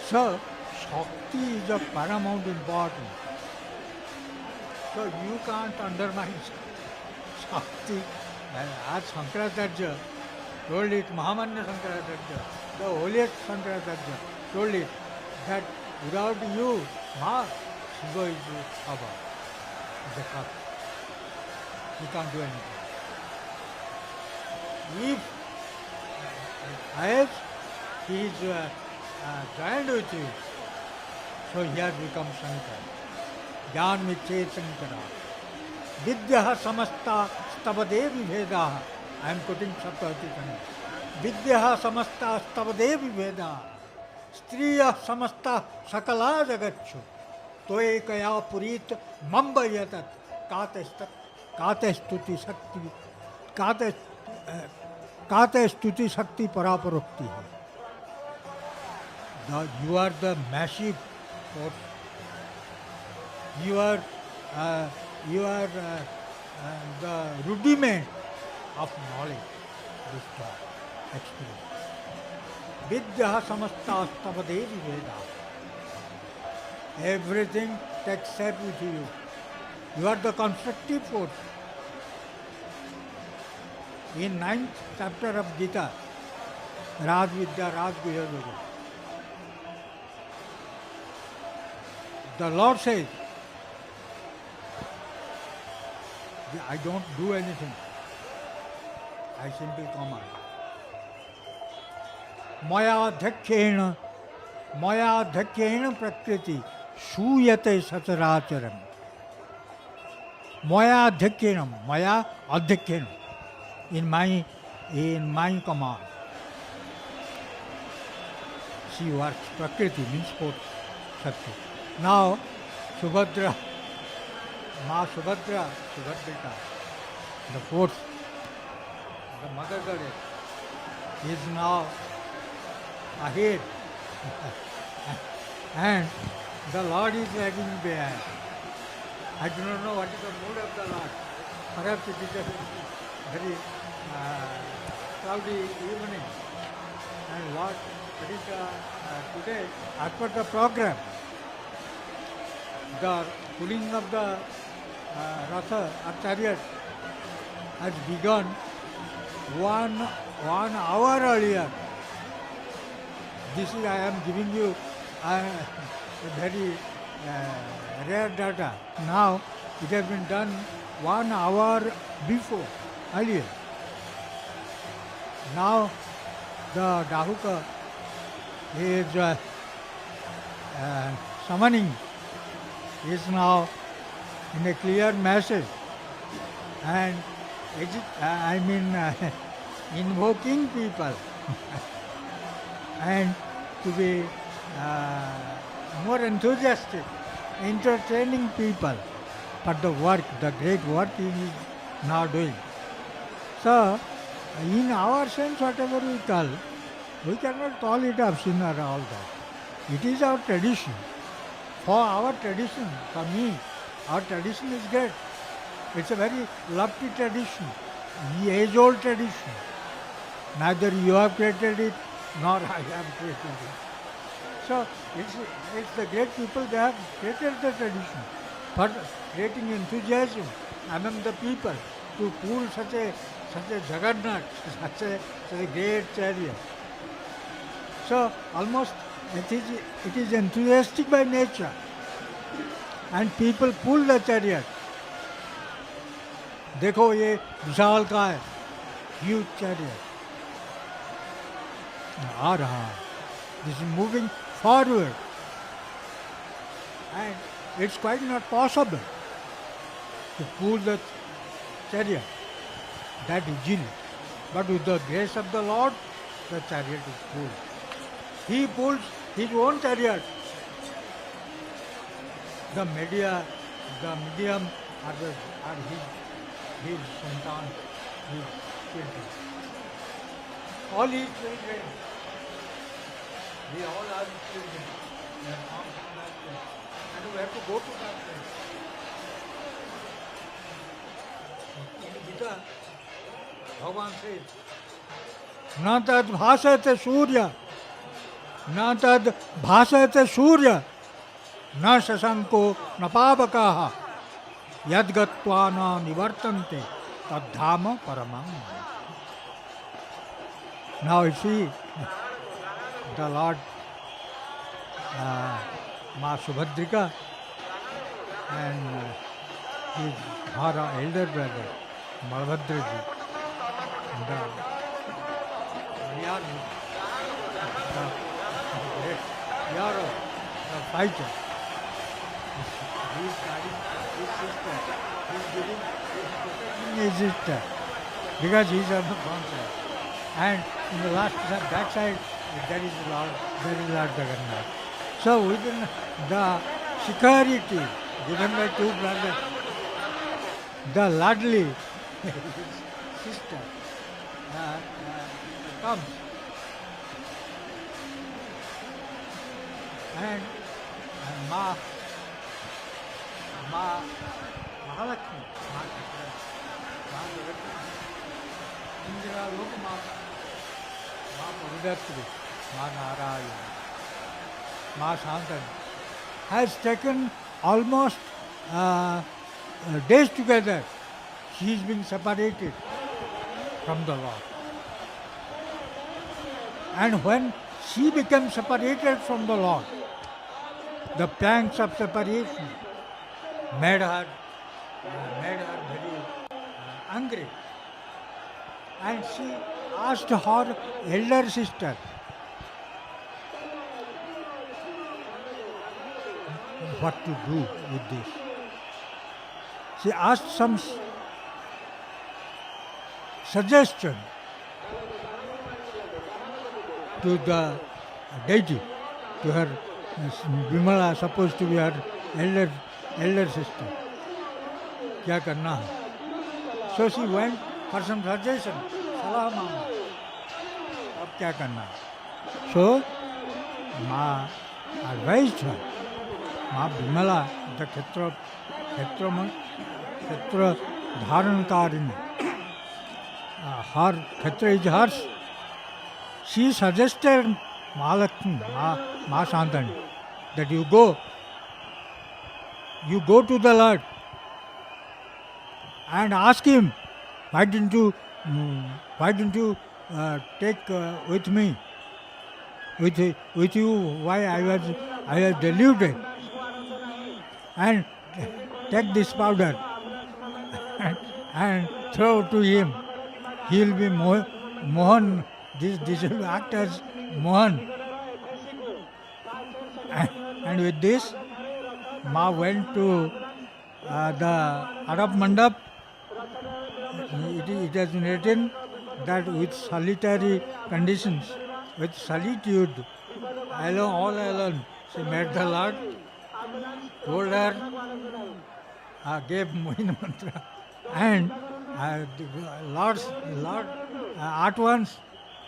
So, Shakti is of paramount importance. So, you can't undermine Shakti. As Shankaracharya told it, Mahamanya Shankaracharya, the holiest Shankaracharya told it, that without you, Ma, Shiva is Saba, is a cup. You can't do anything. If as he is joined with you, so he has become Shankara. Jnana Miche Shankara. Vidya samasta stavade vibheda. I am quoting Saptahati Chandi. Vidya samasta stavade vibheda. Striya samasta sakala jagachu. Toye kaya purit mamba yatat. Kate stuti shakti. Kate stuti shakti paraparukti. You are the massive force. You are the rudiment of knowledge, this experience. Vidya samasta stavade veda. Everything takes shape with you. You are the constructive force. In 9th chapter of Gita, Raj Vidya, Raj Guhya Yoga, the Lord says, I don't do anything. I simply command. Maya dhakyena prakriti shuyate sataracharam. Maya adhyakena. In my command. She works. Prakriti means force. Shakti. Now, Subhadra, Ma Subhadra, Subhadrika, the fourth, the mother goddess, is now ahead. And the Lord is lagging behind. I do not know what is the mood of the Lord. Perhaps it is a very cloudy evening. And what it is today, as per the program, the pulling of the Ratha or chariot has begun 1 hour earlier. This is, I am giving you a very rare data. Now it has been done 1 hour before, earlier. Now the Dahuka is summoning, is now in a clear message and invoking people and to be more enthusiastic, entertaining people for the work, the great work he is now doing. So, in our sense, whatever we call, we cannot call it obscene or all that. It is our tradition. For our tradition, for me, our tradition is great. It's a very lofty tradition, age-old tradition. Neither you have created it, nor I have created it. So, it's the great people, they have created the tradition for creating enthusiasm among the people to pull such a Jagannath, such a great chariot. So, almost it is enthusiastic by nature, and people pull the chariot. देखो ये विशाल का है, huge chariot आ रहा है. This is moving forward, and it's quite not possible to pull the chariot that easily. But with the grace of the Lord, the chariot is pulled. He pulls his own chariot. The medium are his santan, his children. All his children. We all are his children. We are born from that place. And we have to go to that place. In Gita, Bhagavan says, न तद भासते सूर्य न तद भासते सूर्य न शशंको न पावकाः यद्गत्वा न निवर्तन्ते तद्धाम परमं. Now you see the Lord Ma Subhadrika and his her elder brother Balabhadra ji, the fighter. He is carrying his sister. He is protecting his sister because he is on the front side. And in the last back side, there is Lord Jagannath. So within the security given by two brothers, the Ladli, his sister, comes. And Mahalakshmi, Indra Lokamata, Bahuda Yatra, Narayana, Shantan, has taken almost days together. She is being separated from the Lord. And when she became separated from the Lord, the pangs of separation made her very angry. And she asked her elder sister, what to do with this. She asked some suggestion to the deity, to her Vimala, supposed to be her elder sister. क्या करना है? So she went for some suggestion. सलाह मांगा. अब क्या करना है? So Ma advised her. Ma Vimala, the Kshetra Dharankarini. Her Kshetra is hers. She suggested Mahalakshmi, Ma Shantani, that you go to the Lord and ask him, why didn't you take with you? Why I was deluded? and take this powder and throw to him. He will be Mohan. This will act as Mohan. And with this, Ma went to the Arab Mandap. It has been written that with solitary conditions, with solitude, alone, all alone, she met the Lord, told her, gave Mohini mantra, and the Lord at once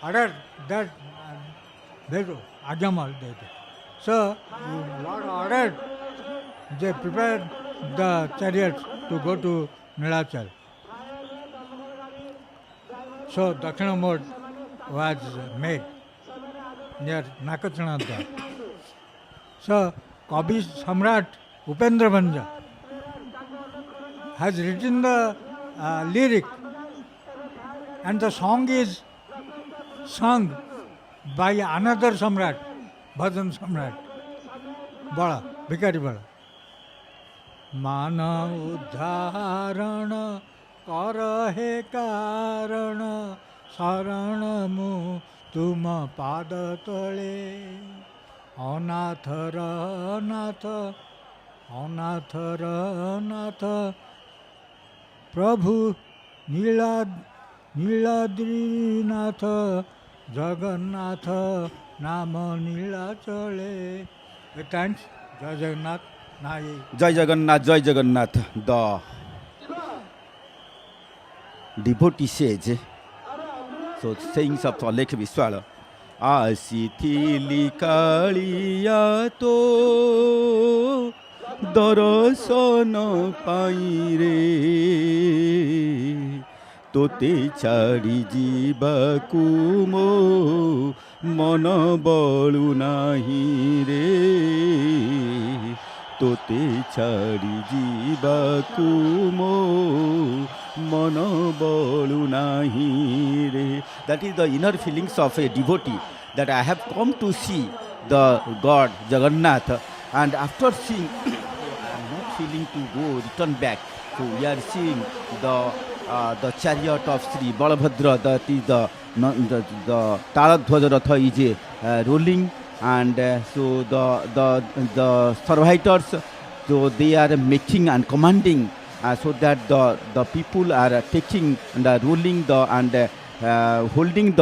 ordered that Ajjamal did. So Lord ordered, they prepared the chariots to go to Nilachal. So Dakshina mode was made near Nakachanadha. So Kavi Samrat Upendra Banja has written the lyric, and the song is sung by another Samrat, Bhajan Samrat, Bala, Bhikari Bala. Mana uddharana karahe karana sarana tuma pada tale anathara anath Prabhu Niladrinath Jagannath Nama Nilachale. Thanks, Jai Jagannath. Jai Jagannath, Jai Jagannath. The devotee says, so sayings of Alekh Viswala, Asithili Kaliya to Darasana Paire Tote Chari Jibaku mo Mana Balu Nahi re Tote Chari Jibaku mo Mana Balu Nahi re. That is the inner feelings of a devotee, that I have come to see the God Jagannath, and after seeing I am not feeling to go return back. So we are seeing the chariot of Sri Balabhadra, that is the Taladhwaja Ratha is rolling, and so the servitors, so they are making and commanding, so that the people are taking and rolling and holding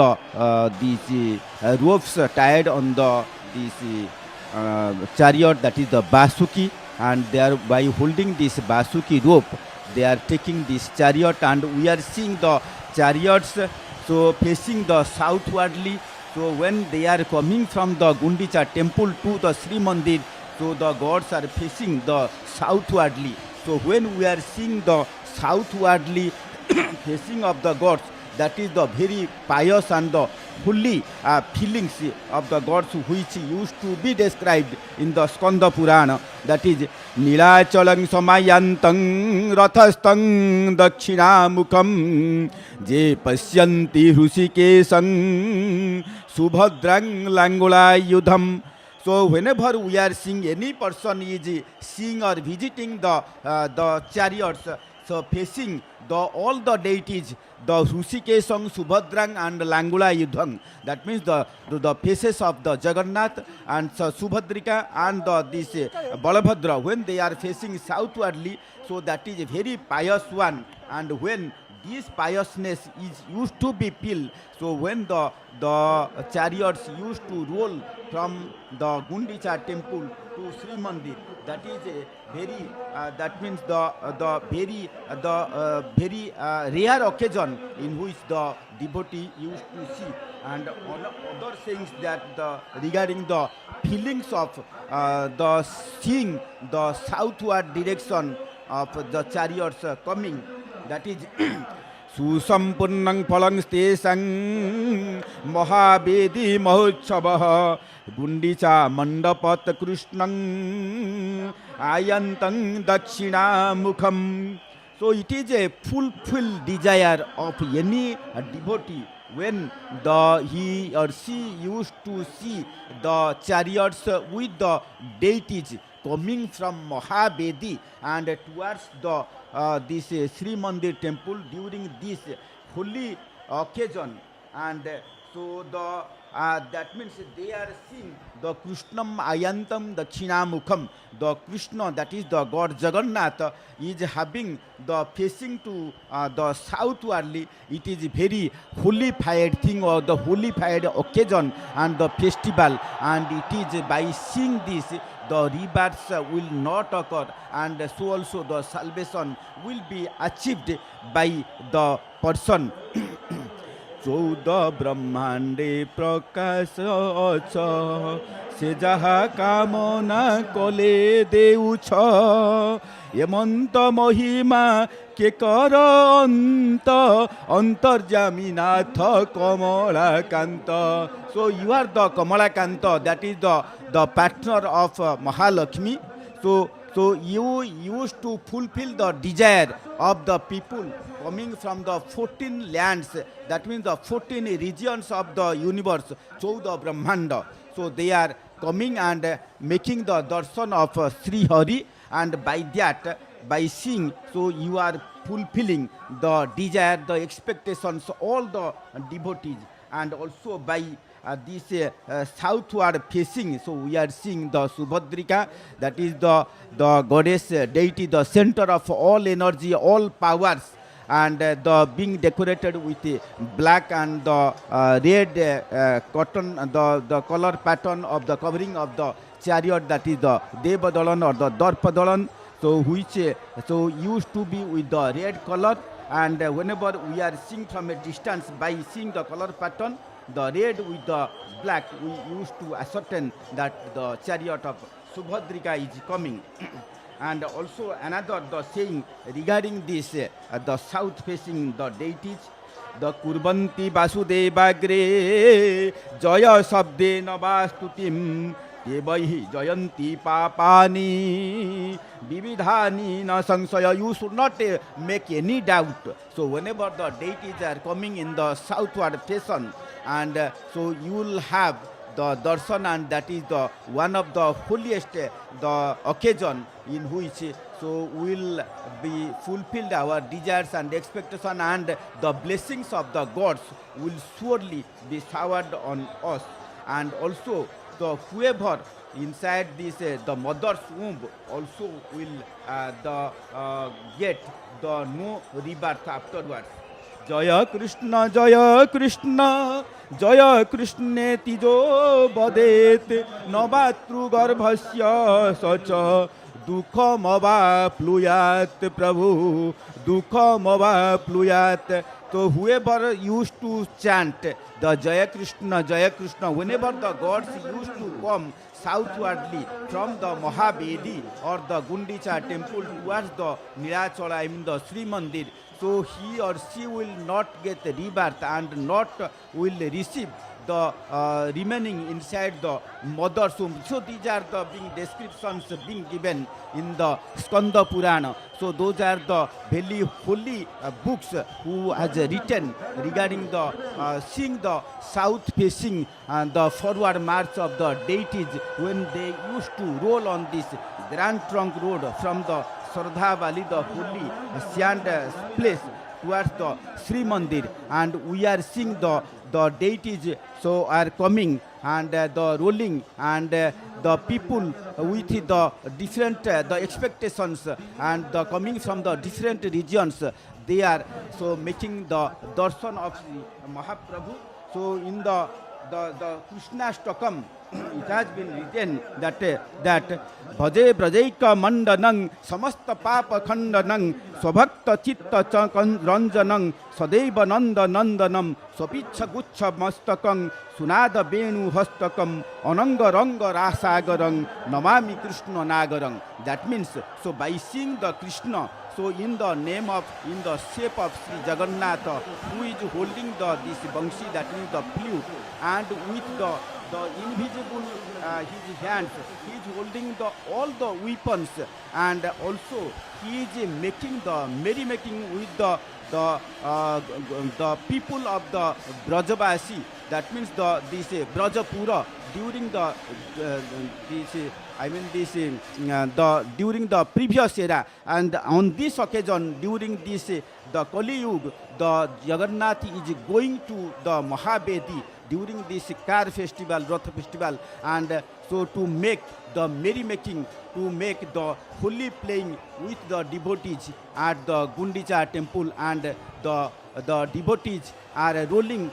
these ropes tied on this chariot, that is the Basuki, and they are, by holding this Basuki rope, they are taking this chariot, and we are seeing the chariots so facing the southwardly. So when they are coming from the Gundicha Temple to the Srimandir, so the gods are facing the southwardly. So when we are seeing the southwardly facing of the gods, that is the very pious and the holy feelings of the gods which used to be described in the Skanda Purana, that is Nilachalang Samayantang Rathastang Dakshinamukam Je Pasyanti Hrusikesang Subhadrang Langula Yudham. So whenever we are seeing any person is seeing or visiting the chariots, so facing all the deities, the Hrusikesang, Subhadrang and Langula Yudhang, that means the faces of the Jagannath and Subhadrika and this Balabhadra, when they are facing southwardly, so that is a very pious one. And when this piousness is used to be filled, so when the chariots used to roll from the Gundicha Temple to Srimandir, that is a very that means the very rare occasion in which the devotee used to see. And other things that regarding the feelings of the seeing the southward direction of the chariots coming, that is Susampurnang Palang Stesang Mahabedi Mahotsabaha Gundicha Mandapat Krishnang Ayantang Dakshina Mukham. So it is a fulfilled desire of any devotee when he or she used to see the chariots with the deities coming from Mahabedi and towards the this Srimandir temple during this holy occasion, and so the that means they are seeing the Krishnam Ayantam Dakshinamukham, the Krishna, that is the God Jagannath, is having the facing to the southwardly. It is very holified thing or the holified occasion and the festival, and it is by seeing this the rebirths will not occur, and so also the salvation will be achieved by the person. चौद ब्रह्मांडे प्रकाश अछ से जहा कामना कले देउछ एमंत महिमा के कर अंत अंतर्जामी नाथ Kamlakant. So you are the Kamalakanta, that is the partner of Mahalakshmi. So you used to fulfill the desire of the people coming from the 14 lands, that means the 14 regions of the universe, Chauda Brahmanda. So they are coming and making the darshan of Sri Hari, and by that, by seeing, so you are fulfilling the desire, the expectations, all the devotees, and also by this southward facing, so we are seeing the Subhadrika, that is the goddess deity, the center of all energy, all powers, and the being decorated with black and the red cotton, the color pattern of the covering of the chariot, that is the Devadalan or the Darpadalan, so which so used to be with the red color, and whenever we are seeing from a distance, by seeing the color pattern, the red with the black, we used to ascertain that the chariot of Subhadrika is coming. And also another the saying regarding this, the south facing the deities, the Kurbanti Vasudevagre Jaya Sabde Navastutim Devaihi Jayanti Papani Vividhani Na Sangsaya. You should not make any doubt. So whenever the deities are coming in the southward fashion, and so you will have the darshan, and that is the one of the holiest the occasion in which so will be fulfilled our desires and expectation, and the blessings of the gods will surely be showered on us. And also the whoever inside this the mother's womb also will get the no rebirth afterwards. Jaya Krishna Jaya Krishna Jaya Krishna Tijo Badet Navatru Garbhasya Sacha Dukha Mava Pluyat Prabhu Dukha Mava Pluyat. So whoever used to chant the Jaya Krishna, whenever the gods used to come southwardly from the Mahabedi or the Gundicha Temple towards the Nilachala, I mean the Srimandir, so he or she will not get rebirth and not will receive the remaining inside the mother's womb. So these are the being descriptions being given in the Skanda Purana. So those are the very holy books who has written regarding the seeing the south facing and the forward march of the deities when they used to roll on this Grand Trunk Road from the Sardha Valley, the holy sand place, towards the Srimandir, and we are seeing the deities so are coming and the rolling, and the people with the different the expectations and the coming from the different regions, they are so making the darshan of Mahaprabhu. So in the Krishnastakam, it has been written that Bhaje Brajaika Mandanang Samasta Papa Khandanang Swabhakta Chitta Ranjanang Sadeva Nanda Nandanam Swapicha Gucha Mastakang Sunada Benu Hastakam Ananga Ranga Rasagarang Namami Krishna Nagarang. That means, so by seeing the Krishna, so in the name of, in the shape of Sri Jagannath, who is holding this Bangshi, that means the flute, and with the invisible his hands, he is holding all the weapons, and also he is making the merrymaking with the the people of the Brajavasi, that means this Brajapura, during during the previous era, and on this occasion during this the Kali Yuga, the Jagannath is going to the Mahabedi during this car festival, Rath festival, and so to make the merrymaking, to make the holy playing with the devotees at the Gundicha Temple, and the devotees are rolling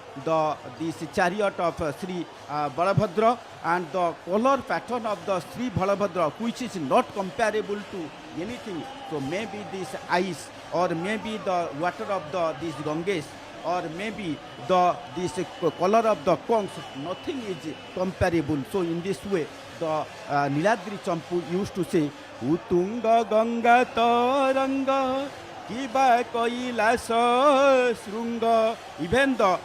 this chariot of Sri Balabhadra, and the color pattern of the Sri Balabhadra, which is not comparable to anything. So maybe this ice, or maybe the water of this Ganges, or maybe this color of the conchs, nothing is comparable. So in this way, the Niladri Champu used to say, Utunga Ganga Taranga Kiba Kailasa Srunga. Even the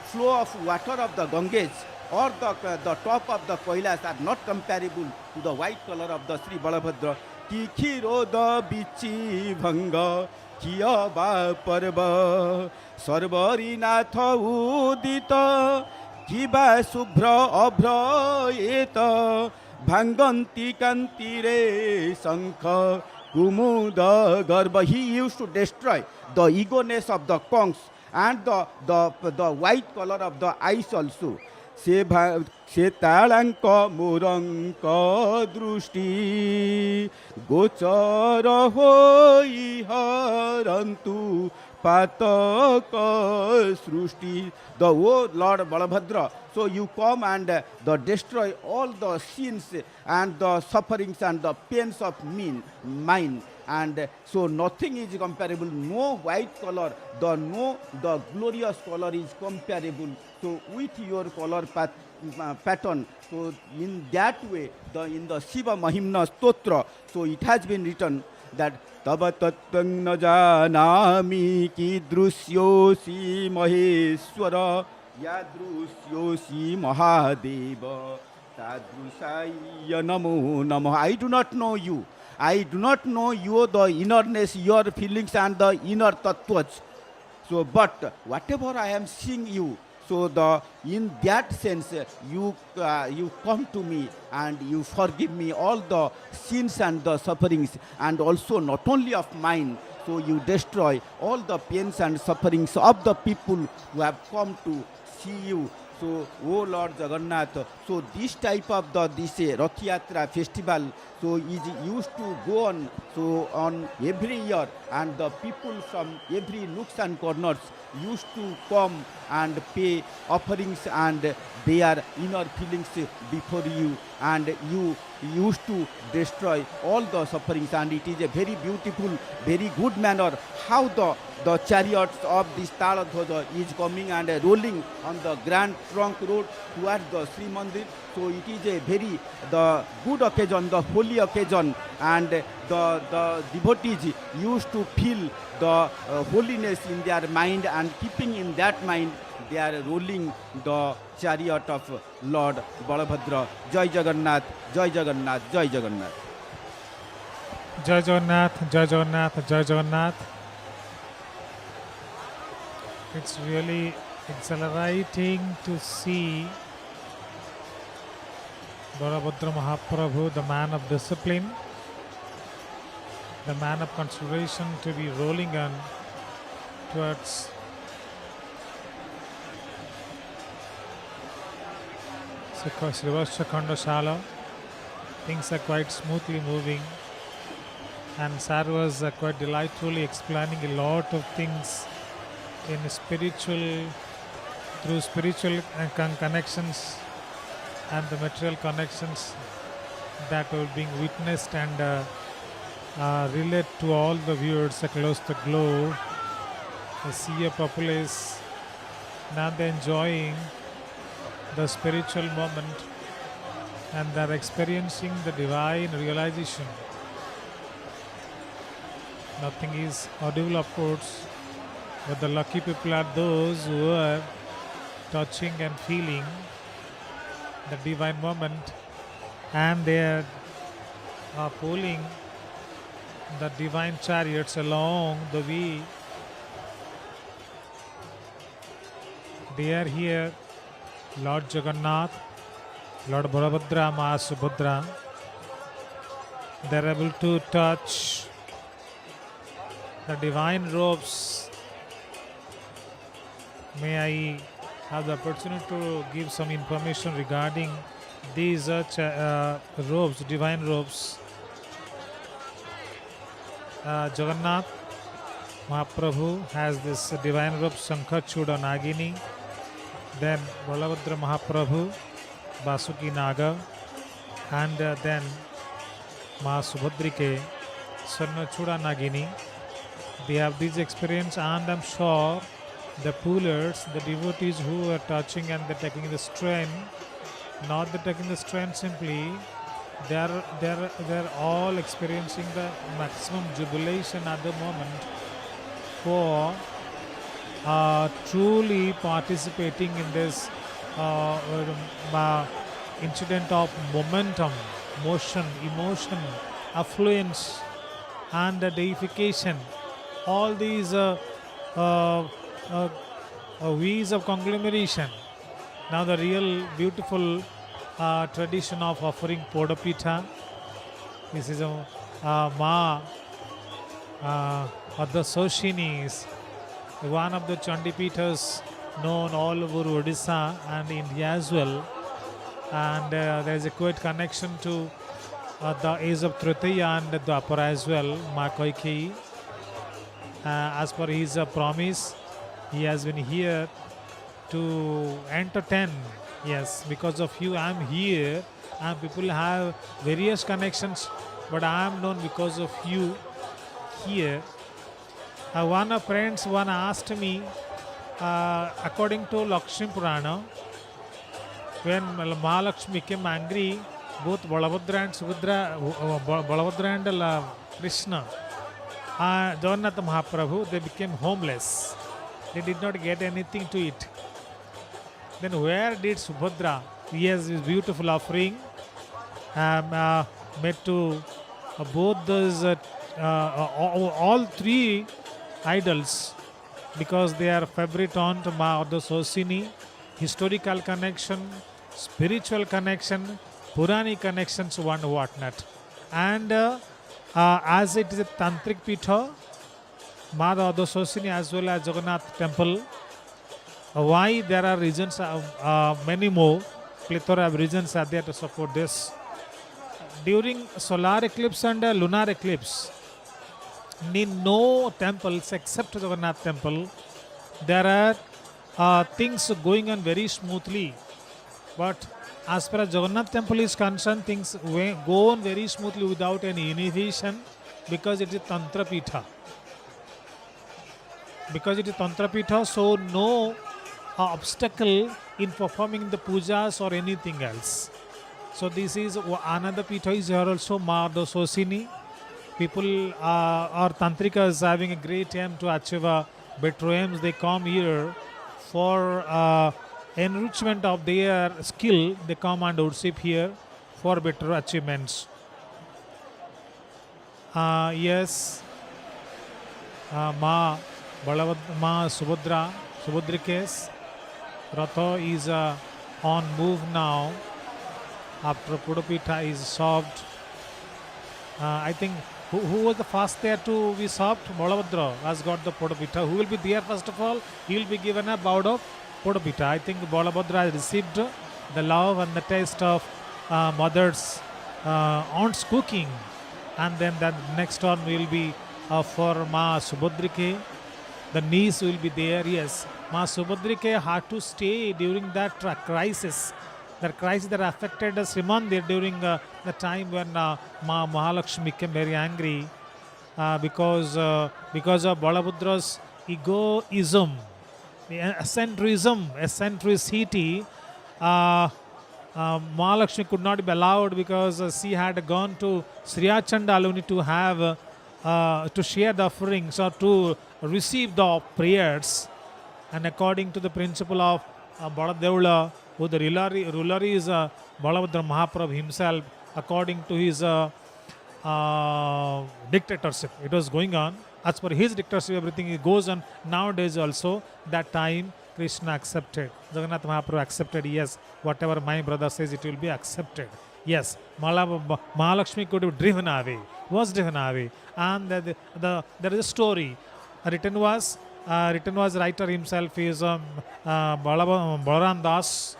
flow of water of the Ganges or the top of the Kailas are not comparable to the white color of the Sri Balabhadra. Kikhiro da bichi bhanga kiya ba parva sarvari natha udita kiba subhra abhra eta bhanganti kantire sankha kumuda garba. He used to destroy the ego-ness of the conchs and the white color of the ice also. Se talanka muranka drushti gochara hoi harantu pataka srushti. The Lord Balabhadra, so you come and destroy all the sins and the sufferings and the pains of mine. And so nothing is comparable. No white color, the glorious color is comparable. So with your color pattern, so in that way, in the Shiva Mahimna Stotra, so it has been written that Tava tattang na janami kidrusyosi maheshwara yadrusyosi mahadeva tadrusaya namo namo. I do not know you. I do not know you, the innerness, your feelings and the inner tattvas. So, but whatever I am seeing you, so in that sense, you come to me and you forgive me all the sins and the sufferings, and also not only of mine. So you destroy all the pains and sufferings of the people who have come to see you. So, O Lord Jagannath, so this type of this Rath Yatra festival, so is used to go on, so on every year, and the people from every nooks and corners used to come and pay offerings and their inner feelings before you, and you used to destroy all the sufferings. And it is a very beautiful, very good manner how the chariots of this Taladhwaja is coming and rolling on the Grand Trunk Road towards the Srimandir. So it is a very good occasion, the holy occasion, and the devotees used to feel the holiness in their mind, and keeping in that mind, they are rolling the chariot of Lord Balabhadra. Jai Jagannath, Jai Jagannath, Jai Jagannath. Jai Jagannath, Jai Jagannath, Jai Jagannath. It's really exhilarating to see Balabhadra Mahaprabhu, the man of discipline, the man of consideration, to be rolling on towards Srivasya Khandashala. Things are quite smoothly moving, and Sir was quite delightfully explaining a lot of things in spiritual, through spiritual connections and the material connections that were being witnessed and relate to all the viewers across the globe. The sea populace, now they're enjoying the spiritual moment and they're experiencing the divine realization. Nothing is audible, of course, but the lucky people are those who are touching and feeling the divine moment, and they are pulling the divine chariots along the way They are here, Lord Jagannath, Lord Balabhadra, Ma Subhadra. They are able to touch the divine robes. May I have the opportunity to give some information regarding these robes, divine robes. Jagannath Mahaprabhu has this divine robe Shankha Chuda Nagini. Then Balabhadra Mahaprabhu, Basuki Naga, and then Ma Subhadrike, Swarna Chuda Nagini. They have this experience, and I'm sure the pullers, the devotees who are touching and they're taking the strain, not the taking the strain simply, they're all experiencing the maximum jubilation at the moment for truly participating in this incident of momentum, motion, emotion, affluence, and deification. All these ways of conglomeration. Now the real beautiful tradition of offering Podapita. This is a Ma of the Soshinis, one of the Chandipitas known all over Odisha and India as well. And there is a quite connection to the age of Tritiya and Dwapara as well, Ma Kaikeyi. As per his promise, he has been here to entertain. Yes, because of you I am here, and people have various connections, but I am known because of you here. One of friends asked me, according to Lakshmi Purana, when Mahalakshmi became angry, both Balabhadra and Subhadra, Balabhadra and Krishna, Jagannath Mahaprabhu, they became homeless. They did not get anything to eat. Then where did Subhadra? He has his beautiful offering made to both those all three idols, because they are favorite aunt Ma or the Sosini, historical connection, spiritual connection, Puranic connections, one whatnot. And as it is a Tantric Pitha, Ma or the Sosini as well as Jagannath Temple. Why? There are reasons, many more, plethora of reasons are there to support this. During solar eclipse and lunar eclipse, in no temples except Jagannath Temple, there are things going on very smoothly. But as far as Jagannath Temple is concerned, things go on very smoothly without any innovation, because it is Tantra Pitha. Because it is Tantra Pitha, so no obstacle in performing the pujas or anything else. So this is another Pitha is here also, Ma the Sosini. People or Tantrikas having a great aim to achieve better aims. They come here for enrichment of their skill. They come and worship here for better achievements. Yes, Ma Balabhadra, Ma Subhadrike's Ratha is on move now after Podapita is solved. I think who was the first there to be solved? Balabhadra has got the Podapita. Who will be there first of all? He will be given a bowl of Podapita. I think Balabhadra has received the love and the taste of mother's aunt's cooking. And then the next turn will be for Ma Subhadrike. The niece will be there, yes. Ma Subhadrike had to stay during that crisis. That crisis that affected Srimandir during the time when Ma Mahalakshmi became very angry because of Balabhadra's egoism, eccentricity. Mahalakshmi could not be allowed because she had gone to Sriyachandaluni to have to share the offerings or to receive the prayers. And according to the principle of Baladevula, who the ruler is Balabhadra Mahaprabhu himself, according to his dictatorship, it was going on. As per his dictatorship, everything goes on. Nowadays also, that time Krishna accepted. Jagannath Mahaprabhu accepted, yes, whatever my brother says, it will be accepted. Yes, Mahalakshmi could have driven away, was driven away. And there is a story. Written was writer himself is Balaram Das,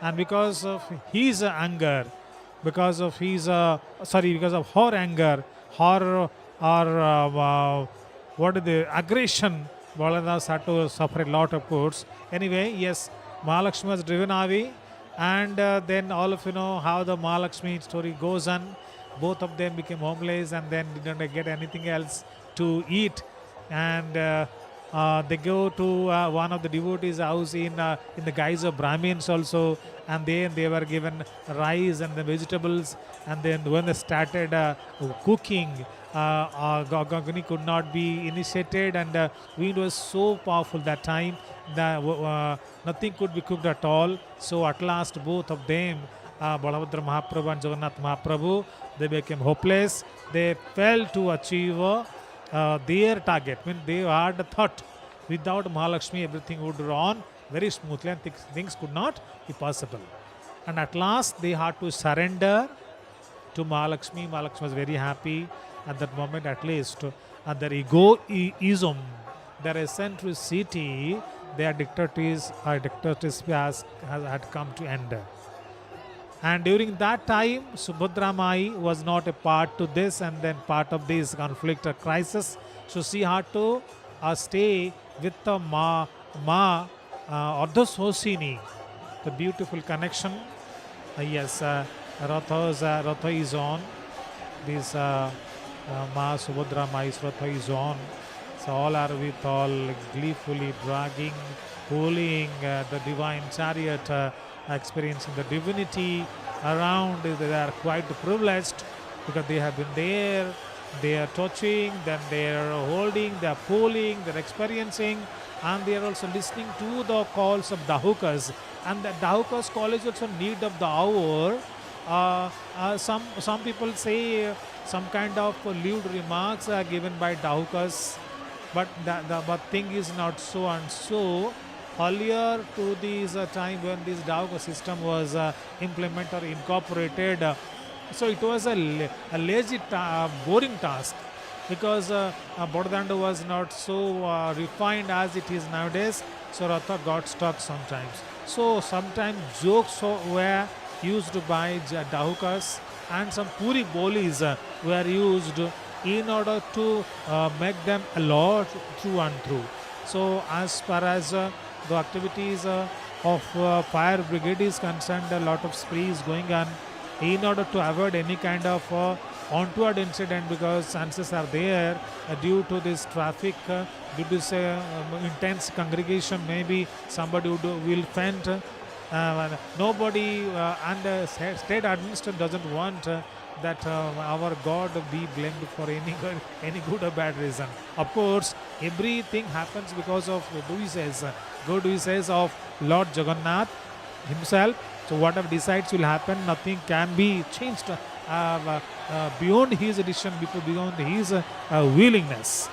and because of his anger, because of his because of her anger, her what is the aggression, Baladas had to suffer a lot of courts. Anyway, yes, Mahalakshmi was driven away, and then all of you know how the Mahalakshmi story goes on. Both of them became homeless and then didn't get anything else to eat, and they go to one of the devotees' house in the guise of Brahmins also, and then they were given rice and the vegetables, and then when they started cooking, Agni could not be initiated, and wind was so powerful that time that nothing could be cooked at all. So at last both of them, Balabhadra Mahaprabhu and Jagannath Mahaprabhu, they became hopeless. They failed to achieve their target. I mean, they had a thought without Mahalakshmi everything would run very smoothly and things could not be possible. And at last they had to surrender to Mahalakshmi. Mahalakshmi was very happy at that moment, at least. And their egoism, their eccentricity, their dictatorship had come to end. And during that time, Subhadra Mai was not a part to this, and then part of this conflict or crisis. So she had to stay with the Ardhasosini, the beautiful connection. Yes, Ratha is on. This Ma Subhadra Mai's Ratha is on. So all are with all gleefully dragging, pulling the divine chariot, experiencing the divinity around. They are quite privileged because they have been there, they are touching, then they are holding, they are pulling, they are experiencing, and they are also listening to the calls of Dahukas. And the Dahukas call is also need of the hour. Some people say some kind of lewd remarks are given by Dahukas, but the thing is not so and so. Earlier to this time when this Dahuka system was implemented or incorporated, so it was a lazy, boring task, because Bodhidanda was not so refined as it is nowadays. So Ratha got stuck sometimes. So sometimes jokes were used by Dahukas, and some Puri bolis were used in order to make them a lot through and through. So as far as the activities of fire brigade is concerned, a lot of spree is going on in order to avoid any kind of untoward incident, because chances are there due to this traffic, due to this intense congregation, maybe somebody will faint. Nobody and the state administration doesn't want that our God be blamed for any good or bad reason. Of course, everything happens because of good wishes of Lord Jagannath himself. So whatever decides will happen. Nothing can be changed beyond his decision, beyond his willingness.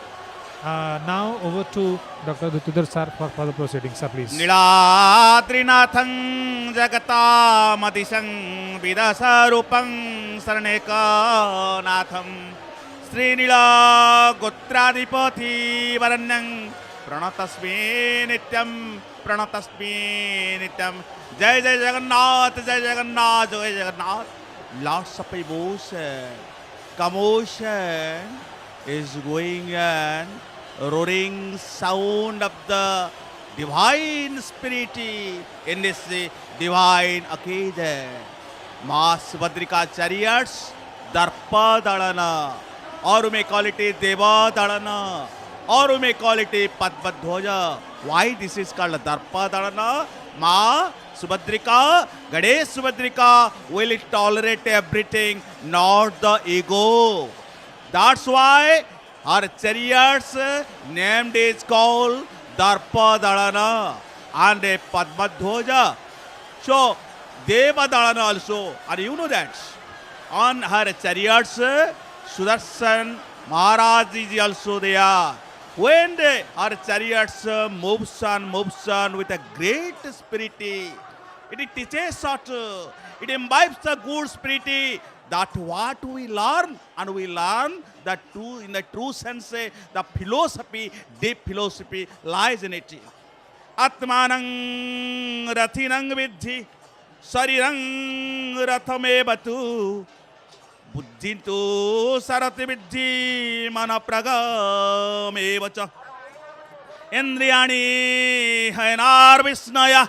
Now over to Dr. Dhutidhar sir for further proceedings, sir, please. Niladrinathang jagatamadisaṃ vidasarupam saranekanatham Srinila Gotradipati Varanyam Pranatasmi Nityam Jai Jai Jagannath, Jai Jagannath, Jai Jagannath. Lots of emotion, commotion is going on, roaring sound of the divine spirit in this divine occasion. Ma Subhadrika chariots, Darpa Dalana, or you may call it Deva Dalana, or you may call it Padmadhwaja. Why this is called Darpa Dalana? Ma Subhadrika, Ganesh Subhadrika will tolerate everything, not the ego. That's why our chariots named is called Darpa Dalana and a Padmadhwaja. So Deva Dalana also, and you know that on her chariots Sudarshan Maharaj is also there, when our chariots moves on with a great spirit, it teaches us, it imbibes the good spirit, that what we learn, and we learn that true, in the true sense, the philosophy, deep philosophy lies in it. Atmanang rathinang vidhi, sarirang rathamevatu, buddhintu sarati vidhi manapragamevacha. Indriyani hayanar visnaya,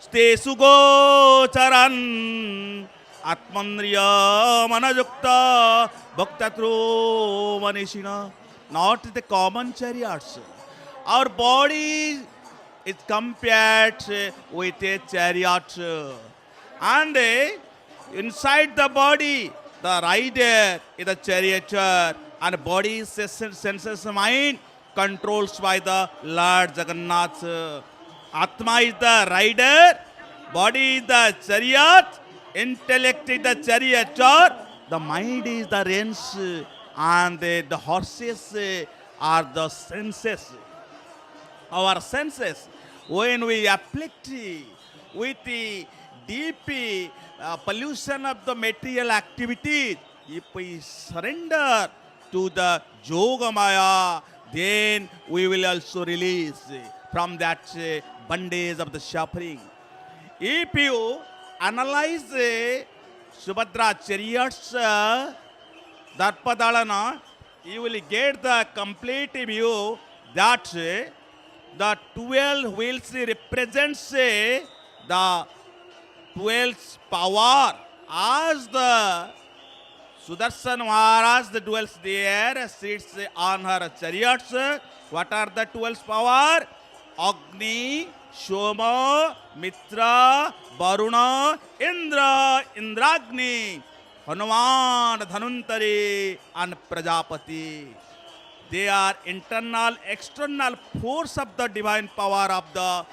stesu gocharan, atmandriya manajukta bhaktatru manishina. Not the common chariots. Our body is compared with a chariot. And inside the body, the rider is a charioteer, and body senses mind controls by the Lord Jagannath. Atma is the rider, body is the chariot, intellect is the charioteer, the mind is the reins, and the horses are the senses. Our senses, when we afflict with the deep pollution of the material activities, if we surrender to the Yogamaya, then we will also release from that bondage of the suffering. If you analyze Subhadra chariots Darpadalana, you will get the complete view that the 12 wheels represents the 12 power. As the Sudarshan Maharaj dwells there, sits on her chariots. What are the 12 power? Agni, Shoma, Mitra, Varuna, Indra, Indragni, Hanuman, Dhanvantari, and Prajapati. They are internal, external force of the divine power of the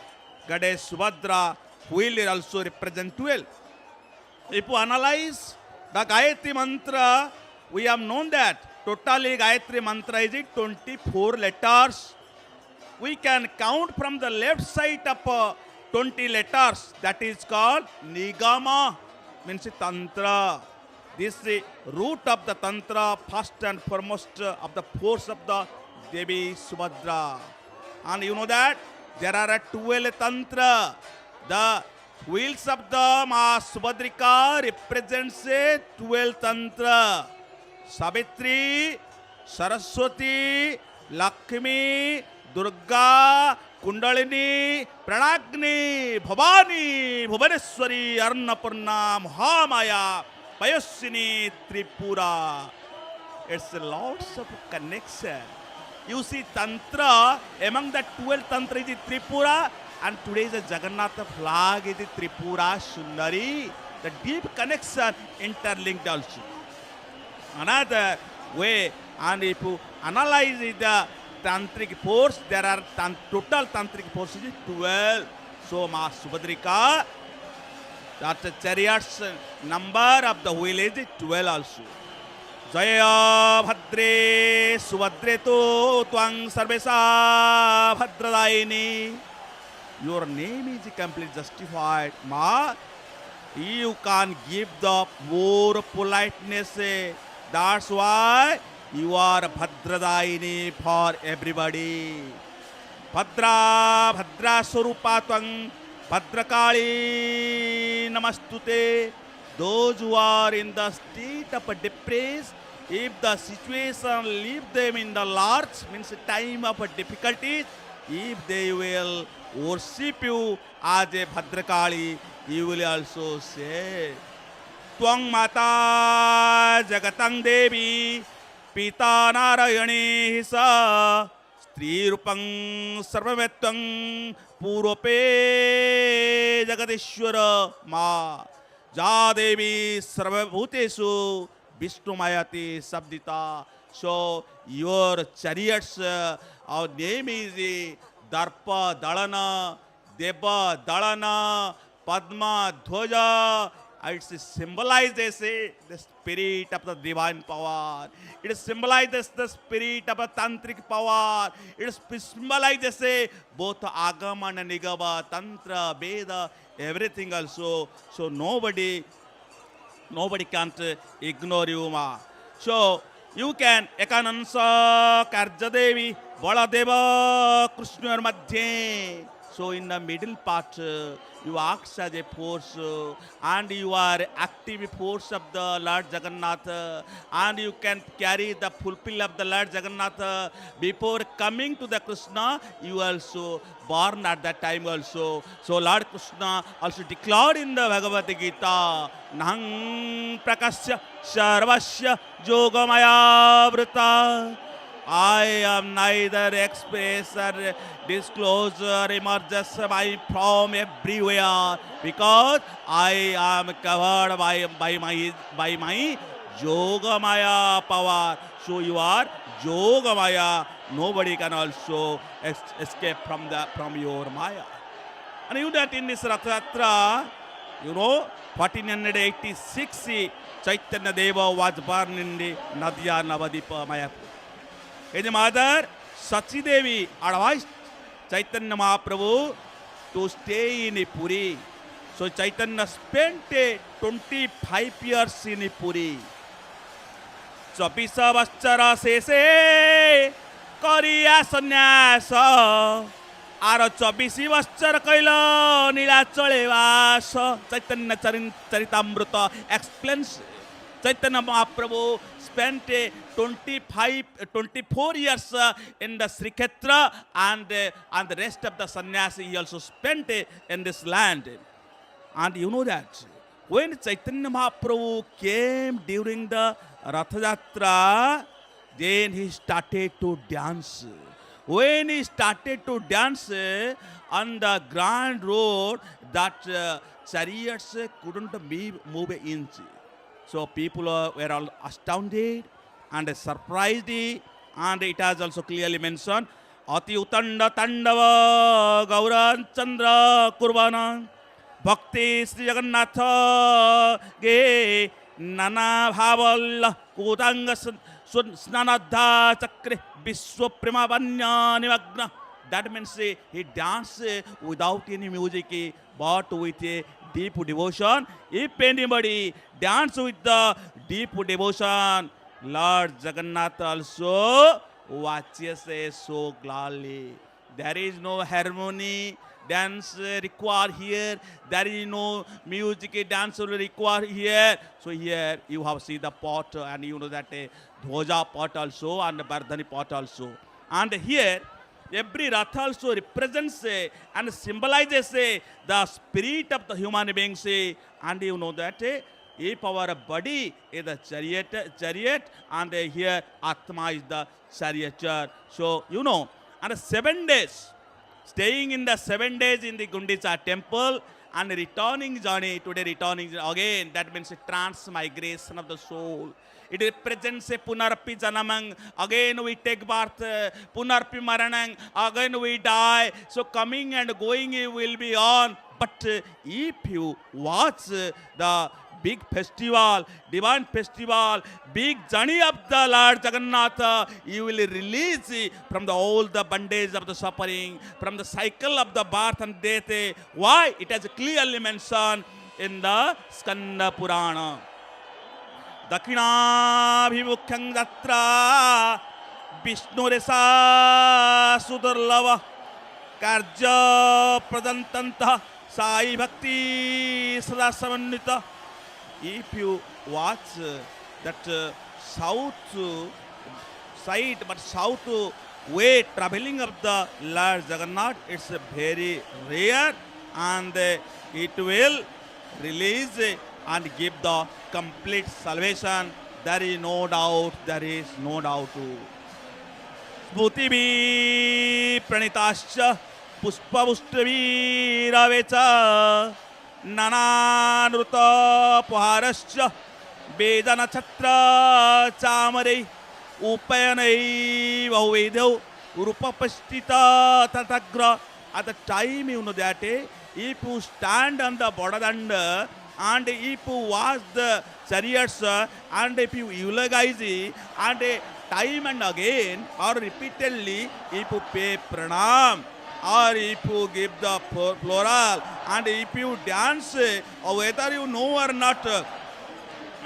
goddess Subhadra, who will also represent 12. If you analyze the Gayatri Mantra, we have known that totally Gayatri Mantra is 24 letters. We can count from the left side of 20 letters. That is called Nigama, means Tantra. This is the root of the Tantra, first and foremost of the force of the Devi Subhadra. And you know that there are 12 Tantra. The wheels of the Ma Subhadrika represents 12 Tantra. Savitri, Saraswati, Lakshmi, Durga, Kundalini, Pranagni, Bhavani, Bhubaneswari, Arnapurna, Mahamaya, Payasini, Tripura. It's lots of connection. You see Tantra, among the 12 Tantra is Tripura, and today the Jagannath flag is Tripura Sundari. The deep connection interlinked also. Another way, and if you analyze the tantric force, there are total tantric forces 12. So Ma Subhadrika, that chariots number of the wheel is 12 also. Jaya Bhadre Subhadre to Twang Sarvesa Bhadradaini. Your name is completely justified, Ma. You can give the more politeness. That's why you are Bhadradaini for everybody. Bhadra, Bhadra Swarupa Twang, Bhadrakali Namastute. Those who are in the state of depressed, if the situation leave them in the large, means time of difficulties, if they will worship you as a Bhadrakali, you will also say, Twang Mata Jagatang Devi, Pita Narayani Hisa, Stri Rupang Sarvametwang, Purope Jagadishwara Ma, Jadevi Sarvabhutesu, Vishnu Mayati Sabdita. So your chariots, our name is Darpa Dalana, Deba Dalana, Padma Dhwaja, It symbolizes the spirit of the divine power. It symbolizes the spirit of the tantric power. It symbolizes both Agama and Nigama, Tantra, Veda, everything also. So nobody can't ignore you, ma. So you can Ekanansa, Karjadevi, Baladeva, Krishna Madhye. So in the middle part, you act as a force, and you are active force of the Lord Jagannath, and you can carry the fulfill of the Lord Jagannath. Before coming to the Krishna, you also born at that time also. So Lord Krishna also declared in the Bhagavad Gita, Nahang Prakasya Sarvasya Yogamaya Vrita. I am neither express or disclosure emerges from everywhere, because I am covered by my Yogamaya power. So you are Yogamaya. Nobody can also escape from your Maya. And you know that in this Rath Yatra, 1486, Chaitanya Deva was born in the Nadia Navadipa Mayapur. His mother, Sachi Devi, advised Chaitanya Mahaprabhu to stay in Puri. So Chaitanya spent 25 years in Puri. 24 vaschara sese kariya sannyasa. Aro 24 vaschara kaila nilachale vas. Chaitanya Charitamrita explains Chaitanya Mahaprabhu spent 24 years in the Sri Kshetra, and the rest of the sannyasi he also spent in this land. And you know that when Chaitanya Mahaprabhu came during the Rath Yatra, then he started to dance. When he started to dance on the grand road, that chariots couldn't move an inch. So people were all astounded and surprised, and it has also clearly mentioned, Ati Utanda Tandava Gauran Chandra Kurbana Bhakti Sri Jagannatha Ge Nana Bhaval Kutanga Snanadha Chakri Viswa Prima Vanya Nivagna. That means he danced without any music, but with a deep devotion. If anybody dance with the deep devotion, Lord Jagannath also watches so gladly. There is no harmony dance required here. There is no music dance required here. So here you have seen the pot, and you know that Dhoja pot also and Bardhani pot also. And here every Rath also represents and symbolizes the spirit of the human beings. And you know that if our body is the chariot, and here Atma is the charioteer. So you know, and 7 days, staying in the 7 days in the Gundicha Temple, and returning journey, today returning again, that means a transmigration of the soul. It represents a Punarpi Janamang, again we take birth, Punarpi Maranang, again we die. So coming and going will be on. But if you watch the big festival, divine festival, big journey of the Lord Jagannath, you will release from all the bondage of the suffering, from the cycle of the birth and death. Why? It has clearly mentioned in the Skanda Purana. Dakshinabhimukhyam yatra Vishnuresa Sudurlava Karja Pradantanta Sai Bhakti Sadasamannita. If you watch that south side, but south way traveling of the Lord Jagannath, it's very rare, and it will release and give the complete salvation. There is no doubt. Smutivi pranitascha puspavustvi ravecha nananruta puharascha vedana chatra chamare upayanai vahuvedho rupapastita tatagra. At the time, you know that if you stand on the Bodadanda, and if you watch the chariots, and if you eulogize it, and time and again or repeatedly, if you pay pranam, or if you give the plural, and if you dance, or whether you know or not,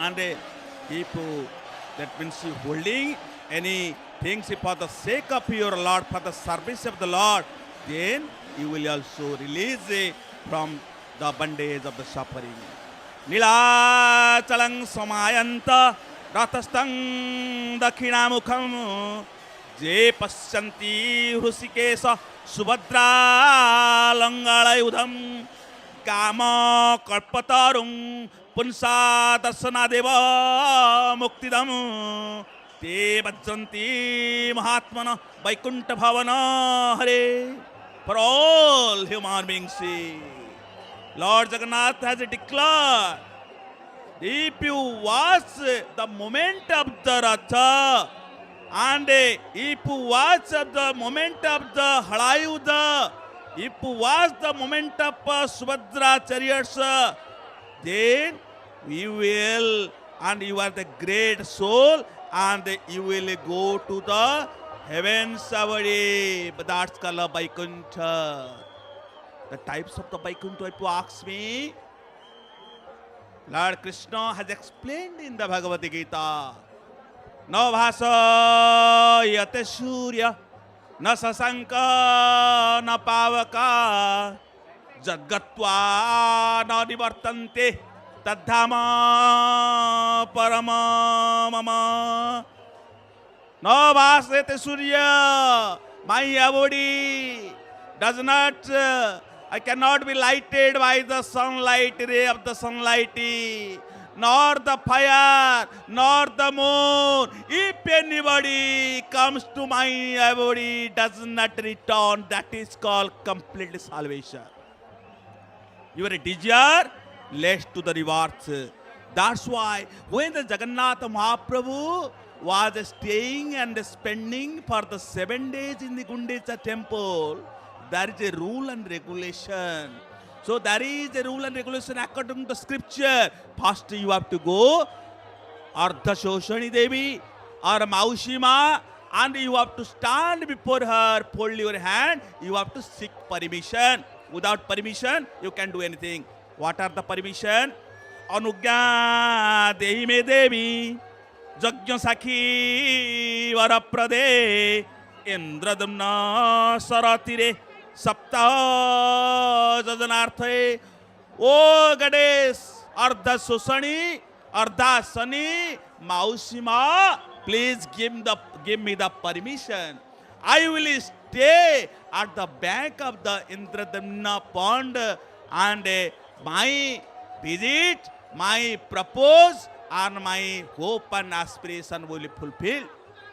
and if you, that means you holding any things for the sake of your Lord, for the service of the Lord, then you will also release from the bondage of the suffering. Nilachalang samayanta rathastang dakhinamukham je pasyanti hrusikesa subhadra langalayudham kama kalpatarung punsa darsanadeva muktidam te bhajanti mahatmana vaikuntha bhavana hare. For all human beings see, Lord Jagannath has declared, if you watch the moment of the Ratha, and if you watch the moment of the Halayuddha, if you watch the moment of Subhadra chariots, then you will, and you are the great soul, and you will go to the heavens already. But that's called Vaikuntha. The types of the Vaikuntha, if you ask me, Lord Krishna has explained in the Bhagavad Gita. No bhasa yate surya, na sasanka, na pavaka, jadgatva na nivartante, tadhama parama mama. No bhasa yate surya, my body does not, I cannot be lighted by the sunlight, ray of the sunlight, nor the fire, nor the moon. If anybody comes to my body, does not return, that is called complete salvation. Your desire leads to the rewards. That's why when the Jagannath Mahaprabhu was staying and spending for the 7 days in the Gundicha Temple, there is a rule and regulation. So there is a rule and regulation according to the scripture. First you have to go Ardha Shoshani Devi or Maushima, and you have to stand before her, fold your hand, you have to seek permission. Without permission, you can do anything. What are the permission? Anugya Dehi Me Devi Jagya Sakhi Varaprade Indradamna Saratire Sapta Jajanarthe. O Goddess, Ardha Susani, Ardha Sani, Mausima, please give me the permission. I will stay at the bank of the Indradamna pond, and my visit, my propose, and my hope and aspiration will be fulfilled.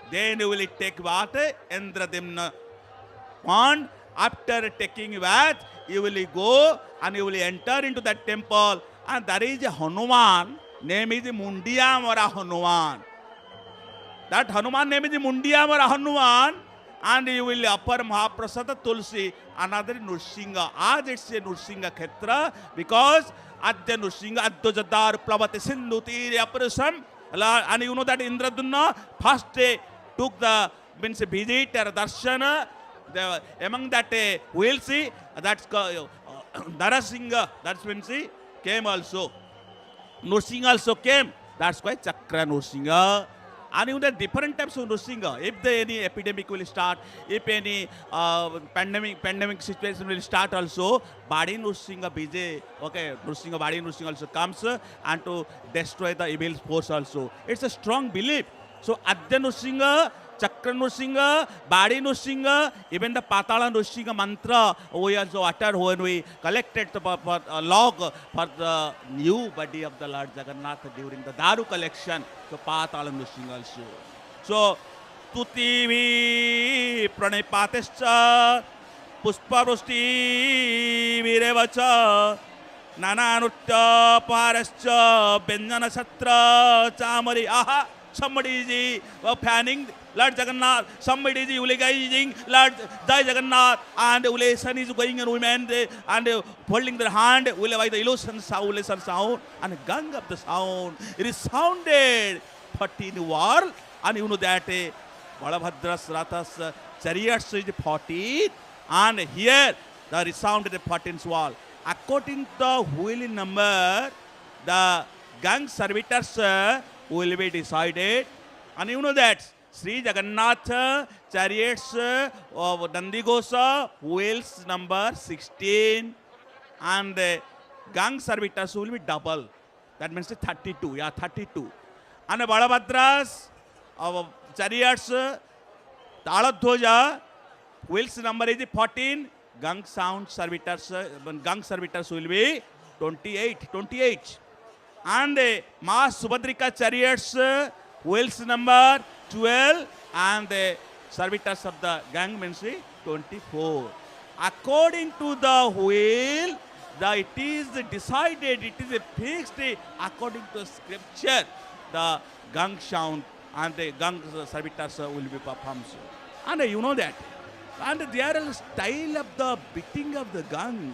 Then you will take water, Indradamna pond. After taking bath, you will go and you will enter into that temple, and there is a Hanuman, name is Mundiyamara Hanuman. That Hanuman name is Mundiyamara Hanuman, and you will offer Mahaprasada Tulsi, another Nursingha. As it's a Nursingha Khetra, because Adya Nursingha Adya Plavate Sindhu Tiri Aparasam, and you know that Indradumna first took the means visit or darshana. Among that we'll see that's Narasingha, that's when see came also. Nursingha also came. That's why Chakra Nursingha. And you know different types of Nursingha. If any epidemic will start, if any pandemic situation will start also, Badi Nursingha BJ, okay, Nursingha, Badi Nursingha also comes and to destroy the evil force also. It's a strong belief. So Adya Nursingha, Chakra Nursingha, Badi Nursingha, even the Patala Nursingha mantra we also uttered when we collected the log for the new body of the Lord Jagannath during the Daru collection. So Patala Nursingha also. So Tutivi Pranipatescha Puspavrusti Virevacha Nana Nutya Parascha Benjana Satra Chamari. Aha! Somebody is fanning Lord Jagannath. Somebody is eulogising Lord Jai Jagannath, and elation is going on women and holding their hand by the elation sound, and gang of the sound. It is sounded 14 war, and you know that Balabhadra's Rathas chariots is 14, and here the resounded 14th wall. According to the wheel number, the gang servitors will be decided, and you know that Sri Jagannath chariots of Nandigosa wheels number 16, and gang servitors will be double. That means 32. Yeah, 32. And Balabhadra's chariots Taladhoja wheels number is 14. Gang servitors will be 28. And Ma Subhadrika chariots wheels number 12, and the servitors of the gang means 24. According to the wheel, it is decided, it is fixed according to scripture. The gang sound and the gang servitors will be performed. And you know that. And there is style of the beating of the gang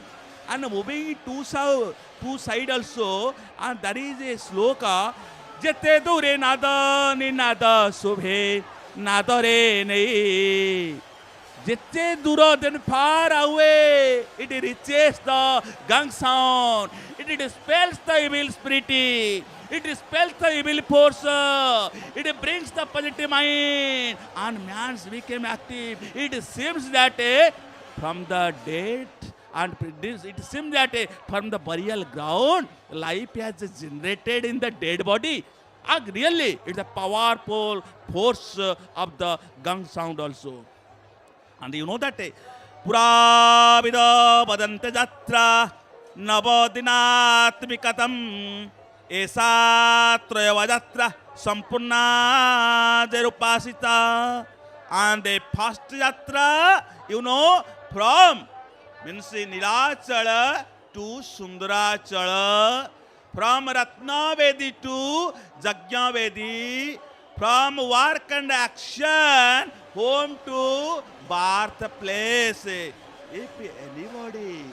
and moving two side also, and there is a sloka. Jete dure nada ni nada subhe nada re nei. Jete dura then far away, it reaches the gang sound. It dispels the evil spirit. It dispels the evil force. It brings the positive mind, and man's became active. It seems that from the dead, and it seems that from the burial ground, life has generated in the dead body. And really, it's a powerful force of the gang sound also. And you know that Pura Vida Badanta Yatra Navadinatmikatam Esa Trayava Yatra Sampurna Jerupasita. And the first Yatra, you know, from means Nilachala to Sundarachala, from Ratnavedi to Jagnavedi, from work and action, home to birthplace. If anybody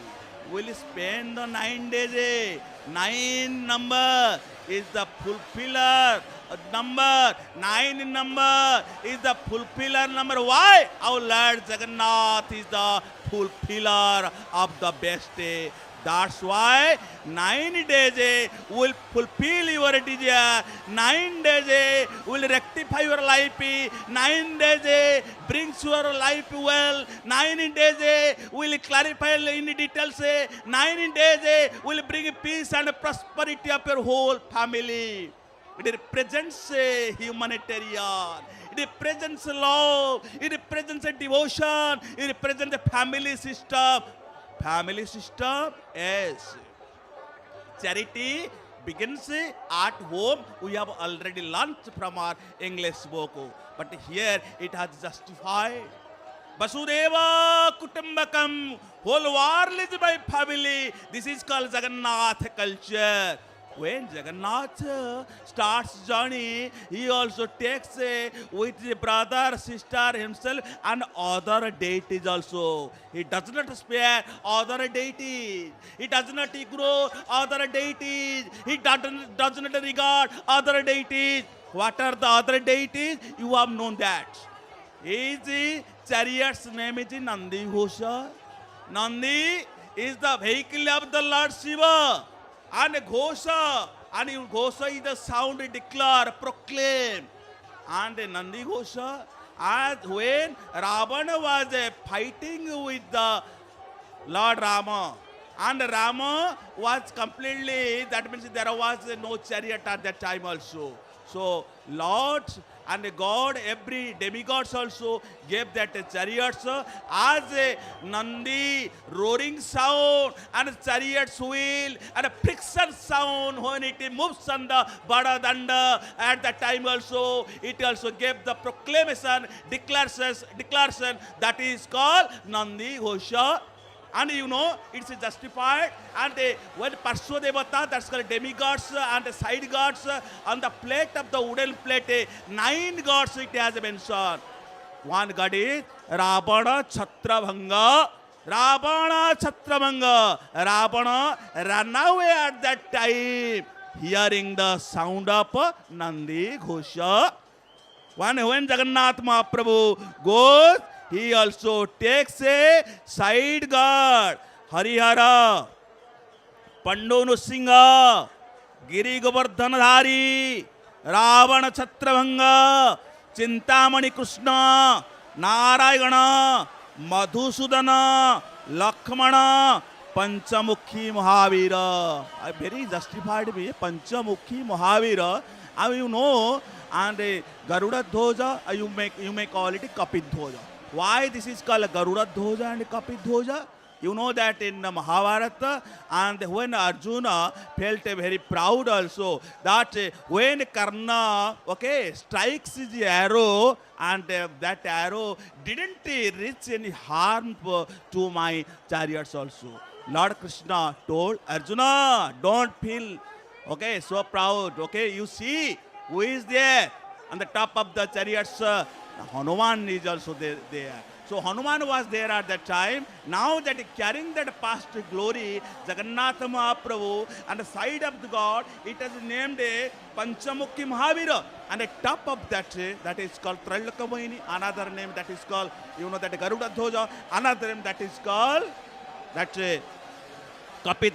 will spend the 9 days, 9 number is the fulfiller number. 9 number is the fulfiller number. Why? Our Lord Jagannath is the fulfiller of the best day. That's why 9 days will fulfill your desire. 9 days will rectify your life. 9 days brings your life well. 9 days will clarify in details. 9 days will bring peace and prosperity of your whole family. It represents a humanitarian. It represents love. It represents a devotion. It represents a family system. Family system is charity begins at home. We have already learnt from our English book, but here it has justified. Vasudeva Kutumbakam, whole world is my family. This is called Jagannath culture. When Jagannath starts journey, he also takes with the brother, sister, himself, and other deities also. He does not spare other deities. He does not ignore other deities. He does not regard other deities. What are the other deities? You have known that. His chariot's name is Nandi Ghosha. Nandi is the vehicle of the Lord Shiva. And Ghosha, and Ghosha is the sound declare, proclaim. And Nandi Ghosha, as when Ravana was fighting with the Lord Rama, and Rama was completely, that means there was no chariot at that time also. So Lord and God, every demigods also gave that chariots as a Nandi roaring sound, and chariots wheel and a friction sound when it moves on the Badadanda. At that time also, it also gave the proclamation, declaration that is called Nandi Ghosha. And you know, it's justified. And when Parsho Devata, that's called demigods and side gods, on the plate of the wooden plate, 9 gods it has mentioned. One god is Ravana Chhatravanga. Ravana Chhatravanga. Ravana ran away at that time, hearing the sound of Nandi Ghosha. When Jagannath Mahaprabhu goes, he also takes a side guard. Harihara, Pandu Nusingha, Giri Govardhanadhari, Ravana Chhatravanga, Chintamani Krishna, Narayana, Madhusudana, Lakshmana, Panchamukhi Mahavira. I very justified me, Panchamukhi Mahavira. And you know, and Garuda Dhoja, you may call it Kapit Dhoja. Why this is called Garuda Dhoja and Kapit Dhoja? You know that in the Mahabharata, and when Arjuna felt very proud also, that when Karna, strikes his arrow, and that arrow didn't reach any harm to my chariots also. Lord Krishna told Arjuna, don't feel, so proud, you see, who is there on the top of the chariots? Hanuman is also there. So Hanuman was there at that time. Now that carrying that past glory, Jagannath Mahaprabhu, on the side of the God, it is named a Panchamukhi Mahavira. And the top of that is called Trailokamahini. Another name that is called, that Garuda Dhoja. Another name that is called Kapit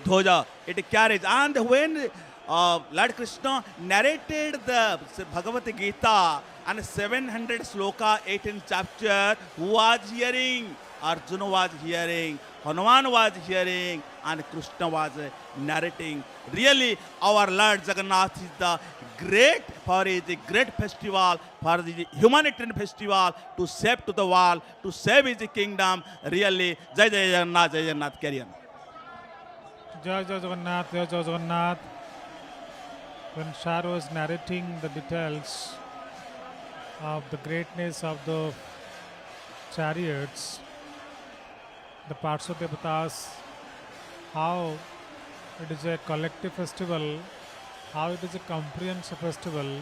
Dhoja. It carries. And when Lord Krishna narrated the Bhagavad Gita and 700 sloka, 18th chapter, who was hearing? Arjuna was hearing, Hanuman was hearing, and Krishna was narrating. Really, our Lord Jagannath is the great, for is a great festival, for the humanitarian festival to save to the world, to save his kingdom. Really, Jai Jai Jagannath, Jai Jagannath, carry on. Jai Jai Jagannath, Jai Jai Jagannath. When Shar was narrating the details of the greatness of the chariots, the Parsho Devatas, how it is a collective festival, how it is a comprehensive festival.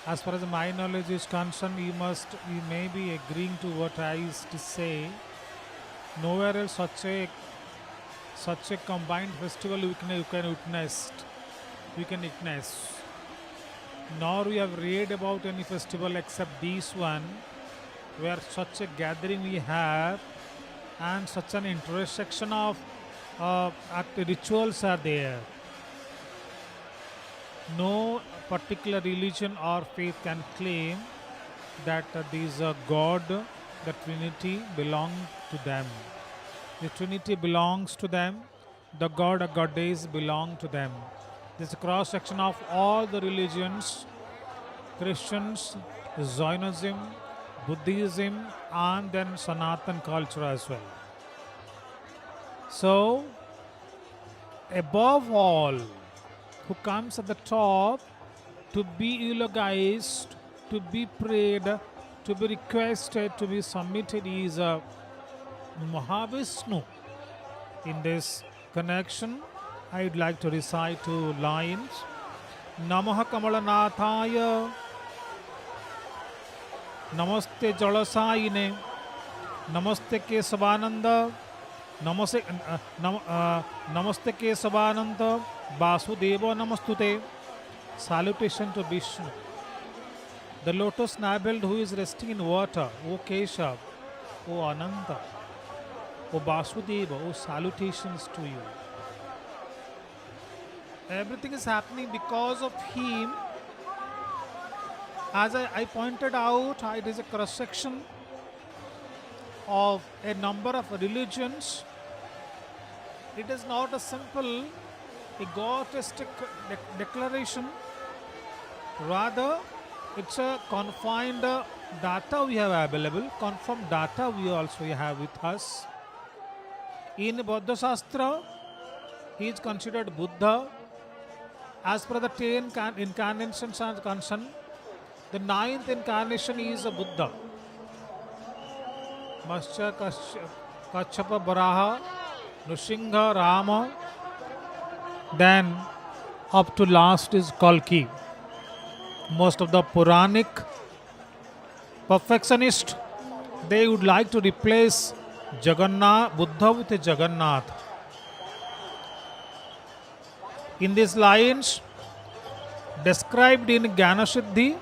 As far as my knowledge is concerned, you may be agreeing to what I used to say. Nowhere else such a combined festival you can witness. Nor we have read about any festival except this one, where such a gathering we have and such an intersection of rituals are there. No particular religion or faith can claim that these God, the Trinity, belong to them. The Trinity belongs to them. The God or Goddess belong to them. This is a cross-section of all the religions, Christians, Zionism, Buddhism, and then Sanatan culture as well. So, above all, who comes at the top to be eulogized, to be prayed, to be requested, to be submitted is Mahavishnu. In this connection, I would like to recite 2 lines. Namaha Kamalanathaya, Namaste Jalasayine, Namaste Kesavananda, Namaste Kesavananda, Vasudeva Namastute. Salutation to Vishnu, the lotus naveled who is resting in water. O Keshav, O Ananta, O Vasudeva, O salutations to you. Everything is happening because of him. As I pointed out, it is a cross-section of a number of religions. It is not a simple egotistic declaration. Rather, it's a confined data we have available, confirmed data we also have with us. In Buddha Shastra, he is considered Buddha. As per the 10 incarnations are concerned, the 9th incarnation is a Buddha. Kachapa, Varaha, Nrsimha, Rama, then up to last is Kalki. Most of the Puranic perfectionists, they would like to replace Jagannath, Buddha with a Jagannath. In these lines, described in Jnana-siddhi,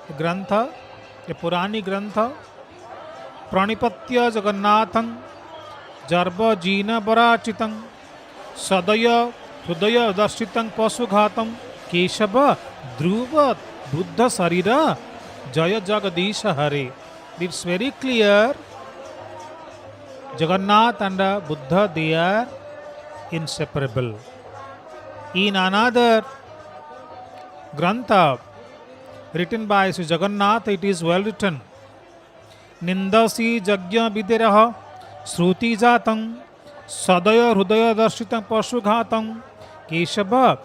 a Grantha, a Purani Grantha, Pranipatya Jagannatham, Jarba Jina Barachitam, Sadaya Hridaya Darshitam Pasughatam, Keshava Dhruva Buddha Sarira, Jaya Jagadisha Hare. It's very clear, Jagannath and Buddha, they are inseparable. In another Grantha written by Sri Jagannath, it is well written. Nindasi Jagya Vidiraha Sruti Jatam Sadaya Hridaya Darshitam Pasughatam Keshava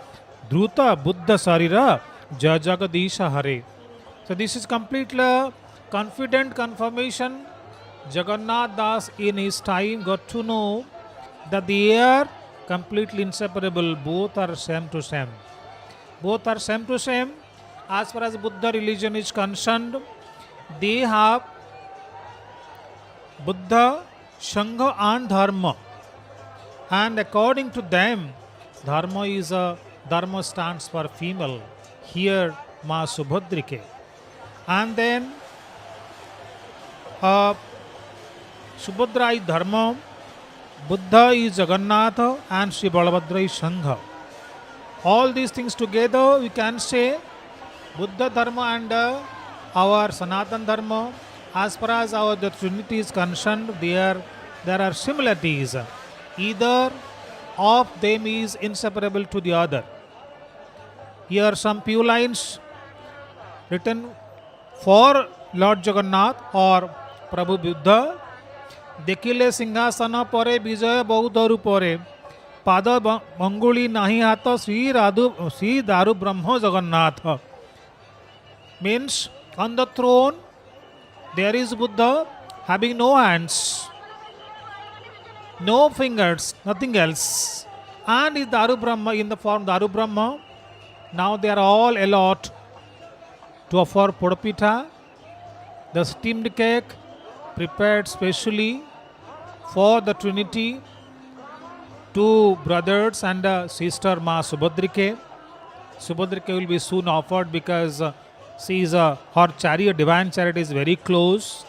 Dhruta Buddha Sarira Jaya Jagadisha Hare. So this is completely confident confirmation. Jagannath Das in his time got to know that they are completely inseparable. Both are same to same. Both are same to same. As far as Buddha religion is concerned, they have Buddha, Sangha and Dharma. And according to them, Dharma stands for female. Here, Ma Subhadrike. And then Subhadra is Dharma, Buddha is Jagannath, and Sri Balabhadra is Sangha. All these things together, we can say Buddha Dharma and our Sanatan Dharma, as far as our the Trinity is concerned, there are similarities. Either of them is inseparable to the other. Here are some few lines written for Lord Jagannath or Prabhu Buddha. Dekile Singhasana pore Vijaya Bahudaru pore Pada Manguli nahi hata Sri Daru Brahma Jagannath. Means on the throne there is Buddha having no hands, no fingers, nothing else. And is Daru Brahma in the form Daru Brahma. Now they are all allowed to offer Podapita, the steamed cake prepared specially for the Trinity, two brothers and sister Ma Subhadrike. Subhadrike will be soon offered because she is her chariot, divine chariot is very close.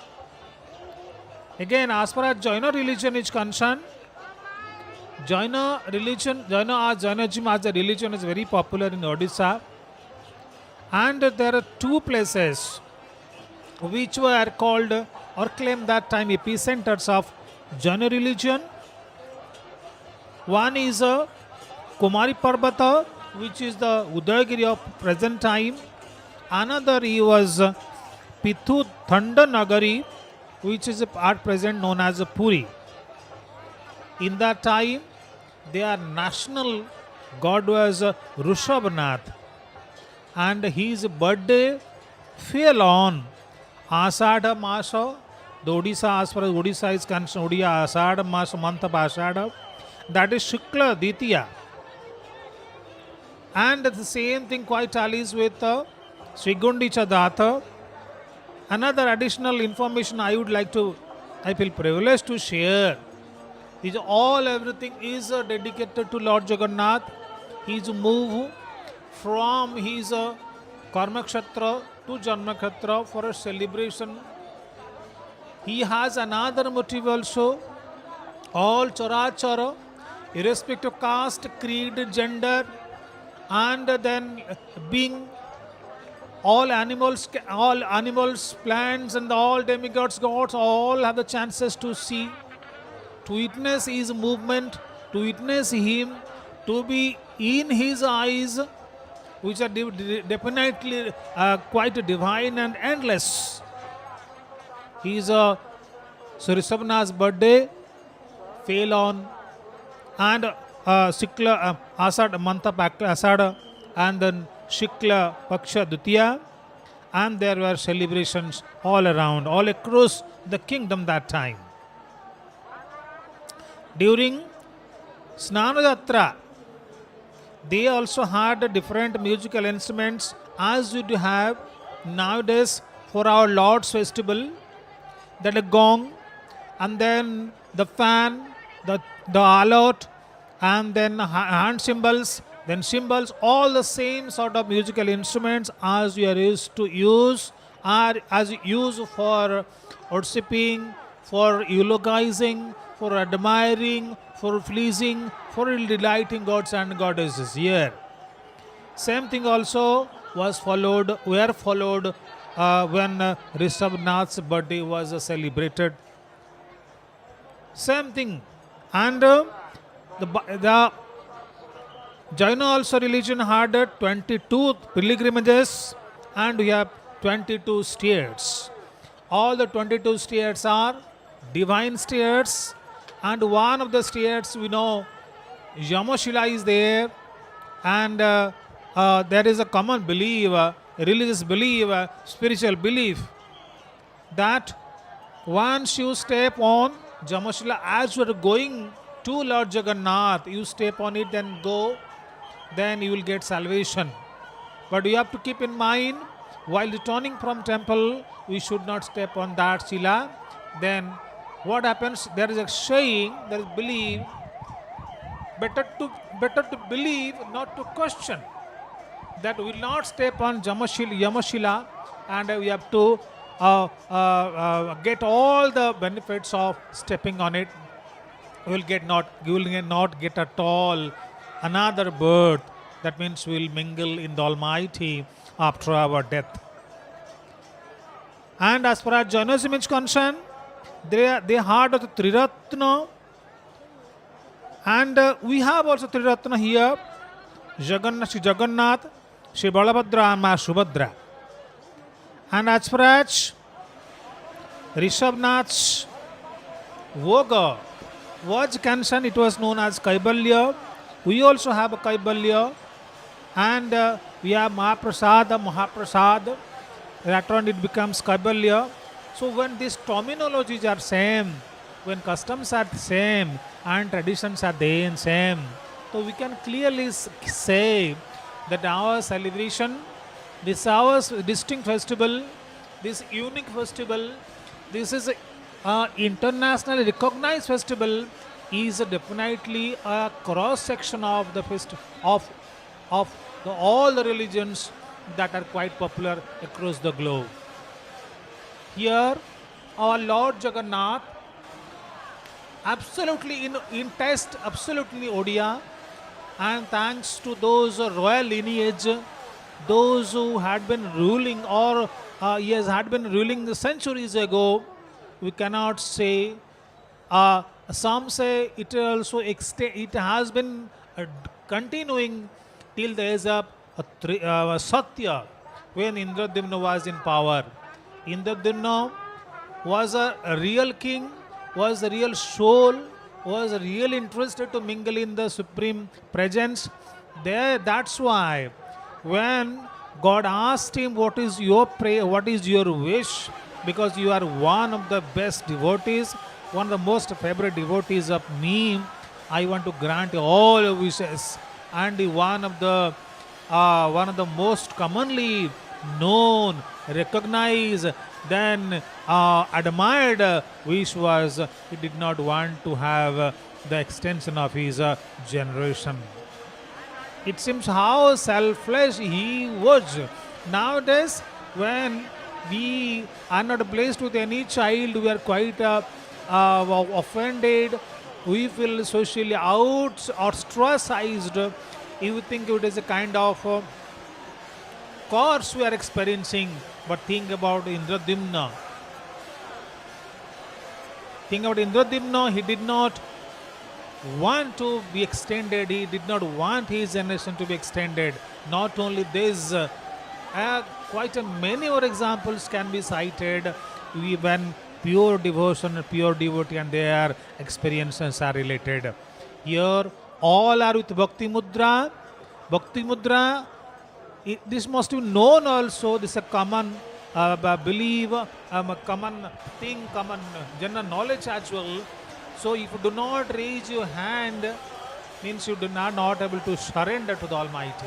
Again, as far as Jaina religion is concerned, Jainism as a religion is very popular in Odisha. And there are two places which were called or claimed that time epicenters of Jaina religion. One is Kumari Parvata, which is the Udayagiri of present time. Another was Pithu Thanda Nagari, which is at present known as Puri. In that time, their national god was Rishabhanath, and his birthday fell on Ashadha Masa, the Odisha, as far as Odisha is concerned, Ashadha Masa, month of Ashadha, that is Shukla Ditya. And the same thing quite tallies with Sri Gundicha Temple. Another additional information I feel privileged to share is everything is dedicated to Lord Jagannath. His move from his Karmakshetra to Janmakshetra for a celebration. He has another motive also. All Charachara, irrespective of caste, creed, gender, and then being all animals, plants, and all demigods, gods, all have the chances to see, to witness his movement, to witness him, to be in his eyes, which are definitely quite divine and endless. He is Rishabhanath's birthday fell on and Shikla Asad Mantha Asada and then Shikla Paksha Dutiya, and there were celebrations all around, all across the kingdom that time. During Snana Yatra, they also had different musical instruments as we do have nowadays for our Lord's festival. That a gong, and then the fan, the alot, and then hand cymbals, then cymbals, all the same sort of musical instruments as we are used to use, are as used for worshipping, for eulogizing, for admiring, for pleasing, for delighting gods and goddesses here. Same thing also were followed when Rishabhnath's birthday was celebrated. Same thing. And the Jaina also religion had 22 pilgrimages, and we have 22 states. All the 22 states are divine states, and one of the states we know Yamashila is there, and there is a common belief, religious belief, spiritual belief that once you step on Jamashila as you are going to Lord Jagannath, you step on it and go, then you will get salvation. But you have to keep in mind, while returning from temple, we should not step on that Shila. Then what happens? There is a saying, there is belief, better to believe, not to question. That will not step on Yamashila, and we have to get all the benefits of stepping on it. You will not get at all another birth. That means we will mingle in the Almighty after our death. And as far as Jainism is concerned, they had the Triratna, and we have also Triratna here: Jagannath, Sri Balabhadra and Ma Subhadra. And as far as Rishabhnath's Voga was concerned, it was known as Kaibalya. We also have a Kaibalya, and we have Mahaprasad. Later on it becomes Kaibalya. So when these terminologies are same, when customs are same and traditions are the same, so we can clearly say that our celebration, this our distinct festival, this unique festival, this is a internationally recognized festival, is definitely a cross section of the all the religions that are quite popular across the globe. Here, our Lord Jagannath, absolutely in test, absolutely Odia, and thanks to those royal lineage, those who had been ruling or had been ruling centuries ago, we cannot say. Some say it also it has been continuing till the age of Satya, when Indradimna was in power. Indradimna was a real king, was a real soul, was really interested to mingle in the supreme presence. That's why when God asked him, what is your prayer, what is your wish, because you are one of the best devotees, one of the most favorite devotees of me, I want to grant you all your wishes. And one of the most commonly known, recognized, then admired wish was he did not want to have the extension of his generation. It seems how selfless he was. Nowadays, when we are not blessed with any child, we are quite offended. We feel socially ostracized. You think it is a kind of course we are experiencing. But think about Indradimna. Think about Indradimna. He did not want to be extended. He did not want his generation to be extended. Not only this, quite many more examples can be cited when pure devotion, pure devotee and their experiences are related. Here, all are with Bhakti Mudra. Bhakti Mudra, this must be known also. This is a common belief, common thing, common general knowledge as well. So if you do not raise your hand, means you do not able to surrender to the Almighty.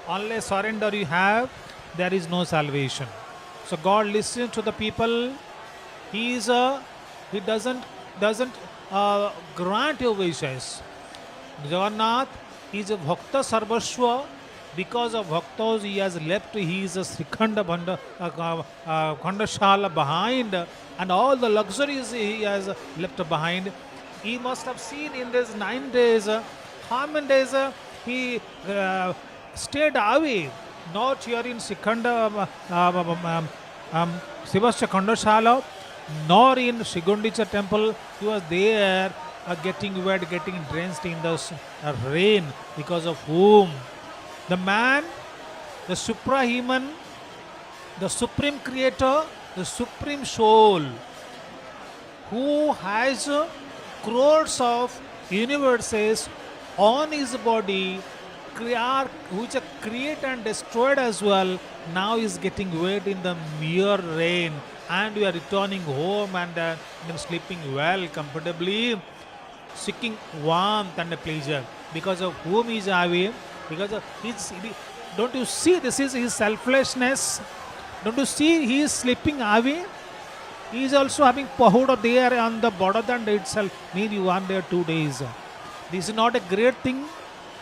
Unless surrender you have, there is no salvation. So God listens to the people. He doesn't grant your wishes. Jagannath is a Bhakta Sarvaswa. Because of Bhaktas, he has left his Srikhanda Khandashala behind, and all the luxuries he has left behind. He must have seen in these 9 days how many days he stayed away, not here in Srikhanda Sivasya Khandashala, nor in Sri Gundicha Temple. He was there getting wet, getting drenched in the rain, because of whom? The man, the suprahuman, the supreme creator, the supreme soul, who has crores of universes on his body, which are created and destroyed as well, now is getting wet in the mere rain, and we are returning home and sleeping well, comfortably, seeking warmth and pleasure. Because of whom he is away? Because of his, don't you see this is his selflessness? Don't you see he is sleeping away? He is also having Bahuda there on the Balabhadra itself. Maybe 1 day or 2 days. This is not a great thing.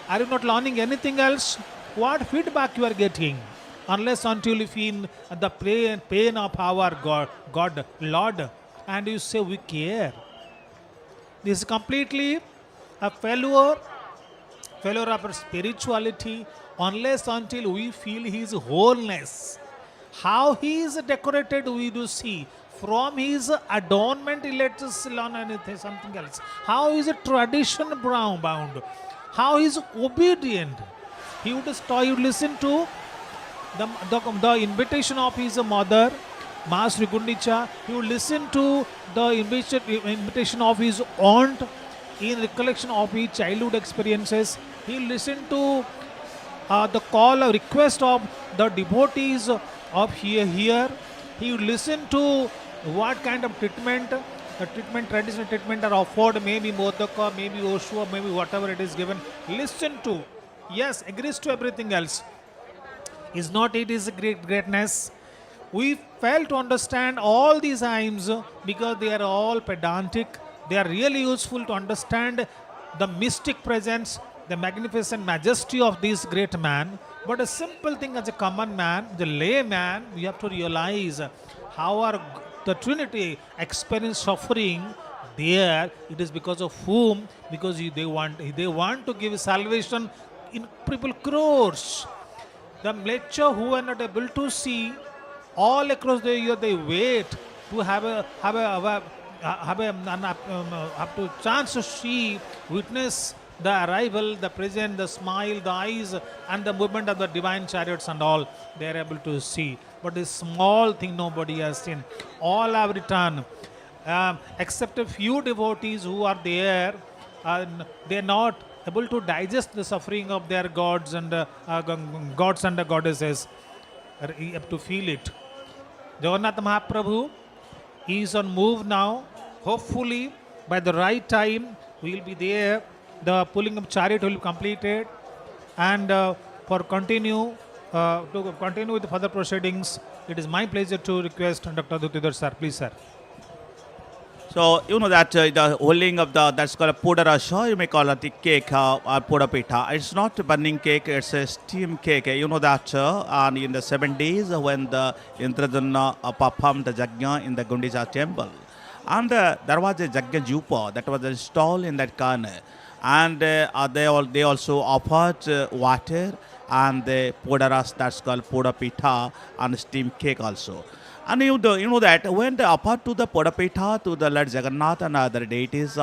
Are you not learning anything else? What feedback you are getting? Unless until you feel the pain of our God, Lord, and you say we care. This is completely a failure of our spirituality, unless until we feel his wholeness. How he is decorated, we do see. From his adornment, let us learn anything, something else. How is a tradition bound? How he is obedient. He would listen to the invitation of his mother, Master Gundicha. He would listen to the invitation of his aunt in recollection of his childhood experiences. He listened to the call or request of the devotees of here. He would listen to what kind of traditional treatment are offered, maybe Modaka, maybe Oshua, maybe whatever it is given. Listen to. Yes, agrees to everything else. Is not it is greatness? We fail to understand all these hymns because they are all pedantic. They are really useful to understand the mystic presence, the magnificent majesty of this great man. But a simple thing as a common man, the layman, we have to realize how the Trinity experience suffering there. It is because of whom? Because they want to give salvation in people crores. The lecture who are not able to see all across the year, they wait to have to chance to see, witness the arrival, the presence, the smile, the eyes, and the movement of the divine chariots and all. They are able to see. But this small thing nobody has seen. All have returned, except a few devotees who are there. They are not able to digest the suffering of their gods and goddesses. You have to feel it. Jagannath Mahaprabhu is on move now. Hopefully, by the right time, we will be there. The pulling of chariot will be completed, and to continue with the further proceedings, it is my pleasure to request Dr. Dutidhar sir. Please, sir. So, you know that the holding of that's called a Pudarasha, you may call it the cake or Pudapita. It's not a burning cake, it's a steam cake. You know that and in the 7 days when the Indrajana performed the Jagna in the Gundicha Temple. And there was a Jagna Jupa that was installed in that corner. And they also offered water and the Pudaras, that's called Pudapita, and steam cake also. And you know that when they offer to the Pudapita, to the Lord Jagannath and other deities,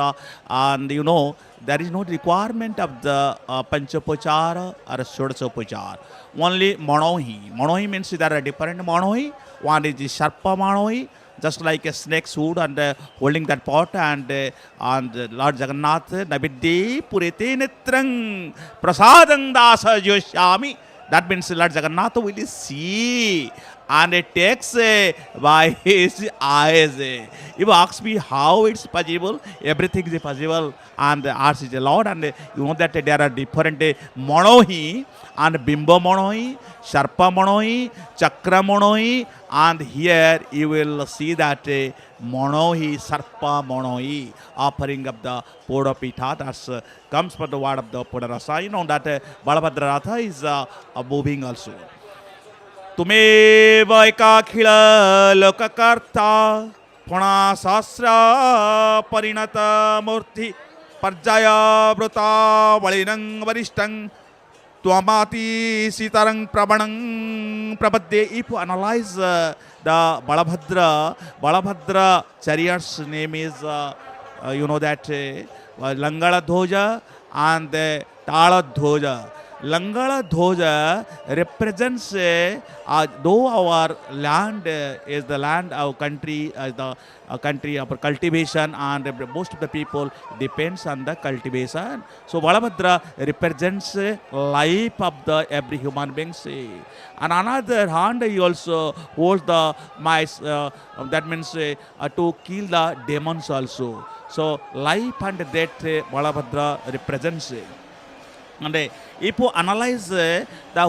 and you know, there is no requirement of the Panchapochara or Shodasopachara. Only Manohi. Manohi means there are different Manohi. One is the Sharpa Manohi, just like a snake's hood, and holding that pot, and Lord Jagannath, Nabidhi Purite Netrang Prasadang Dasa Joshami. That means Lord Jagannath will see and it takes by his eyes. If you ask me how it's possible, everything is possible. And ours is a Lord, and you know that there are different monohi and bimbo monohi, sharpa monohi, chakra monohi, and here you will see that monohi, sarpa monohi, offering of the Podapitha, that's comes from the word of the Podarasa. You know that Balabhadra Ratha is moving also. तुमेव एकाखिल लोककर्ता फणा सहस्र परिणत मूर्ति पर्यायवृता बलिनं वरिष्ठं त्वमाति सीतारं प्रबणं प्रपद्ये. If you analyze the Balabhadra chariot's name is you know that Langala Dhoja and Tala Dhoja. Langala Dhoja represents, though our land is the land, our country is the country of cultivation, and most of the people depends on the cultivation. So Balabhadra represents life of the every human being. On another hand, he also holds the mice, that means to kill the demons also. So life and death Balabhadra represents. And if you analyze the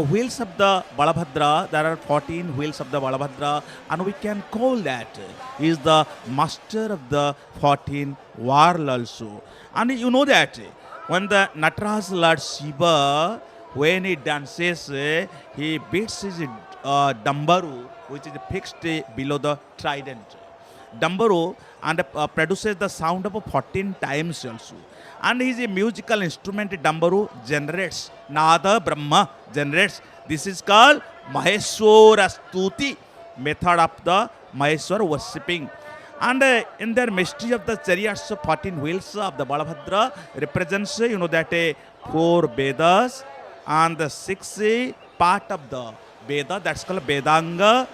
wheels of the Balabhadra, there are 14 wheels of the Balabhadra, and we can call that he is the master of the 14 world also. And you know that when the Nataraj Lord Shiva, when he dances, he beats his dambaru, which is fixed below the trident. Dambaru and produces the sound of 14 times also. And he is a musical instrument. Dambaru generates, Nada Brahma generates. This is called Maheshwara Stuti, method of the Maheshwara worshipping. And in their mystery of the chariots, 14 wheels of the Balabhadra represents, you know, that 4 Vedas and the 6 part of the Veda, that's called Vedanga.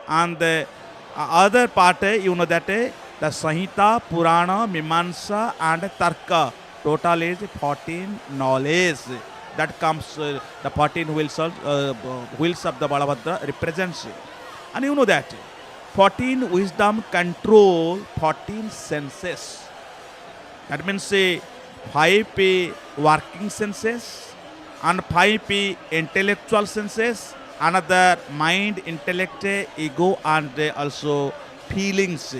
And the other part, you know, that the Sahita, Purana, Mimansa and Tarka. Total is 14 knowledge that comes, the 14 wheels of the Balabhadra represents. And you know that 14 wisdom control 14 senses. That means 5 working senses and 5 intellectual senses, another mind, intellect, ego and also feelings.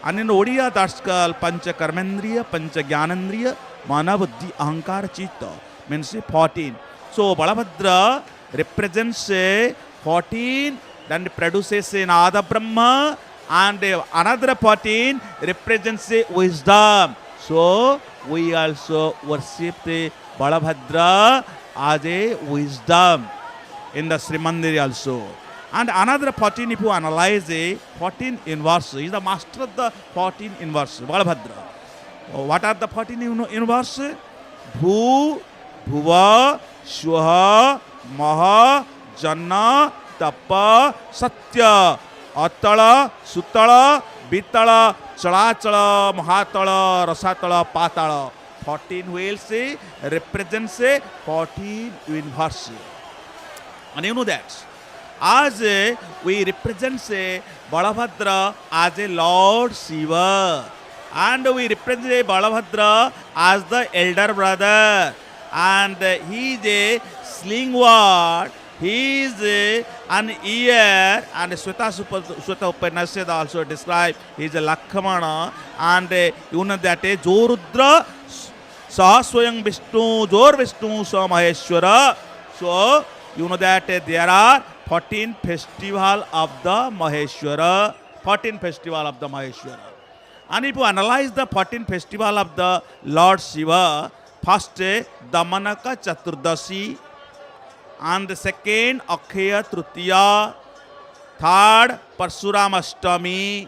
And in Odia that's called Pancha Karmendriya, Pancha Gyanendriya, Mana Buddhi Ahankara Chitta, means 14. So Balabhadra represents 14, then produces Nada Brahma, and another 14 represents wisdom. So we also worship the Balabhadra as a wisdom in the Srimandir also. And another 14, if you analyze 14 inverse, he is the master of the 14 inverse, Balabhadra. What are the 14 inverse? Bhu, Bhuva, Shuha, Maha, Janna, Tapa, Satya, Atala, Sutala, Bitala, Chalachala, Mahatala, Rasatala, Patala. 14 wheels represents 14 inverse. And you know that. As we represent Balabhadra as a Lord Shiva, and we represent Balabhadra as the elder brother, and he is a slingword, he is an ear, and Sweta Upanishad also describe he is a Lakhamana, and you know that Jorudra Sahaswayam Vishnu, Jor Vishnu Sa Maheshwara. So you know that there are 14 festival of the Maheshwara, 14 festival of the Maheshwara. And if you analyze the 14 festival of the Lord Shiva, first Damanaka Chaturdasi, and the second Akshaya Tritiya, third Parsuram Ashtami,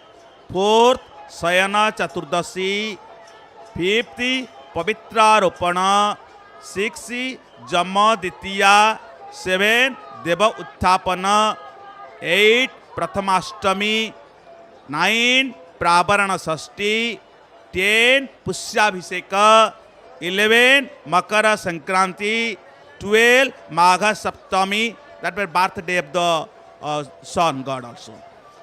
fourth Sayana Chaturdasi, fifth Pavitra Ropana, sixth Jamma Ditiya, seventh Deva Uttapana, 8 Prathamashtami, 9 Prabarana Sashti, 10 Pushyabhiseka, 11 Makara Sankranti, 12 Magha Saptami, that was birthday of the sun god also.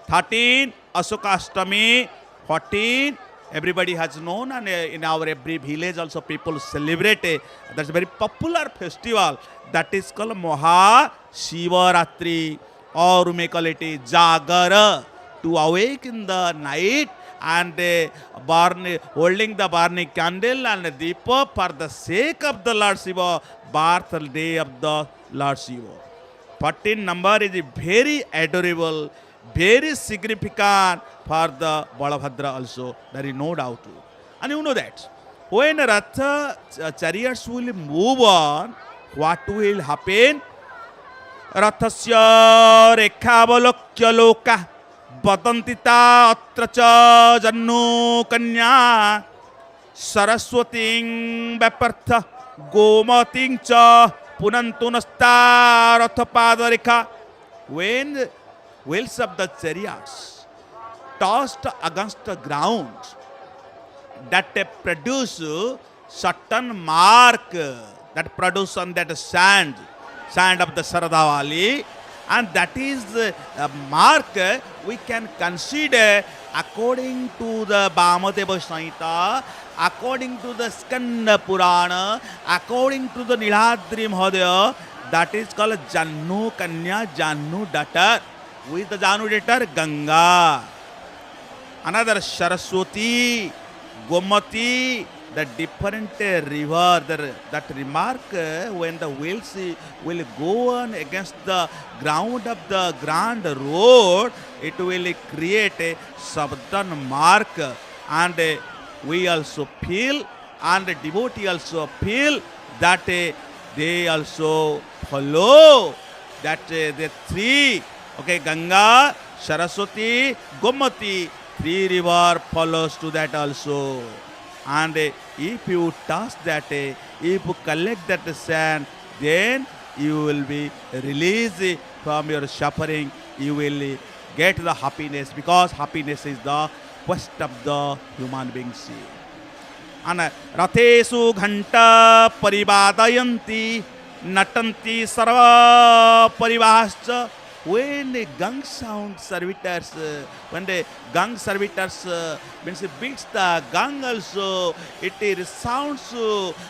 13 Asokastami, 14 everybody has known, and in our every village also people celebrate. That's a very popular festival that is called Maha Shivaratri, or we may call it Jagara, to awake in the night and holding the burning candle and deepa for the sake of the Lord Shiva, birthday of the Lord Shiva. 14 number is very adorable, very significant for the Balabhadra also. There is no doubt. And you know that when Ratha chariots will move on, what will happen? Rathasya rekhavalokya loka Badantita atra cha jannu kanya Saraswating Vapartha Gomating cha Punantunasta Rathapadarika. When the wheels of the chariots tossed against the ground, that produce certain mark that produce on that sand of the Saradavali, and that is the mark we can consider according to the Bhamadeva Samhita, according to the Skanda Purana, according to the Niladri Mahadaya, that is called Jannu Kanya, Jannu daughter. Who is the Jannu daughter? Ganga. Another Saraswati, Gomati, the different river, that remark when the wheels will go on against the ground of the grand road, it will create a certain mark, and we also feel, and the devotee also feel that they also follow that the three, okay, Ganga, Saraswati, Gomati, three river follows to that also. And if you touch that, if you collect that sand, then you will be released from your suffering. You will get the happiness, because happiness is the quest of the human beings. And Rathesu Ghanta Paribadayanti Natanti Sarva Parivahascha. When the gang sound servitors, when the gang servitors means it beats the gang also, it resounds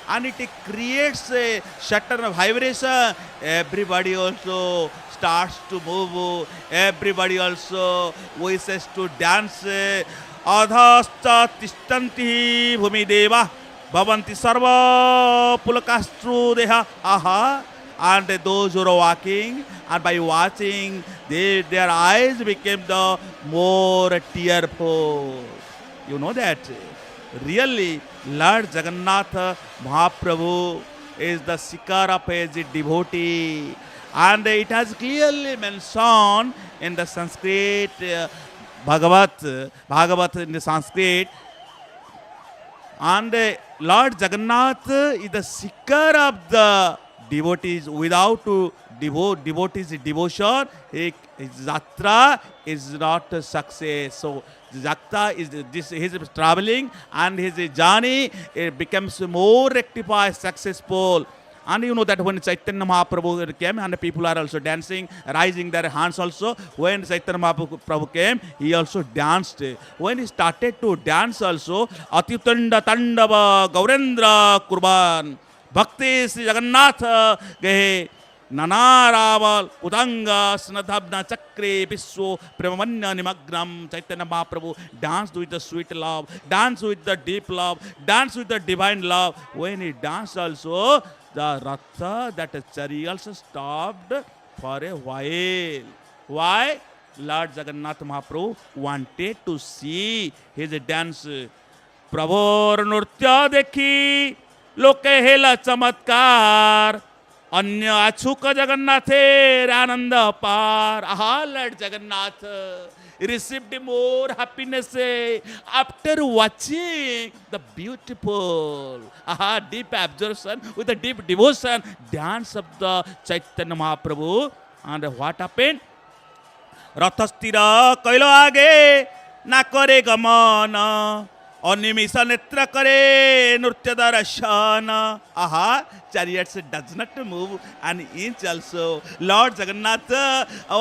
and it creates a certain vibration. Everybody also starts to move. Everybody also wishes to dance. Adhascha tishtanti bhumi deva bhavanti sarva pulakastru deha. Aha. And those who are walking, and by watching, their eyes became the more tearful. You know that really Lord Jagannath Mahaprabhu is the seeker of his devotee, and it has clearly mentioned in the Sanskrit Bhagavat in the Sanskrit. And Lord Jagannath is the seeker of the devotees. Without devotees devotion, his yatra is not a success. So yatra is his traveling, and his journey, it becomes more rectified, successful. And you know that when Chaitanya Mahaprabhu came, and the people are also dancing, raising their hands also. When Chaitanya Mahaprabhu came, he also danced. When he started to dance also, Atitanda Tandava Gaurendra Kurban Bhakti Sri Jagannath Gehe Nana Raval Udanga Snadhabna Chakre Biswo Premamanya Nimagram. Chaitanya Mahaprabhu danced with the sweet love, danced with the deep love, danced with the divine love. When he danced also, the Ratha, that chariot stopped for a while. Why? Lord Jagannath Mahaprabhu wanted to see his dance. Prabhor Nurtya dekhi लोके हेला चमत्कार अन्य अछुक जगन्नाथे आनंद पार. Aha, Lord Jagannath received more happiness after watching the beautiful, deep absorption with the deep devotion dance of the Chaitanya Mahaprabhu. And what happened? Rathastira kailo age na kare gamana অনিমিষ নেত্র করে নৃত্য দর্শন aha chariots does not move an inch also. Lord Jagannath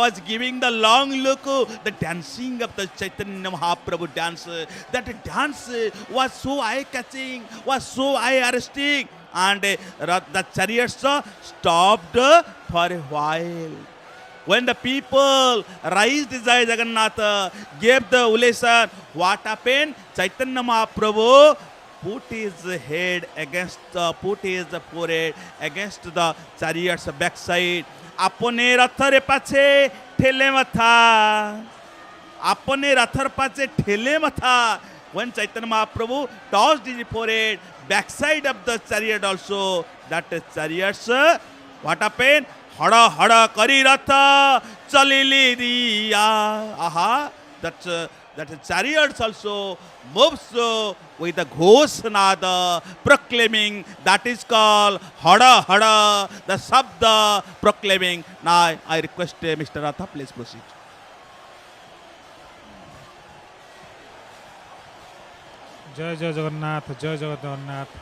was giving the long look, the dancing of the Chaitanya Mahaprabhu dance. That dance was so eye-catching, was so eye-arresting, and the chariots stopped for a while. When the people raised Jai Jagannath, gave the ulation, what happened? Chaitanya Mahaprabhu put his head against put his forehead against the chariot's backside. अपने rather पाछे ठेले मथा, अपने rather पाछे ठेले मथा. When Chaitanya Mahaprabhu touched his forehead, backside of the chariot also, that chariots, what happened? हड़ा हड़ा करी रथ चलिली दिया. Aha, that chariots also moves with the ghoshnada proclaiming. That is called hada hada, the sabda proclaiming. Now I request Mr. Ratha, please proceed. Jai Jai Jagannath, Jai Jai Jagannath.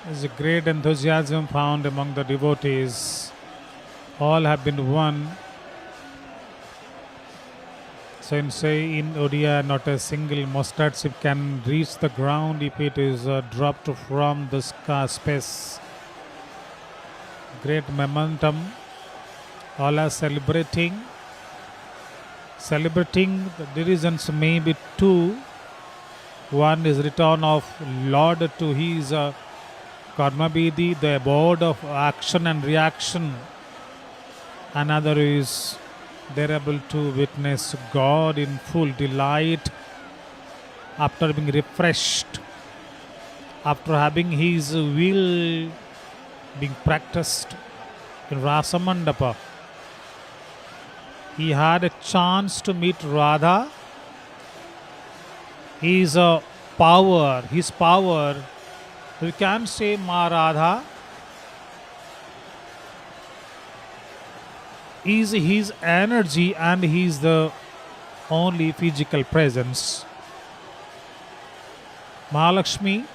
There's a great enthusiasm found among the devotees. All have been won. So in Odia, not a single mustard seed can reach the ground if it is dropped from the space. Great momentum. All are celebrating. The reasons may be two. One is return of Lord to his Karma Bidi, the abode of action and reaction. Another is they're able to witness God in full delight after being refreshed, after having his will being practiced in Rasamandapa. He had a chance to meet Radha. His power, we can say Ma Radha, is his energy and he is the only physical presence. Mahalakshmi,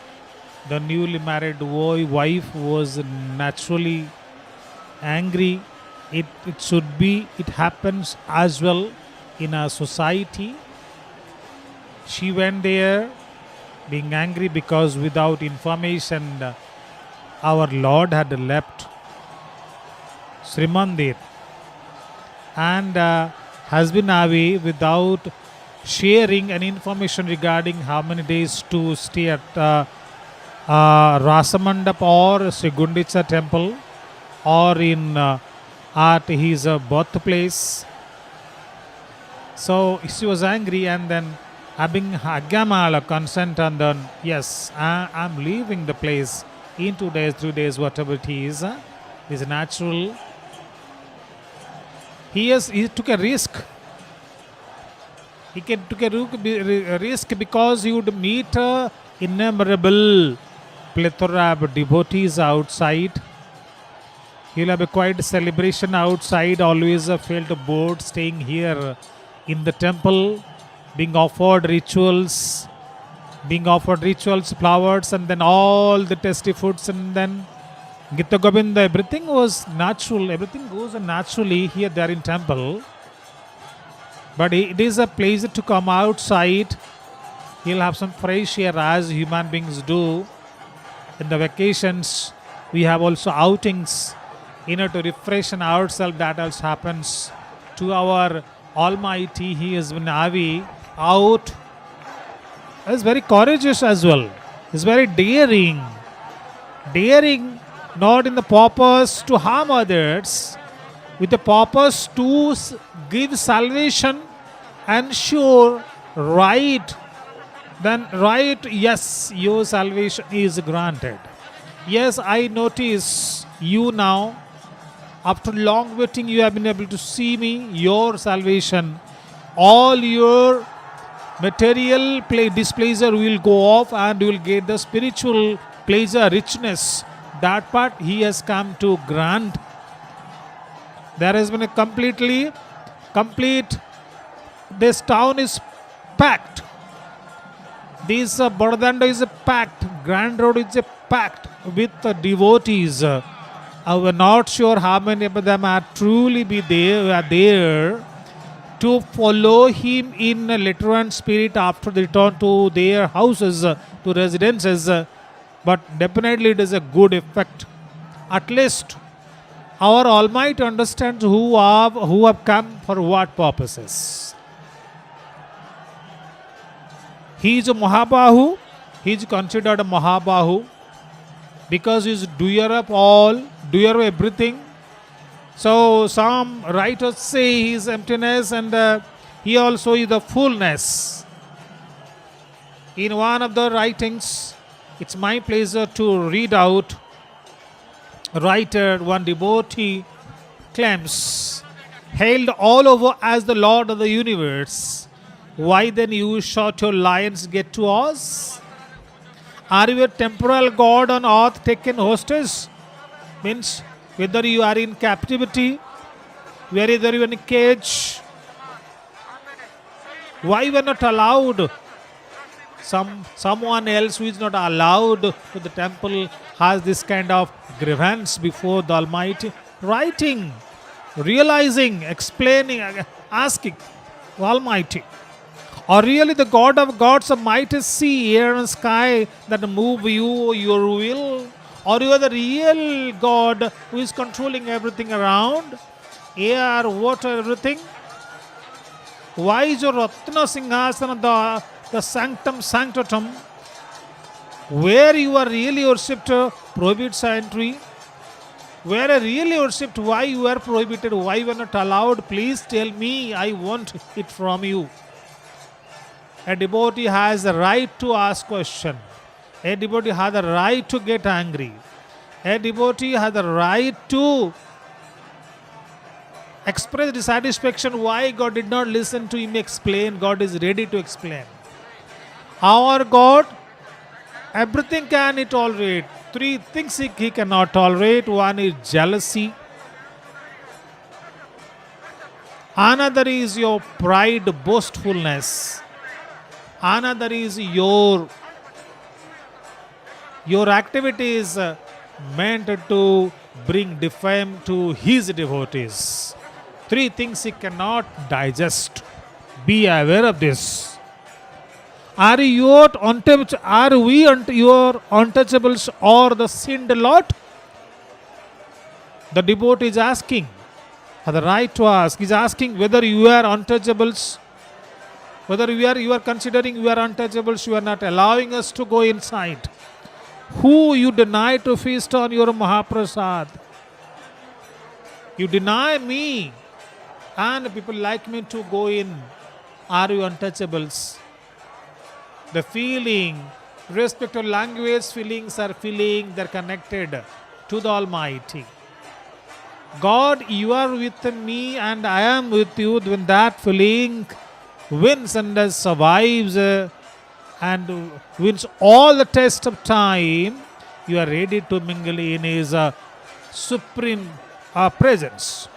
the newly married wife, was naturally angry. It should be, it happens as well in our society. She went there being angry because without information our Lord had left Srimandir and has been away without sharing any information regarding how many days to stay at Rasamandap or Sri Gundicha Temple or in at his birthplace. So she was angry and then having Agamala consent and then yes, I'm leaving the place in 2 days, 3 days, whatever it is natural. He took a risk. He took a risk because he would meet innumerable plethora of devotees outside. He'll have a quiet celebration outside, always felt bored staying here in the temple, being offered rituals, flowers, and then all the tasty foods, and then Gita Govinda, everything was natural, everything goes naturally here there in temple. But it is a pleasure to come outside. He'll have some fresh air as human beings do. In the vacations, we have also outings, to refresh ourselves. That also happens to our Almighty. He has been away out. Is very courageous as well. Is very daring, not in the purpose to harm others, with the purpose to give salvation, ensure right. Then right, yes, your salvation is granted. Yes, I notice you now. After long waiting, you have been able to see me, your salvation. All your material displeasure will go off and you will get the spiritual pleasure, richness. That part he has come to grant. There has been a completely complete, this town is packed. This Bahuda is packed, Grand Road is packed with devotees. We're not sure how many of them are truly there to follow him in letter and spirit after they return to their houses, to residences. But definitely it is a good effect. At least our Almighty understands who have come for what purposes. He is a Mahabahu. He is considered a Mahabahu because he is doer of all, doer of everything. So some writers say he is emptiness, and he also is the fullness. In one of the writings, it's my pleasure to read out. Writer, one devotee, claims, hailed all over as the Lord of the universe, why then you shot your lions get to us? Are you a temporal god on earth taken hostage? Means whether you are in captivity, whether you are in a cage, why you are not allowed? Someone else who is not allowed to the temple has this kind of grievance before the Almighty, writing, realizing, explaining, asking the Almighty. Or really the God of gods, a mighty sea, air and sky that move you, your will? Or you are the real God who is controlling everything around? Air, water, everything? Why is your Ratna Singhasana, the sanctum sanctorum, where you are really worshipped, prohibits entry? Where are really worshipped, why you are prohibited, why you are not allowed? Please tell me, I want it from you. A devotee has the right to ask question. A devotee has the right to get angry. A devotee has the right to express dissatisfaction why God did not listen to him explain. God is ready to explain. Our God, everything can he tolerate. Three things he cannot tolerate. One is jealousy. Another is your pride, boastfulness. Another is your activities meant to bring defame to his devotees. Three things he cannot digest. Be aware of this. Are we your untouchables or the sinned lot? The devotee is asking, has the right to ask. He is asking whether you are untouchables. Whether you are considering you are untouchables, you are not allowing us to go inside. Who you deny to feast on your Mahaprasad? You deny me and people like me to go in. Are you untouchables? The feeling, respective language, feelings are feeling, they are connected to the Almighty. God, you are with me and I am with you. When that feeling wins and survives and wins all the test of time, you are ready to mingle in his supreme presence.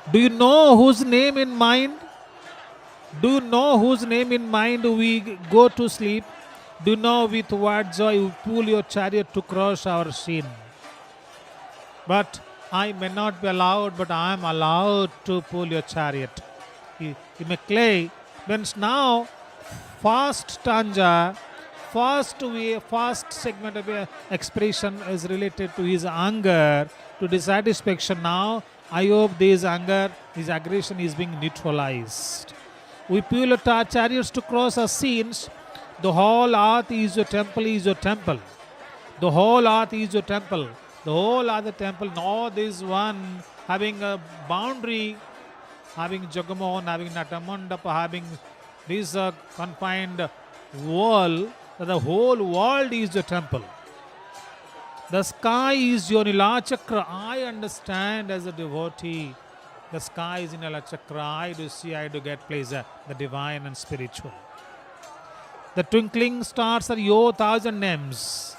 Do you know whose name in mind? Do you know whose name in mind we go to sleep? Do you know with what joy you pull your chariot to crush our sin? But I may not be allowed, but I am allowed to pull your chariot. You may clay. Means now, first stanza, first segment of expression is related to his anger, to dissatisfaction. Now, I hope this anger, his aggression is being neutralized. We pull our chariots to cross our sins. The whole earth is your temple, is your temple. The whole earth is your temple. The whole other temple, no, this one having a boundary, having Jagamohan, having Natamandapa, having this confined wall, the whole world is your temple. The sky is your Nilachakra. I understand as a devotee, the sky is in Nilachakra. I do see, I do get pleasure, the divine and spiritual. The twinkling stars are your 1,000 names.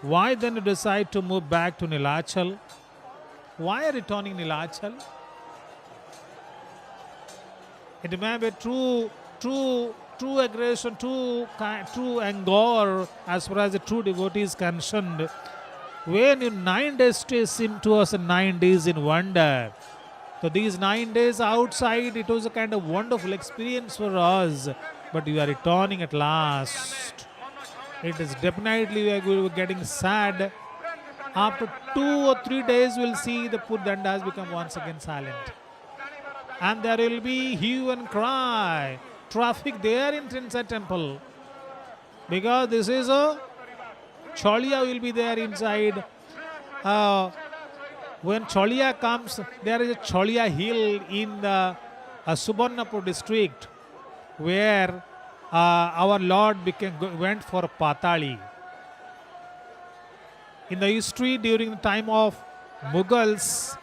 Why then you decide to move back to Nilachal? Why returning Nilachal? It may be true aggression, true anger as far as the true devotee is concerned. When in 9 days stay seem to us 9 days in wonder. So these 9 days outside, it was a kind of wonderful experience for us. But we are returning at last. It is definitely we are getting sad. After 2 or 3 days, we'll see the Purdanda has become once again silent. And there will be hue and cry, traffic there in Gundicha Temple. Because this is a Cholia will be there inside. When Cholia comes, there is a Cholia hill in the Subarnapur district where our Lord went for Patali. In the history during the time of Mughals,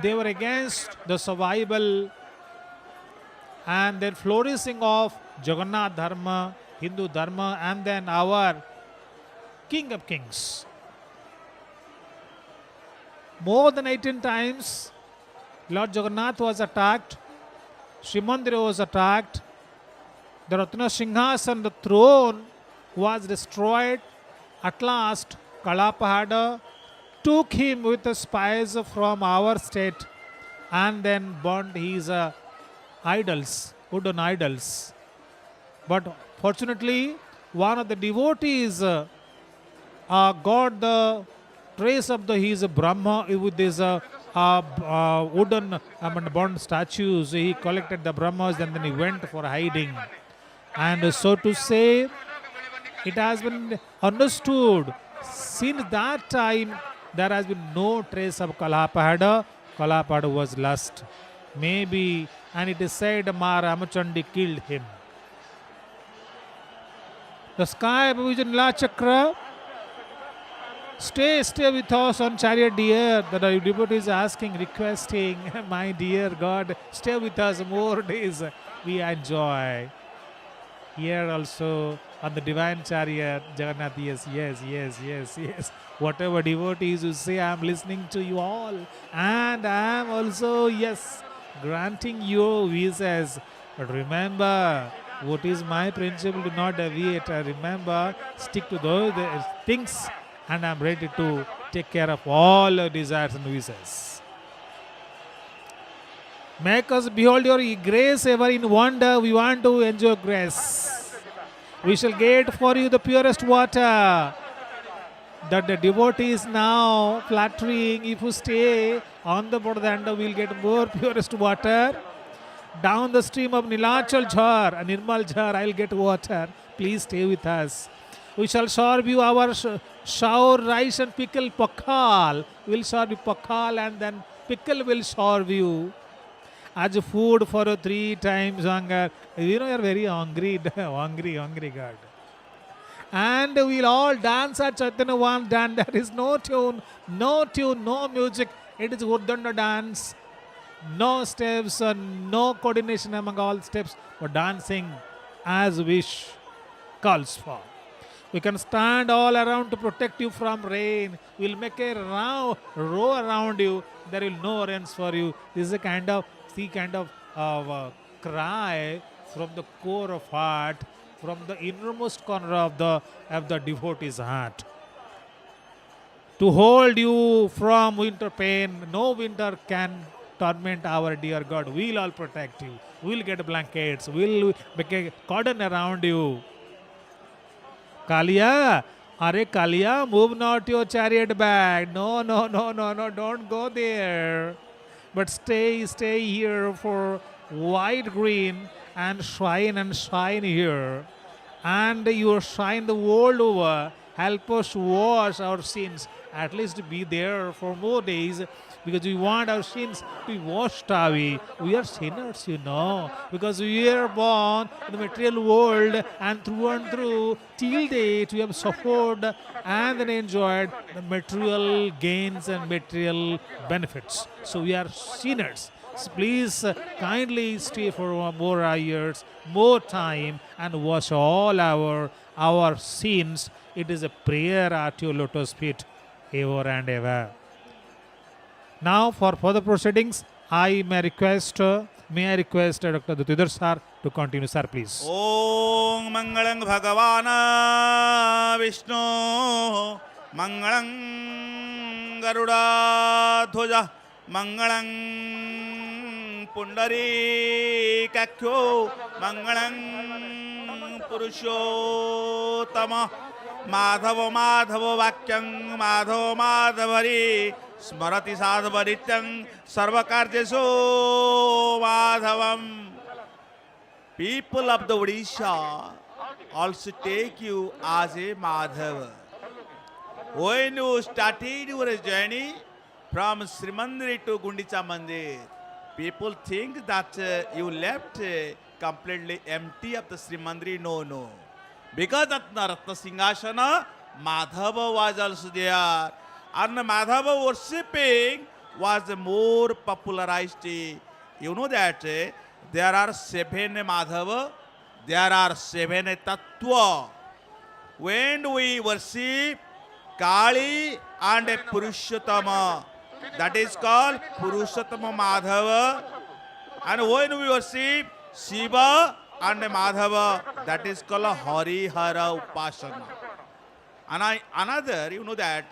they were against the survival and then flourishing of Jagannath Dharma, Hindu Dharma, and then our King of Kings. More than 18 times, Lord Jagannath was attacked, Srimandir was attacked, the Ratna Singhasan, the throne, was destroyed. At last, Balabhadra took him with the spies from our state and then burned his idols, wooden idols. But fortunately, one of the devotees got the trace of his Brahma with these wooden burned statues. He collected the Brahmas and then he went for hiding. And so to say, it has been understood since that time there has been no trace of Balabhadra. Balabhadra was lost. Maybe, and it is said Ma Ramachandi killed him. The sky vision La Chakra. Stay with us on Chariot, dear. The devotee is asking, requesting, my dear God, stay with us more days. We enjoy. Here also on the divine chariot, Jagannath, yes. Whatever devotees you say, I am listening to you all. And I am also, yes, granting you wishes. But remember, what is my principle? Do not deviate. Remember, stick to those things. And I am ready to take care of all your desires and wishes. Make us behold your grace ever in wonder. We want to enjoy grace. We shall get for you the purest water. That the devotee is now flattering. If you stay on the Bodhanda, we will get more purest water. Down the stream of Nilachal Jhar, Nirmal Jhar, I will get water. Please stay with us. We shall serve you our shower, rice and pickle, pakal. We will serve you pakal and then pickle will serve you as food for 3 times hunger. You know you are very hungry, hungry God. And we will all dance at Chaitanya One dance. There is no tune, no music. It is Urdanda dance. No steps, no coordination among all steps, but dancing as wish calls for. We can stand all around to protect you from rain. We'll make a row around you. There will no rains for you. This is a kind of cry from the core of heart, from the innermost corner of the devotee's heart. To hold you from winter pain, no winter can torment our dear God. We'll all protect you. We'll get blankets. We'll make a cordon around you. Kalia, move not your chariot back. No, don't go there. But stay here for white green and shine here. And you shine the world over. Help us wash our sins. At least be there for more days, because we want our sins to be washed away. We are sinners, because we are born in the material world and through till date we have suffered and then enjoyed the material gains and material benefits. So we are sinners. So please kindly stay for more years, more time, and wash all our sins. It is a prayer at your lotus feet ever and ever. Now for further proceedings, I may request May I request Dr. Dutidhar sir to continue, sir, please. Om Mangalang Bhagavana Vishnu Mangalang Garuda Dhwaja Mangalang Pundari Kakyo Mangalang Purushottama Madhava Madhava Vakyang Madhava Madhavari Smarati Sadhavarityang Sarvakarjesu Madhavam. People of the Odisha also take you as a Madhava. When you started your journey from Srimandir to Gundicha Mandir, people think that you left completely empty of the Srimandir. No. Because of the Ratna Singhasana, Madhava was also there. And Madhava worshipping was more popularized. You know that there are 7 Madhava, there are 7 Tattva. When we worship Kali and Purushottama, that is called Purushottama Madhava. And when we worship Shiva and Madhava, that is called Harihara Upasana. And another, you know that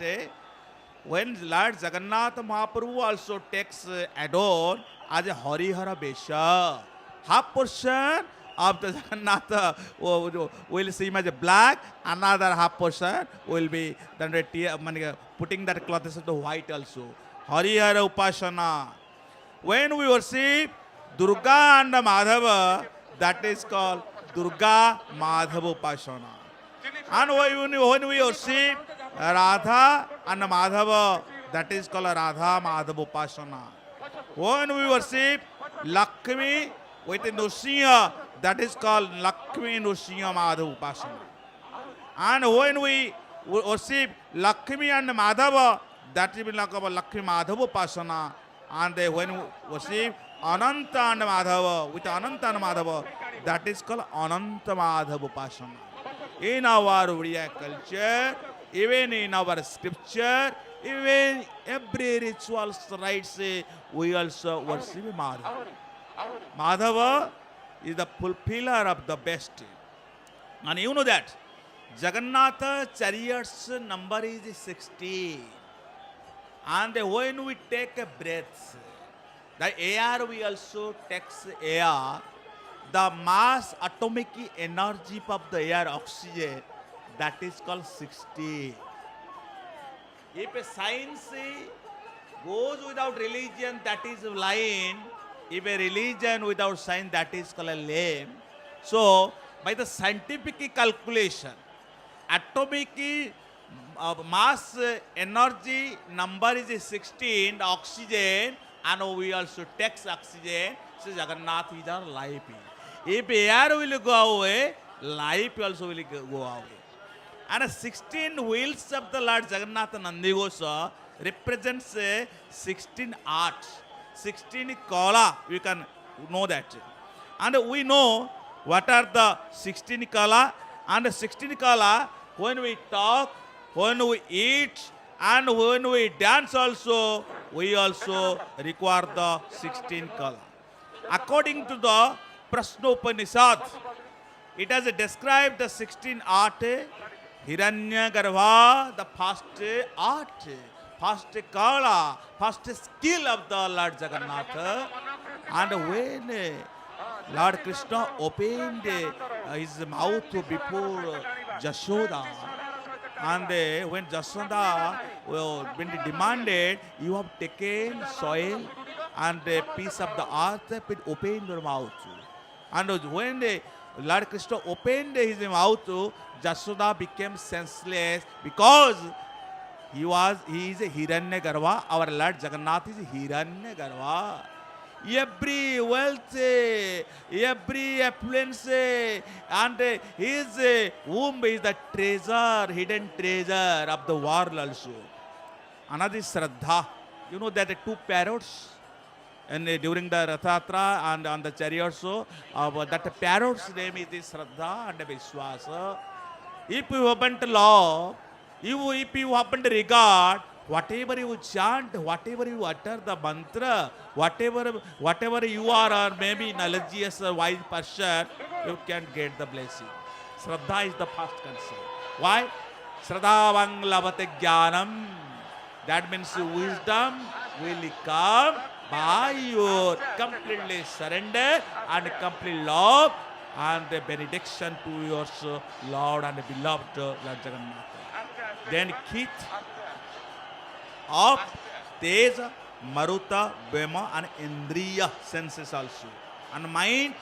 when Lord Jagannath Mahaprabhu also takes adorn as a Harihara Besha, half portion of the Jagannath will seem as a black, another half portion will be putting that cloth as the white also. Harihara Upasana. When we worship Durga and Madhava, that is called Durga Madhava Upasana. And when we worship Radha and Madhava, that is called Radha Madhava Upasana. When we worship Lakshmi with Nrsimha, that is called Lakshmi Nrsimha Madhava Upasana. And when we worship Lakshmi and Madhava, that is called Lakshmi Madhava Upasana. And when we worship Ananta and Madhava, with Ananta and Madhava, that is called Ananta Madhava Upasana. In our Oriya culture, even in our scripture, even every ritual rites, we also worship Madhava. Madhava is the fulfiller of the best. And you know that Jagannath Chariot's number is 60. And when we take a breath, the air we also takes air, the mass atomic energy of the air, oxygen, that is called 60. If a science goes without religion, that is lying. If a religion without science, that is called a lame. So, by the scientific calculation, atomic mass energy number is 16, oxygen, and we also take oxygen. So, Jagannath is our life. If air will go away, life also will go away. And 16 wheels of the Lord Jagannath Nandigosa represents 16 arts, 16 kala, you can know that. And we know what are the 16 kala, and 16 kala, when we talk, when we eat, and when we dance also, we also require the 16 kala. According to the Prashnopanishad, it has described the 16 art, Hiranya Garbha, the first art, first kala, first skill of the Lord Jagannath. And when Lord Krishna opened his mouth before Jashoda, and when Jashoda when demanded, you have taken soil and a piece of the earth, open your mouth. And when Lord Krishna opened his mouth, Jashoda became senseless because he is a Hiranya Garbha. Our Lord Jagannath is Hiranya Garbha. Every wealth, every affluence, and his womb is the treasure, hidden treasure of the world also. Another is Shraddha. You know that the 2 parrots, and during the Ratha Yatra and on the chariot show, that parrot's name is Shraddha and Vishwasa. If you happen to love, if you happen to regard, whatever you chant, whatever you utter the mantra, whatever you are, or maybe knowledgeous or wise person, you can get the blessing. Shraddha is the first concern. Why? Shraddhavang lavate jnanam. That means wisdom will come by your completely surrender and complete love and the benediction to your Lord and beloved Lord Jagannath. Then Kith of Teja, Maruta, Bema and Indriya senses also. And mind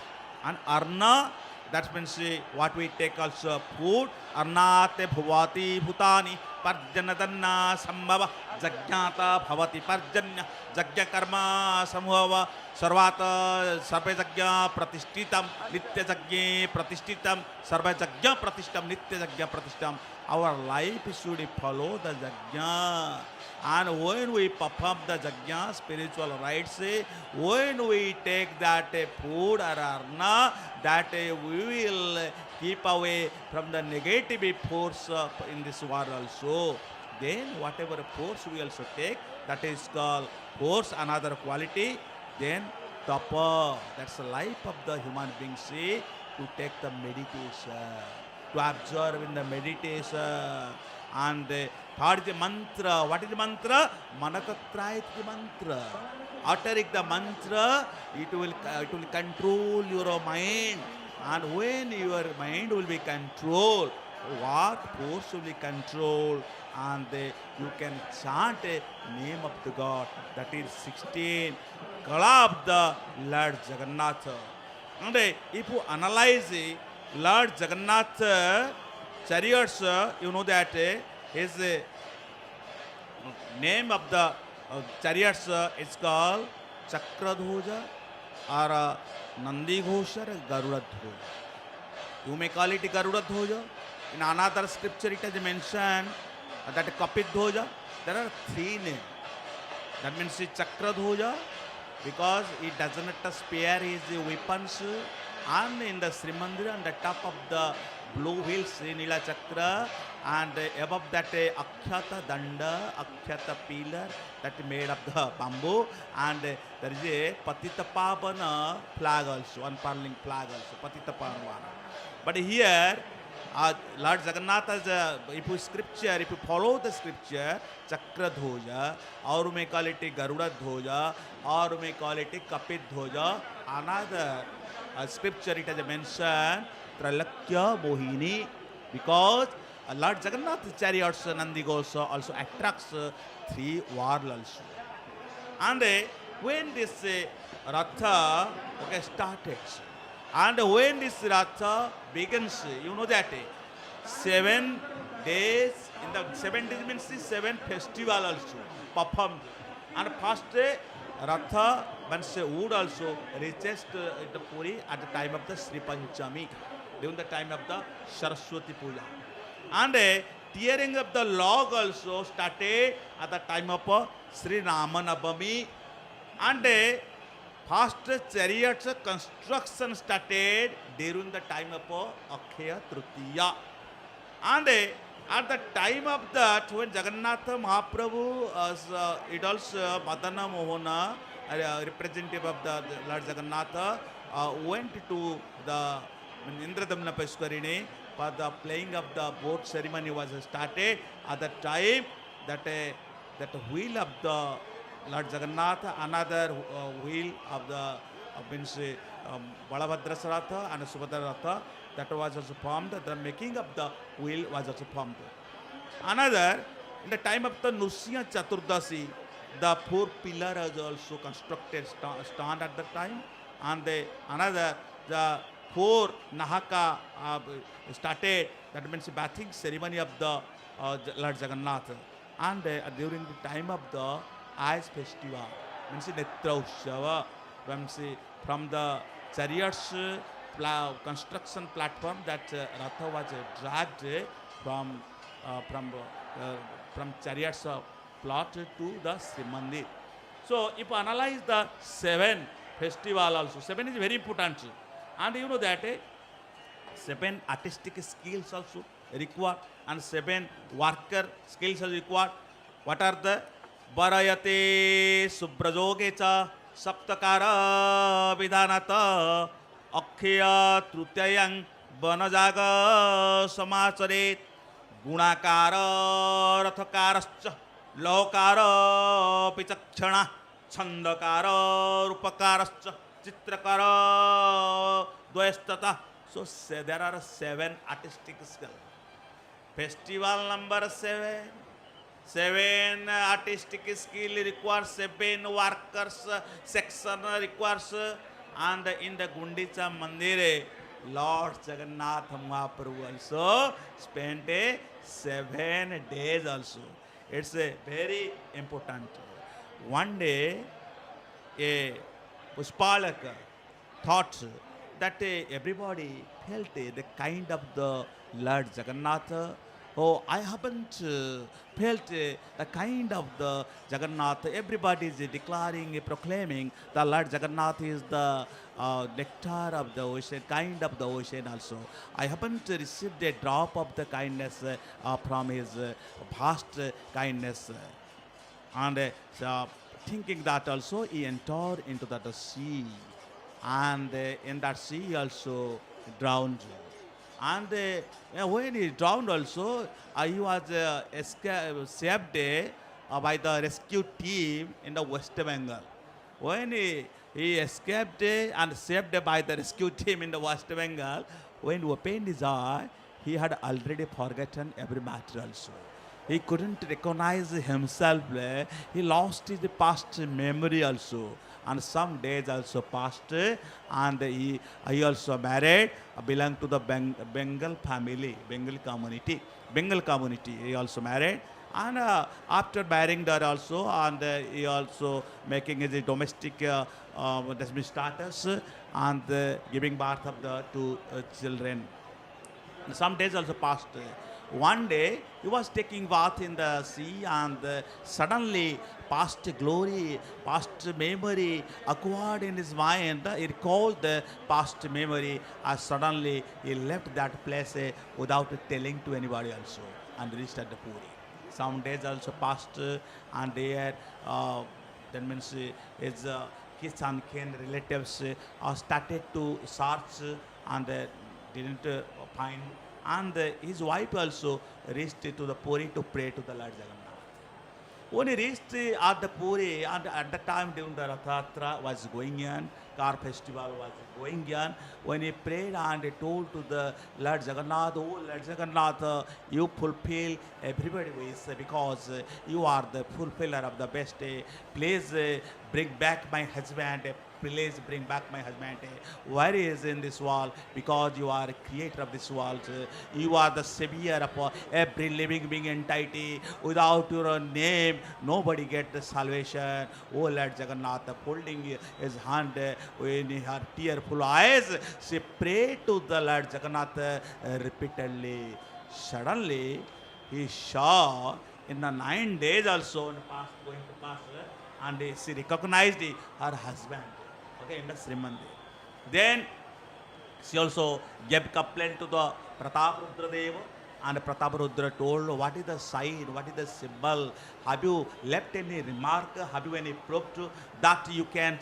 and Arna, that means what we take also food. Arnate bhuvati bhutani parjanadanna sambhava jagnata bhavati parjanya jagya karma samhava sarvata sarve jagya pratishtitam nitya jagye pratishtitam sarve jagya pratishtam nitya jagya pratishtam. Our life should follow the jagya. And when we perform the jagya, spiritual rites, when we take that food or arna, that we will keep away from the negative force in this world also. Then whatever force we also take, that is called force, another quality. Then tapa, that's the life of the human being, say, to take the meditation, to observe in the meditation. And third is the mantra. What is the mantra? Manatatra is the mantra. Uttering the mantra, it will control your mind. And when your mind will be controlled, what force will be controlled? And you can chant a name of the God. That is 16. Kala of the Lord Jagannath. And if you analyze Lord Jagannath chariots, you know that his name of the chariots is called Chakradhoja or Nandi Ghosha or Garuda Dhoja. You may call it Garuda Dhoja. In another scripture it is mentioned that Kapit Dhoja. There are three names. That means Chakradhoja because it does not spare his weapons. And in the Srimandir, on the top of the blue hills, Nila Chakra, and above that Akhyata Danda, Akhyata pillar that made of the bamboo, and there is a Patita Pavana flag also, unfurling flag also, Patita Pavana. But here, Lord Jagannath has, if you follow the scripture, Chakra Dhoja, or we may call it Garuda Dhoja, or we may call it Kapit Dhoja, another scripture it has mentioned Tralakya Mohini, because Lord Jagannath chariots Nandi Ghosha also attracts three warlords. And when this Ratha started, and when this Ratha begins, you know that 7 days, in the 7 days means 7 festival also performed. And first Ratha means wood also reaches the Puri at the time of the Sri Panchami, during the time of the Saraswati Puja. And tearing of the log also started at the time of Sri Ramanavami. And first chariots construction started during the time of Akshaya Tritiya. And at the time of that, when Jagannath Mahaprabhu, it also Madana Mohana, representative of the Lord Jagannath, went to the Indradamna Pashkarini for the playing of the boat ceremony was started. At the time, that wheel of the Lord Jagannath, another wheel of the means Balabhadra Ratha and Subhadra Ratha, that was also formed. The making of the wheel was also formed. Another, in the time of the Nusya Chaturdasi, the 4 pillars was also constructed, stand at the time. And another, the 4 Nahaka started, that means bathing ceremony of the Lord Jagannath. And during the time of the Ice Festival, means Netra Ushava, from the chariots construction platform, that Ratha was dragged from chariots plot to the Srimandir. So if you analyze the 7 festival also, 7 is very important. And you know that 7 artistic skills also required, and 7 worker skills are required. What are the Varayate Subrajogecha Saptakara Vidhanata Akkhya Trutayang Vanajaga Samacharet Gunakara Rathakarascha Lokara Pichakshana Chandakara Rupakarascha Chitrakara Dvestata. So there are 7 artistic skills. Festival number 7. 7 artistic skill requires 7 workers, section requires, and in the Gundicha Mandir, Lord Jagannath Mahaprabhu also spent 7 days also. It's a very important. One day, a Pushpalaka thought that everybody felt the kind of the Lord Jagannath. Oh, I haven't felt the kind of the Jagannath. Everybody is declaring, proclaiming the Lord Jagannath is the nectar of the ocean, kind of the ocean also. I haven't received a drop of the kindness from his vast kindness. And so thinking that also he entered into that sea. And in that sea he also drowned. And when he drowned also, he was saved by the rescue team in the West Bengal. When he escaped and saved by the rescue team in the West Bengal, when he opened his eye, he had already forgotten every matter also. He couldn't recognize himself. He lost his past memory also. And some days also passed, and he also married, belonged to the Bengal family, Bengal community. He also married, and after marrying that also, and he also making his domestic status, and giving birth of the 2 children. Some days also passed. One day he was taking bath in the sea, and suddenly past glory, past memory occurred in his mind. He recalled the past memory, and suddenly he left that place without telling to anybody also, and reached at the Puri. Some days also passed, and there that means his kids and kin relatives started to search, and didn't find. And his wife also reached to the Puri to pray to the Lord Jagannath. When he reached at the Puri, and at the time during the Rath Yatra was going on, car festival was going on, when he prayed and he told to the Lord Jagannath, oh Lord Jagannath, you fulfill everybody's wish because you are the fulfiller of the best. Please bring back my husband. Please bring back my husband. Where he is in this world? Because you are a creator of this world. You are the savior of every living being entity. Without your name, nobody gets the salvation. Oh Lord Jagannath, holding his hand in her tearful eyes, she prayed to the Lord Jagannath repeatedly. Suddenly, he saw in the 9 days also in the past, going to pass, and she recognized her husband. Okay, in the Srimandir. Then she also gave complaint to the Prataparudra Deva, and Prataparudra told, what is the sign, what is the symbol, have you left any remark, have you any proof that you can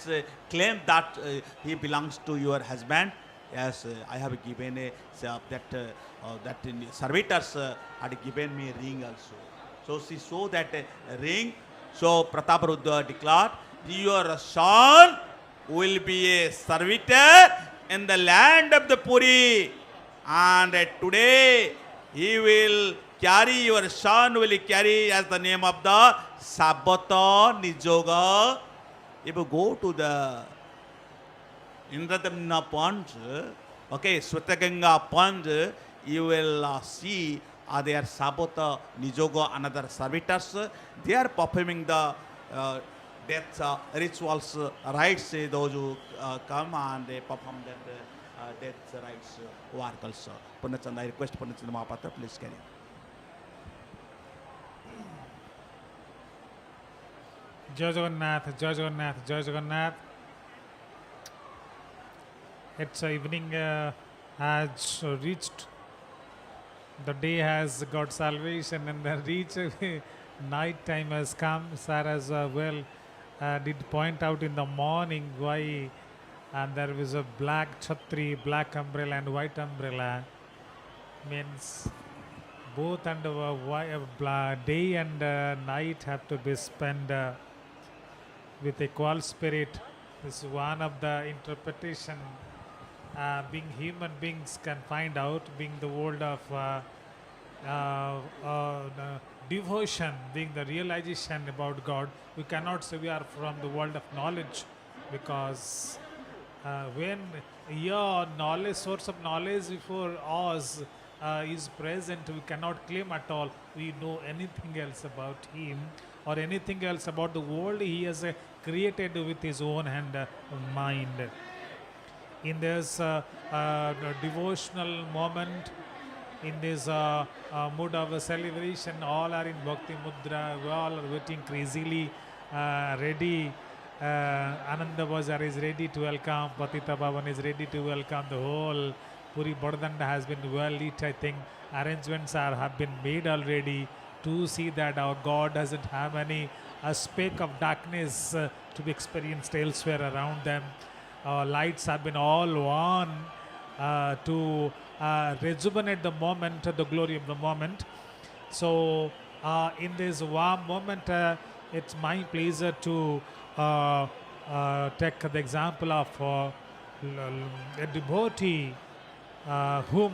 claim that he belongs to your husband? Yes, I have given that servitors had given me a ring also. So she saw that ring. So Prataparudra declared, your son will be a servitor in the land of the Puri, and today he will carry, your son will carry as the name of the Sabata Nijoga. If you go to the Indradamna Pond, okay, Swetaganga Pond, you will see their Sabata Nijoga, another servitors. They are performing the death rituals, rites, those who come and they perform that death rites work also. Purnachand, I request Purnachand Mahapatra, please carry. Jai Jagannath, Jai Jagannath, Jai Jagannath. It's evening has reached. The day has got salvation, and then reach night time has come. Sir as did point out in the morning why, and there was a black chhatri, black umbrella and white umbrella, means both under day and night have to be spent with equal spirit. This is one of the interpretation being human beings can find out, being the world of the devotion, being the realization about God. We cannot say we are from the world of knowledge, because when your knowledge, source of knowledge before us is present, we cannot claim at all we know anything else about Him or anything else about the world He has created with His own hand mind. In this devotional moment, in this mood of celebration, all are in Bhakti Mudra, we all are waiting crazily, ready. Ananda Bazar is ready to welcome, Patita Bhavan is ready to welcome, the whole Puri Bardanda has been well lit. I think arrangements have been made already to see that our God doesn't have any speck of darkness to be experienced elsewhere around them. Lights have been all on to rejuvenate the moment, the glory of the moment. So in this warm moment, it's my pleasure to take the example of a devotee whom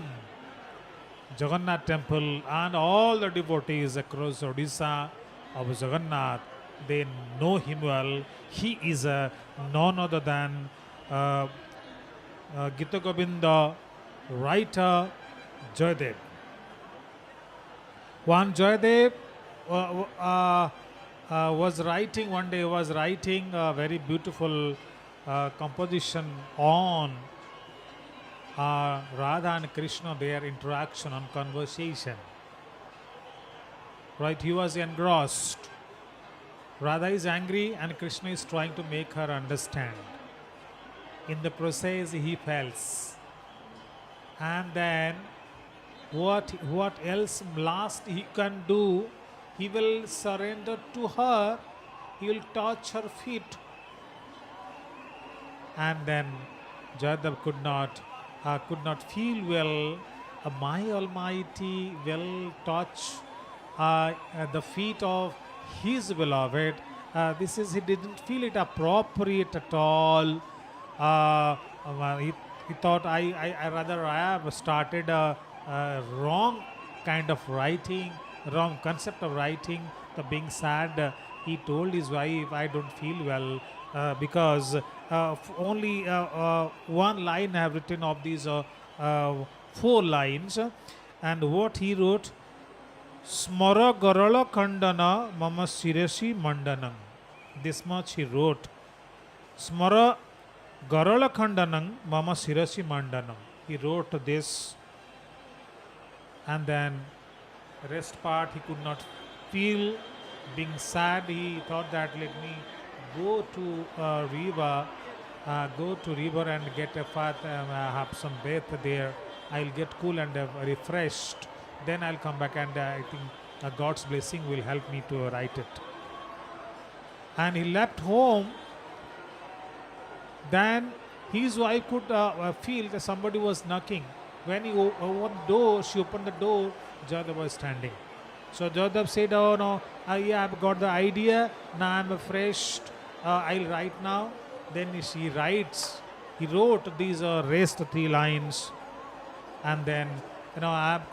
Jagannath Temple and all the devotees across Odisha of Jagannath, they know him well. He is none other than Gita Govinda writer Jayadev. One Jayadev was writing one day, was writing a very beautiful composition on Radha and Krishna, their interaction on conversation. Right, he was engrossed. Radha is angry and Krishna is trying to make her understand. In the process he fails. And then what else last he can do? He will surrender to her. He will touch her feet. And then Jayadev could not feel well. My Almighty will touch the feet of his beloved. He didn't feel it appropriate at all. He thought I have started a wrong kind of writing, wrong concept of writing. The being sad, he told his wife, I don't feel well because only one line I have written of these 4 lines. And what he wrote, Smara Garala Khandana Mama Sirasi Mandanam. This much he wrote. Smara Garala Khandanam Mama Sirasi Mandanam. He wrote this, and then rest part he could not feel. Being sad, he thought that let me go to river, and get a bath, have some bath there. I'll get cool and refreshed. Then I'll come back, and I think God's blessing will help me to write it. And he left home. Then his wife could feel that somebody was knocking. When he opened the door, she opened the door, Jayadev was standing. So Jayadev said, oh no, I've got the idea, now I'm refreshed, I'll write now. Then he writes, he wrote these rest 3 lines, and then I have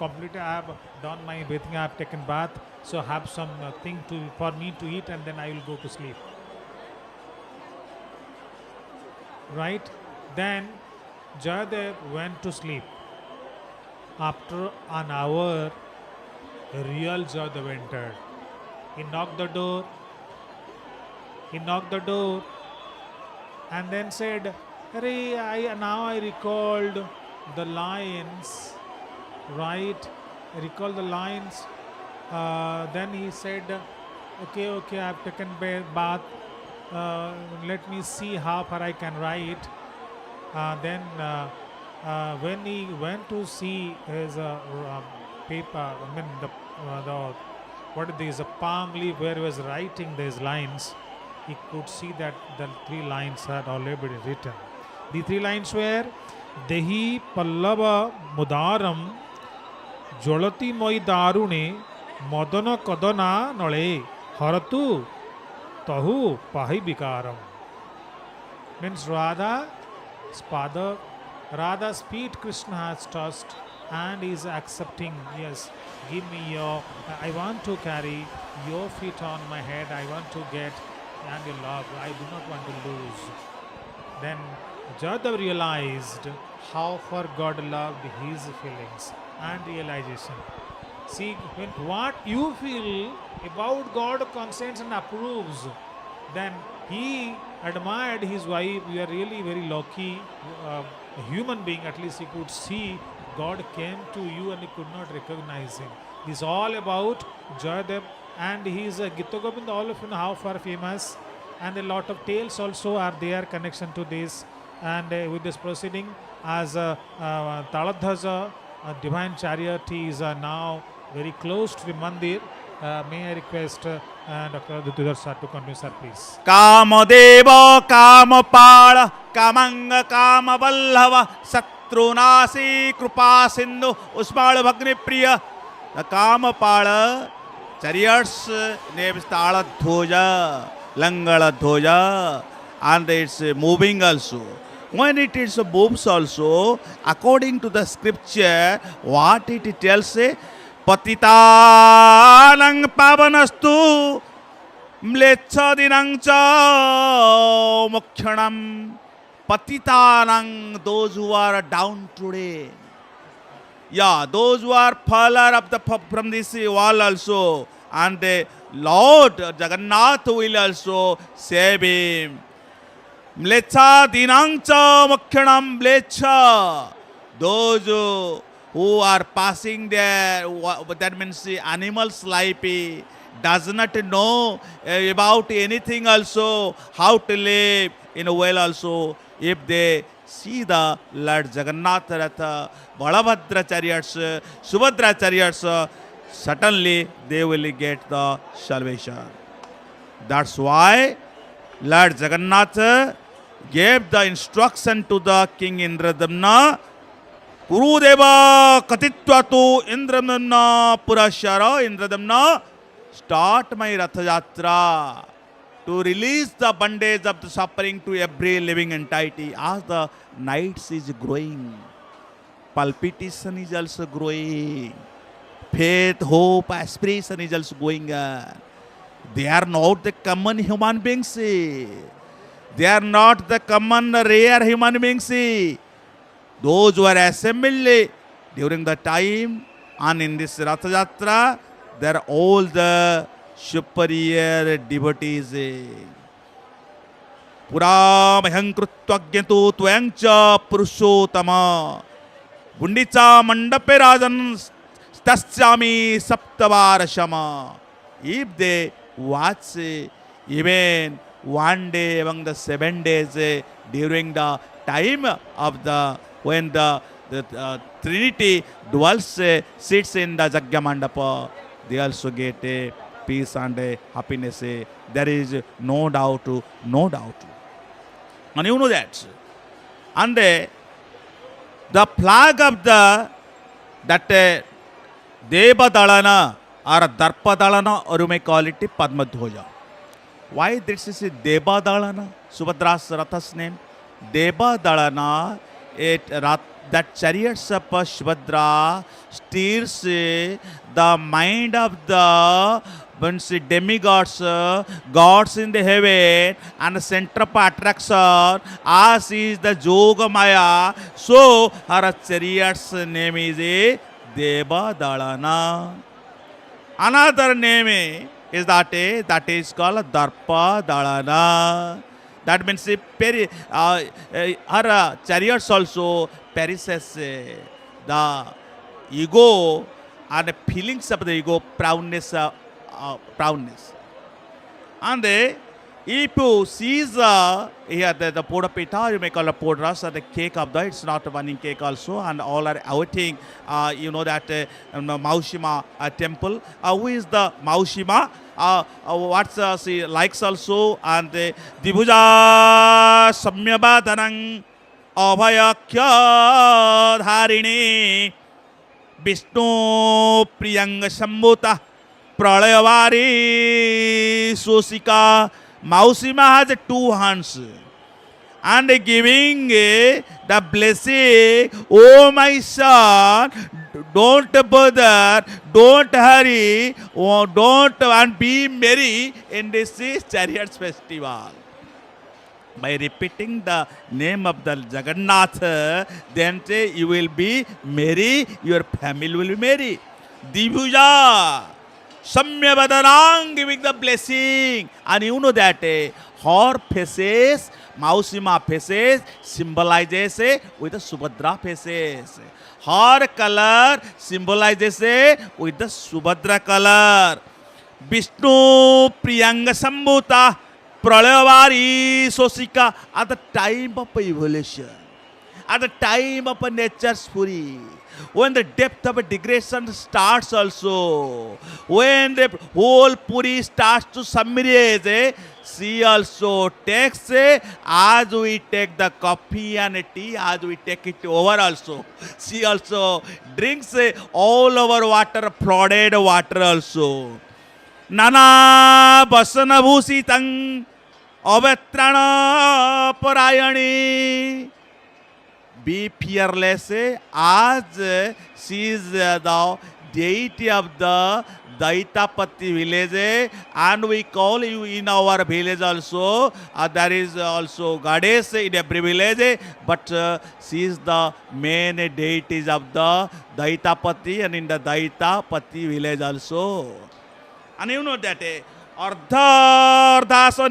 done my bathing, I have taken bath, so I have some thing for me to eat, and then I will go to sleep. Right? Then Jayadev went to sleep. After an hour, a real Jayadev entered. He knocked the door and then said, now I recalled the lines, right? I recall the lines. Then he said, okay, I have taken bath. Let me see how far I can write. Then when he went to see his paper, what is a palm leaf where he was writing these lines, he could see that the 3 lines had already been written. The 3 lines were Dehi Pallava Mudaram Jolati Moi Darune Modana Kadana Nole Haratu Tahu Pahi Bikaram. Means Radha's feet Krishna has touched and is accepting, yes, give me your, I want to carry your feet on my head, I want to get and your love, I do not want to lose. Then Jadhav realized how far God loved his feelings and realization. See, when what you feel about God consents and approves, then he admired his wife. You are really very lucky. A human being, at least he could see God came to you and he could not recognize him. This is all about Jayadev, and he is a Gita Govinda. All of you know how far famous, and a lot of tales also are there connection to this. And with this proceeding, as Taladhaja, divine chariot, is now very close to the mandir. May I request Dr. Dudhar sir to continue, sir, please. Kamadeva Kamapala Kamanga Kamavallava Satrunasi Krupa Sindhu Usmala Bhagni Priya. The Kamapala chariots name is Taladhoja, Langala Dhoja, and it's moving also. When it is moves also, according to the scripture, what it tells, Patitanang Pavanastu Mlechadinang cha Mokshanam. Patitanang, those who are down today. Yeah, those who are faller up from this wall also. And the Lord Jagannath will also save him. Mlecha dinangcha mokshanam mlecha. Those who are passing there, that means animals life, does not know about anything also, how to live in a well also. If they see the Lord Jagannath Ratha, Balabhadra chariots, Subhadra chariots, certainly they will get the salvation. That's why Lord Jagannath gave the instruction to the King Indradamna, Kurudeva Katitvatu Indradamna Purashara Indradamna, start my Ratha Yatra to release the bondage of the suffering to every living entity. As the nights is growing, palpitation is also growing, faith, hope, aspiration is also going on. They are not the common human beings. They are not the common rare human beings. Those who are assembled during the time and in this Ratha Yatra, they are all the superior devotees. Puram Krutvagyatu Tvangcha Purushotama Gundicha Mandape Rajan Stasyami Saptavarashama. If they watch even one day among the 7 days during the time of the when the Trinity dwells, sits in the Jagya Mandapa, they also get a peace and a happiness. There is no doubt, no doubt. And you know that. And the flag of that Deva Dalana or Darpa Dalana, or you may call it Padma Dhoja. Why this is Deva Dalana, Subhadra's Ratha's name? Deva Dalana, that chariots of Subhadra steers the mind of the demigods, gods in the heaven, and the center of attraction, as is the Yoga Maya. So her chariot's name is Deva Dalana. Another name is that is called Darpa Dalana. That means her chariots also perishes the ego and the feelings of the ego, proudness. And If you sees here the podapita, you may call a podras, the cake of the, it's not a burning cake also, and all are awaiting, you know that Maushima temple. Who is the Maushima? What's she likes also, and the Dibuja Samyabadanang Abhayakya Dharini Vishnu Priyanga Sambhuta Pralayavari Susika. Mausima has two hands and giving the blessing. Oh my son, don't bother, don't hurry, don't and be merry in this Chariot festival. By repeating the name of the Jagannath, then you will be merry, your family will be merry. Divuja. Samyabadarang, giving the blessing. And you know that her faces, Mausima faces, symbolizes with the Subhadra faces. Her color symbolizes with the Subhadra color. Vishnu Priyanga Sambhuta Pralayavari Sosika, at the time of evolution, at the time of nature's Puri. When the depth of degradation starts also, when the whole Puri starts to submerge, she also takes, as we take the coffee and tea, as we take it over also, she also drinks all our water, flooded water also. Nana basana bhusitang avatrana parayani. Be fearless, as she is the deity of the Daitapati village, and we call you in our village also. There is also goddess in every village, but she is the main deities of the Daitapati, and in the Daitapati village also. And you know that Ardhasani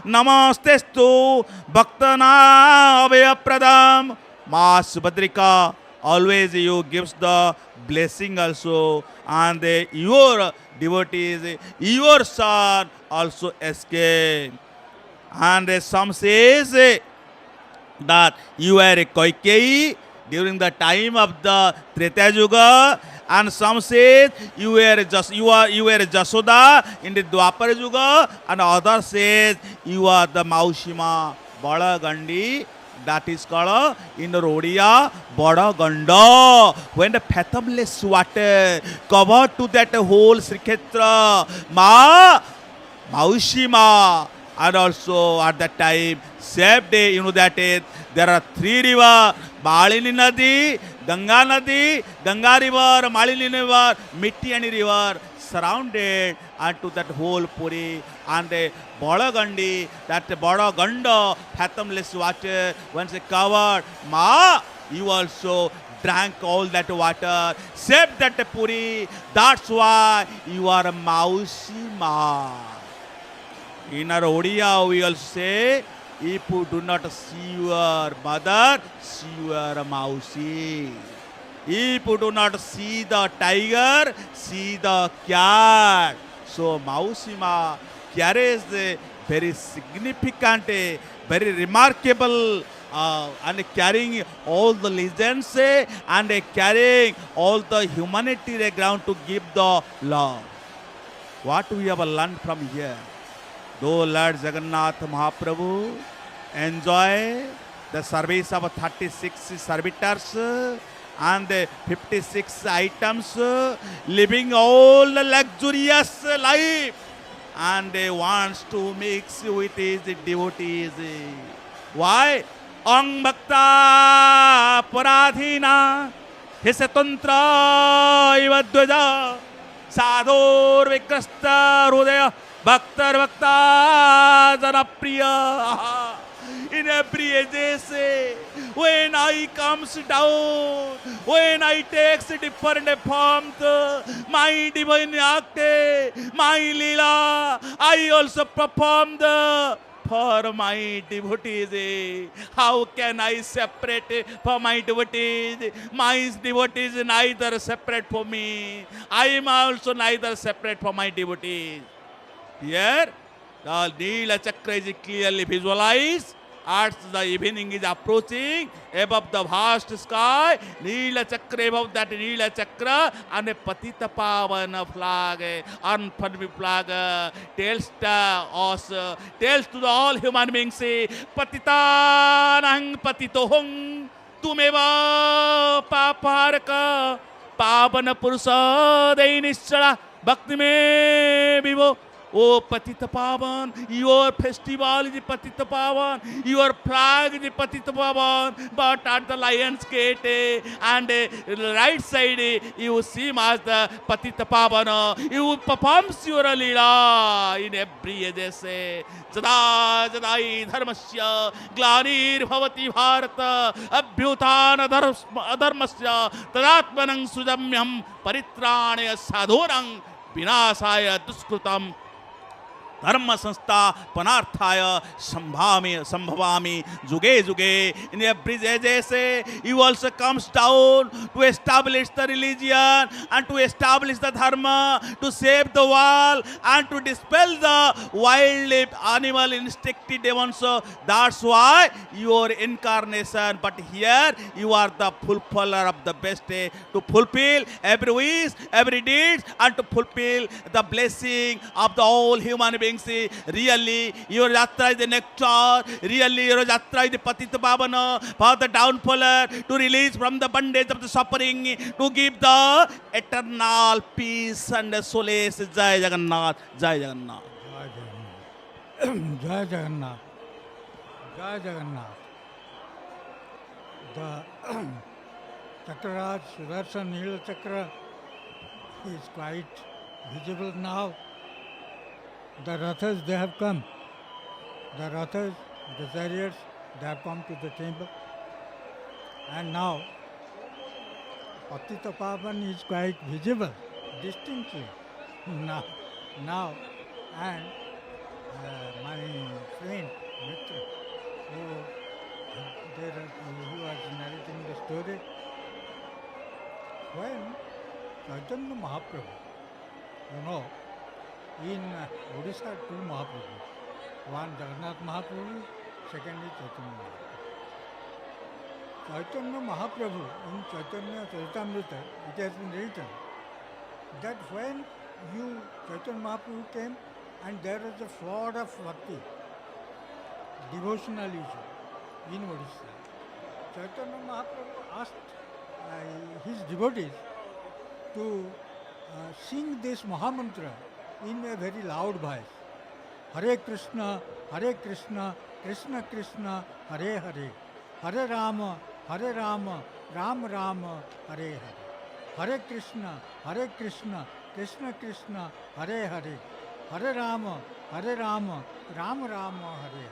Namastestu Bhaktana Abhayapradam Ma Subhadrika. Always you gives the blessing also, and your devotees, your son also escape. And some says that you are a Koikeyi during the time of the Treta Yuga, and some says you were Jasoda in the Dwapara Yuga, and others says you are the Maushima Balagandi. That is called in Rodia Badaganda. When the fathomless water covered to that whole Srikshetra, Maushima, and also at that time, same day, you know that there are three rivers, Malini Nadi, Ganga Nadi, Ganga River, Malini River, Mittiyani River, surrounded unto that whole Puri, and the Balagandi, that Badaganda, fathomless water, once covered, you also drank all that water, except that Puri. That's why you are a Mausima. In our Odia, we also say, if you do not see your mother, see your Mausi. If you do not see the tiger, see the cat. So Mausima carries a very significant, very remarkable, and carrying all the legends and carrying all the humanity ground to give the law. What we have learned from here? Though Lord Jagannath Mahaprabhu enjoy the service of 36 servitors and 56 items, living all the luxurious life, and wants to mix with his devotees. Why? Ang Bhakta Paradhina Hisatantra Ivadvaja Sadhur Vikrasta Rudaya Bhaktar Bhakta Janapriya. In every ages, when I comes down, when I takes different forms, my divine act, my lila, I also perform the for my devotees. How can I separate for my devotees? My devotees neither separate for me. I am also neither separate for my devotees. Here, the Neela Chakra is clearly visualized. As the evening is approaching, above the vast sky, Neela Chakra, above that Neela Chakra, and a Patita Pavana flag, unfurled flag, tells to us, tells to the all human beings, Patitanang Patitohong, Tumeva Paparaka, Pavana Purusa, Dainishala, Bhakti me vivo. Oh Patita Pavan, your festival is Patita Pavan, your flag is Patita Pavan, but at the Lion's Gate and right side you see as the Patita Pavan, you performs your Leela in every age. Jada Jadai Dharmasya, Glanir Bhavati Bharata, Abhyutan Adharmasya, Tadatmanang Sujamyam, Paritranaya Sadhurang, Vinasaya Duskrutam. Dharma Sanstha Panarthaya Sambhavami Juge Juge. In every age, he also comes down to establish the religion and to establish the dharma, to save the world and to dispel the wild animal instinctive demons. That's why your incarnation. But here you are the fulfiller of the best day, to fulfill every wish, every deed, and to fulfill the blessing of the whole human beings. Really, your yatra is the nectar. Really, your yatra is the Patita Pavana, for the downfaller, to release from the bondage of the suffering, to give the eternal peace and solace. Jai Jagannath, Jai Jagannath. Jai Jagannath. Jai Jagannath. The Chakraj, Sudarshan Neela Chakra is quite visible now. The Rathas, they have come. The Rathas, the chariots, they have come to the temple. And now, Patita Pavan is quite visible, distinctly. Now, and my friend, Mitra, who was narrating the story, when Chaitanya Mahaprabhu, in Odisha, two Mahaprabhus. One Jagannath Mahaprabhu, second is Chaitanya Mahaprabhu. Chaitanya Mahaprabhu, in Chaitanya Charitamrita, it has been written that when Chaitanya Mahaprabhu came and there was a flood of bhakti, devotional issue in Odisha, Chaitanya Mahaprabhu asked his devotees to sing this Mahamantra in a very loud voice. Hare Krishna, Krishna Krishna, Hare Hare, Hare Rama, Rama Rama, Hare Hare. Hare Krishna, Krishna Krishna, Hare Hare, Hare Rama, Rama Rama, Hare Hare.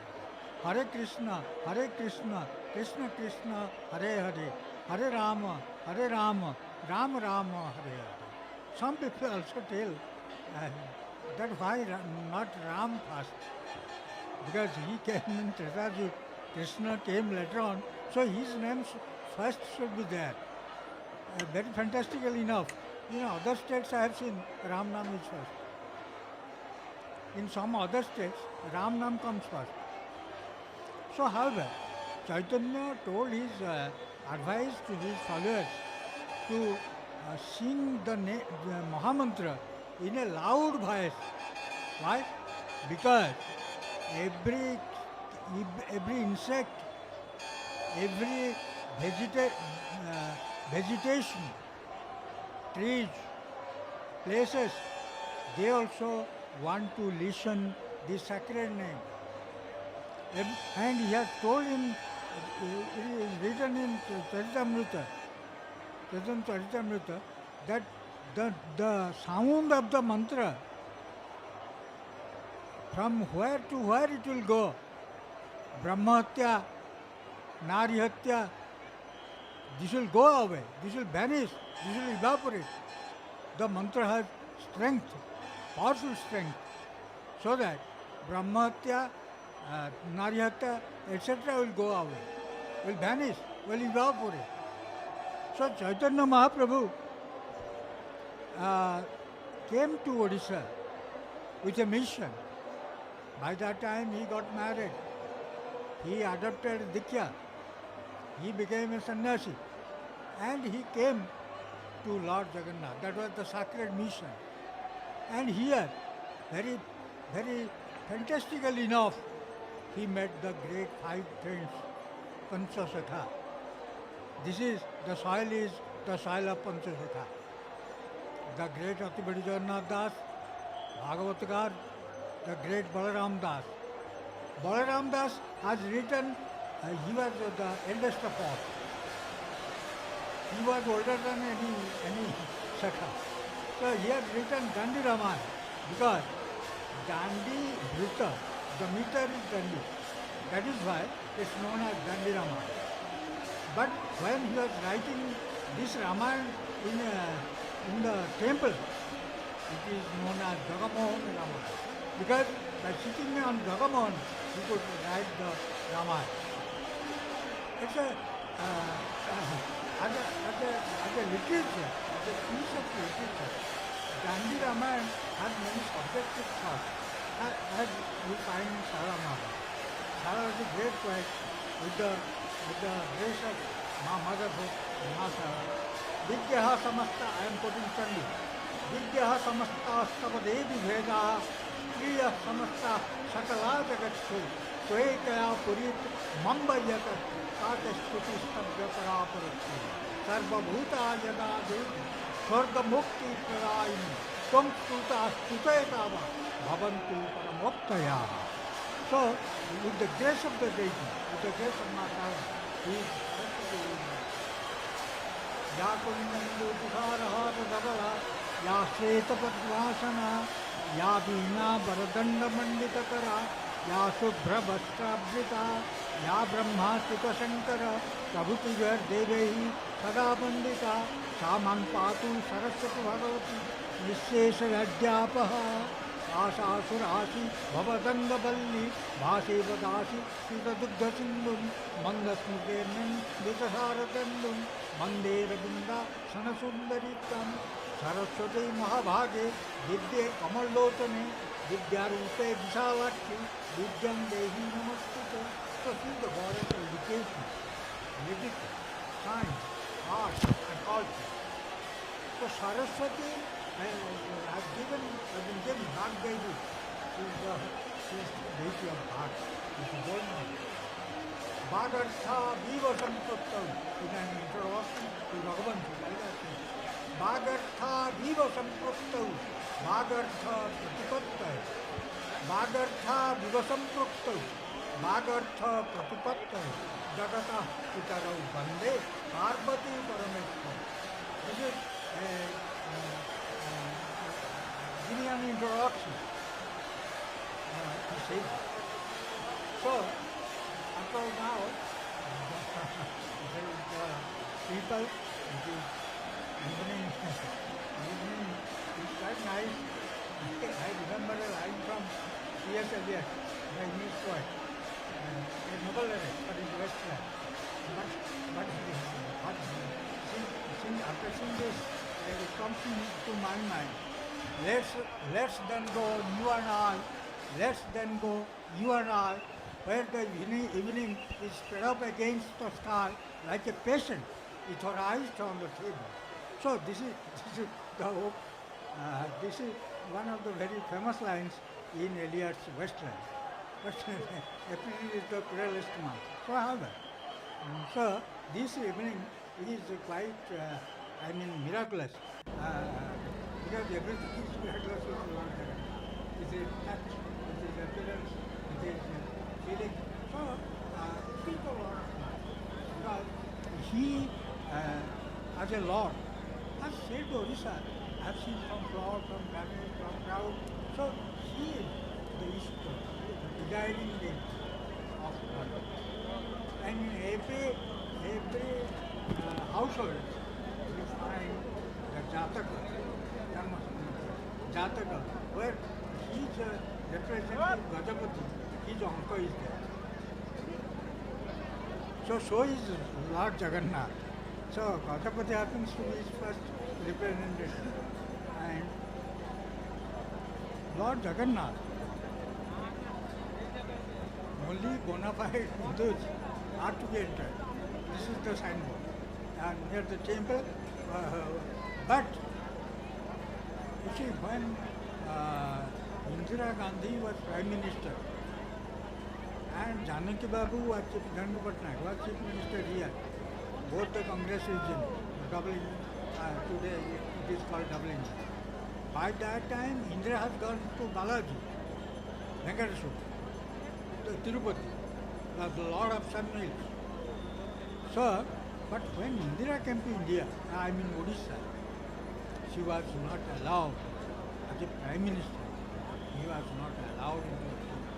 Hare Krishna, Krishna Krishna, Hare Hare, Hare Rama, Rama Rama, Hare Hare. Some people also tell that why not Ram first? Because he came in Treta, Krishna came later on, so his name first should be there. Very fantastical enough. Other states I have seen Ram Nam is first. In some other states, Ram Nam comes first. So however, Chaitanya told his advice to his followers to sing the Mahamantra in a loud voice. Why? Because every insect, every vegetation, trees, places, they also want to listen the sacred name. And he has told him, it is written in Charitamrita, that the sound of the mantra, from where to where it will go, Brahmahatya, Narihatya, this will go away, this will vanish, this will evaporate. The mantra has strength, powerful strength, so that Brahmahatya, Narihata, etc. will go away, will vanish, will evaporate. So Chaitanya Mahaprabhu came to Odisha with a mission. By that time he got married. He adopted Diksha. He became a sannyasi. And he came to Lord Jagannath. That was the sacred mission. And here, very, very fantastically enough, he met the great five friends, Panchasakha. The soil is the soil of Panchasakha. The great Atibadi Jagannath Das, Bhagavatkar, the great Balaram Das. Balaram Das has written, he was the eldest of all. He was older than any Sakha. So he has written Dandi Ramayana because Dandi Bhrita, the meter is Dandi. That is why it's known as Dandi Ramayana. But when he was writing this Ramayana in the temple, it is known as Jagamohan Ramayana. Because by sitting on Jagamohan, he could write the Ramayana. It's as a literature, as a piece of literature, Gandhi Ramayana has many subjective thoughts, as we find in Sara Maharaj. Sara is a great poet with the grace of Mother Sara. Vidyaha samasta, I am quoting Chandi. Vidyaha samasta stava devi bheda, kriya samasta sakala jagatsu, swekaya purit mamba yata, kata stuti stabhya paraparatsu, sarvabhuta yada devi, swarga mukti prayini, tvam stuta stutayatava, bhavantu paramoptaya. So, with the grace of the deity, with the grace of Mata, he is या कुंदंदु तुषारहार धवला या श्वेत पद्मासना या वीणा वरदंड मंडितकरा या शुभ्र वस्त्रावृता या ब्रह्मास्तुत शंकर प्रभुतिजर देवैः सदा वंदिता सा मां पातु सरस्वती भगवती निःशेष अध्यापः आशासुराशि भवदंगवल्ली भाषे वदासि शीतदुग्धसिन्धुं मन्दस्मितेर्निं वितसारदन्दुं वन्दे रविन्दा सनसुन्दरितं सरस्वती महाभागे विद्ये कमलोचने विद्यारूपे विशालाक्षी विद्यां देहि नमस्तुते. So see the goddess of education, literature, science, art and culture. So Saraswati has been given Bhag Devi. She is the deity of Bhag. It is well known. Bhagartha Viva Samprattam, in an introduction to Bhagavan Sri. Bhagartha Viva Samprattam, Bhagartha Pratipattam, Bhagartha Viva Samprattam, Bhagartha Pratipattam, Jagata Pitarau Bande, Parvati Parameshwar. This is giving an introduction. He says. So, until now, there is people, it is evening is quite nice. I remember a line from C.S. Eliot, the English poet, a novel lyric, but in Westland. But after seeing this, it comes to my mind. Let's then go, you and I, let's then go, you and I, where the evening is spread up against the sky like a patient with her eyes on the table. So this is the hope. This is one of the very famous lines in Eliot's Westland. April is the cruelest month. So however, so this evening is quite, miraculous. Because everything is miraculous with Lord Jagannath. It is touch, it is appearance, it is feeling. So, speak a lot of that. Because he, as a Lord, has said to Odisha, I have seen from cloud, from planet, from cloud. So, he is the Ishtar, the guiding deity of God. And in every household, you find the Jataka, where he is representing Gajapati, his uncle is there. So is Lord Jagannath. So Gautapati happens to be his first representative. And Lord Jagannath, only bona fide Hindus are to be entered. This is the signboard. And near the temple, but you see, when Indira Gandhi was Prime Minister and Janaki Babu was Chief Minister here, both the Congress region, doubling, today it is called doubling. By that time, Indira has gone to Balaji, Venkateswara, Tirupati, the Lord of Sun Mills. So, but when Indira came to India, I mean Odisha, she was not allowed as a Prime Minister. He was not allowed into the kingdom.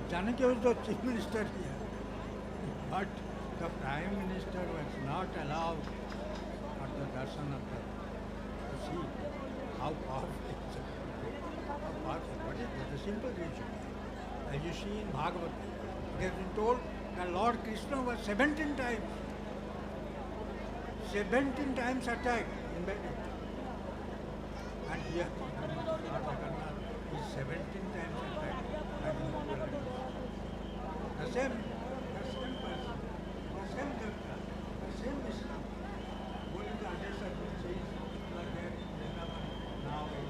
Janaki was the Chief Minister here, but the Prime Minister was not allowed at the darshan of the. You see how powerful it is. How powerful. What is that? The simple reason. As you see in Bhagavad, it has been told that Lord Krishna was 17 times attacked in battle. And here, Lord Jagannath is 17 times attacked by the Mughal. The same person, the same Devta, the same Vishnu. Only the address has been changed. Like there in Vrindavan, now in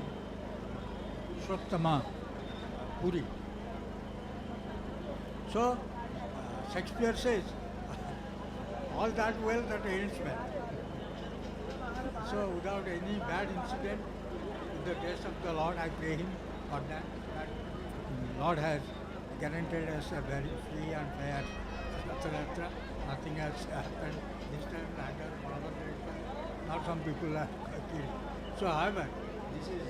Purushottama, Puri. So, Shakespeare says, all that well that ends well. So without any bad incident, with the grace of the Lord, I pray Him for that. That Lord has guaranteed us a very free and fair Yatra. Nothing has happened this time, neither Balabhadra, not some people are killed. So however, this is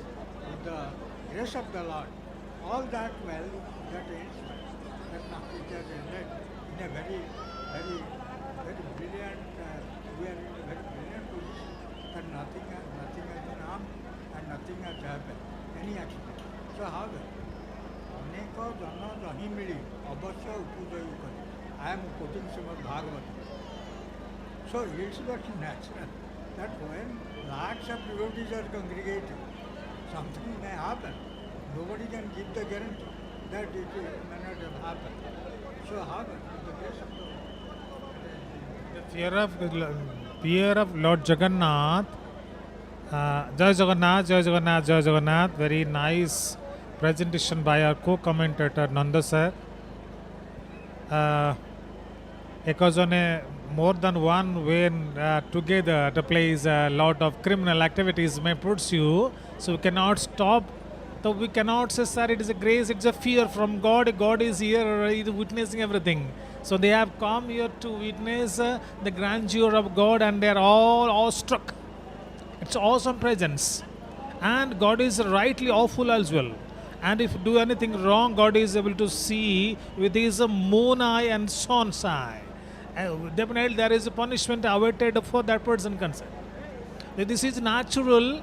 with the grace of the Lord, all that well that ends well. That now it has ended in a very brilliant, we are in a very brilliant position that nothing has been harmed and nothing has happened, any accident. So however, Aneko Jana Rahi Mili, Abhasya Upujayu Kari. I am quoting Srimad Bhagavatam. So it's very natural that when lakhs of devotees are congregated, something may happen. Nobody can give the guarantee that it may not have happened. So however, with the grace of the fear of Lord Jagannath. Jai Jagannath, Jai Jagannath, Jai Jagannath. Very nice presentation by our co-commentator Nanda sir. Ekazone more than one when together to place a lot of criminal activities may pursue, so we cannot stop. So we cannot say, sir, it is a grace, it's a fear from God. God is here, He is witnessing everything. So they have come here to witness the grandeur of God, and they are all awestruck. It's awesome presence, and God is rightly awful as well. And if you do anything wrong, God is able to see with His moon eye and sun's eye. Definitely there is a punishment awaited for that person concerned. This is natural.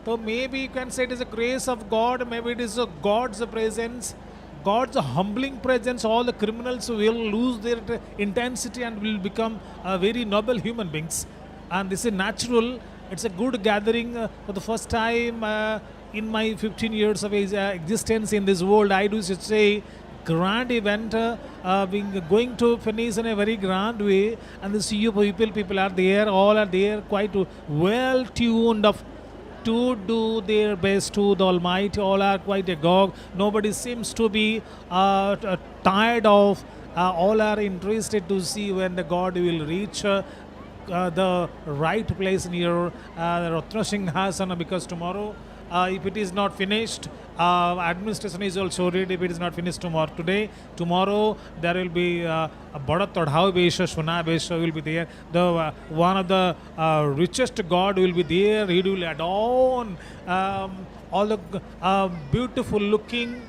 So maybe you can say it is a grace of God, maybe it is a God's presence, God's humbling presence. All the criminals will lose their intensity and will become very noble human beings. And this is natural. It's a good gathering for the first time in my 15 years of existence in this world. I do say grand event, going to finish in a very grand way, and the CU people are there, all are there, quite well tuned of to do their best to the Almighty. All are quite agog. Nobody seems to be tired of. All are interested to see when the God will reach the right place near Ratna Singhasana, because tomorrow, if it is not finished, administration is also ready. If it is not finished tomorrow there will be a Bada Tadhao Besha, Shuna Besha will be there. The one of the richest God will be there. He will adorn all the beautiful looking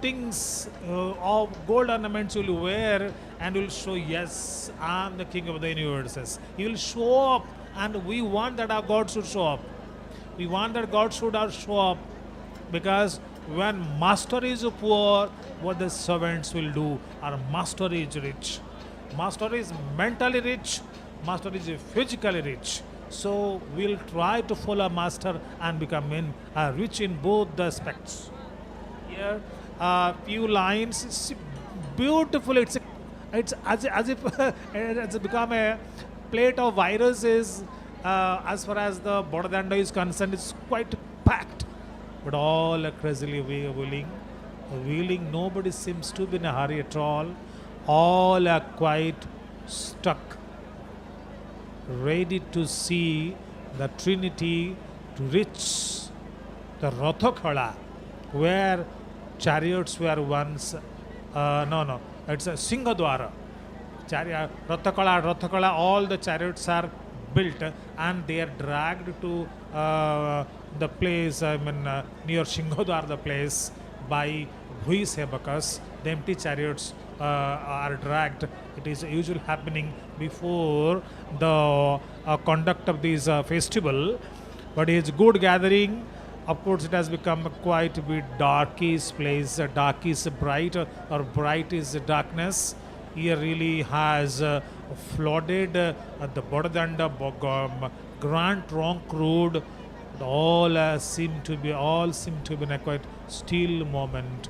things of gold ornaments will wear, and will show, yes, I am the King of the universes. He will show up, and we want that our God should show up. We want that God should show up, because when master is poor, what the servants will do? Our master is rich. Master is mentally rich. Master is physically rich. So we'll try to follow master and become rich in both the aspects. Here, few lines. It's beautiful. It's as if it's become a plate of viruses. As far as the Bodhidharma is concerned, it's quite packed. But all are crazily willing. Nobody seems to be in a hurry at all. All are quite stuck, ready to see the Trinity to reach the Rathakhala, where chariots were once. It's a Singhadwara. Rathakhala, all the chariots are built and they are dragged to the place, near Singhadwara, the place, by Bhui Sevakas. The empty chariots are dragged. It is usually happening before the conduct of this festival, but it's good gathering. Of course, it has become quite a bit darkish place. Dark is bright, or bright is darkness. Here really has flooded the Bodhidharma Grand Trunk Road. All seem to be in a quite still moment.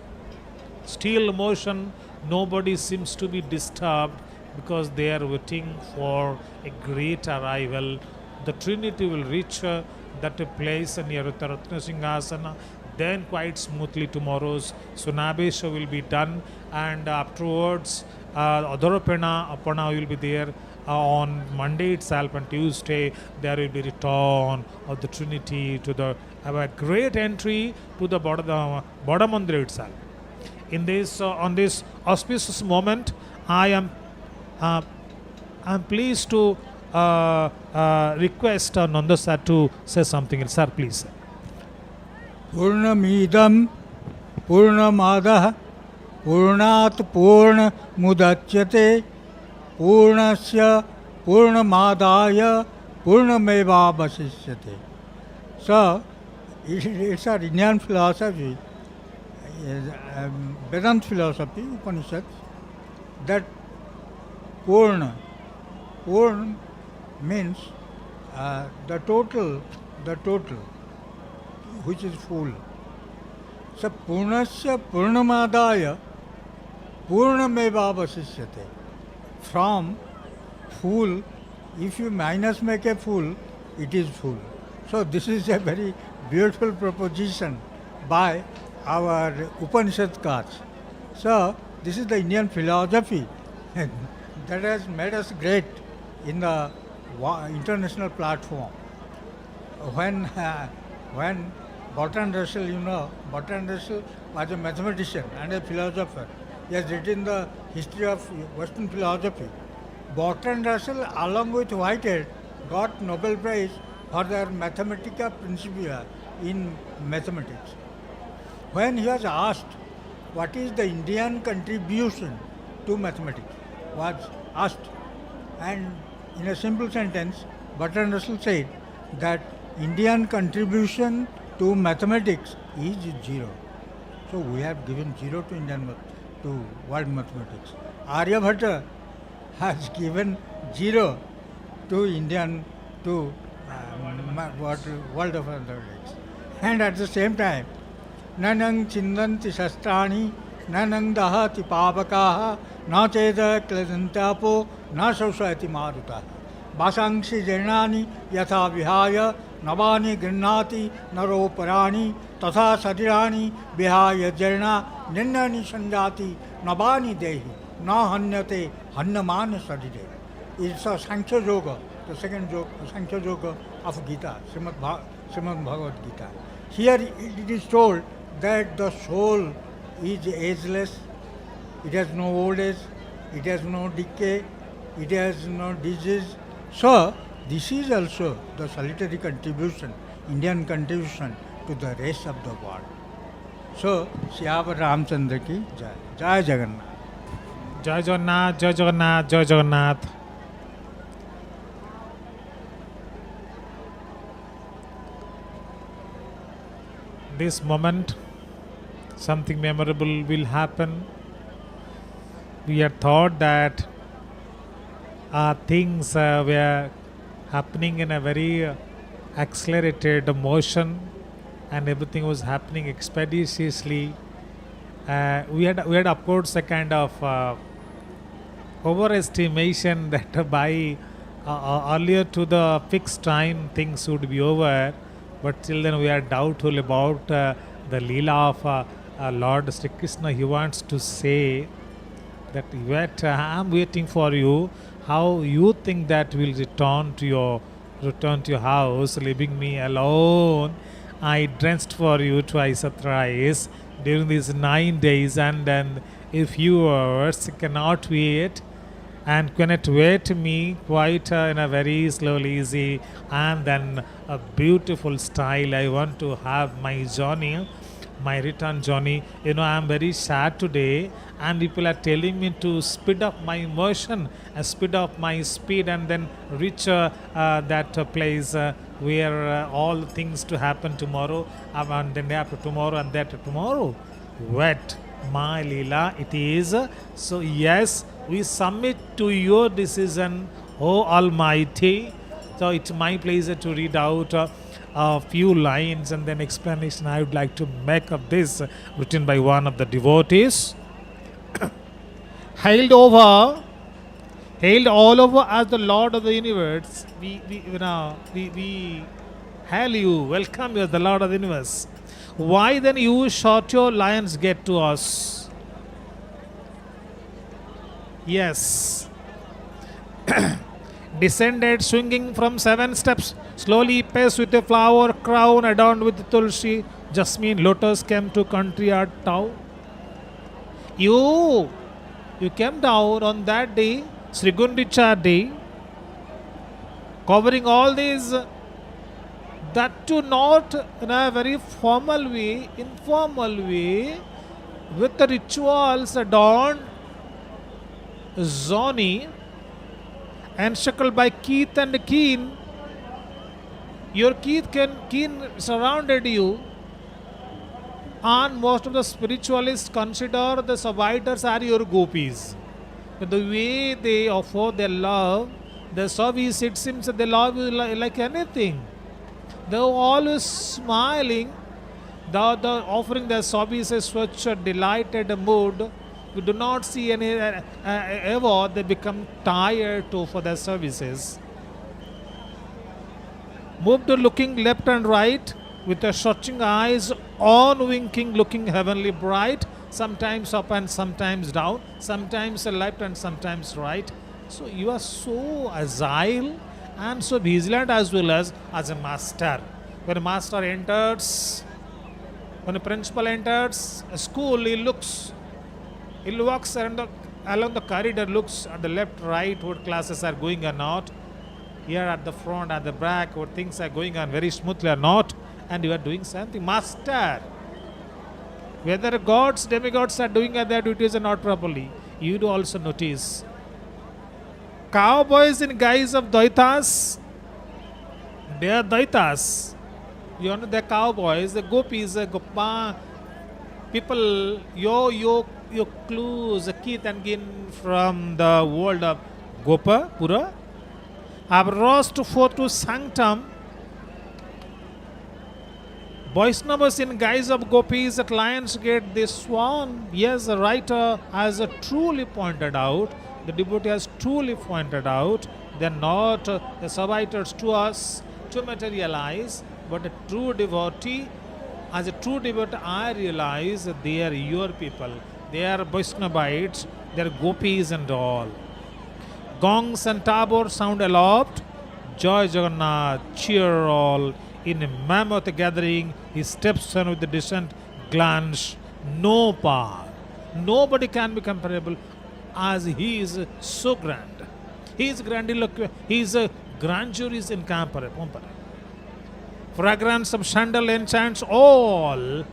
Still motion. Nobody seems to be disturbed because they are waiting for a great arrival. The Trinity will reach that place near Ratna Singhasana. Then quite smoothly tomorrow's Sunabesha will be done, and afterwards Adharapana will be there on Monday itself, and Tuesday there will be return of the Trinity to the a great entry to the Bada Mandir itself. In this on this auspicious moment, I am pleased to request Nanda sir to say something. Sir, please. Purnamidam Purnamadah Purnat Purna Mudachyate Purnasya Purnamadaya Purnameva Vasishyate. So, it's a Indian philosophy, Vedanta philosophy, Upanishads, that Purna means the total, which is full. So Purnasya Purnamadaya Purnameva Vasishyate. From full, if you minus make a full, it is full. So this is a very beautiful proposition by our Upanishadkars. So this is the Indian philosophy that has made us great in the international platform. When Bertrand Russell, Bertrand Russell was a mathematician and a philosopher. He has written the history of Western philosophy. Bertrand Russell, along with Whitehead, got Nobel Prize for their Mathematica Principia in mathematics. When he was asked what is the Indian contribution to mathematics, was asked, and in a simple sentence, Bertrand Russell said that Indian contribution to mathematics is zero. So we have given zero to world mathematics. Aryabhatta has given zero to world of mathematics. And at the same time, nanang chindanti shastrani, nanang dahati pavakaha, na cheda kledantapo, na sausayati maruta. Basangshi janani yatha vihaya, navani grinnati naroparani, tatha satirani vihaya jarna, ninnani sanjati, navani dehi, na hanyate hannamana sadire. It's a Sankhya Yoga, the second yoga, Sankhya Yoga of Gita, Srimad Bhagavad Gita. Here it is told that the soul is ageless, it has no old age, it has no decay, it has no disease. So, this is also the solitary contribution, Indian contribution to the rest of the world. So, Shyama Ramchandra ki Jai. Jai Jagannath. Jai Jagannath, Jai Jagannath, Jai Jagannath. This moment something memorable will happen. We had thought that things were happening in a very accelerated motion, and everything was happening expeditiously. We had of course a kind of overestimation that by earlier to the fixed time things would be over, but till then we are doubtful about the Leela of Lord Sri Krishna. He wants to say that yet I am waiting for you. How you think that will return to your house, leaving me alone? I drenched for you twice or thrice during these 9 days, and then if you cannot wait and cannot wait me quite in a very slowly easy and then a beautiful style. I want to have my journey, my return journey. I am very sad today, and people are telling me to speed up my motion, speed up my speed, and then reach that place where all things to happen tomorrow, and then after tomorrow, and that tomorrow. Wet, my Leela, it is. So yes, we submit to your decision, O Almighty. So it's my pleasure to read out a few lines and then explanation I would like to make of this, written by one of the devotees. Hailed all over as the Lord of the universe. We hail you, welcome you as the Lord of the universe. Why then you shot your lion's gate to us? Yes. Descended swinging from 7 steps, slowly paced with a flower crown adorned with tulsi, jasmine, lotus, came to country at Tau. You came down on that day, Sri Gundicha day, covering all these, that too not in a very formal way, informal way, with the rituals adorned, zoni, encircled by Keith and Keen. Your Keen surrounded you, and most of the spiritualists consider the survivors are your gopis. The way they offer their love, the service, it seems that they love you like anything. They are always smiling, the offering their services such a delighted mood. We do not see any ever they become tired for their services. Moved to looking left and right with their searching eyes, unwinking, looking heavenly bright, sometimes up and sometimes down, sometimes left and sometimes right. So you are so agile and so vigilant as well as a master. When a master enters, when a principal enters a school, he walks along the corridor, looks at the left, right, what classes are going or not. Here at the front, at the back, what things are going on very smoothly or not. And you are doing something. Master, whether gods, demigods are doing their duties or not properly, you do also notice. Cowboys in guise of Daitas, they are Daitas. You know, the cowboys, the gopis, the gopa, people, your clues, Keith and Gin from the world of Gopa, Pura, have rushed forth to sanctum. Vaishnavas in guise of gopis at Lion's Gate, they swan. Yes, the writer has truly pointed out, the devotee has truly pointed out, they are not the servitors to us to materialize, but a true devotee, as a true devotee, I realize that they are your people. They are Vaishnavites, they are gopis and all. Gongs and tabors sound aloft. Joy Jagannath, cheer all. In a mammoth gathering, he steps on with a distant glance. No power, nobody can be comparable, as he is so grand. His grandiloquence, his grandeur is incomparable. Fragrance of sandal enchants all.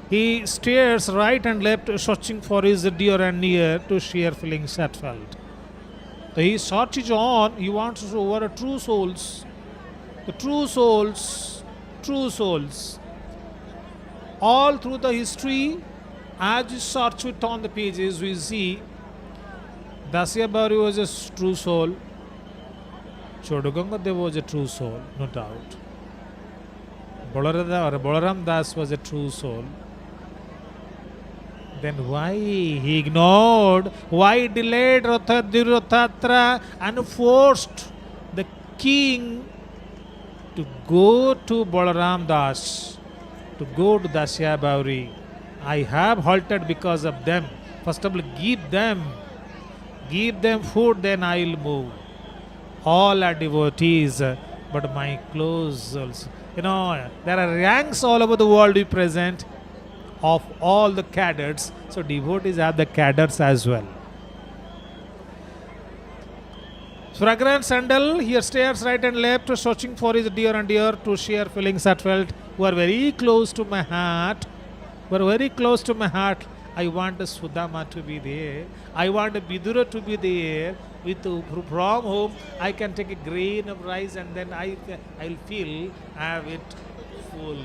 He stares right and left, searching for his dear and near to share feelings heartfelt. So he searches on, he wants to over true souls. The true souls, all through the history, as you search it on the pages, we see Dasya Bauri was a true soul. Choduganga Dev was a true soul, no doubt. Balaram Das was a true soul. Then why he ignored, why he delayed Rathatra and forced the king to go to Balaram Das, to go to Dasya Bauri? I have halted because of them. First of all, give them food, then I will move. All are devotees, but my clothes also. There are ranks all over the world present of all the cadets. So devotees have the cadets as well. Fragrant sandal, he stares right and left, searching for his dear and dear to share feelings heartfelt, who are very close to my heart. I want Sudama to be there. I want Bidura to be there, from whom I can take a grain of rice and then I'll feel I have it full.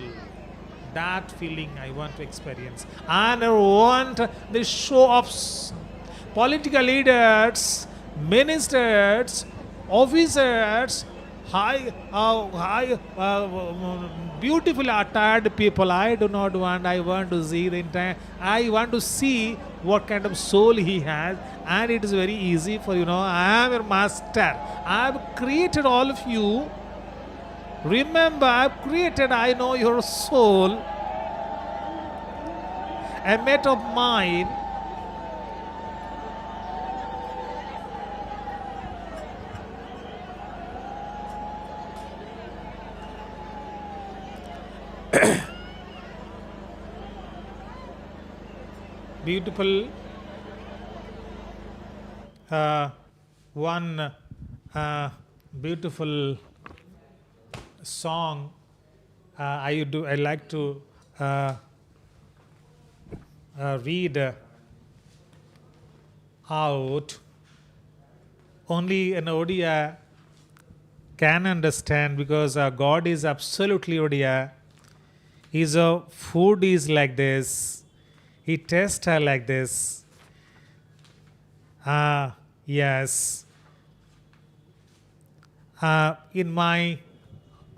That feeling I want to experience. And I want the show of political leaders, ministers, officers, beautifully attired people. I do not want. I want to see the entire. I want to see what kind of soul he has, and it is very easy for I am your master. I have created all of you. Remember, I have created. I know your soul. A mate of mine. Beautiful one beautiful song I like to read out. Only an Odia can understand, because God is absolutely Odia. His food is like this. He tastes like this. Yes. In my,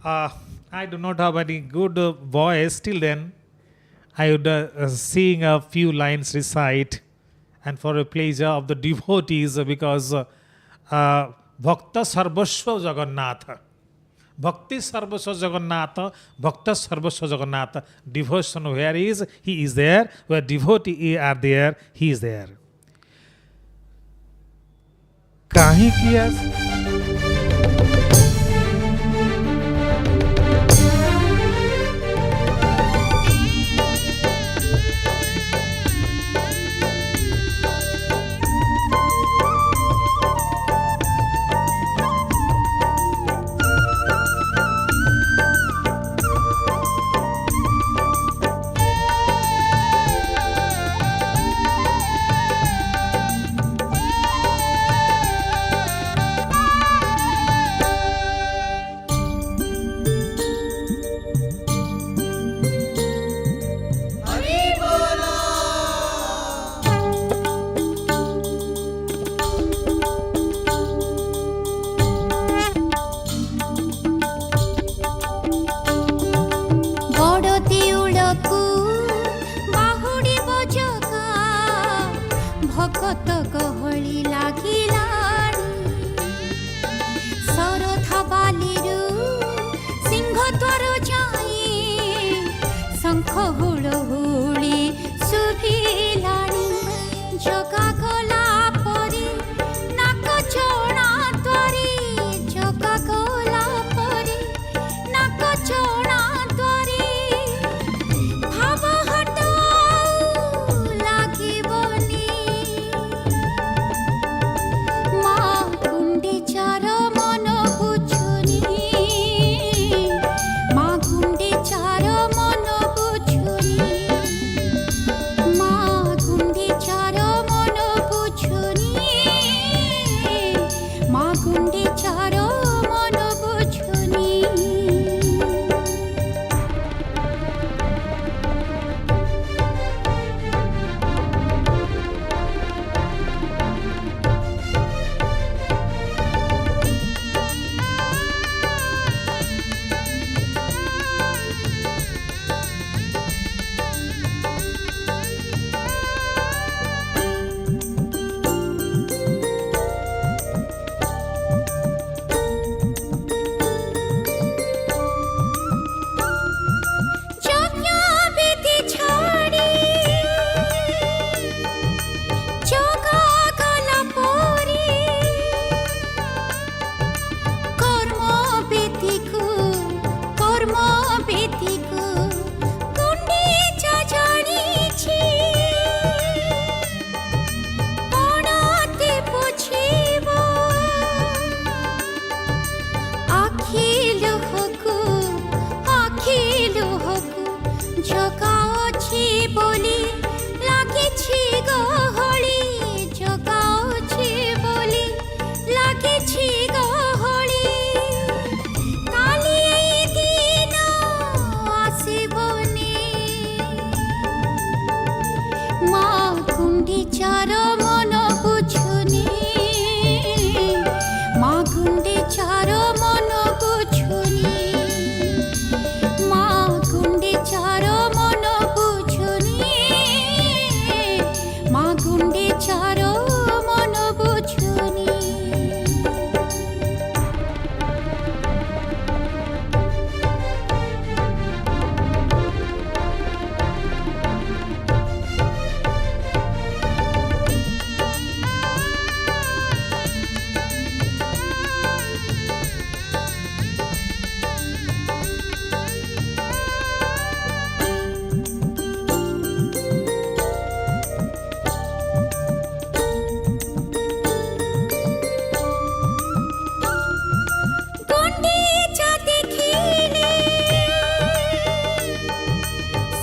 I do not have any good voice. Till then, I would sing a few lines recite, and for a pleasure of the devotees, because Bhakta Sarvasva Jagannatha. Bhakti Sarvasva Jagannatha, Bhakta Sarvasva Jagannatha. Devotion, where is he is there. Where devotee are there, he is there. Kahi kiyas? Jaga ଅଛି ବୋଲି ଲାଗିଛି ଗହଳି, ଜଗା ଅଛି ବୋଲି ଲାଗିଛି ଗହଳି, କାଲି ଏଇ ଦିନ ଆସିବନି। ମା ଗୁଣ୍ଡିଚାର ମନ ବୁଝୁନି, ମା ଗୁଣ୍ଡିଚାର ମନ ବୁଝୁନି, ମା ଗୁଣ୍ଡିଚାର ମନ ବୁଝୁନି, ମା ଗୁଣ୍ଡିଚାର ମନ ବୁଝୁନି। ଗୁଣ୍ଡିଚା ଦେଖିଲେ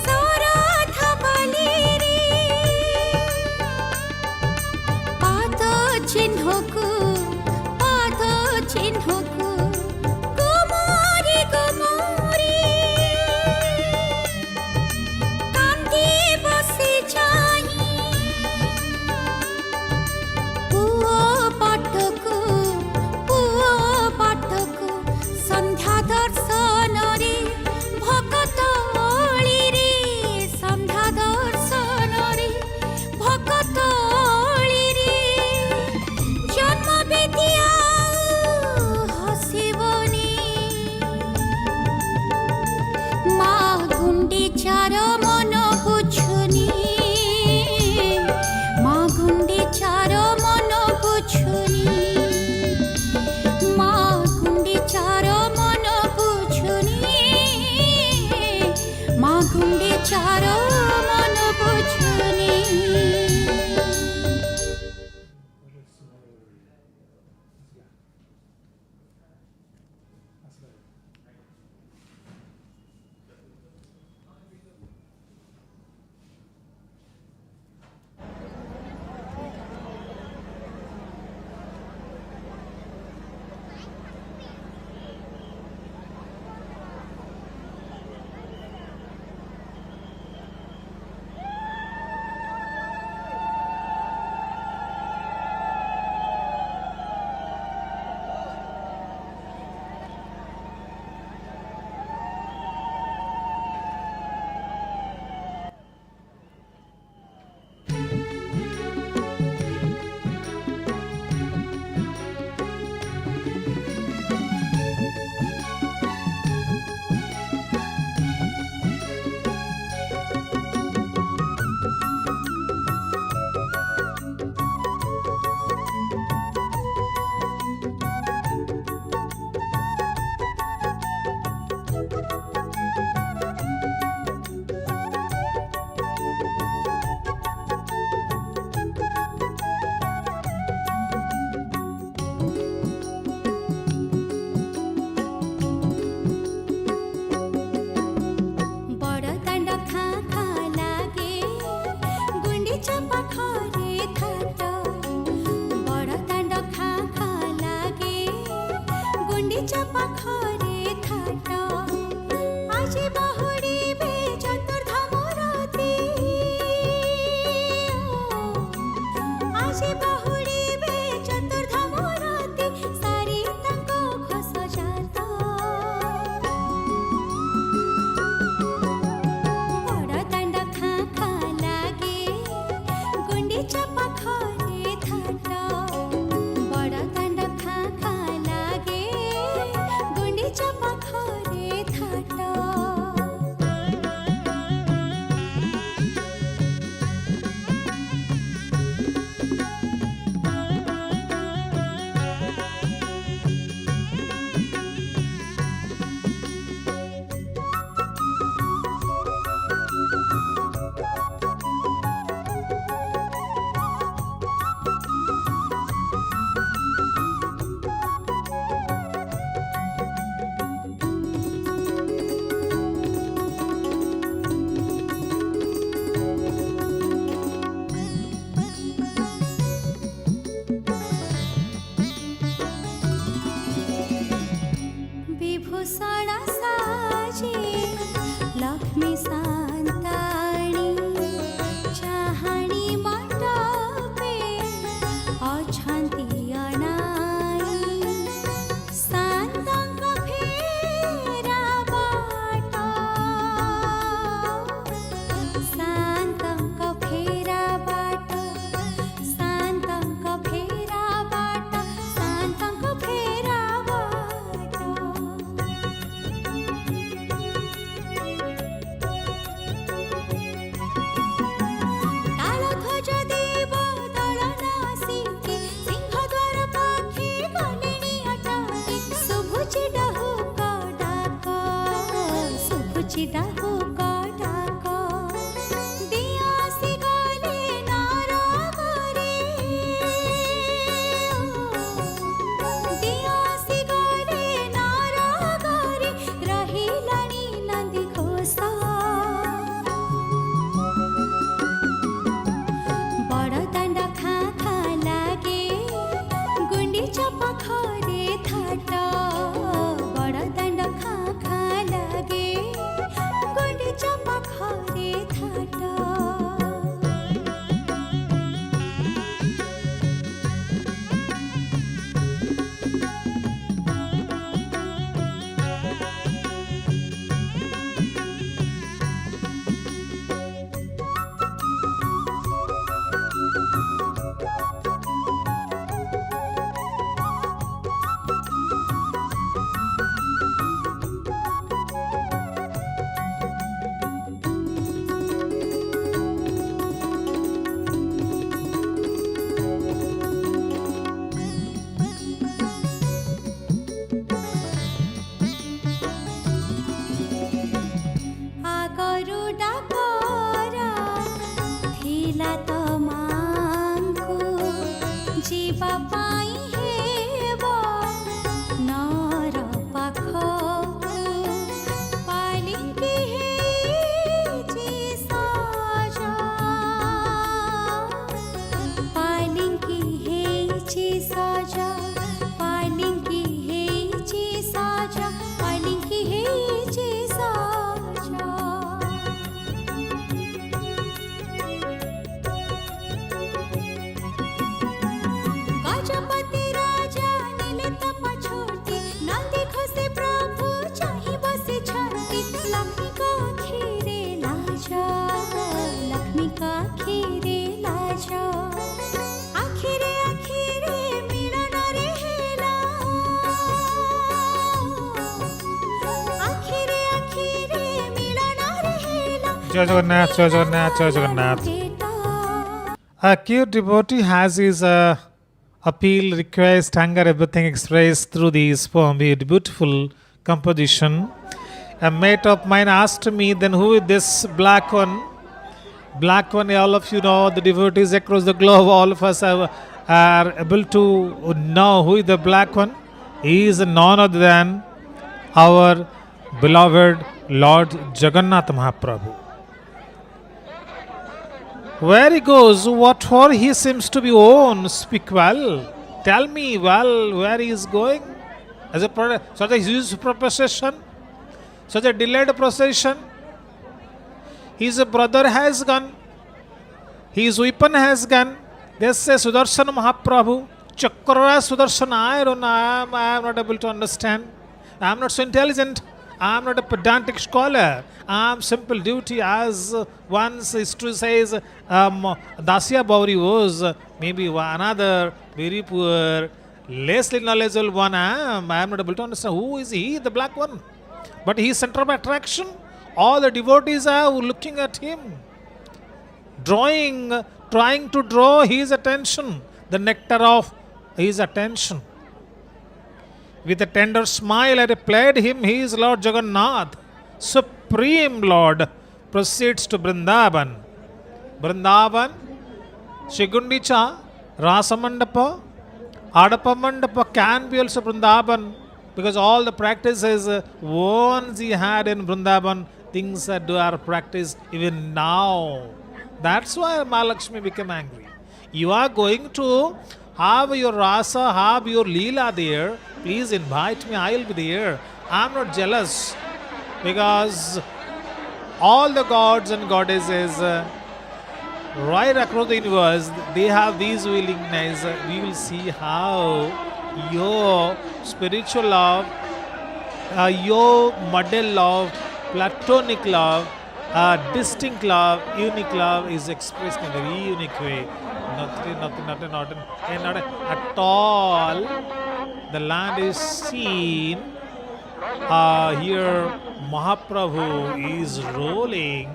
ଶରଧ ବାଲିରେ ପାଦ ଚିହ୍ନକୁ, ପାଦ ଚିହ୍ନକୁ ଗୁମରି ଗୁମରି କାନ୍ଦି ବସି ଯାଇ ପୁଅ ପାଟକୁ, ପୁଅ ପାଟକୁ ସନ୍ଧ୍ୟା ଦର୍ଶନରେ ଭଗତ ଅଳିରେ, ସନ୍ଧ୍ୟା ଦର୍ଶନରେ ଭଗତ ଅଳିରେ ଜନ୍ମ ବେଦି ଆଉ ହସିବନି। ମା ଗୁଣ୍ଡିଚାର ମନ ବୁଝୁନି, ମା ଗୁଣ୍ଡିଚାର ମନ ବୁଝୁନି, ମା ଗୁଣ୍ଡିଚାର ମନ ବୁଝୁନି, ମା ଗୁଣ୍ଡିଚାର ମନ ବୁଝୁନି। शान्ताणि चाहाणि मण्डपे अछन्ति अनाई शान्तଙ୍କ फेरा बाट शान्तଙ୍କ फेरा बाट शान्तଙ୍କ फेरा बाट शान्तଙ୍କ फेरा बाट तालध्वज देव दलनासिके सिंहद्वार पाखे गलेनी अटाके शुभुचि डाहुक डाक शुभुचि डाहुक डाक दियासि गले नरगरे दियासि गले नरगरे रहिलानि नन्दी घोष बडदाण्ड खाँ खाँ लागे गुण्डिचा पाखरे थाट बडदाण्ड खाँ खाँ लागे गुण्डिचा पाखरे थाट आगरु डाकर थिला तमांकु जीवा पाई हेब नर पाखकु पालिंकी हेची सजा पालिंकी हेची सजा पालिंकी हेची सजा पालिंकी हेची सजा गजपति राजा नीलित पछोटी नंदी घोषे प्रभु चाहि बसे छंती लक्ष्मी का खीरे लाजा लक्ष्मी का खीरे लाजा आखिरे आखिरे मिलन रे हेला आखिरे आखिरे मिलन रे हेला Jai Jagannath, Jai Jagannath, Jai Jagannath. A cute devotee has his appeal, request, anger, everything expressed through this poem. Beautiful composition. A mate of mine asked me, then who is this black one? Black one, all of you know, the devotees across the globe, all of us are able to know who is the black one. He is none other than our beloved Lord Jagannath Mahaprabhu. Where he goes, what for he seems to be own, speak well. Tell me well where he is going. As a such a huge procession, such a delayed procession. His brother has gone, his weapon has gone. They say Sudarshan Mahaprabhu, Chakra Sudarshan, I don't know, I am not able to understand. I am not so intelligent. I am not a pedantic scholar. I am simple duty, as once history says Dasya Bauri was maybe another very poor, lessly knowledgeable one. I am not able to understand who is he, the black one. But he is center of attraction. All the devotees are looking at him, trying to draw his attention, the nectar of his attention. With a tender smile I replied him, he is Lord Jagannath, Supreme Lord, proceeds to Vrindavan. Vrindavan, Shri Gundicha, Rasamandapa, Adapamandapa can be also Vrindavan, because all the practices once he had in Vrindavan, things that are practiced even now. That's why Mahalakshmi became angry. You are going to have your rasa, have your leela there. Please invite me, I will be there. I am not jealous, because all the gods and goddesses right across the universe, they have these willingness. We will see how your spiritual love, your model love, platonic love, distinct love, unique love is expressed in a very unique way. Not at all. The land is seen. Here Mahaprabhu is rolling.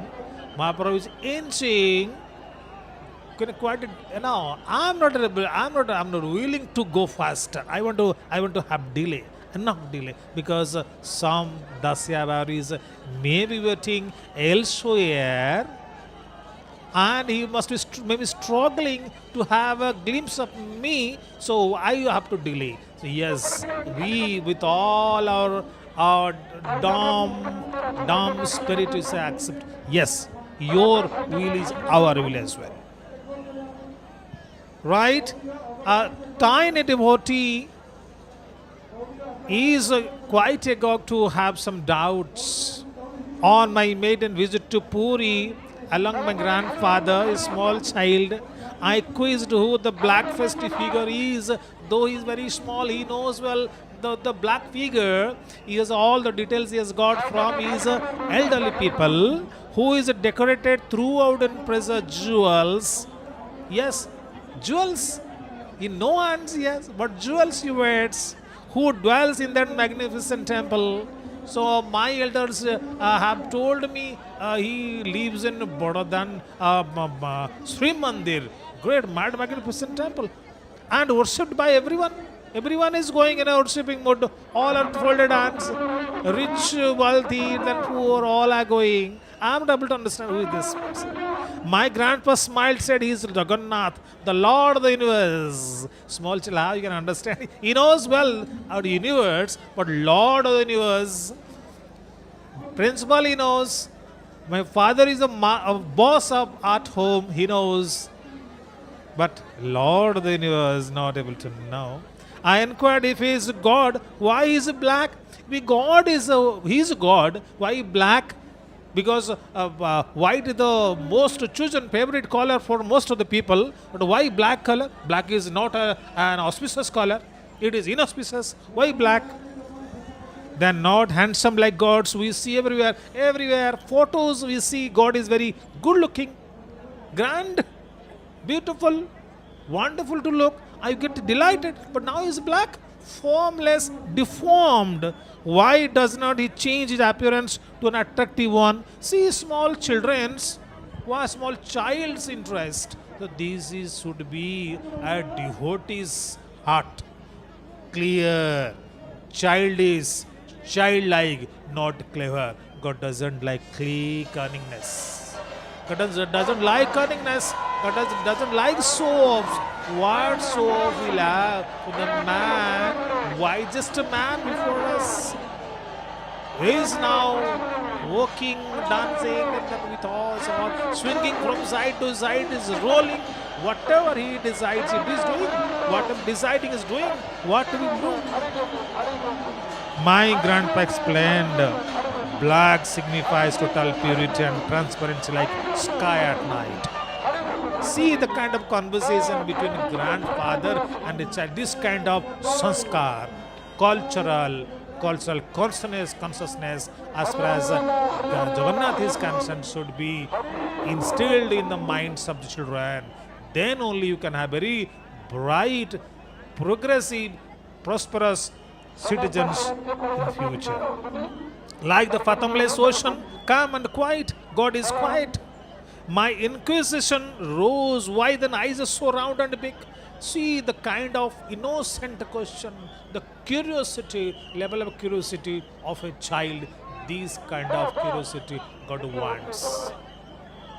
Mahaprabhu is inching. Quite, I'm not willing to go faster. I want to have delay, enough delay, because some Dasyavaris may be waiting elsewhere, and he must be maybe struggling to have a glimpse of me. So I have to delay. So yes, we with all our dumb spirit is accept. Yes, your will is our will as well. Right? A tiny devotee is quite agog to have some doubts. On my maiden visit to Puri, along my grandfather, a small child, I quizzed who the black-faced figure is. Though he is very small, he knows well the black figure. He has all the details he has got from his elderly people, who is decorated throughout in precious jewels. Yes, jewels in no hands, yes, but jewels he wears, who dwells in that magnificent temple. So my elders have told me he lives in Bodhadan, Srimandir, great magnificent temple, and worshipped by everyone. Everyone is going in a worshipping mode. All are folded hands. Rich, wealthy, then poor, all are going. I am not able to understand who is this person. My grandpa smiled, said he is Jagannath, the Lord of the universe. Small child, how you can understand? He knows well our universe, but Lord of the universe, principal he knows. My father is a boss of at home, he knows. But Lord of the universe, not able to know. I inquired if he is God, why is he black? God is he is God, why black? Because white is the most chosen favorite color for most of the people. But why black color? Black is not an auspicious color. It is inauspicious. Why black? Then not handsome like gods we see everywhere. Everywhere photos we see God is very good looking, grand, beautiful, wonderful to look. I get delighted. But now he is black, formless, deformed. Why does not he change his appearance to an attractive one? See small children's, small child's interest. So this should be a devotee's heart. Clear, childish, childlike, not clever. God doesn't like cunningness. God doesn't like cunningness. God doesn't like show-offs. What show-off will have with the man, wisest man before us? He is now walking, dancing with us, or swinging from side to side, is rolling. Whatever he decides, he is doing. Whatever deciding is doing. What we do? My grandpa explained, black signifies total purity and transparency like sky at night. See the kind of conversation between grandfather and a child. This kind of sanskar, cultural consciousness as far as Jagannath is concerned should be instilled in the minds of the children. Then only you can have very bright, progressive, prosperous citizens in future. Like the fathomless ocean, calm and quiet, God is quiet. My inquisition rose. Why then eyes are so round and big? See the kind of innocent question, the curiosity, level of curiosity of a child. This kind of curiosity God wants.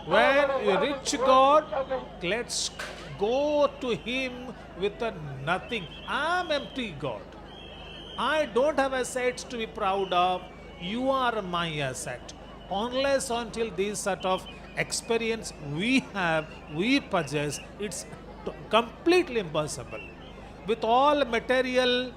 When a rich God, let's go to Him with a nothing. I am empty God. I don't have assets to be proud of. You are my asset. Unless until this sort of experience we possess, it's completely impossible. With all material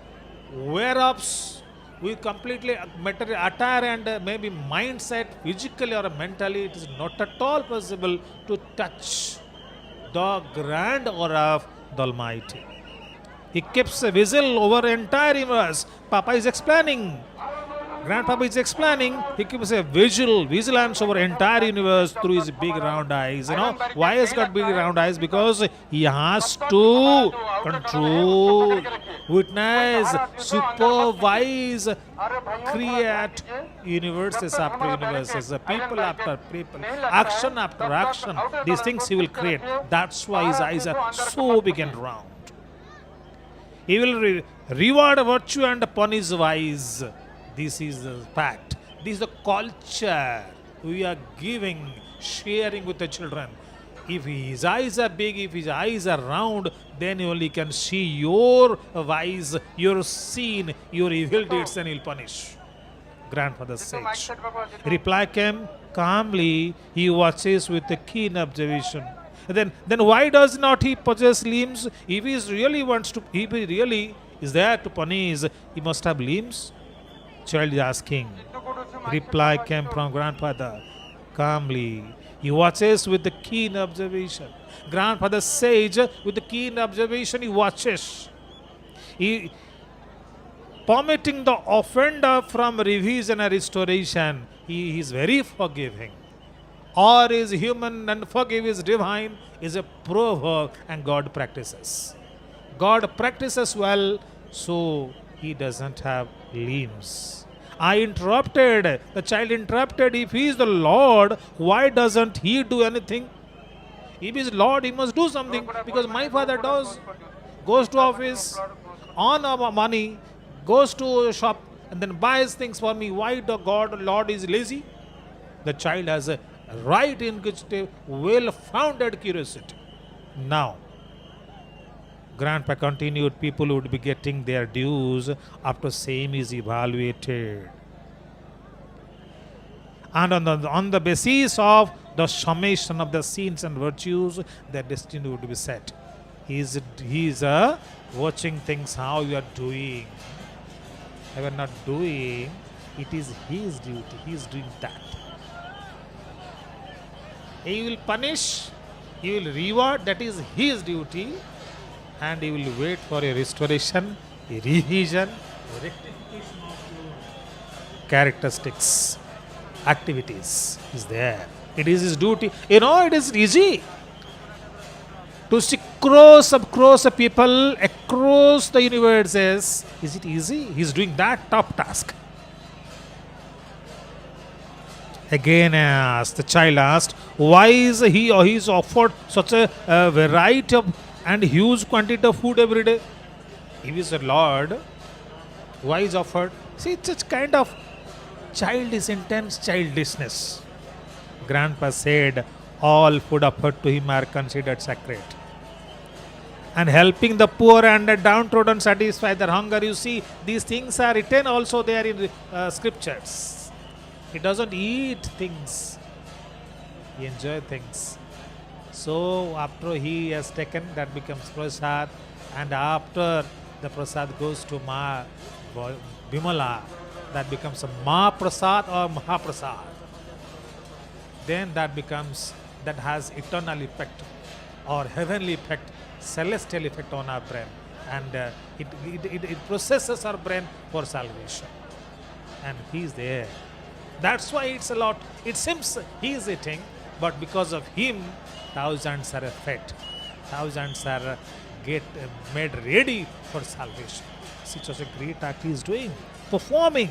wear-ups, with completely material attire and maybe mindset, physically or mentally, it is not at all possible to touch the grand aura of the Almighty. He keeps a vigil over entire universe. Papa is explaining. Grandpapa is explaining. He keeps a vigilance over entire universe through his big round eyes. You know why has got big round eyes? Because he has to control, witness, supervise, create universes after universes, people after people, action after action. These things he will create. That's why his eyes are so big and round. He will reward virtue and punish vice. This is the fact. This is the culture we are giving, sharing with the children. If his eyes are big, if his eyes are round, then you only can see your vice, your sin, your evil deeds, and he'll punish. Grandfather sage. Reply came calmly. He watches with a keen observation. Then why does not he possess limbs? If he really wants to, if he really is there to punish, he must have limbs. Child is asking. Reply came from grandfather calmly. He watches with the keen observation. Grandfather sage with the keen observation he watches. He permitting the offender from revision and restoration. He is very forgiving. Or is human and forgive is divine is a proverb and God practices. God practices well, so he doesn't have limbs. I interrupted. The child interrupted. If he is the Lord, why doesn't he do anything? If he is Lord, he must do something because my father does. Goes to office, earn our money, goes to a shop and then buys things for me. Why the Lord is lazy? The child has a right inquisitive, well-founded curiosity. Now, Grandpa continued, people would be getting their dues after same is evaluated. And on the basis of the summation of the sins and virtues, their destiny would be set. He is watching things how you are doing. If you are not doing, it is his duty. He is doing that. He will punish, he will reward, that is his duty, and he will wait for a restoration, a revision, a rectification of your characteristics, activities is there. It is his duty. You know, it is easy to see crores of people across the universes. Is it easy? He is doing that tough task. Again the child asked, why is he or he is offered such a variety of and huge quantity of food every day? If he is a Lord, why is offered? See, it's a kind of intense childishness. Grandpa said, all food offered to him are considered sacred. And helping the poor and the downtrodden satisfy their hunger. You see, these things are written also there in scriptures. He doesn't eat things. He enjoys things. So after he has taken, that becomes prasad. And after the prasad goes to Ma Bimala, that becomes a Ma Prasad or Mahaprasad. Then that has eternal effect or heavenly effect, celestial effect on our brain. And it processes our brain for salvation. And he is there. That's why it's a lot. It seems he is eating, but because of him, thousands are fed. Thousands are made ready for salvation. See, such a great act he is doing, performing.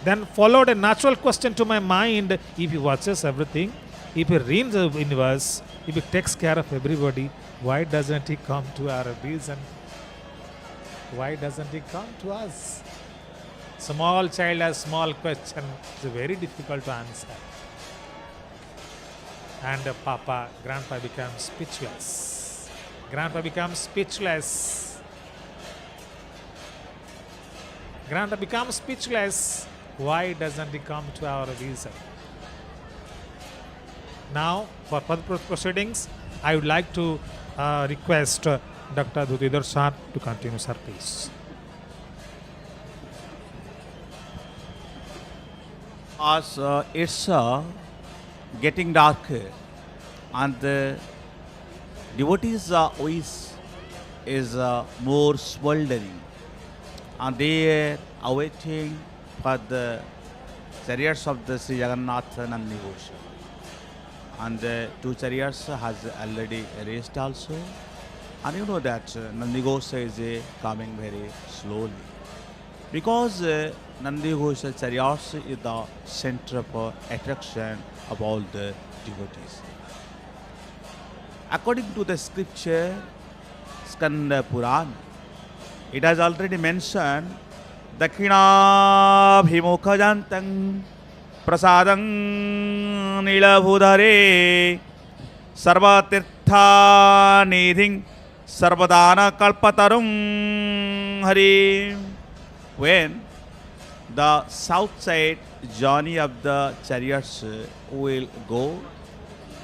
Then followed a natural question to my mind. If he watches everything, if he reigns the universe, if he takes care of everybody, why doesn't he come to our reason? Why doesn't he come to us? Small child has small question. It's very difficult to answer. And grandpa becomes speechless. Grandpa becomes speechless. Grandpa becomes speechless. Why doesn't he come to our reason? Now, for further proceedings, I would like to request Dr. Dhutidhar sir to continue, sir, please. as it's getting darker and the devotees' voice is more smoldering and they are awaiting for the chariots of the Sri Jagannath Nandi Ghosha. And the two chariots has already reached also. And you know that Nandi Ghosha is coming very slowly. Because Nandi Ghosha chariots is the center of attraction of all the devotees. According to the scripture, Skanda Puran, it has already mentioned Dakina Bhimukajantang Prasadang Nilabhudare Sarva Tirtha Nidhing Sarvadana Kalpatarum Hari. When the south side journey of the chariots will go,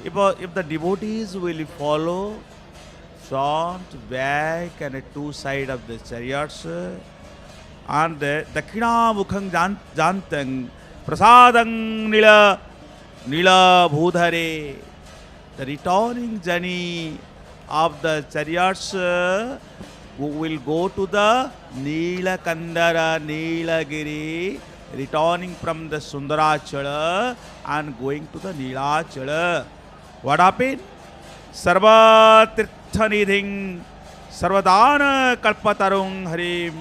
if the devotees will follow front, back and two sides of the chariots and the Dakina Mukhang Jantang Prasadang Nila Bhudhare, the returning journey of the chariots will go to the Nila Kandara, Nilagiri, returning from the Sundarachala and going to the Nilachala. What happened? Sarva Tirthanidhing, Sarvadana Kalpatarung Harim,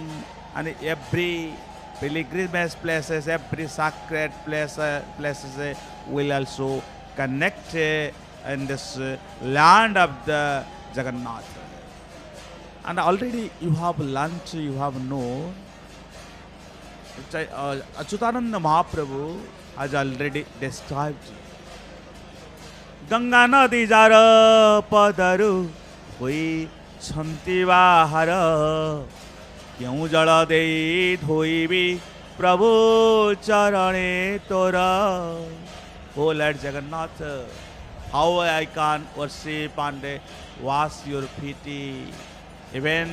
and every pilgrimage places, every sacred places will also connect in this land of the Jagannath. And already you have learnt, you have known, Achyutananda Mahaprabhu has already described. Ganga Nadi Jara Padaru Hui Chanti Bahara Kyun Jala Dei Dhoibi Prabhu Charane Tora. Oh Lord Jagannath, how I can worship and wash your feet. Even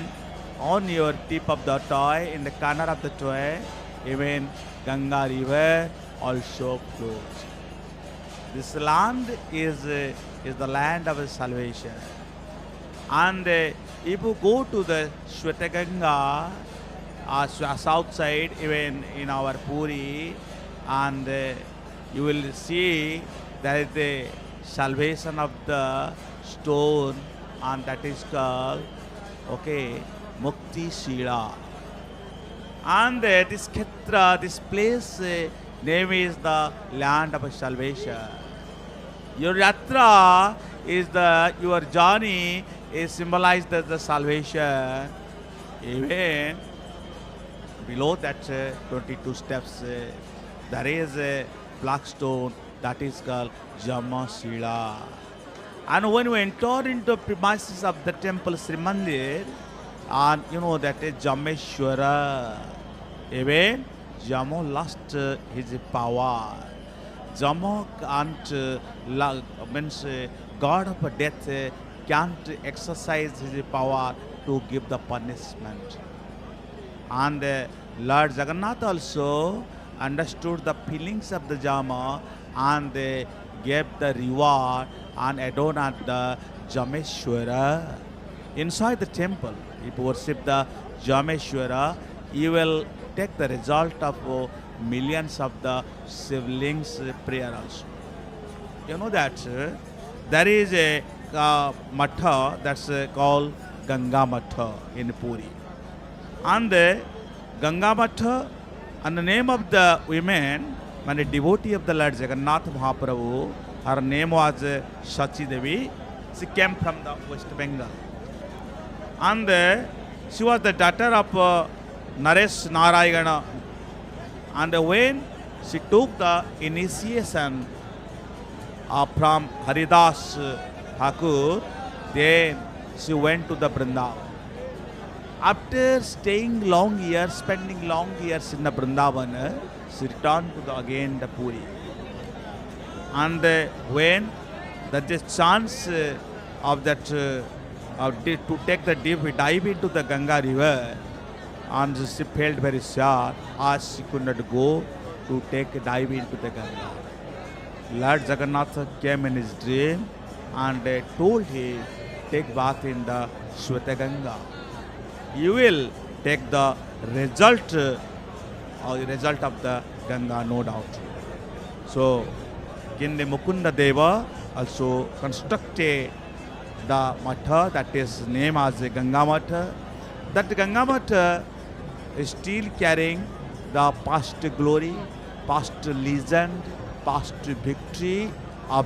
on your tip of the toe, in the corner of the toe, even Ganga river also flows. This land is the land of salvation. And if you go to the Shwetaganga, south side, even in our Puri, and you will see that is the salvation of the stone, and that is called Mukti Shila. And this Khetra, this place, name is the land of salvation. Your yatra is your journey is symbolized as the salvation. Even below that 22 steps, there is a black stone that is called Jamashila. And when we enter into the premises of the temple Srimandir, and you know that is Jameshwara, even Jamo lost his power. Jamo can't, means God of death can't exercise his power to give the punishment. And Lord Jagannath also understood the feelings of the Jama and they gave the reward and adorned at the Jameshwara. Inside the temple, if you worship the Jameshwara, you will take the result of millions of the siblings' prayer also. You know that there is a matha that's called Ganga Matha in Puri. And the Ganga Matha, and the name of the women, when a devotee of the Lord Jagannath Mahaprabhu, her name was Sachi Devi. She came from the West Bengal. And she was the daughter of Naresh Narayana. And when she took the initiation from Haridas Thakur, then she went to the Vrindavan. After staying long years, spending long years in the Vrindavan, she returned to again the Puri. And when there is a chance of that to take the dive into the Ganga river, and she felt very sad as she could not go. to take a dive into the Ganga. Lord Jagannath came in his dream and told him, take bath in the Shweta Ganga. You will take the result of the Ganga, no doubt. So, King Mukunda Deva also constructed the Matha that is named as Ganga Matha. That Ganga Matha is still carrying the past glory, past legend, past victory